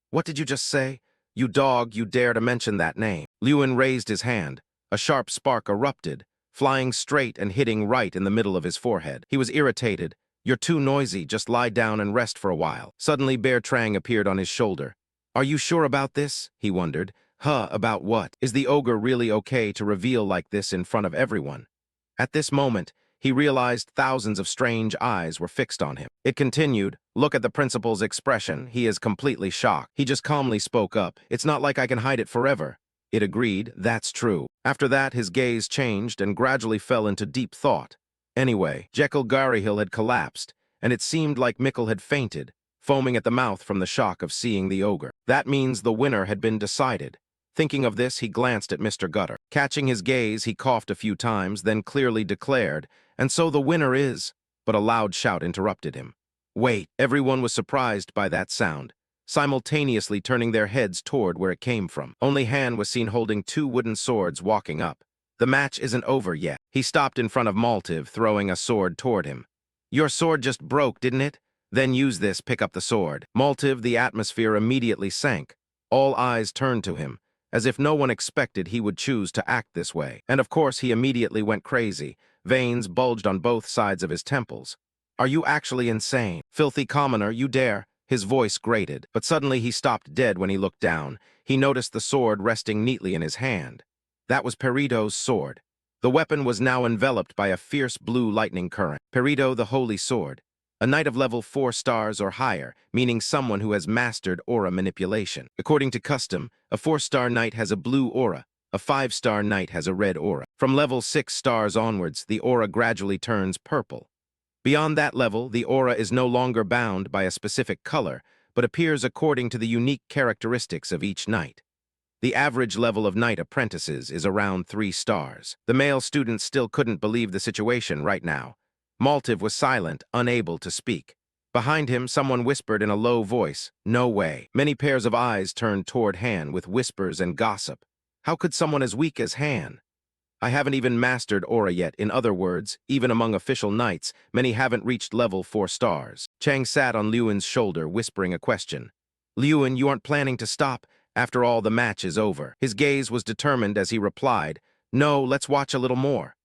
"What did you just say? You dog, you dare to mention that name." Lewin raised his hand. A sharp spark erupted, flying straight and hitting right in the middle of his forehead. He was irritated. "You're too noisy, just lie down and rest for a while." Suddenly, Bear Trang appeared on his shoulder. "Are you sure about this?" he wondered. About what? Is the ogre really okay to reveal like this in front of everyone? At this moment, he realized thousands of strange eyes were fixed on him. It continued, "Look at the principal's expression. He is completely shocked." He just calmly spoke up. "It's not like I can hide it forever." It agreed, "That's true." After that, his gaze changed and gradually fell into deep thought. Anyway, Jekyll Garyhill had collapsed, and it seemed like Mickle had fainted, foaming at the mouth from the shock of seeing the ogre. That means the winner had been decided. Thinking of this, he glanced at Mr. Gutter. Catching his gaze, he coughed a few times, then clearly declared, "And so the winner is—" But a loud shout interrupted him. Wait! Everyone was surprised by that sound, simultaneously turning their heads toward where it came from. Only Han was seen holding 2 wooden swords walking up. "The match isn't over yet." He stopped in front of Maltiv, throwing a sword toward him. "Your sword just broke, didn't it? Then use this, pick up the sword." Maltiv, the atmosphere immediately sank. All eyes turned to him, as if no one expected he would choose to act this way. And of course he immediately went crazy. Veins bulged on both sides of his temples. "Are you actually insane? Filthy commoner, you dare!" His voice grated, but suddenly he stopped dead when he looked down. He noticed the sword resting neatly in his hand. That was Perito's sword. The weapon was now enveloped by a fierce blue lightning current. Perito, the Holy Sword. A knight of level 4 stars or higher, meaning someone who has mastered aura manipulation. According to custom, a 4-star knight has a blue aura, a 5-star knight has a red aura. From level 6 stars onwards, the aura gradually turns purple. Beyond that level, the aura is no longer bound by a specific color, but appears according to the unique characteristics of each knight. The average level of knight apprentices is around 3 stars. The male students still couldn't believe the situation right now. Maltiv was silent, unable to speak. Behind him, someone whispered in a low voice, "No way." Many pairs of eyes turned toward Han with whispers and gossip. How could someone as weak as Han? I haven't even mastered aura yet. In other words, even among official knights, many haven't reached level 4 stars. Chang sat on Liuan's shoulder, whispering a question. Liuan, you aren't planning to stop? After all, the match is over. His gaze was determined as he replied, "No, let's watch a little more."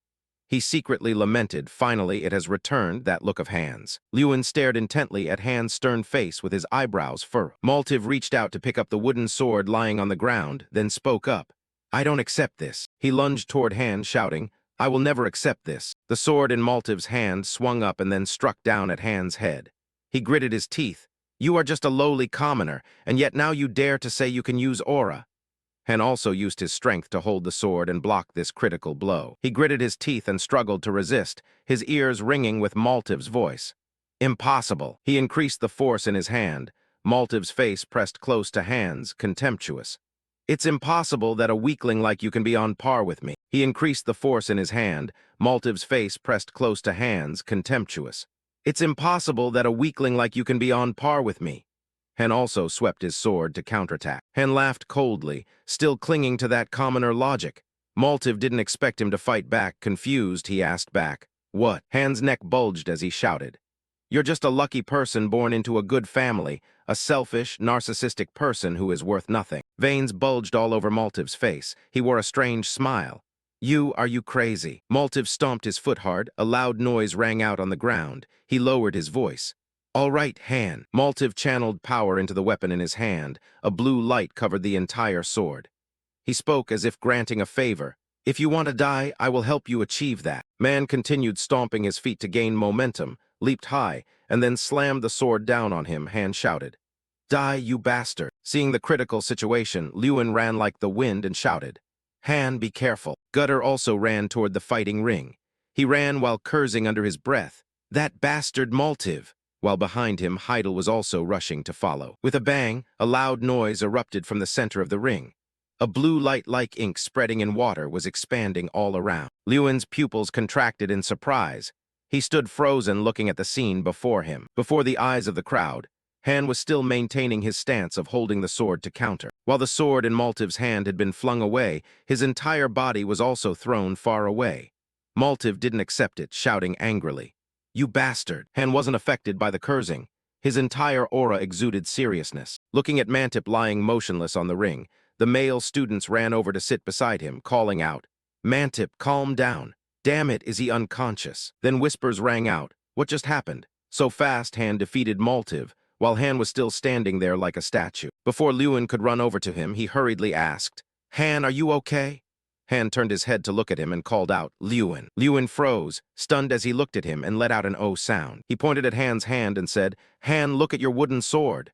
He secretly lamented, finally it has returned, that look of Han's. Liuan stared intently at Han's stern face with his eyebrows furrowed. Maltiv reached out to pick up the wooden sword lying on the ground, then spoke up. "I don't accept this." He lunged toward Han, shouting, "I will never accept this." The sword in Maltiv's hand swung up and then struck down at Han's head. He gritted his teeth. "You are just a lowly commoner, and yet now you dare to say you can use aura." Han also used his strength to hold the sword and block this critical blow. He gritted his teeth and struggled to resist, his ears ringing with Maltiv's voice. "Impossible." He increased the force in his hand. Maltiv's face pressed close to Han's, contemptuous. "It's impossible that a weakling like you can be on par with me." He increased the force in his hand. Maltiv's face pressed close to Han's, contemptuous. "It's impossible that a weakling like you can be on par with me." Han also swept his sword to counterattack. Han laughed coldly, still clinging to that commoner logic. Maltiv didn't expect him to fight back. Confused, he asked back, "What?" Han's neck bulged as he shouted. "You're just a lucky person born into a good family, a selfish, narcissistic person who is worth nothing." Veins bulged all over Maltiv's face. He wore a strange smile. Are you crazy?" Maltiv stomped his foot hard. A loud noise rang out on the ground. He lowered his voice. "All right, Han." Maltiv channeled power into the weapon in his hand. A blue light covered the entire sword. He spoke as if granting a favor. "If you want to die, I will help you achieve that." Man continued stomping his feet to gain momentum, leaped high, and then slammed the sword down on him. Han shouted, "Die, you bastard." Seeing the critical situation, Liuan ran like the wind and shouted, "Han, be careful." Gutter also ran toward the fighting ring. He ran while cursing under his breath. "That bastard Maltiv." While behind him, Heidel was also rushing to follow. With a bang, a loud noise erupted from the center of the ring. A blue light like ink spreading in water was expanding all around. Liuan's pupils contracted in surprise. He stood frozen looking at the scene before him. Before the eyes of the crowd, Han was still maintaining his stance of holding the sword to counter. While the sword in Maltiv's hand had been flung away, his entire body was also thrown far away. Maltiv didn't accept it, shouting angrily, "You bastard!" Han wasn't affected by the cursing. His entire aura exuded seriousness. Looking at Mantip lying motionless on the ring, the male students ran over to sit beside him, calling out, "Mantip, calm down. Damn it, is he unconscious?" Then whispers rang out, "What just happened?" So fast, Han defeated Maltiv, while Han was still standing there like a statue. Before Liuan could run over to him, he hurriedly asked, "Han, are you okay?" Han turned his head to look at him and called out, "Liuan." Liuan froze, stunned as he looked at him, and let out an "oh" sound. He pointed at Han's hand and said, "Han, look at your wooden sword."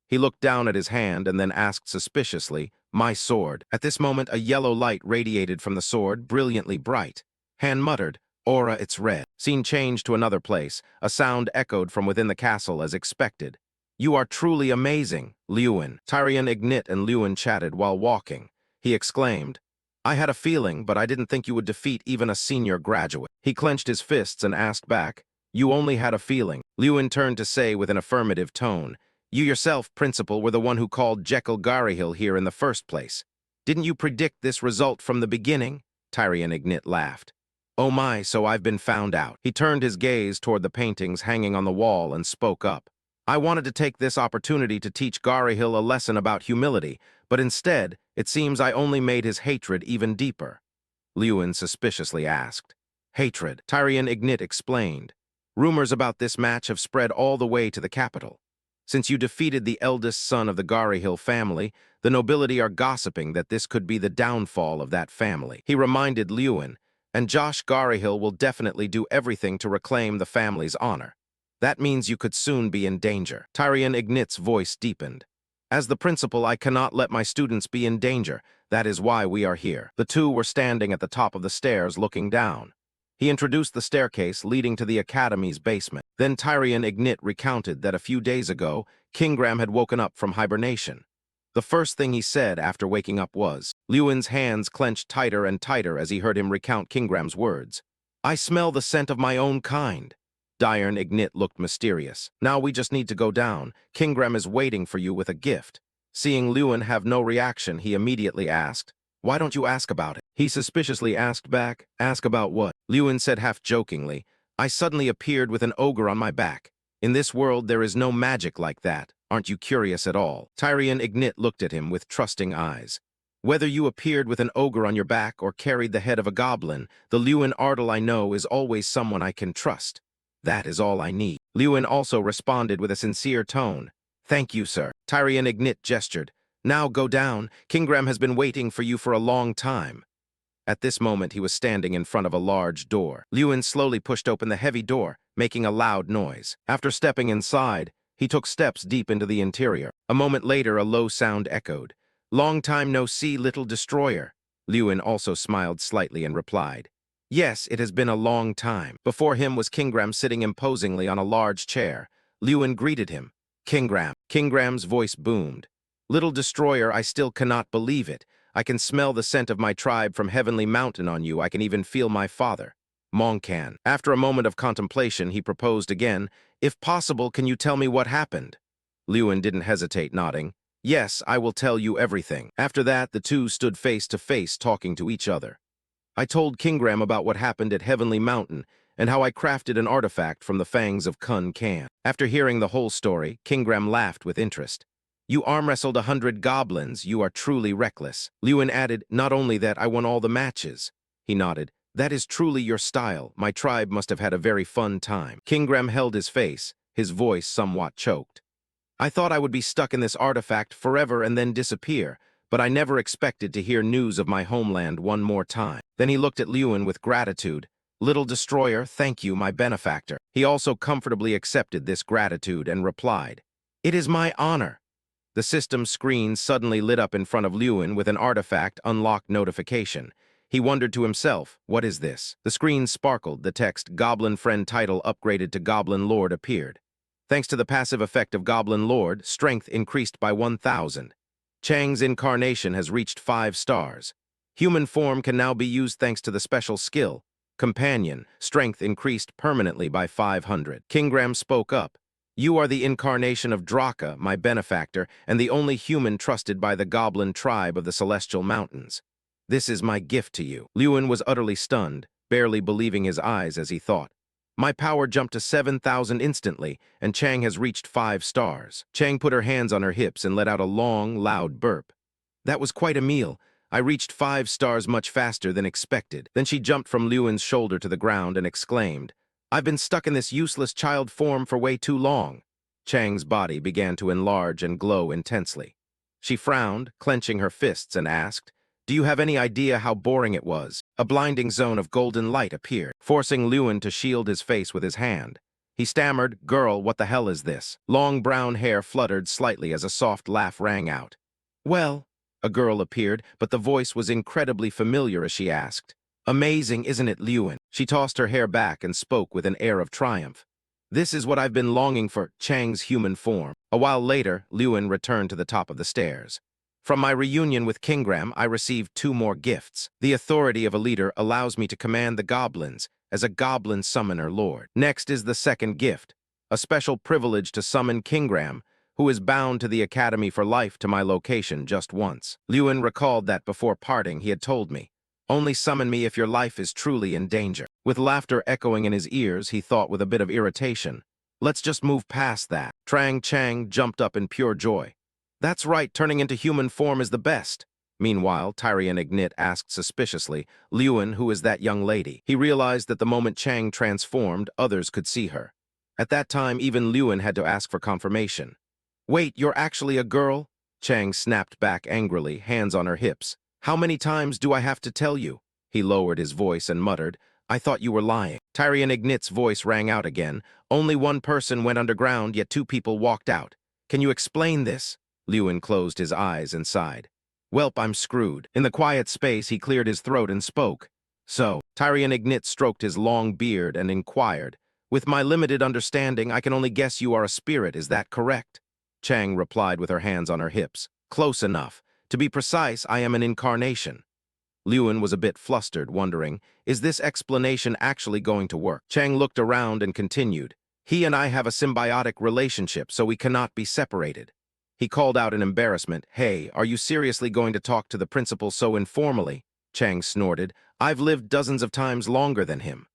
He looked down at his hand and then asked suspiciously, "My sword." At this moment, a yellow light radiated from the sword, brilliantly bright. Han muttered, "Aura, it's red." Scene changed to another place. A sound echoed from within the castle as expected. "You are truly amazing, Liuan." Tyrion, Ignit, and Liuan chatted while walking. He exclaimed, "I had a feeling, but I didn't think you would defeat even a senior graduate." He clenched his fists and asked back, "You only had a feeling." Liuan turned to say with an affirmative tone, "You yourself, Principal, were the one who called Jekyll Garryhill here in the first place. Didn't you predict this result from the beginning?" Tyrion Ignit laughed. "Oh my, so I've been found out." He turned his gaze toward the paintings hanging on the wall and spoke up. "I wanted to take this opportunity to teach Garryhill a lesson about humility, but instead, it seems I only made his hatred even deeper." Liuan suspiciously asked. "Hatred," Tyrion Ignit explained. "Rumors about this match have spread all the way to the capital. Since you defeated the eldest son of the Garryhill family, the nobility are gossiping that this could be the downfall of that family." He reminded Liuan, "And Josh Garryhill will definitely do everything to reclaim the family's honor. That means you could soon be in danger." Tyrion Ignit's voice deepened. "As the principal, I cannot let my students be in danger. That is why we are here." The two were standing at the top of the stairs looking down. He introduced the staircase leading to the academy's basement. Then Tyrion Ignit recounted that a few days ago, Kingram had woken up from hibernation. The first thing he said after waking up was, Lewin's hands clenched tighter and tighter as he heard him recount Kingram's words. I smell the scent of my own kind. Diurn Ignit looked mysterious. Now we just need to go down. Kingram is waiting for you with a gift. Seeing Lewin have no reaction, he immediately asked, why don't you ask about it? He suspiciously asked back, ask about what? Lewin said half-jokingly, I suddenly appeared with an ogre on my back. In this world there is no magic like that. Aren't you curious at all? Tyrion Ignit looked at him with trusting eyes. Whether you appeared with an ogre on your back or carried the head of a goblin, the Lewin Ardle I know is always someone I can trust. That is all I need. Lewin also responded with a sincere tone. Thank you, sir. Tyrion Ignit gestured. Now go down. Kingram has been waiting for you for a long time. At this moment, he was standing in front of a large door. Lewin slowly pushed open the heavy door, making a loud noise. After stepping inside, he took steps deep into the interior. A moment later, a low sound echoed. Long time no see, little destroyer. Lewin also smiled slightly and replied, Yes, it has been a long time. Before him was Kingram sitting imposingly on a large chair. Lewin greeted him. Kingram. Kingram's voice boomed. Little destroyer, I still cannot believe it. I can smell the scent of my tribe from Heavenly Mountain on you. I can even feel my father. Monkan. After a moment of contemplation, he proposed again, If possible, can you tell me what happened? Lewin didn't hesitate, nodding. Yes, I will tell you everything. After that, the two stood face to face, talking to each other. I told Kingram about what happened at Heavenly Mountain and how I crafted an artifact from the fangs of Kun Kan. After hearing the whole story, Kingram laughed with interest. You arm-wrestled 100 goblins. You are truly reckless. Lewin added, Not only that, I won all the matches. He nodded. That is truly your style. My tribe must have had a very fun time. Kingram held his face, his voice somewhat choked. I thought I would be stuck in this artifact forever and then disappear, but I never expected to hear news of my homeland one more time. Then he looked at Lewin with gratitude. Little destroyer, thank you, my benefactor. He also comfortably accepted this gratitude and replied, It is my honor. The system screen suddenly lit up in front of Lewin with an artifact unlocked notification. He wondered to himself, what is this? The screen sparkled, the text, Goblin Friend title upgraded to Goblin Lord appeared. Thanks to the passive effect of Goblin Lord, strength increased by 1,000. Chang's incarnation has reached 5 stars. Human form can now be used thanks to the special skill. Companion, strength increased permanently by 500. Kingram spoke up. You are the incarnation of Draka, my benefactor, and the only human trusted by the goblin tribe of the Celestial Mountains. This is my gift to you. Lewin was utterly stunned, barely believing his eyes as he thought. My power jumped to 7,000 instantly, and Chang has reached 5 stars. Chang put her hands on her hips and let out a long, loud burp. That was quite a meal. I reached 5 stars much faster than expected. Then she jumped from Lewin's shoulder to the ground and exclaimed, I've been stuck in this useless child form for way too long. Chang's body began to enlarge and glow intensely. She frowned, clenching her fists, and asked, Do you have any idea how boring it was? A blinding zone of golden light appeared, forcing Lewin to shield his face with his hand. He stammered, Girl, what the hell is this? Long brown hair fluttered slightly as a soft laugh rang out. Well, a girl appeared, but the voice was incredibly familiar as she asked, Amazing, isn't it, Lewin? She tossed her hair back and spoke with an air of triumph. This is what I've been longing for, Chang's human form. A while later, Lewin returned to the top of the stairs. From my reunion with Kingram, I received 2 more gifts. The authority of a leader allows me to command the goblins as a goblin summoner lord. Next is the second gift, a special privilege to summon Kingram, who is bound to the Academy for life to my location just once. Lewin recalled that before parting he had told me, Only summon me if your life is truly in danger. With laughter echoing in his ears, he thought with a bit of irritation, Let's just move past that. Trang Chang jumped up in pure joy. That's right, turning into human form is the best. Meanwhile, Tyrion Ignit asked suspiciously, Lewin, who is that young lady? He realized that the moment Chang transformed, others could see her. At that time, even Lewin had to ask for confirmation. Wait, you're actually a girl? Chang snapped back angrily, hands on her hips. How many times do I have to tell you? He lowered his voice and muttered, I thought you were lying. Tyrion Ignit's voice rang out again. Only 1 person went underground, yet 2 people walked out. Can you explain this? Lewin closed his eyes and sighed. Welp, I'm screwed. In the quiet space, he cleared his throat and spoke. So, Tyrion Ignit stroked his long beard and inquired, With my limited understanding, I can only guess you are a spirit, is that correct? Chang replied with her hands on her hips. Close enough. To be precise, I am an incarnation. Lewin was a bit flustered, wondering, is this explanation actually going to work? Chang looked around and continued, he and I have a symbiotic relationship, so we cannot be separated. He called out in embarrassment, hey, are you seriously going to talk to the principal so informally? Chang snorted, I've lived dozens of times longer than him.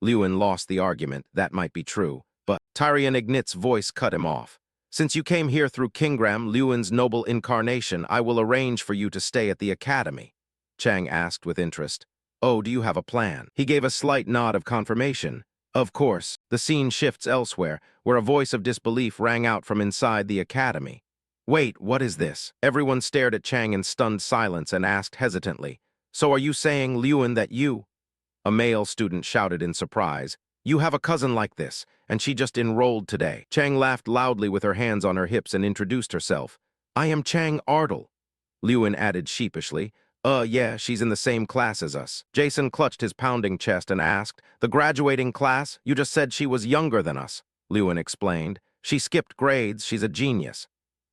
Lewin lost the argument, that might be true, but Tyrion Ignit's voice cut him off. Since you came here through Kingram, Lewin's noble incarnation, I will arrange for you to stay at the academy. Chang asked with interest. Oh, do you have a plan? He gave a slight nod of confirmation. Of course, the scene shifts elsewhere, where a voice of disbelief rang out from inside the academy. Wait, what is this? Everyone stared at Chang in stunned silence and asked hesitantly, so are you saying, Lewin, that you— A male student shouted in surprise, you have a cousin like this, and she just enrolled today. Chang laughed loudly with her hands on her hips and introduced herself. I am Chang Ardle. Lewin added sheepishly, yeah, she's in the same class as us. Jason clutched his pounding chest and asked, the graduating class? You just said she was younger than us. Lewin explained, she skipped grades, she's a genius.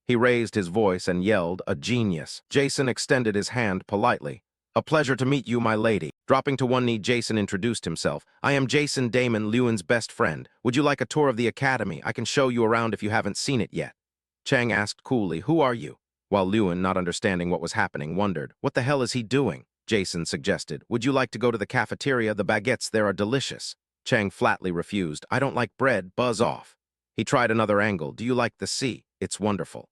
He raised his voice and yelled, a genius. Jason extended his hand politely. A pleasure to meet you, my lady. Dropping to one knee, Jason introduced himself. I am Jason Damon, Lewin's best friend. Would you like a tour of the academy? I can show you around if you haven't seen it yet. Chang asked coolly, who are you? While Lewin, not understanding what was happening, wondered, what the hell is he doing? Jason suggested, would you like to go to the cafeteria? The baguettes there are delicious. Chang flatly refused, I don't like bread, buzz off. He tried another angle, do you like the sea? It's wonderful.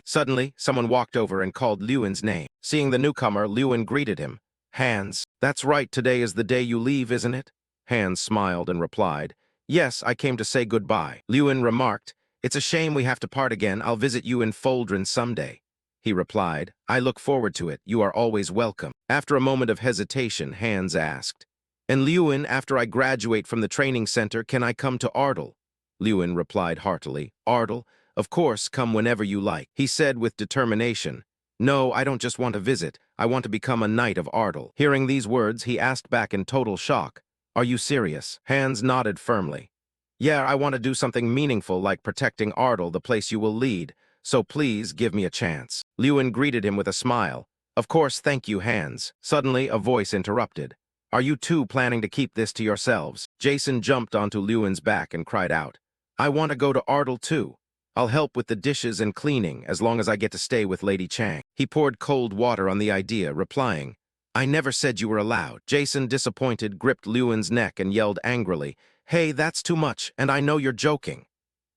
Suddenly, someone walked over and called Lewin's name. Seeing the newcomer, Lewin greeted him. Hans, that's right, today is the day you leave, isn't it? Hans smiled and replied, yes, I came to say goodbye. Lewin remarked, it's a shame we have to part again, I'll visit you in Foldrin someday. He replied, I look forward to it, you are always welcome. After a moment of hesitation, Hans asked, and Lewin, after I graduate from the training center, can I come to Ardle? Lewin replied heartily, Ardle? Of course, come whenever you like. He said with determination, no, I don't just want to visit, I want to become a knight of Ardle. Hearing these words, he asked back in total shock, are you serious? Hans nodded firmly. Yeah, I want to do something meaningful like protecting Ardle, the place you will lead, so please give me a chance. Lewin greeted him with a smile. Of course, thank you, Hans. Suddenly, a voice interrupted. Are you two planning to keep this to yourselves? Jason jumped onto Lewin's back and cried out, I want to go to Ardle too. I'll help with the dishes and cleaning as long as I get to stay with Lady Chang. He poured cold water on the idea, replying, I never said you were allowed. Jason, disappointed, gripped Lewin's neck and yelled angrily, hey, that's too much, and I know you're joking.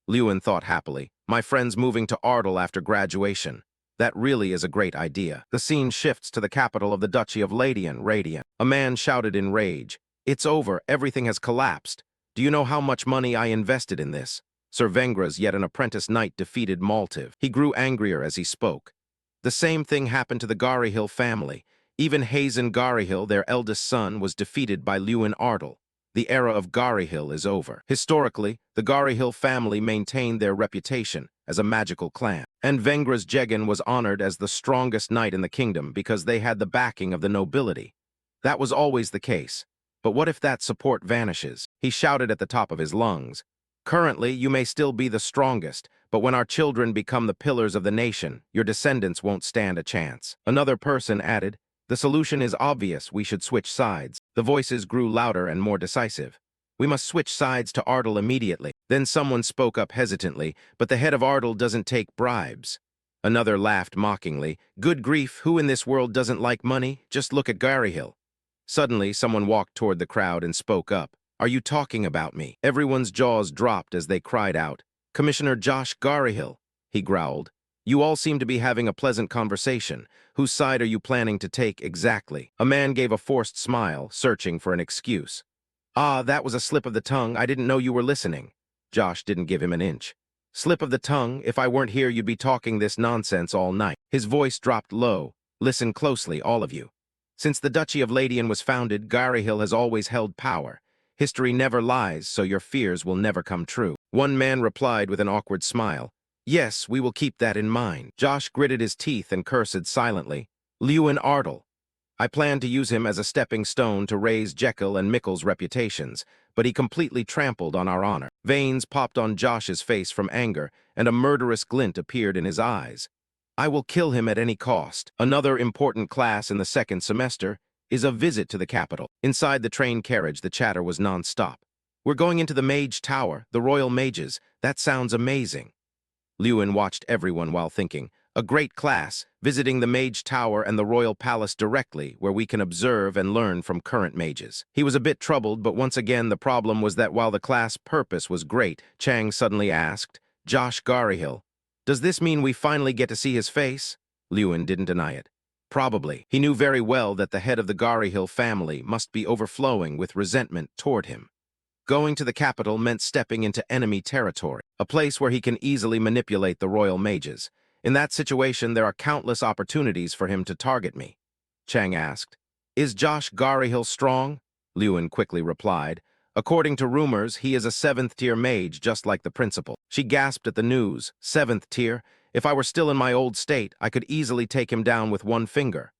Lewin thought happily, my friend's moving to Ardle after graduation. That really is a great idea. The scene shifts to the capital of the Duchy of Radiant. A man shouted in rage, it's over, everything has collapsed. Do you know how much money I invested in this? Sir Vengra's yet an apprentice knight defeated Maltiv. He grew angrier as he spoke. The same thing happened to the Garryhill family. Even Hazen Garryhill, their eldest son, was defeated by Lewin Ardle. The era of Garryhill is over. Historically, the Garryhill family maintained their reputation as a magical clan, and Vengra's Jegan was honored as the strongest knight in the kingdom because they had the backing of the nobility. That was always the case. But what if that support vanishes? He shouted at the top of his lungs. Currently, you may still be the strongest, but when our children become the pillars of the nation, your descendants won't stand a chance. Another person added, the solution is obvious, we should switch sides. The voices grew louder and more decisive. We must switch sides to Ardle immediately. Then someone spoke up hesitantly, but the head of Ardle doesn't take bribes. Another laughed mockingly, good grief, who in this world doesn't like money? Just look at Garryhill. Suddenly, someone walked toward the crowd and spoke up. Are you talking about me? Everyone's jaws dropped as they cried out. Commissioner Josh Garryhill, he growled. You all seem to be having a pleasant conversation. Whose side are you planning to take exactly? A man gave a forced smile, searching for an excuse. Ah, that was a slip of the tongue. I didn't know you were listening. Josh didn't give him an inch. Slip of the tongue, if I weren't here you'd be talking this nonsense all night. His voice dropped low. Listen closely, all of you. Since the Duchy of Ladian was founded, Garryhill has always held power. History never lies, so your fears will never come true. One man replied with an awkward smile. Yes, we will keep that in mind. Josh gritted his teeth and cursed silently. Lewin Ardle. I planned to use him as a stepping stone to raise Jekyll and Mickle's reputations, but he completely trampled on our honor. Veins popped on Josh's face from anger, and a murderous glint appeared in his eyes. I will kill him at any cost. Another important class in the second semester is a visit to the capital. Inside the train carriage, the chatter was non-stop. We're going into the Mage Tower, the Royal Mages. That sounds amazing. Lewin watched everyone while thinking, a great class, visiting the Mage Tower and the Royal Palace directly, where we can observe and learn from current mages. He was a bit troubled, but once again the problem was that while the class purpose was great, Chang suddenly asked, Josh Garyhill, does this mean we finally get to see his face? Lewin didn't deny it. Probably. He knew very well that the head of the Garyhill family must be overflowing with resentment toward him. Going to the capital meant stepping into enemy territory, a place where he can easily manipulate the royal mages. In that situation, there are countless opportunities for him to target me. Chang asked, is Josh Garyhill strong? Lewin quickly replied, according to rumors, he is a 7th-tier mage just like the principal. She gasped at the news. 7th tier? If I were still in my old state, I could easily take him down with one finger.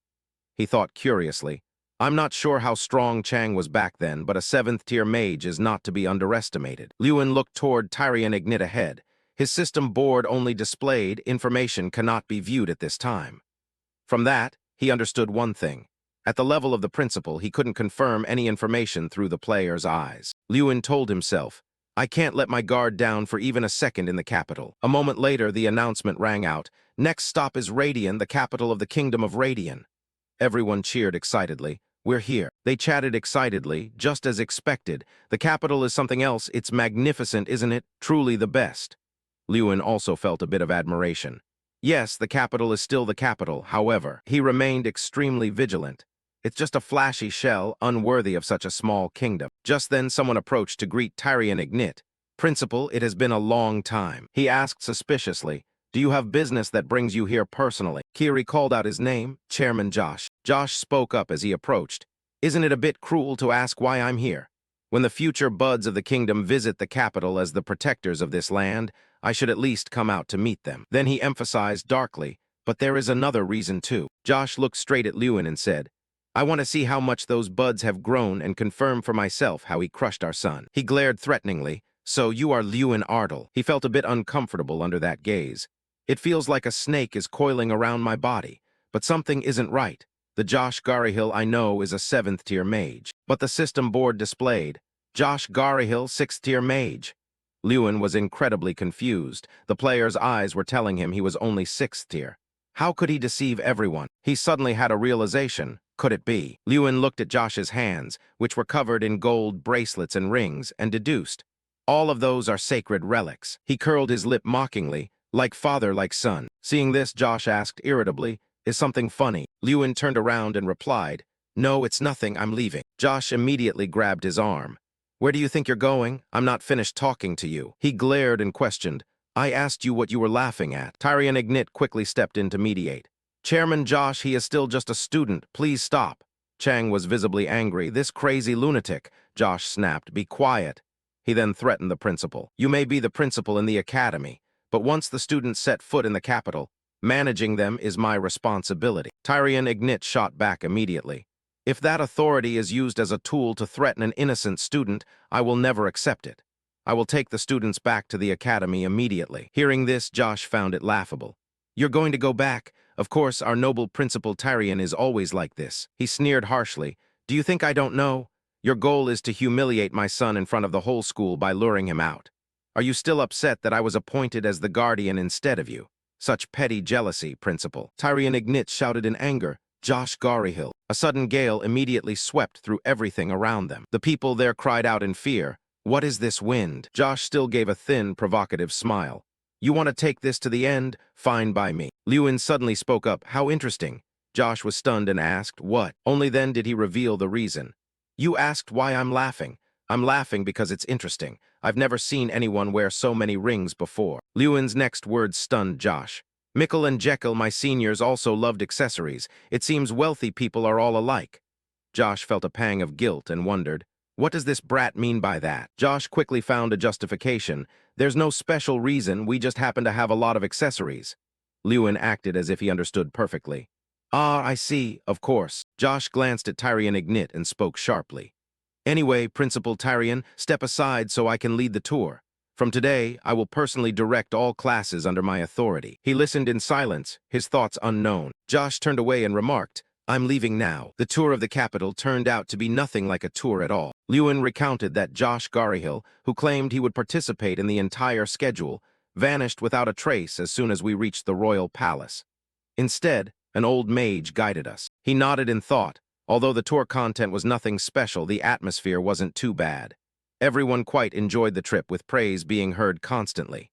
He thought curiously. I'm not sure how strong Chang was back then, but a 7th-tier mage is not to be underestimated. Lewin looked toward Tyrion Ignit ahead. His system board only displayed information cannot be viewed at this time. From that, he understood one thing. At the level of the principal, he couldn't confirm any information through the player's eyes. Lewin told himself, I can't let my guard down for even a second in the capital. A moment later, the announcement rang out. Next stop is Radian, the capital of the Kingdom of Radian. Everyone cheered excitedly. We're here. They chatted excitedly, just as expected. The capital is something else. It's magnificent, isn't it? Truly the best. Lewin also felt a bit of admiration. Yes, the capital is still the capital. However, he remained extremely vigilant. It's just a flashy shell, unworthy of such a small kingdom. Just then someone approached to greet Tyrion Ignit. Principal, it has been a long time. He asked suspiciously, do you have business that brings you here personally? Kiri called out his name, Chairman Josh. Josh spoke up as he approached. Isn't it a bit cruel to ask why I'm here? When the future buds of the kingdom visit the capital as the protectors of this land, I should at least come out to meet them. Then he emphasized darkly, but there is another reason too. Josh looked straight at Lewin and said, I want to see how much those buds have grown and confirm for myself how he crushed our son. He glared threateningly. So you are Lewin Ardle. He felt a bit uncomfortable under that gaze. It feels like a snake is coiling around my body, but something isn't right. The Josh Garyhill I know is a 7th-tier mage, but the system board displayed, Josh Garyhill 6th-tier mage. Lewin was incredibly confused. The player's eyes were telling him he was only 6th tier. How could he deceive everyone? He suddenly had a realization. Could it be? Lewin looked at Josh's hands, which were covered in gold bracelets and rings, and deduced. All of those are sacred relics. He curled his lip mockingly, like father, like son. Seeing this, Josh asked irritably, is something funny? Lewin turned around and replied, no, it's nothing, I'm leaving. Josh immediately grabbed his arm. Where do you think you're going? I'm not finished talking to you. He glared and questioned, I asked you what you were laughing at. Tyrion Ignit quickly stepped in to mediate. Chairman Josh, he is still just a student. Please stop. Chang was visibly angry. This crazy lunatic. Josh snapped, be quiet. He then threatened the principal. You may be the principal in the academy, but once the students set foot in the capital, managing them is my responsibility. Tyrion Ignit shot back immediately. If that authority is used as a tool to threaten an innocent student, I will never accept it. I will take the students back to the academy immediately. Hearing this, Josh found it laughable. You're going to go back? Of course, our noble principal Tyrion is always like this. He sneered harshly. Do you think I don't know? Your goal is to humiliate my son in front of the whole school by luring him out. Are you still upset that I was appointed as the guardian instead of you? Such petty jealousy, principal. Tyrion Ignit shouted in anger. Josh Garyhill. A sudden gale immediately swept through everything around them. The people there cried out in fear. What is this wind? Josh still gave a thin, provocative smile. You want to take this to the end? Fine by me. Lewin suddenly spoke up. How interesting. Josh was stunned and asked, what? Only then did he reveal the reason. You asked why I'm laughing. I'm laughing because it's interesting. I've never seen anyone wear so many rings before. Lewin's next words stunned Josh. Mickle and Jekyll, my seniors, also loved accessories. It seems wealthy people are all alike. Josh felt a pang of guilt and wondered, what does this brat mean by that? Josh quickly found a justification. There's no special reason, we just happen to have a lot of accessories. Lewin acted as if he understood perfectly. Ah, I see, of course. Josh glanced at Tyrion Ignit and spoke sharply. Anyway, Principal Tyrion, step aside so I can lead the tour. From today, I will personally direct all classes under my authority. He listened in silence, his thoughts unknown. Josh turned away and remarked, I'm leaving now. The tour of the capital turned out to be nothing like a tour at all. Lewin recounted that Josh Garryhill, who claimed he would participate in the entire schedule, vanished without a trace as soon as we reached the royal palace. Instead, an old mage guided us. He nodded in thought. Although the tour content was nothing special, the atmosphere wasn't too bad. Everyone quite enjoyed the trip, with praise being heard constantly.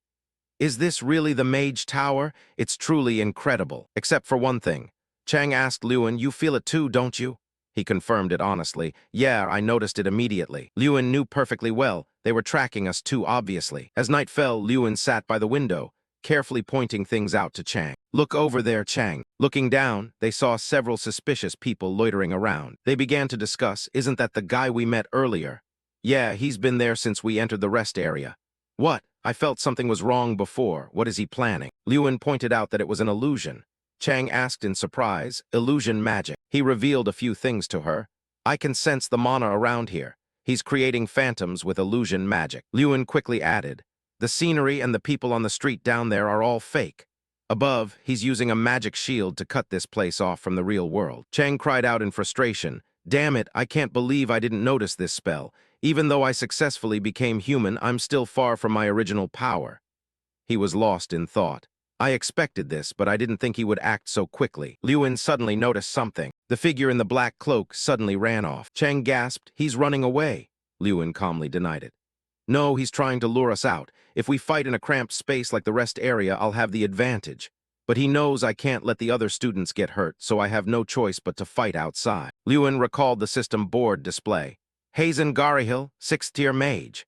Is this really the Mage Tower? It's truly incredible. Except for one thing. Chang asked Lewin, you feel it too, don't you? He confirmed it honestly. Yeah, I noticed it immediately. Lewin knew perfectly well. They were tracking us too obviously. As night fell, Lewin sat by the window, carefully pointing things out to Chang. Look over there, Chang. Looking down, they saw several suspicious people loitering around. They began to discuss, isn't that the guy we met earlier? Yeah, he's been there since we entered the rest area. What? I felt something was wrong before. What is he planning? Lewin pointed out that it was an illusion. Chang asked in surprise, illusion magic. He revealed a few things to her. I can sense the mana around here. He's creating phantoms with illusion magic. Lewin quickly added, the scenery and the people on the street down there are all fake. Above, he's using a magic shield to cut this place off from the real world. Chang cried out in frustration, damn it, I can't believe I didn't notice this spell. Even though I successfully became human, I'm still far from my original power. He was lost in thought. I expected this, but I didn't think he would act so quickly. Lewin suddenly noticed something. The figure in the black cloak suddenly ran off. Chang gasped, he's running away. Lewin calmly denied it. No, he's trying to lure us out. If we fight in a cramped space like the rest area, I'll have the advantage. But he knows I can't let the other students get hurt, so I have no choice but to fight outside. Lewin recalled the system board display. Hazen Garryhill, 6th tier mage.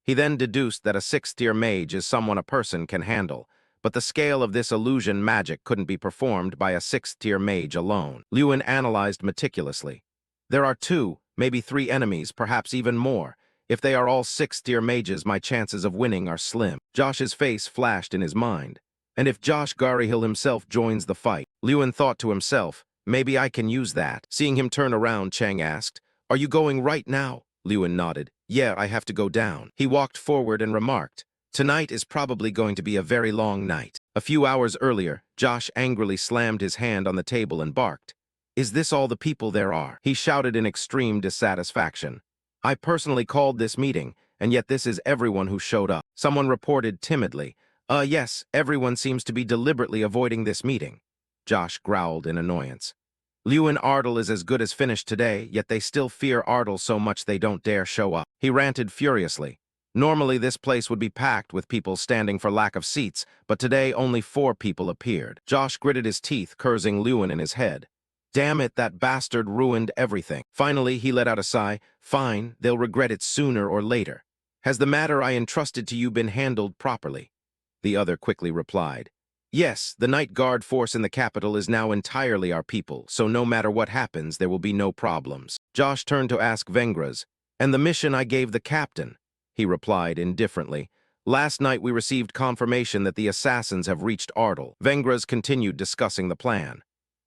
He then deduced that a 6th tier mage is someone a person can handle, but the scale of this illusion magic couldn't be performed by a 6th tier mage alone. Lewin analyzed meticulously. There are 2, maybe 3 enemies, perhaps even more. If they are all 6th tier mages, my chances of winning are slim. Josh's face flashed in his mind. And if Josh Garryhill himself joins the fight? Lewin thought to himself, maybe I can use that. Seeing him turn around, Chang asked, are you going right now? Lewin nodded. Yeah, I have to go down. He walked forward and remarked, tonight is probably going to be a very long night. A few hours earlier, Josh angrily slammed his hand on the table and barked. Is this all the people there are? He shouted in extreme dissatisfaction. I personally called this meeting, and yet this is everyone who showed up. Someone reported timidly, yes, everyone seems to be deliberately avoiding this meeting. Josh growled in annoyance. Lewin Ardle is as good as finished today, yet they still fear Ardle so much they don't dare show up. He ranted furiously. Normally this place would be packed with people standing for lack of seats, but today only 4 people appeared. Josh gritted his teeth, cursing Lewin in his head. Damn it, that bastard ruined everything. Finally, he let out a sigh. Fine, they'll regret it sooner or later. Has the matter I entrusted to you been handled properly? The other quickly replied. Yes, the night guard force in the capital is now entirely our people, so no matter what happens, there will be no problems. Josh turned to ask Vengras, and the mission I gave the captain? He replied indifferently. Last night we received confirmation that the assassins have reached Ardle. Vengras continued discussing the plan.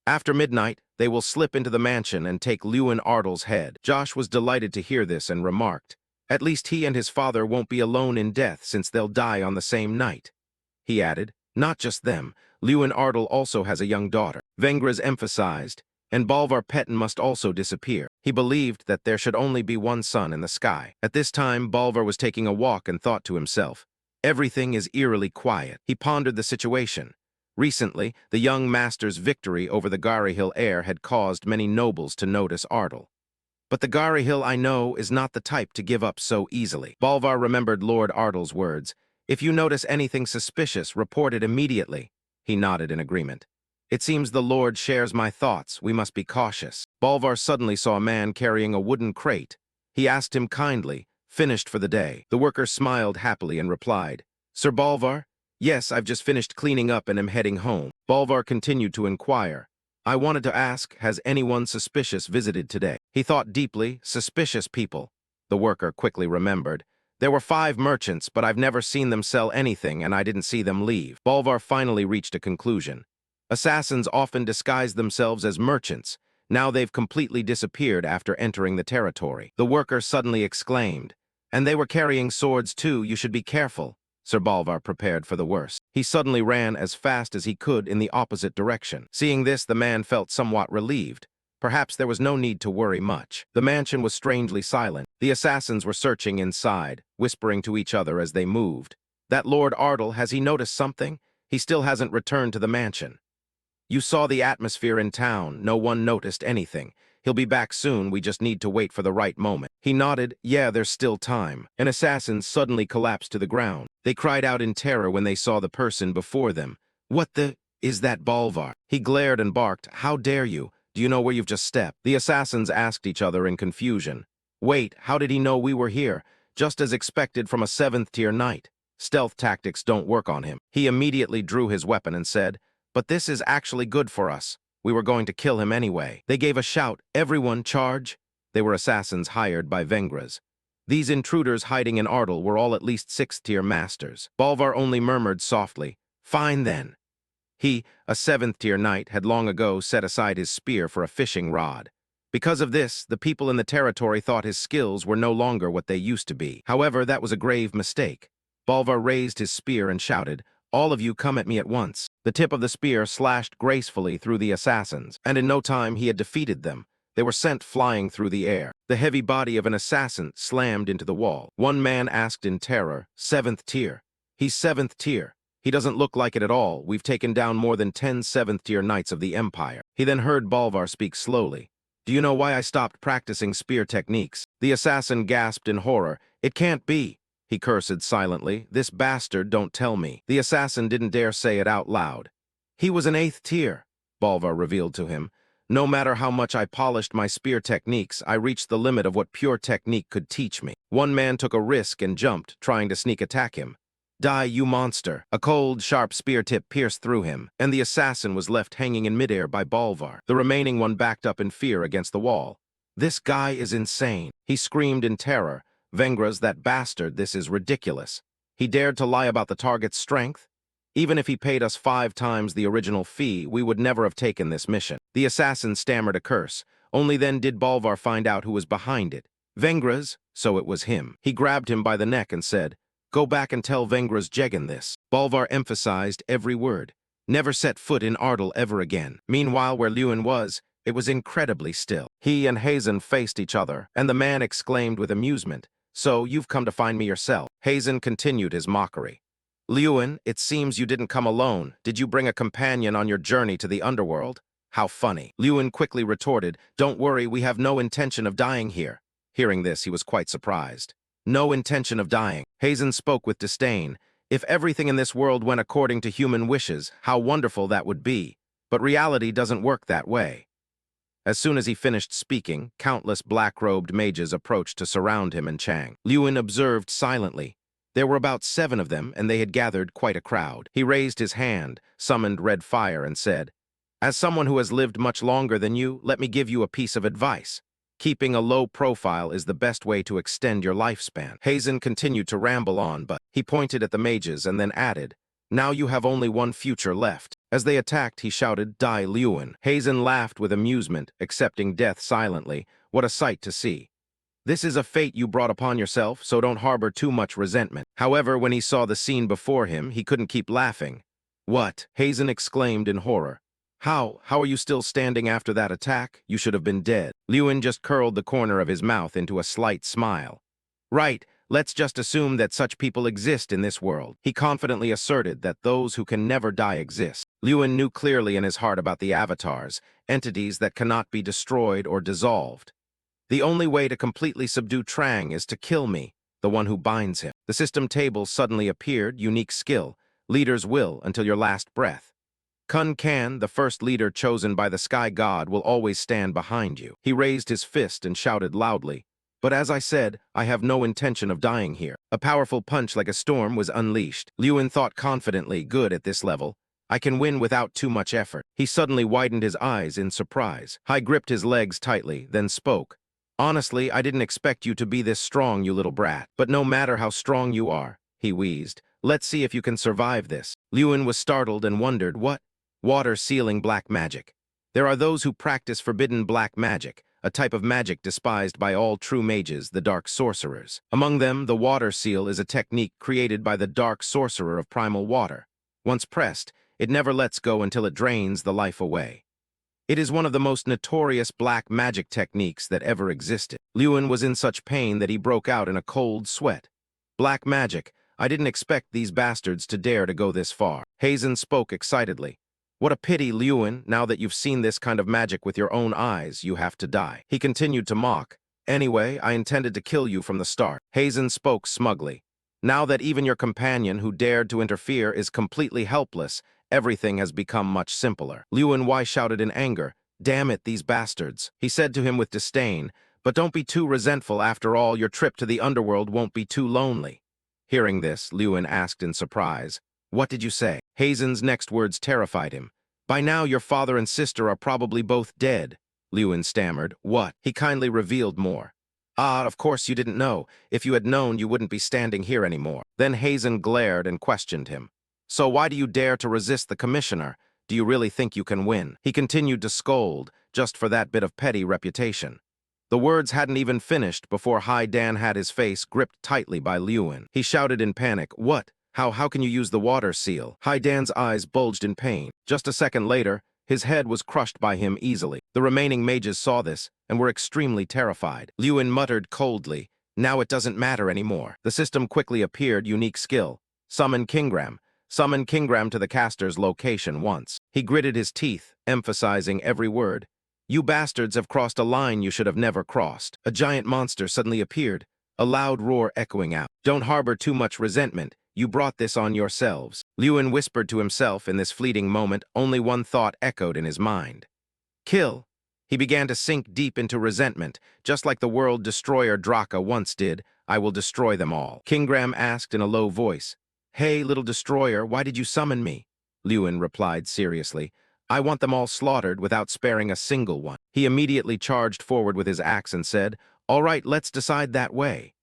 After midnight, they will slip into the mansion and take Lewin Ardle's head. Josh was delighted to hear this and remarked, at least he and his father won't be alone in death since they'll die on the same night. He added, not just them, Lewin Ardle also has a young daughter. Vengras emphasized, and Bolvar Petten must also disappear. He believed that there should only be one sun in the sky. At this time, Bolvar was taking a walk and thought to himself, everything is eerily quiet. He pondered the situation. Recently, the young master's victory over the Garryhill heir had caused many nobles to notice Ardle. But the Garryhill I know is not the type to give up so easily. Bolvar remembered Lord Ardle's words. If you notice anything suspicious, report it immediately. He nodded in agreement. It seems the Lord shares my thoughts. We must be cautious. Bolvar suddenly saw a man carrying a wooden crate. He asked him kindly, finished for the day. The worker smiled happily and replied, Sir Bolvar? Yes, I've just finished cleaning up and am heading home. Bolvar continued to inquire. I wanted to ask, has anyone suspicious visited today? He thought deeply, suspicious people. The worker quickly remembered. There were 5 merchants, but I've never seen them sell anything and I didn't see them leave. Bolvar finally reached a conclusion. Assassins often disguise themselves as merchants. Now they've completely disappeared after entering the territory. The worker suddenly exclaimed, "And they were carrying swords too, you should be careful." Sir Balvar prepared for the worst. He suddenly ran as fast as he could in the opposite direction. Seeing this, the man felt somewhat relieved. Perhaps there was no need to worry much. The mansion was strangely silent. The assassins were searching inside, whispering to each other as they moved. "That Lord Ardle, has he noticed something? He still hasn't returned to the mansion." "You saw the atmosphere in town. No one noticed anything. He'll be back soon, we just need to wait for the right moment." He nodded. "Yeah, there's still time." An assassin suddenly collapsed to the ground. They cried out in terror when they saw the person before them. "What the... is that Balvar?" He glared and barked, "How dare you? Do you know where you've just stepped?" The assassins asked each other in confusion. "Wait, how did he know we were here?" "Just as expected from a 7th-tier knight. Stealth tactics don't work on him." He immediately drew his weapon and said, "But this is actually good for us. We were going to kill him anyway." They gave a shout, "Everyone, charge!" They were assassins hired by Vengras. These intruders hiding in Ardle were all at least 6th-tier masters. Balvar only murmured softly, "Fine then." He, a 7th-tier knight, had long ago set aside his spear for a fishing rod. Because of this, the people in the territory thought his skills were no longer what they used to be. However, that was a grave mistake. Balvar raised his spear and shouted, "All of you come at me at once." The tip of the spear slashed gracefully through the assassins, and in no time he had defeated them. They were sent flying through the air. The heavy body of an assassin slammed into the wall. One man asked in terror, "7th tier? He's 7th tier. He doesn't look like it at all. We've taken down more than 10 7th-tier knights of the Empire." He then heard Balvar speak slowly. "Do you know why I stopped practicing spear techniques?" The assassin gasped in horror. "It can't be." He cursed silently. "This bastard, don't tell me." The assassin didn't dare say it out loud. "He was an 8th tier," Balvar revealed to him. "No matter how much I polished my spear techniques, I reached the limit of what pure technique could teach me." One man took a risk and jumped, trying to sneak attack him. "Die, you monster!" A cold, sharp spear tip pierced through him, and the assassin was left hanging in midair by Balvar. The remaining one backed up in fear against the wall. "This guy is insane," he screamed in terror. "Vengras, that bastard, this is ridiculous. He dared to lie about the target's strength? Even if he paid us 5 times the original fee, we would never have taken this mission." The assassin stammered a curse. Only then did Balvar find out who was behind it. Vengras, so it was him. He grabbed him by the neck and said, "Go back and tell Vengras Jegan this." Balvar emphasized every word. Never set foot in Ardle ever again. Meanwhile, where Lewin was, it was incredibly still. He and Hazen faced each other, and the man exclaimed with amusement, "So, you've come to find me yourself." Hazen continued his mockery. "Lewin, it seems you didn't come alone. Did you bring a companion on your journey to the underworld?" "How funny." Lewin quickly retorted, "Don't worry, we have no intention of dying here." Hearing this, he was quite surprised. "No intention of dying." Hazen spoke with disdain. "If everything in this world went according to human wishes, how wonderful that would be. But reality doesn't work that way." As soon as he finished speaking, countless black-robed mages approached to surround him and Chang. Lewin observed silently. There were about 7 of them, and they had gathered quite a crowd. He raised his hand, summoned red fire, and said, "As someone who has lived much longer than you, let me give you a piece of advice. Keeping a low profile is the best way to extend your lifespan." Hazen continued to ramble on, but he pointed at the mages and then added, "Now you have only one future left." As they attacked, he shouted, "Die, Lewin." Hazen laughed with amusement, accepting death silently. What a sight to see. "This is a fate you brought upon yourself, so don't harbor too much resentment." However, when he saw the scene before him, he couldn't keep laughing. "What?" Hazen exclaimed in horror. How are you still standing after that attack? You should have been dead." Lewin just curled the corner of his mouth into a slight smile. "Right, let's just assume that such people exist in this world." He confidently asserted that those who can never die exist. Lewin knew clearly in his heart about the avatars, entities that cannot be destroyed or dissolved. "The only way to completely subdue Trang is to kill me, the one who binds him." The system table suddenly appeared, unique skill, leader's will until your last breath. Kun Kan, the first leader chosen by the Sky God, will always stand behind you. He raised his fist and shouted loudly, "But as I said, I have no intention of dying here." A powerful punch like a storm was unleashed. Lewin thought confidently, "Good at this level. I can win without too much effort." He suddenly widened his eyes in surprise. Hai gripped his legs tightly, then spoke. "Honestly, I didn't expect you to be this strong, you little brat. But no matter how strong you are," he wheezed, "let's see if you can survive this." Lewin was startled and wondered, Water sealing black magic. There are those who practice forbidden black magic, a type of magic despised by all true mages, the dark sorcerers. Among them, the water seal is a technique created by the dark sorcerer of primal water. Once pressed, it never lets go until it drains the life away. It is one of the most notorious black magic techniques that ever existed. Lewin was in such pain that he broke out in a cold sweat. Black magic. I didn't expect these bastards to dare to go this far. Hazen spoke excitedly. What a pity, Lewin, now that you've seen this kind of magic with your own eyes, you have to die. He continued to mock. Anyway, I intended to kill you from the start. Hazen spoke smugly. Now that even your companion who dared to interfere is completely helpless, everything has become much simpler. Lewin Wai shouted in anger. Damn it, these bastards. He said to him with disdain, but don't be too resentful. After all, your trip to the underworld won't be too lonely. Hearing this, Lewin asked in surprise, What did you say? Hazen's next words terrified him. By now, your father and sister are probably both dead. Lewin stammered. What? He kindly revealed more. Ah, of course you didn't know. If you had known, you wouldn't be standing here anymore. Then Hazen glared and questioned him. So why do you dare to resist the commissioner? Do you really think you can win? He continued to scold, just for that bit of petty reputation. The words hadn't even finished before Hai Dan had his face gripped tightly by Lewin. He shouted in panic, What? How can you use the water seal? Hai Dan's eyes bulged in pain. Just a second later, his head was crushed by him easily. The remaining mages saw this and were extremely terrified. Lewin muttered coldly, Now it doesn't matter anymore. The system quickly appeared, unique skill. Summon Kingram. Summon Kingram to the caster's location once. He gritted his teeth, emphasizing every word. You bastards have crossed a line you should have never crossed. A giant monster suddenly appeared, a loud roar echoing out. Don't harbor too much resentment. You brought this on yourselves. Lewin whispered to himself in this fleeting moment. Only one thought echoed in his mind. Kill. He began to sink deep into resentment, just like the world destroyer Draka once did. I will destroy them all. Kingram asked in a low voice. Hey, little destroyer, why did you summon me? Lewin replied seriously. I want them all slaughtered without sparing a single one. He immediately charged forward with his axe and said, All right, let's decide that way.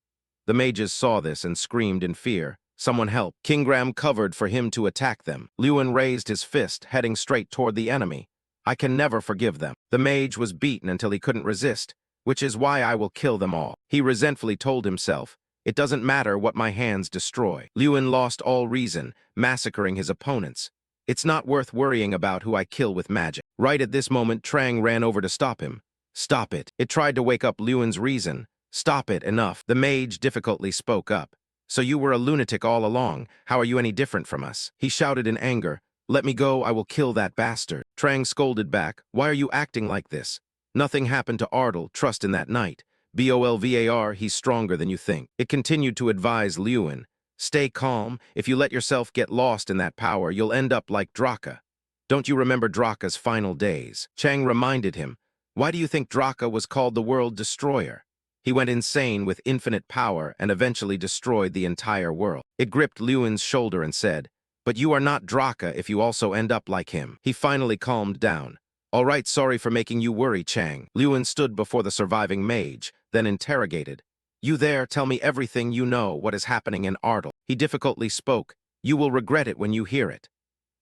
The mages saw this and screamed in fear. Someone help. Kingram covered for him to attack them. Lewin raised his fist, heading straight toward the enemy. I can never forgive them. The mage was beaten until he couldn't resist, which is why I will kill them all. He resentfully told himself, It doesn't matter what my hands destroy. Lewin lost all reason, massacring his opponents. It's not worth worrying about who I kill with magic. Right at this moment, Trang ran over to stop him. Stop it. It tried to wake up Lewin's reason. Stop it, enough. The mage difficultly spoke up. So you were a lunatic all along. How are you any different from us? He shouted in anger. Let me go, I will kill that bastard. Trang scolded back. Why are you acting like this? Nothing happened to Ardal, trust in that knight. Bolvar, he's stronger than you think. It continued to advise Lewin. Stay calm. If you let yourself get lost in that power, you'll end up like Draka. Don't you remember Draka's final days? Chang reminded him. Why do you think Draka was called the World Destroyer? He went insane with infinite power and eventually destroyed the entire world. It gripped Lewin's shoulder and said, But you are not Draka if you also end up like him. He finally calmed down. All right, sorry for making you worry, Chang. Lewin stood before the surviving mage, then interrogated. You there, tell me everything you know what is happening in Ardal. He difficultly spoke. You will regret it when you hear it.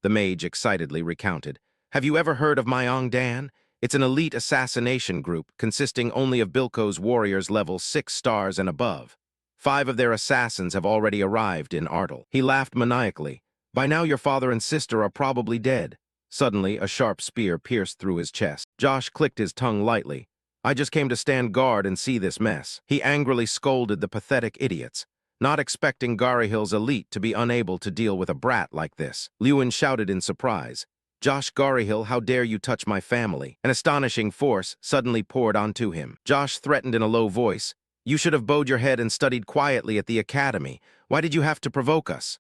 The mage excitedly recounted. Have you ever heard of Myong Dan? It's an elite assassination group consisting only of Bilko's warriors level 6 stars and above. 5 of their assassins have already arrived in Ardal. He laughed maniacally. By now your father and sister are probably dead. Suddenly, a sharp spear pierced through his chest. Josh clicked his tongue lightly. I just came to stand guard and see this mess. He angrily scolded the pathetic idiots, not expecting Garihill's elite to be unable to deal with a brat like this. Lewin shouted in surprise. Josh Garihill, how dare you touch my family? An astonishing force suddenly poured onto him. Josh threatened in a low voice. You should have bowed your head and studied quietly at the academy. Why did you have to provoke us?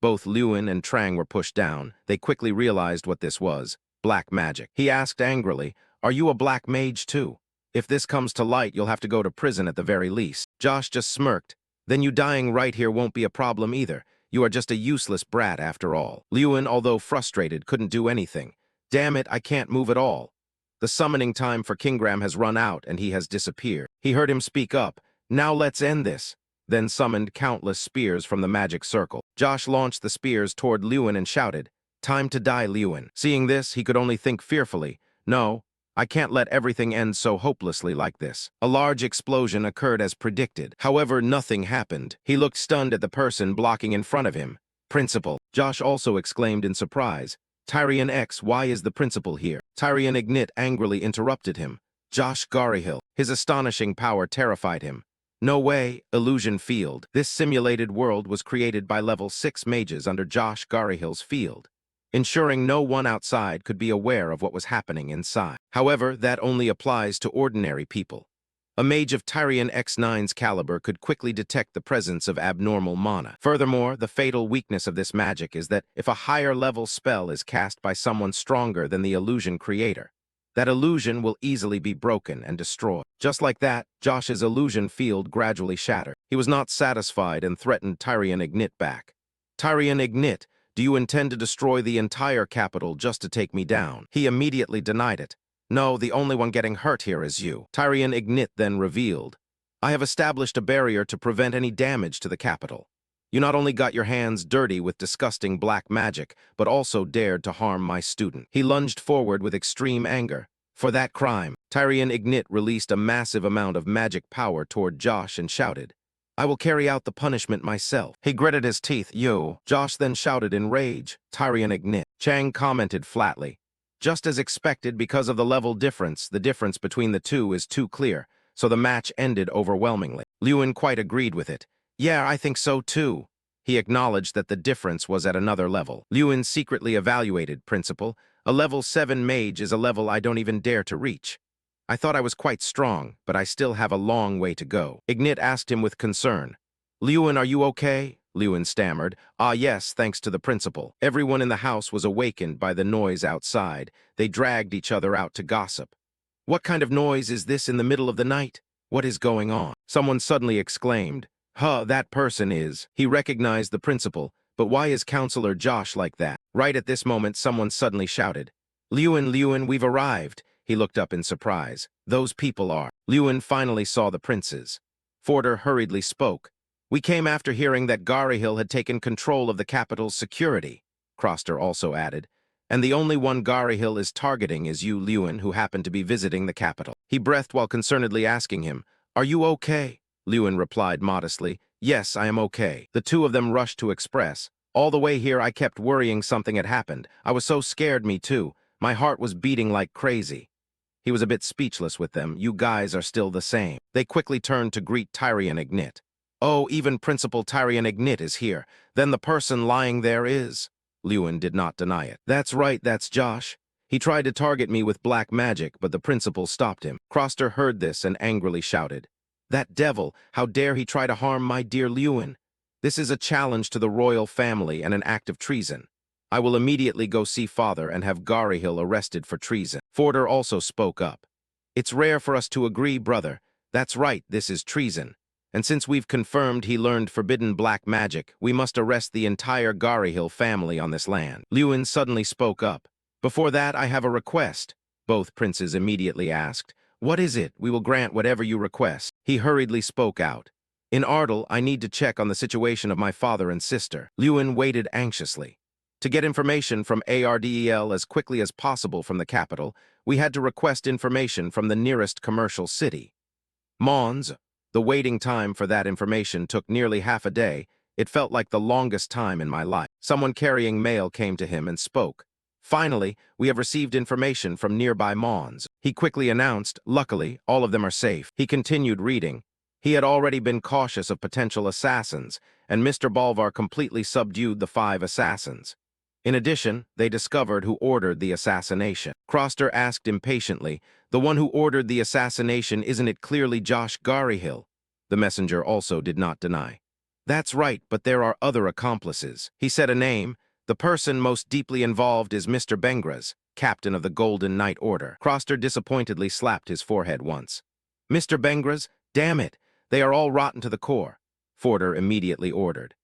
Both Lewin and Trang were pushed down. They quickly realized what this was. Black magic. He asked angrily, Are you a black mage too? If this comes to light, you'll have to go to prison at the very least. Josh just smirked. Then you dying right here won't be a problem either. You are just a useless brat after all. Lewin, although frustrated, couldn't do anything. Damn it, I can't move at all. The summoning time for Kingram has run out and he has disappeared. He heard him speak up. Now let's end this. Then summoned countless spears from the magic circle. Josh launched the spears toward Lewin and shouted, Time to die, Lewin. Seeing this, he could only think fearfully, no, I can't let everything end so hopelessly like this. A large explosion occurred as predicted. However, nothing happened. He looked stunned at the person blocking in front of him. Principal. Josh also exclaimed in surprise. Tyrion X, why is the principal here? Tyrion Ignit angrily interrupted him. Josh Garyhill. His astonishing power terrified him. No way, illusion field. This simulated world was created by level 6 mages under Josh Garyhill's field, ensuring no one outside could be aware of what was happening inside. However, that only applies to ordinary people. A mage of Tyrion X9's caliber could quickly detect the presence of abnormal mana. Furthermore, the fatal weakness of this magic is that if a higher level spell is cast by someone stronger than the illusion creator, that illusion will easily be broken and destroyed. Just like that, Josh's illusion field gradually shattered. He was not satisfied and threatened Tyrion Ignit back. Tyrion Ignit, do you intend to destroy the entire capital just to take me down? He immediately denied it. No, the only one getting hurt here is you. Tyrion Ignit then revealed. I have established a barrier to prevent any damage to the capital. You not only got your hands dirty with disgusting black magic, but also dared to harm my student. He lunged forward with extreme anger. For that crime, Tyrion Ignit released a massive amount of magic power toward Josh and shouted, I will carry out the punishment myself. He gritted his teeth, you. Josh then shouted in rage, Tyrion Ignit. Chang commented flatly. Just as expected, because of the level difference, the difference between the two is too clear, so the match ended overwhelmingly. Lewin quite agreed with it. Yeah, I think so too. He acknowledged that the difference was at another level. Lewin secretly evaluated, Principal. A level 7 mage is a level I don't even dare to reach. I thought I was quite strong, but I still have a long way to go. Ignit asked him with concern. Lewin, are you okay? Lewin stammered. Ah, yes, thanks to the principal. Everyone in the house was awakened by the noise outside. They dragged each other out to gossip. What kind of noise is this in the middle of the night? What is going on? Someone suddenly exclaimed. Huh, that person is. He recognized the principal, but why is Counselor Josh like that? Right at this moment, someone suddenly shouted. Lewin, we've arrived. He looked up in surprise. Those people are. Lewin finally saw the princes. Forder hurriedly spoke. We came after hearing that Garyhill had taken control of the capital's security, Croster also added. And the only one Garyhill is targeting is you, Lewin, who happened to be visiting the capital. He breathed while concernedly asking him, Are you okay? Lewin replied modestly, Yes, I am okay. The two of them rushed to express. All the way here I kept worrying something had happened. I was so scared, me too. My heart was beating like crazy. He was a bit speechless with them. You guys are still the same. They quickly turned to greet Tyrion Ignit. Oh, even Principal Tyrion Ignit is here. Then the person lying there is. Lewin did not deny it. That's right, that's Josh. He tried to target me with black magic, but the principal stopped him. Croster heard this and angrily shouted. That devil, how dare he try to harm my dear Lewin? This is a challenge to the royal family and an act of treason. I will immediately go see father and have Garyhill arrested for treason. Forder also spoke up. It's rare for us to agree, brother. That's right, this is treason. And since we've confirmed he learned forbidden black magic, we must arrest the entire Garyhill family on this land. Lewin suddenly spoke up. Before that, I have a request. Both princes immediately asked. What is it? We will grant whatever you request. He hurriedly spoke out. In Ardal, I need to check on the situation of my father and sister. Lewin waited anxiously. To get information from Ardel as quickly as possible from the capital, we had to request information from the nearest commercial city. Mons. The waiting time for that information took nearly half a day. It felt like the longest time in my life. Someone carrying mail came to him and spoke. Finally, we have received information from nearby Mons. He quickly announced, luckily, all of them are safe. He continued reading. He had already been cautious of potential assassins, and Mr. Bolvar completely subdued the 5 assassins. In addition, they discovered who ordered the assassination. Croster asked impatiently, the one who ordered the assassination, isn't it clearly Josh Garyhill? The messenger also did not deny. That's right, but there are other accomplices. He said a name. The person most deeply involved is Mr. Bengras, captain of the Golden Knight Order. Croster disappointedly slapped his forehead once. Mr. Bengras? Damn it! They are all rotten to the core. Forder immediately ordered.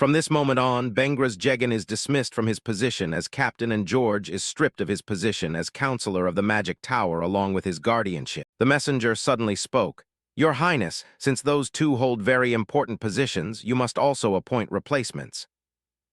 From this moment on, Bengras Jegan is dismissed from his position as captain and George is stripped of his position as counselor of the Magic Tower along with his guardianship. The messenger suddenly spoke. Your Highness, since those two hold very important positions, you must also appoint replacements.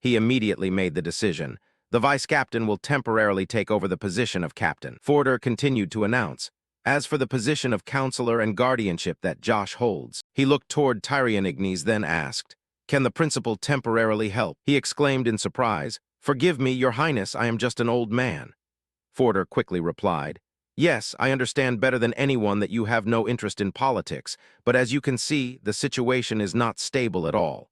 He immediately made the decision. The vice-captain will temporarily take over the position of captain. Forder continued to announce. As for the position of counselor and guardianship that Josh holds, he looked toward Tyrion, then asked, "Can the principal temporarily help?" He exclaimed in surprise, "Forgive me, your highness, I am just an old man." Forder quickly replied, "Yes, I understand better than anyone that you have no interest in politics, but as you can see, the situation is not stable at all.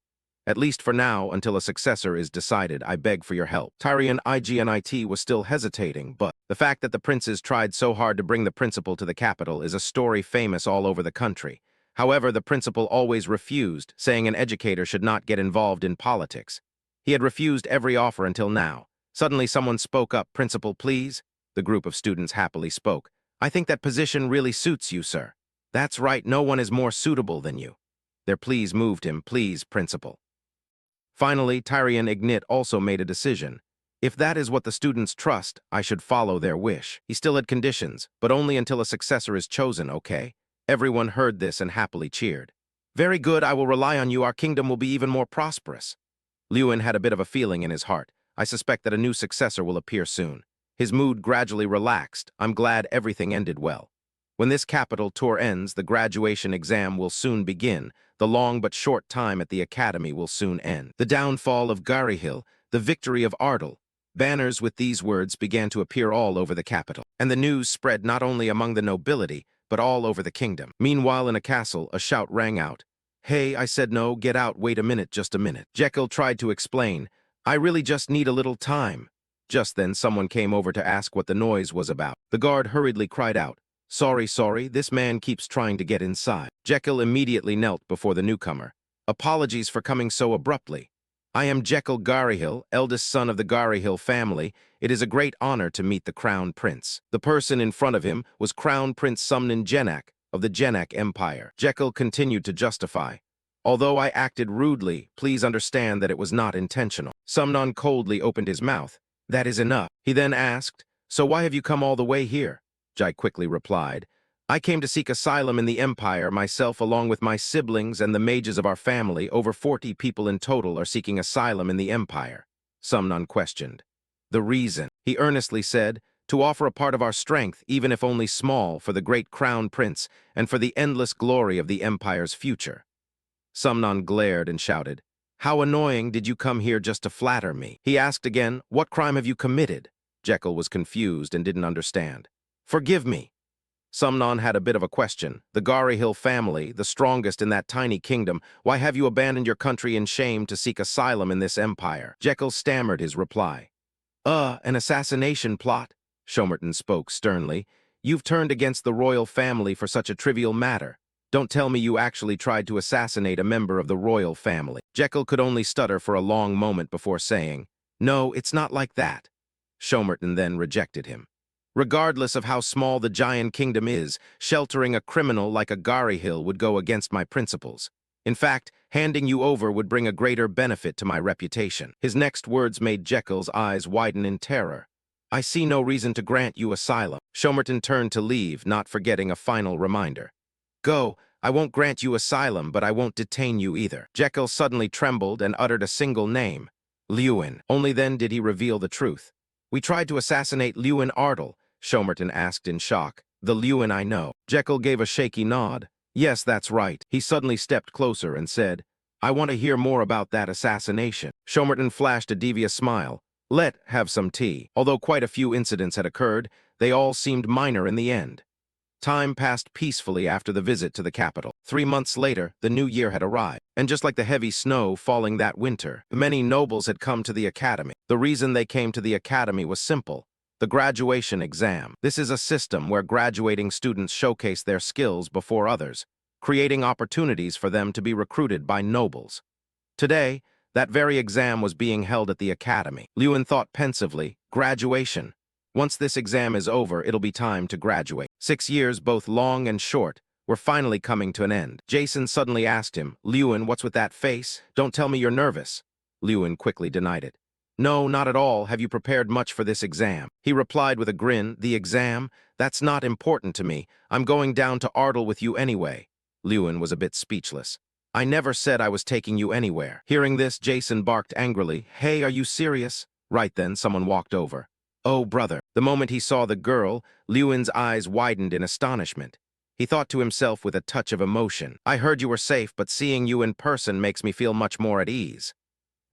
At least for now, until a successor is decided, I beg for your help." Tyrion Ignit was still hesitating, but the fact that the princes tried so hard to bring the principal to the capital is a story famous all over the country. However, the principal always refused, saying an educator should not get involved in politics. He had refused every offer until now. Suddenly someone spoke up, "Principal, please." The group of students happily spoke. "I think that position really suits you, sir." "That's right, no one is more suitable than you." Their pleas moved him. "Please, principal." Finally, Tyrion Ignit also made a decision. If that is what the students trust, I should follow their wish. He still had conditions, but only until a successor is chosen, okay? Everyone heard this and happily cheered. "Very good, I will rely on you. Our kingdom will be even more prosperous." Lewin had a bit of a feeling in his heart. "I suspect that a new successor will appear soon." His mood gradually relaxed. "I'm glad everything ended well. When this capital tour ends, the graduation exam will soon begin. The long but short time at the academy will soon end. The downfall of Garryhill, the victory of Ardle." Banners with these words began to appear all over the capital, and the news spread not only among the nobility, but all over the kingdom. Meanwhile, in a castle, a shout rang out. "Hey, I said no, get out, wait a minute, just a minute." Jekyll tried to explain. "I really just need a little time." Just then, someone came over to ask what the noise was about. The guard hurriedly cried out, Sorry, this man keeps trying to get inside." Jekyll immediately knelt before the newcomer. "Apologies for coming so abruptly. I am Jekyll Garryhill, eldest son of the Garryhill family. It is a great honor to meet the Crown Prince." The person in front of him was Crown Prince Sumnan Genak of the Genak Empire. Jekyll continued to justify. "Although I acted rudely, please understand that it was not intentional." Sumnan coldly opened his mouth. "That is enough." He then asked, "So why have you come all the way here?" Jai quickly replied, "I came to seek asylum in the Empire, myself along with my siblings and the mages of our family. Over 40 people in total are seeking asylum in the Empire." Sumnan questioned. "The reason," he earnestly said, "to offer a part of our strength, even if only small, for the great Crown Prince and for the endless glory of the Empire's future." Sumnan glared and shouted, "How annoying, did you come here just to flatter me?" He asked again, "What crime have you committed?" Jekyll was confused and didn't understand. "Forgive me." Sumnan had a bit of a question. "The Garryhill family, the strongest in that tiny kingdom, why have you abandoned your country in shame to seek asylum in this empire?" Jekyll stammered his reply. An assassination plot," Shomerton spoke sternly. "You've turned against the royal family for such a trivial matter. Don't tell me you actually tried to assassinate a member of the royal family." Jekyll could only stutter for a long moment before saying, "No, it's not like that." Shomerton then rejected him. "Regardless of how small the giant kingdom is, sheltering a criminal like a Garryhill would go against my principles. In fact, handing you over would bring a greater benefit to my reputation." His next words made Jekyll's eyes widen in terror. "I see no reason to grant you asylum." Shomerton turned to leave, not forgetting a final reminder. "Go, I won't grant you asylum, but I won't detain you either." Jekyll suddenly trembled and uttered a single name. "Lewin." Only then did he reveal the truth. "We tried to assassinate Lewin Ardle," Shomerton asked in shock. "The Lewin I know." Jekyll gave a shaky nod. "Yes, that's right." He suddenly stepped closer and said, "I want to hear more about that assassination." Shomerton flashed a devious smile. "Let have some tea." Although quite a few incidents had occurred, they all seemed minor in the end. Time passed peacefully after the visit to the capital. 3 months later, the new year had arrived, and just like the heavy snow falling that winter, many nobles had come to the academy. The reason they came to the academy was simple: the graduation exam. This is a system where graduating students showcase their skills before others, creating opportunities for them to be recruited by nobles. Today, that very exam was being held at the academy. Lewin thought pensively, graduation. Once this exam is over, it'll be time to graduate. 6 years, both long and short, were finally coming to an end. Jason suddenly asked him, "Lewin, what's with that face? Don't tell me you're nervous." Lewin quickly denied it. "No, not at all. Have you prepared much for this exam?" He replied with a grin, "The exam? That's not important to me. I'm going down to Ardle with you anyway." Lewin was a bit speechless. "I never said I was taking you anywhere." Hearing this, Jason barked angrily, "Hey, are you serious?" Right then, someone walked over. Oh, brother. The moment he saw the girl, Lewin's eyes widened in astonishment. He thought to himself with a touch of emotion, I heard you were safe, but seeing you in person makes me feel much more at ease.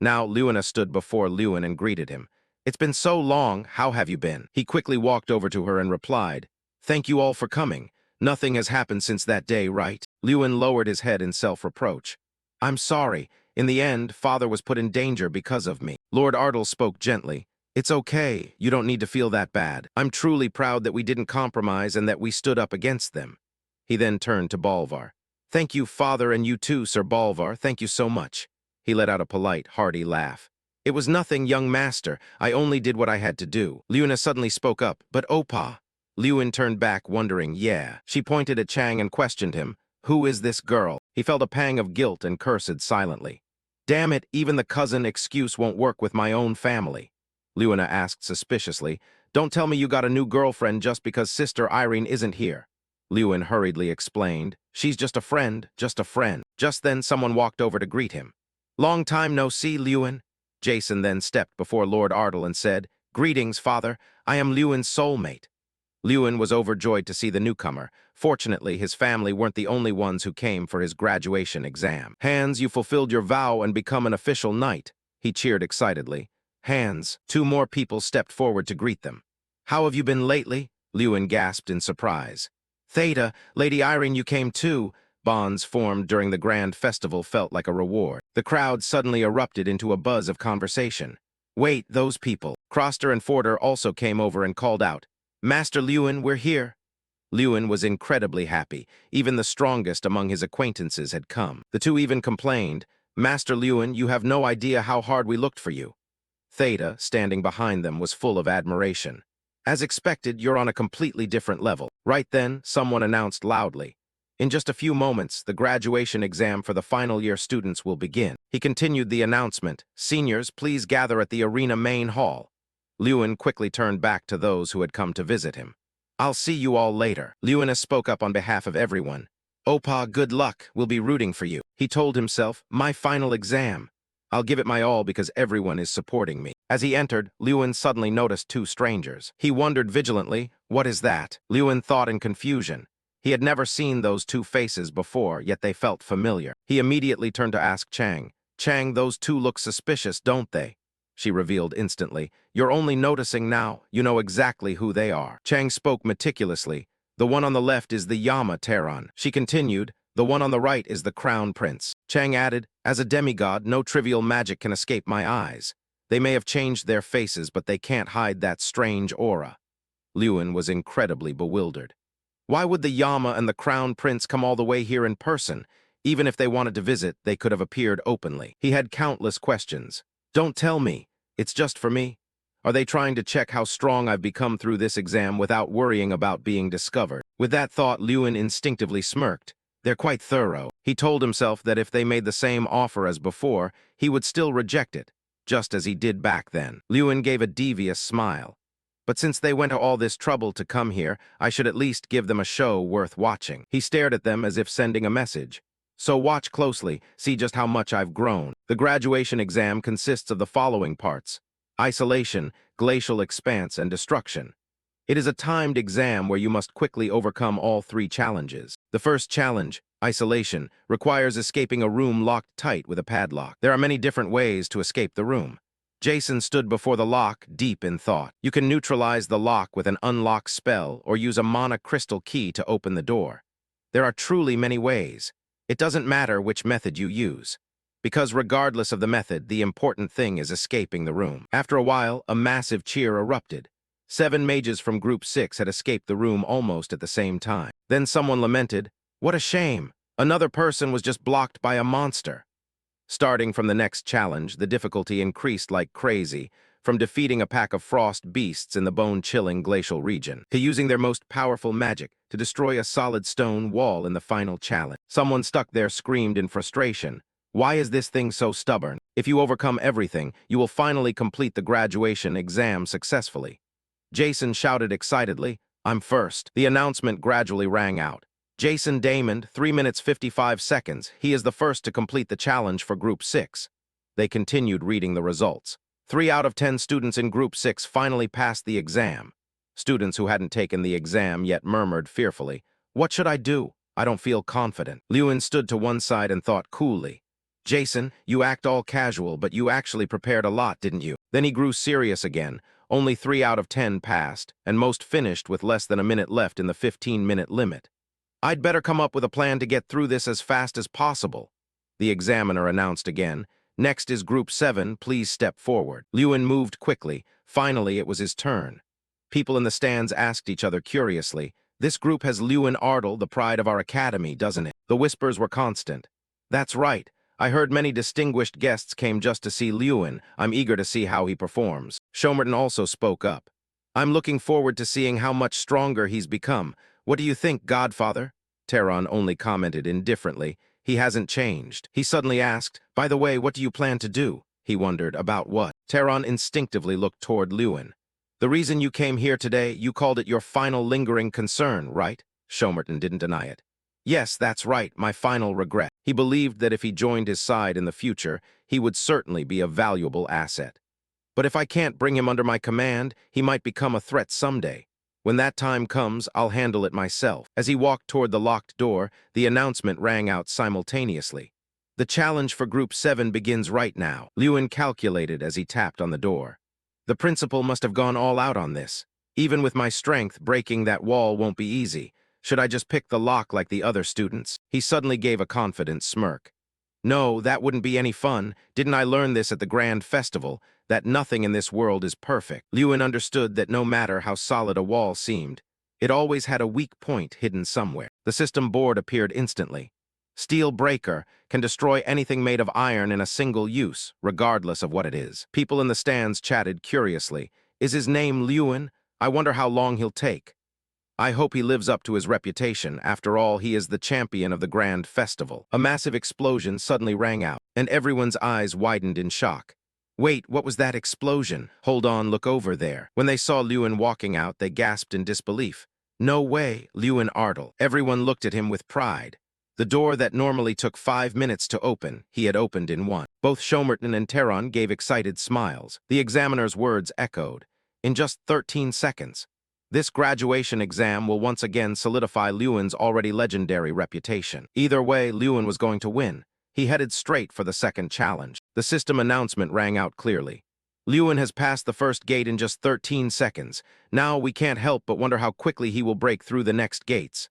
Now Lewina stood before Lewin and greeted him. It's been so long, how have you been? He quickly walked over to her and replied, Thank you all for coming. Nothing has happened since that day, right? Lewin lowered his head in self-reproach. I'm sorry. In the end, father was put in danger because of me. Lord Ardle spoke gently. It's okay. You don't need to feel that bad. I'm truly proud that we didn't compromise and that we stood up against them. He then turned to Bolvar. Thank you, father, and you too, Sir Bolvar. Thank you so much. He let out a polite, hearty laugh. It was nothing, young master. I only did what I had to do. Luna suddenly spoke up. But Opa. Lewin turned back, wondering, yeah. She pointed at Chang and questioned him. Who is this girl? He felt a pang of guilt and cursed silently. Damn it, even the cousin excuse won't work with my own family. Luna asked suspiciously. Don't tell me you got a new girlfriend just because Sister Irene isn't here. Lewin hurriedly explained. She's just a friend, just a friend. Just then someone walked over to greet him. Long time no see, Lewin. Jason then stepped before Lord Ardle and said, Greetings, father. I am Lewin's soulmate. Lewin was overjoyed to see the newcomer. Fortunately, his family weren't the only ones who came for his graduation exam. Hans, you fulfilled your vow and become an official knight. He cheered excitedly. Hans, 2 more people stepped forward to greet them. How have you been lately? Lewin gasped in surprise. Theta, Lady Irene, you came too. Bonds formed during the grand festival felt like a reward. The crowd suddenly erupted into a buzz of conversation. Wait, those people. Croster and Forder also came over and called out, Master Lewin, we're here. Lewin was incredibly happy. Even the strongest among his acquaintances had come. The 2 even complained, Master Lewin, you have no idea how hard we looked for you. Theta, standing behind them, was full of admiration. As expected, you're on a completely different level. Right then, someone announced loudly, in just a few moments, the graduation exam for the final year students will begin. He continued the announcement, Seniors, please gather at the arena main hall. Lewin quickly turned back to those who had come to visit him. I'll see you all later. Lewin spoke up on behalf of everyone. Opa, good luck. We'll be rooting for you. He told himself, my final exam. I'll give it my all because everyone is supporting me. As he entered, Lewin suddenly noticed 2 strangers. He wondered vigilantly, what is that? Lewin thought in confusion. He had never seen those 2 faces before, yet they felt familiar. He immediately turned to ask Chang. Chang, those 2 look suspicious, don't they? She revealed instantly. You're only noticing now. You know exactly who they are. Chang spoke meticulously. The one on the left is the Yama Terran. She continued. The one on the right is the Crown Prince. Chang added, as a demigod, no trivial magic can escape my eyes. They may have changed their faces, but they can't hide that strange aura. Lewin was incredibly bewildered. Why would the Yama and the Crown Prince come all the way here in person? Even if they wanted to visit, they could have appeared openly. He had countless questions. Don't tell me. It's just for me. Are they trying to check how strong I've become through this exam without worrying about being discovered? With that thought, Lewin instinctively smirked. They're quite thorough. He told himself that if they made the same offer as before, he would still reject it, just as he did back then. Lewin gave a devious smile. But since they went to all this trouble to come here, I should at least give them a show worth watching. He stared at them as if sending a message. So watch closely, see just how much I've grown. The graduation exam consists of the following parts: isolation, glacial expanse, and destruction. It is a timed exam where you must quickly overcome all 3 challenges. The first challenge, isolation, requires escaping a room locked tight with a padlock. There are many different ways to escape the room. Jason stood before the lock, deep in thought. You can neutralize the lock with an unlock spell or use a mana crystal key to open the door. There are truly many ways. It doesn't matter which method you use, because regardless of the method, the important thing is escaping the room. After a while, a massive cheer erupted. 7 mages from Group 6 had escaped the room almost at the same time. Then someone lamented, "What a shame! Another person was just blocked by a monster." Starting from the next challenge, the difficulty increased like crazy, from defeating a pack of frost beasts in the bone-chilling glacial region, to using their most powerful magic to destroy a solid stone wall in the final challenge. Someone stuck there screamed in frustration, "Why is this thing so stubborn? If you overcome everything, you will finally complete the graduation exam successfully." Jason shouted excitedly, "I'm first." The announcement gradually rang out. Jason Damon, 3 minutes 55 seconds. He is the first to complete the challenge for Group 6. They continued reading the results. 3 out of 10 students in Group 6 finally passed the exam. Students who hadn't taken the exam yet murmured fearfully, "What should I do? I don't feel confident." Lewin stood to one side and thought coolly, "Jason, you act all casual, but you actually prepared a lot, didn't you?" Then he grew serious again. Only 3 out of 10 passed, and most finished with less than a minute left in the 15-minute limit. "I'd better come up with a plan to get through this as fast as possible," the examiner announced again. "Next is Group 7, please step forward." Lewin moved quickly. Finally, it was his turn. People in the stands asked each other curiously, "This group has Lewin Ardle, the pride of our academy, doesn't it?" The whispers were constant. "That's right. I heard many distinguished guests came just to see Lewin. I'm eager to see how he performs." Shomerton also spoke up. "I'm looking forward to seeing how much stronger he's become. What do you think, Godfather?" Tehran only commented indifferently. "He hasn't changed." He suddenly asked, "By the way, what do you plan to do?" He wondered, "About what?" Tehran instinctively looked toward Lewin. "The reason you came here today, you called it your final lingering concern, right?" Shomerton didn't deny it. "Yes, that's right, my final regret." He believed that if he joined his side in the future, he would certainly be a valuable asset. "But if I can't bring him under my command, he might become a threat someday. When that time comes, I'll handle it myself." As he walked toward the locked door, the announcement rang out simultaneously. "The challenge for Group 7 begins right now." Lewin calculated as he tapped on the door. "The principal must have gone all out on this. Even with my strength, breaking that wall won't be easy. Should I just pick the lock like the other students?" He suddenly gave a confident smirk. "No, that wouldn't be any fun. Didn't I learn this at the Grand Festival, that nothing in this world is perfect?" Lewin understood that no matter how solid a wall seemed, it always had a weak point hidden somewhere. The system board appeared instantly. "Steel breaker, can destroy anything made of iron in a single use, regardless of what it is." People in the stands chatted curiously. "Is his name Lewin? I wonder how long he'll take. I hope he lives up to his reputation. After all, he is the champion of the Grand Festival." A massive explosion suddenly rang out, and everyone's eyes widened in shock. "Wait, what was that explosion? Hold on, look over there." When they saw Lewin walking out, they gasped in disbelief. "No way, Lewin Ardle." Everyone looked at him with pride. The door that normally took 5 minutes to open, he had opened in one. Both Shomerton and Tehran gave excited smiles. The examiner's words echoed. "In just 13 seconds. This graduation exam will once again solidify Lewin's already legendary reputation." Either way, Lewin was going to win. He headed straight for the second challenge. The system announcement rang out clearly. "Lewin has passed the first gate in just 13 seconds. Now we can't help but wonder how quickly he will break through the next gates."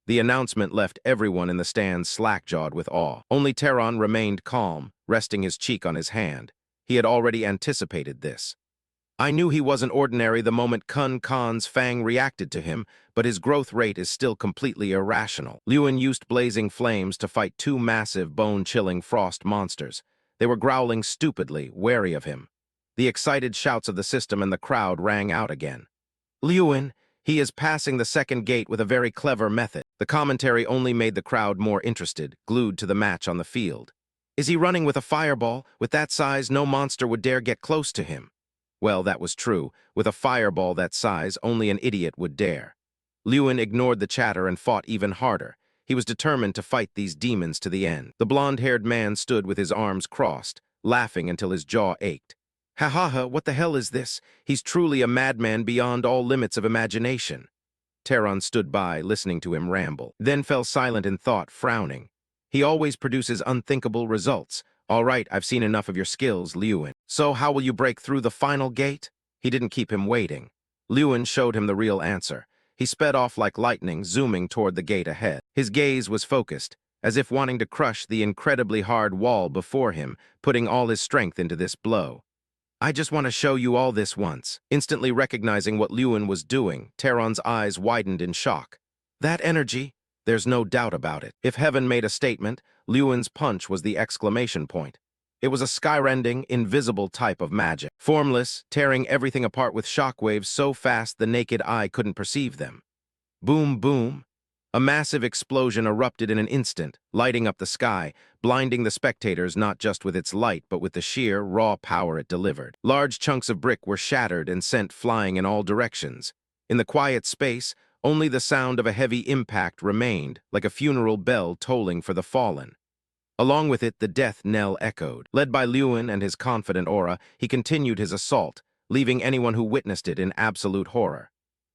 The announcement left everyone in the stands slack-jawed with awe. Only Tehran remained calm, resting his cheek on his hand. He had already anticipated this. "I knew he wasn't ordinary the moment Kun Khan's fang reacted to him, but his growth rate is still completely irrational." Lewin used blazing flames to fight 2 massive, bone-chilling frost monsters. They were growling stupidly, wary of him. The excited shouts of the system and the crowd rang out again. "Lewin, he is passing the second gate with a very clever method." The commentary only made the crowd more interested, glued to the match on the field. "Is he running with a fireball? With that size, no monster would dare get close to him." Well, that was true. With a fireball that size, only an idiot would dare. Lewin ignored the chatter and fought even harder. He was determined to fight these demons to the end. The blonde-haired man stood with his arms crossed, laughing until his jaw ached. "Ha ha ha, what the hell is this? He's truly a madman beyond all limits of imagination." Tehran stood by, listening to him ramble, then fell silent in thought, frowning. "He always produces unthinkable results. All right, I've seen enough of your skills, Lewin. So how will you break through the final gate?" He didn't keep him waiting. Lewin showed him the real answer. He sped off like lightning, zooming toward the gate ahead. His gaze was focused, as if wanting to crush the incredibly hard wall before him, putting all his strength into this blow. "I just want to show you all this once." Instantly recognizing what Lewin was doing, Tehran's eyes widened in shock. "That energy? There's no doubt about it." If heaven made a statement, Lewin's punch was the exclamation point. It was a skyrending, invisible type of magic. Formless, tearing everything apart with shockwaves so fast the naked eye couldn't perceive them. Boom, boom. A massive explosion erupted in an instant, lighting up the sky, blinding the spectators not just with its light but with the sheer, raw power it delivered. Large chunks of brick were shattered and sent flying in all directions. In the quiet space, only the sound of a heavy impact remained, like a funeral bell tolling for the fallen. Along with it, the death knell echoed. Led by Lewin and his confident aura, he continued his assault, leaving anyone who witnessed it in absolute horror.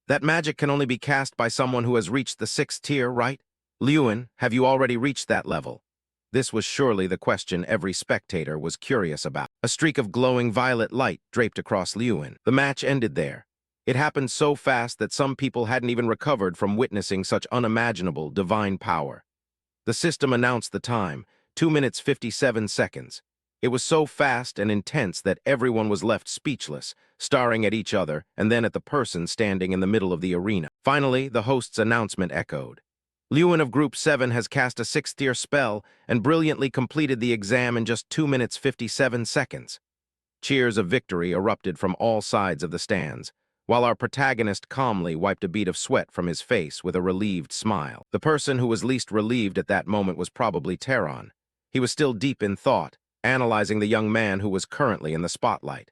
That magic can only be cast by someone who has reached the 6th tier, right? Lewin, have you already reached that level? This was surely the question every spectator was curious about. A streak of glowing violet light draped across Lewin. The match ended there. It happened so fast that some people hadn't even recovered from witnessing such unimaginable divine power. The system announced the time, 2 minutes 57 seconds. It was so fast and intense that everyone was left speechless, staring at each other and then at the person standing in the middle of the arena. Finally, the host's announcement echoed. Lewin of Group 7 has cast a 6th-tier spell and brilliantly completed the exam in just 2 minutes 57 seconds. Cheers of victory erupted from all sides of the stands, while our protagonist calmly wiped a bead of sweat from his face with a relieved smile. The person who was least relieved at that moment was probably Teron. He was still deep in thought, analyzing the young man who was currently in the spotlight.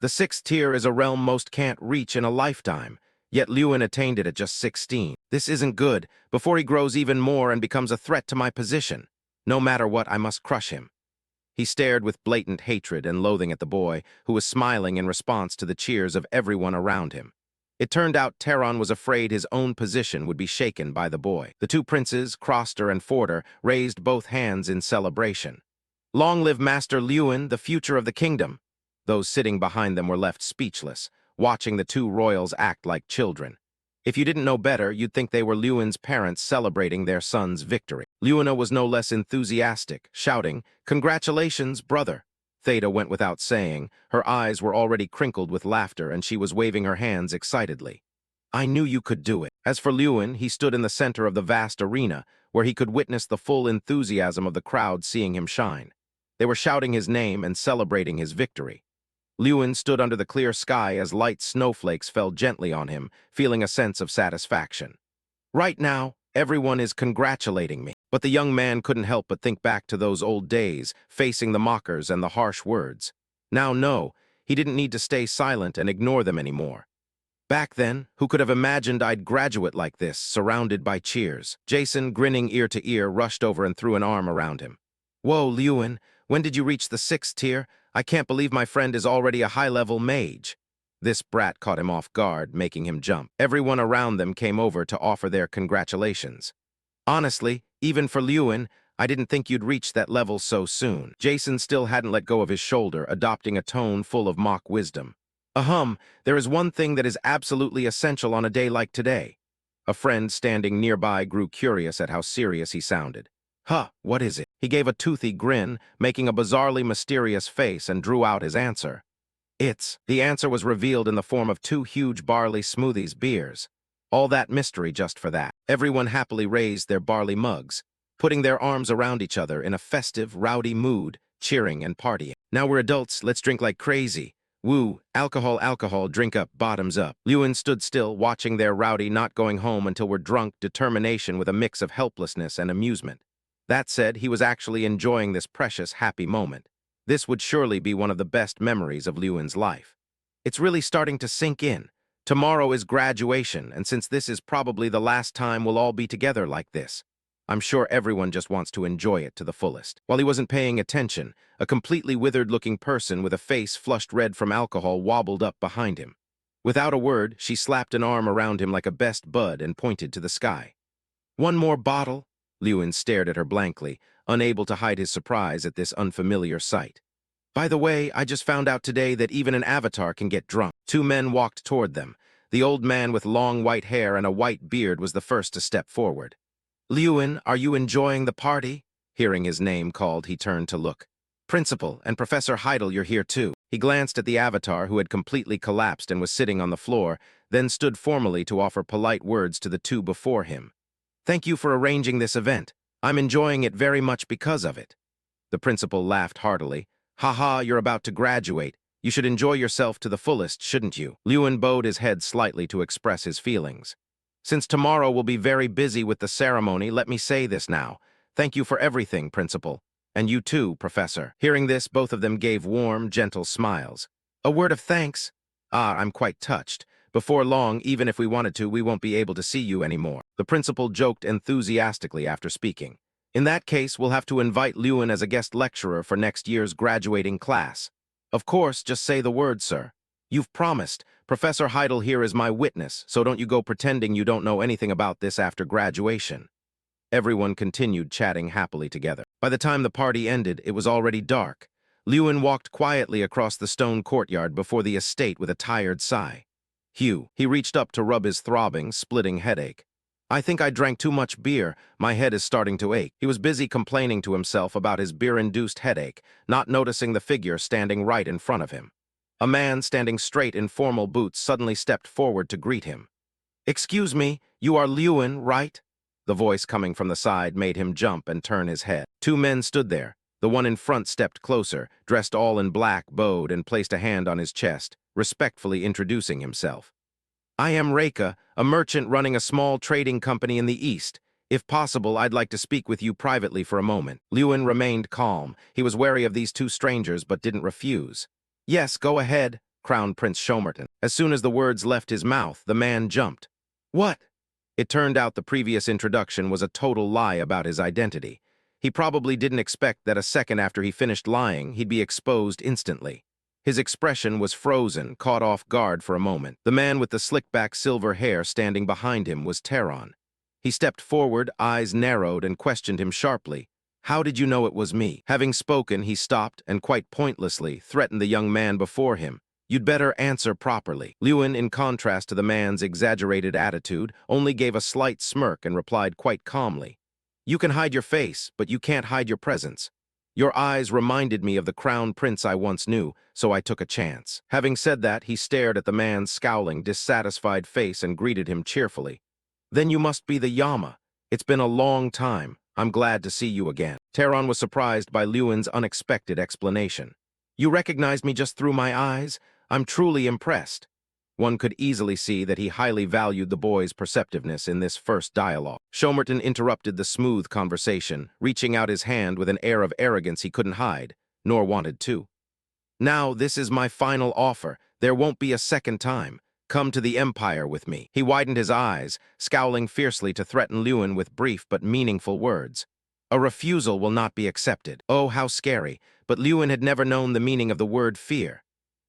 The 6th tier is a realm most can't reach in a lifetime, yet Lewin attained it at just 16. This isn't good. Before he grows even more and becomes a threat to my position. No matter what, I must crush him. He stared with blatant hatred and loathing at the boy, who was smiling in response to the cheers of everyone around him. It turned out Teron was afraid his own position would be shaken by the boy. The two princes, Croster and Forder, raised both hands in celebration. Long live Master Lewin, the future of the kingdom. Those sitting behind them were left speechless, watching the two royals act like children. If you didn't know better, you'd think they were Lewin's parents celebrating their son's victory. Lewina was no less enthusiastic, shouting, "Congratulations, brother!" Theta went without saying. Her eyes were already crinkled with laughter, and she was waving her hands excitedly. I knew you could do it. As for Lewin, he stood in the center of the vast arena, where he could witness the full enthusiasm of the crowd seeing him shine. They were shouting his name and celebrating his victory. Lewin stood under the clear sky as light snowflakes fell gently on him, feeling a sense of satisfaction. Right now, everyone is congratulating me. But the young man couldn't help but think back to those old days, facing the mockers and the harsh words. Now, no, he didn't need to stay silent and ignore them anymore. Back then, who could have imagined I'd graduate like this, surrounded by cheers? Jason, grinning ear to ear, rushed over and threw an arm around him. Whoa, Lewin, when did you reach the 6th tier? I can't believe my friend is already a high-level mage. This brat caught him off guard, making him jump. Everyone around them came over to offer their congratulations. Honestly, even for Lewin, I didn't think you'd reach that level so soon. Jason still hadn't let go of his shoulder, adopting a tone full of mock wisdom. There is one thing that is absolutely essential on a day like today. A friend standing nearby grew curious at how serious he sounded. What is it? He gave a toothy grin, making a bizarrely mysterious face, and drew out his answer. The answer was revealed in the form of 2 huge barley smoothies beers. All that mystery just for that. Everyone happily raised their barley mugs, putting their arms around each other in a festive, rowdy mood, cheering and partying. Now we're adults, let's drink like crazy. Woo, alcohol, alcohol, drink up, bottoms up. Lewin stood still, watching their rowdy not going home until we're drunk determination with a mix of helplessness and amusement. That said, he was actually enjoying this precious, happy moment. This would surely be one of the best memories of Lewin's life. It's really starting to sink in. Tomorrow is graduation, and since this is probably the last time we'll all be together like this, I'm sure everyone just wants to enjoy it to the fullest. While he wasn't paying attention, a completely withered-looking person with a face flushed red from alcohol wobbled up behind him. Without a word, she slapped an arm around him like a best bud and pointed to the sky. One more bottle? Lewin stared at her blankly, unable to hide his surprise at this unfamiliar sight. By the way, I just found out today that even an avatar can get drunk. 2 men walked toward them. The old man with long white hair and a white beard was the first to step forward. Lewin, are you enjoying the party? Hearing his name called, he turned to look. Principal and Professor Heidel, you're here too. He glanced at the avatar who had completely collapsed and was sitting on the floor, then stood formally to offer polite words to the 2 before him. Thank you for arranging this event. I'm enjoying it very much because of it. The principal laughed heartily. Haha, you're about to graduate. You should enjoy yourself to the fullest, shouldn't you? Lewin bowed his head slightly to express his feelings. Since tomorrow we'll be very busy with the ceremony, let me say this now. Thank you for everything, Principal. And you too, Professor. Hearing this, both of them gave warm, gentle smiles. A word of thanks? I'm quite touched. Before long, even if we wanted to, we won't be able to see you anymore. The principal joked enthusiastically after speaking. In that case, we'll have to invite Lewin as a guest lecturer for next year's graduating class. Of course, just say the word, sir. You've promised. Professor Heidel here is my witness, so don't you go pretending you don't know anything about this after graduation. Everyone continued chatting happily together. By the time the party ended, it was already dark. Lewin walked quietly across the stone courtyard before the estate with a tired sigh. He reached up to rub his throbbing, splitting headache. I think I drank too much beer. My head is starting to ache. He was busy complaining to himself about his beer-induced headache, not noticing the figure standing right in front of him. A man standing straight in formal boots suddenly stepped forward to greet him. "Excuse me, you are Lewin, right?" The voice coming from the side made him jump and turn his head. Two men stood there. The one in front stepped closer, dressed all in black, bowed, and placed a hand on his chest, respectfully introducing himself. "I am Reika, a merchant running a small trading company in the East. If possible, I'd like to speak with you privately for a moment." Lewin remained calm. He was wary of these two strangers, but didn't refuse. "Yes, go ahead," crowned Prince Shomerton. As soon as the words left his mouth, the man jumped. "What?" It turned out the previous introduction was a total lie about his identity. He probably didn't expect that a second after he finished lying, he'd be exposed instantly. His expression was frozen, caught off guard for a moment. The man with the slick-back silver hair standing behind him was Teron. He stepped forward, eyes narrowed, and questioned him sharply. "How did you know it was me?" Having spoken, he stopped and quite pointlessly threatened the young man before him. "You'd better answer properly." Lewin, in contrast to the man's exaggerated attitude, only gave a slight smirk and replied quite calmly. "You can hide your face, but you can't hide your presence. Your eyes reminded me of the crown prince I once knew, so I took a chance." Having said that, he stared at the man's scowling, dissatisfied face and greeted him cheerfully. "Then you must be the Yama. It's been a long time. I'm glad to see you again." Teron was surprised by Lewin's unexpected explanation. "You recognized me just through my eyes? I'm truly impressed." One could easily see that he highly valued the boy's perceptiveness in this first dialogue. Shomerton interrupted the smooth conversation, reaching out his hand with an air of arrogance he couldn't hide, nor wanted to. "Now, this is my final offer. There won't be a second time. Come to the Empire with me." He widened his eyes, scowling fiercely to threaten Lewin with brief but meaningful words. "A refusal will not be accepted." Oh, how scary, but Lewin had never known the meaning of the word fear.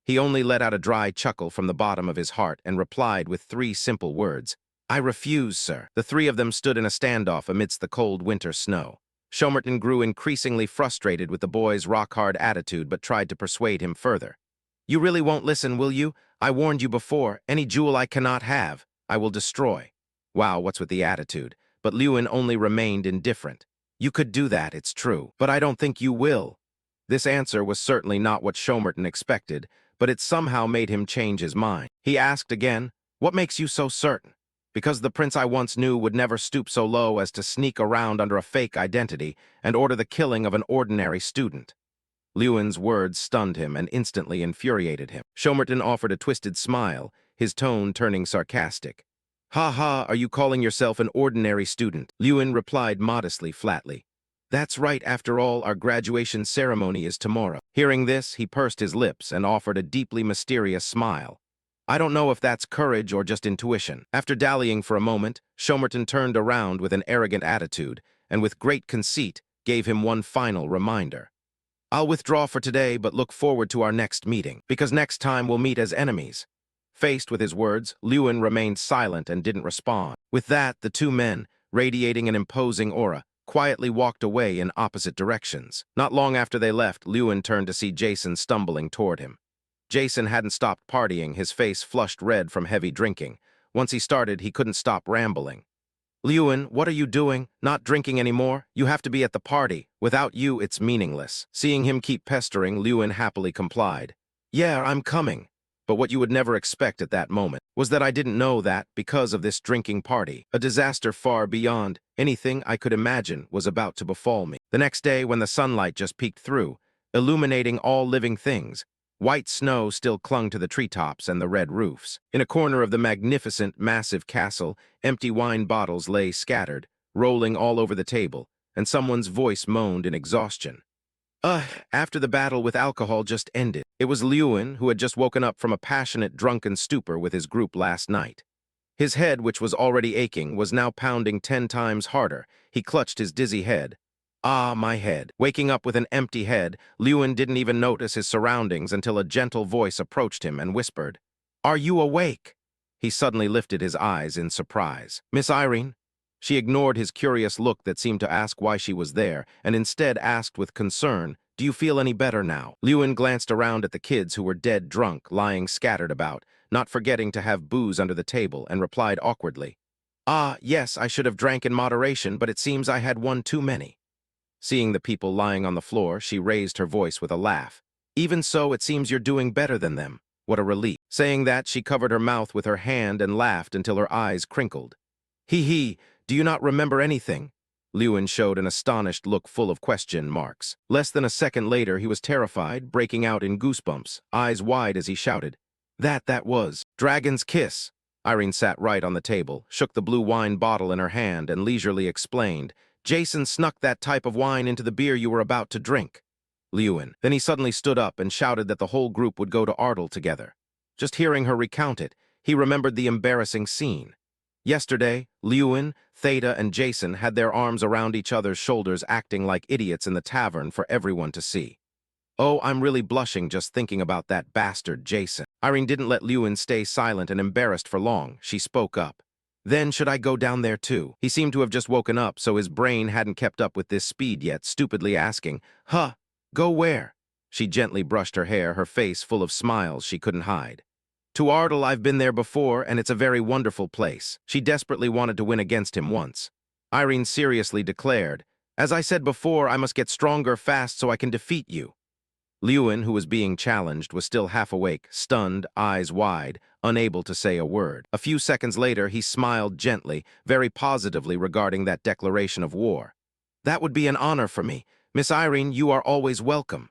He only let out a dry chuckle from the bottom of his heart and replied with three simple words. "I refuse, sir." The three of them stood in a standoff amidst the cold winter snow. Shomerton grew increasingly frustrated with the boy's rock-hard attitude but tried to persuade him further. "You really won't listen, will you? I warned you before. Any jewel I cannot have, I will destroy." Wow, what's with the attitude? But Lewin only remained indifferent. "You could do that, it's true, but I don't think you will." This answer was certainly not what Shomerton expected, but it somehow made him change his mind. He asked again, "What makes you so certain?" "Because the prince I once knew would never stoop so low as to sneak around under a fake identity and order the killing of an ordinary student." Lewin's words stunned him and instantly infuriated him. Shomerton offered a twisted smile, his tone turning sarcastic. "Ha ha, are you calling yourself an ordinary student?" Lewin replied modestly, flatly. "That's right, after all, our graduation ceremony is tomorrow." Hearing this, he pursed his lips and offered a deeply mysterious smile. "I don't know if that's courage or just intuition." After dallying for a moment, Shomerton turned around with an arrogant attitude and with great conceit gave him one final reminder. "I'll withdraw for today, but look forward to our next meeting, because next time we'll meet as enemies." Faced with his words, Lewin remained silent and didn't respond. With that, the two men, radiating an imposing aura, quietly walked away in opposite directions. Not long after they left, Lewin turned to see Jason stumbling toward him. Jason hadn't stopped partying, his face flushed red from heavy drinking. Once he started, he couldn't stop rambling. "Lewin, what are you doing? Not drinking anymore? You have to be at the party. Without you, it's meaningless." Seeing him keep pestering, Lewin happily complied. "Yeah, I'm coming." But what you would never expect at that moment was that I didn't know that, because of this drinking party, a disaster far beyond anything I could imagine was about to befall me. The next day, when the sunlight just peeked through, illuminating all living things, white snow still clung to the treetops and the red roofs. In a corner of the magnificent, massive castle, empty wine bottles lay scattered, rolling all over the table, and someone's voice moaned in exhaustion. After the battle with alcohol just ended. It was Lewin, who had just woken up from a passionate drunken stupor with his group last night. His head, which was already aching, was now pounding 10 times harder. He clutched his dizzy head. Ah, my head. Waking up with an empty head, Lewin didn't even notice his surroundings until a gentle voice approached him and whispered, "Are you awake?" He suddenly lifted his eyes in surprise. "Miss Irene?" She ignored his curious look that seemed to ask why she was there, and instead asked with concern, "Do you feel any better now?" Lewin glanced around at the kids who were dead drunk, lying scattered about, not forgetting to have booze under the table, and replied awkwardly, "Ah, yes, I should have drank in moderation, but it seems I had one too many." Seeing the people lying on the floor, she raised her voice with a laugh. "Even so, it seems you're doing better than them. What a relief." Saying that, she covered her mouth with her hand and laughed until her eyes crinkled. "Hee hee, do you not remember anything?" Lewin showed an astonished look full of question marks. Less than a second later, he was terrified, breaking out in goosebumps, eyes wide as he shouted, That was Dragon's Kiss." Irene sat right on the table, shook the blue wine bottle in her hand, and leisurely explained, "Jason snuck that type of wine into the beer you were about to drink." Lewin. Then he suddenly stood up and shouted that the whole group would go to Ardle together. Just hearing her recount it, he remembered the embarrassing scene. Yesterday, Lewin, Theta, and Jason had their arms around each other's shoulders acting like idiots in the tavern for everyone to see. "Oh, I'm really blushing just thinking about that bastard Jason." Irene didn't let Lewin stay silent and embarrassed for long. She spoke up. "Then should I go down there too?" He seemed to have just woken up, so his brain hadn't kept up with this speed yet, stupidly asking, "Huh, go where?" She gently brushed her hair, her face full of smiles she couldn't hide. "To Ardle, I've been there before, and it's a very wonderful place." She desperately wanted to win against him once. Irene seriously declared, "As I said before, I must get stronger fast so I can defeat you." Lewin, who was being challenged, was still half awake, stunned, eyes wide, unable to say a word. A few seconds later, he smiled gently, very positively regarding that declaration of war. "That would be an honor for me. Miss Irene, you are always welcome."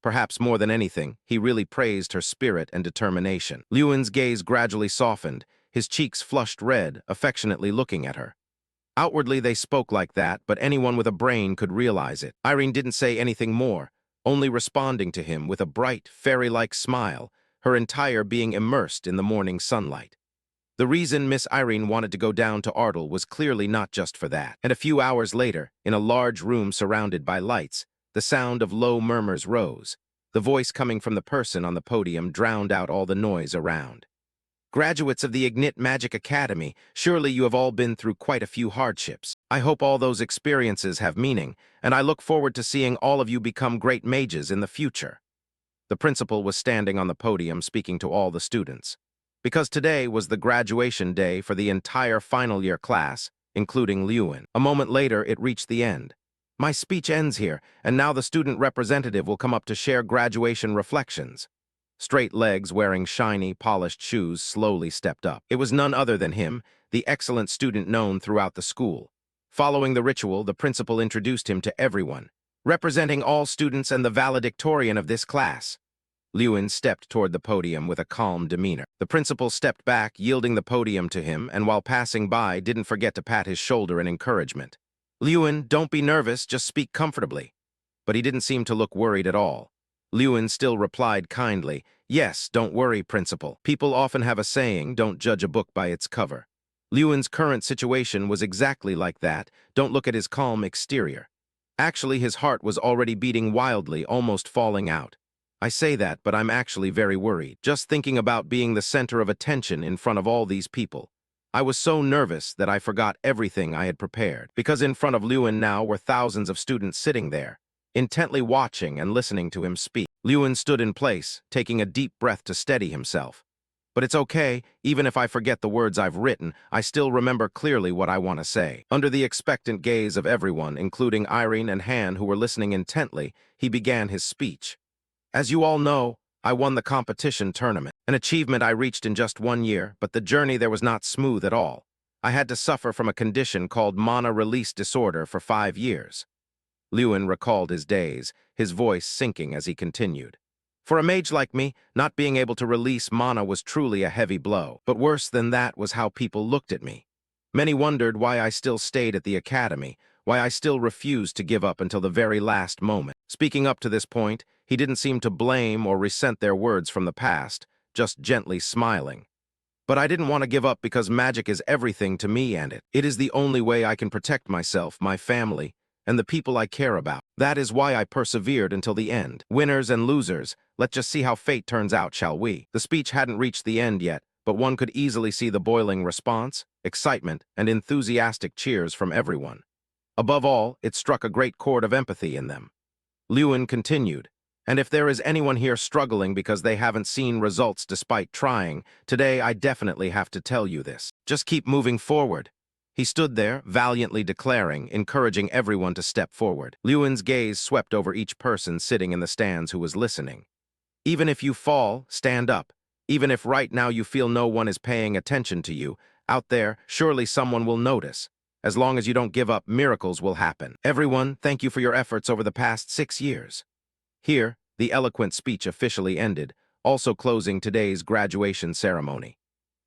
Perhaps more than anything, he really praised her spirit and determination. Lewin's gaze gradually softened, his cheeks flushed red, affectionately looking at her. Outwardly, they spoke like that, but anyone with a brain could realize it. Irene didn't say anything more, only responding to him with a bright, fairy-like smile, her entire being immersed in the morning sunlight. The reason Miss Irene wanted to go down to Ardle was clearly not just for that. And a few hours later, in a large room surrounded by lights, the sound of low murmurs rose. The voice coming from the person on the podium drowned out all the noise around. "Graduates of the Ignite Magic Academy, surely you have all been through quite a few hardships. I hope all those experiences have meaning, and I look forward to seeing all of you become great mages in the future." The principal was standing on the podium speaking to all the students. Because today was the graduation day for the entire final year class, including Lewin. A moment later, it reached the end. "My speech ends here, and now the student representative will come up to share graduation reflections." Straight legs wearing shiny, polished shoes slowly stepped up. It was none other than him, the excellent student known throughout the school. Following the ritual, the principal introduced him to everyone, representing all students and the valedictorian of this class. Lewin stepped toward the podium with a calm demeanor. The principal stepped back, yielding the podium to him, and while passing by, didn't forget to pat his shoulder in encouragement. "Lewin, don't be nervous, just speak comfortably." But he didn't seem to look worried at all. Lewin still replied kindly, "Yes, don't worry, principal. People often have a saying, don't judge a book by its cover." Lewin's current situation was exactly like that. Don't look at his calm exterior. Actually, his heart was already beating wildly, almost falling out. "I say that, but I'm actually very worried. Just thinking about being the center of attention in front of all these people. I was so nervous that I forgot everything I had prepared, because in front of Lewin now were thousands of students sitting there, intently watching and listening to him speak." Lewin stood in place, taking a deep breath to steady himself. "But it's okay, even if I forget the words I've written, I still remember clearly what I want to say." Under the expectant gaze of everyone, including Irene and Han, who were listening intently, he began his speech. "As you all know, I won the competition tournament, an achievement I reached in just 1 year, but the journey there was not smooth at all. I had to suffer from a condition called mana release disorder for 5 years. Lewin recalled his days, his voice sinking as he continued. "For a mage like me, not being able to release mana was truly a heavy blow. But worse than that was how people looked at me. Many wondered why I still stayed at the academy, why I still refused to give up until the very last moment." Speaking up to this point, he didn't seem to blame or resent their words from the past, just gently smiling. "But I didn't want to give up because magic is everything to me, and it is the only way I can protect myself, my family, and the people I care about. That is why I persevered until the end. Winners and losers, let's just see how fate turns out, shall we? The speech hadn't reached the end yet, but one could easily see the boiling response, excitement, and enthusiastic cheers from everyone. Above all, it struck a great chord of empathy in them. Lewin continued, and if there is anyone here struggling because they haven't seen results despite trying, today I definitely have to tell you this. Just keep moving forward. He stood there, valiantly declaring, encouraging everyone to step forward. Lewin's gaze swept over each person sitting in the stands who was listening. Even if you fall, stand up. Even if right now you feel no one is paying attention to you, out there, surely someone will notice. As long as you don't give up, miracles will happen. Everyone, thank you for your efforts over the past 6 years. Here, the eloquent speech officially ended, also closing today's graduation ceremony.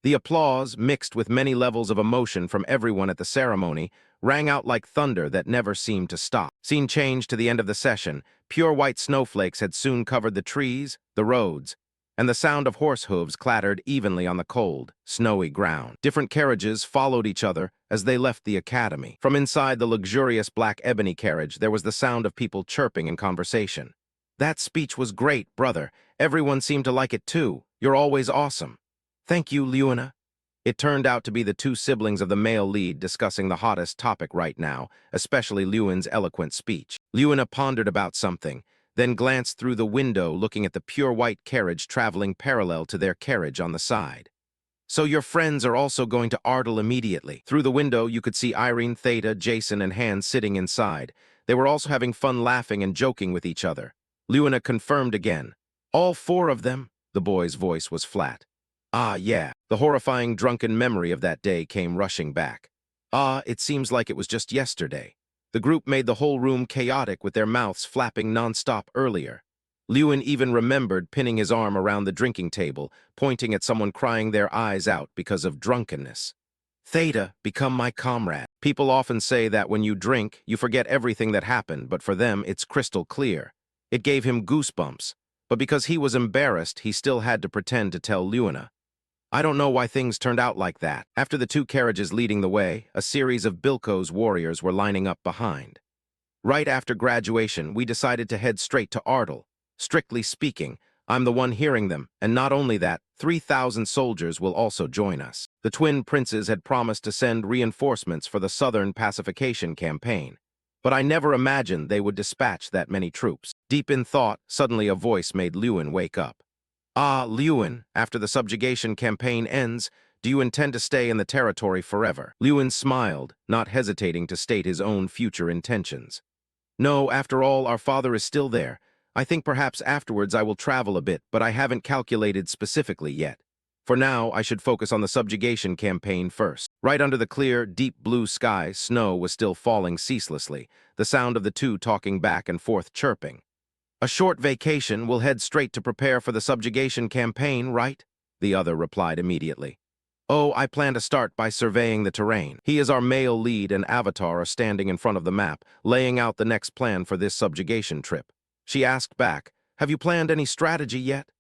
The applause, mixed with many levels of emotion from everyone at the ceremony, rang out like thunder that never seemed to stop. Scene changed to the end of the session. Pure white snowflakes had soon covered the trees, the roads, and the sound of horse hooves clattered evenly on the cold, snowy ground. Different carriages followed each other as they left the academy. From inside the luxurious black ebony carriage, there was the sound of people chirping in conversation. That speech was great, brother. Everyone seemed to like it too. You're always awesome. Thank you, Lewina. It turned out to be the two siblings of the male lead discussing the hottest topic right now, especially Lewin's eloquent speech. Lewina pondered about something, then glanced through the window looking at the pure white carriage traveling parallel to their carriage on the side. So your friends are also going to Ardell immediately. Through the window, you could see Irene, Theta, Jason, and Han sitting inside. They were also having fun laughing and joking with each other. Lewina confirmed again. All 4 of them? The boy's voice was flat. Ah, yeah. The horrifying drunken memory of that day came rushing back. Ah, it seems like it was just yesterday. The group made the whole room chaotic with their mouths flapping non-stop earlier. Lewin even remembered pinning his arm around the drinking table, pointing at someone crying their eyes out because of drunkenness. Theta, become my comrade. People often say that when you drink, you forget everything that happened, but for them, it's crystal clear. It gave him goosebumps, but because he was embarrassed, he still had to pretend to tell Lewina. I don't know why things turned out like that. After the 2 carriages leading the way, a series of Bilko's warriors were lining up behind. Right after graduation, we decided to head straight to Ardell. Strictly speaking, I'm the one hearing them, and not only that, 3,000 soldiers will also join us. The twin princes had promised to send reinforcements for the Southern pacification campaign, but I never imagined they would dispatch that many troops. Deep in thought, suddenly a voice made Lewin wake up. Ah, Lewin, after the subjugation campaign ends, do you intend to stay in the territory forever? Lewin smiled, not hesitating to state his own future intentions. No, after all, our father is still there. I think perhaps afterwards I will travel a bit, but I haven't calculated specifically yet. For now, I should focus on the subjugation campaign first. Right under the clear, deep blue sky, snow was still falling ceaselessly, the sound of the 2 talking back and forth chirping. A short vacation will head straight to prepare for the subjugation campaign, right? The other replied immediately. Oh, I plan to start by surveying the terrain. He is our male lead and Avatar are standing in front of the map, laying out the next plan for this subjugation trip. She asked back, have you planned any strategy yet?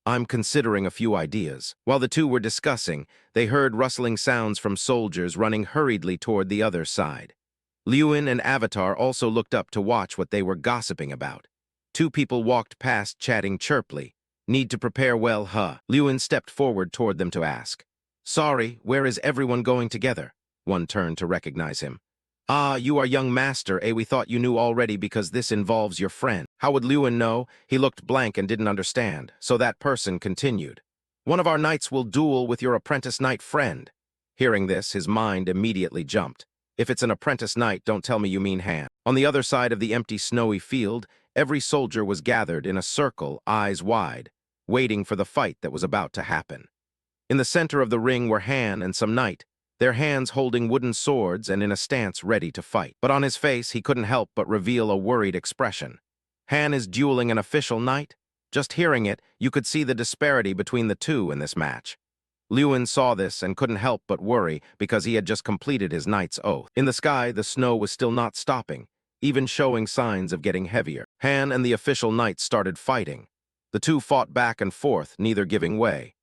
I'm considering a few ideas. While the 2 were discussing, they heard rustling sounds from soldiers running hurriedly toward the other side. Lewin and Avatar also looked up to watch what they were gossiping about. 2 people walked past chatting chirply. Need to prepare well, huh? Lewin stepped forward toward them to ask. Sorry, where is everyone going together? One turned to recognize him. Ah, you are young master, we thought you knew already because this involves your friend. How would Lewin know? He looked blank and didn't understand, so that person continued. One of our knights will duel with your apprentice knight friend. Hearing this, his mind immediately jumped. If it's an apprentice knight, don't tell me you mean Han. On the other side of the empty snowy field, every soldier was gathered in a circle, eyes wide, waiting for the fight that was about to happen. In the center of the ring were Han and some knight, their hands holding wooden swords and in a stance ready to fight. But on his face, he couldn't help but reveal a worried expression. Han is dueling an official knight? Just hearing it, you could see the disparity between the 2 in this match. Lewin saw this and couldn't help but worry because he had just completed his knight's oath. In the sky, the snow was still not stopping, even showing signs of getting heavier. Han and the official knight started fighting. The 2 fought back and forth, neither giving way.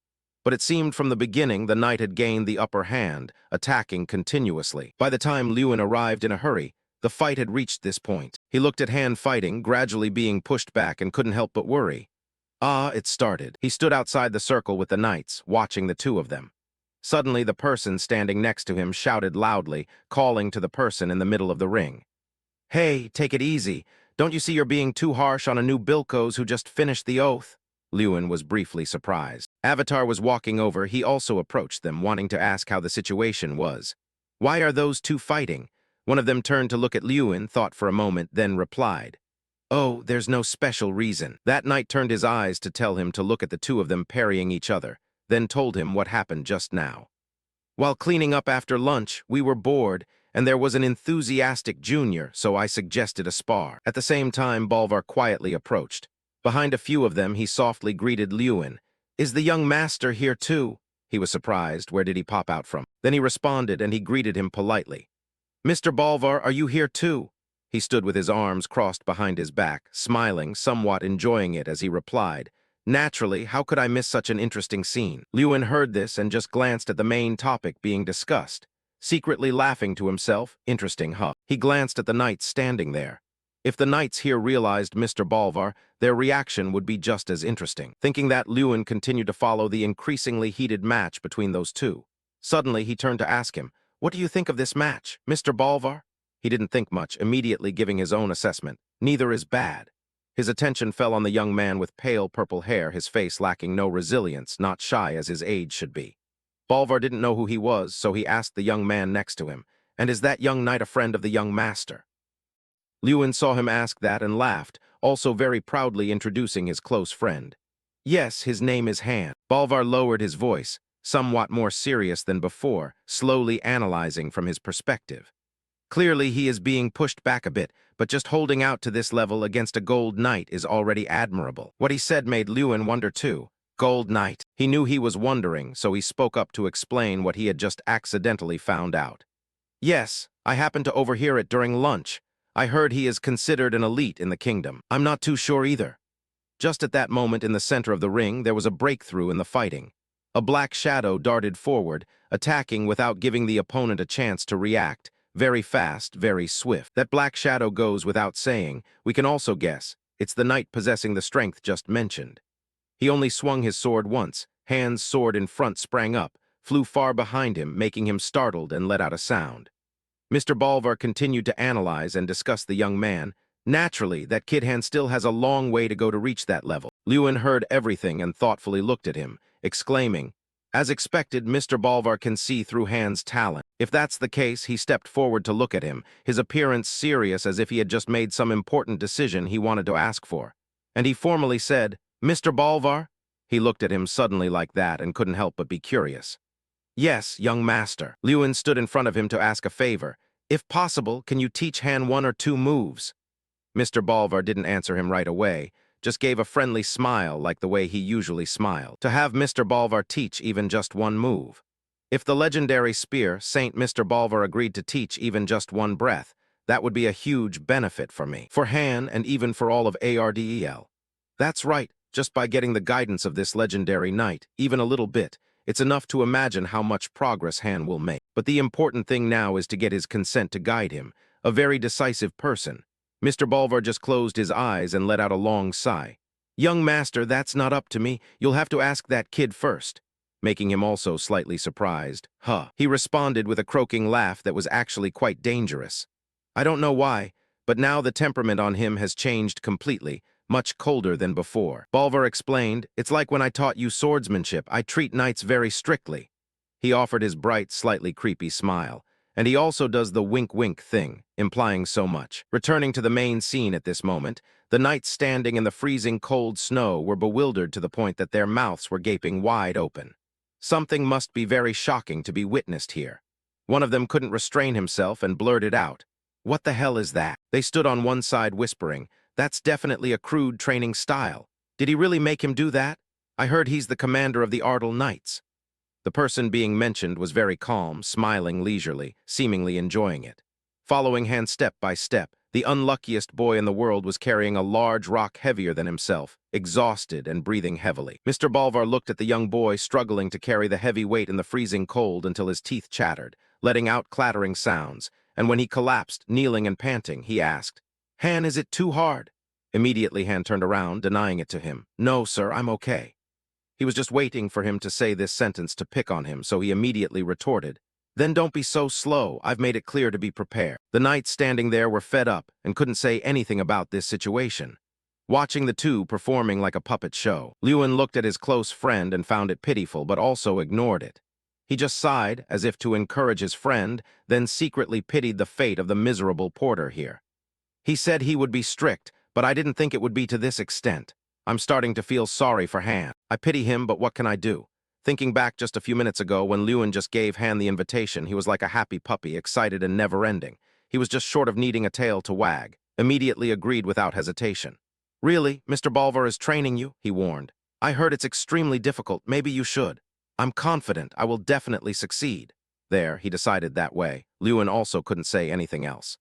But it seemed from the beginning the knight had gained the upper hand, attacking continuously. By the time Lewin arrived in a hurry, The fight had reached this point. He looked at Han fighting, gradually being pushed back, and couldn't help but worry. It started. He stood outside the circle with the knights, watching the two of them. Suddenly, the person standing next to him shouted loudly, calling to the person in the middle of the ring. "Hey, take it easy. Don't you see you're being too harsh on a new Bilkos who just finished the oath?" Lewin was briefly surprised. Avatar was walking over. He also approached them, wanting to ask how the situation was. "Why are those two fighting?" One of them turned to look at Lewin, thought for a moment, then replied, "Oh, there's no special reason." That knight turned his eyes to tell him to look at the two of them parrying each other, then told him what happened just now. "While cleaning up after lunch, we were bored, and there was an enthusiastic junior, so I suggested a spar." At the same time, Bolvar quietly approached. Behind a few of them, he softly greeted Lewin. "Is the young master here too?" He was surprised. Where did he pop out from? Then he responded, and he greeted him politely. "Mr. Bolvar, are you here too?" He stood with his arms crossed behind his back, smiling, somewhat enjoying it as he replied, "Naturally, how could I miss such an interesting scene?" Lewin heard this and just glanced at the main topic being discussed, secretly laughing to himself. Interesting, huh? He glanced at the knights standing there. If the knights here realized Mr. Bolvar, their reaction would be just as interesting. Thinking that, Lewin continued to follow the increasingly heated match between those two. Suddenly, he turned to ask him, "What do you think of this match, Mr. Bolvar?" He didn't think much, immediately giving his own assessment. "Neither is bad." His attention fell on the young man with pale purple hair, his face lacking no resilience, not shy as his age should be. Bolvar didn't know who he was, so he asked the young man next to him, "And is that young knight a friend of the young master?" Lewin saw him ask that and laughed, also very proudly introducing his close friend. "Yes, his name is Han." Bolvar lowered his voice, somewhat more serious than before, slowly analyzing from his perspective. Clearly, he is being pushed back a bit, but just holding out to this level against a gold knight is already admirable. What he said made Lewin wonder too. Gold knight. He knew he was wondering, so he spoke up to explain what he had just accidentally found out. "Yes, I happened to overhear it during lunch. I heard he is considered an elite in the kingdom. I'm not too sure either." Just at that moment in the center of the ring, there was a breakthrough in the fighting. A black shadow darted forward, attacking without giving the opponent a chance to react. Very fast, very swift. That black shadow goes without saying. We can also guess. It's the knight possessing the strength just mentioned. He only swung his sword once. Han's sword in front sprang up, flew far behind him, making him startled and let out a sound. Mr. Bolvar continued to analyze and discuss the young man. Naturally, that kid Han still has a long way to go to reach that level. Lewin heard everything and thoughtfully looked at him, exclaiming, "As expected, Mr. Bolvar can see through Han's talent." If that's the case, he stepped forward to look at him, his appearance serious as if he had just made some important decision he wanted to ask for. And he formally said, "Mr. Bolvar?" He looked at him suddenly like that and couldn't help but be curious. "Yes, young master." Lewin stood in front of him to ask a favor. "If possible, can you teach Han one or two moves?" Mr. Bolvar didn't answer him right away, just gave a friendly smile like the way he usually smiled. To have Mr. Bolvar teach even just one move. If the legendary spear, Saint Mr. Bolvar, agreed to teach even just one breath, that would be a huge benefit for me, for Han, and even for all of Ardel. That's right, just by getting the guidance of this legendary knight, even a little bit, it's enough to imagine how much progress Han will make. But the important thing now is to get his consent to guide him, a very decisive person. Mr. Bolvar just closed his eyes and let out a long sigh. "Young master, that's not up to me. You'll have to ask that kid first." Making him also slightly surprised. "Huh." He responded with a croaking laugh that was actually quite dangerous. I don't know why, but now the temperament on him has changed completely, much colder than before. Bolvar explained, "It's like when I taught you swordsmanship. I treat knights very strictly." He offered his bright, slightly creepy smile. And he also does the wink-wink thing, implying so much. Returning to the main scene at this moment, the knights standing in the freezing cold snow were bewildered to the point that their mouths were gaping wide open. Something must be very shocking to be witnessed here. One of them couldn't restrain himself and blurted out, "What the hell is that?" They stood on one side whispering, "That's definitely a crude training style. Did he really make him do that? I heard he's the commander of the Ardel Knights." The person being mentioned was very calm, smiling leisurely, seemingly enjoying it. Following Han step by step, the unluckiest boy in the world was carrying a large rock heavier than himself, exhausted and breathing heavily. Mr. Bolvar looked at the young boy struggling to carry the heavy weight in the freezing cold until his teeth chattered, letting out clattering sounds, and when he collapsed, kneeling and panting, he asked, "Han, is it too hard?" Immediately, Han turned around, denying it to him. "No, sir, I'm okay." He was just waiting for him to say this sentence to pick on him, so he immediately retorted, "Then don't be so slow. I've made it clear to be prepared." The knights standing there were fed up and couldn't say anything about this situation. Watching the two performing like a puppet show, Lewin looked at his close friend and found it pitiful, but also ignored it. He just sighed, as if to encourage his friend, then secretly pitied the fate of the miserable porter here. He said he would be strict, but I didn't think it would be to this extent. I'm starting to feel sorry for Han. I pity him, but what can I do? Thinking back just a few minutes ago when Lewin just gave Han the invitation, he was like a happy puppy, excited and never-ending. He was just short of needing a tail to wag. Immediately agreed without hesitation. "Really, Mr. Bolvar is training you?" he warned. "I heard it's extremely difficult. Maybe you should. I'm confident I will definitely succeed." There, he decided that way. Lewin also couldn't say anything else.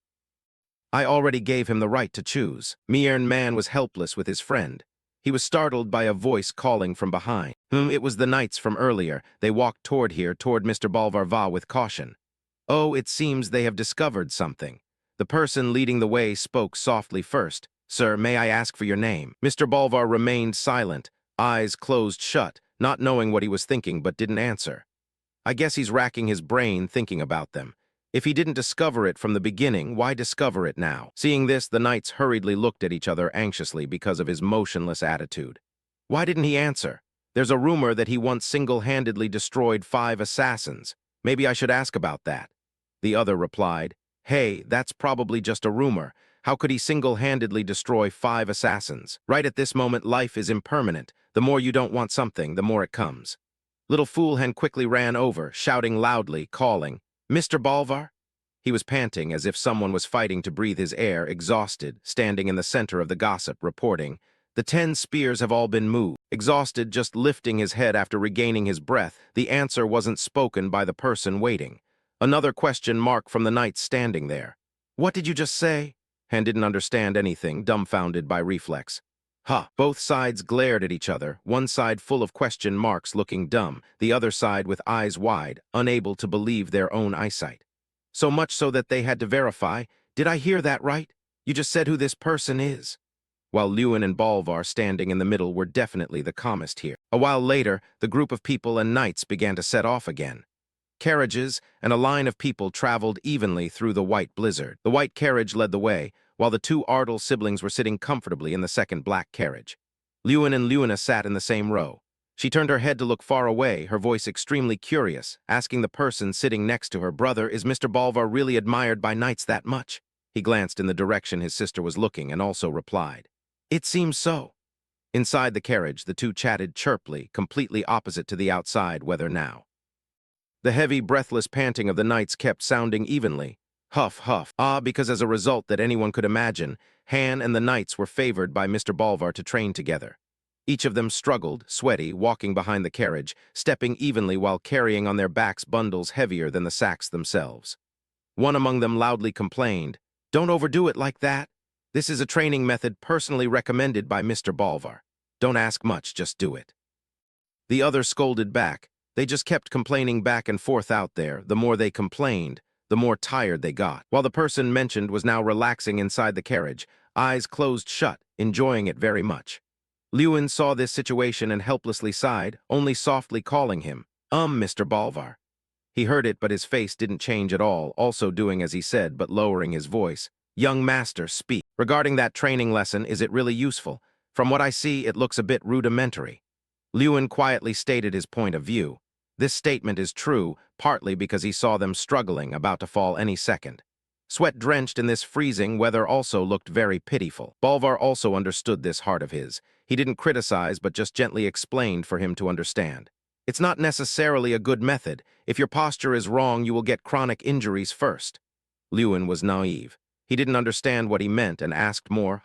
I already gave him the right to choose. Miern Man was helpless with his friend. He was startled by a voice calling from behind. It was the knights from earlier. They walked toward Mr. Bolvar with caution. "Oh, it seems they have discovered something." The person leading the way spoke softly first. "Sir, may I ask for your name?" Mr. Bolvar remained silent, eyes closed shut, not knowing what he was thinking, but didn't answer. I guess he's racking his brain thinking about them. If he didn't discover it from the beginning, why discover it now? Seeing this, the knights hurriedly looked at each other anxiously because of his motionless attitude. Why didn't he answer? There's a rumor that he once single-handedly destroyed 5 assassins. Maybe I should ask about that. The other replied, "Hey, that's probably just a rumor. How could he single-handedly destroy 5 assassins? Right at this moment, life is impermanent. The more you don't want something, the more it comes." Little Fool Hen quickly ran over, shouting loudly, calling, "Mr. Bolvar?" He was panting as if someone was fighting to breathe his air, exhausted, standing in the center of the gossip, reporting, "The 10 spears have all been moved." Exhausted, just lifting his head after regaining his breath, the answer wasn't spoken by the person waiting. Another question mark from the knight standing there. "What did you just say?" Hen didn't understand anything, dumbfounded by reflex. "Huh." Both sides glared at each other, one side full of question marks looking dumb, the other side with eyes wide, unable to believe their own eyesight. So much so that they had to verify, "Did I hear that right? You just said who this person is." While Lewin and Bolvar standing in the middle were definitely the calmest here. A while later, the group of people and knights began to set off again. Carriages and a line of people traveled evenly through the white blizzard. The white carriage led the way, while the 2 Ardle siblings were sitting comfortably in the second black carriage. Lewin and Luna sat in the same row. She turned her head to look far away, her voice extremely curious, asking the person sitting next to her, "Brother, is Mr. Bolvar really admired by knights that much?" He glanced in the direction his sister was looking and also replied, "It seems so." Inside the carriage, the two chatted chirpily, completely opposite to the outside weather now. The heavy, breathless panting of the knights kept sounding evenly. Huff, huff. Because as a result that anyone could imagine, Han and the knights were favored by Mr. Bolvar to train together. Each of them struggled, sweaty, walking behind the carriage, stepping evenly while carrying on their backs bundles heavier than the sacks themselves. One among them loudly complained, "Don't overdo it like that. This is a training method personally recommended by Mr. Bolvar. Don't ask much, just do it." The other scolded back. They just kept complaining back and forth out there. The more they complained, the more tired they got. While the person mentioned was now relaxing inside the carriage, eyes closed shut, enjoying it very much. Lewin saw this situation and helplessly sighed, only softly calling him, Mr. Bolvar." He heard it, but his face didn't change at all, also doing as he said, but lowering his voice. "Young master, speak. Regarding that training lesson, is it really useful? From what I see, it looks a bit rudimentary." Lewin quietly stated his point of view. This statement is true, partly because he saw them struggling, about to fall any second. Sweat-drenched in this freezing weather also looked very pitiful. Bolvar also understood this heart of his. He didn't criticize, but just gently explained for him to understand. It's not necessarily a good method. If your posture is wrong, you will get chronic injuries first. Lewin was naive. He didn't understand what he meant and asked more,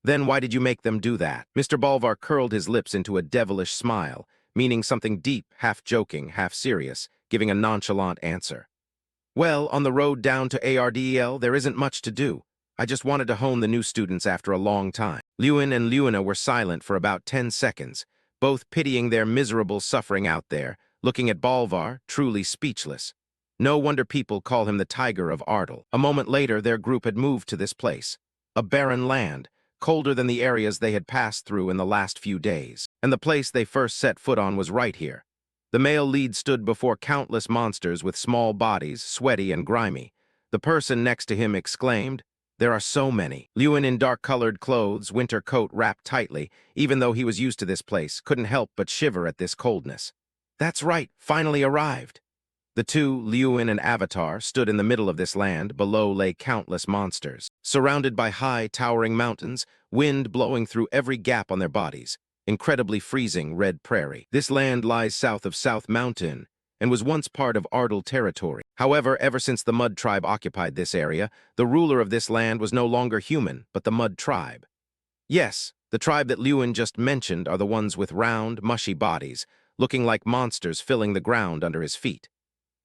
Then why did you make them do that?" Mr. Bolvar curled his lips into a devilish smile, meaning something deep, half joking, half serious, giving a nonchalant answer. "Well, on the road down to ARDEL, there isn't much to do. I just wanted to hone the new students after a long time." Lewin and Luna were silent for about 10 seconds, both pitying their miserable suffering out there, looking at Bolvar, truly speechless. No wonder people call him the Tiger of Ardal. A moment later, their group had moved to this place. A barren land, colder than the areas they had passed through in the last few days. And the place they first set foot on was right here. The male lead stood before countless monsters with small bodies, sweaty and grimy. The person next to him exclaimed, "There are so many." Lewin, in dark-colored clothes, winter coat wrapped tightly, even though he was used to this place, couldn't help but shiver at this coldness. "That's right, finally arrived." The two, Lewin and Avatar, stood in the middle of this land. Below lay countless monsters, surrounded by high, towering mountains, wind blowing through every gap on their bodies. Incredibly freezing red prairie. This land lies south of South Mountain and was once part of Ardal territory. However, ever since the Mud Tribe occupied this area, the ruler of this land was no longer human, but the Mud Tribe. Yes, the tribe that Lewin just mentioned are the ones with round, mushy bodies, looking like monsters filling the ground under his feet.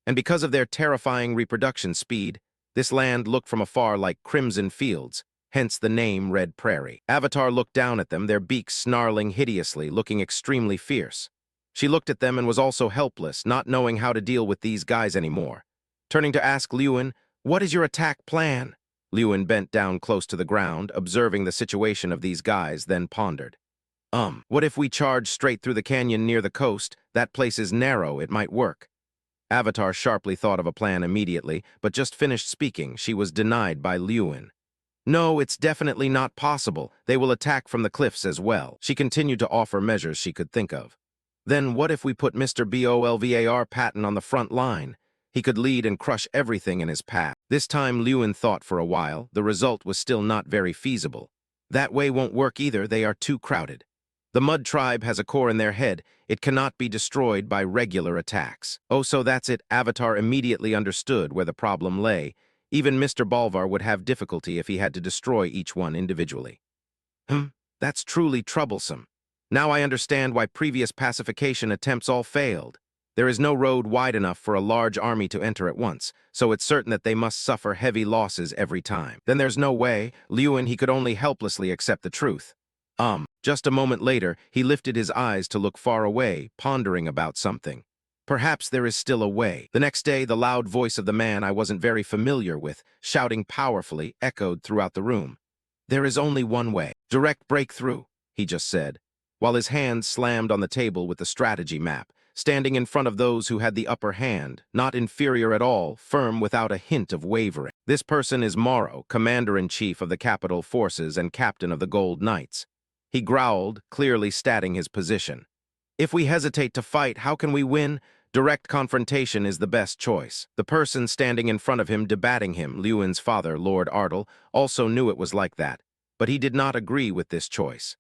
And because of their terrifying reproduction speed, this land looked from afar like crimson fields, hence the name Red Prairie. Avatar looked down at them, their beaks snarling hideously, looking extremely fierce. She looked at them and was also helpless, not knowing how to deal with these guys anymore. Turning to ask Lewin, "What is your attack plan?" Lewin bent down close to the ground, observing the situation of these guys, then pondered. What if we charge straight through the canyon near the coast? That place is narrow, it might work." Avatar sharply thought of a plan immediately, but just finished speaking, she was denied by Lewin. "No, it's definitely not possible. They will attack from the cliffs as well." She continued to offer measures she could think of. "Then what if we put Mr. Bolvar Patton on the front line? He could lead and crush everything in his path." This time Lewin thought for a while. The result was still not very feasible. "That way won't work either, they are too crowded. The Mud Tribe has a core in their head. It cannot be destroyed by regular attacks." "Oh, so that's it." Avatar immediately understood where the problem lay. Even Mr. Bolvar would have difficulty if he had to destroy each one individually. That's truly troublesome. Now I understand why previous pacification attempts all failed. There is no road wide enough for a large army to enter at once, so it's certain that they must suffer heavy losses every time. Then there's no way. Lewin, he could only helplessly accept the truth. Just a moment later, he lifted his eyes to look far away, pondering about something. Perhaps there is still a way. The next day, the loud voice of the man I wasn't very familiar with, shouting powerfully, echoed throughout the room. "There is only one way. Direct breakthrough," he just said, while his hand slammed on the table with the strategy map, standing in front of those who had the upper hand, not inferior at all, firm without a hint of wavering. This person is Morrow, commander-in-chief of the capital forces and captain of the Gold Knights. He growled, clearly stating his position. "If we hesitate to fight, how can we win? Direct confrontation is the best choice." The person standing in front of him, debating him, Lewin's father, Lord Ardal, also knew it was like that, but he did not agree with this choice.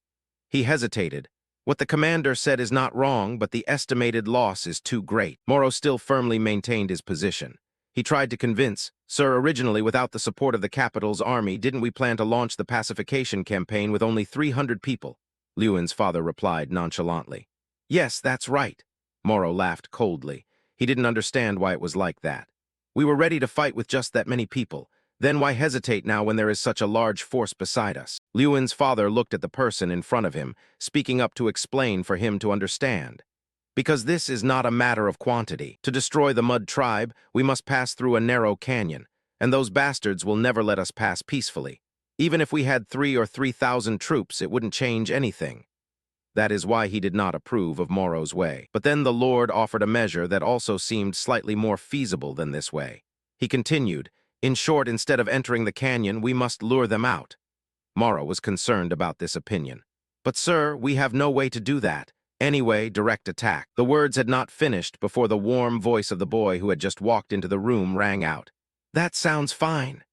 He hesitated. What the commander said is not wrong, but the estimated loss is too great. Morrow still firmly maintained his position. He tried to convince, "Sir, originally without the support of the capital's army, didn't we plan to launch the pacification campaign with only 300 people? Lewin's father replied nonchalantly. "Yes, that's right." Morrow laughed coldly. He didn't understand why it was like that. "We were ready to fight with just that many people. Then why hesitate now when there is such a large force beside us?" Lewin's father looked at the person in front of him, speaking up to explain for him to understand. "Because this is not a matter of quantity. To destroy the Mud Tribe, we must pass through a narrow canyon, and those bastards will never let us pass peacefully. Even if we had 3,000 or 3,000 troops, it wouldn't change anything." That is why he did not approve of Morrow's way. But then the Lord offered a measure that also seemed slightly more feasible than this way. He continued, "In short, instead of entering the canyon, we must lure them out." Morrow was concerned about this opinion. "But sir, we have no way to do that. Anyway, direct attack." The words had not finished before the warm voice of the boy who had just walked into the room rang out. "That sounds fine."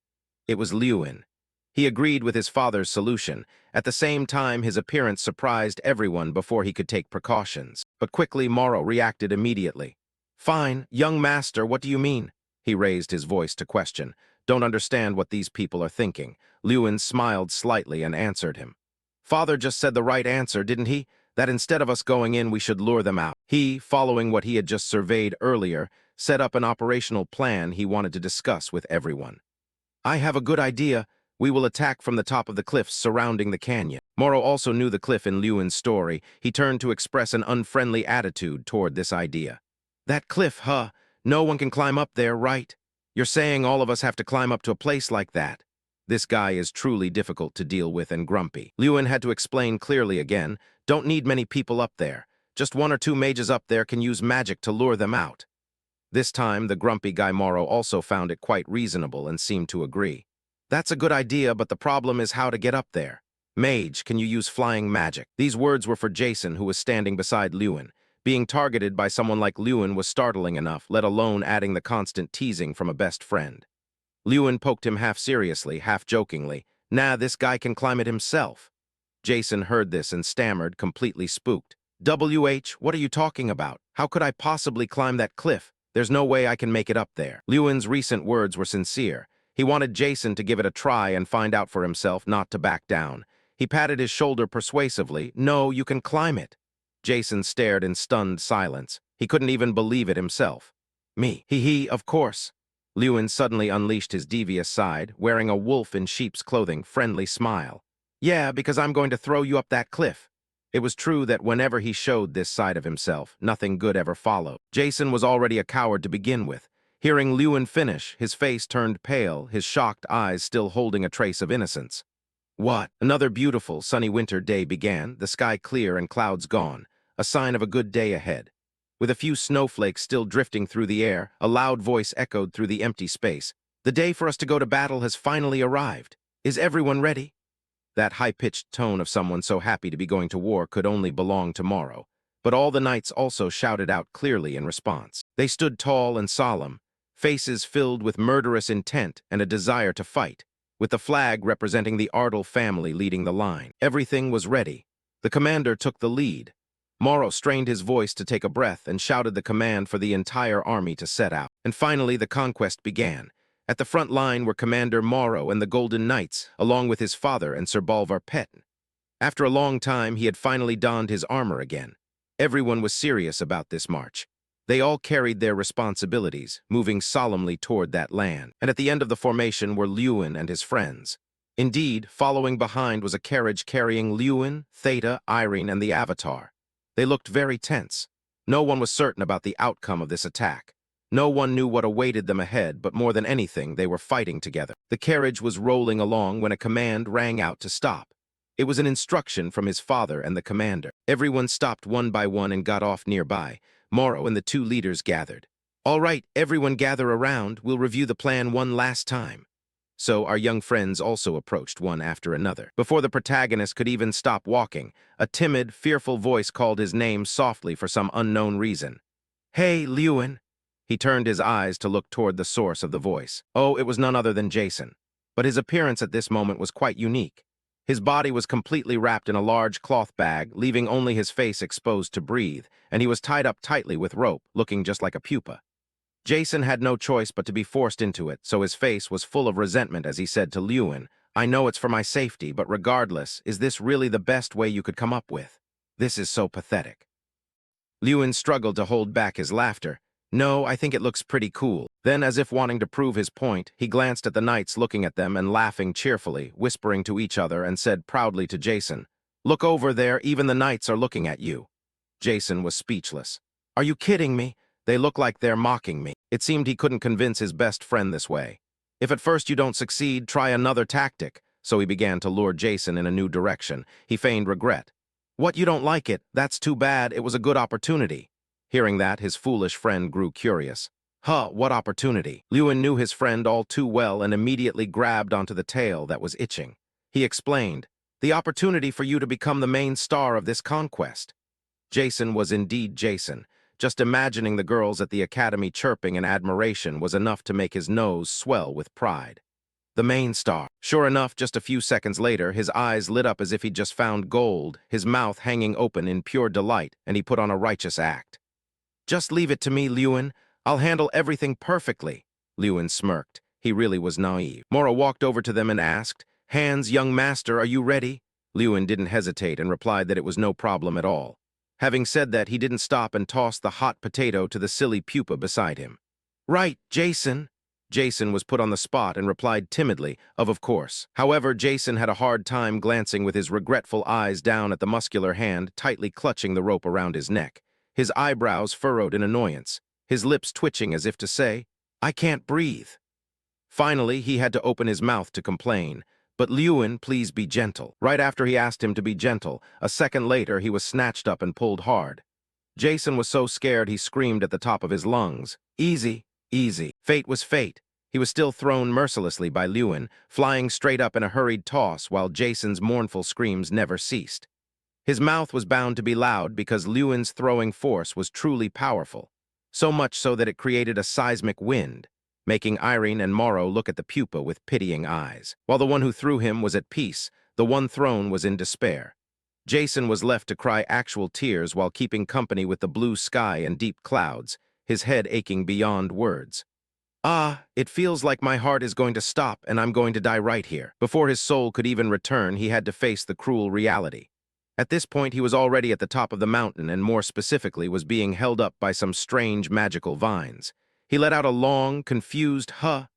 It was Lewin. He agreed with his father's solution. At the same time, his appearance surprised everyone before he could take precautions. But quickly, Morrow reacted immediately. "Fine, young master, what do you mean?" He raised his voice to question. "Don't understand what these people are thinking." Lewin smiled slightly and answered him. "Father just said the right answer, didn't he? That instead of us going in, we should lure them out." He, following what he had just surveyed earlier, set up an operational plan he wanted to discuss with everyone. "I have a good idea. We will attack from the top of the cliffs surrounding the canyon." Morrow also knew the cliff in Lewin's story. He turned to express an unfriendly attitude toward this idea. "That cliff, huh? No one can climb up there, right? You're saying all of us have to climb up to a place like that. This guy is truly difficult to deal with and grumpy. Lewin had to explain clearly again, don't need many people up there. Just one or two mages up there can use magic to lure them out. This time, the grumpy guy Morrow also found it quite reasonable and seemed to agree. That's a good idea, but the problem is how to get up there. Mage, can you use flying magic? These words were for Jason, who was standing beside Lewin. Being targeted by someone like Lewin was startling enough, let alone adding the constant teasing from a best friend. Lewin poked him half seriously, half jokingly. Nah, this guy can climb it himself. Jason heard this and stammered, completely spooked. What are you talking about? How could I possibly climb that cliff? There's no way I can make it up there. Lewin's recent words were sincere. He wanted Jason to give it a try and find out for himself, not to back down. He patted his shoulder persuasively. No, you can climb it. Jason stared in stunned silence. He couldn't even believe it himself. Me. Of course. Lewin suddenly unleashed his devious side, wearing a wolf in sheep's clothing, friendly smile. Yeah, because I'm going to throw you up that cliff. It was true that whenever he showed this side of himself, nothing good ever followed. Jason was already a coward to begin with. Hearing Lewin finish, his face turned pale, his shocked eyes still holding a trace of innocence. What? Another beautiful, sunny winter day began, the sky clear and clouds gone, a sign of a good day ahead. With a few snowflakes still drifting through the air, a loud voice echoed through the empty space. The day for us to go to battle has finally arrived. Is everyone ready? That high-pitched tone of someone so happy to be going to war could only belong to Morrow. But all the knights also shouted out clearly in response. They stood tall and solemn, faces filled with murderous intent and a desire to fight, with the flag representing the Ardle family leading the line. Everything was ready. The commander took the lead. Morrow strained his voice to take a breath and shouted the command for the entire army to set out. And finally, the conquest began. At the front line were Commander Morrow and the Golden Knights, along with his father and Sir Balvar Pettin. After a long time, he had finally donned his armor again. Everyone was serious about this march. They all carried their responsibilities, moving solemnly toward that land. And at the end of the formation were Lewin and his friends. Indeed, following behind was a carriage carrying Lewin, Theta, Irene, and the Avatar. They looked very tense. No one was certain about the outcome of this attack. No one knew what awaited them ahead, but more than anything, they were fighting together. The carriage was rolling along when a command rang out to stop. It was an instruction from his father and the commander. Everyone stopped one by one and got off nearby. Morrow and the two leaders gathered. All right, everyone gather around. We'll review the plan one last time. So our young friends also approached one after another. Before the protagonist could even stop walking, a timid, fearful voice called his name softly for some unknown reason. Hey, Lewin. He turned his eyes to look toward the source of the voice. Oh, it was none other than Jason. But his appearance at this moment was quite unique. His body was completely wrapped in a large cloth bag, leaving only his face exposed to breathe, and he was tied up tightly with rope, looking just like a pupa. Jason had no choice but to be forced into it, so his face was full of resentment as he said to Lewin, I know it's for my safety, but regardless, is this really the best way you could come up with? This is so pathetic. Lewin struggled to hold back his laughter. No, I think it looks pretty cool. Then, as if wanting to prove his point, he glanced at the knights looking at them and laughing cheerfully, whispering to each other, and said proudly to Jason, Look over there, even the knights are looking at you. Jason was speechless. Are you kidding me? They look like they're mocking me. It seemed he couldn't convince his best friend this way. If at first you don't succeed, try another tactic. So he began to lure Jason in a new direction. He feigned regret. What, you don't like it? That's too bad. It was a good opportunity. Hearing that, his foolish friend grew curious. Huh, what opportunity? Lewin knew his friend all too well and immediately grabbed onto the tail that was itching. He explained, the opportunity for you to become the main star of this conquest. Jason was indeed Jason. Just imagining the girls at the academy chirping in admiration was enough to make his nose swell with pride. The main star. Sure enough, just a few seconds later, his eyes lit up as if he'd just found gold, his mouth hanging open in pure delight, and he put on a righteous act. Just leave it to me, Lewin. I'll handle everything perfectly. Lewin smirked. He really was naive. Morrow walked over to them and asked, Hans, young master, are you ready? Lewin didn't hesitate and replied that it was no problem at all. Having said that, he didn't stop and tossed the hot potato to the silly pupa beside him. Right, Jason. Jason was put on the spot and replied timidly, of course. However, Jason had a hard time glancing with his regretful eyes down at the muscular hand tightly clutching the rope around his neck. His eyebrows furrowed in annoyance. his lips twitching as if to say, "I can't breathe." Finally, he had to open his mouth to complain. "But Lewin, please be gentle." Right after he asked him to be gentle, a second later he was snatched up and pulled hard. Jason was so scared he screamed at the top of his lungs, "Easy, easy." Fate was fate. He was still thrown mercilessly by Lewin, flying straight up in a hurried toss while Jason's mournful screams never ceased. His mouth was bound to be loud because Lewin's throwing force was truly powerful, so much so that it created a seismic wind, making Irene and Morrow look at the pupa with pitying eyes. While the one who threw him was at peace, the one thrown was in despair. Jason was left to cry actual tears while keeping company with the blue sky and deep clouds, his head aching beyond words. "Ah, it feels like my heart is going to stop and I'm going to die right here." Before his soul could even return, he had to face the cruel reality. At this point, he was already at the top of the mountain and more specifically was being held up by some strange magical vines. He let out a long, confused huh.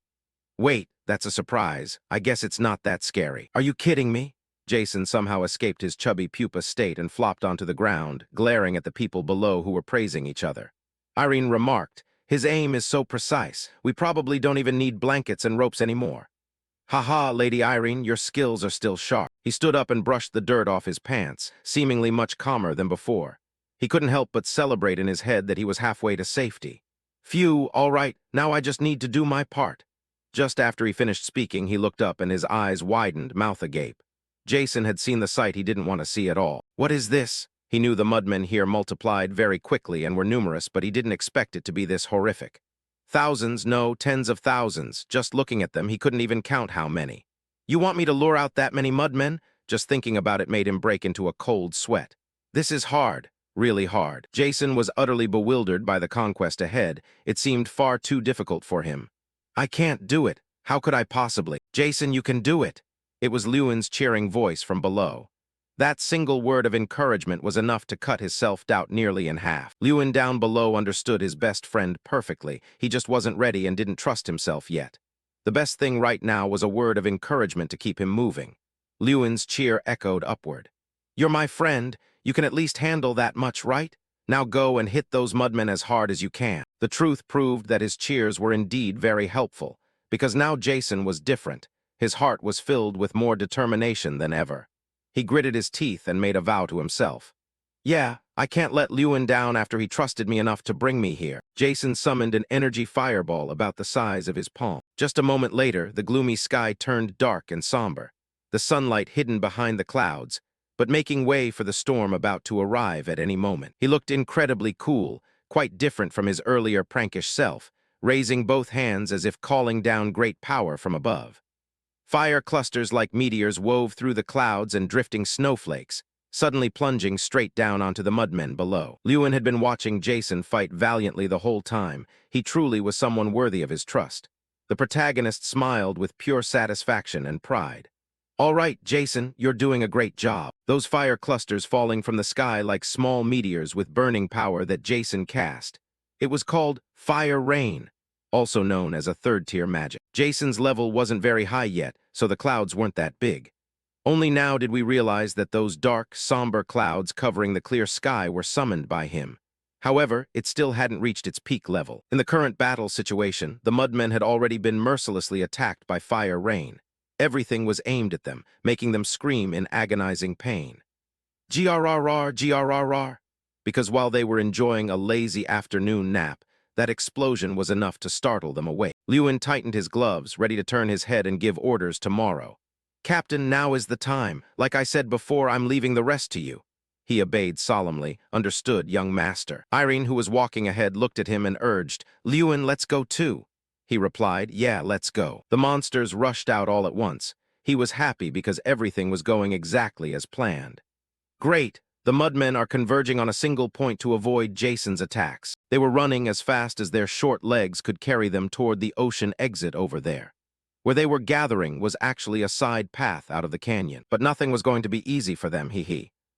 "Wait, that's a surprise. I guess it's not that scary." "Are you kidding me?" Jason somehow escaped his chubby pupa state and flopped onto the ground, glaring at the people below who were praising each other. Irene remarked, "His aim is so precise. We probably don't even need blankets and ropes anymore." "Haha, Lady Irene, your skills are still sharp." He stood up and brushed the dirt off his pants, seemingly much calmer than before. He couldn't help but celebrate in his head that he was halfway to safety. "Phew, all right, now I just need to do my part." Just after he finished speaking, he looked up and his eyes widened, mouth agape. Jason had seen the sight he didn't want to see at all. "What is this?" He knew the mudmen here multiplied very quickly and were numerous, but he didn't expect it to be this horrific. Thousands, no, tens of thousands. Just looking at them, he couldn't even count how many. "You want me to lure out that many mudmen?" Just thinking about it made him break into a cold sweat. This is hard, really hard. Jason was utterly bewildered by the conquest ahead. It seemed far too difficult for him. "I can't do it. How could I possibly?" "Jason, you can do it." It was Lewin's cheering voice from below. That single word of encouragement was enough to cut his self-doubt nearly in half. Lewin down below understood his best friend perfectly. He just wasn't ready and didn't trust himself yet. The best thing right now was a word of encouragement to keep him moving. Lewin's cheer echoed upward. "You're my friend. You can at least handle that much, right? Now go and hit those mudmen as hard as you can." The truth proved that his cheers were indeed very helpful, because now Jason was different. His heart was filled with more determination than ever. He gritted his teeth and made a vow to himself. "Yeah, I can't let Lewin down after he trusted me enough to bring me here." Jason summoned an energy fireball about the size of his palm. Just a moment later, the gloomy sky turned dark and somber, the sunlight hidden behind the clouds, but making way for the storm about to arrive at any moment. He looked incredibly cool, quite different from his earlier prankish self, raising both hands as if calling down great power from above. Fire clusters like meteors wove through the clouds and drifting snowflakes, suddenly plunging straight down onto the mudmen below. Lewin had been watching Jason fight valiantly the whole time. He truly was someone worthy of his trust. The protagonist smiled with pure satisfaction and pride. "All right, Jason, you're doing a great job." Those fire clusters falling from the sky like small meteors with burning power that Jason cast. It was called fire rain, also known as a third-tier magic. Jason's level wasn't very high yet, so the clouds weren't that big. Only now did we realize that those dark, somber clouds covering the clear sky were summoned by him. However, it still hadn't reached its peak level. In the current battle situation, the mudmen had already been mercilessly attacked by fire rain. Everything was aimed at them, making them scream in agonizing pain. "Grrr, grrr," because while they were enjoying a lazy afternoon nap, that explosion was enough to startle them awake. Lewin tightened his gloves, ready to turn his head and give orders to Morrow. "Captain, now is the time. Like I said before, I'm leaving the rest to you." He obeyed solemnly. "Understood, young master." Irene, who was walking ahead, looked at him and urged, "Lewin, let's go too." He replied, "Yeah, let's go." The monsters rushed out all at once. He was happy because everything was going exactly as planned. "Great! The mudmen are converging on a single point to avoid Jason's attacks." They were running as fast as their short legs could carry them toward the ocean exit over there. Where they were gathering was actually a side path out of the canyon. But nothing was going to be easy for them,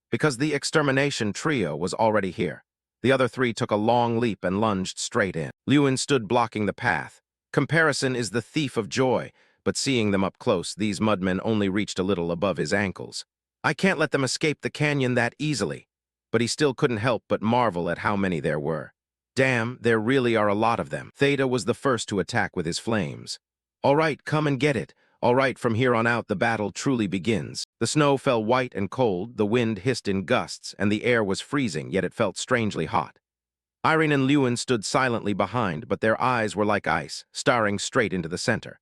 because the extermination trio was already here. The other three took a long leap and lunged straight in. Lewin stood blocking the path. Comparison is the thief of joy, but seeing them up close, these mudmen only reached a little above his ankles. "I can't let them escape the canyon that easily." But he still couldn't help but marvel at how many there were. Damn, there really are a lot of them. Theta was the first to attack with his flames. All right, come and get it. All right, from here on out the battle truly begins. The snow fell white and cold, the wind hissed in gusts, and the air was freezing, yet it felt strangely hot. Irene and Lewin stood silently behind, but their eyes were like ice, staring straight into the center.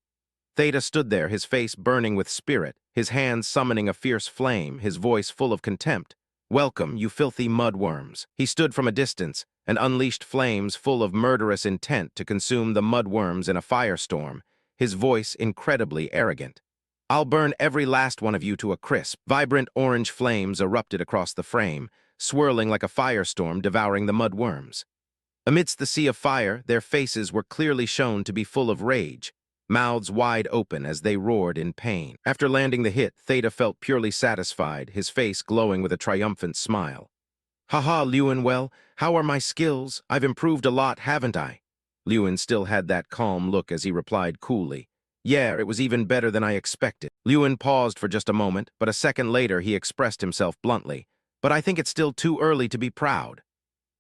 Theta stood there, his face burning with spirit, his hands summoning a fierce flame, his voice full of contempt. "Welcome, you filthy mudworms." He stood from a distance and unleashed flames full of murderous intent to consume the mudworms in a firestorm, his voice incredibly arrogant. "I'll burn every last one of you to a crisp." Vibrant orange flames erupted across the frame, swirling like a firestorm, devouring the mudworms. Amidst the sea of fire, their faces were clearly shown to be full of rage, mouths wide open as they roared in pain. After landing the hit, Theta felt purely satisfied, his face glowing with a triumphant smile. "Haha, Lewin, well, how are my skills? I've improved a lot, haven't I?" Lewin still had that calm look as he replied coolly, "Yeah, it was even better than I expected." Lewin paused for just a moment, but a second later he expressed himself bluntly, "But I think it's still too early to be proud."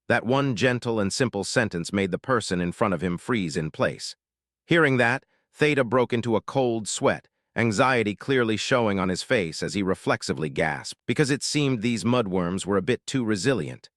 That one gentle and simple sentence made the person in front of him freeze in place. Hearing that, Theta broke into a cold sweat, anxiety clearly showing on his face as he reflexively gasped, because it seemed these mudworms were a bit too resilient.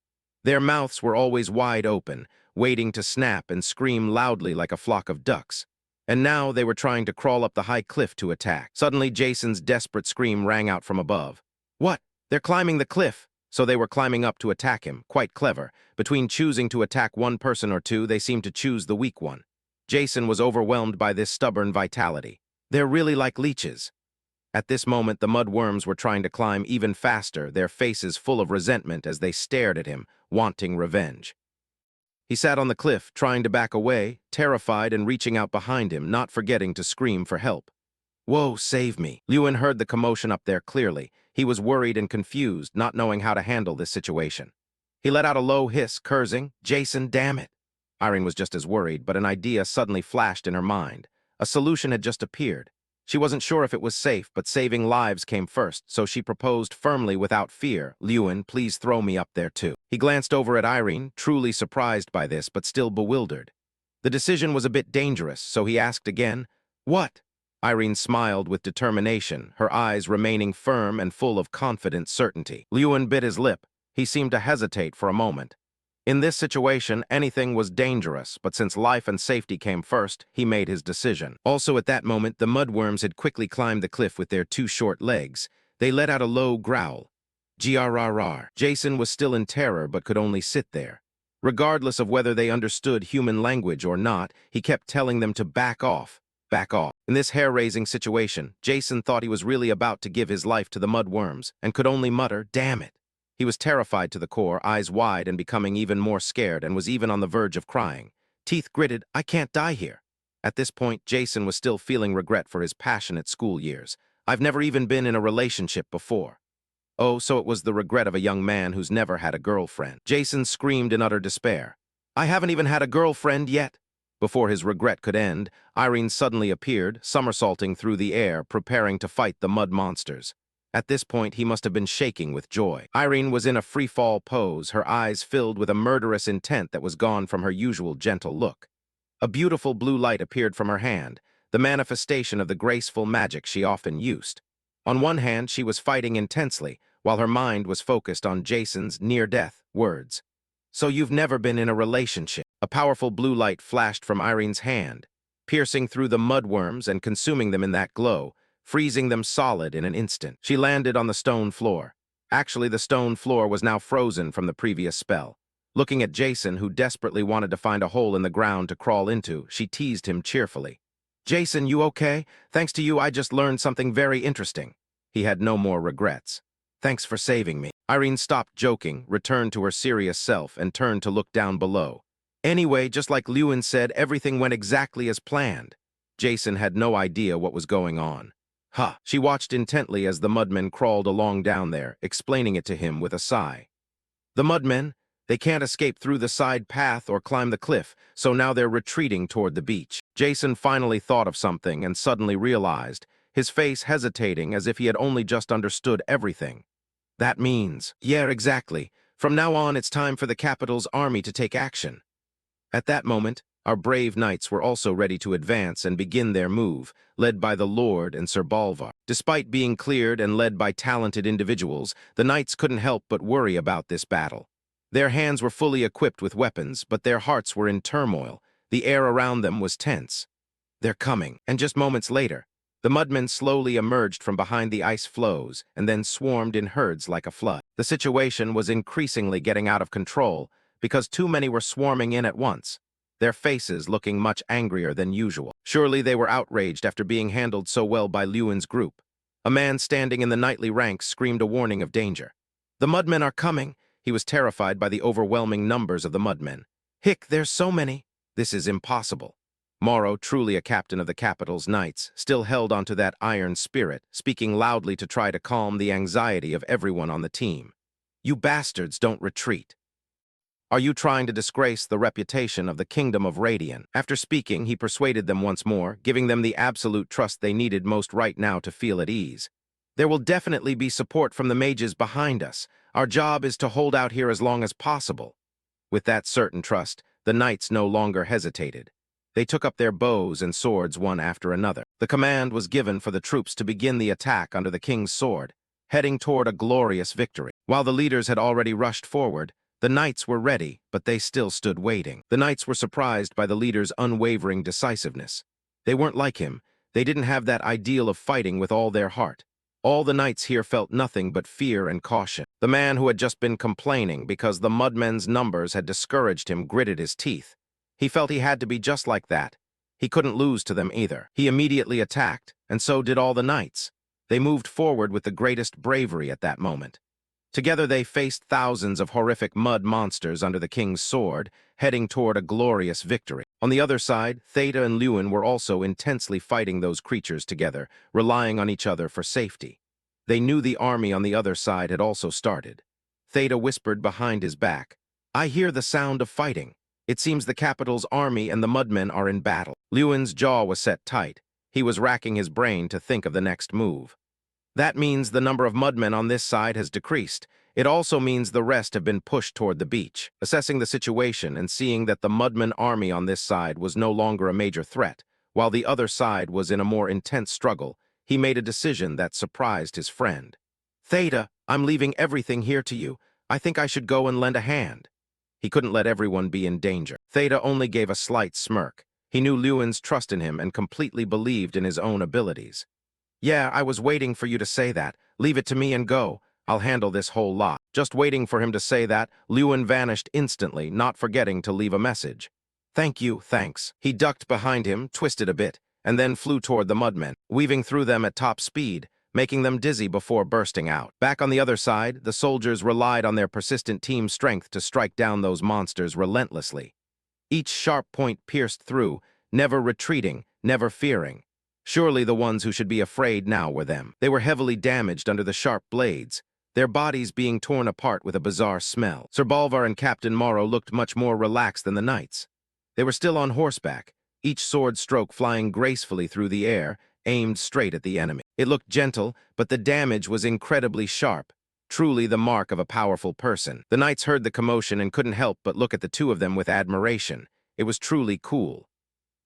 Their mouths were always wide open, waiting to snap and scream loudly like a flock of ducks. And now they were trying to crawl up the high cliff to attack. Suddenly, Jason's desperate scream rang out from above. "What? They're climbing the cliff!" So they were climbing up to attack him. Quite clever. Between choosing to attack one person or two, they seemed to choose the weak one. Jason was overwhelmed by this stubborn vitality. They're really like leeches. At this moment, the mudworms were trying to climb even faster, their faces full of resentment as they stared at him, wanting revenge. He sat on the cliff, trying to back away, terrified and reaching out behind him, not forgetting to scream for help. "Whoa, save me." Lewin heard the commotion up there clearly. He was worried and confused, not knowing how to handle this situation. He let out a low hiss, cursing, "Jason, damn it." Irene was just as worried, but an idea suddenly flashed in her mind. A solution had just appeared. She wasn't sure if it was safe, but saving lives came first, so she proposed firmly without fear, "Lewin, please throw me up there too." He glanced over at Irene, truly surprised by this, but still bewildered. The decision was a bit dangerous, so he asked again, "What?" Irene smiled with determination, her eyes remaining firm and full of confident certainty. Lewin bit his lip. He seemed to hesitate for a moment. In this situation, anything was dangerous, but since life and safety came first, he made his decision. Also at that moment, the mudworms had quickly climbed the cliff with their two short legs. They let out a low growl. Grrr. Jason was still in terror, but could only sit there. Regardless of whether they understood human language or not, he kept telling them to back off. Back off. In this hair-raising situation, Jason thought he was really about to give his life to the mudworms, and could only mutter, "Damn it." He was terrified to the core, eyes wide and becoming even more scared, and was even on the verge of crying. Teeth gritted, "I can't die here." At this point, Jason was still feeling regret for his passionate school years. "I've never even been in a relationship before." Oh, so it was the regret of a young man who's never had a girlfriend. Jason screamed in utter despair. "I haven't even had a girlfriend yet." Before his regret could end, Irene suddenly appeared, somersaulting through the air, preparing to fight the mud monsters. At this point, he must have been shaking with joy. Irene was in a free-fall pose, her eyes filled with a murderous intent that was gone from her usual gentle look. A beautiful blue light appeared from her hand, the manifestation of the graceful magic she often used. On one hand, she was fighting intensely, while her mind was focused on Jason's near-death words. "So you've never been in a relationship." A powerful blue light flashed from Irene's hand, piercing through the mudworms and consuming them in that glow, freezing them solid in an instant. She landed on the stone floor. Actually, the stone floor was now frozen from the previous spell. Looking at Jason, who desperately wanted to find a hole in the ground to crawl into, she teased him cheerfully. "Jason, you okay? Thanks to you, I just learned something very interesting." He had no more regrets. "Thanks for saving me." Irene stopped joking, returned to her serious self, and turned to look down below. Anyway, just like Lewin said, everything went exactly as planned. Jason had no idea what was going on. "Huh." She watched intently as the mudmen crawled along down there, explaining it to him with a sigh. "The mudmen, they can't escape through the side path or climb the cliff, so now they're retreating toward the beach." Jason finally thought of something and suddenly realized, his face hesitating as if he had only just understood everything. "That means..." "Yeah, exactly. From now on, it's time for the capital's army to take action." At that moment, our brave knights were also ready to advance and begin their move, led by the Lord and Sir Balvar. Despite being cleared and led by talented individuals, the knights couldn't help but worry about this battle. Their hands were fully equipped with weapons, but their hearts were in turmoil. The air around them was tense. They're coming, and just moments later, the mudmen slowly emerged from behind the ice floes and then swarmed in herds like a flood. The situation was increasingly getting out of control because too many were swarming in at once, their faces looking much angrier than usual. Surely they were outraged after being handled so well by Lewin's group. A man standing in the knightly ranks screamed a warning of danger. "The mudmen are coming!" He was terrified by the overwhelming numbers of the mudmen. "Hick, there's so many! This is impossible." Morrow, truly a captain of the capital's knights, still held onto that iron spirit, speaking loudly to try to calm the anxiety of everyone on the team. "You bastards don't retreat. Are you trying to disgrace the reputation of the Kingdom of Radiant?" After speaking, he persuaded them once more, giving them the absolute trust they needed most right now to feel at ease. "There will definitely be support from the mages behind us. Our job is to hold out here as long as possible." With that certain trust, the knights no longer hesitated. They took up their bows and swords one after another. The command was given for the troops to begin the attack under the king's sword, heading toward a glorious victory. While the leaders had already rushed forward, the knights were ready, but they still stood waiting. The knights were surprised by the leader's unwavering decisiveness. They weren't like him. They didn't have that ideal of fighting with all their heart. All the knights here felt nothing but fear and caution. The man who had just been complaining because the mudmen's numbers had discouraged him gritted his teeth. He felt he had to be just like that. He couldn't lose to them either. He immediately attacked, and so did all the knights. They moved forward with the greatest bravery at that moment. Together they faced thousands of horrific mud monsters under the king's sword, heading toward a glorious victory. On the other side, Theta and Lewin were also intensely fighting those creatures together, relying on each other for safety. They knew the army on the other side had also started. Theta whispered behind his back, "I hear the sound of fighting. It seems the capital's army and the mudmen are in battle." Lewin's jaw was set tight. He was racking his brain to think of the next move. "That means the number of mudmen on this side has decreased. It also means the rest have been pushed toward the beach." Assessing the situation and seeing that the mudmen army on this side was no longer a major threat, while the other side was in a more intense struggle, he made a decision that surprised his friend. "Theta, I'm leaving everything here to you. I think I should go and lend a hand." He couldn't let everyone be in danger. Theta only gave a slight smirk. He knew Lewin's trust in him and completely believed in his own abilities. "Yeah, I was waiting for you to say that. Leave it to me and go. I'll handle this whole lot." Just waiting for him to say that, Lewin vanished instantly, not forgetting to leave a message. "Thank you, thanks." He ducked behind him, twisted a bit, and then flew toward the mudmen, weaving through them at top speed, making them dizzy before bursting out. Back on the other side, the soldiers relied on their persistent team strength to strike down those monsters relentlessly. Each sharp point pierced through, never retreating, never fearing. Surely the ones who should be afraid now were them. They were heavily damaged under the sharp blades, their bodies being torn apart with a bizarre smell. Sir Balvar and Captain Morrow looked much more relaxed than the knights. They were still on horseback, each sword stroke flying gracefully through the air, aimed straight at the enemy. It looked gentle, but the damage was incredibly sharp, truly the mark of a powerful person. The knights heard the commotion and couldn't help but look at the two of them with admiration. It was truly cool.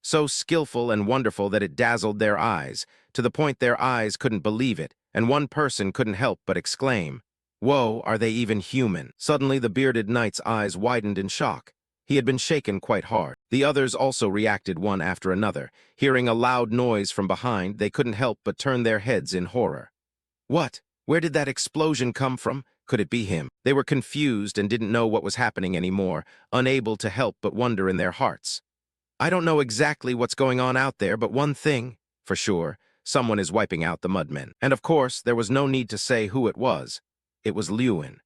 So skillful and wonderful that it dazzled their eyes, to the point their eyes couldn't believe it, and one person couldn't help but exclaim, "Whoa, are they even human?" Suddenly the bearded knight's eyes widened in shock. He had been shaken quite hard. The others also reacted one after another. Hearing a loud noise from behind, they couldn't help but turn their heads in horror. "What? Where did that explosion come from? Could it be him?" They were confused and didn't know what was happening anymore, unable to help but wonder in their hearts. "I don't know exactly what's going on out there, but one thing, for sure, someone is wiping out the mudmen." And of course, there was no need to say who it was. It was Lewin.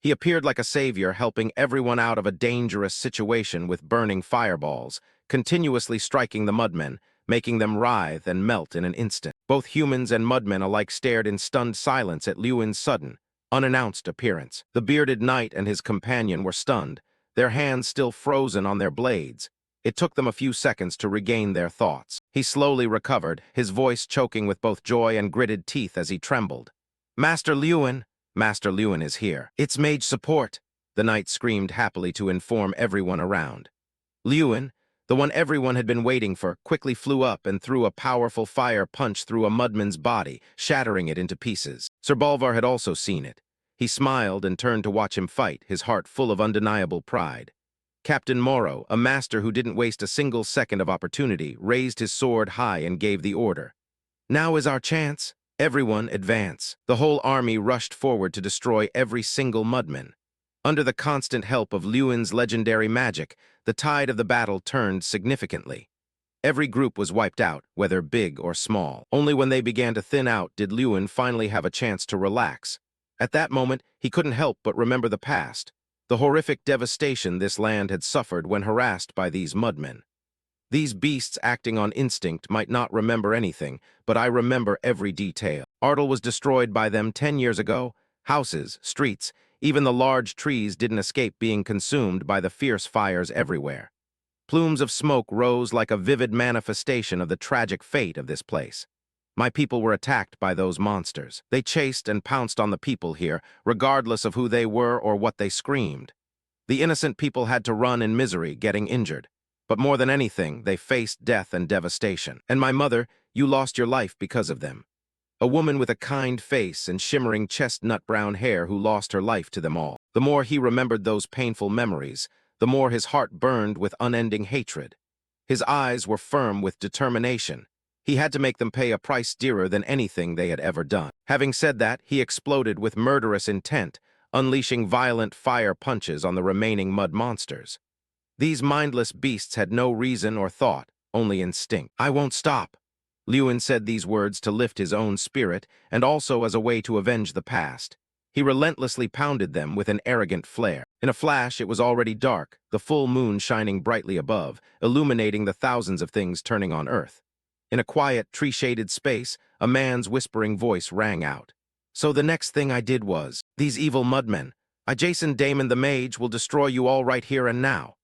He appeared like a savior, helping everyone out of a dangerous situation with burning fireballs, continuously striking the mudmen, making them writhe and melt in an instant. Both humans and mudmen alike stared in stunned silence at Lewin's sudden, unannounced appearance. The bearded knight and his companion were stunned, their hands still frozen on their blades. It took them a few seconds to regain their thoughts. He slowly recovered, his voice choking with both joy and gritted teeth as he trembled. "Master Lewin! Master Lewin is here. It's Mage support!" The knight screamed happily to inform everyone around. Lewin, the one everyone had been waiting for, quickly flew up and threw a powerful fire punch through a mudman's body, shattering it into pieces. Sir Bolvar had also seen it. He smiled and turned to watch him fight, his heart full of undeniable pride. Captain Morrow, a master who didn't waste a single second of opportunity, raised his sword high and gave the order. Now is our chance. Everyone advance. The whole army rushed forward to destroy every single mudman. Under the constant help of Lewin's legendary magic, the tide of the battle turned significantly. Every group was wiped out, whether big or small. Only when they began to thin out did Lewin finally have a chance to relax. At that moment, he couldn't help but remember the past, the horrific devastation this land had suffered when harassed by these mudmen. These beasts acting on instinct might not remember anything, but I remember every detail. Ardal was destroyed by them 10 years ago. Houses, streets, even the large trees didn't escape being consumed by the fierce fires everywhere. Plumes of smoke rose like a vivid manifestation of the tragic fate of this place. My people were attacked by those monsters. They chased and pounced on the people here, regardless of who they were or what they screamed. The innocent people had to run in misery, getting injured. But more than anything, they faced death and devastation. And my mother, you lost your life because of them. A woman with a kind face and shimmering chestnut-brown hair who lost her life to them all. The more he remembered those painful memories, the more his heart burned with unending hatred. His eyes were firm with determination. He had to make them pay a price dearer than anything they had ever done. Having said that, he exploded with murderous intent, unleashing violent fire punches on the remaining mud monsters. These mindless beasts had no reason or thought, only instinct. I won't stop. Lewin said these words to lift his own spirit and also as a way to avenge the past. He relentlessly pounded them with an arrogant flair. In a flash, it was already dark, the full moon shining brightly above, illuminating the thousands of things turning on Earth. In a quiet, tree-shaded space, a man's whispering voice rang out. So the next thing I did was, these evil mudmen, Jason Damon the Mage will destroy you all right here and now.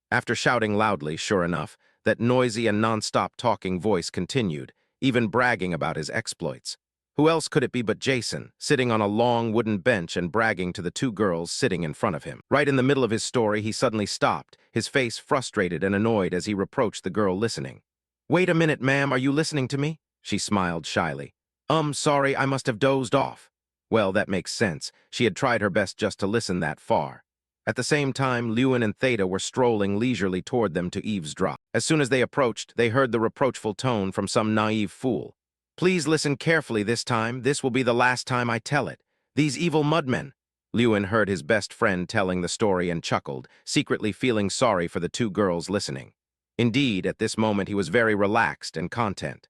After shouting loudly, sure enough, that noisy and non-stop talking voice continued, even bragging about his exploits. Who else could it be but Jason, sitting on a long wooden bench and bragging to the two girls sitting in front of him. Right in the middle of his story, he suddenly stopped, his face frustrated and annoyed as he reproached the girl listening. Wait a minute, ma'am, are you listening to me? She smiled shyly. Sorry, I must have dozed off. Well, that makes sense. She had tried her best just to listen that far. At the same time, Lewin and Theta were strolling leisurely toward them to eavesdrop. As soon as they approached, they heard the reproachful tone from some naive fool. Please listen carefully this time. This will be the last time I tell it. These evil mudmen. Lewin heard his best friend telling the story and chuckled, secretly feeling sorry for the two girls listening. Indeed, at this moment he was very relaxed and content.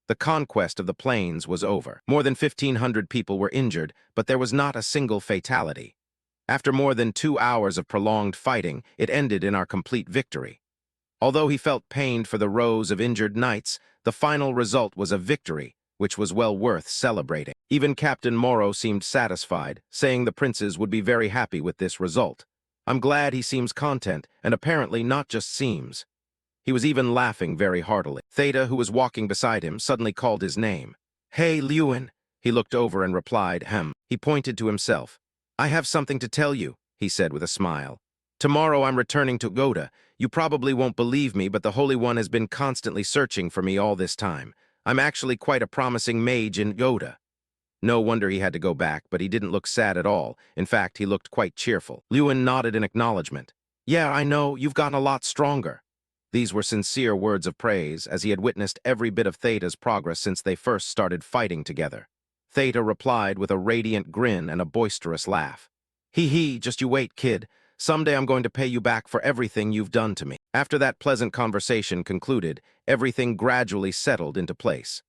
The conquest of the plains was over. More than 1,500 people were injured, but there was not a single fatality. After more than 2 hours of prolonged fighting, it ended in our complete victory. Although he felt pained for the rows of injured knights, the final result was a victory, which was well worth celebrating. Even Captain Morrow seemed satisfied, saying the princes would be very happy with this result. I'm glad he seems content, and apparently not just seems. He was even laughing very heartily. Theta, who was walking beside him, suddenly called his name. Hey, Lewin. He looked over and replied, He pointed to himself. I have something to tell you, he said with a smile. Tomorrow I'm returning to Goda. You probably won't believe me, but the Holy One has been constantly searching for me all this time. I'm actually quite a promising mage in Goda. No wonder he had to go back, but he didn't look sad at all. In fact, he looked quite cheerful. Lewin nodded in acknowledgement. Yeah, I know, you've gotten a lot stronger. These were sincere words of praise, as he had witnessed every bit of Theta's progress since they first started fighting together. Theta replied with a radiant grin and a boisterous laugh. Hee, just you wait, kid. Someday I'm going to pay you back for everything you've done to me. After that pleasant conversation concluded, everything gradually settled into place.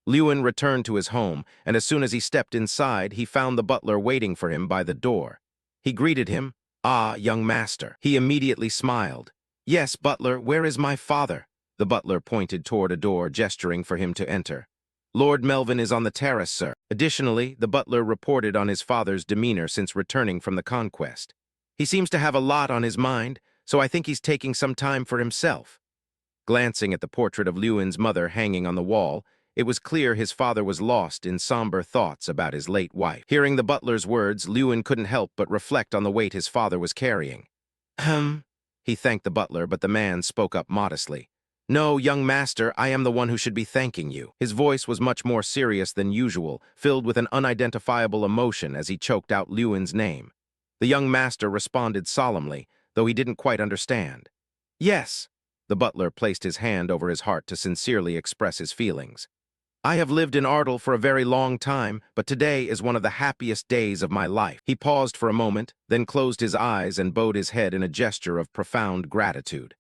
Lewin returned to his home, and as soon as he stepped inside, he found the butler waiting for him by the door. He greeted him. Ah, young master. He immediately smiled. Yes, butler, where is my father? The butler pointed toward a door, gesturing for him to enter. Lord Melvin is on the terrace, sir. Additionally, the butler reported on his father's demeanor since returning from the conquest. He seems to have a lot on his mind, so I think he's taking some time for himself. Glancing at the portrait of Lewin's mother hanging on the wall, it was clear his father was lost in somber thoughts about his late wife. Hearing the butler's words, Lewin couldn't help but reflect on the weight his father was carrying. He thanked the butler, but the man spoke up modestly. "No, young master, I am the one who should be thanking you." His voice was much more serious than usual, filled with an unidentifiable emotion as he choked out Lewin's name. The young master responded solemnly, though he didn't quite understand. "Yes." The butler placed his hand over his heart to sincerely express his feelings. "I have lived in Ardle for a very long time, but today is one of the happiest days of my life." He paused for a moment, then closed his eyes and bowed his head in a gesture of profound gratitude.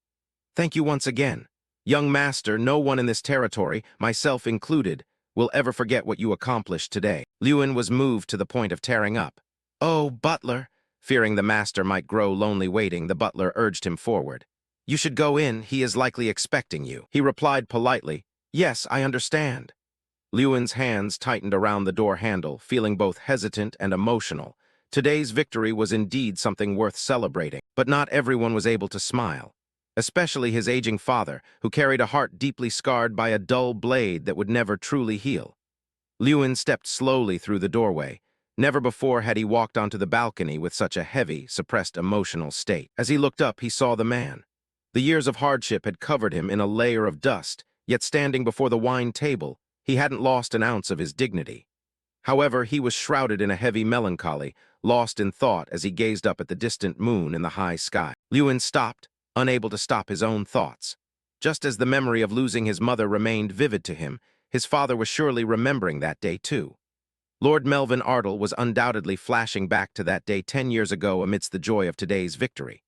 "Thank you once again. Young master, no one in this territory, myself included, will ever forget what you accomplished today." Lewin was moved to the point of tearing up. "Oh, butler." Fearing the master might grow lonely waiting, the butler urged him forward. "You should go in, he is likely expecting you." He replied politely, "Yes, I understand." Lewin's hands tightened around the door handle, feeling both hesitant and emotional. Today's victory was indeed something worth celebrating, but not everyone was able to smile. Especially his aging father, who carried a heart deeply scarred by a dull blade that would never truly heal. Lewin stepped slowly through the doorway. Never before had he walked onto the balcony with such a heavy, suppressed emotional state. As he looked up, he saw the man. The years of hardship had covered him in a layer of dust, yet standing before the wine table, he hadn't lost an ounce of his dignity. However, he was shrouded in a heavy melancholy, lost in thought as he gazed up at the distant moon in the high sky. Lewin stopped, unable to stop his own thoughts. Just as the memory of losing his mother remained vivid to him, his father was surely remembering that day too. Lord Melvin Ardle was undoubtedly flashing back to that day 10 years ago amidst the joy of today's victory.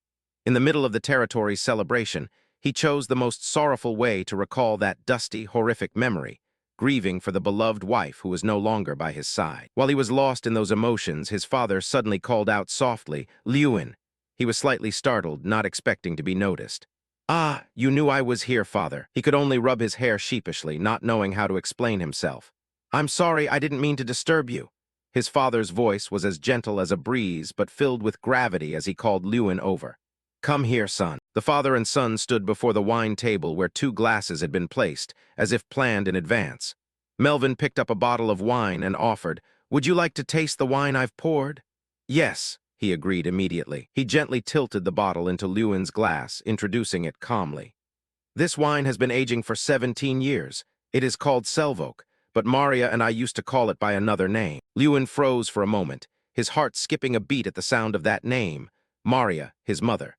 In the middle of the territory's celebration, he chose the most sorrowful way to recall that dusty, horrific memory, grieving for the beloved wife who was no longer by his side. While he was lost in those emotions, his father suddenly called out softly, "Lewin." He was slightly startled, not expecting to be noticed. "Ah, you knew I was here, father." He could only rub his hair sheepishly, not knowing how to explain himself. "I'm sorry, I didn't mean to disturb you." His father's voice was as gentle as a breeze, but filled with gravity as he called Lewin over. "Come here, son." The father and son stood before the wine table where 2 glasses had been placed, as if planned in advance. Melvin picked up a bottle of wine and offered, "Would you like to taste the wine I've poured?" "Yes," he agreed immediately. He gently tilted the bottle into Lewin's glass, introducing it calmly. "This wine has been aging for 17 years. It is called Selvok, but Maria and I used to call it by another name." Lewin froze for a moment, his heart skipping a beat at the sound of that name, Maria, his mother.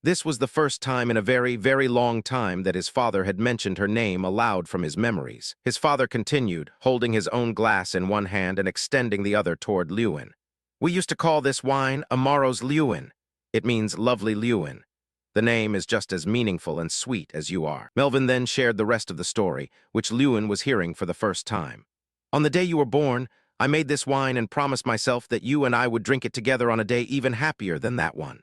This was the first time in a very, very long time that his father had mentioned her name aloud from his memories. His father continued, holding his own glass in one hand and extending the other toward Lewin. "We used to call this wine Amaros Lewin. It means lovely Lewin. The name is just as meaningful and sweet as you are." Melvin then shared the rest of the story, which Lewin was hearing for the first time. "On the day you were born, I made this wine and promised myself that you and I would drink it together on a day even happier than that one."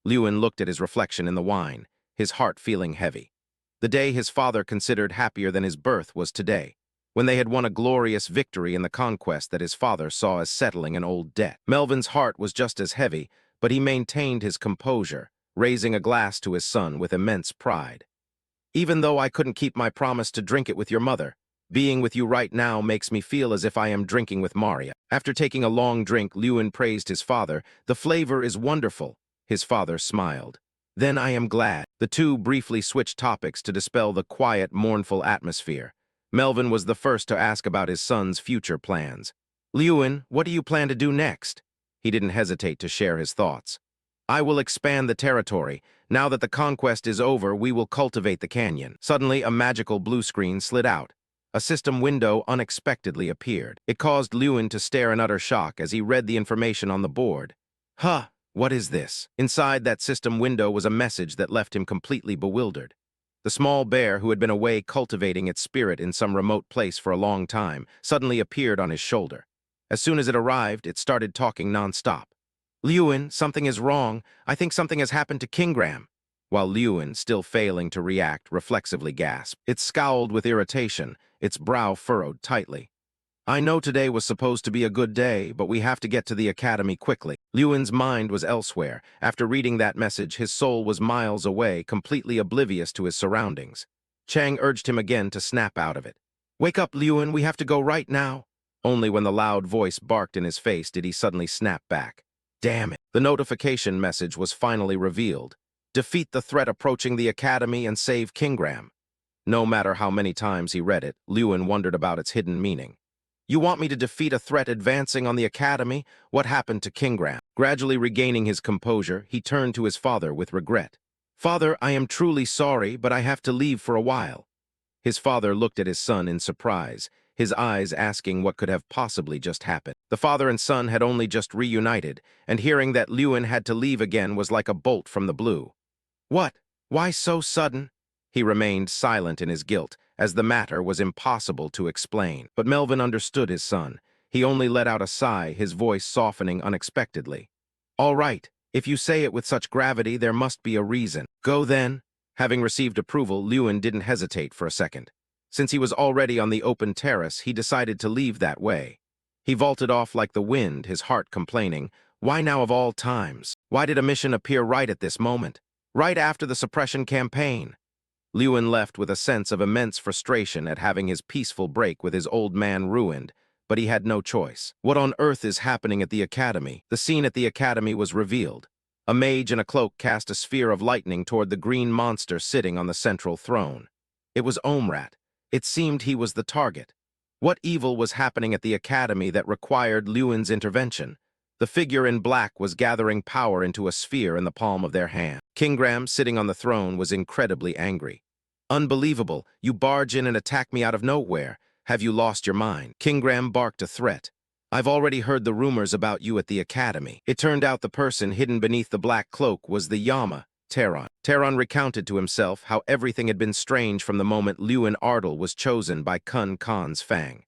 Lewin looked at his reflection in the wine, his heart feeling heavy. The day his father considered happier than his birth was today, when they had won a glorious victory in the conquest that his father saw as settling an old debt. Melvin's heart was just as heavy, but he maintained his composure, raising a glass to his son with immense pride. "Even though I couldn't keep my promise to drink it with your mother, being with you right now makes me feel as if I am drinking with Maria." After taking a long drink, Lewin praised his father. "The flavor is wonderful." His father smiled. "Then I am glad." The two briefly switched topics to dispel the quiet, mournful atmosphere. Melvin was the first to ask about his son's future plans. "Lewin, what do you plan to do next?" He didn't hesitate to share his thoughts. "I will expand the territory. Now that the conquest is over, we will cultivate the canyon." Suddenly, a magical blue screen slid out. A system window unexpectedly appeared. It caused Lewin to stare in utter shock as he read the information on the board. "Huh! What is this?" Inside that system window was a message that left him completely bewildered. The small bear, who had been away cultivating its spirit in some remote place for a long time, suddenly appeared on his shoulder. As soon as it arrived, it started talking nonstop. "Lewin, something is wrong. I think something has happened to Kingram." While Lewin, still failing to react, reflexively gasped. It scowled with irritation, its brow furrowed tightly. "I know today was supposed to be a good day, but we have to get to the academy quickly." Lewin's mind was elsewhere. After reading that message, his soul was miles away, completely oblivious to his surroundings. Chang urged him again to snap out of it. "Wake up, Lewin, we have to go right now." Only when the loud voice barked in his face did he suddenly snap back. Damn it. The notification message was finally revealed. Defeat the threat approaching the academy and save Kingram. No matter how many times he read it, Lewin wondered about its hidden meaning. You want me to defeat a threat advancing on the academy? What happened to Kingram? Gradually regaining his composure, he turned to his father with regret. Father, I am truly sorry, but I have to leave for a while. His father looked at his son in surprise, his eyes asking what could have possibly just happened. The father and son had only just reunited, and hearing that Lewin had to leave again was like a bolt from the blue. What? Why so sudden? He remained silent in his guilt, as the matter was impossible to explain. But Melvin understood his son. He only let out a sigh, his voice softening unexpectedly. All right, if you say it with such gravity, there must be a reason. Go then. Having received approval, Lewin didn't hesitate for a second. Since he was already on the open terrace, he decided to leave that way. He vaulted off like the wind, his heart complaining, why now of all times? Why did a mission appear right at this moment? Right after the suppression campaign? Lewin left with a sense of immense frustration at having his peaceful break with his old man ruined, but he had no choice. What on earth is happening at the academy? The scene at the academy was revealed. A mage in a cloak cast a sphere of lightning toward the green monster sitting on the central throne. It was Omrat. It seemed he was the target. What evil was happening at the academy that required Lewin's intervention? The figure in black was gathering power into a sphere in the palm of their hand. Kingram, sitting on the throne, was incredibly angry. Unbelievable, you barge in and attack me out of nowhere. Have you lost your mind? Kingram barked a threat. I've already heard the rumors about you at the academy. It turned out the person hidden beneath the black cloak was the Yama, Taron. Taron recounted to himself how everything had been strange from the moment Lewin Ardal was chosen by Kun Khan's Fang.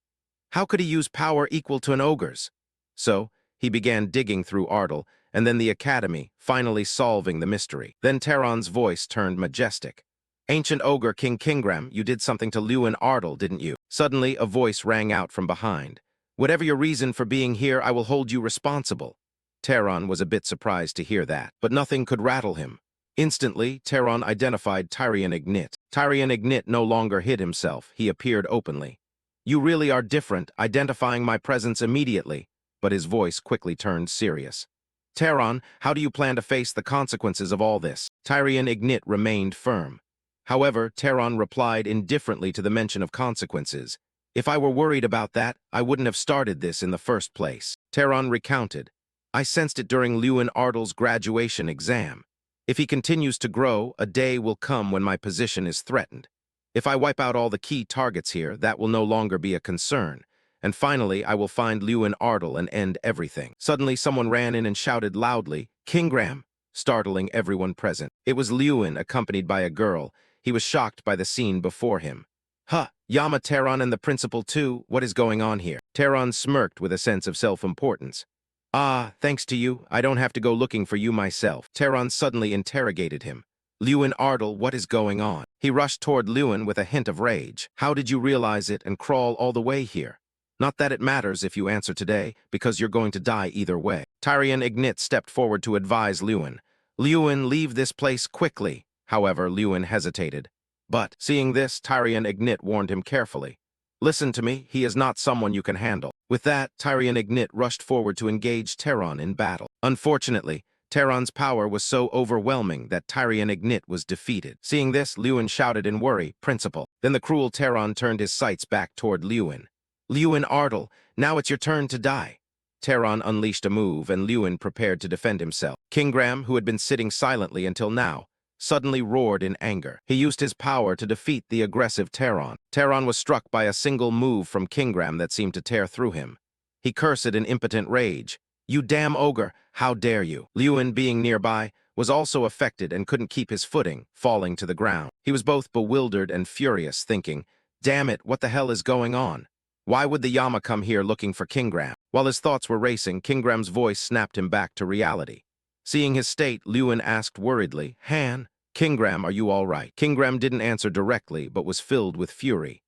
How could he use power equal to an ogre's? So, he began digging through Ardal, and then the academy, finally solving the mystery. Then Taron's voice turned majestic. Ancient ogre King Kingram, you did something to Lewin Ardal, didn't you? Suddenly, a voice rang out from behind. Whatever your reason for being here, I will hold you responsible. Taron was a bit surprised to hear that, but nothing could rattle him. Instantly, Taron identified Tyrion Ignit. Tyrion Ignit no longer hid himself, he appeared openly. You really are different, identifying my presence immediately, but his voice quickly turned serious. Taron, how do you plan to face the consequences of all this? Tyrion Ignit remained firm. However, Taron replied indifferently to the mention of consequences. If I were worried about that, I wouldn't have started this in the first place. Taron recounted. I sensed it during Lewin Ardal's graduation exam. If he continues to grow, a day will come when my position is threatened. If I wipe out all the key targets here, that will no longer be a concern. And finally, I will find Lewin Ardal and end everything. Suddenly, someone ran in and shouted loudly, Kingram, startling everyone present. It was Lewin, accompanied by a girl. He was shocked by the scene before him. Huh, Yama, Taron and the principal too, what is going on here? Taron smirked with a sense of self-importance. Ah, thanks to you, I don't have to go looking for you myself. Taron suddenly interrogated him. Lewin Ardal, what is going on? He rushed toward Lewin with a hint of rage. How did you realize it and crawl all the way here? Not that it matters if you answer today, because you're going to die either way. Tyrion Ignit stepped forward to advise Lewin. Lewin, leave this place quickly. However, Lewin hesitated. But, seeing this, Tyrion Ignit warned him carefully. Listen to me, he is not someone you can handle. With that, Tyrion Ignit rushed forward to engage Taron in battle. Unfortunately, Taron's power was so overwhelming that Tyrion Ignit was defeated. Seeing this, Lewin shouted in worry, Principal. Then the cruel Taron turned his sights back toward Lewin. Lewin Ardal, now it's your turn to die. Taron unleashed a move, and Lewin prepared to defend himself. Kingram, who had been sitting silently until now, suddenly roared in anger. He used his power to defeat the aggressive Taron. Taron was struck by a single move from Kingram that seemed to tear through him. He cursed in impotent rage. You damn ogre, how dare you? Lewin, being nearby, was also affected and couldn't keep his footing, falling to the ground. He was both bewildered and furious, thinking, damn it, what the hell is going on? Why would the Yama come here looking for Kingram? While his thoughts were racing, Kingram's voice snapped him back to reality. Seeing his state, Lewin asked worriedly, Han, Kingram, are you all right? Kingram didn't answer directly, but was filled with fury.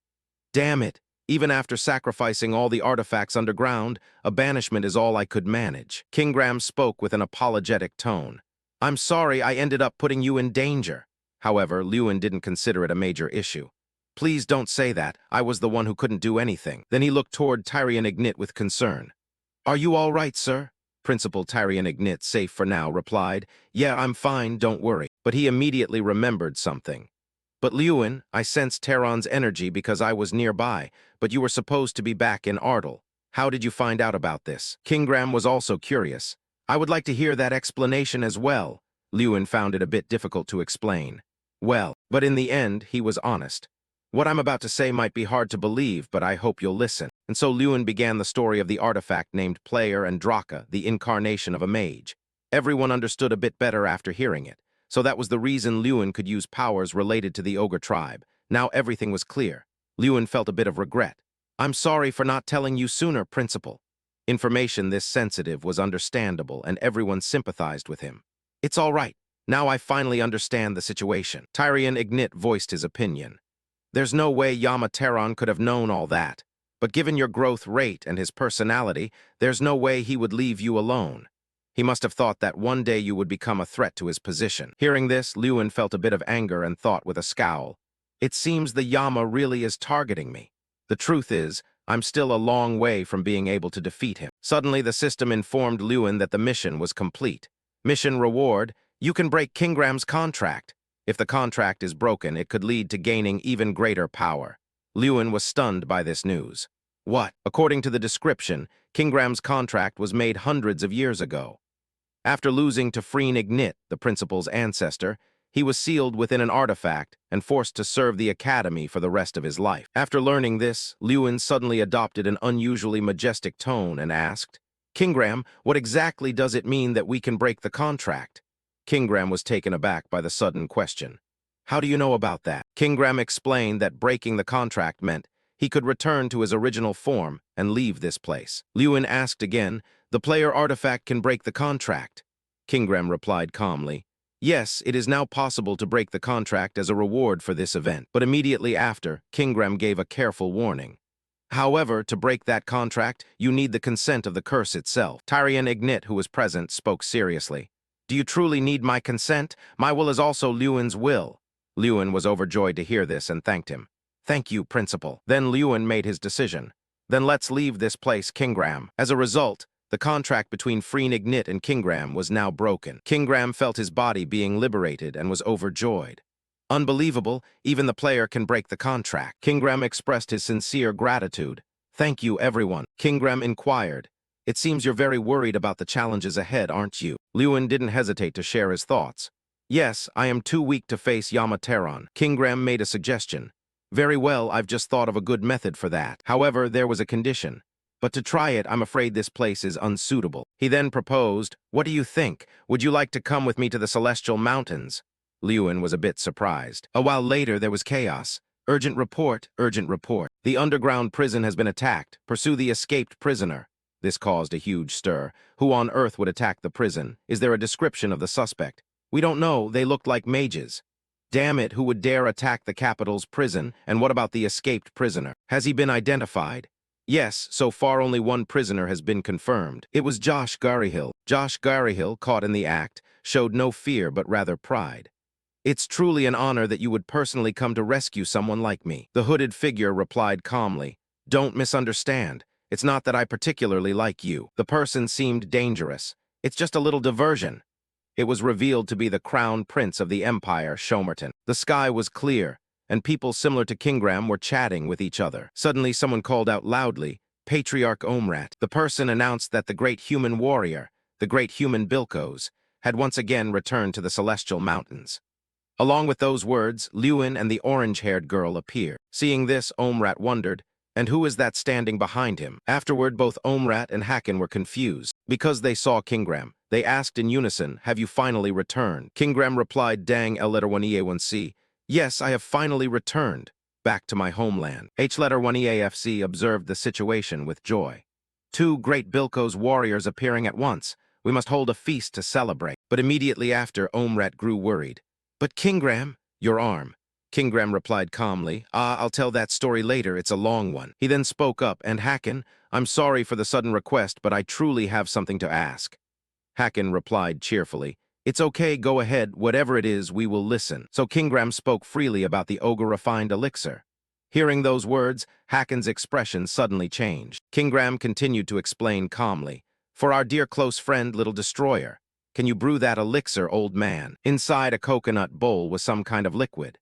Damn it! Even after sacrificing all the artifacts underground, a banishment is all I could manage. Kingram spoke with an apologetic tone. I'm sorry I ended up putting you in danger. However, Lewin didn't consider it a major issue. Please don't say that. I was the one who couldn't do anything. Then he looked toward Tyrion Ignit with concern. Are you all right, sir? Principal Tyrion Ignit, safe for now, replied, "Yeah, I'm fine, don't worry." But he immediately remembered something. "But Lewin, I sensed Terran's energy because I was nearby, but you were supposed to be back in Ardle. How did you find out about this?" Kingram was also curious. "I would like to hear that explanation as well." Lewin found it a bit difficult to explain. Well, but in the end, he was honest. "What I'm about to say might be hard to believe, but I hope you'll listen." And so Lewin began the story of the artifact named Player and Draka, the incarnation of a mage. Everyone understood a bit better after hearing it. So that was the reason Lewin could use powers related to the ogre tribe. Now everything was clear. Lewin felt a bit of regret. "I'm sorry for not telling you sooner, Principal." Information this sensitive was understandable, and everyone sympathized with him. "It's all right. Now I finally understand the situation." Tyrion Ignit voiced his opinion. "There's no way Yama Terran could have known all that. But given your growth rate and his personality, there's no way he would leave you alone. He must have thought that one day you would become a threat to his position." Hearing this, Lewin felt a bit of anger and thought with a scowl, "It seems the Yama really is targeting me. The truth is, I'm still a long way from being able to defeat him." Suddenly, the system informed Lewin that the mission was complete. Mission reward: you can break Kingram's contract. If the contract is broken, it could lead to gaining even greater power. Lewin was stunned by this news. What? According to the description, Kingram's contract was made hundreds of years ago. After losing to Freen Ignit, the principal's ancestor, he was sealed within an artifact and forced to serve the academy for the rest of his life. After learning this, Lewin suddenly adopted an unusually majestic tone and asked, "Kingram, what exactly does it mean that we can break the contract?" Kingram was taken aback by the sudden question. "How do you know about that?" Kingram explained that breaking the contract meant he could return to his original form and leave this place. Lewin asked again, "The player artifact can break the contract?" Kingram replied calmly, "Yes, it is now possible to break the contract as a reward for this event." But immediately after, Kingram gave a careful warning. "However, to break that contract, you need the consent of the curse itself." Tyrion Ignit, who was present, spoke seriously. "Do you truly need my consent? My will is also Lewin's will." Lewin was overjoyed to hear this and thanked him. "Thank you, Principal." Then Lewin made his decision. "Then let's leave this place, Kingram." As a result, the contract between Freen Ignit and Kingram was now broken. Kingram felt his body being liberated and was overjoyed. "Unbelievable, even the player can break the contract." Kingram expressed his sincere gratitude. "Thank you, everyone." Kingram inquired, "It seems you're very worried about the challenges ahead, aren't you?" Lewin didn't hesitate to share his thoughts. "Yes, I am too weak to face Yama Terran." Kingram made a suggestion. "Very well, I've just thought of a good method for that. However, there was a condition. But to try it, I'm afraid this place is unsuitable." He then proposed, "What do you think? Would you like to come with me to the Celestial Mountains?" Lewin was a bit surprised. A while later, there was chaos. "Urgent report, urgent report. The underground prison has been attacked. Pursue the escaped prisoner." This caused a huge stir. Who on earth would attack the prison? Is there a description of the suspect? "We don't know, they looked like mages." "Damn it, who would dare attack the capital's prison? And what about the escaped prisoner? Has he been identified?" "Yes, so far only one prisoner has been confirmed. It was Josh Garyhill." Josh Garyhill, caught in the act, showed no fear but rather pride. "It's truly an honor that you would personally come to rescue someone like me." The hooded figure replied calmly, "Don't misunderstand. It's not that I particularly like you. The person seemed dangerous. It's just a little diversion." It was revealed to be the crown prince of the empire, Shomerton. The sky was clear, and people similar to Kingram were chatting with each other. Suddenly someone called out loudly, "Patriarch Omrat." The person announced that the great human warrior, the great human Bilkos, had once again returned to the Celestial Mountains. Along with those words, Lewin and the orange-haired girl appeared. Seeing this, Omrat wondered, "And who is that standing behind him?" Afterward, both Omrat and Hakan were confused. Because they saw Kingram, they asked in unison, "Have you finally returned?" Kingram replied, "Dang L letter 1EA1C, yes, I have finally returned, back to my homeland." H letter 1EAFC observed the situation with joy. "Two great Bilkos warriors appearing at once. We must hold a feast to celebrate." But immediately after, Omrat grew worried. "But Kingram, your arm." Kingram replied calmly, I'll tell that story later, it's a long one." He then spoke up, "And Hakan, I'm sorry for the sudden request, but I truly have something to ask." Hakan replied cheerfully, "It's okay, go ahead, whatever it is, we will listen." So Kingram spoke freely about the ogre-refined elixir. Hearing those words, Hakan's expression suddenly changed. Kingram continued to explain calmly, For our dear close friend, Little Destroyer. Can you brew that elixir, old man? Inside a coconut bowl was some kind of liquid.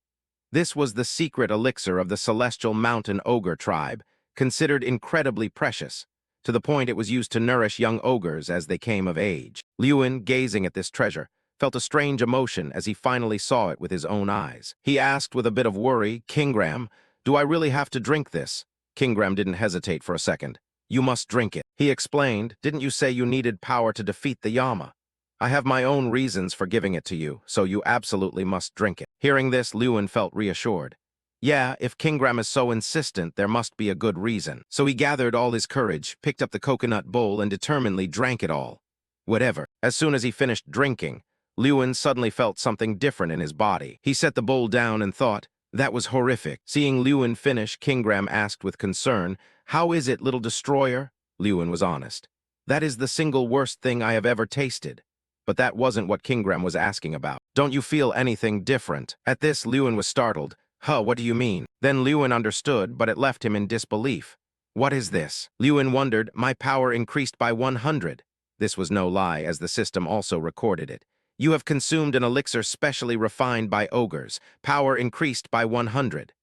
This was the secret elixir of the celestial mountain ogre tribe, considered incredibly precious, to the point it was used to nourish young ogres as they came of age. Lewin, gazing at this treasure, felt a strange emotion as he finally saw it with his own eyes. He asked with a bit of worry, "Kingram, do I really have to drink this?" Kingram didn't hesitate for a second. "You must drink it." He explained, "Didn't you say you needed power to defeat the Yama? I have my own reasons for giving it to you, so you absolutely must drink it." Hearing this, Lewin felt reassured. Yeah, if Kingram is so insistent, there must be a good reason. So he gathered all his courage, picked up the coconut bowl, and determinedly drank it all. Whatever. As soon as he finished drinking, Lewin suddenly felt something different in his body. He set the bowl down and thought, that was horrific. Seeing Lewin finish, Kingram asked with concern, "How is it, Little Destroyer?" Lewin was honest. "That is the single worst thing I have ever tasted." But that wasn't what Kingram was asking about. "Don't you feel anything different?" At this, Lewin was startled. "Huh, what do you mean?" Then Lewin understood, but it left him in disbelief. "What is this?" Lewin wondered. "My power increased by 100. This was no lie, as the system also recorded it. "You have consumed an elixir specially refined by ogres. Power increased by 100.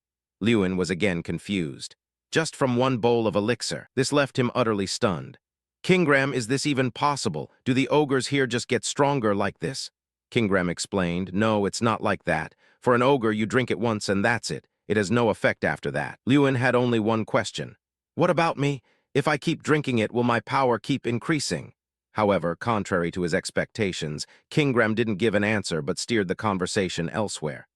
Lewin was again confused. Just from one bowl of elixir. This left him utterly stunned. "Kingram, is this even possible? Do the ogres here just get stronger like this?" Kingram explained, "No, it's not like that. For an ogre, you drink it once and that's it. It has no effect after that." Lewin had only one question. "What about me? If I keep drinking it, will my power keep increasing?" However, contrary to his expectations, Kingram didn't give an answer but steered the conversation elsewhere.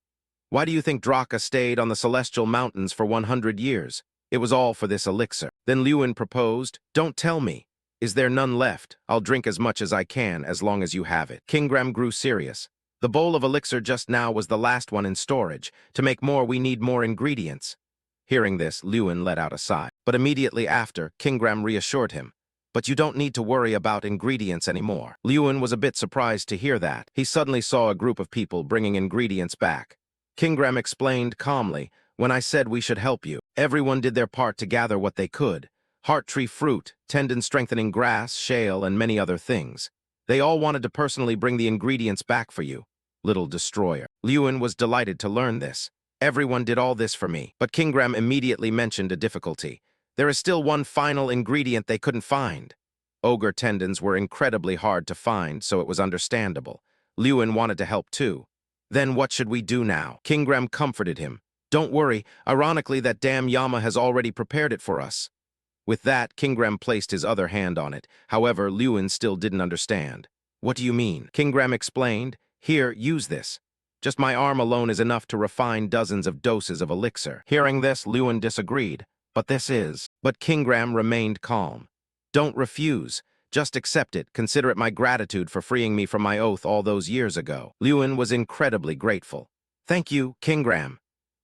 "Why do you think Draka stayed on the Celestial Mountains for 100 years? It was all for this elixir." Then Lewin proposed, "Don't tell me. Is there none left? I'll drink as much as I can, as long as you have it." Kingram grew serious. "The bowl of elixir just now was the last one in storage. To make more, we need more ingredients." Hearing this, Lewin let out a sigh. But immediately after, Kingram reassured him. "But you don't need to worry about ingredients anymore." Lewin was a bit surprised to hear that. He suddenly saw a group of people bringing ingredients back. Kingram explained calmly, "When I said we should help you, everyone did their part to gather what they could. Heart tree fruit, tendon-strengthening grass, shale, and many other things. They all wanted to personally bring the ingredients back for you, Little Destroyer." Lewin was delighted to learn this. "Everyone did all this for me." But Kingram immediately mentioned a difficulty. There is still one final ingredient they couldn't find. Ogre tendons were incredibly hard to find, so it was understandable. Lewin wanted to help too. "Then what should we do now?" Kingram comforted him. "Don't worry, ironically that damn Yama has already prepared it for us." With that, Kingram placed his other hand on it. However, Lewin still didn't understand. "What do you mean?" Kingram explained. "Here, use this. Just my arm alone is enough to refine dozens of doses of elixir." Hearing this, Lewin disagreed. "But this is..." But Kingram remained calm. "Don't refuse. Just accept it. Consider it my gratitude for freeing me from my oath all those years ago." Lewin was incredibly grateful. "Thank you, Kingram."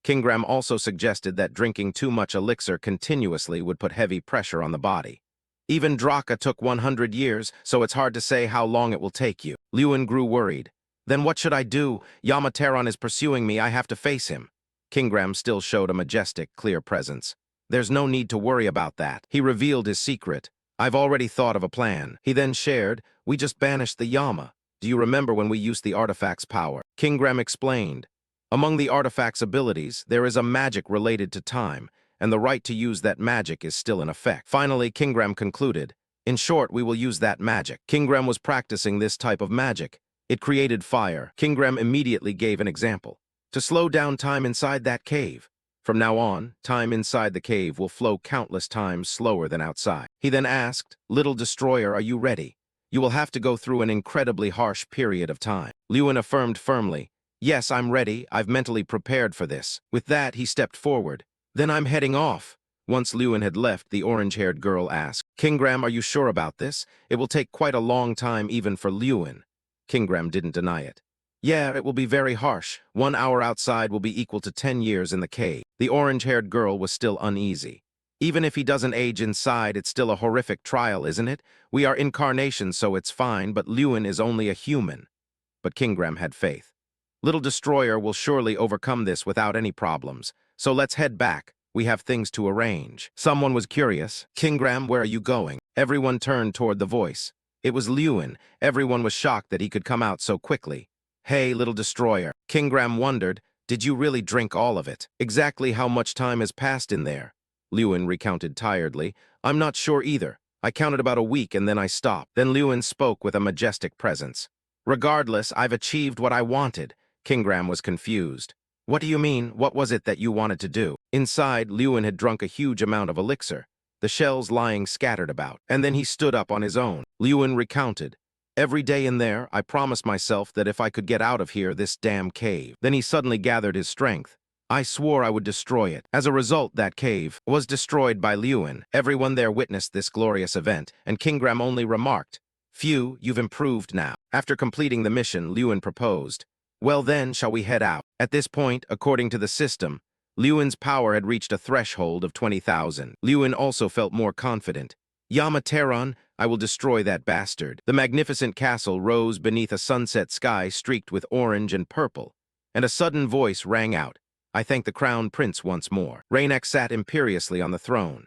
Kingram also suggested that drinking too much elixir continuously would put heavy pressure on the body. "Even Draka took 100 years, so it's hard to say how long it will take you." Lewin grew worried. "Then what should I do? Yamateron is pursuing me. I have to face him." Kingram still showed a majestic, clear presence. "There's no need to worry about that." He revealed his secret. "I've already thought of a plan." He then shared, "We just banished the Yama. Do you remember when we used the artifact's power?" Kingram explained. "Among the artifact's abilities, there is a magic related to time, and the right to use that magic is still in effect." Finally, Kingram concluded, "In short, we will use that magic." Kingram was practicing this type of magic. It created fire. Kingram immediately gave an example. "To slow down time inside that cave. From now on, time inside the cave will flow countless times slower than outside." He then asked, "Little Destroyer, are you ready? You will have to go through an incredibly harsh period of time." Lewin affirmed firmly, "Yes, I'm ready. I've mentally prepared for this." With that, he stepped forward. "Then I'm heading off." Once Lewin had left, the orange-haired girl asked, "Kingram, are you sure about this? It will take quite a long time even for Lewin." Kingram didn't deny it. "Yeah, it will be very harsh. 1 hour outside will be equal to 10 years in the cave." The orange-haired girl was still uneasy. "Even if he doesn't age inside, it's still a horrific trial, isn't it? We are incarnations, so it's fine, but Lewin is only a human." But Kingram had faith. "Little Destroyer will surely overcome this without any problems. So let's head back. We have things to arrange." Someone was curious. "Kingram, where are you going?" Everyone turned toward the voice. It was Lewin. Everyone was shocked that he could come out so quickly. Hey, little destroyer. Kingram wondered, did you really drink all of it? Exactly how much time has passed in there? Lewin recounted tiredly. I'm not sure either. I counted about a week and then I stopped. Then Lewin spoke with a majestic presence. Regardless, I've achieved what I wanted. Kingram was confused. What do you mean? What was it that you wanted to do? Inside, Lewin had drunk a huge amount of elixir, the shells lying scattered about, and then he stood up on his own. Lewin recounted. Every day in there, I promised myself that if I could get out of here, this damn cave. Then he suddenly gathered his strength. I swore I would destroy it. As a result, that cave was destroyed by Lewin. Everyone there witnessed this glorious event, and Kingram only remarked, Phew, you've improved now. After completing the mission, Lewin proposed, well then, shall we head out? At this point, according to the system, Lewin's power had reached a threshold of 20,000. Lewin also felt more confident. Yamateron, I will destroy that bastard. The magnificent castle rose beneath a sunset sky streaked with orange and purple, and a sudden voice rang out. I thank the crown prince once more. Rainak sat imperiously on the throne.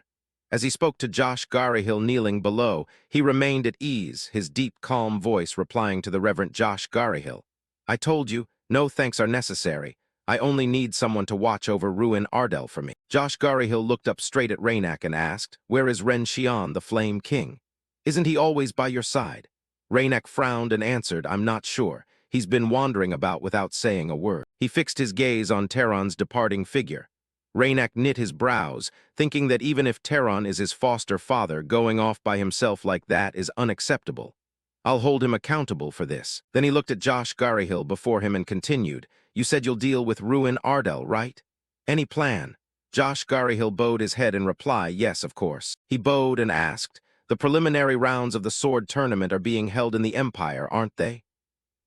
As he spoke to Josh Garryhill kneeling below, he remained at ease, his deep, calm voice replying to the Reverend Josh Garryhill. I told you, no thanks are necessary. I only need someone to watch over Ruin Ardell for me. Josh Garryhill looked up straight at Rainak and asked, where is Ren Xian, the Flame King? Isn't he always by your side? Rainak frowned and answered, I'm not sure. He's been wandering about without saying a word. He fixed his gaze on Terran's departing figure. Rainak knit his brows, thinking that even if Terran is his foster father, going off by himself like that is unacceptable. I'll hold him accountable for this. Then he looked at Josh Garryhill before him and continued, you said you'll deal with Ruin Ardell, right? Any plan? Josh Garryhill bowed his head in reply, yes, of course. He bowed and asked, the preliminary rounds of the sword tournament are being held in the Empire, aren't they?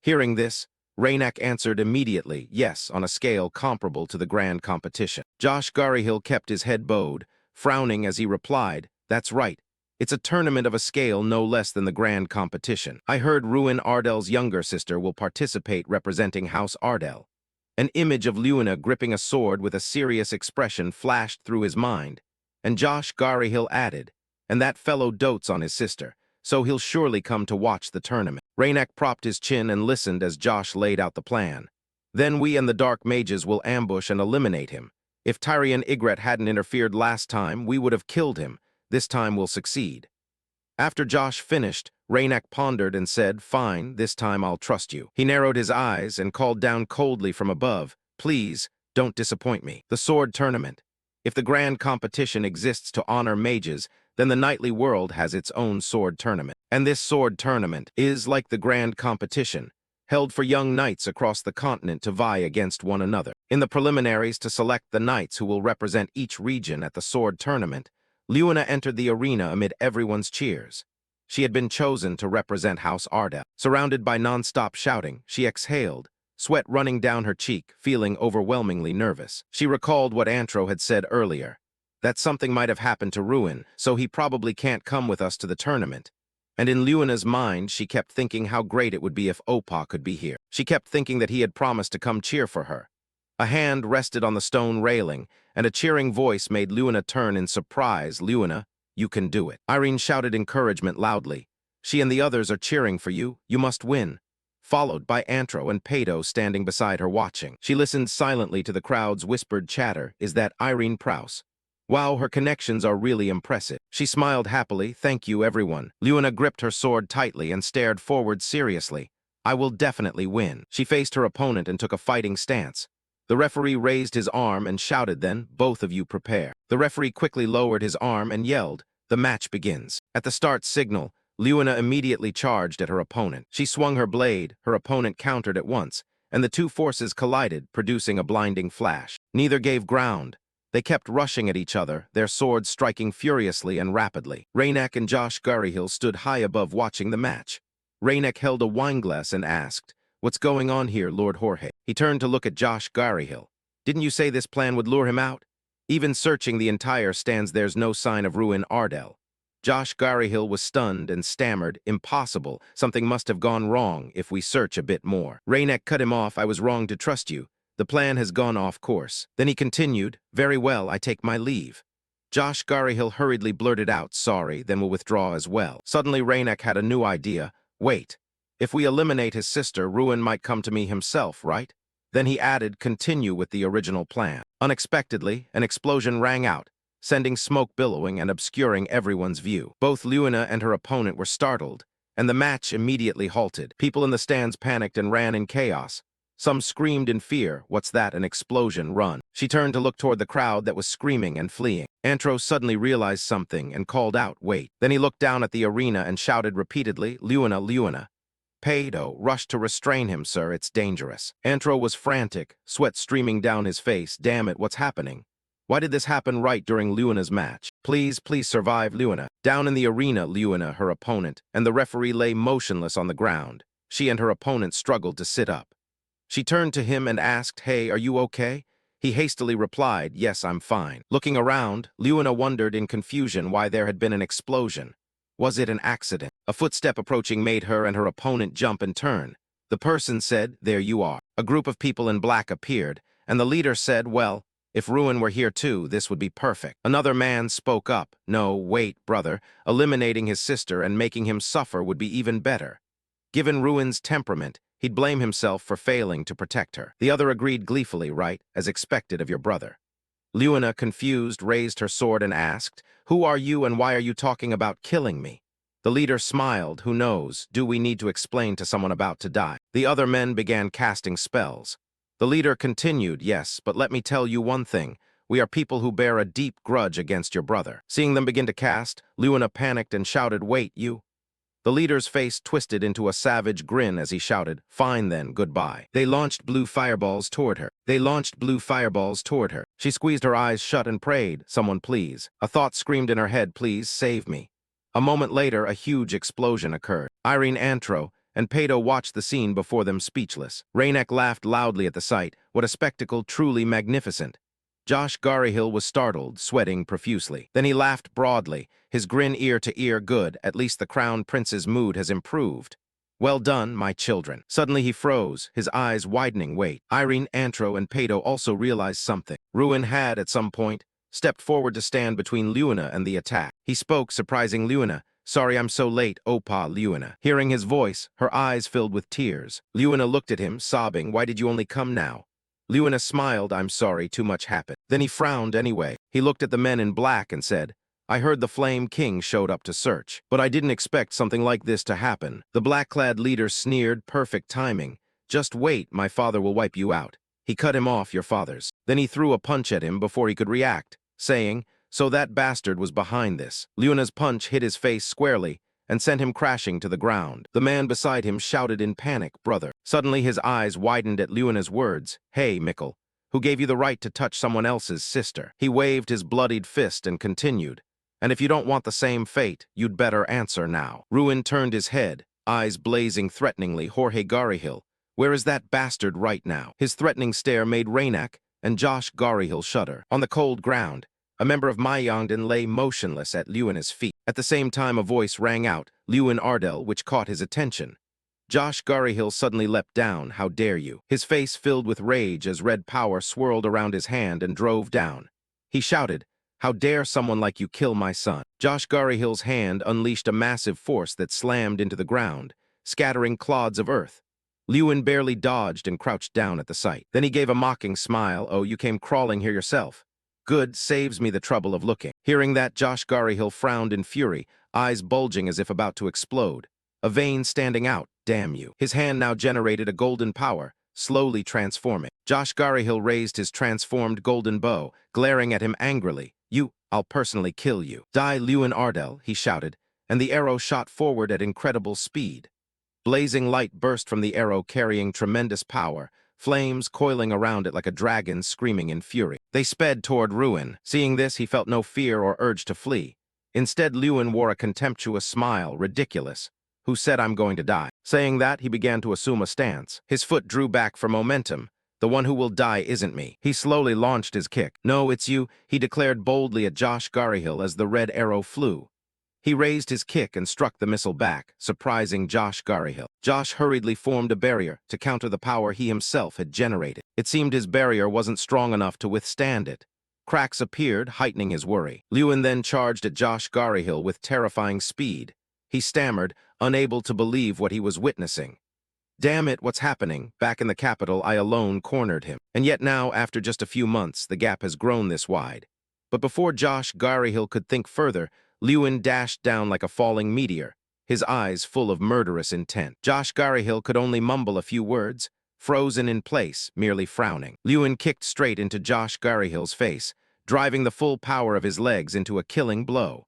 Hearing this, Rainak answered immediately, yes, on a scale comparable to the grand competition. Josh Garryhill kept his head bowed, frowning as he replied, that's right. It's a tournament of a scale no less than the grand competition. I heard Ruin Ardell's younger sister will participate representing House Ardell. An image of Luna gripping a sword with a serious expression flashed through his mind, and Josh Garryhill added, and that fellow dotes on his sister, so he'll surely come to watch the tournament. Rainak propped his chin and listened as Josh laid out the plan. Then we and the Dark Mages will ambush and eliminate him. If Tyrion Ygritte hadn't interfered last time, we would have killed him. This time we'll succeed. After Josh finished, Rainak pondered and said, fine, this time I'll trust you. He narrowed his eyes and called down coldly from above, please, don't disappoint me. The sword tournament. If the grand competition exists to honor mages, then the knightly world has its own sword tournament. And this sword tournament is, like the grand competition, held for young knights across the continent to vie against one another. In the preliminaries to select the knights who will represent each region at the sword tournament, Luna entered the arena amid everyone's cheers. She had been chosen to represent House Ardell. Surrounded by non-stop shouting, she exhaled, sweat running down her cheek, feeling overwhelmingly nervous. She recalled what Antro had said earlier, that something might have happened to Ruin, so he probably can't come with us to the tournament. And in Luna's mind, she kept thinking how great it would be if Opa could be here. She kept thinking that he had promised to come cheer for her. A hand rested on the stone railing, and a cheering voice made Luna turn in surprise. Luna, you can do it. Irene shouted encouragement loudly. She and the others are cheering for you. You must win. Followed by Antro and Pato standing beside her watching. She listened silently to the crowd's whispered chatter. Is that Irene Prouse? Wow, her connections are really impressive. She smiled happily. Thank you, everyone. Luna gripped her sword tightly and stared forward seriously. I will definitely win. She faced her opponent and took a fighting stance. The referee raised his arm and shouted then, both of you prepare. The referee quickly lowered his arm and yelled, the match begins. At the start signal, Luna immediately charged at her opponent. She swung her blade, her opponent countered at once, and the two forces collided, producing a blinding flash. Neither gave ground. They kept rushing at each other, their swords striking furiously and rapidly. Rainak and Josh Garryhill stood high above watching the match. Rainak held a wineglass and asked, what's going on here, Lord Jorge? He turned to look at Josh Garryhill. Didn't you say this plan would lure him out? Even searching the entire stands, there's no sign of Ruin Ardell. Josh Garryhill was stunned and stammered, impossible. Something must have gone wrong if we search a bit more. Rainak cut him off. I was wrong to trust you. The plan has gone off course. Then he continued, very well, I take my leave. Josh Garyhill hurriedly blurted out, sorry, then we'll withdraw as well. Suddenly, Rainek had a new idea. Wait. If we eliminate his sister, Ruin might come to me himself, right? Then he added, continue with the original plan. Unexpectedly, an explosion rang out, sending smoke billowing and obscuring everyone's view. Both Luina and her opponent were startled, and the match immediately halted. People in the stands panicked and ran in chaos. Some screamed in fear, what's that, an explosion, run. She turned to look toward the crowd that was screaming and fleeing. Antro suddenly realized something and called out, wait. Then he looked down at the arena and shouted repeatedly, Luina, Luina. Pado rushed to restrain him, sir, it's dangerous. Antro was frantic, sweat streaming down his face. Damn it, what's happening? Why did this happen right during Luina's match? Please survive, Luina. Down in the arena, Luina, her opponent, and the referee lay motionless on the ground. She and her opponent struggled to sit up. She turned to him and asked, hey, are you okay? He hastily replied, yes, I'm fine. Looking around, Luina wondered in confusion why there had been an explosion. Was it an accident? A footstep approaching made her and her opponent jump and turn. The person said, there you are. A group of people in black appeared, and the leader said, well, if Ruin were here too, this would be perfect. Another man spoke up, no, wait, brother, eliminating his sister and making him suffer would be even better. Given Ruin's temperament, he'd blame himself for failing to protect her. The other agreed gleefully, right, as expected of your brother. Luina, confused, raised her sword and asked, who are you and why are you talking about killing me? The leader smiled, who knows, do we need to explain to someone about to die? The other men began casting spells. The leader continued, yes, but let me tell you one thing. We are people who bear a deep grudge against your brother. Seeing them begin to cast, Luina panicked and shouted, wait, you? The leader's face twisted into a savage grin as he shouted, fine then, goodbye. They launched blue fireballs toward her. She squeezed her eyes shut and prayed, someone please. A thought screamed in her head, please save me. A moment later, a huge explosion occurred. Irene Antro and Pado watched the scene before them speechless. Rainek laughed loudly at the sight. What a spectacle, truly magnificent. Josh Garyhill was startled, sweating profusely. Then he laughed broadly, his grin ear to ear. Good, at least the crown prince's mood has improved. Well done, my children. Suddenly he froze, his eyes widening. Wait. Irene, Antro, and Pado also realized something. Ruin had, at some point, stepped forward to stand between Luina and the attack. He spoke, surprising Luina. Sorry I'm so late, Opa, Luina. Hearing his voice, her eyes filled with tears. Luina looked at him, sobbing, why did you only come now? Luina smiled, I'm sorry, too much happened. Then he frowned anyway. He looked at the men in black and said, I heard the Flame King showed up to search, but I didn't expect something like this to happen. The black-clad leader sneered, perfect timing. Just wait, my father will wipe you out. He cut him off, your father's. Then he threw a punch at him before he could react, saying, so that bastard was behind this. Luina's punch hit his face squarely and sent him crashing to the ground. The man beside him shouted in panic, brother. Suddenly his eyes widened at Luina's words. Hey, Mikkel, who gave you the right to touch someone else's sister? He waved his bloodied fist and continued. And if you don't want the same fate, you'd better answer now. Ruin turned his head, eyes blazing threateningly. Jorge Garyhill, where is that bastard right now? His threatening stare made Rainek and Josh Garyhill shudder. On the cold ground, a member of Myeongdan lay motionless at Luina's feet. At the same time, a voice rang out, Luin Ardell, which caught his attention. Josh Garyhill suddenly leapt down, how dare you? His face filled with rage as red power swirled around his hand and drove down. He shouted, how dare someone like you kill my son? Josh Garyhill's hand unleashed a massive force that slammed into the ground, scattering clods of earth. Luin barely dodged and crouched down at the sight. Then he gave a mocking smile, oh, you came crawling here yourself. Good, saves me the trouble of looking. Hearing that, Josh Garyhill frowned in fury, eyes bulging as if about to explode. A vein standing out, damn you. His hand now generated a golden power, slowly transforming. Josh Garyhill raised his transformed golden bow, glaring at him angrily. I'll personally kill you. Die, Luin Ardell, he shouted, and the arrow shot forward at incredible speed. Blazing light burst from the arrow carrying tremendous power, flames coiling around it like a dragon screaming in fury. They sped toward Ruin. Seeing this, he felt no fear or urge to flee. Instead, Luin wore a contemptuous smile, ridiculous. Who said I'm going to die? Saying that, he began to assume a stance. His foot drew back for momentum. The one who will die isn't me. He slowly launched his kick. No, it's you, he declared boldly at Josh Garyhill as the red arrow flew. He raised his kick and struck the missile back, surprising Josh Garyhill. Josh hurriedly formed a barrier to counter the power he himself had generated. It seemed his barrier wasn't strong enough to withstand it. Cracks appeared, heightening his worry. Lewin then charged at Josh Garyhill with terrifying speed. He stammered, unable to believe what he was witnessing. Damn it, what's happening? Back in the capital, I alone cornered him. And yet now, after just a few months, the gap has grown this wide. But before Josh Garyhill could think further, Lewin dashed down like a falling meteor, his eyes full of murderous intent. Josh Garyhill could only mumble a few words, frozen in place, merely frowning. Lewin kicked straight into Josh Garihill's face, driving the full power of his legs into a killing blow.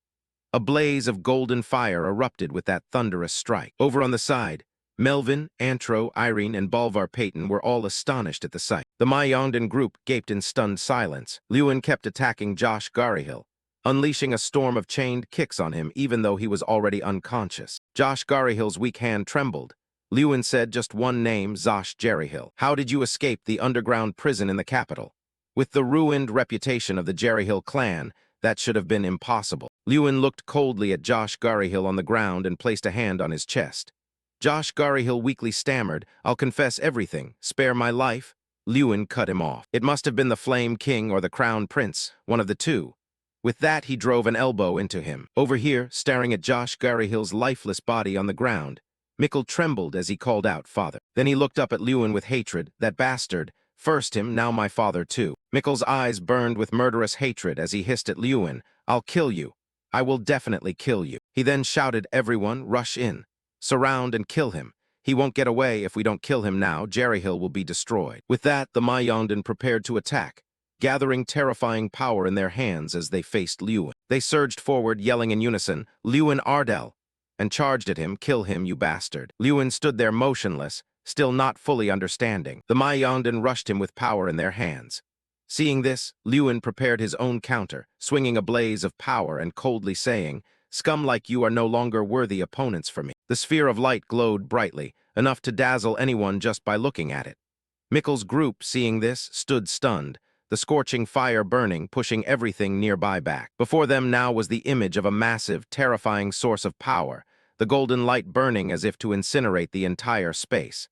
A blaze of golden fire erupted with that thunderous strike. Over on the side, Melvin, Antro, Irene, and Bolvar Peyton were all astonished at the sight. The Mayongdan group gaped in stunned silence. Lewin kept attacking Josh Garyhill, unleashing a storm of chained kicks on him even though he was already unconscious. Josh Garihill's weak hand trembled. Lewin said just one name, Zosh Jerryhill. How did you escape the underground prison in the capital? With the ruined reputation of the Jerryhill clan, that should have been impossible. Lewin looked coldly at Josh Garyhill on the ground and placed a hand on his chest. Josh Garyhill weakly stammered, I'll confess everything. Spare my life? Lewin cut him off. It must have been the Flame King or the Crown Prince, one of the two. With that, he drove an elbow into him. Over here, staring at Josh Garihill's lifeless body on the ground, Mikkel trembled as he called out, Father. Then he looked up at Lewin with hatred. That bastard. First him, now my father too. Mikkel's eyes burned with murderous hatred as he hissed at Lewin, I'll kill you. I will definitely kill you. He then shouted, everyone, rush in. Surround and kill him. He won't get away if we don't kill him now. Jerryhill will be destroyed. With that, the Mayongdan prepared to attack, gathering terrifying power in their hands as they faced Lewin. They surged forward, yelling in unison, Lewin Ardell, and charged at him, kill him, you bastard. Lewin stood there motionless, still not fully understanding. The Mayongdan rushed him with power in their hands. Seeing this, Lewin prepared his own counter, swinging a blaze of power and coldly saying, Scum like you are no longer worthy opponents for me. The sphere of light glowed brightly, enough to dazzle anyone just by looking at it. Mikkel's group, seeing this, stood stunned, the scorching fire burning, pushing everything nearby back. Before them now was the image of a massive, terrifying source of power, the golden light burning as if to incinerate the entire space.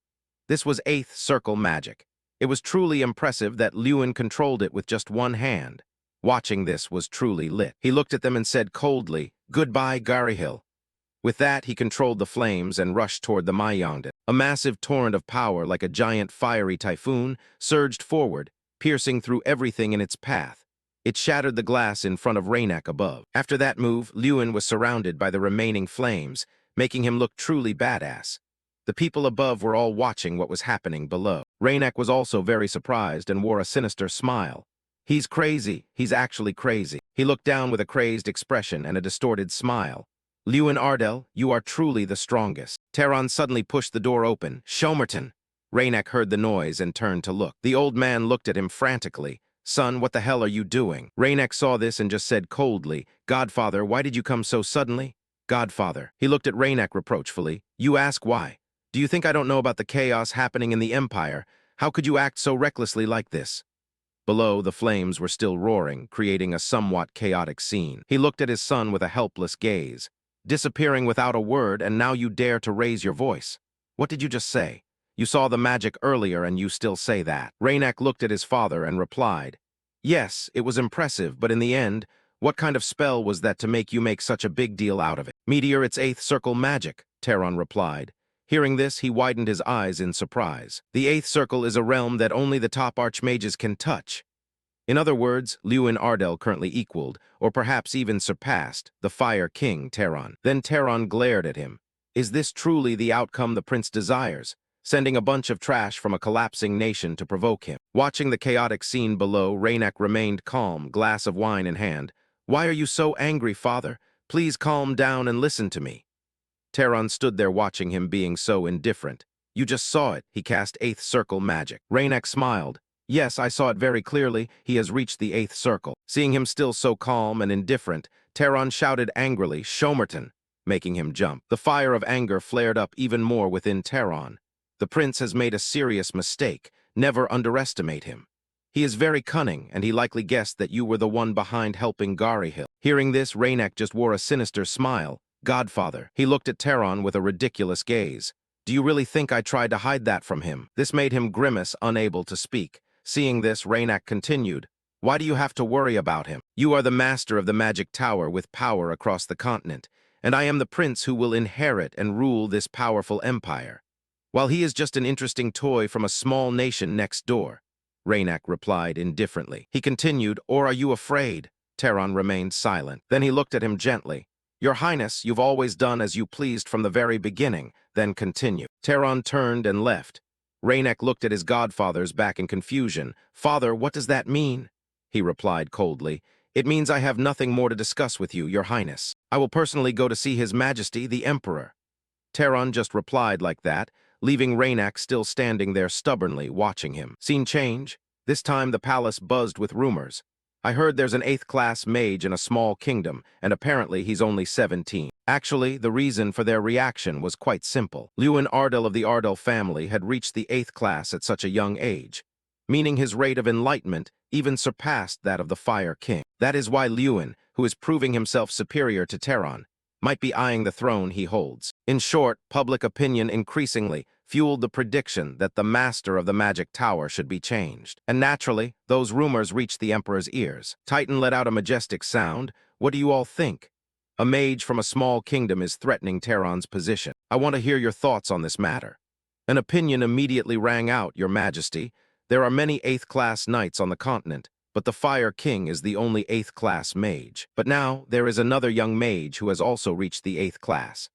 This was Eighth Circle magic. It was truly impressive that Lewin controlled it with just one hand. Watching this was truly lit. He looked at them and said coldly, Goodbye, Garyhill. With that, he controlled the flames and rushed toward the Mayongdan. A massive torrent of power, like a giant fiery typhoon, surged forward, piercing through everything in its path. It shattered the glass in front of Raynak above. After that move, Lewin was surrounded by the remaining flames, making him look truly badass. The people above were all watching what was happening below. Raynak was also very surprised and wore a sinister smile. He's crazy. He's actually crazy. He looked down with a crazed expression and a distorted smile. Lewin Ardell, you are truly the strongest. Tehran suddenly pushed the door open. Shomerton. Raynak heard the noise and turned to look. The old man looked at him frantically. Son, what the hell are you doing? Raynak saw this and just said coldly, Godfather, why did you come so suddenly? Godfather. He looked at Raynak reproachfully. You ask why. Do you think I don't know about the chaos happening in the Empire? How could you act so recklessly like this? Below, the flames were still roaring, creating a somewhat chaotic scene. He looked at his son with a helpless gaze. Disappearing without a word, and now you dare to raise your voice. What did you just say? You saw the magic earlier and you still say that. Raynak looked at his father and replied, Yes, it was impressive, but in the end, what kind of spell was that to make you make such a big deal out of it? Meteor, it's Eighth Circle magic, Tehran replied. Hearing this, he widened his eyes in surprise. The Eighth Circle is a realm that only the top archmages can touch. In other words, Lewin Ardell currently equaled, or perhaps even surpassed, the Fire King, Tehran. Then Tehran glared at him. Is this truly the outcome the prince desires? Sending a bunch of trash from a collapsing nation to provoke him. Watching the chaotic scene below, Raynak remained calm, glass of wine in hand. Why are you so angry, father? Please calm down and listen to me. Tehran stood there watching him being so indifferent. You just saw it, he cast Eighth Circle magic. Raynak smiled. Yes, I saw it very clearly, he has reached the Eighth Circle. Seeing him still so calm and indifferent, Tehran shouted angrily, Shomerton, making him jump. The fire of anger flared up even more within Tehran. The prince has made a serious mistake. Never underestimate him. He is very cunning, and he likely guessed that you were the one behind helping Garyhill. Hearing this, Raynak just wore a sinister smile. Godfather. He looked at Tehran with a ridiculous gaze. Do you really think I tried to hide that from him? This made him grimace, unable to speak. Seeing this, Raynak continued. Why do you have to worry about him? You are the master of the magic tower with power across the continent, and I am the prince who will inherit and rule this powerful empire. While he is just an interesting toy from a small nation next door, Raynak replied indifferently. He continued, or are you afraid? Tehran remained silent. Then he looked at him gently. Your Highness, you've always done as you pleased from the very beginning, then continued. Tehran turned and left. Raynak looked at his godfather's back in confusion. Father, what does that mean? He replied coldly. It means I have nothing more to discuss with you, Your Highness. I will personally go to see His Majesty, the Emperor. Tehran just replied like that, leaving Raynak still standing there stubbornly, watching him. Scene change. This time the palace buzzed with rumors. I heard there's an 8th-class mage in a small kingdom, and apparently he's only 17. Actually, the reason for their reaction was quite simple. Lewin Ardell of the Ardell family had reached the 8th class at such a young age, meaning his rate of enlightenment even surpassed that of the Fire King. That is why Lewin, who is proving himself superior to Tehran, might be eyeing the throne he holds. In short, public opinion increasingly fueled the prediction that the master of the magic tower should be changed. And naturally, those rumors reached the emperor's ears. Titan let out a majestic sound. What do you all think? A mage from a small kingdom is threatening Tehran's position. I want to hear your thoughts on this matter. An opinion immediately rang out, Your Majesty. There are many 8th-class knights on the continent, but the Fire King is the only 8th-class mage. But now, there is another young mage who has also reached the 8th class.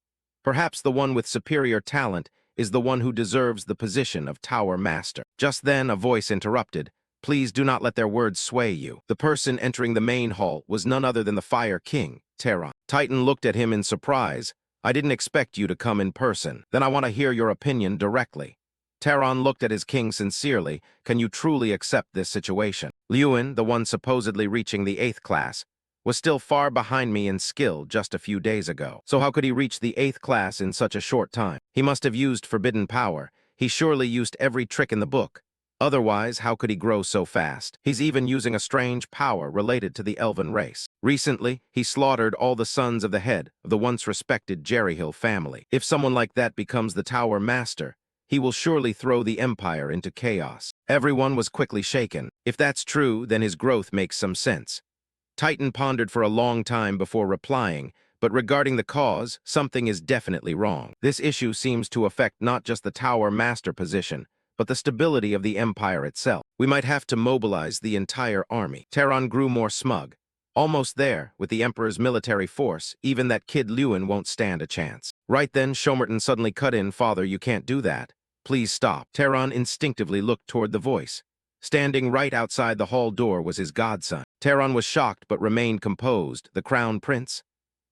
Perhaps the one with superior talent is the one who deserves the position of Tower Master. Just then, a voice interrupted. Please do not let their words sway you. The person entering the main hall was none other than the Fire King, Tehran. Titan looked at him in surprise. I didn't expect you to come in person. Then I want to hear your opinion directly. Tehran looked at his king sincerely. Can you truly accept this situation? Lewin, the one supposedly reaching the 8th class, was still far behind me in skill just a few days ago. So how could he reach the 8th class in such a short time? He must have used forbidden power. He surely used every trick in the book. Otherwise, how could he grow so fast? He's even using a strange power related to the elven race. Recently, he slaughtered all the sons of the head of the once respected Jerryhill family. If someone like that becomes the Tower Master, he will surely throw the empire into chaos. Everyone was quickly shaken. If that's true, then his growth makes some sense. Titan pondered for a long time before replying, but regarding the cause, something is definitely wrong. This issue seems to affect not just the Tower Master position, but the stability of the empire itself. We might have to mobilize the entire army. Tehran grew more smug. Almost there, with the Emperor's military force, even that kid Lewin won't stand a chance. Right then, Shomerton suddenly cut in, Father, you can't do that. Please stop. Tehran instinctively looked toward the voice. Standing right outside the hall door was his godson. Tehran was shocked but remained composed. The Crown Prince?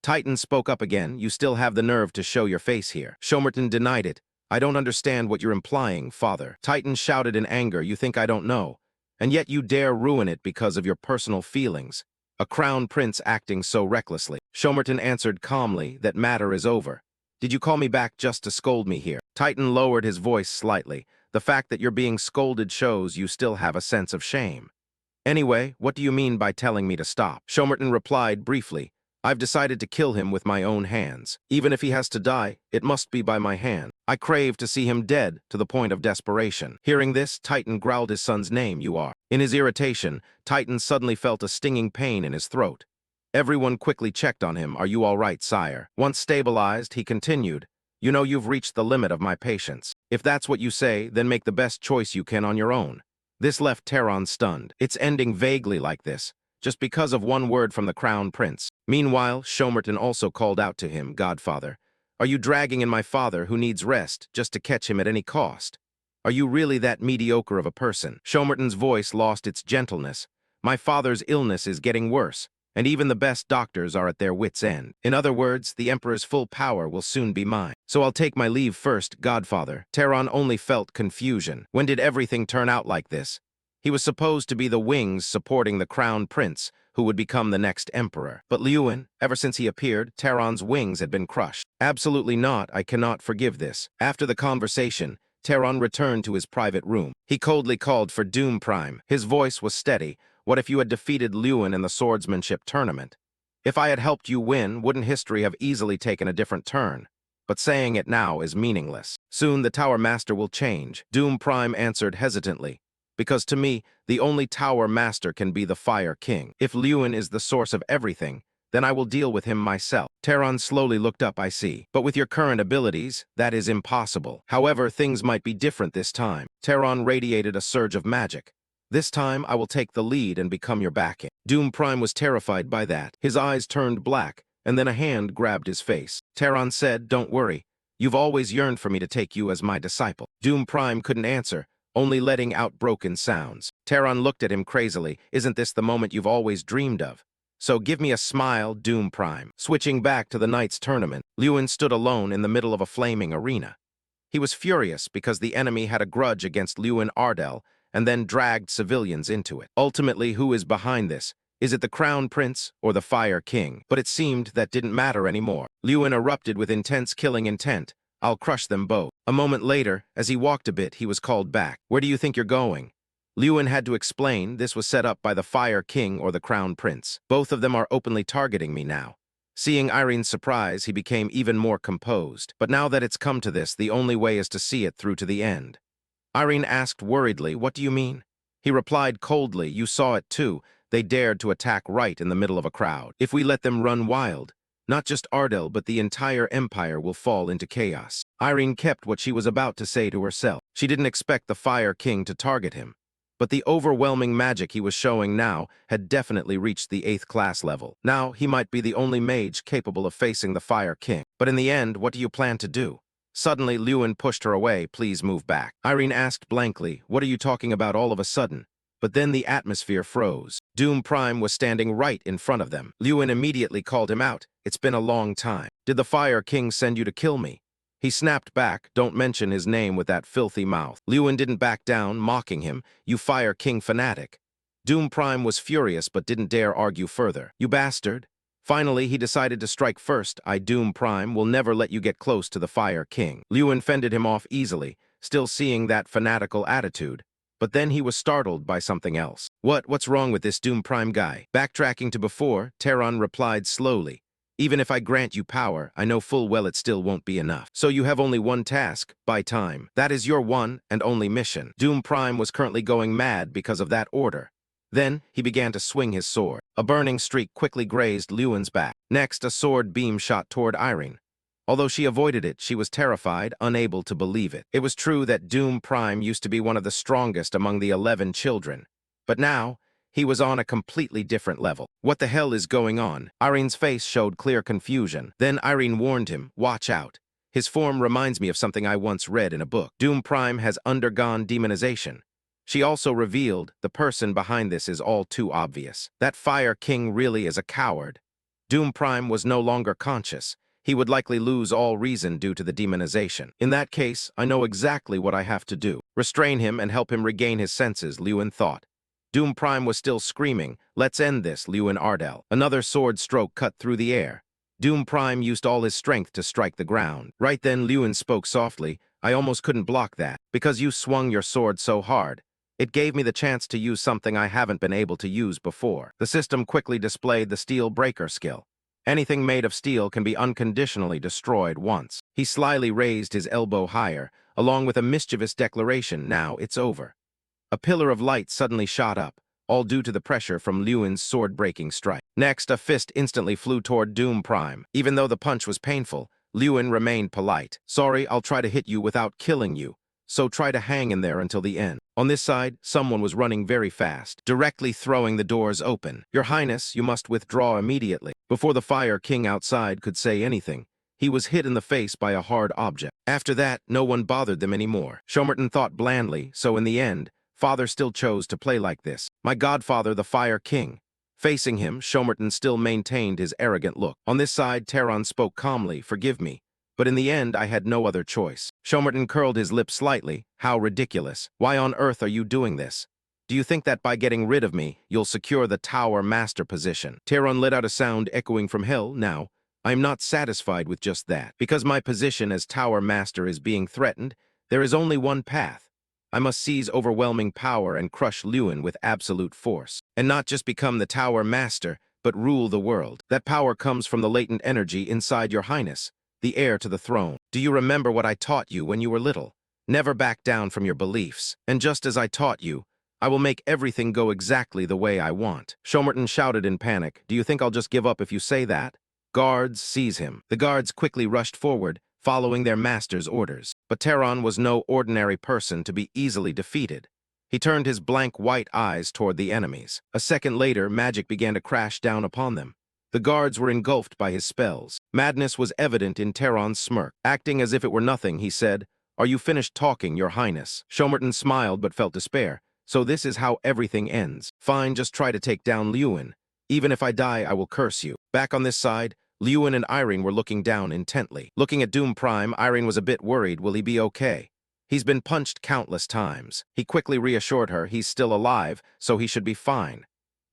Titan spoke up again. You still have the nerve to show your face here. Shomerton denied it. I don't understand what you're implying, Father. Titan shouted in anger. You think I don't know? And yet you dare ruin it because of your personal feelings. A crown prince acting so recklessly. Shomerton answered calmly, that matter is over. Did you call me back just to scold me here? Titan lowered his voice slightly. The fact that you're being scolded shows you still have a sense of shame. Anyway, what do you mean by telling me to stop? Shomerton replied briefly. I've decided to kill him with my own hands. Even if he has to die, it must be by my hand. I crave to see him dead to the point of desperation. Hearing this, Titan growled his son's name, you are. In his irritation, Titan suddenly felt a stinging pain in his throat. Everyone quickly checked on him. Are you all right, sire? Once stabilized, he continued. You know you've reached the limit of my patience. If that's what you say, then make the best choice you can on your own. This left Tehran stunned. It's ending vaguely like this, just because of one word from the Crown Prince. Meanwhile, Shomerton also called out to him, Godfather. Are you dragging in my father who needs rest just to catch him at any cost? Are you really that mediocre of a person? Shomerton's voice lost its gentleness. My father's illness is getting worse, and even the best doctors are at their wits' end. In other words, the Emperor's full power will soon be mine. So I'll take my leave first, Godfather. Tehran only felt confusion. When did everything turn out like this? He was supposed to be the wings supporting the Crown Prince, who would become the next emperor. But Lewin, ever since he appeared, Tehran's wings had been crushed. Absolutely not, I cannot forgive this. After the conversation, Tehran returned to his private room. He coldly called for Doom Prime. His voice was steady. What if you had defeated Lewin in the swordsmanship tournament? If I had helped you win, wouldn't history have easily taken a different turn? But saying it now is meaningless. Soon the Tower Master will change. Doom Prime answered hesitantly. because to me, the only Tower Master can be the Fire King. If Lewin is the source of everything, then I will deal with him myself. Terran slowly looked up, I see. But with your current abilities, that is impossible. However, things might be different this time. Terran radiated a surge of magic. This time, I will take the lead and become your backing. Doom Prime was terrified by that. His eyes turned black, and then a hand grabbed his face. Terran said, "Don't worry. You've always yearned for me to take you as my disciple." Doom Prime couldn't answer, only letting out broken sounds. Terran looked at him crazily. "Isn't this the moment you've always dreamed of? So give me a smile, Doom Prime." Switching back to the night's tournament, Lewin stood alone in the middle of a flaming arena. He was furious because the enemy had a grudge against Lewin Ardell and then dragged civilians into it. Ultimately, who is behind this? Is it the Crown Prince or the Fire King? But it seemed that didn't matter anymore. Lewin erupted with intense killing intent. "I'll crush them both." A moment later, as he walked a bit, he was called back. "Where do you think you're going?" Lewin had to explain this was set up by the Fire King or the Crown Prince. "Both of them are openly targeting me now." Seeing Irene's surprise, he became even more composed. "But now that it's come to this, the only way is to see it through to the end." Irene asked worriedly, "What do you mean?" He replied coldly, "You saw it too. They dared to attack right in the middle of a crowd. If we let them run wild, not just Ardell but the entire empire will fall into chaos." Irene kept what she was about to say to herself. She didn't expect the Fire King to target him. But the overwhelming magic he was showing now had definitely reached the 8th class level. Now he might be the only mage capable of facing the Fire King. But in the end, what do you plan to do? Suddenly, Lewin pushed her away. "Please move back." Irene asked blankly, "What are you talking about all of a sudden?" But then the atmosphere froze. Doom Prime was standing right in front of them. Lewin immediately called him out. "It's been a long time. Did the Fire King send you to kill me?" He snapped back, "Don't mention his name with that filthy mouth." Lewin didn't back down, mocking him. "You Fire King fanatic." Doom Prime was furious but didn't dare argue further. "You bastard." Finally, he decided to strike first. "I, Doom Prime, will never let you get close to the Fire King." Lewin fended him off easily, still seeing that fanatical attitude. But then he was startled by something else. What's wrong with this Doom Prime guy?" Backtracking to before, Terran replied slowly, "Even if I grant you power, I know full well it still won't be enough. So you have only one task: buy time. That is your one and only mission." Doom Prime was currently going mad because of that order. Then he began to swing his sword. A burning streak quickly grazed Lewin's back. Next, a sword beam shot toward Irene. Although she avoided it, she was terrified, unable to believe it. It was true that Doom Prime used to be one of the strongest among the 11 children. But now, he was on a completely different level. "What the hell is going on?" Irene's face showed clear confusion. Then Irene warned him, "Watch out. His form reminds me of something I once read in a book. Doom Prime has undergone demonization." She also revealed the person behind this is all too obvious. That Fire King really is a coward. Doom Prime was no longer conscious. He would likely lose all reason due to the demonization. "In that case, I know exactly what I have to do. Restrain him and help him regain his senses," Lewin thought. Doom Prime was still screaming, "Let's end this, Lewin Ardell." Another sword stroke cut through the air. Doom Prime used all his strength to strike the ground. Right then, Lewin spoke softly, "I almost couldn't block that. Because you swung your sword so hard, it gave me the chance to use something I haven't been able to use before." The system quickly displayed the Steel Breaker skill. Anything made of steel can be unconditionally destroyed once. He slyly raised his elbow higher, along with a mischievous declaration, "Now it's over." A pillar of light suddenly shot up, all due to the pressure from Lewin's sword-breaking strike. Next, a fist instantly flew toward Doom Prime. Even though the punch was painful, Lewin remained polite. "Sorry, I'll try to hit you without killing you, so try to hang in there until the end." On this side, someone was running very fast, directly throwing the doors open. "Your Highness, you must withdraw immediately." Before the Fire King outside could say anything, he was hit in the face by a hard object. After that, no one bothered them anymore. Shomerton thought blandly, so in the end, Father still chose to play like this. "My godfather, the Fire King." Facing him, Shomerton still maintained his arrogant look. On this side, Terran spoke calmly, "Forgive me, but in the end I had no other choice." Shomerton curled his lip slightly. "How ridiculous. Why on earth are you doing this? Do you think that by getting rid of me, you'll secure the Tower Master position?" Terran let out a sound echoing from hell. "Now, I am not satisfied with just that. Because my position as Tower Master is being threatened, there is only one path. I must seize overwhelming power and crush Lewin with absolute force. And not just become the Tower Master, but rule the world. That power comes from the latent energy inside your Highness, the heir to the throne. Do you remember what I taught you when you were little? Never back down from your beliefs. And just as I taught you, I will make everything go exactly the way I want. Shomerton shouted in panic, do you think I'll just give up if you say that? Guards, seize him. The guards quickly rushed forward, following their master's orders. But Teron was no ordinary person to be easily defeated. He turned his blank white eyes toward the enemies. A second later, magic began to crash down upon them. The guards were engulfed by his spells. Madness was evident in Teron's smirk. Acting as if it were nothing, he said, are you finished talking, Your Highness? Shomerton smiled but felt despair. So this is how everything ends. Fine, just try to take down Lewin. Even if I die, I will curse you. Back on this side, Lewin and Irene were looking down intently. Looking at Doom Prime, Irene was a bit worried. Will he be okay? He's been punched countless times. He quickly reassured her he's still alive, so he should be fine.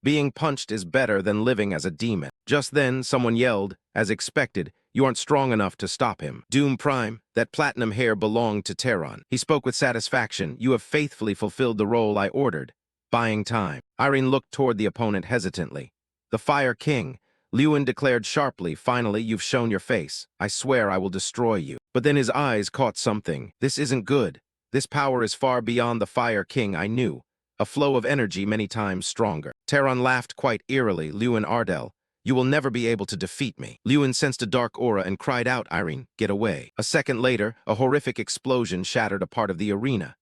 Being punched is better than living as a demon. Just then, someone yelled, as expected, you aren't strong enough to stop him. Doom Prime, that platinum hair belonged to Teron. He spoke with satisfaction. You have faithfully fulfilled the role I ordered. Buying time. Irene looked toward the opponent hesitantly. The Fire King. Lewin declared sharply, finally, you've shown your face. I swear I will destroy you. But then his eyes caught something. This isn't good. This power is far beyond the Fire King I knew. A flow of energy many times stronger. Teron laughed quite eerily. Lewin Ardell, you will never be able to defeat me. Lewin sensed a dark aura and cried out, Irene, get away. A second later, a horrific explosion shattered a part of the arena.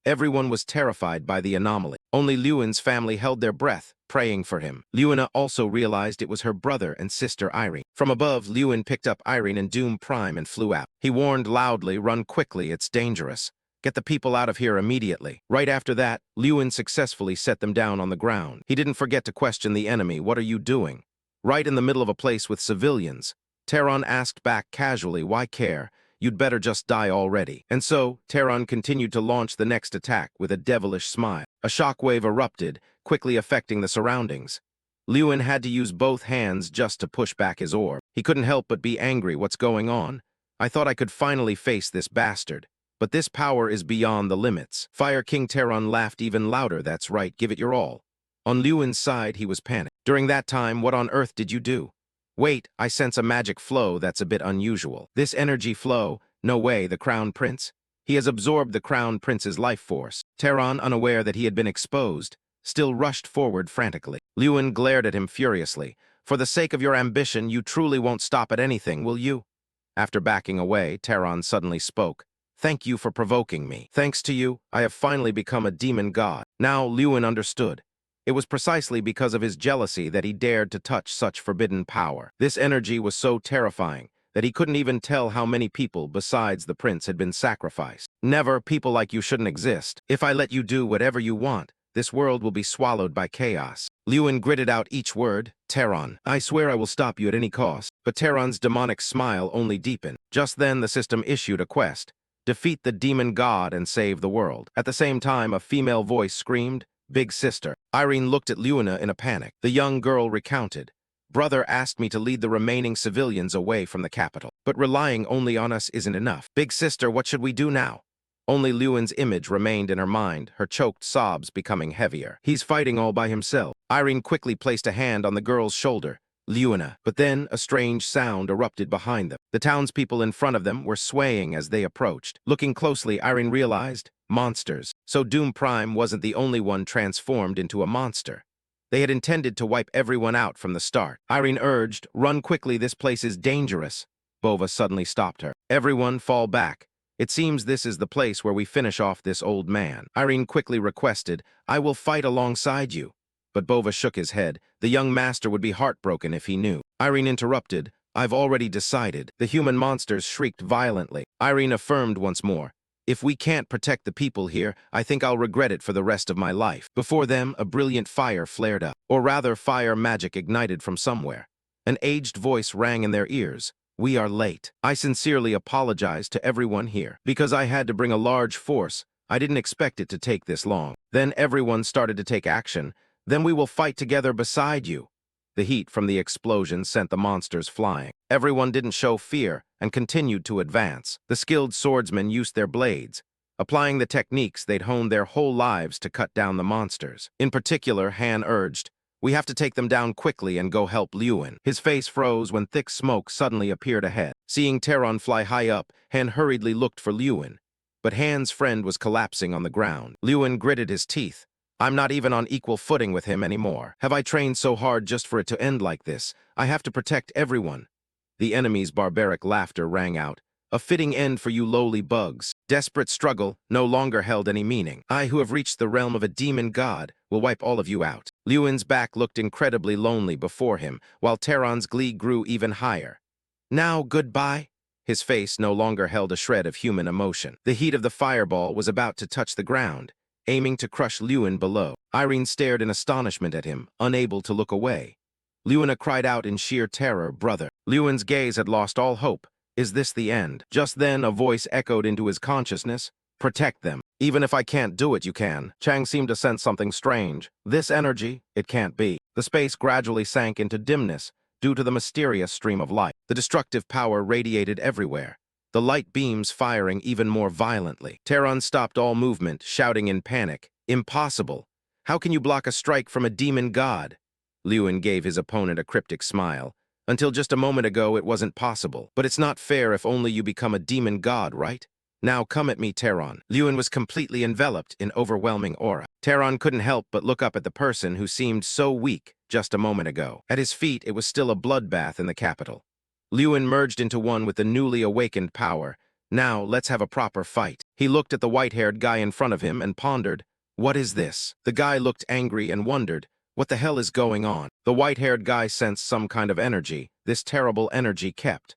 Everyone was terrified by the anomaly. Only Lewin's family held their breath, praying for him. Lewina also realized it was her brother and sister Irene. From above, Lewin picked up Irene and Doom Prime and flew out. He warned loudly, run quickly, it's dangerous. Get the people out of here immediately. Right after that, Lewin successfully set them down on the ground. He didn't forget to question the enemy, what are you doing? Right in the middle of a place with civilians. Teron asked back casually, why care? You'd better just die already. And so, Teron continued to launch the next attack with a devilish smile. A shockwave erupted, quickly affecting the surroundings. Lewin had to use both hands just to push back his orb. He couldn't help but be angry. What's going on? I thought I could finally face this bastard. But this power is beyond the limits. Fire King Teron laughed even louder. That's right, give it your all. On Lewin's side, he was panicked. During that time, what on earth did you do? Wait, I sense a magic flow that's a bit unusual. This energy flow, no way, the Crown Prince. He has absorbed the Crown Prince's life force. Teron, unaware that he had been exposed, still rushed forward frantically. Lewin glared at him furiously. For the sake of your ambition, you truly won't stop at anything, will you? After backing away, Teron suddenly spoke. Thank you for provoking me. Thanks to you, I have finally become a demon god. Now Lewin understood. It was precisely because of his jealousy that he dared to touch such forbidden power. This energy was so terrifying that he couldn't even tell how many people besides the prince had been sacrificed. Never, people like you shouldn't exist. If I let you do whatever you want, this world will be swallowed by chaos. Lewin gritted out each word, Teron. I swear I will stop you at any cost. But Teron's demonic smile only deepened. Just then the system issued a quest. Defeat the demon god and save the world. At the same time, a female voice screamed, Big sister. Irene looked at Lewina in a panic. The young girl recounted. Brother asked me to lead the remaining civilians away from the capital. But relying only on us isn't enough. Big sister, what should we do now? Only Lewin's image remained in her mind, her choked sobs becoming heavier. He's fighting all by himself. Irene quickly placed a hand on the girl's shoulder. Lewina. But then a strange sound erupted behind them. The townspeople in front of them were swaying as they approached. Looking closely, Irene realized, monsters. So Doom Prime wasn't the only one transformed into a monster. They had intended to wipe everyone out from the start. Irene urged, run quickly, this place is dangerous. Bova suddenly stopped her. Everyone fall back. It seems this is the place where we finish off this old man. Irene quickly requested, I will fight alongside you. But Bova shook his head. The young master would be heartbroken if he knew. Irene interrupted. I've already decided. The human monsters shrieked violently. Irene affirmed once more. If we can't protect the people here, I think I'll regret it for the rest of my life. Before them, a brilliant fire flared up. Or rather, fire magic ignited from somewhere. An aged voice rang in their ears. We are late. I sincerely apologize to everyone here. Because I had to bring a large force, I didn't expect it to take this long. Then everyone started to take action. Then we will fight together beside you. The heat from the explosion sent the monsters flying. Everyone didn't show fear and continued to advance. The skilled swordsmen used their blades, applying the techniques they'd honed their whole lives to cut down the monsters. In particular, Han urged, we have to take them down quickly and go help Lewin. His face froze when thick smoke suddenly appeared ahead. Seeing Teron fly high up, Han hurriedly looked for Lewin. But Han's friend was collapsing on the ground. Lewin gritted his teeth. I'm not even on equal footing with him anymore. Have I trained so hard just for it to end like this? I have to protect everyone." The enemy's barbaric laughter rang out. "A fitting end for you lowly bugs. Desperate struggle no longer held any meaning. I, who have reached the realm of a demon god, will wipe all of you out." Lewin's back looked incredibly lonely before him, while Terran's glee grew even higher. "Now, goodbye?" His face no longer held a shred of human emotion. The heat of the fireball was about to touch the ground, aiming to crush Lewin below. Irene stared in astonishment at him, unable to look away. Lewin cried out in sheer terror, "Brother!" Lewin's gaze had lost all hope. Is this the end? Just then, a voice echoed into his consciousness. "Protect them. Even if I can't do it, you can." Chang seemed to sense something strange. This energy, it can't be. The space gradually sank into dimness due to the mysterious stream of light. The destructive power radiated everywhere, the light beams firing even more violently. Terran stopped all movement, shouting in panic, "Impossible! How can you block a strike from a demon god?" Lewin gave his opponent a cryptic smile. "Until just a moment ago, it wasn't possible. But it's not fair if only you become a demon god, right? Now come at me, Terran." Lewin was completely enveloped in overwhelming aura. Terran couldn't help but look up at the person who seemed so weak just a moment ago. At his feet, it was still a bloodbath in the capital. Lewin merged into one with the newly awakened power. "Now, let's have a proper fight." He looked at the white-haired guy in front of him and pondered, "What is this?" The guy looked angry and wondered, "What the hell is going on?" The white-haired guy sensed some kind of energy. This terrible energy kept.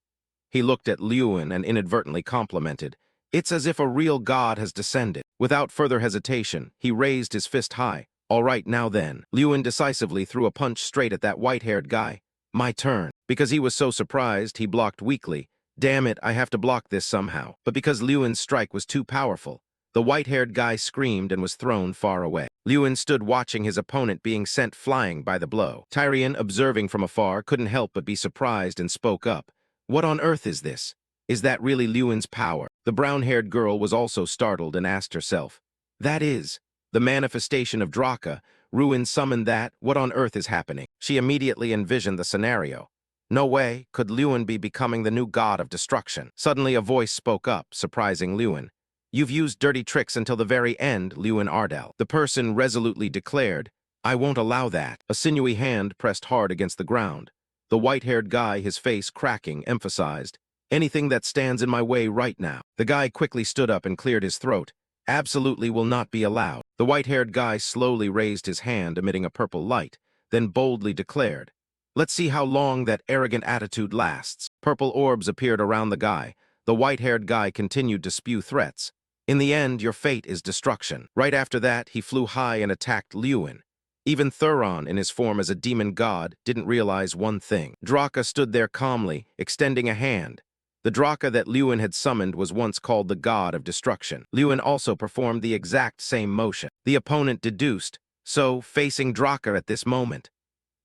He looked at Lewin and inadvertently complimented, "It's as if a real god has descended." Without further hesitation, he raised his fist high. "All right, now then." Lewin decisively threw a punch straight at that white-haired guy. "My turn." Because he was so surprised, he blocked weakly. "Damn it, I have to block this somehow." But because Lewin's strike was too powerful, the white-haired guy screamed and was thrown far away. Lewin stood watching his opponent being sent flying by the blow. Tyrion, observing from afar, couldn't help but be surprised and spoke up. "What on earth is this? Is that really Lewin's power?" The brown-haired girl was also startled and asked herself, "That is the manifestation of Draka. Ruin summoned that. What on earth is happening?" She immediately envisioned the scenario. No way could Lewin be becoming the new god of destruction. Suddenly a voice spoke up, surprising Lewin. "You've used dirty tricks until the very end, Lewin Ardell." The person resolutely declared, "I won't allow that." A sinewy hand pressed hard against the ground. The white-haired guy, his face cracking, emphasized, "Anything that stands in my way right now." The guy quickly stood up and cleared his throat. "Absolutely will not be allowed." The white-haired guy slowly raised his hand, emitting a purple light, then boldly declared, "Let's see how long that arrogant attitude lasts." Purple orbs appeared around the guy. The white-haired guy continued to spew threats. "In the end, your fate is destruction." Right after that, he flew high and attacked Lewin. Even Thuron, in his form as a demon god, didn't realize one thing. Draka stood there calmly, extending a hand. The Draka that Lewin had summoned was once called the god of destruction. Lewin also performed the exact same motion. The opponent deduced, so facing Draka at this moment.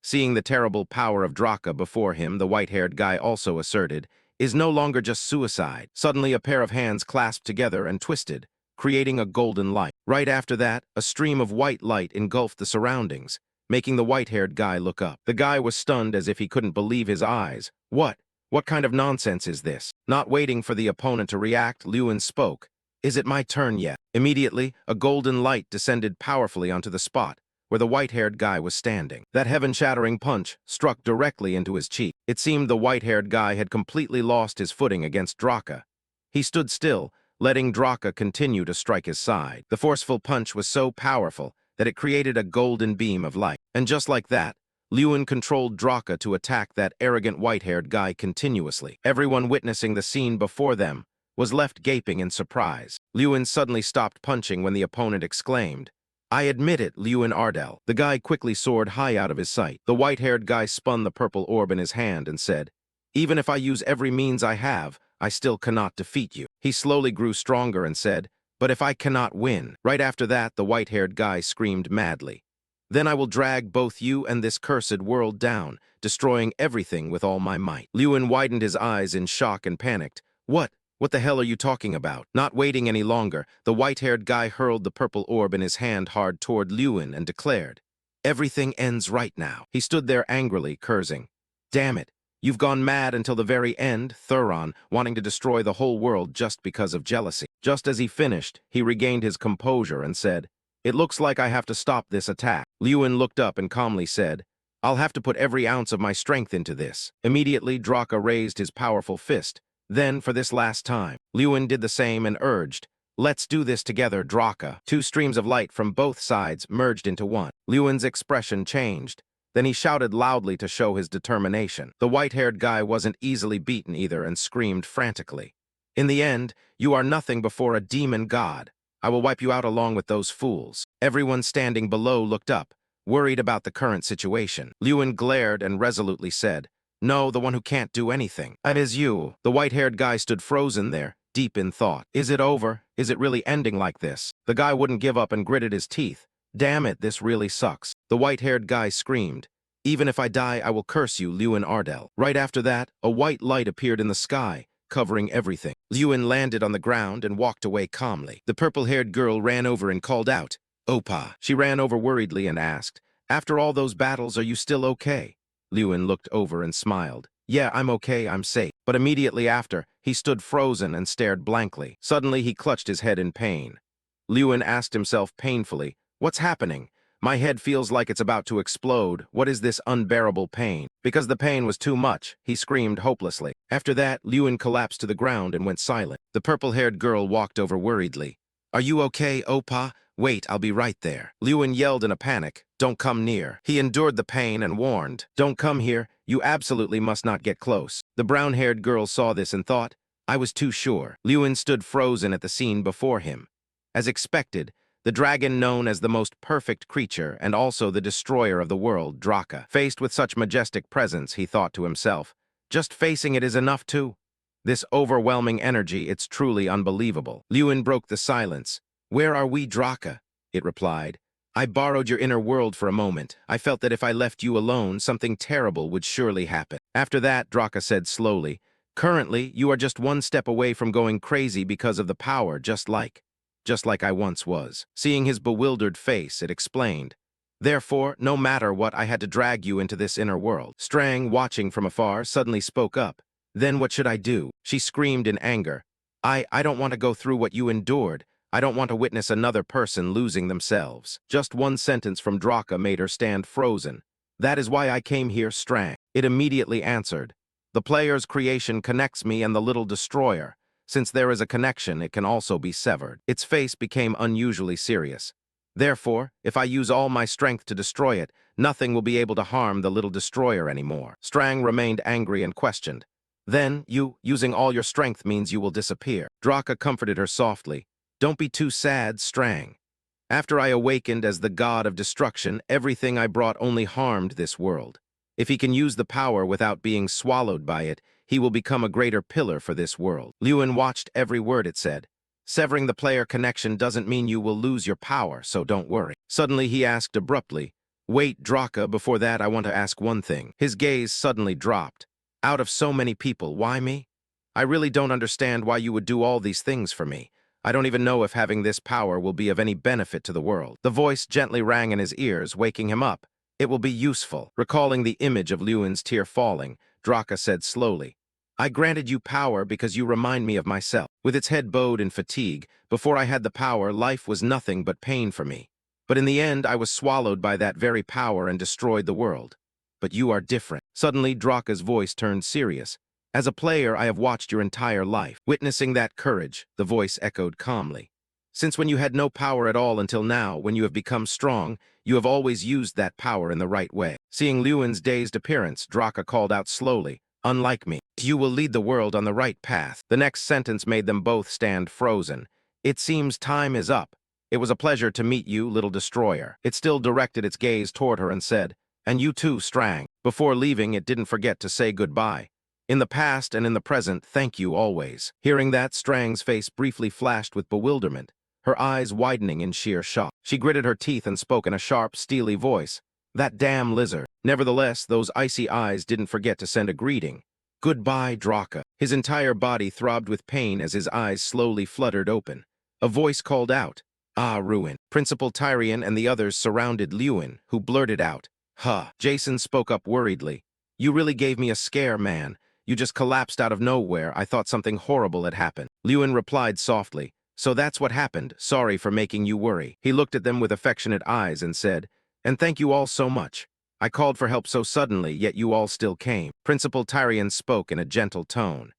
Seeing the terrible power of Draka before him, the white-haired guy also asserted, "Is no longer just suicide." Suddenly a pair of hands clasped together and twisted, creating a golden light. Right after that, a stream of white light engulfed the surroundings, making the white-haired guy look up. The guy was stunned as if he couldn't believe his eyes. What kind of nonsense is this?" Not waiting for the opponent to react, Lewin spoke. "Is it my turn yet?" Immediately, a golden light descended powerfully onto the spot where the white-haired guy was standing. That heaven-shattering punch struck directly into his cheek. It seemed the white-haired guy had completely lost his footing against Draka. He stood still, letting Draka continue to strike his side. The forceful punch was so powerful that it created a golden beam of light. And just like that, Lewin controlled Draka to attack that arrogant white-haired guy continuously. Everyone witnessing the scene before them was left gaping in surprise. Lewin suddenly stopped punching when the opponent exclaimed, "I admit it, Lewin Ardell." The guy quickly soared high out of his sight. The white-haired guy spun the purple orb in his hand and said, "Even if I use every means I have, I still cannot defeat you." He slowly grew stronger and said, "But if I cannot win?" Right after that, the white-haired guy screamed madly, "Then I will drag both you and this cursed world down, destroying everything with all my might." Lewin widened his eyes in shock and panicked. What the hell are you talking about?" Not waiting any longer, the white-haired guy hurled the purple orb in his hand hard toward Lewin and declared, "Everything ends right now." He stood there angrily, cursing, "Damn it, you've gone mad until the very end, Thuron, wanting to destroy the whole world just because of jealousy." Just as he finished, he regained his composure and said, It looks like I have to stop this attack. Lewin looked up and calmly said, I'll have to put every ounce of my strength into this. Immediately, Draka raised his powerful fist. Then, for this last time, Lewin did the same and urged, Let's do this together, Draka. Two streams of light from both sides merged into one. Lewin's expression changed. Then he shouted loudly to show his determination. The white-haired guy wasn't easily beaten either and screamed frantically. In the end, you are nothing before a demon god. I will wipe you out along with those fools. Everyone standing below looked up, worried about the current situation. Lewin glared and resolutely said, No, the one who can't do anything. That is you. The white-haired guy stood frozen there, deep in thought. Is it over? Is it really ending like this? The guy wouldn't give up and gritted his teeth. Damn it, this really sucks. The white-haired guy screamed. Even if I die, I will curse you, Lewin Ardell. Right after that, a white light appeared in the sky, covering everything. Lewin landed on the ground and walked away calmly. The purple-haired girl ran over and called out, Opa. She ran over worriedly and asked, After all those battles, are you still okay? Lewin looked over and smiled. Yeah, I'm okay, I'm safe. But immediately after, he stood frozen and stared blankly. Suddenly, he clutched his head in pain. Lewin asked himself painfully, What's happening? My head feels like it's about to explode. What is this unbearable pain? Because the pain was too much, he screamed hopelessly. After that, Lewin collapsed to the ground and went silent. The purple-haired girl walked over worriedly. Are you okay, Opa? Wait, I'll be right there. Lewin yelled in a panic. Don't come near. He endured the pain and warned. Don't come here. You absolutely must not get close. The brown-haired girl saw this and thought, I was too sure. Lewin stood frozen at the scene before him. As expected, the dragon known as the most perfect creature and also the destroyer of the world, Draka. Faced with such majestic presence, he thought to himself, just facing it is enough too. This overwhelming energy, it's truly unbelievable. Lewin broke the silence. Where are we, Draka? It replied. I borrowed your inner world for a moment. I felt that if I left you alone, something terrible would surely happen. After that, Draka said slowly, Currently, you are just one step away from going crazy because of the power, just like I once was. Seeing his bewildered face, it explained. Therefore, no matter what, I had to drag you into this inner world. Strang, watching from afar, suddenly spoke up. Then what should I do? She screamed in anger. I don't want to go through what you endured. I don't want to witness another person losing themselves. Just one sentence from Draka made her stand frozen. That is why I came here, Strang. It immediately answered. The player's creation connects me and the little destroyer. Since there is a connection, it can also be severed. Its face became unusually serious. Therefore, if I use all my strength to destroy it, nothing will be able to harm the little destroyer anymore. Strang remained angry and questioned. Then, using all your strength means you will disappear. Draka comforted her softly. Don't be too sad, Strang. After I awakened as the god of destruction, everything I brought only harmed this world. If he can use the power without being swallowed by it, he will become a greater pillar for this world. Lewin watched every word it said. Severing the player connection doesn't mean you will lose your power, so don't worry. Suddenly he asked abruptly, Wait, Draka, before that I want to ask one thing. His gaze suddenly dropped. Out of so many people, why me? I really don't understand why you would do all these things for me. I don't even know if having this power will be of any benefit to the world. The voice gently rang in his ears, waking him up. It will be useful. Recalling the image of Lewin's tear falling, Draka said slowly, I granted you power because you remind me of myself. With its head bowed in fatigue, before I had the power, life was nothing but pain for me. But in the end, I was swallowed by that very power and destroyed the world. But you are different. Suddenly, Draka's voice turned serious. As a player, I have watched your entire life. Witnessing that courage, the voice echoed calmly. Since when you had no power at all until now, when you have become strong, you have always used that power in the right way. Seeing Lewin's dazed appearance, Draka called out slowly, Unlike me, you will lead the world on the right path. The next sentence made them both stand frozen. It seems time is up. It was a pleasure to meet you, little destroyer. It still directed its gaze toward her and said, And you too, Strang. Before leaving, it didn't forget to say goodbye. In the past and in the present, thank you always. Hearing that, Strang's face briefly flashed with bewilderment, her eyes widening in sheer shock. She gritted her teeth and spoke in a sharp, steely voice. That damn lizard. Nevertheless, those icy eyes didn't forget to send a greeting. Goodbye, Draka. His entire body throbbed with pain as his eyes slowly fluttered open. A voice called out, Ah, ruin. Principal Tyrion and the others surrounded Lewin, who blurted out, Huh. Jason spoke up worriedly. You really gave me a scare, man. You just collapsed out of nowhere. I thought something horrible had happened. Lewin replied softly, "So that's what happened. Sorry for making you worry." He looked at them with affectionate eyes and said, "And thank you all so much. I called for help so suddenly, yet you all still came." Principal Tyrion spoke in a gentle tone.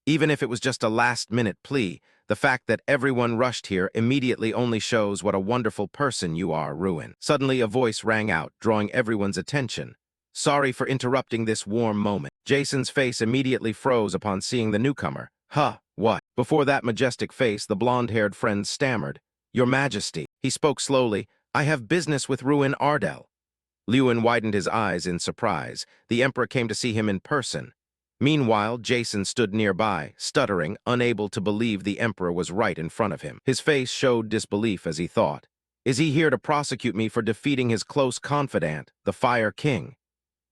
"Even if it was just a last-minute plea, the fact that everyone rushed here immediately only shows what a wonderful person you are, Ruin." Suddenly a voice rang out, drawing everyone's attention. "Sorry for interrupting this warm moment." Jason's face immediately froze upon seeing the newcomer. "Huh, what?" Before that majestic face, the blonde-haired friend stammered. "Your Majesty." He spoke slowly. "I have business with Ruin Ardell." Lewin widened his eyes in surprise. The Emperor came to see him in person. Meanwhile, Jason stood nearby, stuttering, unable to believe the Emperor was right in front of him. His face showed disbelief as he thought, "Is he here to prosecute me for defeating his close confidant, the Fire King?"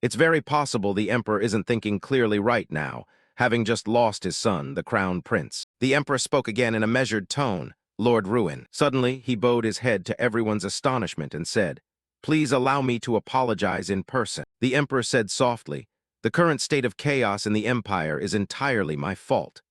It's very possible the Emperor isn't thinking clearly right now, having just lost his son, the Crown Prince. The Emperor spoke again in a measured tone. "Lord Ruin." Suddenly, he bowed his head to everyone's astonishment and said, "Please allow me to apologize in person." The Emperor said softly, "The current state of chaos in the Empire is entirely my fault.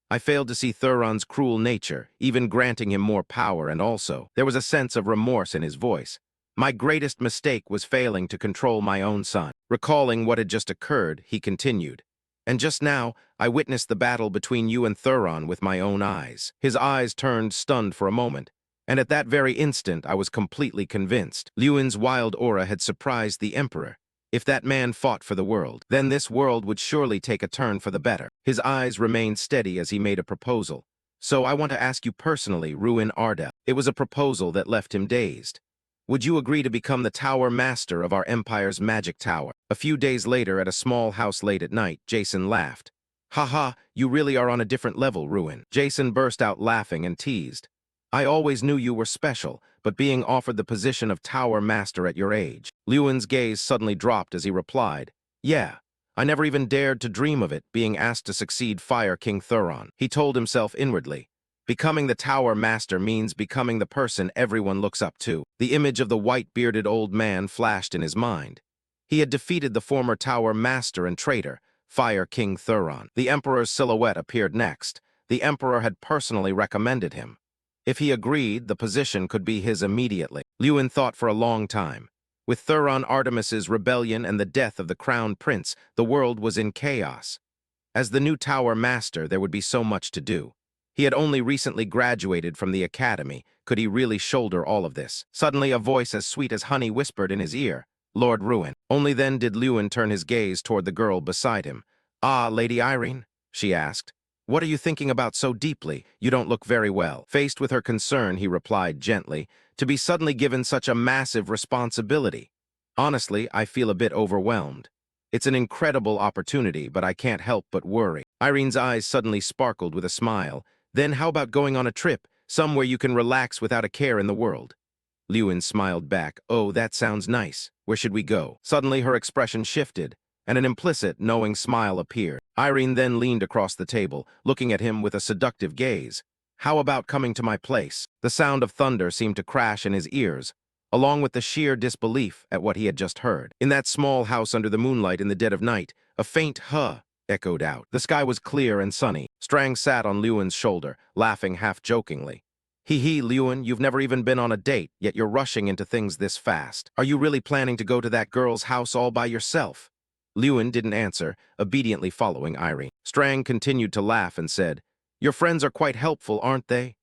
I failed to see Thuron's cruel nature, even granting him more power, and also, there was a sense of remorse in his voice. My greatest mistake was failing to control my own son." Recalling what had just occurred, he continued, "And just now, I witnessed the battle between you and Thuron with my own eyes." His eyes turned stunned for a moment, and at that very instant I was completely convinced. Lewin's wild aura had surprised the Emperor. If that man fought for the world, then this world would surely take a turn for the better. His eyes remained steady as he made a proposal. "So I want to ask you personally, Ruin Ardell." It was a proposal that left him dazed. "Would you agree to become the Tower Master of our Empire's Magic Tower?" A few days later, at a small house late at night, Jason laughed. "Haha, you really are on a different level, Ruin." Jason burst out laughing and teased. "I always knew you were special, but being offered the position of Tower Master at your age." Lewin's gaze suddenly dropped as he replied, "Yeah, I never even dared to dream of it, being asked to succeed Fire King Thuron." He told himself inwardly, "Becoming the Tower Master means becoming the person everyone looks up to." The image of the white-bearded old man flashed in his mind. He had defeated the former Tower Master and traitor, Fire King Thuron. The Emperor's silhouette appeared next. The Emperor had personally recommended him. If he agreed, the position could be his immediately. Lewin thought for a long time. With Thuron Artemis's rebellion and the death of the Crown Prince, the world was in chaos. As the new Tower Master, there would be so much to do. He had only recently graduated from the academy. Could he really shoulder all of this? Suddenly, a voice as sweet as honey whispered in his ear, "Lord Ruin." Only then did Lewin turn his gaze toward the girl beside him. "Ah, Lady Irene?" she asked. "What are you thinking about so deeply? You don't look very well." Faced with her concern, he replied gently, "To be suddenly given such a massive responsibility. Honestly, I feel a bit overwhelmed. It's an incredible opportunity, but I can't help but worry." Irene's eyes suddenly sparkled with a smile. "Then how about going on a trip, somewhere you can relax without a care in the world?" Lewin smiled back. "Oh, that sounds nice. Where should we go?" Suddenly her expression shifted, and an implicit, knowing smile appeared. Irene then leaned across the table, looking at him with a seductive gaze. "How about coming to my place?" The sound of thunder seemed to crash in his ears, along with the sheer disbelief at what he had just heard. In that small house under the moonlight in the dead of night, a faint "huh" echoed out. The sky was clear and sunny. Strang sat on Lewin's shoulder, laughing half-jokingly. "Hee, Lewin, you've never even been on a date, yet you're rushing into things this fast. Are you really planning to go to that girl's house all by yourself?" Lewin didn't answer, obediently following Irene. Strang continued to laugh and said, "Your friends are quite helpful, aren't they?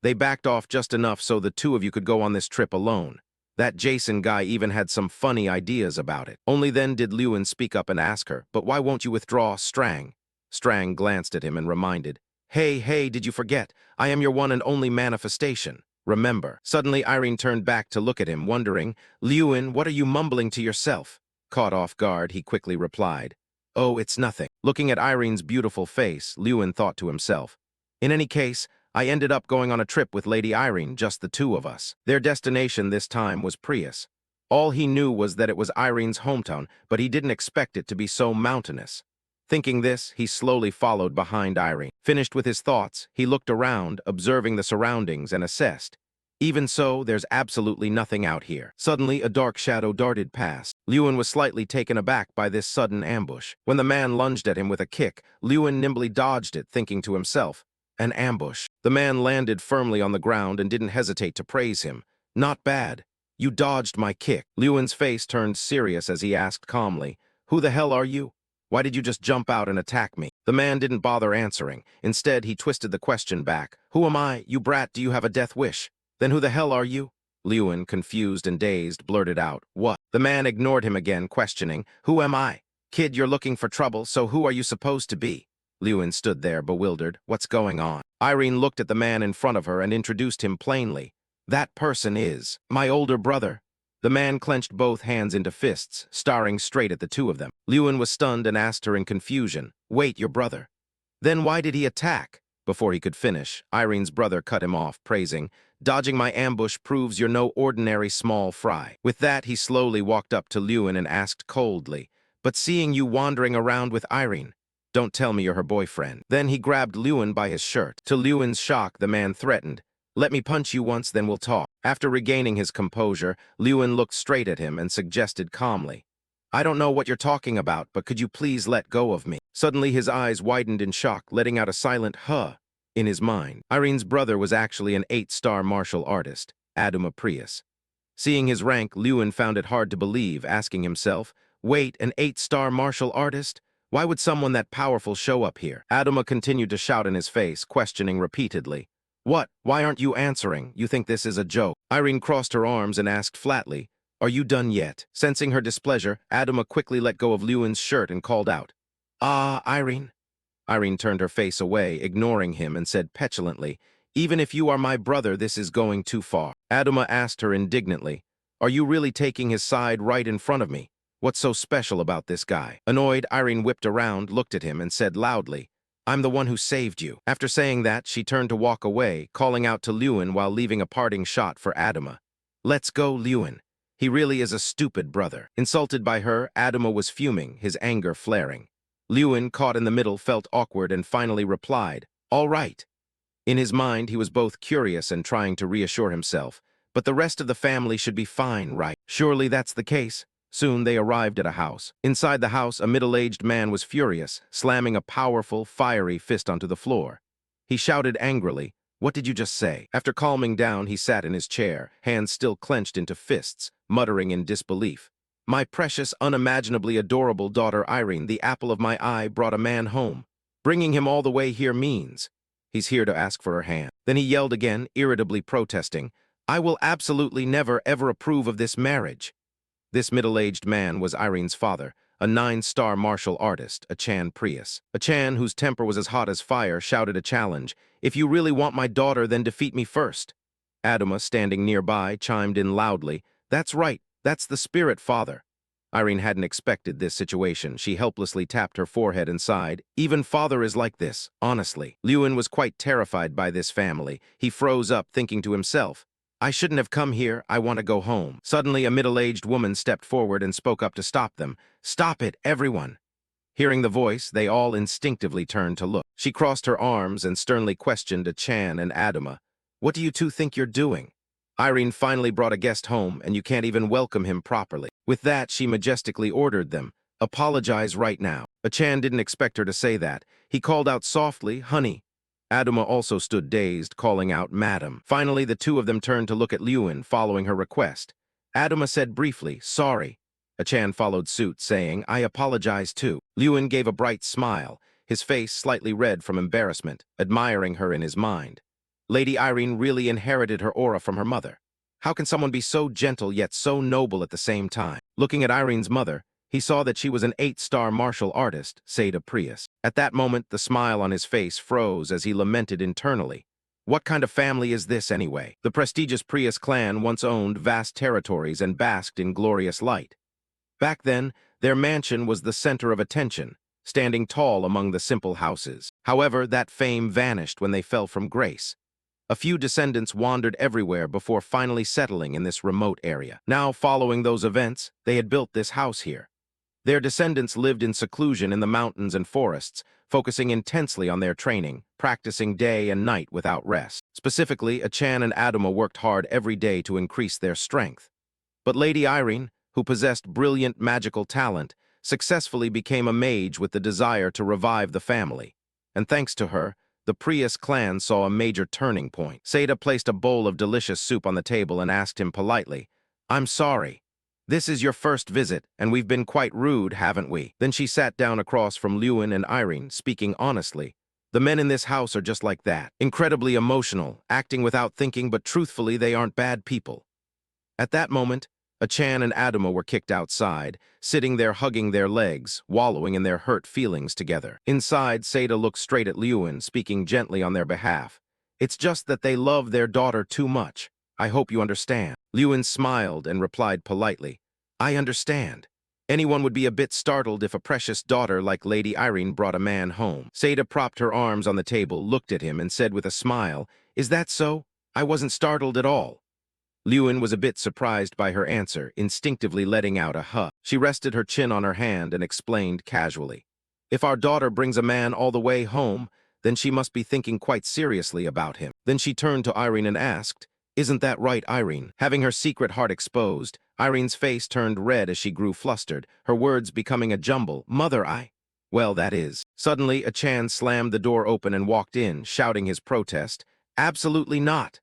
They backed off just enough so the two of you could go on this trip alone. That Jason guy even had some funny ideas about it." Only then did Lewin speak up and ask her, "But why won't you withdraw, Strang?" Strang glanced at him and reminded, Hey, did you forget? I am your one and only manifestation. Remember." Suddenly, Irene turned back to look at him, wondering, "Lewin, what are you mumbling to yourself?" Caught off guard, he quickly replied, "Oh, it's nothing." Looking at Irene's beautiful face, Lewin thought to himself, "In any case, I ended up going on a trip with Lady Irene, just the two of us." Their destination this time was Prius. All he knew was that it was Irene's hometown, but he didn't expect it to be so mountainous. Thinking this, he slowly followed behind Irene. Finished with his thoughts, he looked around, observing the surroundings, and assessed. Even so, there's absolutely nothing out here. Suddenly, a dark shadow darted past. Lewin was slightly taken aback by this sudden ambush. When the man lunged at him with a kick, Lewin nimbly dodged it, thinking to himself, An ambush. The man landed firmly on the ground and didn't hesitate to praise him. Not bad. You dodged my kick. Lewin's face turned serious as he asked calmly, "Who the hell are you? Why did you just jump out and attack me?" The man didn't bother answering. Instead, he twisted the question back. "Who am I? You brat, do you have a death wish? Then who the hell are you?" Lewin, confused and dazed, blurted out, "What?" The man ignored him again, questioning, "Who am I? Kid, you're looking for trouble, so who are you supposed to be?" Lewin stood there, bewildered. What's going on? Irene looked at the man in front of her and introduced him plainly. "That person is my older brother." The man clenched both hands into fists, staring straight at the two of them. Lewin was stunned and asked her in confusion, "Wait, your brother? Then why did he attack?" Before he could finish, Irene's brother cut him off, praising, "Dodging my ambush proves you're no ordinary small fry." With that, he slowly walked up to Lewin and asked coldly, "But seeing you wandering around with Irene, don't tell me you're her boyfriend." Then he grabbed Lewin by his shirt. To Lewin's shock, the man threatened, "Let me punch you once, then we'll talk." After regaining his composure, Lewin looked straight at him and suggested calmly, "I don't know what you're talking about, but could you please let go of me?" Suddenly his eyes widened in shock, letting out a silent "huh" in his mind. Irene's brother was actually an 8-star martial artist, Aduma Prius. Seeing his rank, Lewin found it hard to believe, asking himself, "Wait, an 8-star martial artist? Why would someone that powerful show up here?" Aduma continued to shout in his face, questioning repeatedly, "What? Why aren't you answering? You think this is a joke?" Irene crossed her arms and asked flatly, "Are you done yet?" Sensing her displeasure, Adama quickly let go of Lewin's shirt and called out, "Ah, Irene." Irene turned her face away, ignoring him, and said petulantly, "Even if you are my brother, this is going too far." Adama asked her indignantly, "Are you really taking his side right in front of me? What's so special about this guy?" Annoyed, Irene whipped around, looked at him, and said loudly, "I'm the one who saved you." After saying that, she turned to walk away, calling out to Lewin while leaving a parting shot for Adama. "Let's go, Lewin. He really is a stupid brother." Insulted by her, Adama was fuming, his anger flaring. Lewin, caught in the middle, felt awkward and finally replied, "All right." In his mind, he was both curious and trying to reassure himself, but the rest of the family should be fine, right? Surely that's the case. Soon they arrived at a house. Inside the house, a middle-aged man was furious, slamming a powerful, fiery fist onto the floor. He shouted angrily, "What did you just say?" After calming down, he sat in his chair, hands still clenched into fists, muttering in disbelief. "My precious, unimaginably adorable daughter Irene, the apple of my eye, brought a man home. Bringing him all the way here means he's here to ask for her hand." Then he yelled again, irritably protesting, "I will absolutely never, ever approve of this marriage." This middle-aged man was Irene's father, a 9-star martial artist, Achan Prius. Achan, whose temper was as hot as fire, shouted a challenge, "If you really want my daughter, then defeat me first." Adama, standing nearby, chimed in loudly, "That's right, that's the spirit, father." Irene hadn't expected this situation. She helplessly tapped her forehead and sighed, "Even father is like this, honestly." Lewin was quite terrified by this family. He froze up, thinking to himself, "I shouldn't have come here, I want to go home." Suddenly, a middle-aged woman stepped forward and spoke up to stop them. "Stop it, everyone." Hearing the voice, they all instinctively turned to look. She crossed her arms and sternly questioned Achan and Adama. "What do you two think you're doing? Irene finally brought a guest home, and you can't even welcome him properly." With that, she majestically ordered them, "Apologize right now." Achan didn't expect her to say that. He called out softly, "Honey." Adama also stood dazed, calling out, "Madam." Finally, the two of them turned to look at Lewin, following her request. Adama said briefly, "Sorry." Achan followed suit, saying, "I apologize too." Lewin gave a bright smile, his face slightly red from embarrassment, admiring her in his mind. Lady Irene really inherited her aura from her mother. How can someone be so gentle yet so noble at the same time? Looking at Irene's mother, he saw that she was an 8-star martial artist, Seda Prius. At that moment, the smile on his face froze as he lamented internally. What kind of family is this anyway? The prestigious Prius clan once owned vast territories and basked in glorious light. Back then, their mansion was the center of attention, standing tall among the simple houses. However, that fame vanished when they fell from grace. A few descendants wandered everywhere before finally settling in this remote area. Now, following those events, they had built this house here. Their descendants lived in seclusion in the mountains and forests, focusing intensely on their training, practicing day and night without rest. Specifically, Achan and Adama worked hard every day to increase their strength. But Lady Irene, who possessed brilliant magical talent, successfully became a mage with the desire to revive the family. And thanks to her, the Prius clan saw a major turning point. Seda placed a bowl of delicious soup on the table and asked him politely, "I'm sorry. This is your first visit, and we've been quite rude, haven't we?" Then she sat down across from Lewin and Irene, speaking honestly. "The men in this house are just like that. Incredibly emotional, acting without thinking, but truthfully, they aren't bad people." At that moment, Achan and Adama were kicked outside, sitting there hugging their legs, wallowing in their hurt feelings together. Inside, Seda looked straight at Lewin, speaking gently on their behalf. "It's just that they love their daughter too much. I hope you understand." Lewin smiled and replied politely, "I understand. Anyone would be a bit startled if a precious daughter like Lady Irene brought a man home." Seda propped her arms on the table, looked at him, and said with a smile, "Is that so? I wasn't startled at all." Lewin was a bit surprised by her answer, instinctively letting out a huh. She rested her chin on her hand and explained casually, "If our daughter brings a man all the way home, then she must be thinking quite seriously about him." Then she turned to Irene and asked, "Isn't that right, Irene?" Having her secret heart exposed, Irene's face turned red as she grew flustered, her words becoming a jumble. "Mother, Well, that is." Suddenly, Achan slammed the door open and walked in, shouting his protest, "Absolutely not."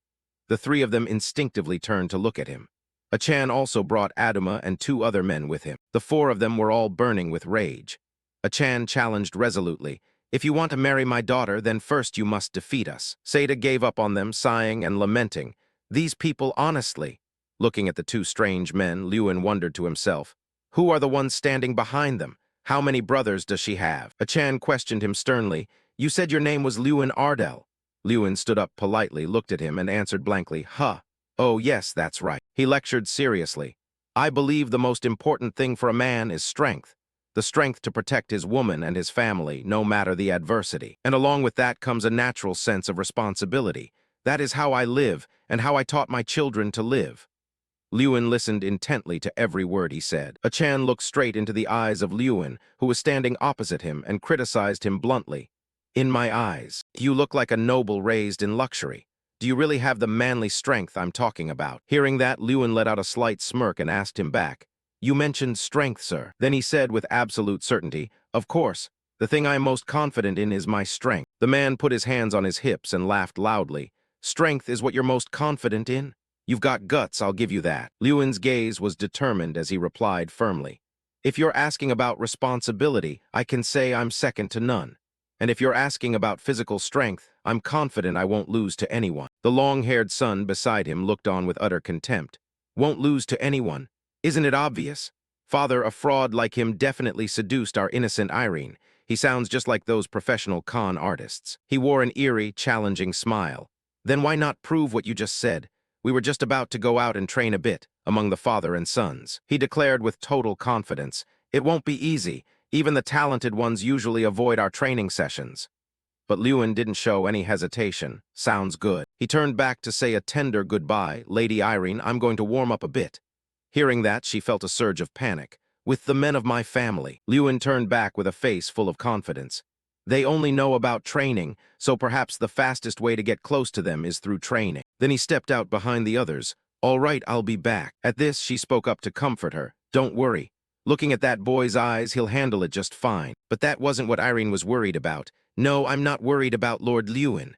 The three of them instinctively turned to look at him. Achan also brought Adama and two other men with him. The four of them were all burning with rage. Achan challenged resolutely, "If you want to marry my daughter, then first you must defeat us." Seda gave up on them, sighing and lamenting. "These people, honestly." Looking at the two strange men, Lewin wondered to himself, "Who are the ones standing behind them? How many brothers does she have?" Achan questioned him sternly, "You said your name was Lewin Ardell." Lewin stood up politely, looked at him, and answered blankly, "Huh. Oh, yes, that's right." He lectured seriously. "I believe the most important thing for a man is strength. The strength to protect his woman and his family, no matter the adversity. And along with that comes a natural sense of responsibility. That is how I live, and how I taught my children to live." Lewin listened intently to every word he said. Achan looked straight into the eyes of Lewin, who was standing opposite him, and criticized him bluntly. "In my eyes, you look like a noble raised in luxury. Do you really have the manly strength I'm talking about?" Hearing that, Lewin let out a slight smirk and asked him back, "You mentioned strength, sir." Then he said with absolute certainty, "Of course, the thing I am most confident in is my strength." The man put his hands on his hips and laughed loudly. "Strength is what you're most confident in? You've got guts, I'll give you that." Lewin's gaze was determined as he replied firmly, "If you're asking about responsibility, I can say I'm second to none. And if you're asking about physical strength, I'm confident I won't lose to anyone." The long-haired son beside him looked on with utter contempt. "Won't lose to anyone? Isn't it obvious? Father, a fraud like him definitely seduced our innocent Irene. He sounds just like those professional con artists." He wore an eerie, challenging smile. "Then why not prove what you just said? We were just about to go out and train a bit, among the father and sons." He declared with total confidence, "It won't be easy. Even the talented ones usually avoid our training sessions." But Lewin didn't show any hesitation. "Sounds good." He turned back to say a tender goodbye. "Lady Irene, I'm going to warm up a bit." Hearing that, she felt a surge of panic. "With the men of my family." Lewin turned back with a face full of confidence. "They only know about training, so perhaps the fastest way to get close to them is through training." Then he stepped out behind the others. "All right, I'll be back." At this, she spoke up to comfort her. "Don't worry. Looking at that boy's eyes, he'll handle it just fine." But that wasn't what Irene was worried about. "No, I'm not worried about Lord Lewin."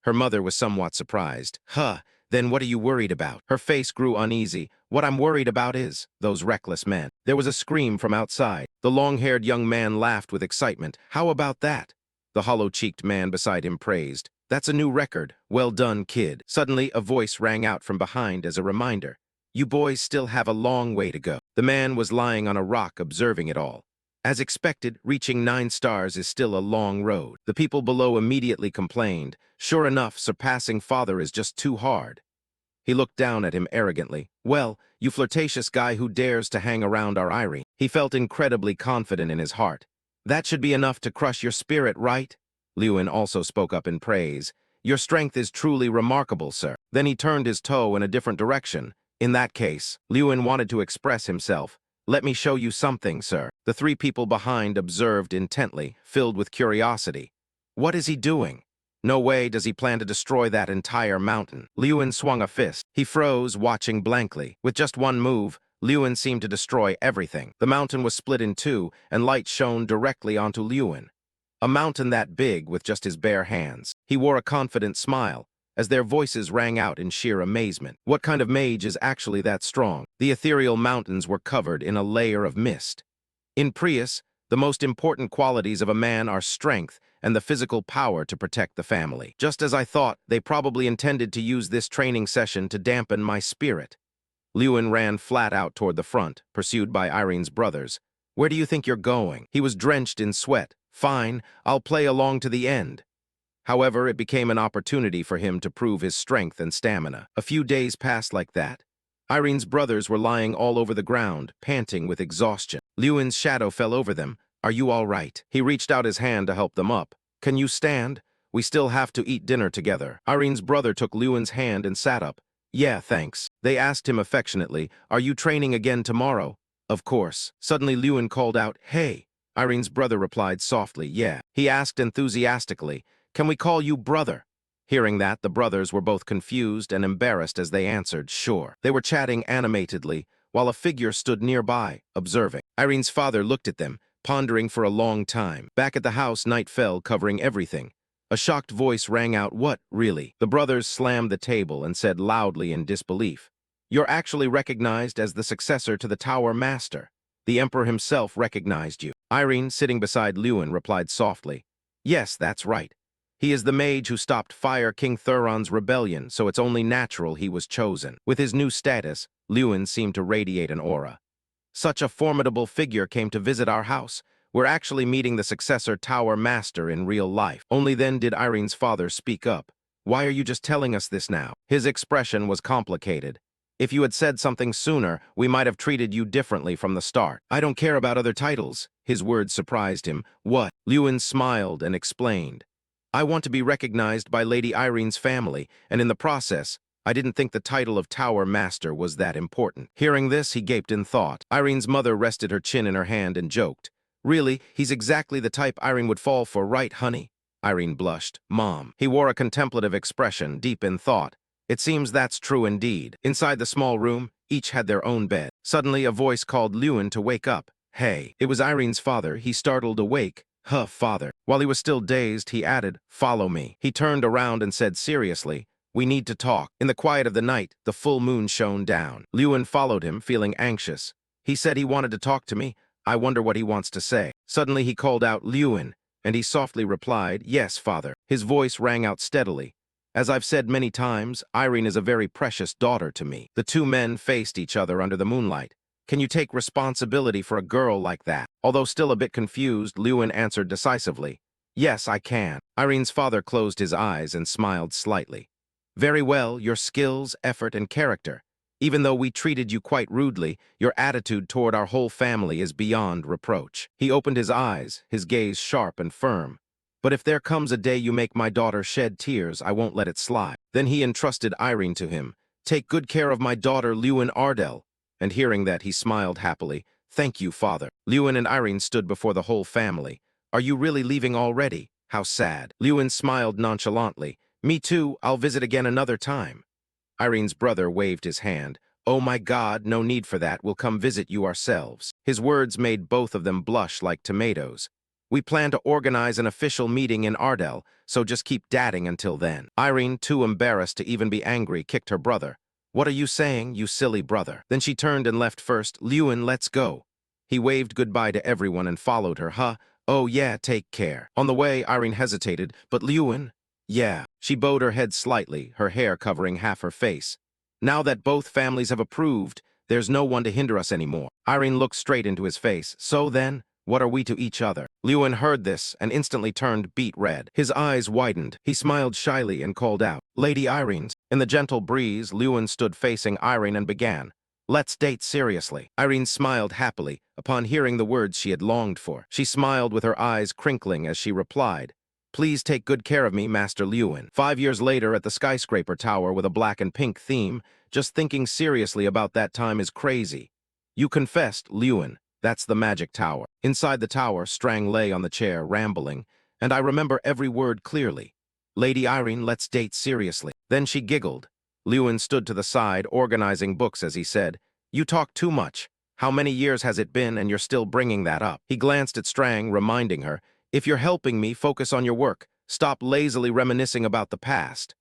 Her mother was somewhat surprised. "Huh, then what are you worried about?" Her face grew uneasy. "What I'm worried about is those reckless men." There was a scream from outside. The long-haired young man laughed with excitement. "How about that?" The hollow-cheeked man beside him praised. "That's a new record. Well done, kid." Suddenly, a voice rang out from behind as a reminder. "You boys still have a long way to go." The man was lying on a rock observing it all. As expected, reaching 9 stars is still a long road. The people below immediately complained. "Sure enough, surpassing father is just too hard." He looked down at him arrogantly. "Well, you flirtatious guy who dares to hang around our Irene." He felt incredibly confident in his heart. "That should be enough to crush your spirit, right?" Lewin also spoke up in praise. "Your strength is truly remarkable, sir." Then he turned his toe in a different direction. "In that case," Lewin wanted to express himself. "Let me show you something, sir." The three people behind observed intently, filled with curiosity. "What is he doing? No way does he plan to destroy that entire mountain." Lewin swung a fist. He froze, watching blankly. With just one move, Lewin seemed to destroy everything. The mountain was split in two, and light shone directly onto Lewin. A mountain that big with just his bare hands. He wore a confident smile, as their voices rang out in sheer amazement. What kind of mage is actually that strong? The ethereal mountains were covered in a layer of mist. In Prius, the most important qualities of a man are strength and the physical power to protect the family. Just as I thought, they probably intended to use this training session to dampen my spirit. Lewin ran flat out toward the front, pursued by Irene's brothers. Where do you think you're going? He was drenched in sweat. Fine, I'll play along to the end. However, it became an opportunity for him to prove his strength and stamina. A few days passed like that. Irene's brothers were lying all over the ground, panting with exhaustion. Lewin's shadow fell over them. Are you all right? He reached out his hand to help them up. Can you stand? We still have to eat dinner together. Irene's brother took Lewin's hand and sat up. Yeah, thanks. They asked him affectionately, are you training again tomorrow? Of course. Suddenly Lewin called out, hey. Irene's brother replied softly, yeah. He asked enthusiastically, can we call you brother? Hearing that, the brothers were both confused and embarrassed as they answered, sure. They were chatting animatedly, while a figure stood nearby, observing. Irene's father looked at them, pondering for a long time. Back at the house, night fell, covering everything. A shocked voice rang out, what, really? The brothers slammed the table and said loudly in disbelief, you're actually recognized as the successor to the Tower Master. The Emperor himself recognized you. Irene, sitting beside Lewin, replied softly, yes, that's right. He is the mage who stopped Fire King Thuron's rebellion, so it's only natural he was chosen. With his new status, Lewin seemed to radiate an aura. Such a formidable figure came to visit our house. We're actually meeting the successor Tower Master in real life. Only then did Irene's father speak up. Why are you just telling us this now? His expression was complicated. If you had said something sooner, we might have treated you differently from the start. I don't care about other titles. His words surprised him. What? Lewin smiled and explained. I want to be recognized by Lady Irene's family, and in the process, I didn't think the title of Tower Master was that important. Hearing this, he gaped in thought. Irene's mother rested her chin in her hand and joked. Really, he's exactly the type Irene would fall for, right, honey? Irene blushed. Mom. He wore a contemplative expression, deep in thought. It seems that's true indeed. Inside the small room, each had their own bed. Suddenly, a voice called Lewin to wake up. Hey. It was Irene's father. He startled awake. Huh, father. While he was still dazed, he added, follow me. He turned around and said seriously, we need to talk. In the quiet of the night, the full moon shone down. Lewin followed him, feeling anxious. He said he wanted to talk to me. I wonder what he wants to say. Suddenly he called out, Lewin, and he softly replied, yes, father. His voice rang out steadily. As I've said many times, Irene is a very precious daughter to me. The two men faced each other under the moonlight. Can you take responsibility for a girl like that? Although still a bit confused, Lewin answered decisively, yes, I can. Irene's father closed his eyes and smiled slightly. Very well, your skills, effort, and character. Even though we treated you quite rudely, your attitude toward our whole family is beyond reproach. He opened his eyes, his gaze sharp and firm. But if there comes a day you make my daughter shed tears, I won't let it slide. Then he entrusted Irene to him. Take good care of my daughter, Lewin Ardell. And hearing that, he smiled happily. Thank you, father. Lewin and Irene stood before the whole family. Are you really leaving already? How sad. Lewin smiled nonchalantly. Me too, I'll visit again another time. Irene's brother waved his hand. Oh my God, no need for that, we'll come visit you ourselves. His words made both of them blush like tomatoes. We plan to organize an official meeting in Ardell, so just keep dadding until then. Irene, too embarrassed to even be angry, kicked her brother. What are you saying, you silly brother? Then she turned and left first. Lewin, let's go. He waved goodbye to everyone and followed her. Oh yeah, take care. On the way, Irene hesitated, but Lewin? Yeah. She bowed her head slightly, her hair covering half her face. Now that both families have approved, there's no one to hinder us anymore. Irene looked straight into his face. So then, what are we to each other? Lewin heard this and instantly turned beet red. His eyes widened. He smiled shyly and called out, Lady Irene. In the gentle breeze, Lewin stood facing Irene and began, let's date seriously. Irene smiled happily upon hearing the words she had longed for. She smiled with her eyes crinkling as she replied, please take good care of me, Master Lewin. 5 years later at the skyscraper tower with a black and pink theme, just thinking seriously about that time is crazy. You confessed, Lewin. That's the magic tower. Inside the tower, Strang lay on the chair, rambling, and I remember every word clearly. Lady Irene, let's date seriously. Then she giggled. Lewin stood to the side, organizing books as he said, you talk too much. How many years has it been and you're still bringing that up? He glanced at Strang, reminding her, If you're helping me, focus on your work. Stop lazily reminiscing about the past.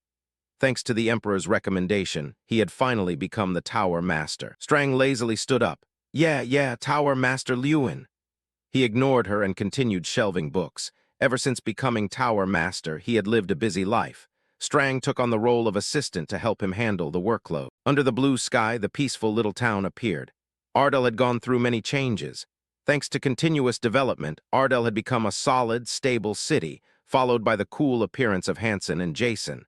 Thanks to the Emperor's recommendation, he had finally become the Tower Master. Strang lazily stood up. Yeah, Tower Master Lewin. He ignored her and continued shelving books. Ever since becoming Tower Master, he had lived a busy life. Strang took on the role of assistant to help him handle the workload. Under the blue sky, the peaceful little town appeared. Ardell had gone through many changes. Thanks to continuous development, Ardell had become a solid, stable city, followed by the cool appearance of Hansen and Jason.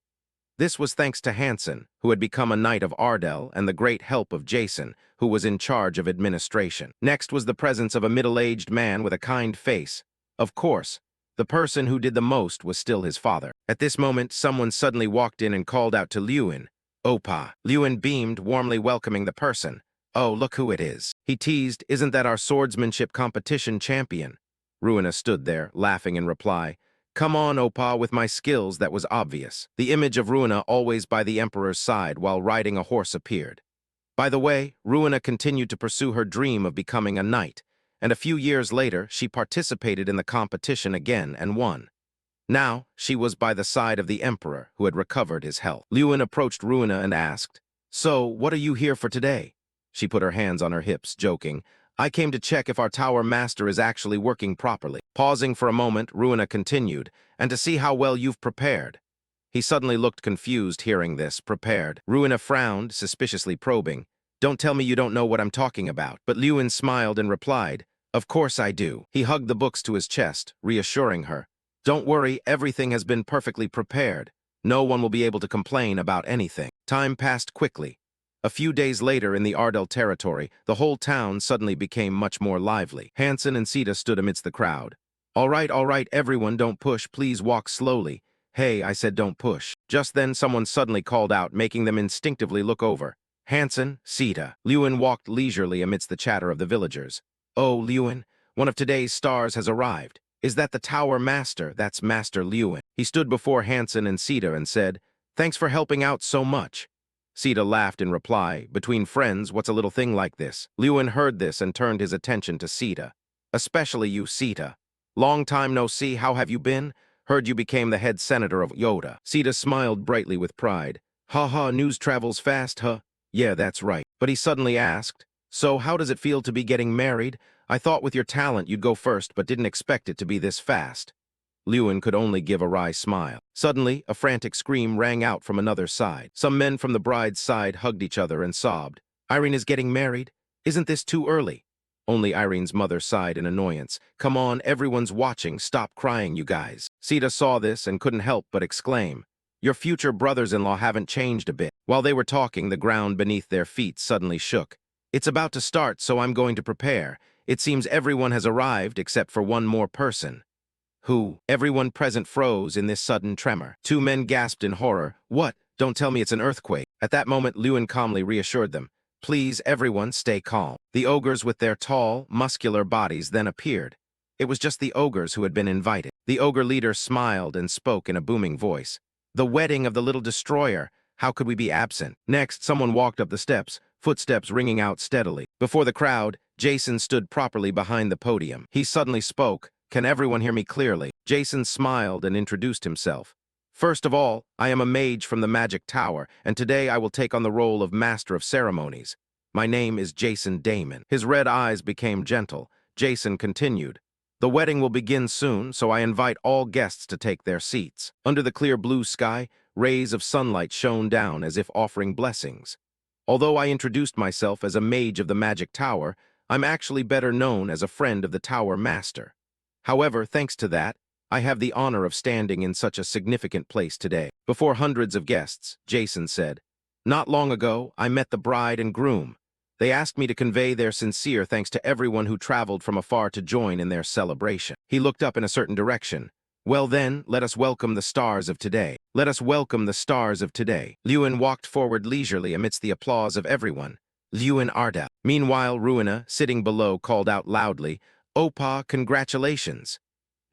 This was thanks to Hansen, who had become a knight of Ardell, and the great help of Jason, who was in charge of administration. Next was the presence of a middle-aged man with a kind face. Of course, the person who did the most was still his father. At this moment, someone suddenly walked in and called out to Lewin, "Opa." Lewin beamed, warmly welcoming the person. "Oh, look who it is." He teased, "Isn't that our swordsmanship competition champion?" Ruina stood there, laughing in reply. "Come on, Opa, with my skills," that was obvious. The image of Ruina always by the Emperor's side while riding a horse appeared. By the way, Ruina continued to pursue her dream of becoming a knight, and a few years later, she participated in the competition again and won. Now, she was by the side of the Emperor, who had recovered his health. Lewin approached Ruina and asked, "So, what are you here for today?" She put her hands on her hips, joking, "I came to check if our Tower Master is actually working properly." Pausing for a moment, Ruina continued, "And to see how well you've prepared." He suddenly looked confused hearing this, prepared. Ruina frowned, suspiciously probing. "Don't tell me you don't know what I'm talking about." But Lewin smiled and replied, "Of course I do." He hugged the books to his chest, reassuring her. "Don't worry, everything has been perfectly prepared. No one will be able to complain about anything." Time passed quickly. A few days later, in the Ardell territory, the whole town suddenly became much more lively. Hansen and Sita stood amidst the crowd. All right, everyone, don't push, please walk slowly." "Hey, I said don't push." Just then someone suddenly called out, making them instinctively look over. "Hansen, Sita." Lewin walked leisurely amidst the chatter of the villagers. "Oh, Lewin, one of today's stars has arrived. Is that the Tower Master?" "That's Master Lewin." He stood before Hansen and Sita and said, "Thanks for helping out so much." Sita laughed in reply, "Between friends, what's a little thing like this?" Lewin heard this and turned his attention to Sita. "Especially you, Sita. Long time no see, how have you been? Heard you became the head senator of Yoda." Sita smiled brightly with pride. "Ha, news travels fast, huh?" "Yeah, that's right." But he suddenly asked, "So how does it feel to be getting married? I thought with your talent you'd go first, but didn't expect it to be this fast." Lewin could only give a wry smile. Suddenly, a frantic scream rang out from another side. Some men from the bride's side hugged each other and sobbed. "Irene is getting married? Isn't this too early?" Only Irene's mother sighed in annoyance. "Come on, everyone's watching. Stop crying, you guys." Sita saw this and couldn't help but exclaim, "Your future brothers-in-law haven't changed a bit." While they were talking, the ground beneath their feet suddenly shook. "It's about to start, so I'm going to prepare. It seems everyone has arrived except for one more person." "Who?" Everyone present froze in this sudden tremor. Two men gasped in horror. "What? Don't tell me it's an earthquake." At that moment, Lewin calmly reassured them. "Please, everyone, stay calm." The ogres with their tall, muscular bodies then appeared. It was just the ogres who had been invited. The ogre leader smiled and spoke in a booming voice. "The wedding of the little destroyer. How could we be absent?" Next, someone walked up the steps, footsteps ringing out steadily. Before the crowd, Jason stood properly behind the podium. He suddenly spoke. "Can everyone hear me clearly?" Jason smiled and introduced himself. "First of all, I am a mage from the Magic Tower, and today I will take on the role of Master of Ceremonies. My name is Jason Damon." His red eyes became gentle. Jason continued, "The wedding will begin soon, so I invite all guests to take their seats." Under the clear blue sky, rays of sunlight shone down as if offering blessings. Although I introduced myself as a mage of the Magic Tower, I'm actually better known as a friend of the Tower Master. However, thanks to that, I have the honor of standing in such a significant place today. Before hundreds of guests, Jason said, "Not long ago, I met the bride and groom. They asked me to convey their sincere thanks to everyone who traveled from afar to join in their celebration." He looked up in a certain direction. "Well then, let us welcome the stars of today. Let us welcome the stars of today." Lewin walked forward leisurely amidst the applause of everyone. "Lewin Ardell." Meanwhile, Ruina, sitting below, called out loudly, "Opa, congratulations."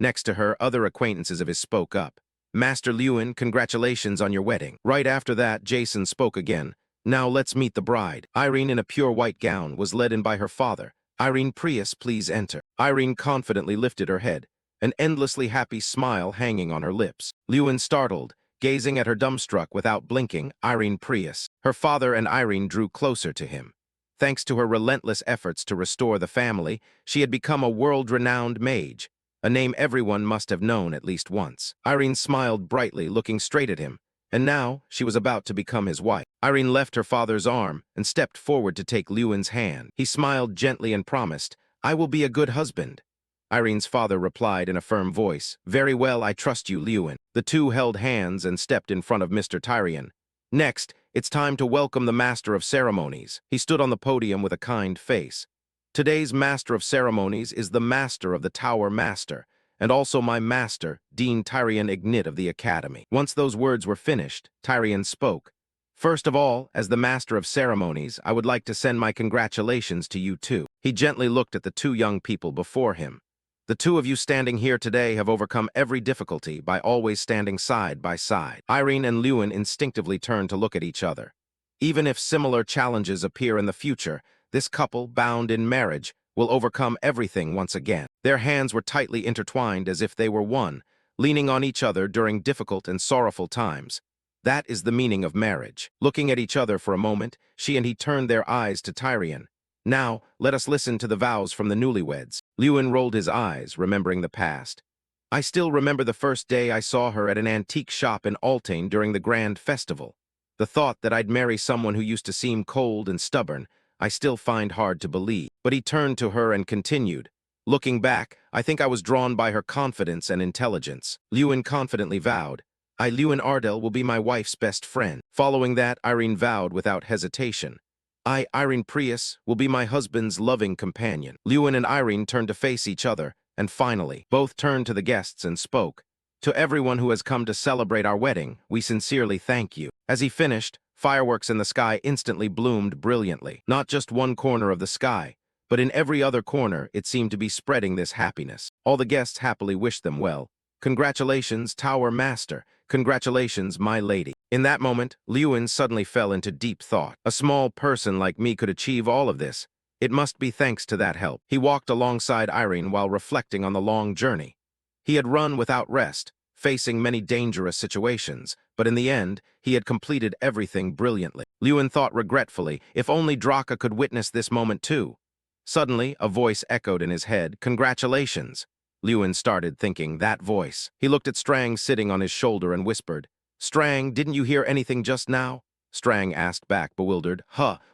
Next to her, other acquaintances of his spoke up. "Master Lewin, congratulations on your wedding." Right after that, Jason spoke again. "Now let's meet the bride." Irene, in a pure white gown, was led in by her father. "Irene Prius, please enter." Irene confidently lifted her head. an endlessly happy smile hanging on her lips. Lewin startled, gazing at her dumbstruck without blinking. Irene Prius. Her father and Irene drew closer to him. Thanks to her relentless efforts to restore the family, she had become a world-renowned mage, a name everyone must have known at least once. Irene smiled brightly, looking straight at him, and now she was about to become his wife. Irene left her father's arm and stepped forward to take Lewin's hand. He smiled gently and promised, "I will be a good husband." Irene's father replied in a firm voice, "Very well, I trust you, Lewin." The two held hands and stepped in front of Mr. Tyrion. Next, it's time to welcome the Master of Ceremonies. He stood on the podium with a kind face. Today's Master of Ceremonies is the Master of the Tower Master, and also my master, Dean Tyrion Ignit of the Academy. Once those words were finished, Tyrion spoke. "First of all, as the Master of Ceremonies, I would like to send my congratulations to you too." He gently looked at the two young people before him. "The two of you standing here today have overcome every difficulty by always standing side by side." Irene and Lewin instinctively turned to look at each other. Even if similar challenges appear in the future, this couple, bound in marriage, will overcome everything once again. Their hands were tightly intertwined as if they were one, leaning on each other during difficult and sorrowful times. That is the meaning of marriage. Looking at each other for a moment, she and he turned their eyes to Tyrion. "Now, let us listen to the vows from the newlyweds." Lewin rolled his eyes, remembering the past. "I still remember the first day I saw her at an antique shop in Altain during the Grand Festival. The thought that I'd marry someone who used to seem cold and stubborn, I still find hard to believe." But he turned to her and continued, "Looking back, I think I was drawn by her confidence and intelligence." Lewin confidently vowed, "I, Lewin Ardell, will be my wife's best friend." Following that, Irene vowed without hesitation, "I, Irene Prius, will be my husband's loving companion." Lewin and Irene turned to face each other, and finally, both turned to the guests and spoke. "To everyone who has come to celebrate our wedding, we sincerely thank you." As he finished, fireworks in the sky instantly bloomed brilliantly. Not just one corner of the sky, but in every other corner it seemed to be spreading this happiness. All the guests happily wished them well. "Congratulations, Tower Master. Congratulations, my lady." In that moment, Lewin suddenly fell into deep thought. A small person like me could achieve all of this. It must be thanks to that help. He walked alongside Irene while reflecting on the long journey. He had run without rest, facing many dangerous situations, but in the end, he had completed everything brilliantly. Lewin thought regretfully, if only Draka could witness this moment too. Suddenly, a voice echoed in his head, "Congratulations." Lewin started thinking, that voice. He looked at Strang sitting on his shoulder and whispered, "Strang, didn't you hear anything just now?" Strang asked back, bewildered,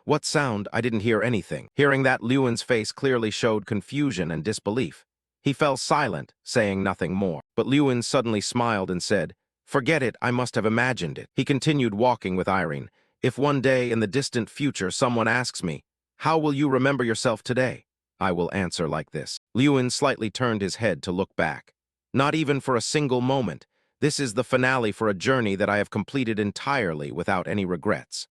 What sound? I didn't hear anything." Hearing that, Lewin's face clearly showed confusion and disbelief. He fell silent, saying nothing more. But Lewin suddenly smiled and said, "Forget it, I must have imagined it." He continued walking with Irene. "If one day in the distant future someone asks me, 'How will you remember yourself today?' I will answer like this." Lewin slightly turned his head to look back. "Not even for a single moment. This is the finale for a journey that I have completed entirely without any regrets."